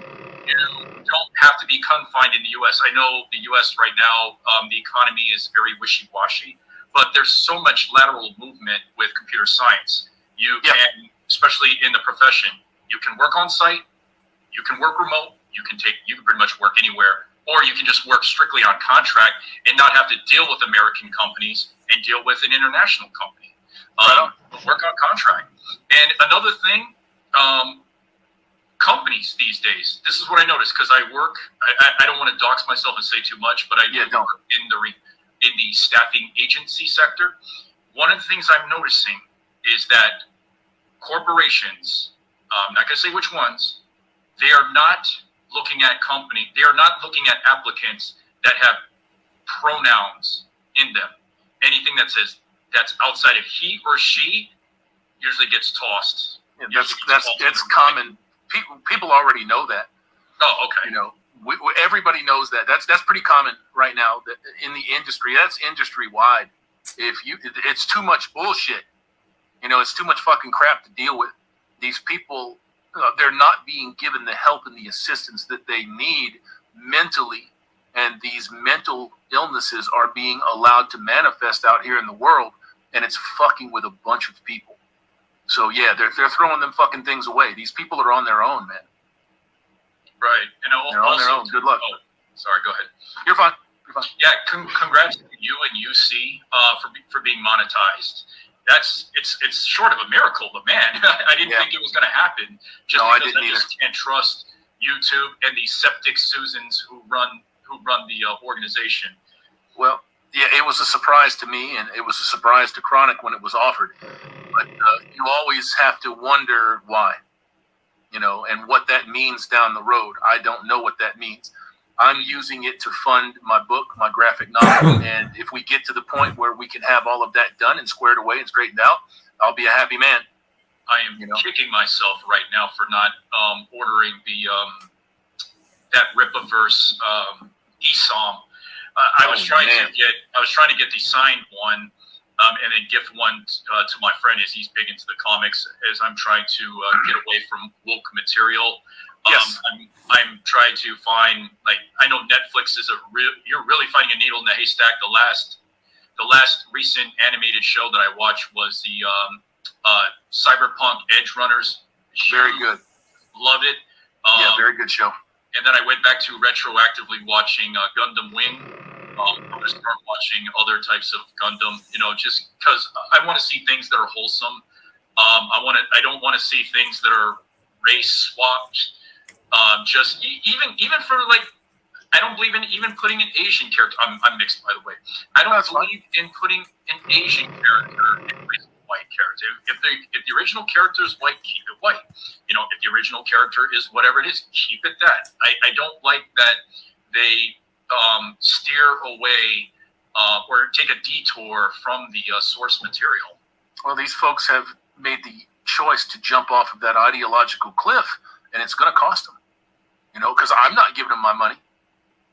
You don't have to be confined in the U.S. I know the U.S. right now, the economy is very wishy-washy, but there's so much lateral movement with computer science. You can, especially in the profession, you can work on site, you can work remote, you can pretty much work anywhere, or you can just work strictly on contract and not have to deal with American companies and deal with an international company. Work on contract. And another thing, companies companies these days. This is what I noticed because I work. I don't want to dox myself and say too much, but I do work in the staffing agency sector. One of the things I'm noticing is that corporations, I'm not going to say which ones, they are not looking at they are not looking at applicants that have pronouns in them. Anything that says that's outside of he or she usually gets tossed. Yeah, that's common. People already know that. Oh, okay. You know, everybody knows that. That's pretty common right now in the industry. That's industry wide. It's too much bullshit. You know, it's too much fucking crap to deal with. These people, they're not being given the help and the assistance that they need mentally, and these mental illnesses are being allowed to manifest out here in the world, and it's fucking with a bunch of people. So yeah, they're throwing them fucking things away. These people are on their own, man. Right, and they're on their own. Good luck. Oh, sorry, go ahead. You're fine. You're fine. Yeah, congrats to you and UC for being monetized. It's short of a miracle, but man, I didn't think it was going to happen. Just because I just can't trust YouTube and these septic Susans who run the organization. Well, yeah, it was a surprise to me, and it was a surprise to Chronic when it was offered. But you always have to wonder why, you know, and what that means down the road. I don't know what that means. I'm using it to fund my book, my graphic novel, and if we get to the point where we can have all of that done and squared away and straightened out, I'll be a happy man. I am kicking myself right now for not ordering the that Rippaverse e-psalm. I was trying to get the signed one, and then gift one to my friend as he's big into the comics. As I'm trying to get away from woke material. Yes. I'm trying to find, like, I know Netflix is you're really finding a needle in the haystack. The last recent animated show that I watched was the Cyberpunk Edge Runners. Very good. Loved it. Yeah, very good show. And then I went back to retroactively watching Gundam Wing. I'm going to start watching other types of Gundam, you know, just because I want to see things that are wholesome. I don't want to see things that are race swapped. Just even for, like, I don't believe in even putting an Asian character. I'm mixed, by the way. I don't believe in putting an Asian character in place of a white character. If the original character is white, keep it white. You know, if the original character is whatever it is, keep it that. I don't like that they steer away or take a detour from the source material. Well, these folks have made the choice to jump off of that ideological cliff, and it's going to cost them. You know, because I'm not giving them my money.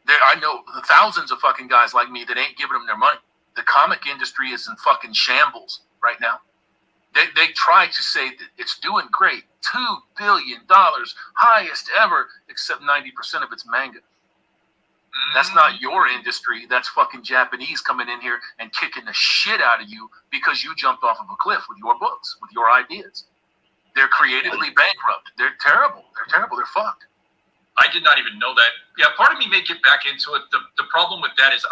I know the thousands of fucking guys like me that ain't giving them their money. The comic industry is in fucking shambles right now. They try to say that it's doing great, $2 billion, highest ever, except 90% of it's manga. That's not your industry. That's fucking Japanese coming in here and kicking the shit out of you because you jumped off of a cliff with your books, with your ideas. They're creatively bankrupt. They're terrible. They're fucked. I did not even know that. Yeah, part of me may get back into it. The problem with that is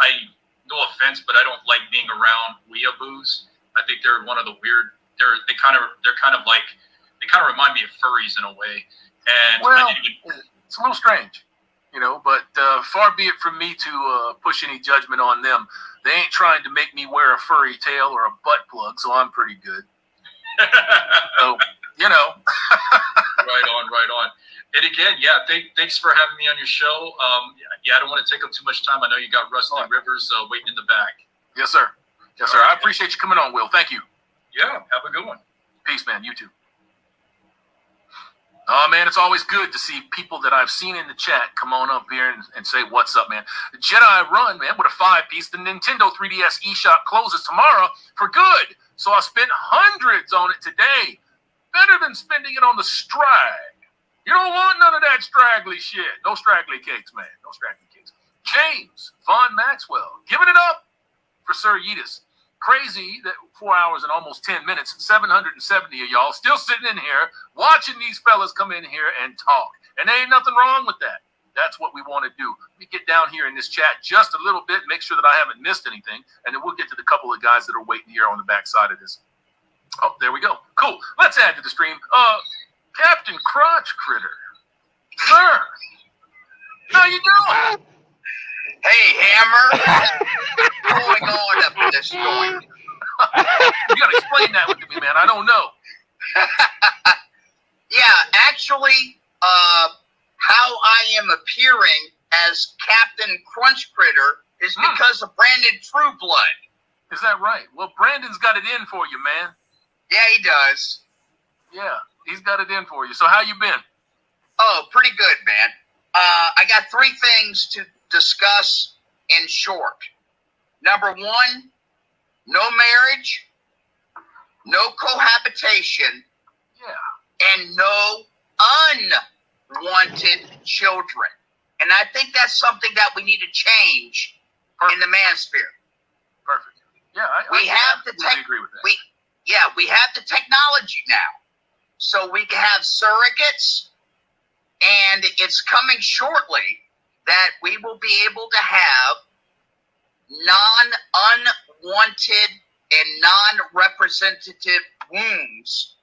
no offense, but I don't like being around weeaboos. I think they're one of the weird. They kind of remind me of furries in a way. And well, it's a little strange, you know. But far be it from me to push any judgment on them. They ain't trying to make me wear a furry tail or a butt plug, so I'm pretty good. So, you know. Right on. And again, yeah, thanks for having me on your show. I don't want to take up too much time. I know you got Rusty Rivers waiting in the back. Yes, sir. Yes, sir. I appreciate you coming on, Will. Thank you. Yeah, have a good one. Peace, man. You too. Oh, man, it's always good to see people that I've seen in the chat come on up here and say, what's up, man? The Jedi Run, man, with a 5-piece. The Nintendo 3DS eShop closes tomorrow for good. So I spent hundreds on it today. Better than spending it on the strag. You don't want none of that straggly shit. No straggly cakes, man. No straggly cakes. James Von Maxwell, giving it up for Sir Yeetus. Crazy that 4 hours and almost 10 minutes, 770 of y'all still sitting in here watching these fellas come in here and talk. And there ain't nothing wrong with that. That's what we want to do. Let me get down here in this chat just a little bit, make sure that I haven't missed anything, and then we'll get to the couple of guys that are waiting here on the back side of this. Oh, there we go. Cool. Let's add to the stream. Captain Crotch Critter. Sir, how you doing? Hey, Hammer. What's going on up in this joint? You gotta explain that to me, man. I don't know. Yeah, actually, how I am appearing as Captain Crunch Critter is because of Brandon Trueblood. Is that right? Well, Brandon's got it in for you, man. Yeah, he does. Yeah, he's got it in for you. So how you been? Oh, pretty good, man. I got 3 things to discuss in short. Number 1, no marriage, no cohabitation, and no unwanted children. And I think that's something that we need to change in the manosphere. Perfect. Yeah, we have the agree with that. We have the technology now, so we can have surrogates, and it's coming shortly that we will be able to have unwanted and non-representative wombs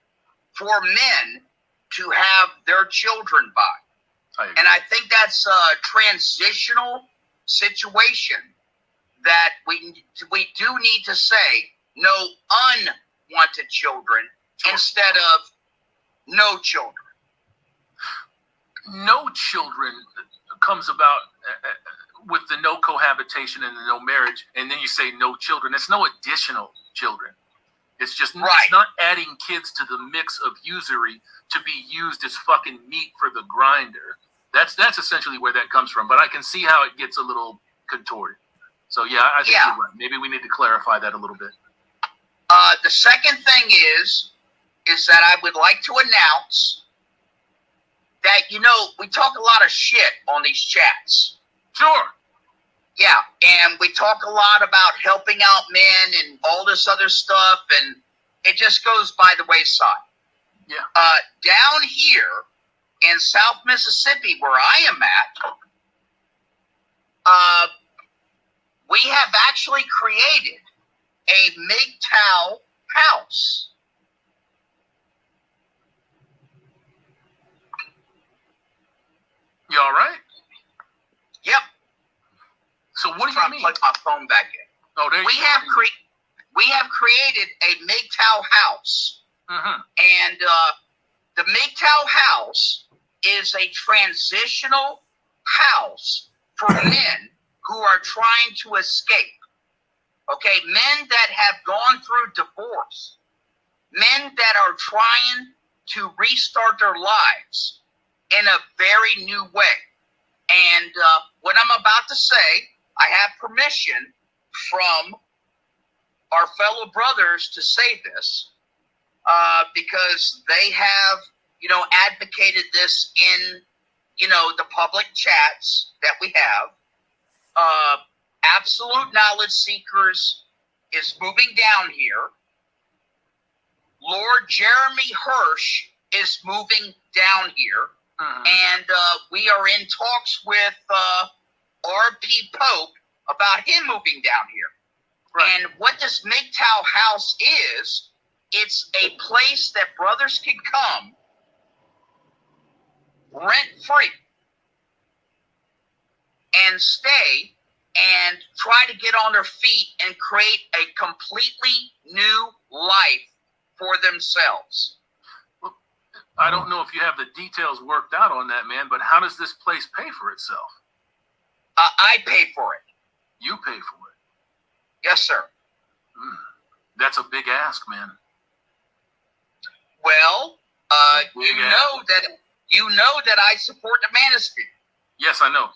for men to have their children by. And I think that's a transitional situation that we do need to say no unwanted children instead of no children. No children comes about with the no cohabitation and the no marriage, and then you say no children. It's no additional children. It's just it's not adding kids to the mix of usury to be used as fucking meat for the grinder. That's essentially where that comes from. But I can see how it gets a little contorted. So yeah, I think you're right. Maybe we need to clarify that a little bit. The second thing is that I would like to announce that, we talk a lot of shit on these chats. Sure. Yeah, and we talk a lot about helping out men and all this other stuff, and it just goes by the wayside. Yeah. Down here in South Mississippi, where I am at, we have actually created a MGTOW house. You all right? Yep. So what do you mean? Plug my phone back in. Oh, there we have created a MGTOW house, and the MGTOW house is a transitional house for men who are trying to escape. Okay, men that have gone through divorce, men that are trying to restart their lives in a very new way. And what I'm about to say, I have permission from our fellow brothers to say this because they have, advocated this in, the public chats that we have. Absolute Knowledge Seekers is moving down here. Lord Jeremy Hirsch is moving down here. And we are in talks with R.P. Pope about him moving down here. Right. And what this MGTOW house is, it's a place that brothers can come rent-free and stay and try to get on their feet and create a completely new life for themselves. I don't know if you have the details worked out on that, man, but how does this place pay for itself? I pay for it. You pay for it? Yes, sir. That's a big ask, man. Well, you know that I support the manosphere. Yes, I know.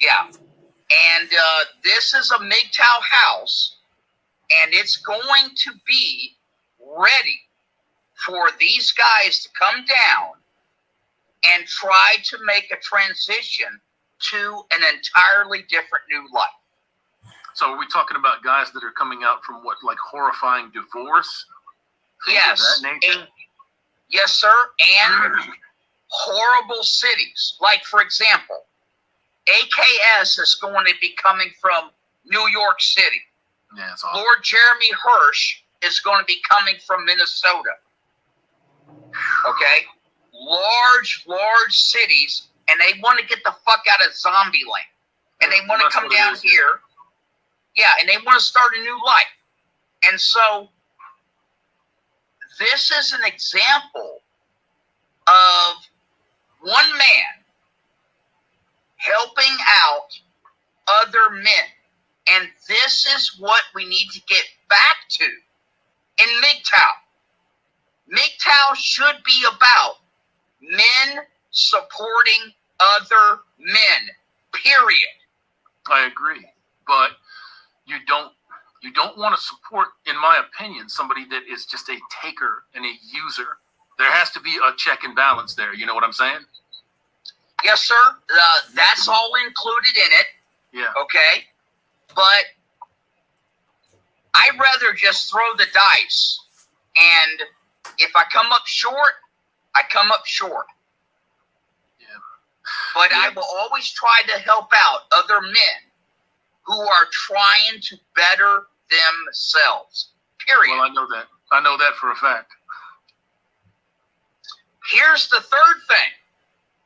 Yeah. And this is a MGTOW house, and it's going to be ready for these guys to come down and try to make a transition to an entirely different new life. So are we talking about guys that are coming out from what, like horrifying divorce? Yes. Yes, sir. And horrible cities. Like, for example, AKS is going to be coming from New York City. Yeah, it's awesome. Lord Jeremy Hirsch is going to be coming from Minnesota. Okay? large cities, and they want to get the fuck out of zombie land. And they want to come down here. Yeah, and they want to start a new life. And so this is an example of one man helping out other men. And this is what we need to get back to in MGTOW. MGTOW should be about men supporting other men, period. I agree, but you don't want to support, in my opinion, somebody that is just a taker and a user. There has to be a check and balance there. You know what I'm saying? Yes, sir. That's all included in it. Yeah. Okay. But I'd rather just throw the dice. And if I come up short, I come up short. Yeah. But I will always try to help out other men who are trying to better themselves. Period. Well, I know that. I know that for a fact. Here's the third thing.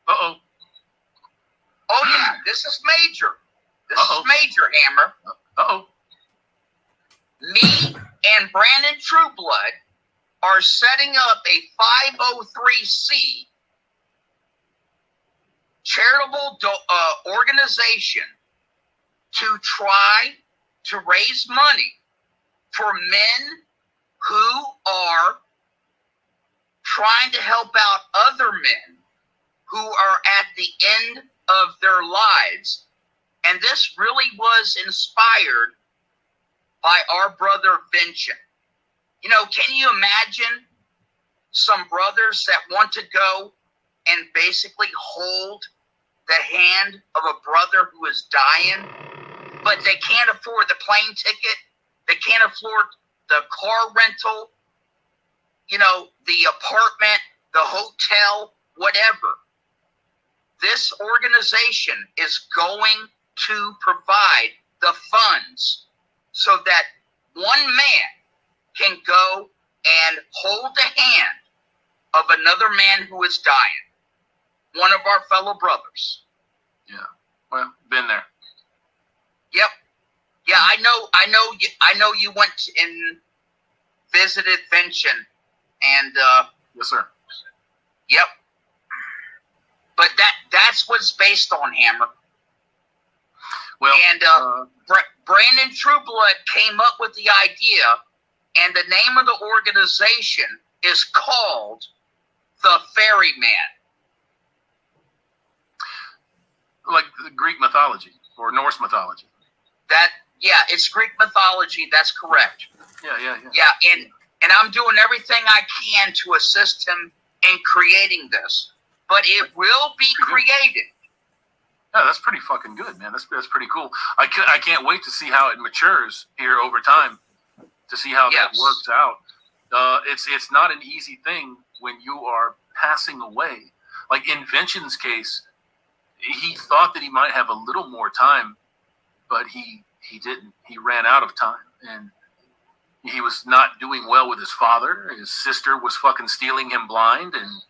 Uh-oh. Oh, yeah. This is major. This is major, Hammer. Uh-oh. Me and Brandon Trueblood are setting up a 503c charitable organization to try to raise money for men who are trying to help out other men who are at the end of their lives. And this really was inspired by our brother Vincent. You know, can you imagine some brothers that want to go and basically hold the hand of a brother who is dying, but they can't afford the plane ticket, they can't afford the car rental, you know, the apartment, the hotel, whatever. This organization is going to provide the funds so that one man can go and hold the hand of another man who is dying. One of our fellow brothers. Yeah. Well, been there. Yep. Yeah, I know you went and visited Vincent, and yes, sir. Yep. But that's what's based on, Hammer. Well, and Brandon Trueblood came up with the idea, and the name of the organization is called the Ferryman. Like the Greek mythology or Norse mythology. It's Greek mythology. That's correct. Yeah. Yeah, and I'm doing everything I can to assist him in creating this, but it will be created. Yeah, that's pretty fucking good, man. That's pretty cool. I can't wait to see how it matures here over time, to see how that works out. It's not an easy thing when you are passing away. Like in Vincent's case, he thought that he might have a little more time, but he didn't. He ran out of time, and he was not doing well with his father. His sister was fucking stealing him blind, and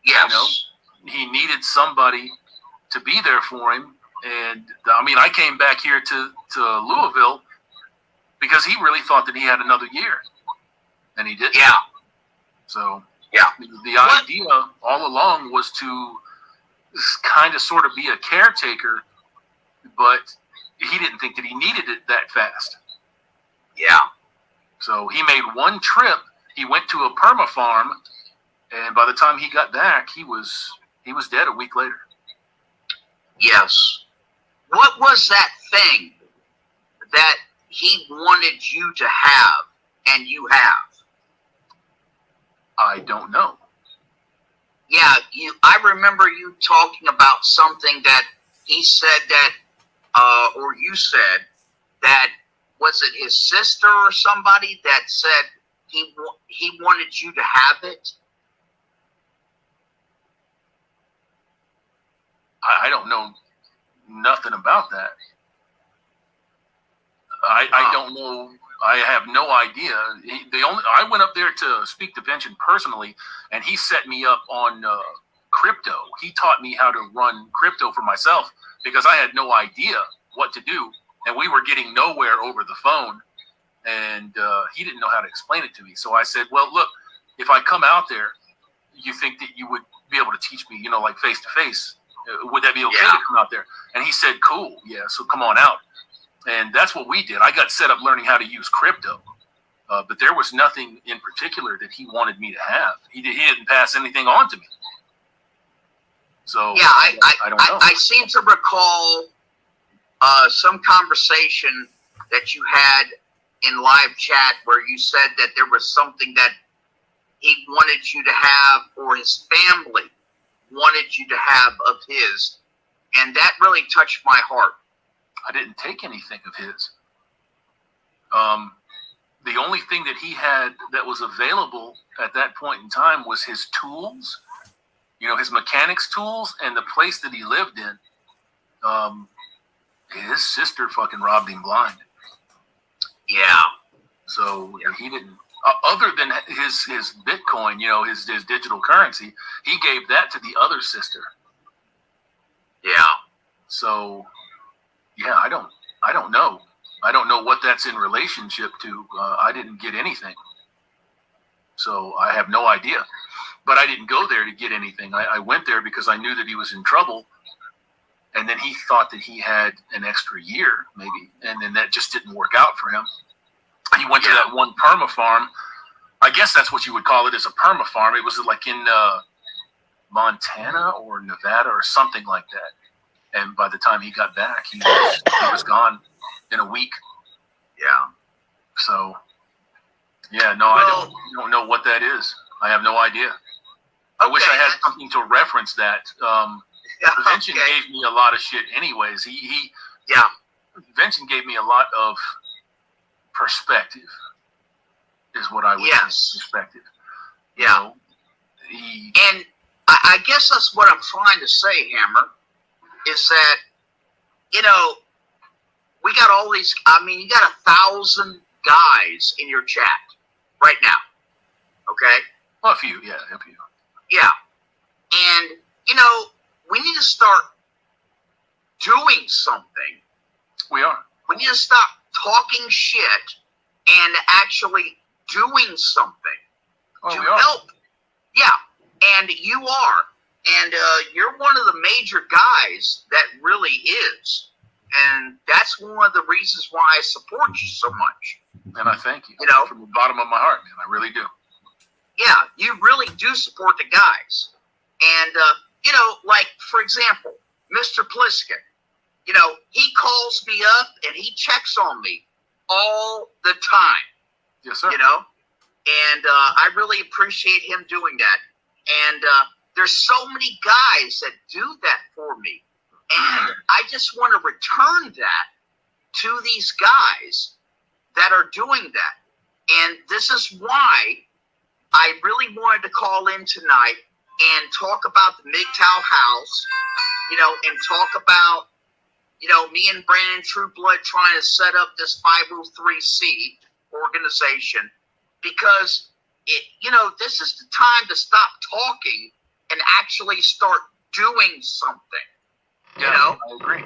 you know, he needed somebody to be there for him. And I mean, I came back here to Louisville because he really thought that he had another year, and he didn't. Yeah. So the idea all along was to kind of sort of be a caretaker, but he didn't think that he needed it that fast. Yeah. So he made one trip. He went to a perma farm, and by the time he got back, he was dead a week later. Yes. What was that thing that he wanted you to have and you have? I don't know. Yeah, I remember you talking about something that he said that, or you said that, was it his sister or somebody that said he wanted you to have it? I don't know nothing about that. I don't know. I have no idea. I went up there to speak to Vincent personally, and he set me up on crypto. He taught me how to run crypto for myself because I had no idea what to do, and we were getting nowhere over the phone, and he didn't know how to explain it to me. So I said, well, look, if I come out there, you think that you would be able to teach me, like face to face? Would that be okay to come out there? And he said, cool, yeah, so come on out. And that's what we did. I got set up learning how to use crypto, but there was nothing in particular that he wanted me to have. He didn't pass anything on to me. So yeah, I don't know. I seem to recall some conversation that you had in live chat where you said that there was something that he wanted you to have, or his family wanted you to have of his, and that really touched my heart. I didn't take anything of his. The only thing that he had that was available at that point in time was his tools, his mechanics tools, and the place that he lived in. His sister fucking robbed him blind. Yeah. So he didn't. Other than his Bitcoin, his digital currency, he gave that to the other sister. Yeah. So, yeah, I don't know. I don't know what that's in relationship to. I didn't get anything. So I have no idea. But I didn't go there to get anything. I went there because I knew that he was in trouble. And then he thought that he had an extra year, maybe. And then that just didn't work out for him. He went to that one perma farm. I guess that's what you would call it, as a perma farm. It was like in Montana or Nevada or something like that. And by the time he got back, he was gone in a week. Yeah. So, yeah, no, I don't know what that is. I have no idea. I wish I had something to reference that. Vincent gave me a lot of shit anyways. Vincent gave me a lot of perspective, is what I would say. Perspective. Yeah. And I guess that's what I'm trying to say, Hammer, is that, we got all these, you got 1,000 guys in your chat right now. Okay? Well, a few, yeah, a few. Yeah. And, we need to start doing something. We are. We need to stop talking shit and actually doing something to help. Yeah, and you are. And you're one of the major guys that really is. And that's one of the reasons why I support you so much. And I thank you. From the bottom of my heart, man. I really do. Yeah, you really do support the guys. And, like, for example, Mr. Pliskin, he calls me up and he checks on me all the time. Yes, sir. And I really appreciate him doing that. And there's so many guys that do that for me. And I just want to return that to these guys that are doing that. And this is why I really wanted to call in tonight and talk about the MGTOW house, and talk about, me and Brandon Trueblood trying to set up this 503c organization, because this is the time to stop talking and actually start doing something. I agree.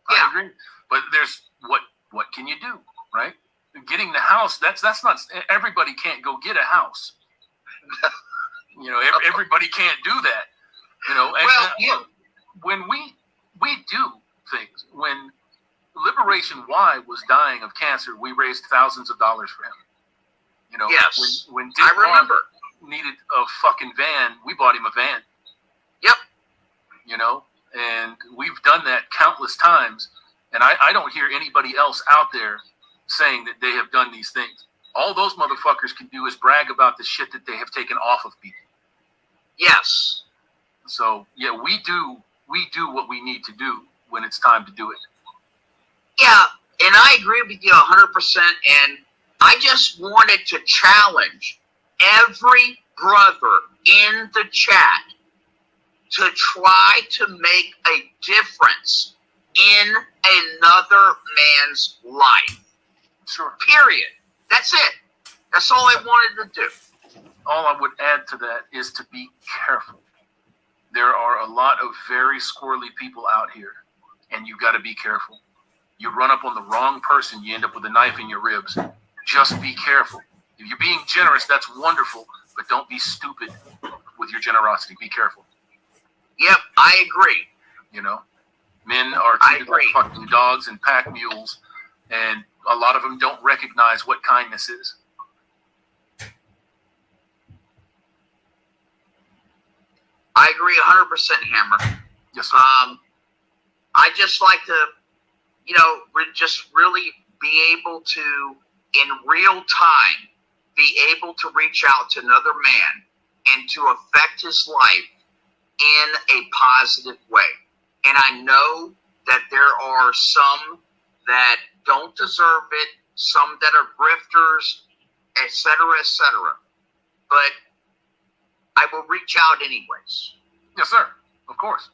I agree. But there's what can you do, right? Getting the house, that's not, everybody can't go get a house. Everybody can't do that. When we do things, when Liberation Y was dying of cancer, we raised thousands of dollars for him. Yes. When Dick I remember needed a fucking van, we bought him a van. Yep. And we've done that countless times, and I don't hear anybody else out there saying that they have done these things. All those motherfuckers can do is brag about the shit that they have taken off of people. Yes. So yeah, we do what we need to do when it's time to do it. Yeah, and I agree with you 100%. And I just wanted to challenge every brother in the chat to try to make a difference in another man's life. Sure. Period. That's it. That's all I wanted to do. All I would add to that is to be careful. There are a lot of very squirrely people out here, and you got to be careful. You run up on the wrong person, you end up with a knife in your ribs. Just be careful. If you're being generous, that's wonderful, but don't be stupid with your generosity. Be careful. Yep, I agree. You know, men are treated like fucking dogs and pack mules, and a lot of them don't recognize what kindness is. I agree 100%, Hammer. Yes, sir. I just like to, you know, just really be able to, in real time, be able to reach out to another man and to affect his life in a positive way. And I know that there are some that don't deserve it, some that are grifters, etc., etc. But I will reach out anyways. Yes, sir. Of course.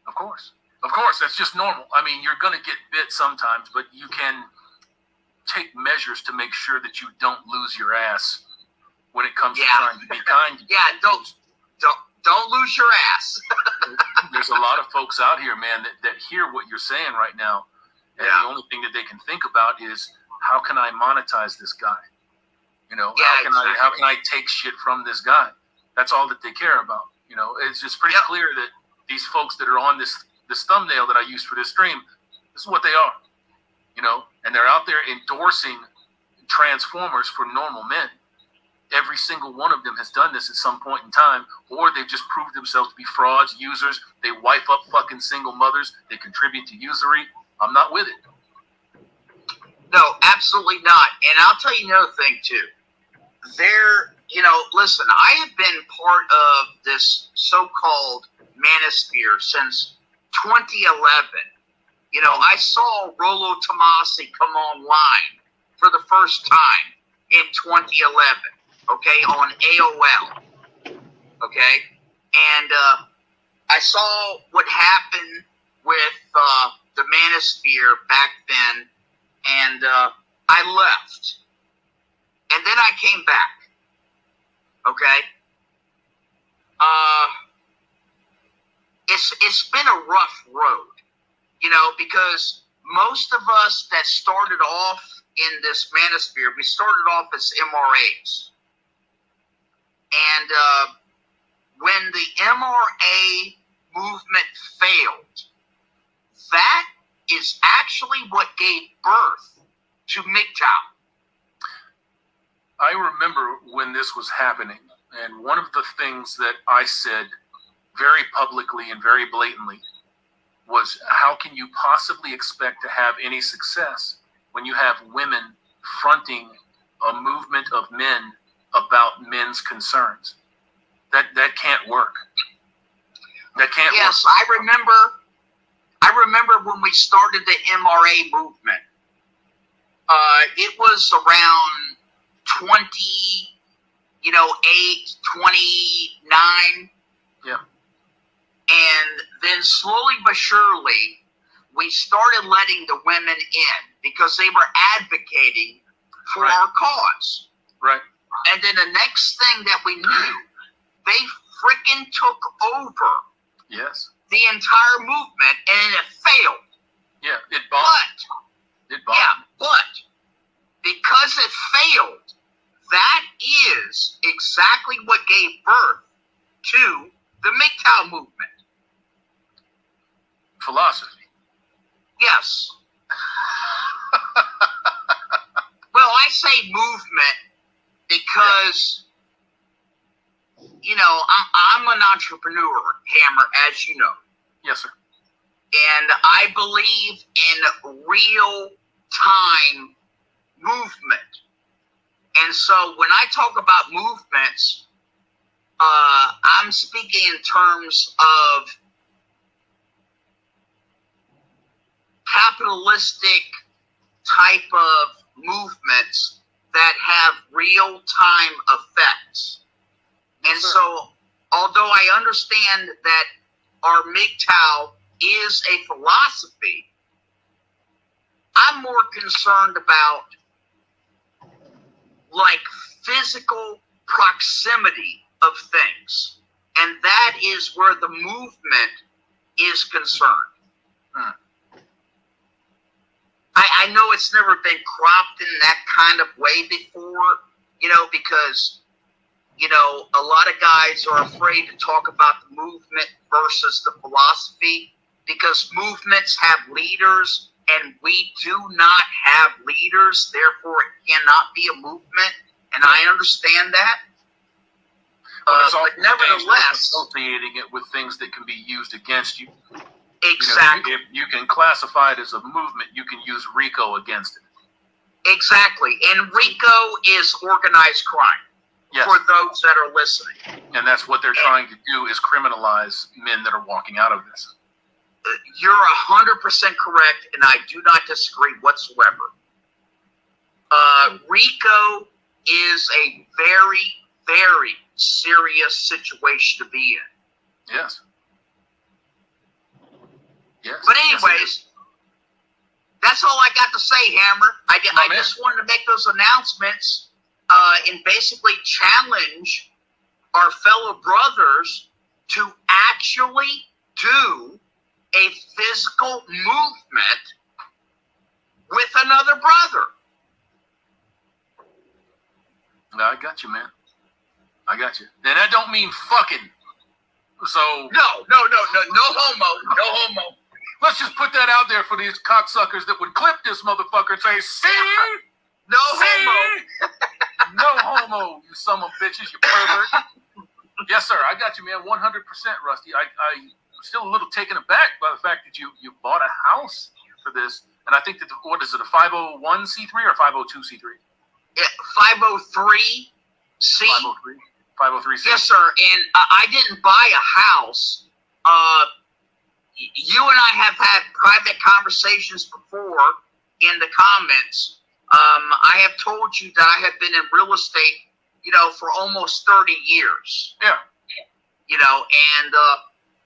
Of course. Of course. That's just normal. I mean, you're going to get bit sometimes, but you can take measures to make sure that you don't lose your ass when it comes to trying to be kind. Yeah, don't lose your ass. There's a lot of folks out here, man, that hear what you're saying right now, and the only thing that they can think about is, how can I monetize this guy? You know, how can I take shit from this guy? That's all that they care about. You know, it's just pretty clear that these folks that are on this thumbnail that I used for this stream, this is what they are. You know, and they're out there endorsing transformers for normal men. Every single one of them has done this at some point in time, or they've just proved themselves to be frauds, users. They wipe up fucking single mothers. They contribute to usury. I'm not with it. No, absolutely not. And I'll tell you another thing, too. You know, listen, I have been part of this so-called manosphere since 2011. You know, I saw Rollo Tomasi come online for the first time in 2011, okay, on AOL, okay? And I saw what happened with the manosphere back then, and I left. And then I came back. Okay. It's been a rough road, you know, because most of us that started off in this manosphere, we started off as MRAs. And when the MRA movement failed, that is actually what gave birth to MGTOW. I remember when this was happening, and one of the things that I said very publicly and very blatantly was, how can you possibly expect to have any success when you have women fronting a movement of men about men's concerns? That can't work. That can't work. Yes, I remember when we started the MRA movement. It was around 28, 29. Yeah. And then slowly but surely, we started letting the women in because they were advocating for our cause. Right. And then the next thing that we knew, they freaking took over Yes. the entire movement, and it failed. Yeah, it bombed. Yeah, but because it failed, that is exactly what gave birth to the MGTOW movement. Philosophy. Yes. Well, I say movement because, you know, I'm an entrepreneur, Hammer, as you know. Yes, sir. And I believe in real-time movement. And so when I talk about movements, I'm speaking in terms of capitalistic type of movements that have real-time effects. And so, although I understand that our MGTOW is a philosophy. I'm more concerned about like physical proximity of things. And that is where the movement is concerned. I know it's never been cropped in that kind of way before, you know, because, you know, a lot of guys are afraid to talk about the movement versus the philosophy because movements have leaders and we do not have leaders, therefore it cannot be a movement, and I understand that. But nevertheless, associating it with things that can be used against you. Exactly. You know, if you can classify it as a movement, you can use RICO against it. Exactly, and RICO is organized crime. Yes. For those that are listening. And that's what they're trying to do is criminalize men that are walking out of this. You're 100% correct, and I do not disagree whatsoever. RICO is a very, very serious situation to be in. Yes. Yes. But anyways, that's all I got to say, Hammer. I just wanted to make those announcements and basically challenge our fellow brothers to actually do a physical movement with another brother. No, I got you, man. I got you. And that don't mean fucking. So no homo. Let's just put that out there for these cocksuckers that would clip this motherfucker and say, see? No homo. No homo, you son of bitches, you pervert. Yes, sir. I got you, man. 100%, Rusty. I'm still a little taken aback by the fact that you bought a house for this. And I think that, what is it, a 501c3 or 502c3? Yeah, 503c. 503c. Yes, sir. And I didn't buy a house. You and I have had private conversations before in the comments. I have told you that I have been in real estate, you know, for almost 30 years. Yeah. You know, and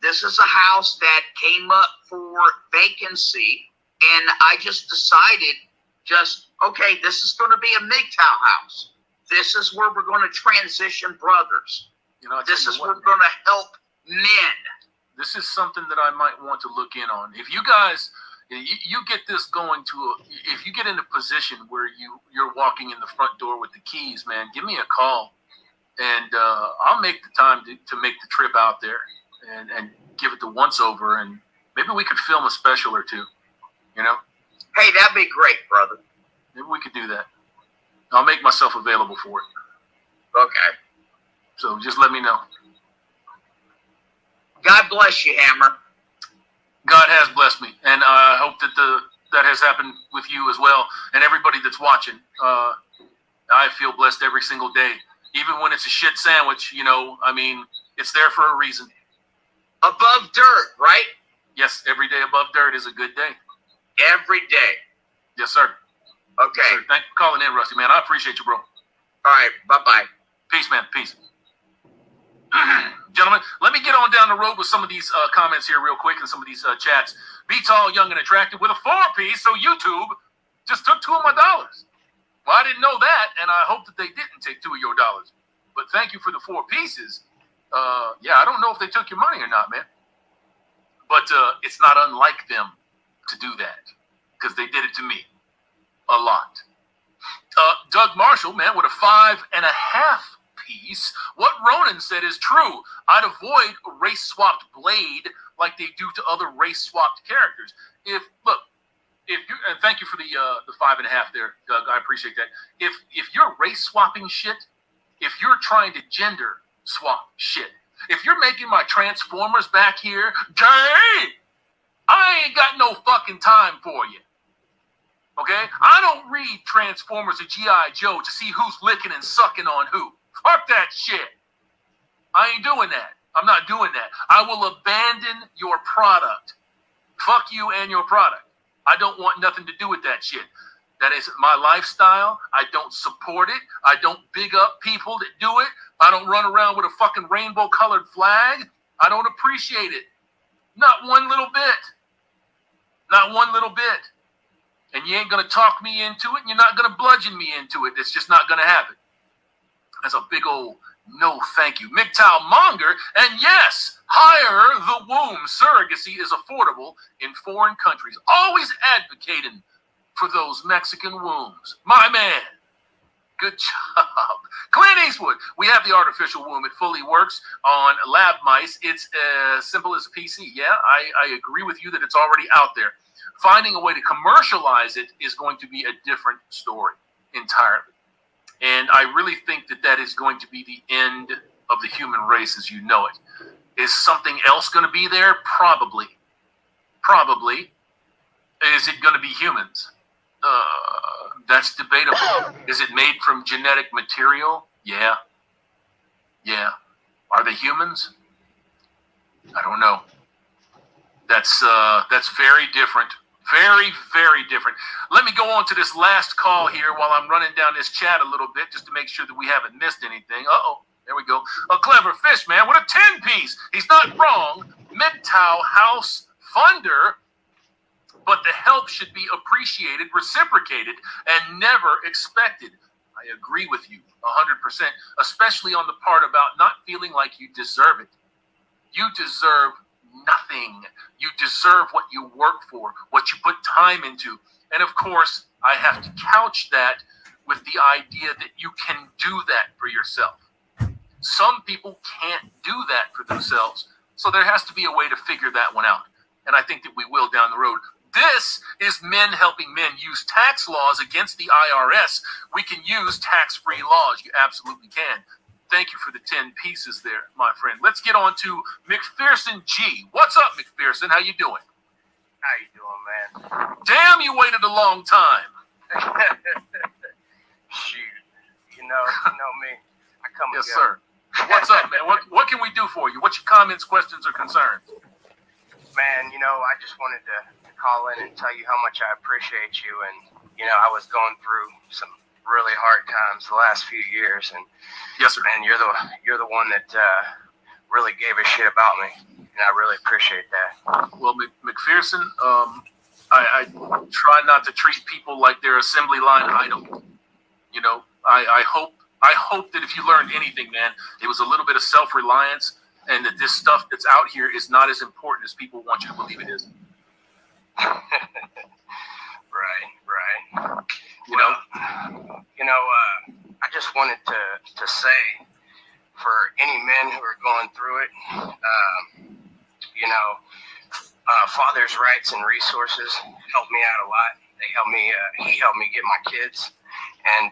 this is a house that came up for vacancy, and I just decided, okay, this is going to be a MGTOW house. This is where we're going to transition brothers. You know, this is where we're going to help men. This is something that I might want to look in on. If you guys, you get this going to, if you get in a position where you're walking in the front door with the keys, man, give me a call, and I'll make the time to make the trip out there and give it the once over, and maybe we could film a special or two, you know? Hey, that'd be great, brother. Maybe we could do that. I'll make myself available for it. Okay. So just let me know. God bless you, Hammer. God has blessed me, and I hope that that has happened with you as well, and everybody that's watching. I feel blessed every single day, even when it's a shit sandwich. You know, I mean, it's there for a reason. Above dirt, right? Yes, every day above dirt is a good day. Every day. Yes, sir. Okay. Yes, sir. Thanks for calling in, Rusty, man. I appreciate you, bro. All right. Bye-bye. Peace, man. Peace. Gentlemen, let me get on down the road with some of these comments here real quick and some of these chats. Be tall, young, and attractive with a 4-piece, so YouTube just took $2 of my dollars. Well, I didn't know that, and I hope that they didn't take $2 of your dollars. But thank you for the 4 pieces. Yeah, I don't know if they took your money or not, man. But it's not unlike them to do that, because they did it to me a lot. Doug Marshall, man, with a 5.5 piece. What Ronan said is true. I'd avoid a race-swapped Blade like they do to other race-swapped characters. If you, and thank you for the 5.5 there, Doug. I appreciate that. If you're race-swapping shit, if you're trying to gender swap shit, if you're making my Transformers back here gay, I ain't got no fucking time for you. Okay? I don't read Transformers or G.I. Joe to see who's licking and sucking on who. Fuck that shit. I ain't doing that. I'm not doing that. I will abandon your product. Fuck you and your product. I don't want nothing to do with that shit. That isn't my lifestyle. I don't support it. I don't big up people that do it. I don't run around with a fucking rainbow-colored flag. I don't appreciate it. Not one little bit. Not one little bit. And you ain't going to talk me into it, and you're not going to bludgeon me into it. It's just not going to happen. That's a big old no thank you. MGTOW monger, and yes, hire the womb. Surrogacy is affordable in foreign countries. Always advocating for those Mexican wombs. My man. Good job. Clint Eastwood. We have the artificial womb. It fully works on lab mice. It's as simple as a PC. Yeah, I agree with you that it's already out there. Finding a way to commercialize it is going to be a different story entirely. And I really think that that is going to be the end of the human race as you know it. Is something else going to be there? Probably. Probably. Is it going to be humans? That's debatable. Is it made from genetic material? Yeah. Yeah. Are they humans? I don't know. That's very different. Very, very different. Let me go on to this last call here while I'm running down this chat a little bit just to make sure that we haven't missed anything. Uh-oh. There we go. A clever fish, man, with a 10-piece. He's not wrong. MGTOW house funder. But the help should be appreciated, reciprocated, and never expected. I agree with you 100%, especially on the part about not feeling like you deserve it. You deserve nothing. You deserve what you work for, what you put time into. And of course, I have to couch that with the idea that you can do that for yourself. Some people can't do that for themselves. So there has to be a way to figure that one out. And I think that we will down the road. This is men helping men use tax laws against the IRS. We can use tax-free laws. You absolutely can. Thank you for the 10 pieces there, my friend. Let's get on to McPherson G. What's up, McPherson? How you doing? How you doing, man? Damn, you waited a long time. Shoot. You know me. I come Yes, together. sir. What's up, man? What can we do for you? What's your comments, questions, or concerns? Man, I just wanted to call in and tell you how much I appreciate you. And, I was going through some really hard times the last few years. And, yes, sir. Man, you're the one that really gave a shit about me. And I really appreciate that. Well, McPherson, I try not to treat people like they're assembly line items. I hope that if you learned anything, man, it was a little bit of self-reliance and that this stuff that's out here is not as important as people want you to believe it is. Right. I just wanted to say for any men who are going through it, Father's Rights and Resources helped me out a lot. He helped me get my kids, and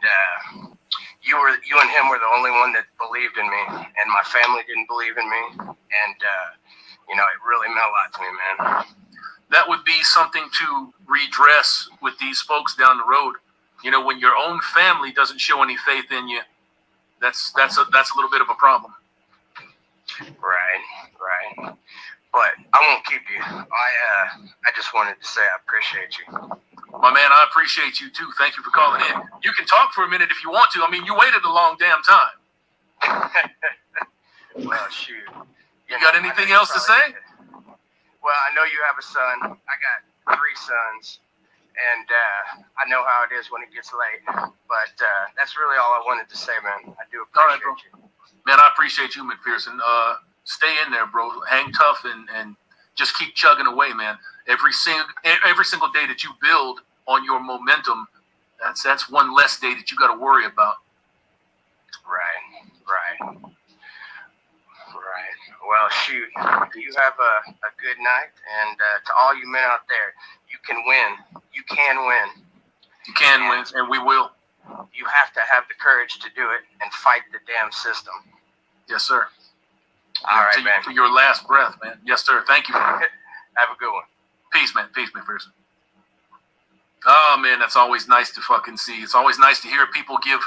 you and him were the only one that believed in me, and my family didn't believe in me, and it really meant a lot to me, man. That would be something to redress with these folks down the road. When your own family doesn't show any faith in you, that's a little bit of a problem. Right. But I won't keep you. I just wanted to say I appreciate you. My man, I appreciate you too. Thank you for calling in. You can talk for a minute if you want to. I mean, you waited a long damn time. Well, shoot. You got anything else to say? Well, I know you have a son. I got 3 sons. And I know how it is when it gets late. But that's really all I wanted to say, man. I do appreciate you. Man, I appreciate you, McPherson. Stay in there, bro. Hang tough and just keep chugging away, man. Every single day that you build on your momentum, that's one less day that you got to worry about. Right. Well, shoot. You have a good night. And to all you men out there, you can win. You can win. You can win, and we will. You have to have the courage to do it and fight the damn system. Yes, sir. All right, man. To your last breath, man. Yes, sir. Thank you. Have a good one. Peace, man. Peace, McPherson. Oh, man, that's always nice to fucking see. It's always nice to hear people give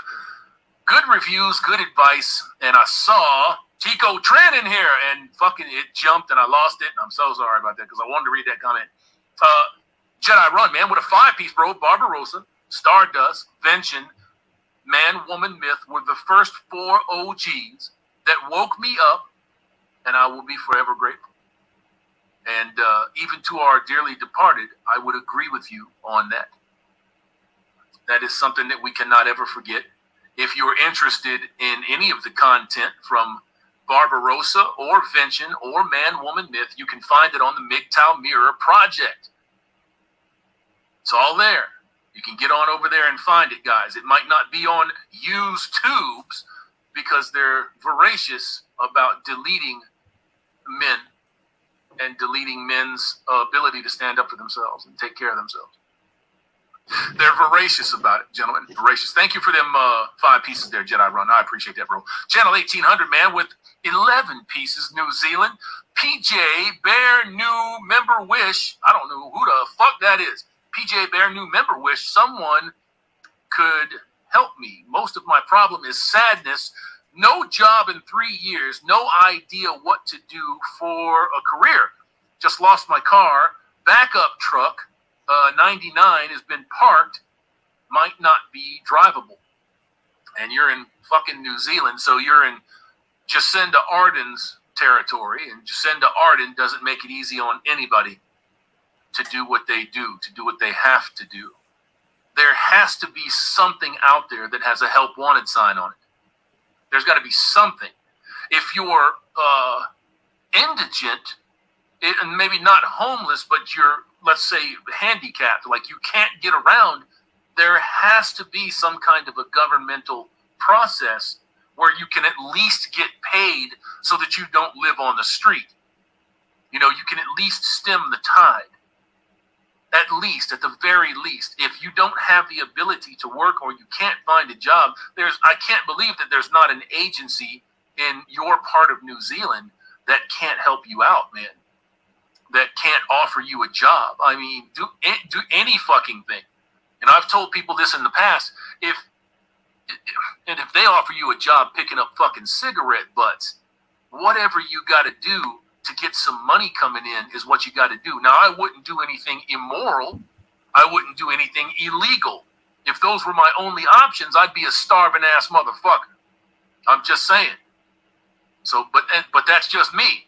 good reviews, good advice. And I saw Tico Tran in here, and fucking it jumped, and I lost it. And I'm so sorry about that because I wanted to read that comment. Jedi Run, man, with a 5-piece, bro. Barbarossa, Stardust, Vention, Man, Woman, Myth were the first 4 OGs that woke me up, and I will be forever grateful. And even to our dearly departed, I would agree with you on that. That is something that we cannot ever forget. If you're interested in any of the content from Barbarossa or Vention or Man, Woman, Myth, you can find it on the MGTOW Mirror Project. It's all there. You can get on over there and find it, guys. It might not be on used tubes because they're voracious about deleting men and deleting men's ability to stand up for themselves and take care of themselves. They're voracious about it, gentlemen. Voracious. Thank you for them 5 pieces there, Jedi Run. I appreciate that, bro. Channel 1800, man, with 11 pieces, New Zealand. PJ Bear New Member Wish. I don't know who the fuck that is. PJ Bear New Member Wish. Someone could help me. Most of my problem is sadness. No job in 3 years. No idea what to do for a career. Just lost my car. Backup truck. 99 has been parked, might not be drivable. And you're in fucking New Zealand, so you're in Jacinda Ardern's territory, and Jacinda Ardern doesn't make it easy on anybody to do what they do, to do what they have to do. There has to be something out there that has a help wanted sign on it. There's got to be something. If you're indigent, and maybe not homeless, but you're, let's say, handicapped, like you can't get around, there has to be some kind of a governmental process where you can at least get paid so that you don't live on the street. You know, you can at least stem the tide. At least, at the very least. If you don't have the ability to work or you can't find a job, I can't believe that there's not an agency in your part of New Zealand that can't help you out, man. That can't offer you a job. I mean, do any fucking thing. And I've told people this in the past. If they offer you a job picking up fucking cigarette butts, whatever you got to do to get some money coming in is what you got to do. Now, I wouldn't do anything immoral. I wouldn't do anything illegal. If those were my only options, I'd be a starving ass motherfucker. I'm just saying. So, but that's just me.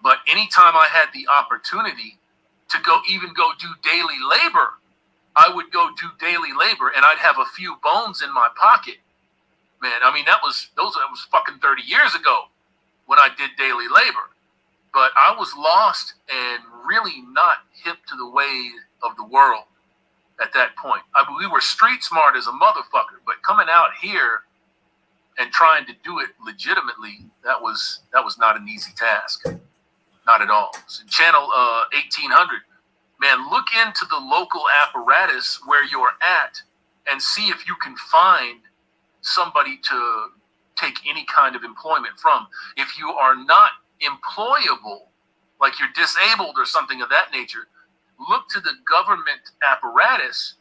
But anytime I had the opportunity to go do daily labor, I would go do daily labor, and I'd have a few bones in my pocket. Man, I mean, that was fucking 30 years ago when I did daily labor. But I was lost and really not hip to the ways of the world at that point. We were street smart as a motherfucker, but coming out here and trying to do it legitimately, that was not an easy task. Not at all. So channel 1800, man, look into the local apparatus where you're at and see if you can find somebody to take any kind of employment from. If you are not employable, like you're disabled or something of that nature, look to the government apparatus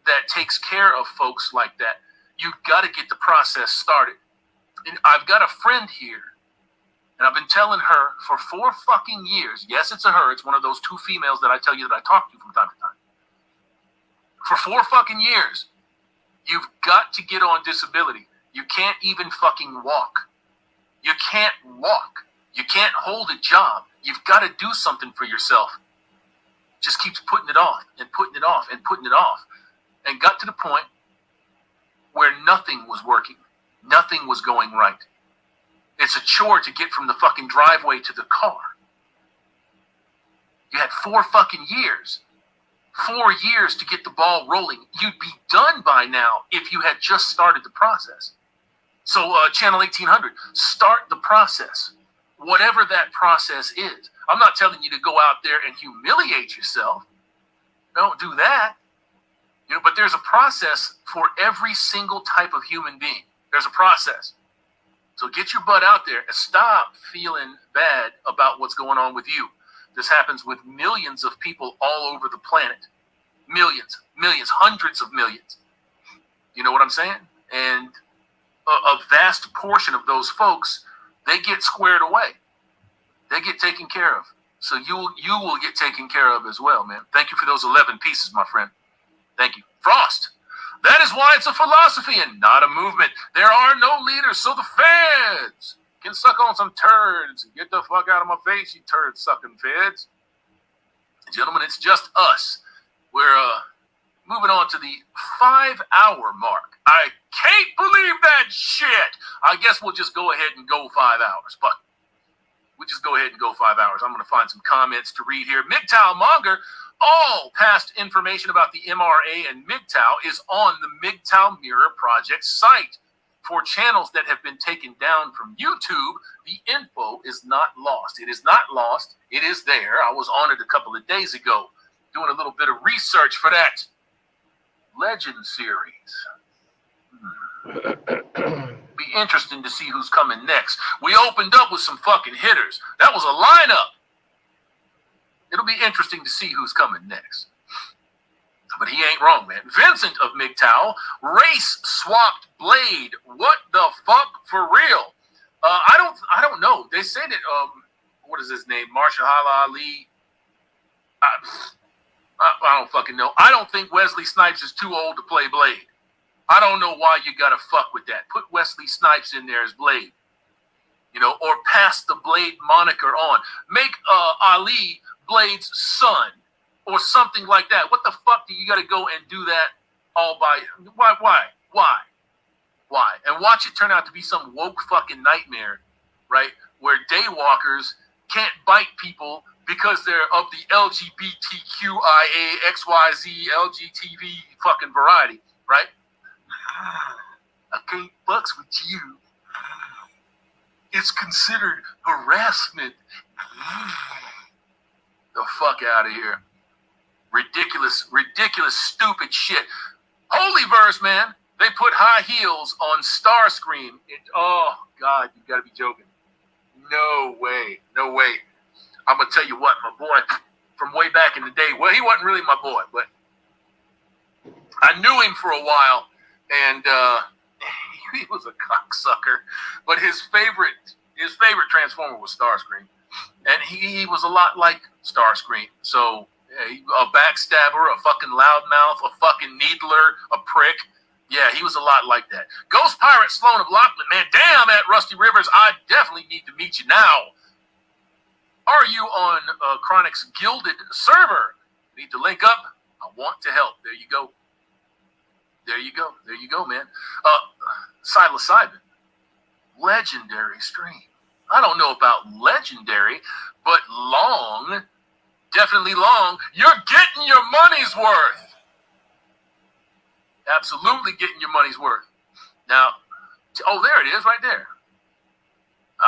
that takes care of folks like that. You've got to get the process started. And I've got a friend here, and I've been telling her for 4 fucking years, yes, it's a her, it's one of those 2 females that I tell you that I talk to from time to time. For 4 fucking years, you've got to get on disability. You can't even fucking walk. You can't walk. You can't hold a job. You've got to do something for yourself. Just keeps putting it off and putting it off and putting it off. And got to the point where nothing was working. Nothing was going right. It's a chore to get from the fucking driveway to the car. You had 4 fucking years. 4 years to get the ball rolling. You'd be done by now if you had just started the process. So channel 1800, start the process. Whatever that process is. I'm not telling you to go out there and humiliate yourself. Don't do that. You know, but there's a process for every single type of human being. There's a process. So get your butt out there and stop feeling bad about what's going on with you. This happens with millions of people all over the planet. Millions, hundreds of millions. You know what I'm saying? And a vast portion of those folks, they get squared away. They get taken care of. So you will get taken care of as well, man. Thank you for those 11 pieces, my friend. Thank you. Frost. That is why it's a philosophy and not a movement. There are no leaders, so the feds can suck on some turds and get the fuck out of my face, you turd sucking feds. Gentlemen, it's just us. We're moving on to the 5-hour mark. I can't believe that shit. I guess we'll just go ahead and go 5 hours. Fuck. We'll just go ahead and go 5 hours. I'm going to find some comments to read here. MGTOW Monger. All past information about the MRA and MGTOW is on the MGTOW Mirror Project site. For channels that have been taken down from YouTube, the info is not lost. It is not lost. It is there. I was on it a couple of days ago, doing a little bit of research for that Legend series. Be interesting to see who's coming next. We opened up with some fucking hitters. That was a lineup. It'll be interesting to see who's coming next. But he ain't wrong, man. Vincent of MGTOW, race swapped blade. What the fuck, for real? I don't know. They said it. What is his name? Mahershala Ali. I don't fucking know. I don't think Wesley Snipes is too old to play Blade. I don't know why you gotta fuck with that. Put Wesley Snipes in there as Blade, you know, or pass the Blade moniker on. Make Ali Blade's son or something like that. What the fuck do you gotta go and do that all by? Why? And watch it turn out to be some woke fucking nightmare, right? Where daywalkers can't bite people because they're of the LGBTQIA XYZ LGTV fucking variety, right? I can't bucks with you. It's considered harassment. The fuck out of here. Ridiculous, stupid shit. Holy verse, man. They put high heels on Starscream. Oh, God, you gotta be joking. No way. I'm gonna tell you what, my boy from way back in the day, well, he wasn't really my boy, but I knew him for a while, and he was a cocksucker. But his favorite Transformer was Starscream, and he was a lot like Starscream. So a backstabber, a fucking loudmouth, a fucking needler, a prick. Yeah, he was a lot like that. Ghost Pirate Sloan of Lachlan, man, damn, at Rusty Rivers, I definitely need to meet you now. Are you on Chronic's Gilded server? Need to link up? I want to help. There you go. There you go, man. Psilocybin. Legendary stream. I don't know about legendary, but long, definitely long. You're getting your money's worth. Absolutely getting your money's worth. Now, oh, there it is right there.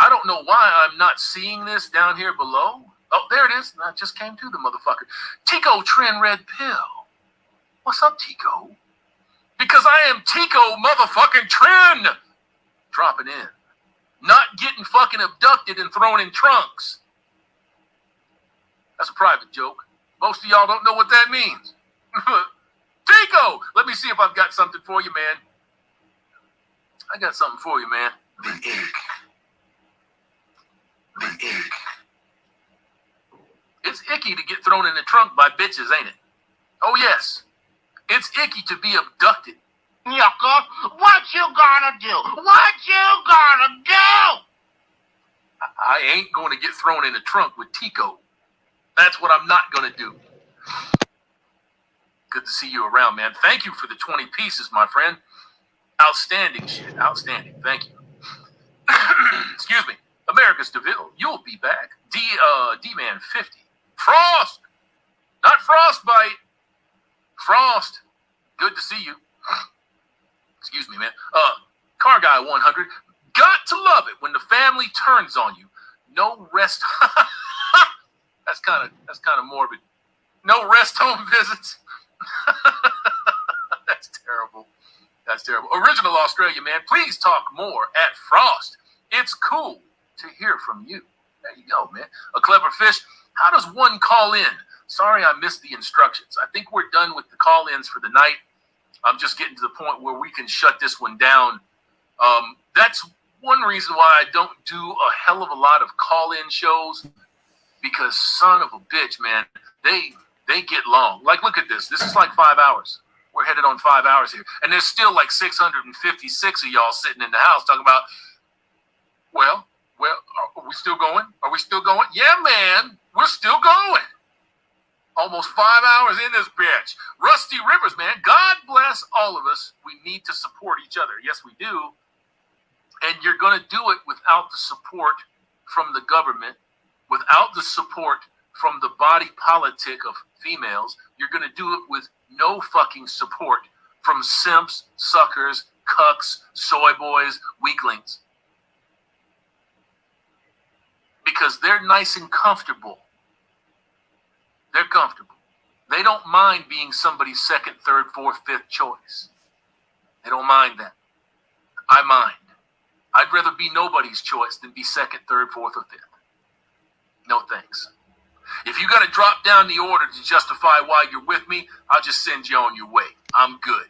I don't know why I'm not seeing this down here below. Oh, there it is. I just came to the motherfucker. Tico Trend Red Pill. What's up, Tico? Because I am Tico motherfucking Trend. Dropping in. Not getting fucking abducted and thrown in trunks. That's a private joke. Most of y'all don't know what that means. Tico! Let me see if I've got something for you, man. I got something for you, man. The ink. It's icky to get thrown in the trunk by bitches, ain't it? Oh, yes. It's icky to be abducted. Yucca, what you gonna do? What you gonna do? I ain't going to get thrown in the trunk with Tico. That's what I'm not going to do. Good to see you around, man. Thank you for the 20 pieces, my friend. Outstanding shit. Outstanding. Thank you. Excuse me. America's DeVille. You'll be back. D-Man 50. Frost. Not Frostbite. Frost. Good to see you. Excuse me, man. Car Guy 100. Got to love it when the family turns on you. No rest. That's kind of morbid. No rest home visits. That's terrible. That's terrible. Original Australia, man. Please talk more at Frost. It's cool to hear from you. There you go, man. A Clever Fish. How does one call in? Sorry, I missed the instructions. I think we're done with the call-ins for the night. I'm just getting to the point where we can shut this one down. That's one reason why I don't do a hell of a lot of call-in shows, because son of a bitch, man, they get long. Like, look at this. This is like 5 hours. We're headed on 5 hours here. And there's still like 656 of y'all sitting in the house talking about, well, Well, are we still going? Are we still going? Yeah, man, we're still going. Almost 5 hours in this bitch. Rusty Rivers, man, God bless all of us. We need to support each other. Yes, we do. And you're going to do it without the support from the government, without the support from the body politic of females. You're going to do it with no fucking support from simps, suckers, cucks, soy boys, weaklings. Because they're nice and comfortable. They're comfortable. They don't mind being somebody's second, third, fourth, fifth choice. They don't mind that. I mind. I'd rather be nobody's choice than be second, third, fourth, or fifth. No thanks. If you got to drop down the order to justify why you're with me, I'll just send you on your way. I'm good.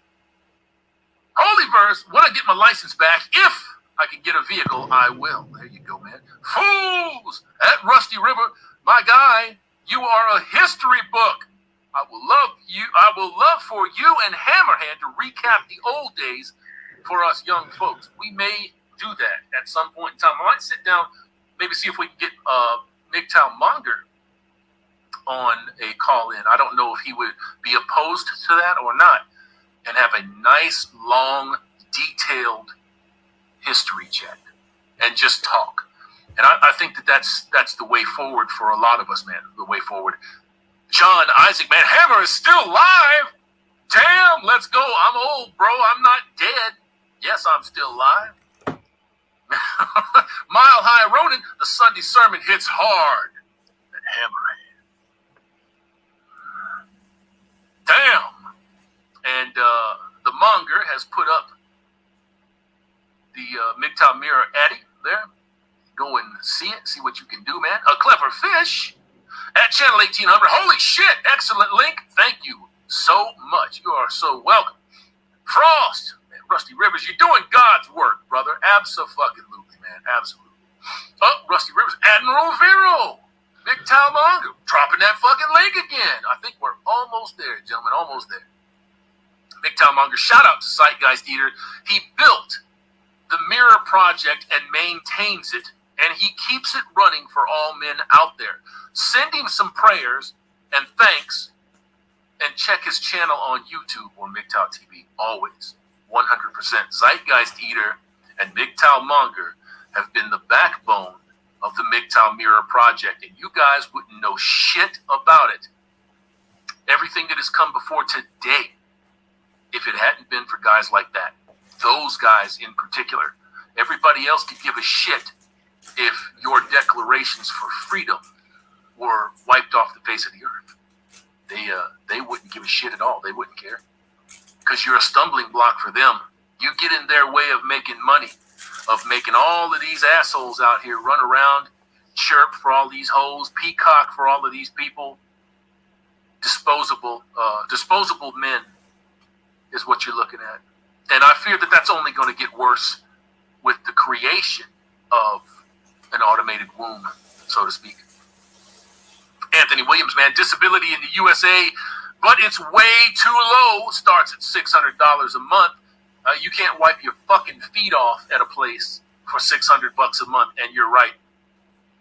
Holy verse, when I get my license back, if I can get a vehicle, I will. There you go, man. Fools! At Rusty River, my guy, you are a history book. I will love for you and Hammerhand to recap the old days for us young folks. We may do that at some point in time. I might sit down, maybe see if we can get MGTOW Monger on a call in. I don't know if he would be opposed to that or not, and have a nice, long, detailed history check and just talk. And I think that's the way forward for a lot of us, man. The way forward. John Isaac, man, Hammer is still live. Damn, let's go. I'm old, bro. I'm not dead. Yes, I'm still live. Mile High Ronin, the Sunday sermon hits hard. That Hammerhead. Damn. And the Monger has put up the MGTOW Mirror Addy there. Go and see it. See what you can do, man. A Clever Fish at Channel 1800. Holy shit. Excellent link. Thank you so much. You are so welcome. Frost. Man, Rusty Rivers, you're doing God's work, brother. Absolutely, man. Absolutely. Oh, Rusty Rivers. Admiral Vero. MGTOW Monger. Dropping that fucking link again. I think we're almost there, gentlemen. Almost there. MGTOW Monger. Shout out to Zeitgeist Eater. He built the Mirror Project and maintains it, and he keeps it running for all men out there. Send him some prayers and thanks, and check his channel on YouTube or MGTOW TV. Always, 100%. Zeitgeist Eater and MGTOW Monger have been the backbone of the MGTOW Mirror Project, and you guys wouldn't know shit about it. Everything that has come before today, if it hadn't been for guys like that, those guys in particular, everybody else could give a shit if your declarations for freedom were wiped off the face of the earth. They wouldn't give a shit at all. They wouldn't care, because you're a stumbling block for them. You get in their way of making money, of making all of these assholes out here run around, chirp for all these hoes, peacock for all of these people. Disposable men is what you're looking at. And I fear that that's only going to get worse with the creation of an automated womb, so to speak. Anthony Williams, man, disability in the USA, but it's way too low. Starts at $600 a month. You can't wipe your fucking feet off at a place for $600 a month, and you're right.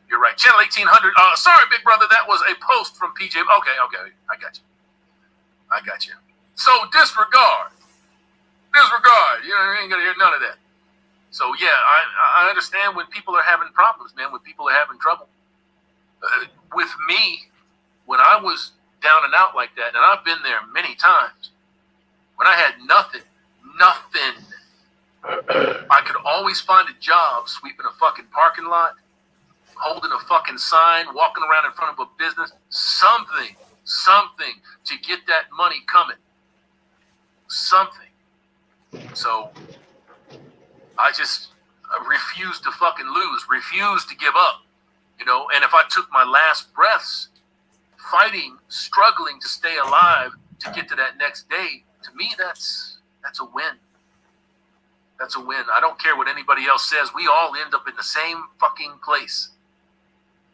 You're right. Channel 1800. Sorry, big brother, that was a post from PJ. Okay, I got you. So disregard. You ain't gonna hear none of that. So yeah, I understand when people are having problems, man. When people are having trouble. With me, when I was down and out like that, and I've been there many times, when I had nothing, I could always find a job sweeping a fucking parking lot, holding a fucking sign, walking around in front of a business, something to get that money coming. Something. So I just refuse to fucking lose, refuse to give up, you know. And if I took my last breaths fighting, struggling to stay alive to get to that next day, to me, that's a win. That's a win. I don't care what anybody else says. We all end up in the same fucking place.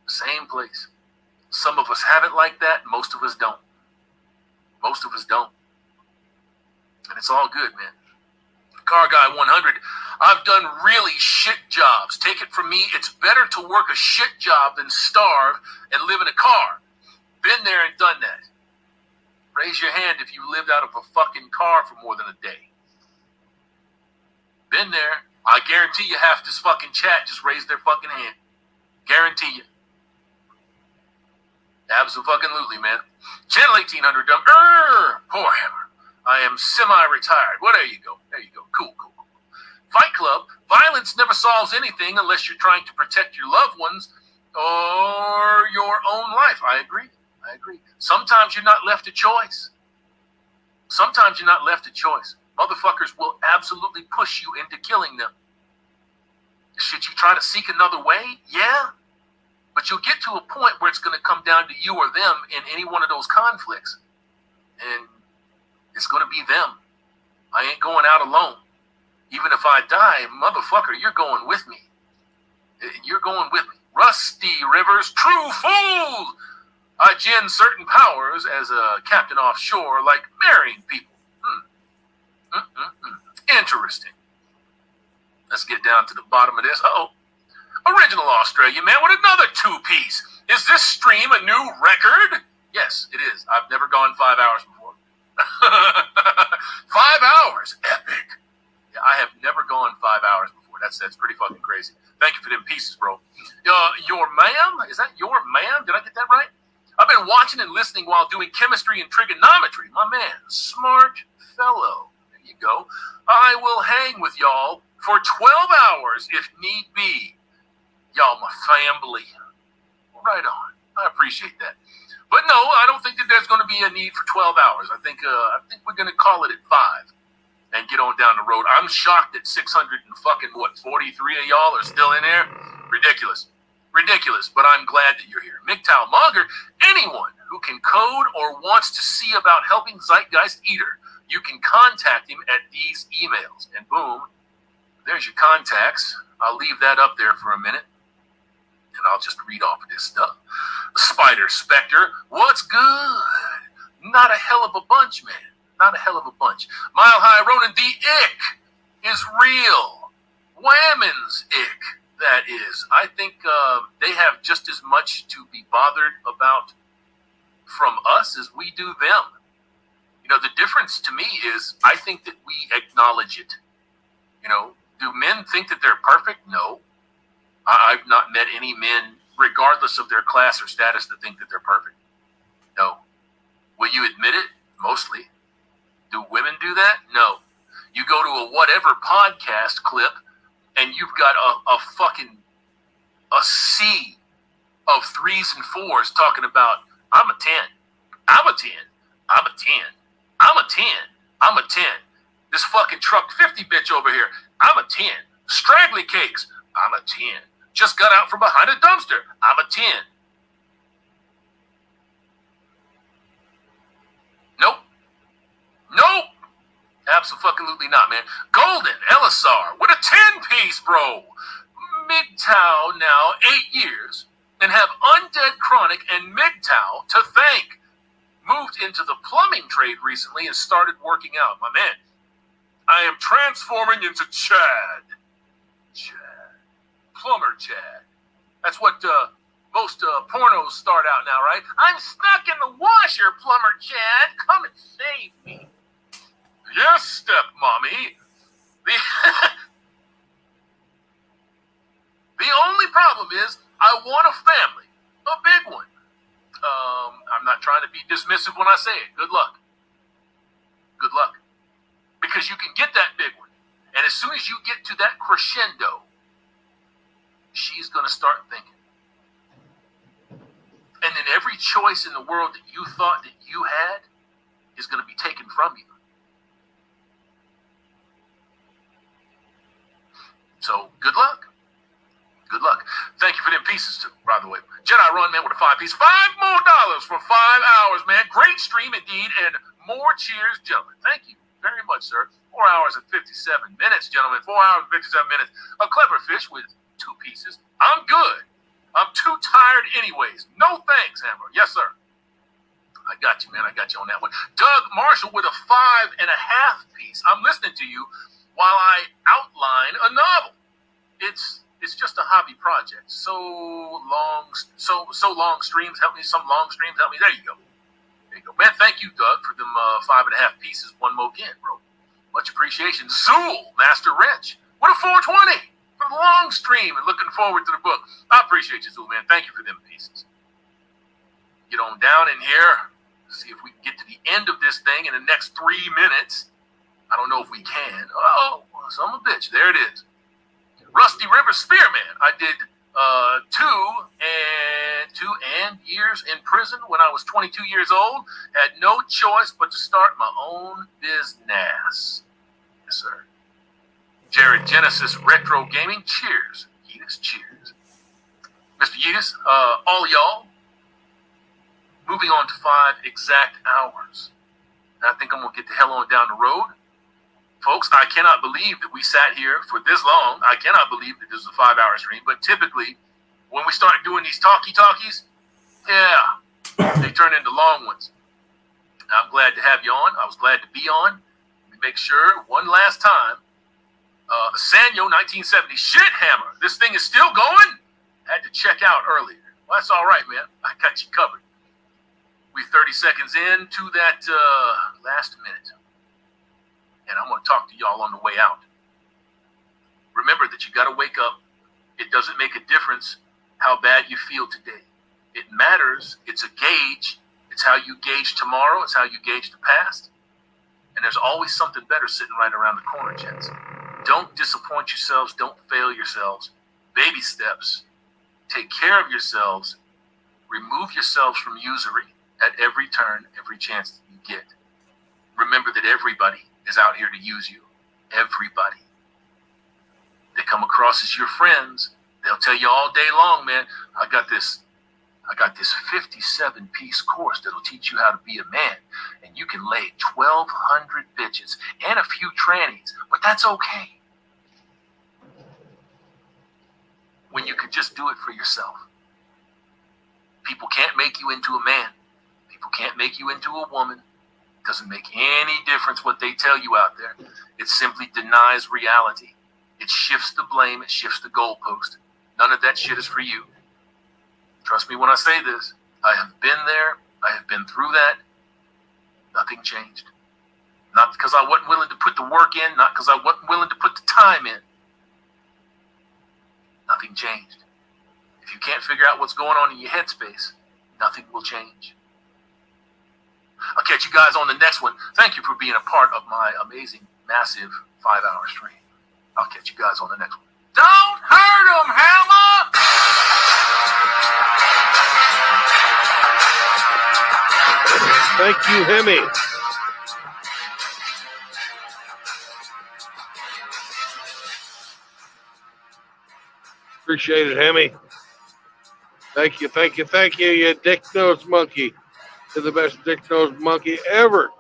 Same place. Some of us have it like that. Most of us don't. And it's all good, man. Car Guy 100. I've done really shit jobs. Take it from me, it's better to work a shit job than starve and live in a car. Been there and done that. Raise your hand if you lived out of a fucking car for more than a day. Been there. I guarantee you half this fucking chat just raised their fucking hand. Guarantee you. Absolutely, man. Channel 1800 dumb. Poor Hammer. I am semi-retired. Well, there you go. There you go. Cool. Fight Club. Violence never solves anything unless you're trying to protect your loved ones or your own life. I agree. Sometimes you're not left a choice. Motherfuckers will absolutely push you into killing them. Should you try to seek another way? Yeah. But you'll get to a point where it's going to come down to you or them in any one of those conflicts. And it's going to be them. I ain't going out alone. Even if I die, motherfucker, you're going with me. Rusty Rivers, true fool! I gen certain powers as a captain offshore, like marrying people. Interesting. Let's get down to the bottom of this. Original Australia man with another 2-piece. Is this stream a new record? Yes, it is. I've never gone 5 hours before. 5 hours. Epic. Yeah, I have never gone 5 hours before. That's pretty fucking crazy. Thank you for them pieces, bro. Your ma'am? Is that your ma'am? Did I get that right? I've been watching and listening while doing chemistry and trigonometry. My man, smart fellow. There you go. I will hang with y'all for 12 hours if need be. Y'all my family. Right on. I appreciate that. But no, I don't think that there's going to be a need for 12 hours. I think we're going to call it at 5 and get on down the road. I'm shocked that 643 of y'all are still in there. Ridiculous, but I'm glad that you're here. MGTOW Monger, anyone who can code or wants to see about helping Zeitgeist Eater, you can contact him at these emails. And boom, there's your contacts. I'll leave that up there for a minute, and I'll just read off of this stuff. Spider Spectre, what's good? Not a hell of a bunch, man. Not a hell of a bunch. Mile High Ronin, the ick is real. Whammon's ick. That is. I think they have just as much to be bothered about from us as we do them. You know, the difference to me is I think that we acknowledge it. You know, do men think that they're perfect? No. I've not met any men, regardless of their class or status, that think that they're perfect. No. Will you admit it? Mostly. Do women do that? No. You go to a whatever podcast clip, and you've got a sea of 3s and 4s talking about, I'm a 10. I'm a 10. I'm a 10. I'm a 10. I'm a 10. This fucking truck 50 bitch over here, I'm a 10. Straggly cakes, I'm a 10. Just got out from behind a dumpster, I'm a 10. Nope. Absolutely not, man. Golden Elisar with a 10-piece, bro. MGTOW now 8 years and have Undead Chronic and MGTOW to thank. Moved into the plumbing trade recently and started working out. My man, I am transforming into Chad. Plumber Chad. That's what most pornos start out now, right? I'm stuck in the washer, Plumber Chad. Come and save me. Yes, stepmommy. The only problem is I want a family, a big one. I'm not trying to be dismissive when I say it. Good luck. Because you can get that big one. And as soon as you get to that crescendo, she's going to start thinking. And then every choice in the world that you thought that you had is going to be taken from you. So, good luck. Thank you for them pieces, too, by the way. Jedi Run, man, with a 5-piece. $5 more for 5 hours, man. Great stream indeed, and more cheers, gentlemen. Thank you very much, sir. 4 hours and 57 minutes, gentlemen. 4 hours and 57 minutes. A clever fish with 2 pieces. I'm good. I'm too tired anyways. No thanks, Hammer. Yes, sir. I got you, man. I got you on that one. Doug Marshall with a 5.5 piece. I'm listening to you. while I outline a novel. It's just a hobby project. So long streams help me. Some long streams help me. There you go. Man, thank you, Doug, for them 5.5 pieces. One more again, bro. Much appreciation. Zool, Master Wrench. What a 420 for the long stream and looking forward to the book. I appreciate you, Zool, man. Thank you for them pieces. Get on down in here. See if we can get to the end of this thing in the next 3 minutes. I don't know if we can. Oh, son of a bitch. There it is. Rusty River Spearman. I did 2 years in prison when I was 22 years old. Had no choice but to start my own business. Yes, sir. Jared Genesis Retro Gaming. Cheers. Yeetus, cheers. Mr. Yeetus, all y'all, moving on to 5 exact hours. I think I'm going to get the hell on down the road. Folks, I cannot believe that we sat here for this long. I cannot believe that this is a 5-hour stream. But typically, when we start doing these talkies, yeah, they turn into long ones. I'm glad to have you on. I was glad to be on. Let me make sure one last time. Sanyo 1970 shit hammer. This thing is still going? Had to check out earlier. Well, that's all right, man. I got you covered. We 30 seconds into that last minute. And I'm going to talk to y'all on the way out. Remember that you got to wake up. It doesn't make a difference how bad you feel today. It matters. It's a gauge. It's how you gauge tomorrow. It's how you gauge the past. And there's always something better sitting right around the corner, gents. Don't disappoint yourselves. Don't fail yourselves. Baby steps. Take care of yourselves. Remove yourselves from usury at every turn, every chance that you get. Remember that everybody is out here to use you. Everybody. They come across as your friends. They'll tell you all day long, man, I got this 57-piece course that'll teach you how to be a man. And you can lay 1,200 bitches and a few trannies, but that's okay. When you could just do it for yourself. People can't make you into a man. People can't make you into a woman. Doesn't make any difference what they tell you out there. It simply denies reality. It shifts the blame. It shifts the goalpost. None of that shit is for you. Trust me when I say this. I have been there. I have been through that. Nothing changed. Not because I wasn't willing to put the work in. Not because I wasn't willing to put the time in. Nothing changed. If you can't figure out what's going on in your headspace, nothing will change. I'll catch you guys on the next one. Thank you for being a part of my amazing, massive 5-hour stream. I'll catch you guys on the next one. Don't hurt them, Hammer! Thank you, Hemi. Appreciate it, Hemi. Thank you, thank you, thank you, you dick-nosed monkey. You're the best dick-nosed monkey ever.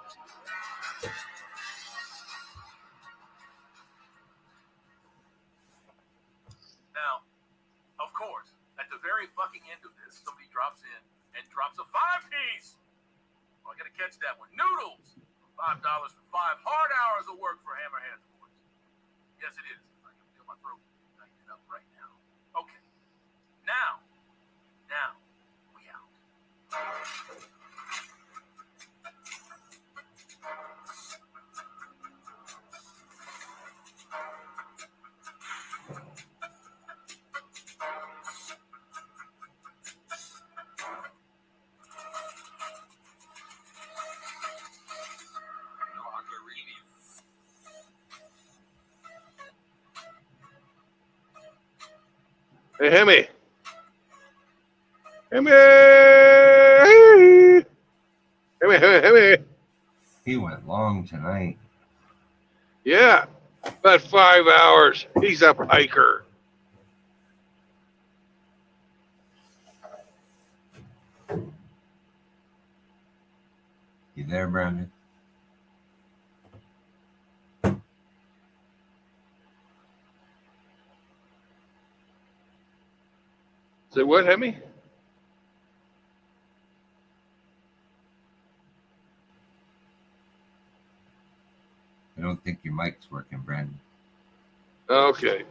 Now, of course, at the very fucking end of this, somebody drops in and drops a 5-piece. Oh, I gotta catch that one. Noodles. $5 for 5 hard hours of work for Hammerhead Boys. Yes, it is. I can feel my throat tightening up right now. Okay. Now, we out. Hey, Hemi. Hemi. Hemi. He went long tonight. Yeah, about 5 hours. He's a hiker. You there, Brandon? Say what, Hemi? I don't think your mic's working, Brandon. Okay.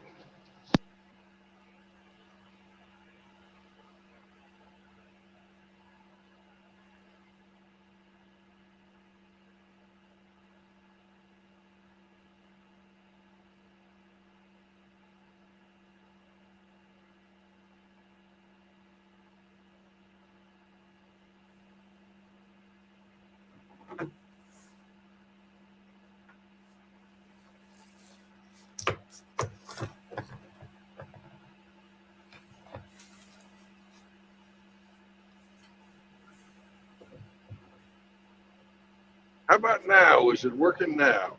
How about now? Is it working now?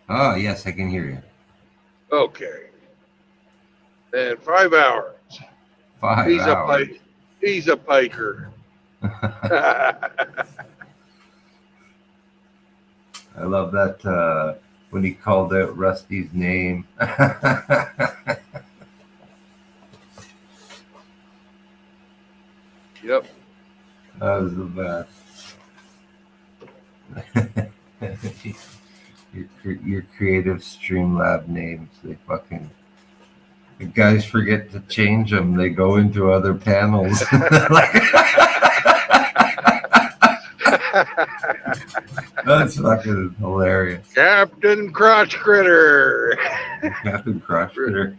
Oh, yes, I can hear you. Okay. And 5 hours. 5 He's hours. He's a piker. I love that when he called out Rusty's name. Yep. That was the best. your creative Streamlab names, they fucking... The guys forget to change them. They go into other panels. That's fucking hilarious. Captain Crotch Critter. Captain Crotch Critter.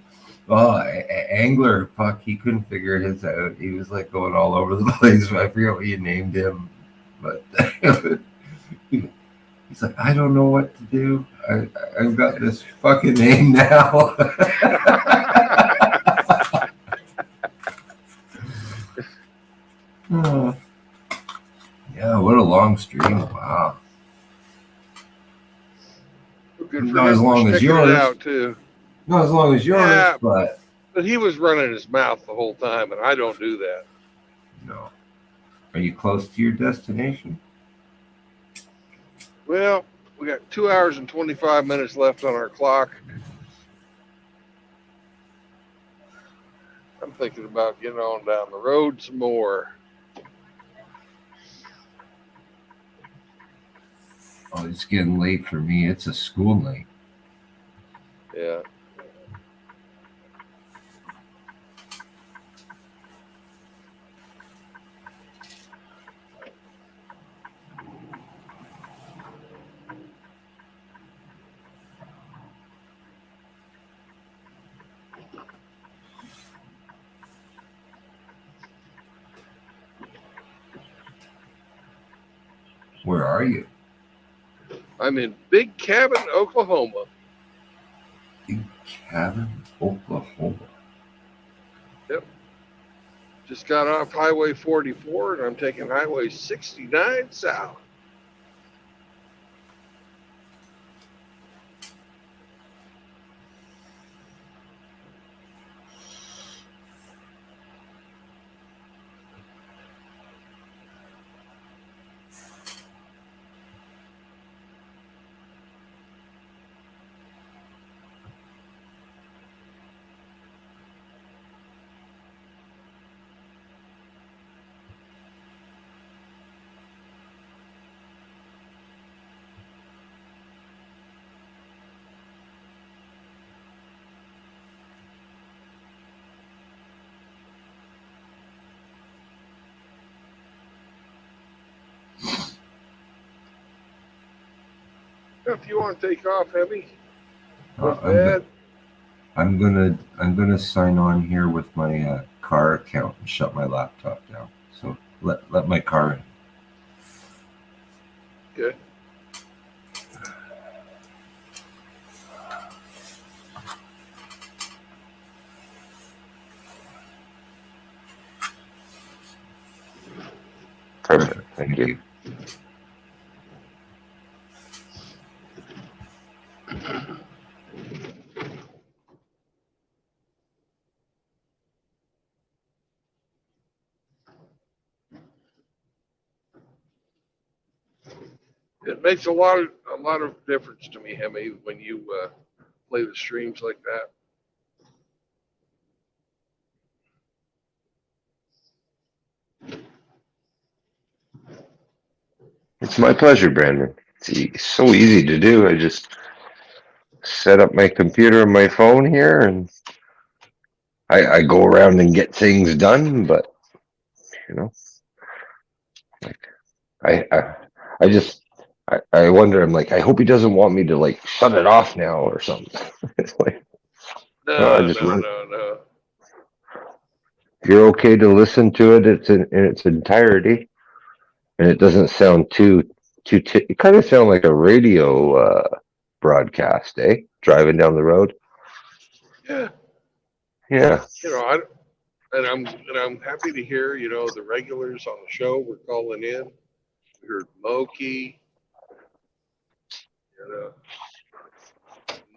Oh, Angler, fuck, he couldn't figure his out. He was like going all over the place. I forget what you named him, but he's like, I don't know what to do. I've got this fucking name now. Oh. Yeah, what a long stream. Wow. Good for Not as him long for as sticking it yours. out, too. Not as long as yours, Yeah, but he was running his mouth the whole time, and I don't do that. no. Are you close to your destination? Well, we got 2 hours and 25 minutes left on our clock. I'm thinking about getting on down the road some more. Oh, it's getting late for me. It's a school night. Yeah. Where are you? I'm in Big Cabin, Oklahoma. Big Cabin, Oklahoma. Yep. Just got off Highway 44, and I'm taking Highway 69 south. If you want to take off, Heavy. I'm gonna sign on here with my car account and shut my laptop down. So let my car in. Good. Perfect. Thank you. It makes a lot of difference to me, Hemi, when you play the streams like that. It's my pleasure, Brandon. It's so easy to do. I just set up my computer and my phone here, and I go around and get things done. But you know, I just I wonder. I'm like, I hope he doesn't want me to like shut it off now or something. It's like, I No, just no, no, no. you're okay to listen to it. It's in its entirety, and it doesn't sound too. It kind of sound like a radio broadcast, eh? Driving down the road. Yeah. Yeah. You know, I'm happy to hear, you know, the regulars on the show were calling in. We heard Moki. You know,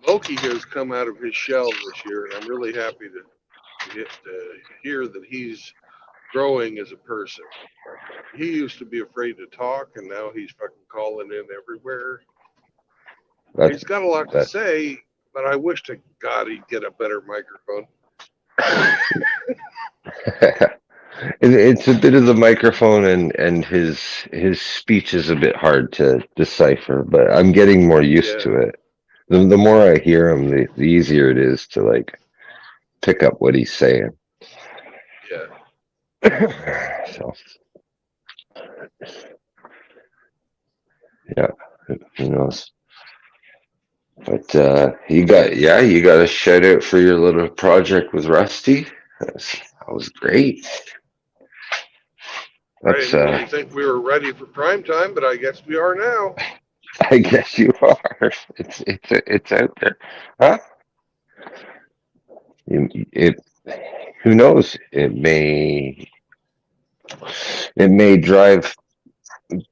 Moki has come out of his shell this year, and I'm really happy to hear that he's growing as a person. He used to be afraid to talk, and now he's fucking calling in everywhere. He's got a lot to say, but I wish to God he'd get a better microphone. It's a bit of the microphone, and his speech is a bit hard to decipher, but I'm getting more used to it. The more I hear him, the easier it is to like pick up what he's saying. Yeah. So yeah, who knows? But you got a shout out for your little project with Rusty. That was great. I didn't really think we were ready for prime time, but I guess we are now. I guess you are. It's out there, huh? Who knows? It may drive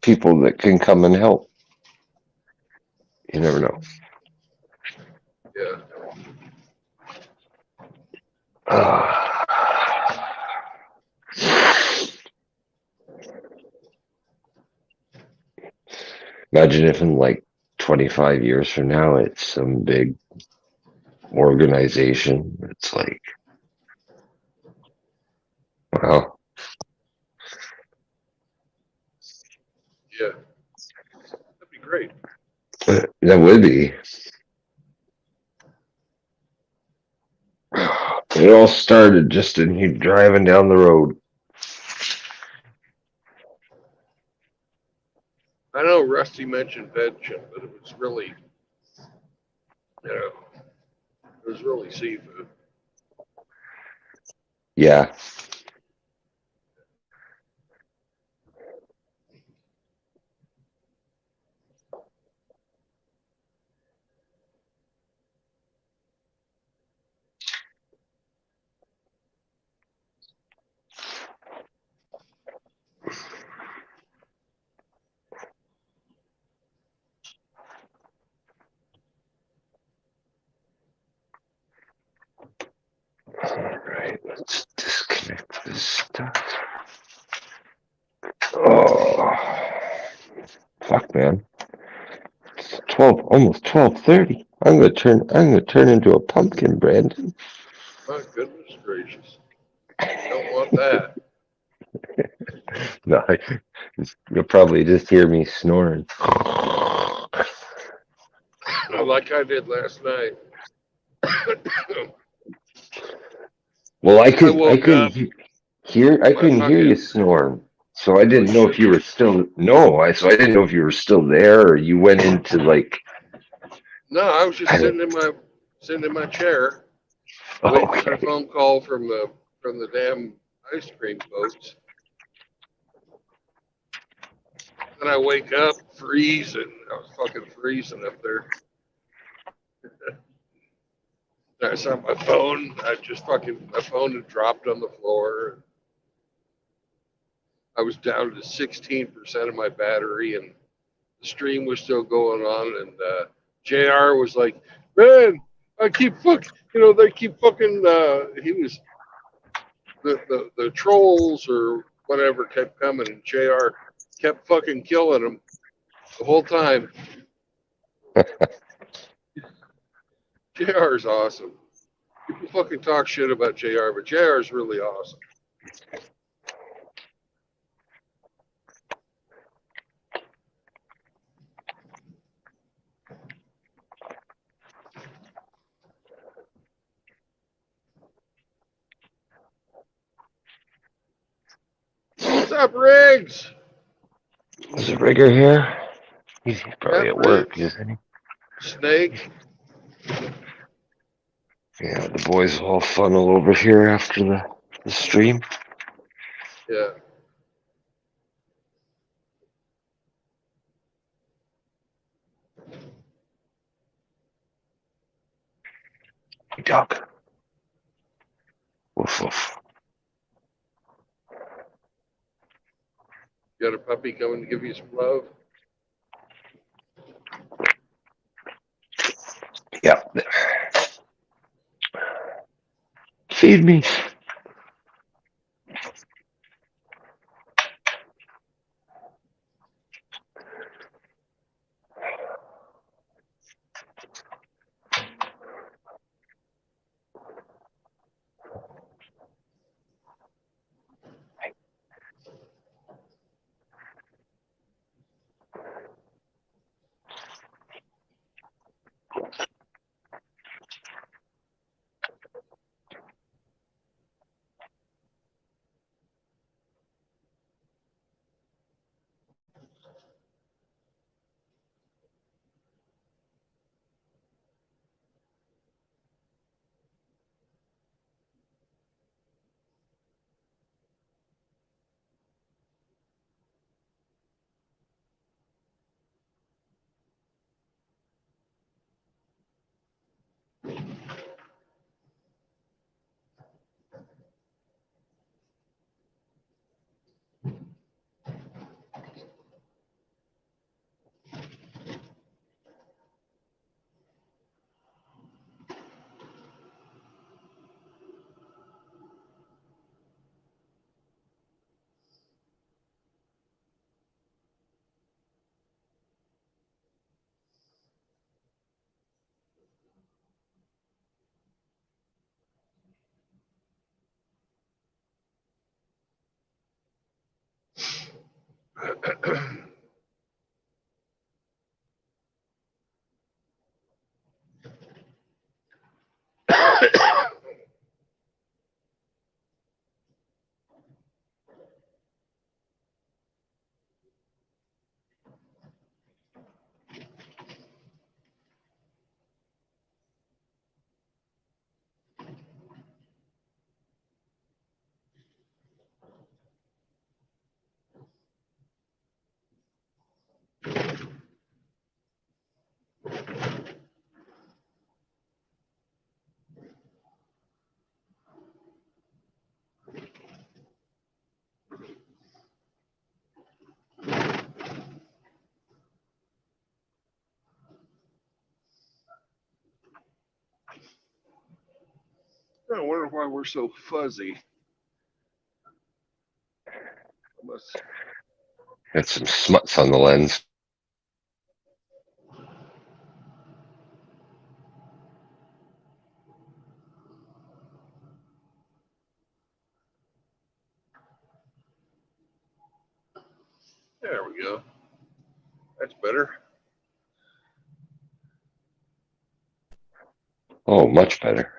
people that can come and help. You never know. Yeah. Imagine if in like 25 years from now, it's some big organization. It's like, wow. Yeah. That'd be great. That would be. It all started just in you driving down the road. I know Rusty mentioned pension, but it was really, you know, it was really seafood. Yeah. All right, let's disconnect this stuff. Oh, fuck, man! It's 12, almost 12:30. I'm gonna turn into a pumpkin, Brandon. My goodness gracious! Don't want that. No, you'll probably just hear me snoring. Like I did last night. Well, I woke couldn't up. couldn't hear you snoring, so I didn't know if you were still. No, so I didn't know if you were still there or you went into like. No, I was just sitting in my chair, waiting for a phone call from the damn ice cream folks. Then I wake up freezing. I was fucking freezing up there. I saw my phone. My phone had dropped on the floor. I was down to 16% of my battery, and the stream was still going on. And JR was like, "Man, I keep fucking, they keep fucking." He was the trolls or whatever kept coming, and JR kept fucking killing them the whole time. JR is awesome. People fucking talk shit about JR, but JR is really awesome. up, Riggs? Is the rigger here? He's probably Yep, at work, Riggs. isn't he? Snake. Yeah, the boys all funnel over here after the stream. Yeah. Hey, Doc. Woof woof. Got a puppy coming to give you some love? Yeah. Feed me. I wonder why we're so fuzzy. Must... Got some smuts on the lens. There we go. That's better. Oh, much better.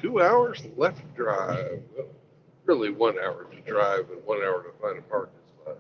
2 hours left to drive. Really 1 hour to drive and 1 hour to find a parking spot.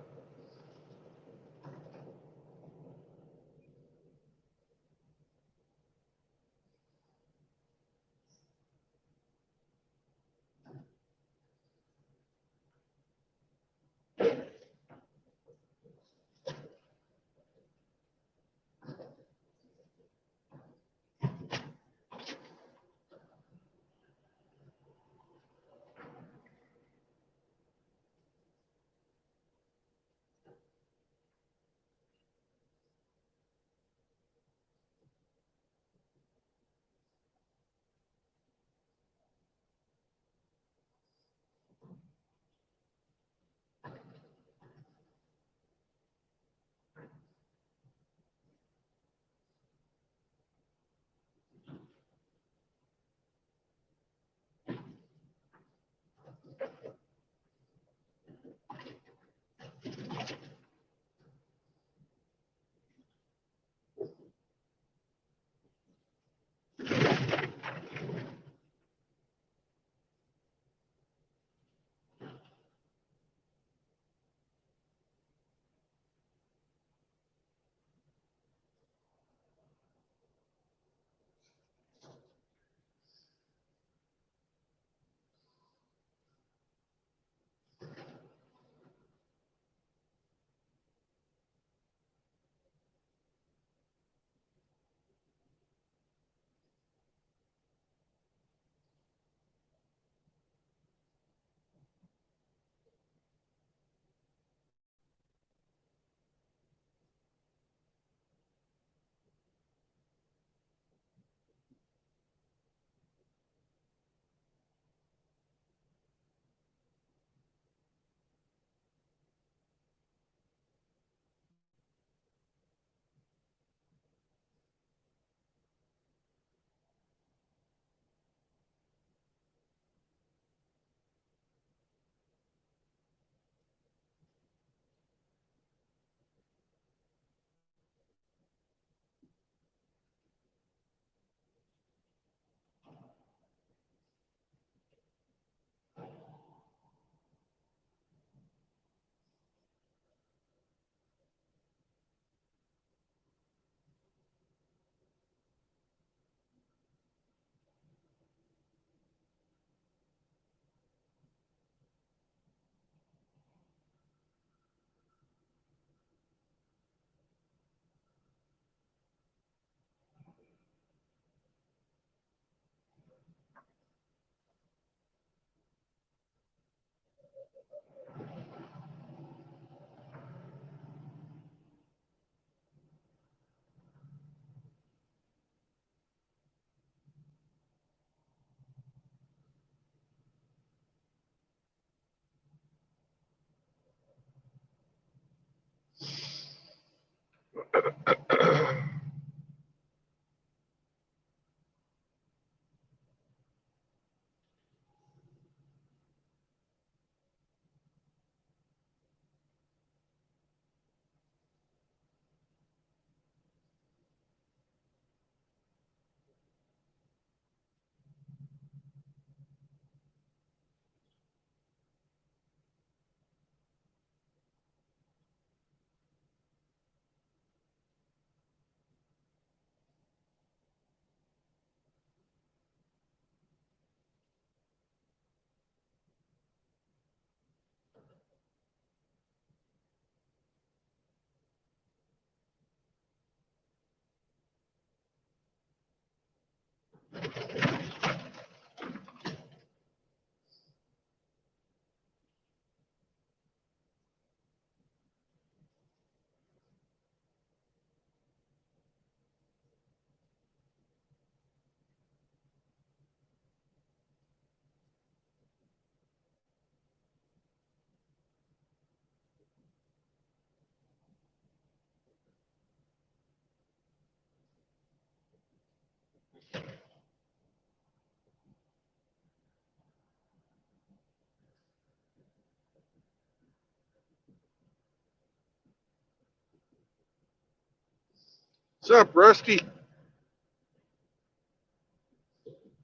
What's up, Rusty?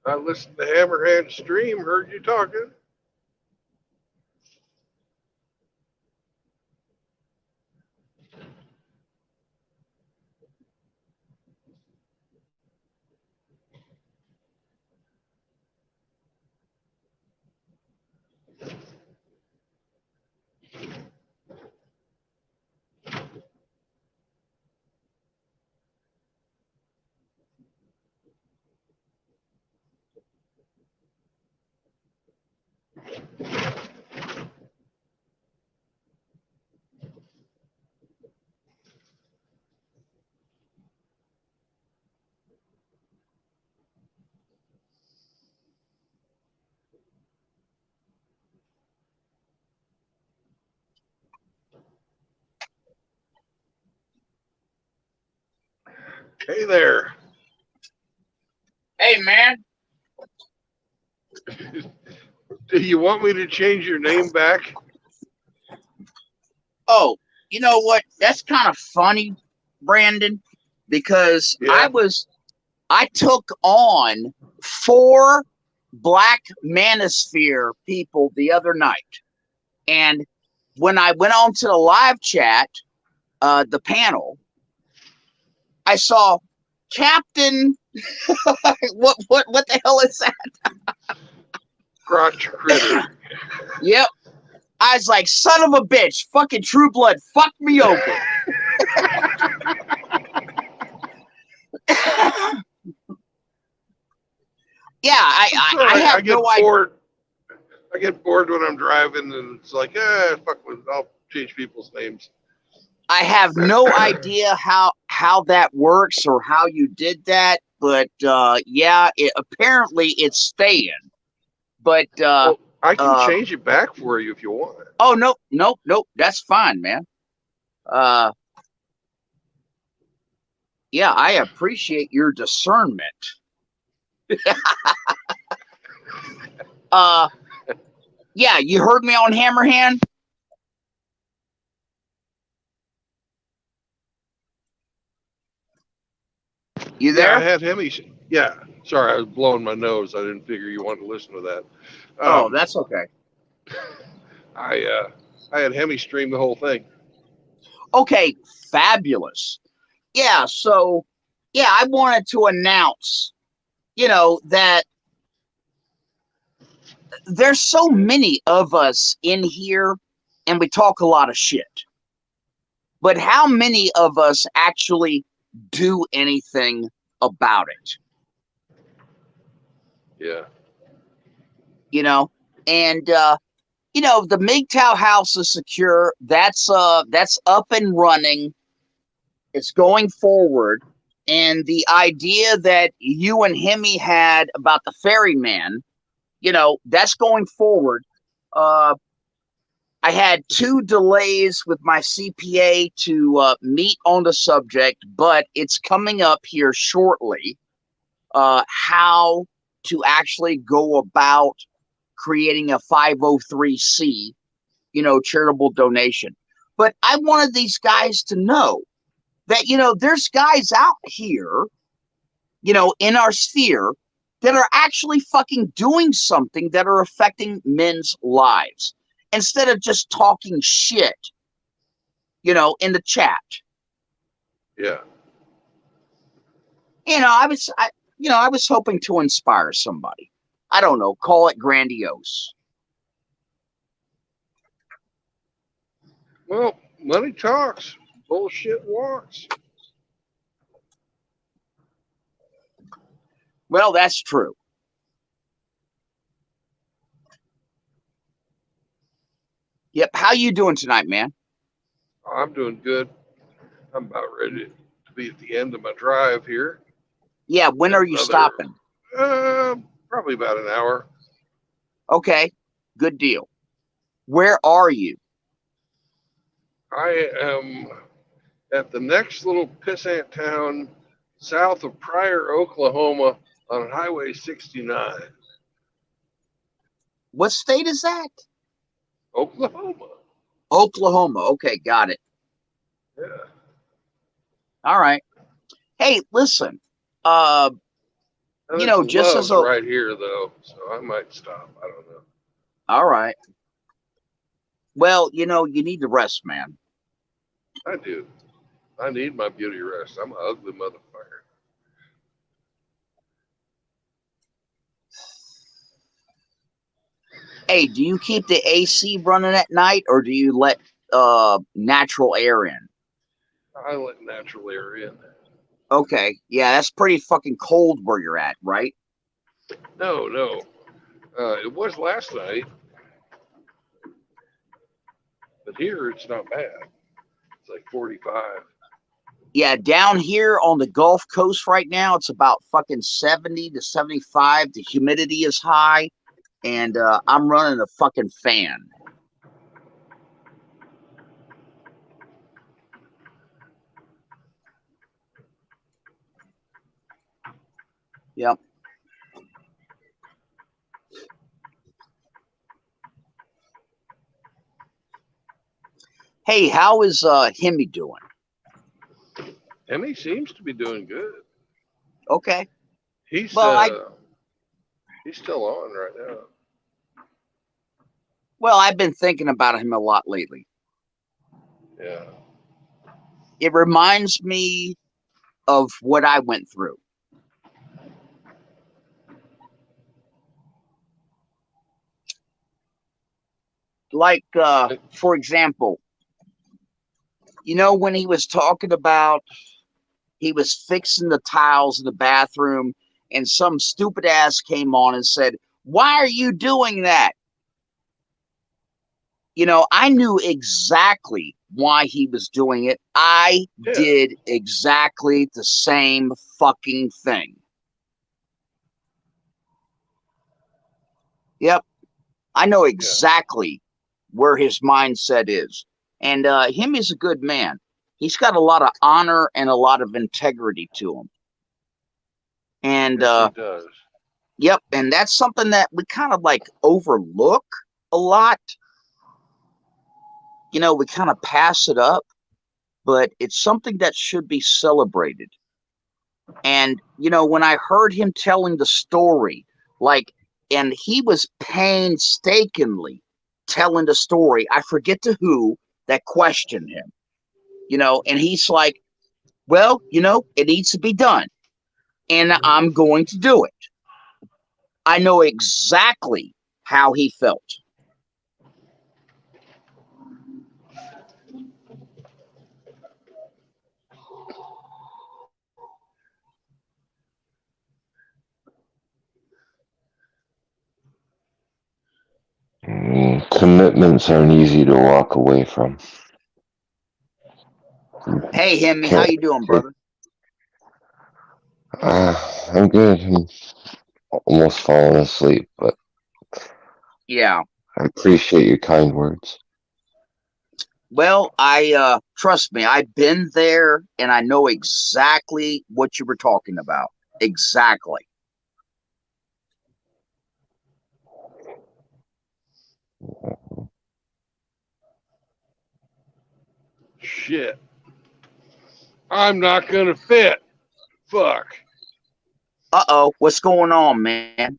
I listened to Hammerhand stream, heard you talking. Hey there. Hey, man. Do you want me to change your name back? Oh, you know what? That's kind of funny, Brandon, because I took on 4 Black Manosphere people the other night. And when I went on to the live chat, the panel, I saw Captain. what the hell is that? Crotch Critter. Yep. I was like, son of a bitch, fucking True Blood, fuck me open. Yeah, I have no idea. I get bored when I'm driving, and it's like, fuck with. I'll change people's names. I have no idea how that works or how you did that, but yeah, apparently it's staying. But well, I can change it back for you if you want. Oh nope, that's fine, man. Yeah, I appreciate your discernment. Yeah, you heard me on Hammerhand? You there? Yeah, I had Hemi. Yeah, sorry, I was blowing my nose. I didn't figure you wanted to listen to that. Oh, that's okay. I had Hemi stream the whole thing. Okay, fabulous. Yeah, so yeah, I wanted to announce, that there's so many of us in here and we talk a lot of shit. But how many of us actually do anything about it? Yeah. And the MGTOW house is secure. That's up and running. It's going forward. And the idea that you and Hemi had about the ferryman, that's going forward. I had 2 delays with my CPA to meet on the subject, but it's coming up here shortly. How to actually go about creating a 503c, charitable donation. But I wanted these guys to know that, there's guys out here, in our sphere that are actually fucking doing something that are affecting men's lives instead of just talking shit, in the chat. Yeah. I was hoping to inspire somebody. I don't know, call it grandiose. Well, money talks, bullshit walks. Well, that's true. Yep. How you doing tonight, man? I'm doing good. I'm about ready to be at the end of my drive here. Yeah. When are you stopping? Probably about an hour. Okay. Good deal. Where are you? I am at the next little pissant town south of Pryor, Oklahoma on Highway 69. What state is that? Oklahoma. Oklahoma. Okay, got it. Yeah. All right. Hey, listen. And it's just as Love's a right here, though, so I might stop. I don't know. all right. Well, you need to rest, man. I do. I need my beauty rest. I'm an ugly motherfucker. Hey, do you keep the AC running at night, or do you let natural air in? I let natural air in. Okay, yeah, that's pretty fucking cold where you're at, right? No. It was last night, but here it's not bad. It's like 45. Yeah, down here on the Gulf Coast right now, it's about fucking 70 to 75. The humidity is high, and I'm running a fucking fan. Yep. Hey, how is Hemi doing? Hemi seems to be doing good. Okay. He's still on right now. Well, I've been thinking about him a lot lately. Yeah. It reminds me of what I went through. Like, for example, when he was talking about he was fixing the tiles in the bathroom and some stupid ass came on and said, "Why are you doing that?" I knew exactly why he was doing it. I did exactly the same fucking thing. Yep. I know exactly where his mindset is. And him is a good man. He's got a lot of honor and a lot of integrity to him. And yes, he does. Yep, and that's something that we kind of like overlook a lot. We kind of pass it up, but it's something that should be celebrated. And when I heard him telling the story, and he was painstakingly telling the story. I forget to who that questioned him, and he's like, well, it needs to be done, and I'm going to do it. I know exactly how he felt. Commitments aren't easy to walk away from. Hey, Hemi, how you doing, brother? I'm good. I'm almost falling asleep, but yeah, I appreciate your kind words. Well, I trust me, I've been there and I know exactly what you were talking about. Exactly. Shit. I'm not gonna fit. Fuck. Uh-oh, what's going on, man?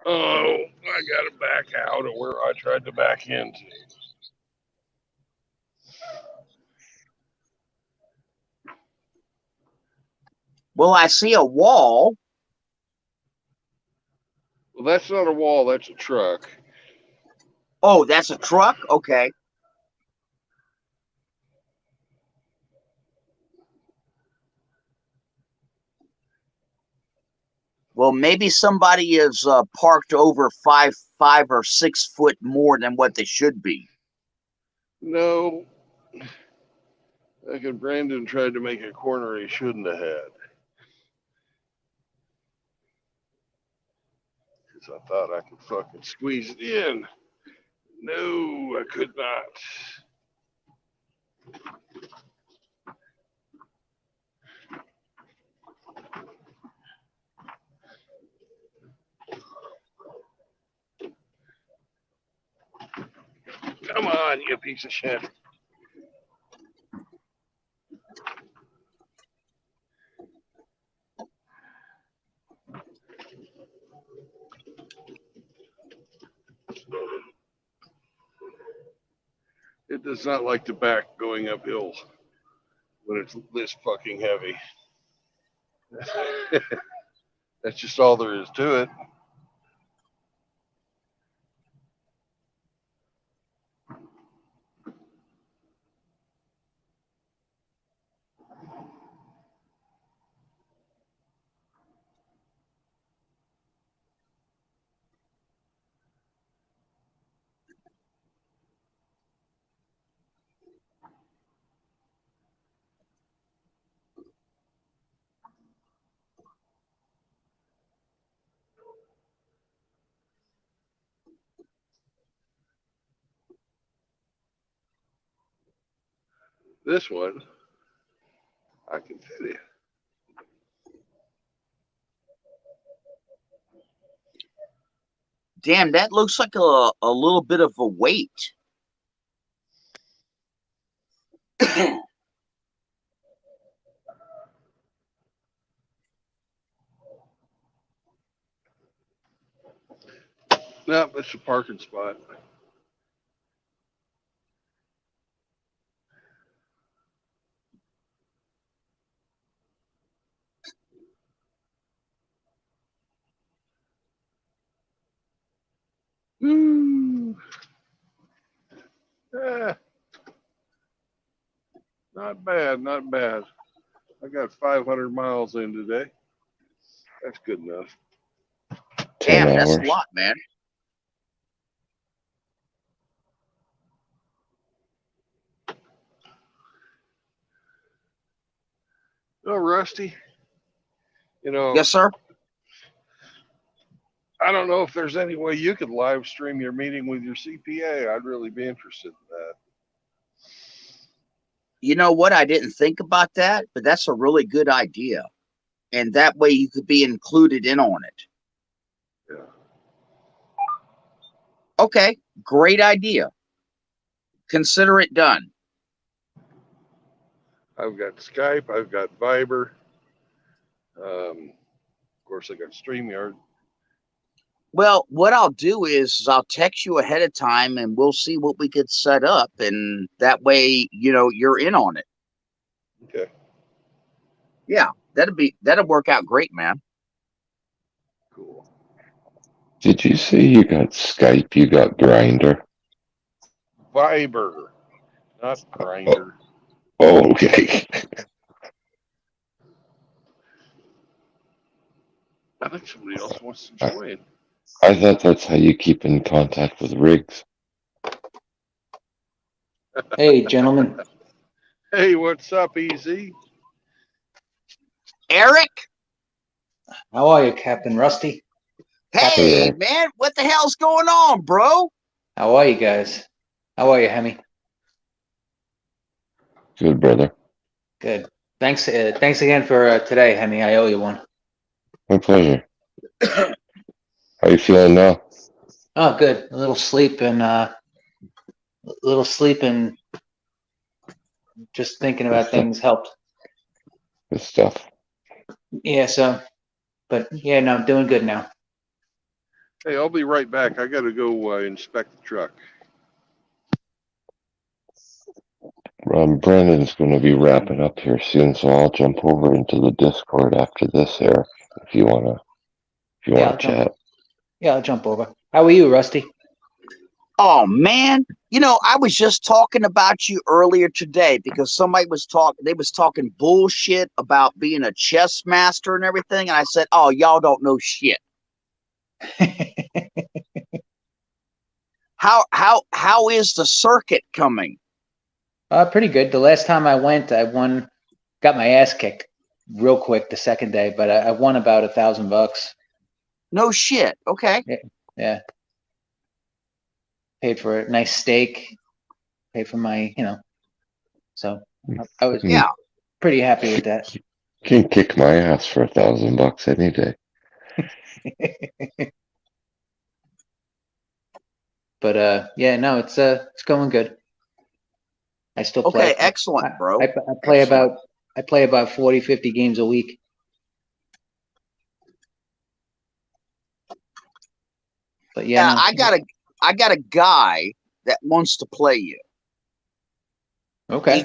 Oh, I gotta back out of where I tried to back into. Well, I see a wall. Well, that's not a wall, that's a truck. Oh, that's a truck? Okay. Well, maybe somebody is parked over 5 or 6 foot more than what they should be. No. I think Brandon tried to make a corner he shouldn't have had. Because I thought I could fucking squeeze it in. No, I could not. Come on, you piece of shit. It does not like the back going uphill when it's this fucking heavy. That's just all there is to it. This one, I can tell you. Damn, that looks like a little bit of a weight. No, it's a parking spot. Not bad, not bad. I got 500 miles in today. That's good enough. 10 Damn, that's a hours. lot, man. Oh, Rusty. Yes, sir. I don't know if there's any way you could live stream your meeting with your CPA. I'd really be interested in that. You know what? I didn't think about that, but that's a really good idea. And that way you could be included in on it. Yeah. Okay, great idea. Consider it done. I've got Skype. I've got Viber. Of course, I got StreamYard. Well, what I'll do is I'll text you ahead of time and we'll see what we could set up. And that way, you're in on it. Okay. Yeah, that'll work out great, man. Cool. Did you say you got Skype? You got Grinder? Viber, not Grinder. Oh, okay. I think somebody else wants to join. I thought that's how you keep in contact with Riggs. Hey, gentlemen. Hey, what's up, Easy? Eric? How are you, Captain Rusty? Hey, man, what the hell's going on, bro? How are you guys? How are you, Hemi? Good, brother. Good. Thanks again for today, Hemi. I owe you one. My pleasure. How you feeling now? Oh, good. A little sleep and just thinking about things helped. Good stuff. Yeah. But yeah, no, I'm doing good now. Hey, I'll be right back. I got to go inspect the truck. Brandon's going to be wrapping up here soon, so I'll jump over into the Discord after this, Eric, if you want to chat. I'll jump over. How are you, Rusty? Oh, man. I was just talking about you earlier today because somebody was talking bullshit about being a chess master and everything. And I said, oh, y'all don't know shit. How is the circuit coming? Pretty good. The last time I went, got my ass kicked real quick the second day, but I won about $1,000. No shit. Okay. Yeah. Paid for a nice steak. Paid for my, so I was pretty happy with that. You can kick my ass for $1,000 any day. But yeah, no, it's going good. I still play. Okay, excellent, bro. I play about 40, 50 games a week. But yeah, no, I got a guy that wants to play you. Okay.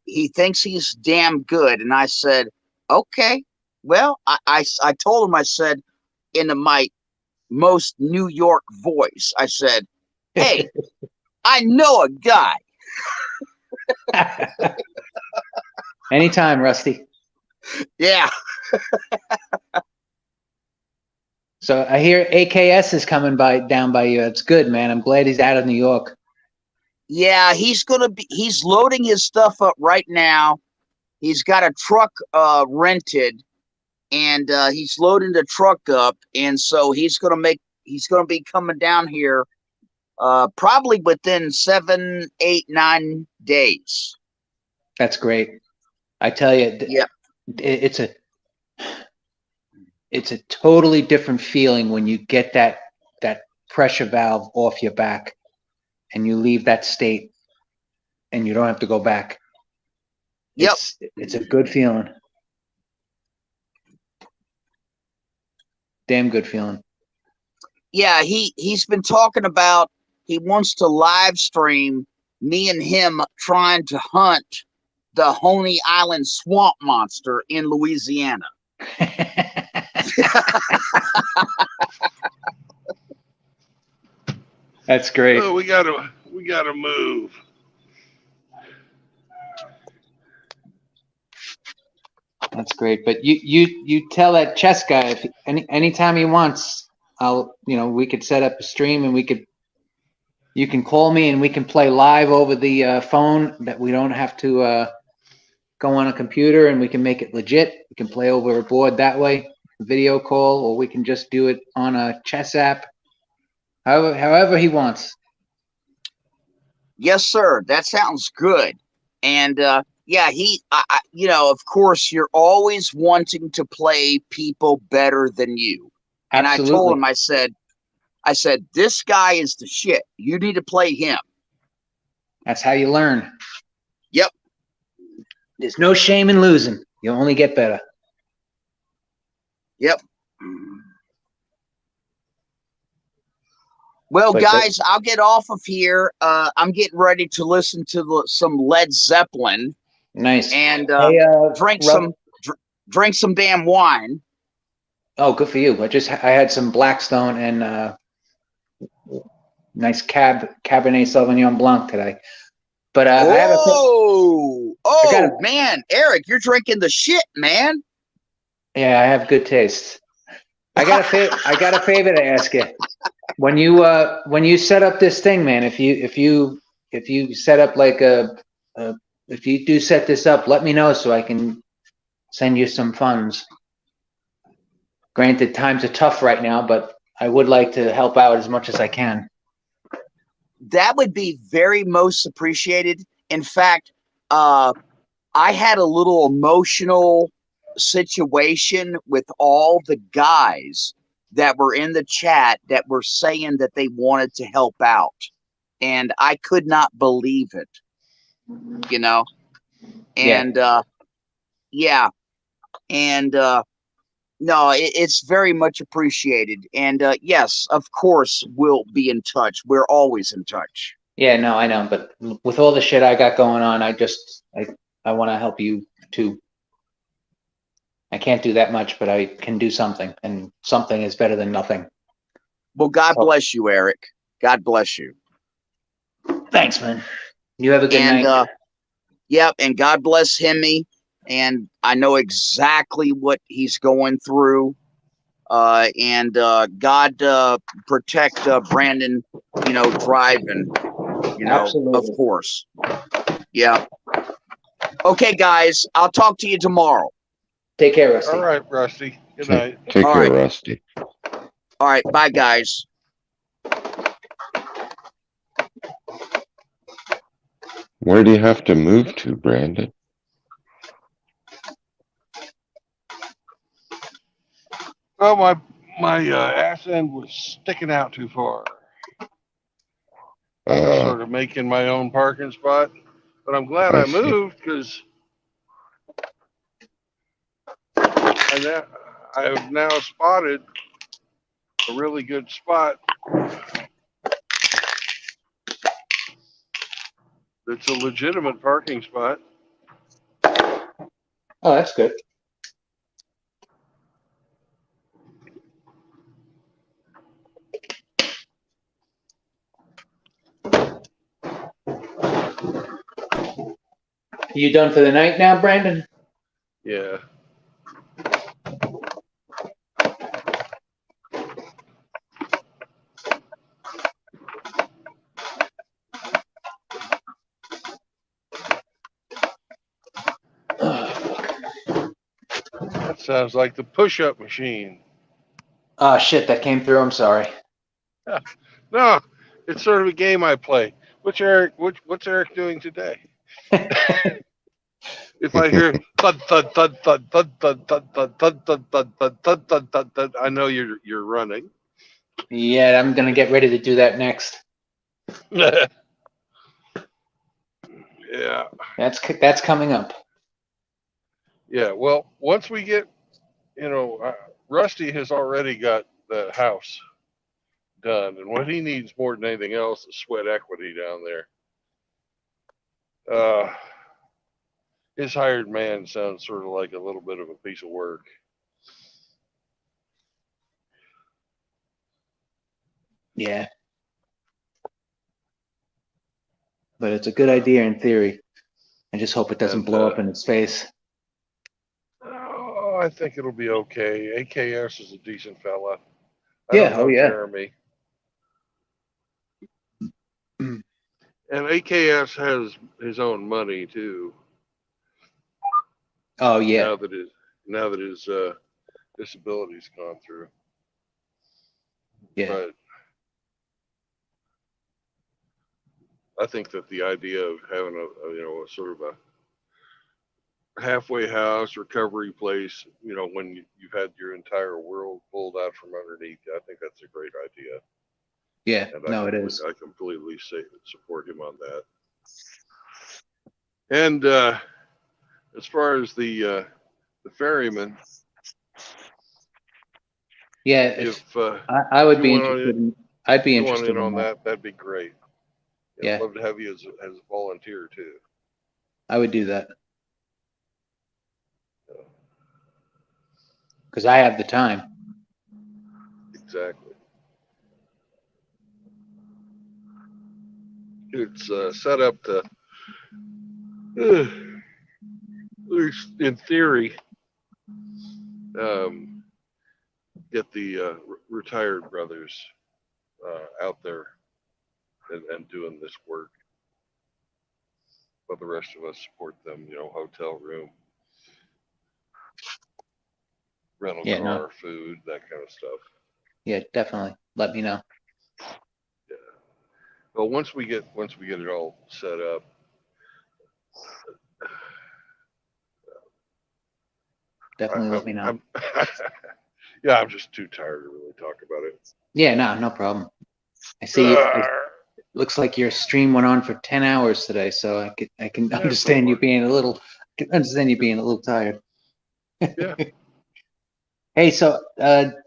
He thinks he's damn good. And I said, okay. Well, I told him, I said, in my most New York voice, I said, hey, I know a guy. Anytime, Rusty. Yeah. So I hear AKS is coming down by you. That's good, man. I'm glad he's out of New York. Yeah, he's loading his stuff up right now. He's got a truck rented, and he's loading the truck up, and so he's gonna be coming down here probably within 7, 8, 9 days. That's great. I tell you, yeah, it's a totally different feeling when you get that pressure valve off your back and you leave that state and you don't have to go back. Yep. It's a good feeling. Damn good feeling. Yeah, he's been talking about he wants to live stream me and him trying to hunt the Honey Island swamp monster in Louisiana. That's great. Oh, we gotta move. That's great. But you tell that chess guy if anytime he wants, we could set up a stream and you can call me and we can play live over the phone. That we don't have to go on a computer, and we can make it legit. We can play over a board that way, video call, or we can just do it on a chess app. However he wants. Yes, sir. That sounds good. And yeah, of course, you're always wanting to play people better than you. And Absolutely. I told him, I said, this guy is the shit. You need to play him. That's how you learn. Yep. There's no shame in losing. You only get better. Yep. Well, guys, I'll get off of here. I'm getting ready to listen to some Led Zeppelin. Nice. And drink some damn wine. Oh, good for you. I had some Blackstone and nice Cabernet Sauvignon Blanc today. But I have man, Eric, you're drinking the shit, man. Yeah, I have good taste. I got a favor to ask you. When you set up this thing, man, if you set up like if you do set this up, let me know so I can send you some funds. Granted, times are tough right now, but I would like to help out as much as I can. That would be very most appreciated. In fact, I had a little emotional situation with all the guys that were in the chat that were saying that they wanted to help out. And I could not believe it, And, yeah. And, no, it's very much appreciated. And, yes, of course, we'll be in touch. We're always in touch. Yeah, no, I know. But with all the shit I got going on, I want to help you too. I can't do that much, but I can do something, and something is better than nothing. Well, God bless you, Eric. God bless you. Thanks, man. You have a good night. Yep, and God bless Hemi. And I know exactly what he's going through. And God protect Brandon, driving, Absolutely. of course. Yeah. Okay, guys, I'll talk to you tomorrow. Take care, Rusty. All right, Rusty. Good night. Take care, Rusty. All right, bye, guys. Where do you have to move to, Brandon? Well, my ass end was sticking out too far. I was sort of making my own parking spot, but I'm glad I moved because I have now spotted a really good spot. It's a legitimate parking spot. Oh, that's good. You done for the night now, Brandon? Yeah. That sounds like the push-up machine. Oh shit, that came through. I'm sorry. No, it's sort of a game I play. What's Eric doing today? If I hear thud thud thud thud thud thud thud thud thud thud thud thud thud thud thud thud, I know you're running. Yeah, I'm gonna get ready to do that next. Yeah. That's coming up. Yeah. Well, once we get, Rusty has already got the house done, and what he needs more than anything else is sweat equity down there. His hired man sounds sort of like a little bit of a piece of work. Yeah. But it's a good idea in theory. I just hope it doesn't blow up in its face. Oh, I think it'll be okay. AKS is a decent fella. I Yeah, don't know yeah. Jeremy. And AKS has his own money too. Oh yeah. Now that his disability's gone through. Yeah. But I think that the idea of having a sort of a halfway house recovery place, when you've had your entire world pulled out from underneath you, I think that's a great idea. Yeah. And No, it is. I completely support him on that. And as far as the ferryman, yeah, if I would you be want interested. I'd be you want interested in on in that. that'd be great. Yeah. I'd love to have you as a volunteer too. I would do that because I have the time. Exactly. It's set up to, at least in theory, get the retired brothers out there and doing this work. But the rest of us support them, hotel room, rental car, food, that kind of stuff. Yeah, definitely. Let me know. Yeah. Well, once we get it all set up, definitely let me know. Yeah, I'm just too tired to really talk about it. Yeah, no problem. I see. It looks like your stream went on for 10 hours today, so I can understand you being a little tired. Yeah. Hey, so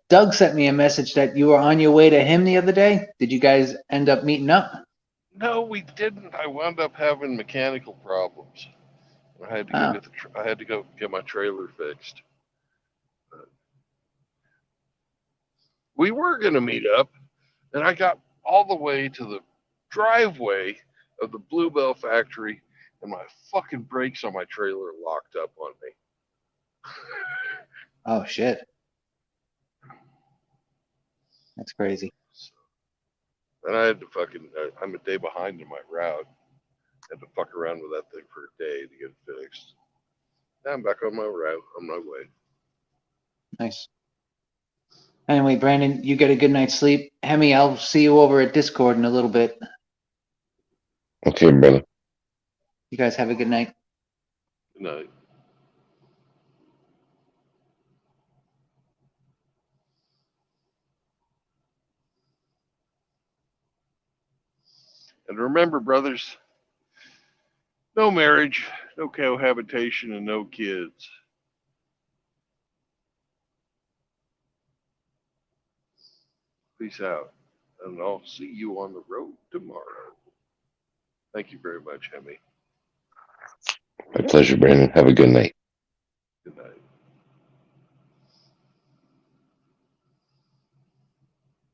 Doug sent me a message that you were on your way to him the other day. Did you guys end up meeting up? No, we didn't. I wound up having mechanical problems. I had to go get my trailer fixed. We were gonna meet up, and I got all the way to the driveway of the Bluebell factory, and my fucking brakes on my trailer locked up on me. Oh shit. That's crazy. And I had to I'm a day behind in my route. I had to fuck around with that thing for a day to get it fixed. Now I'm back on my route, on my way. Nice. Anyway, Brandon, you get a good night's sleep. Hemi, I'll see you over at Discord in a little bit. Okay, brother. You guys have a good night. Good night. And remember, brothers, no marriage, no cohabitation, and no kids. Peace out. And I'll see you on the road tomorrow. Thank you very much, Hemi. My pleasure, Brandon. Have a good night.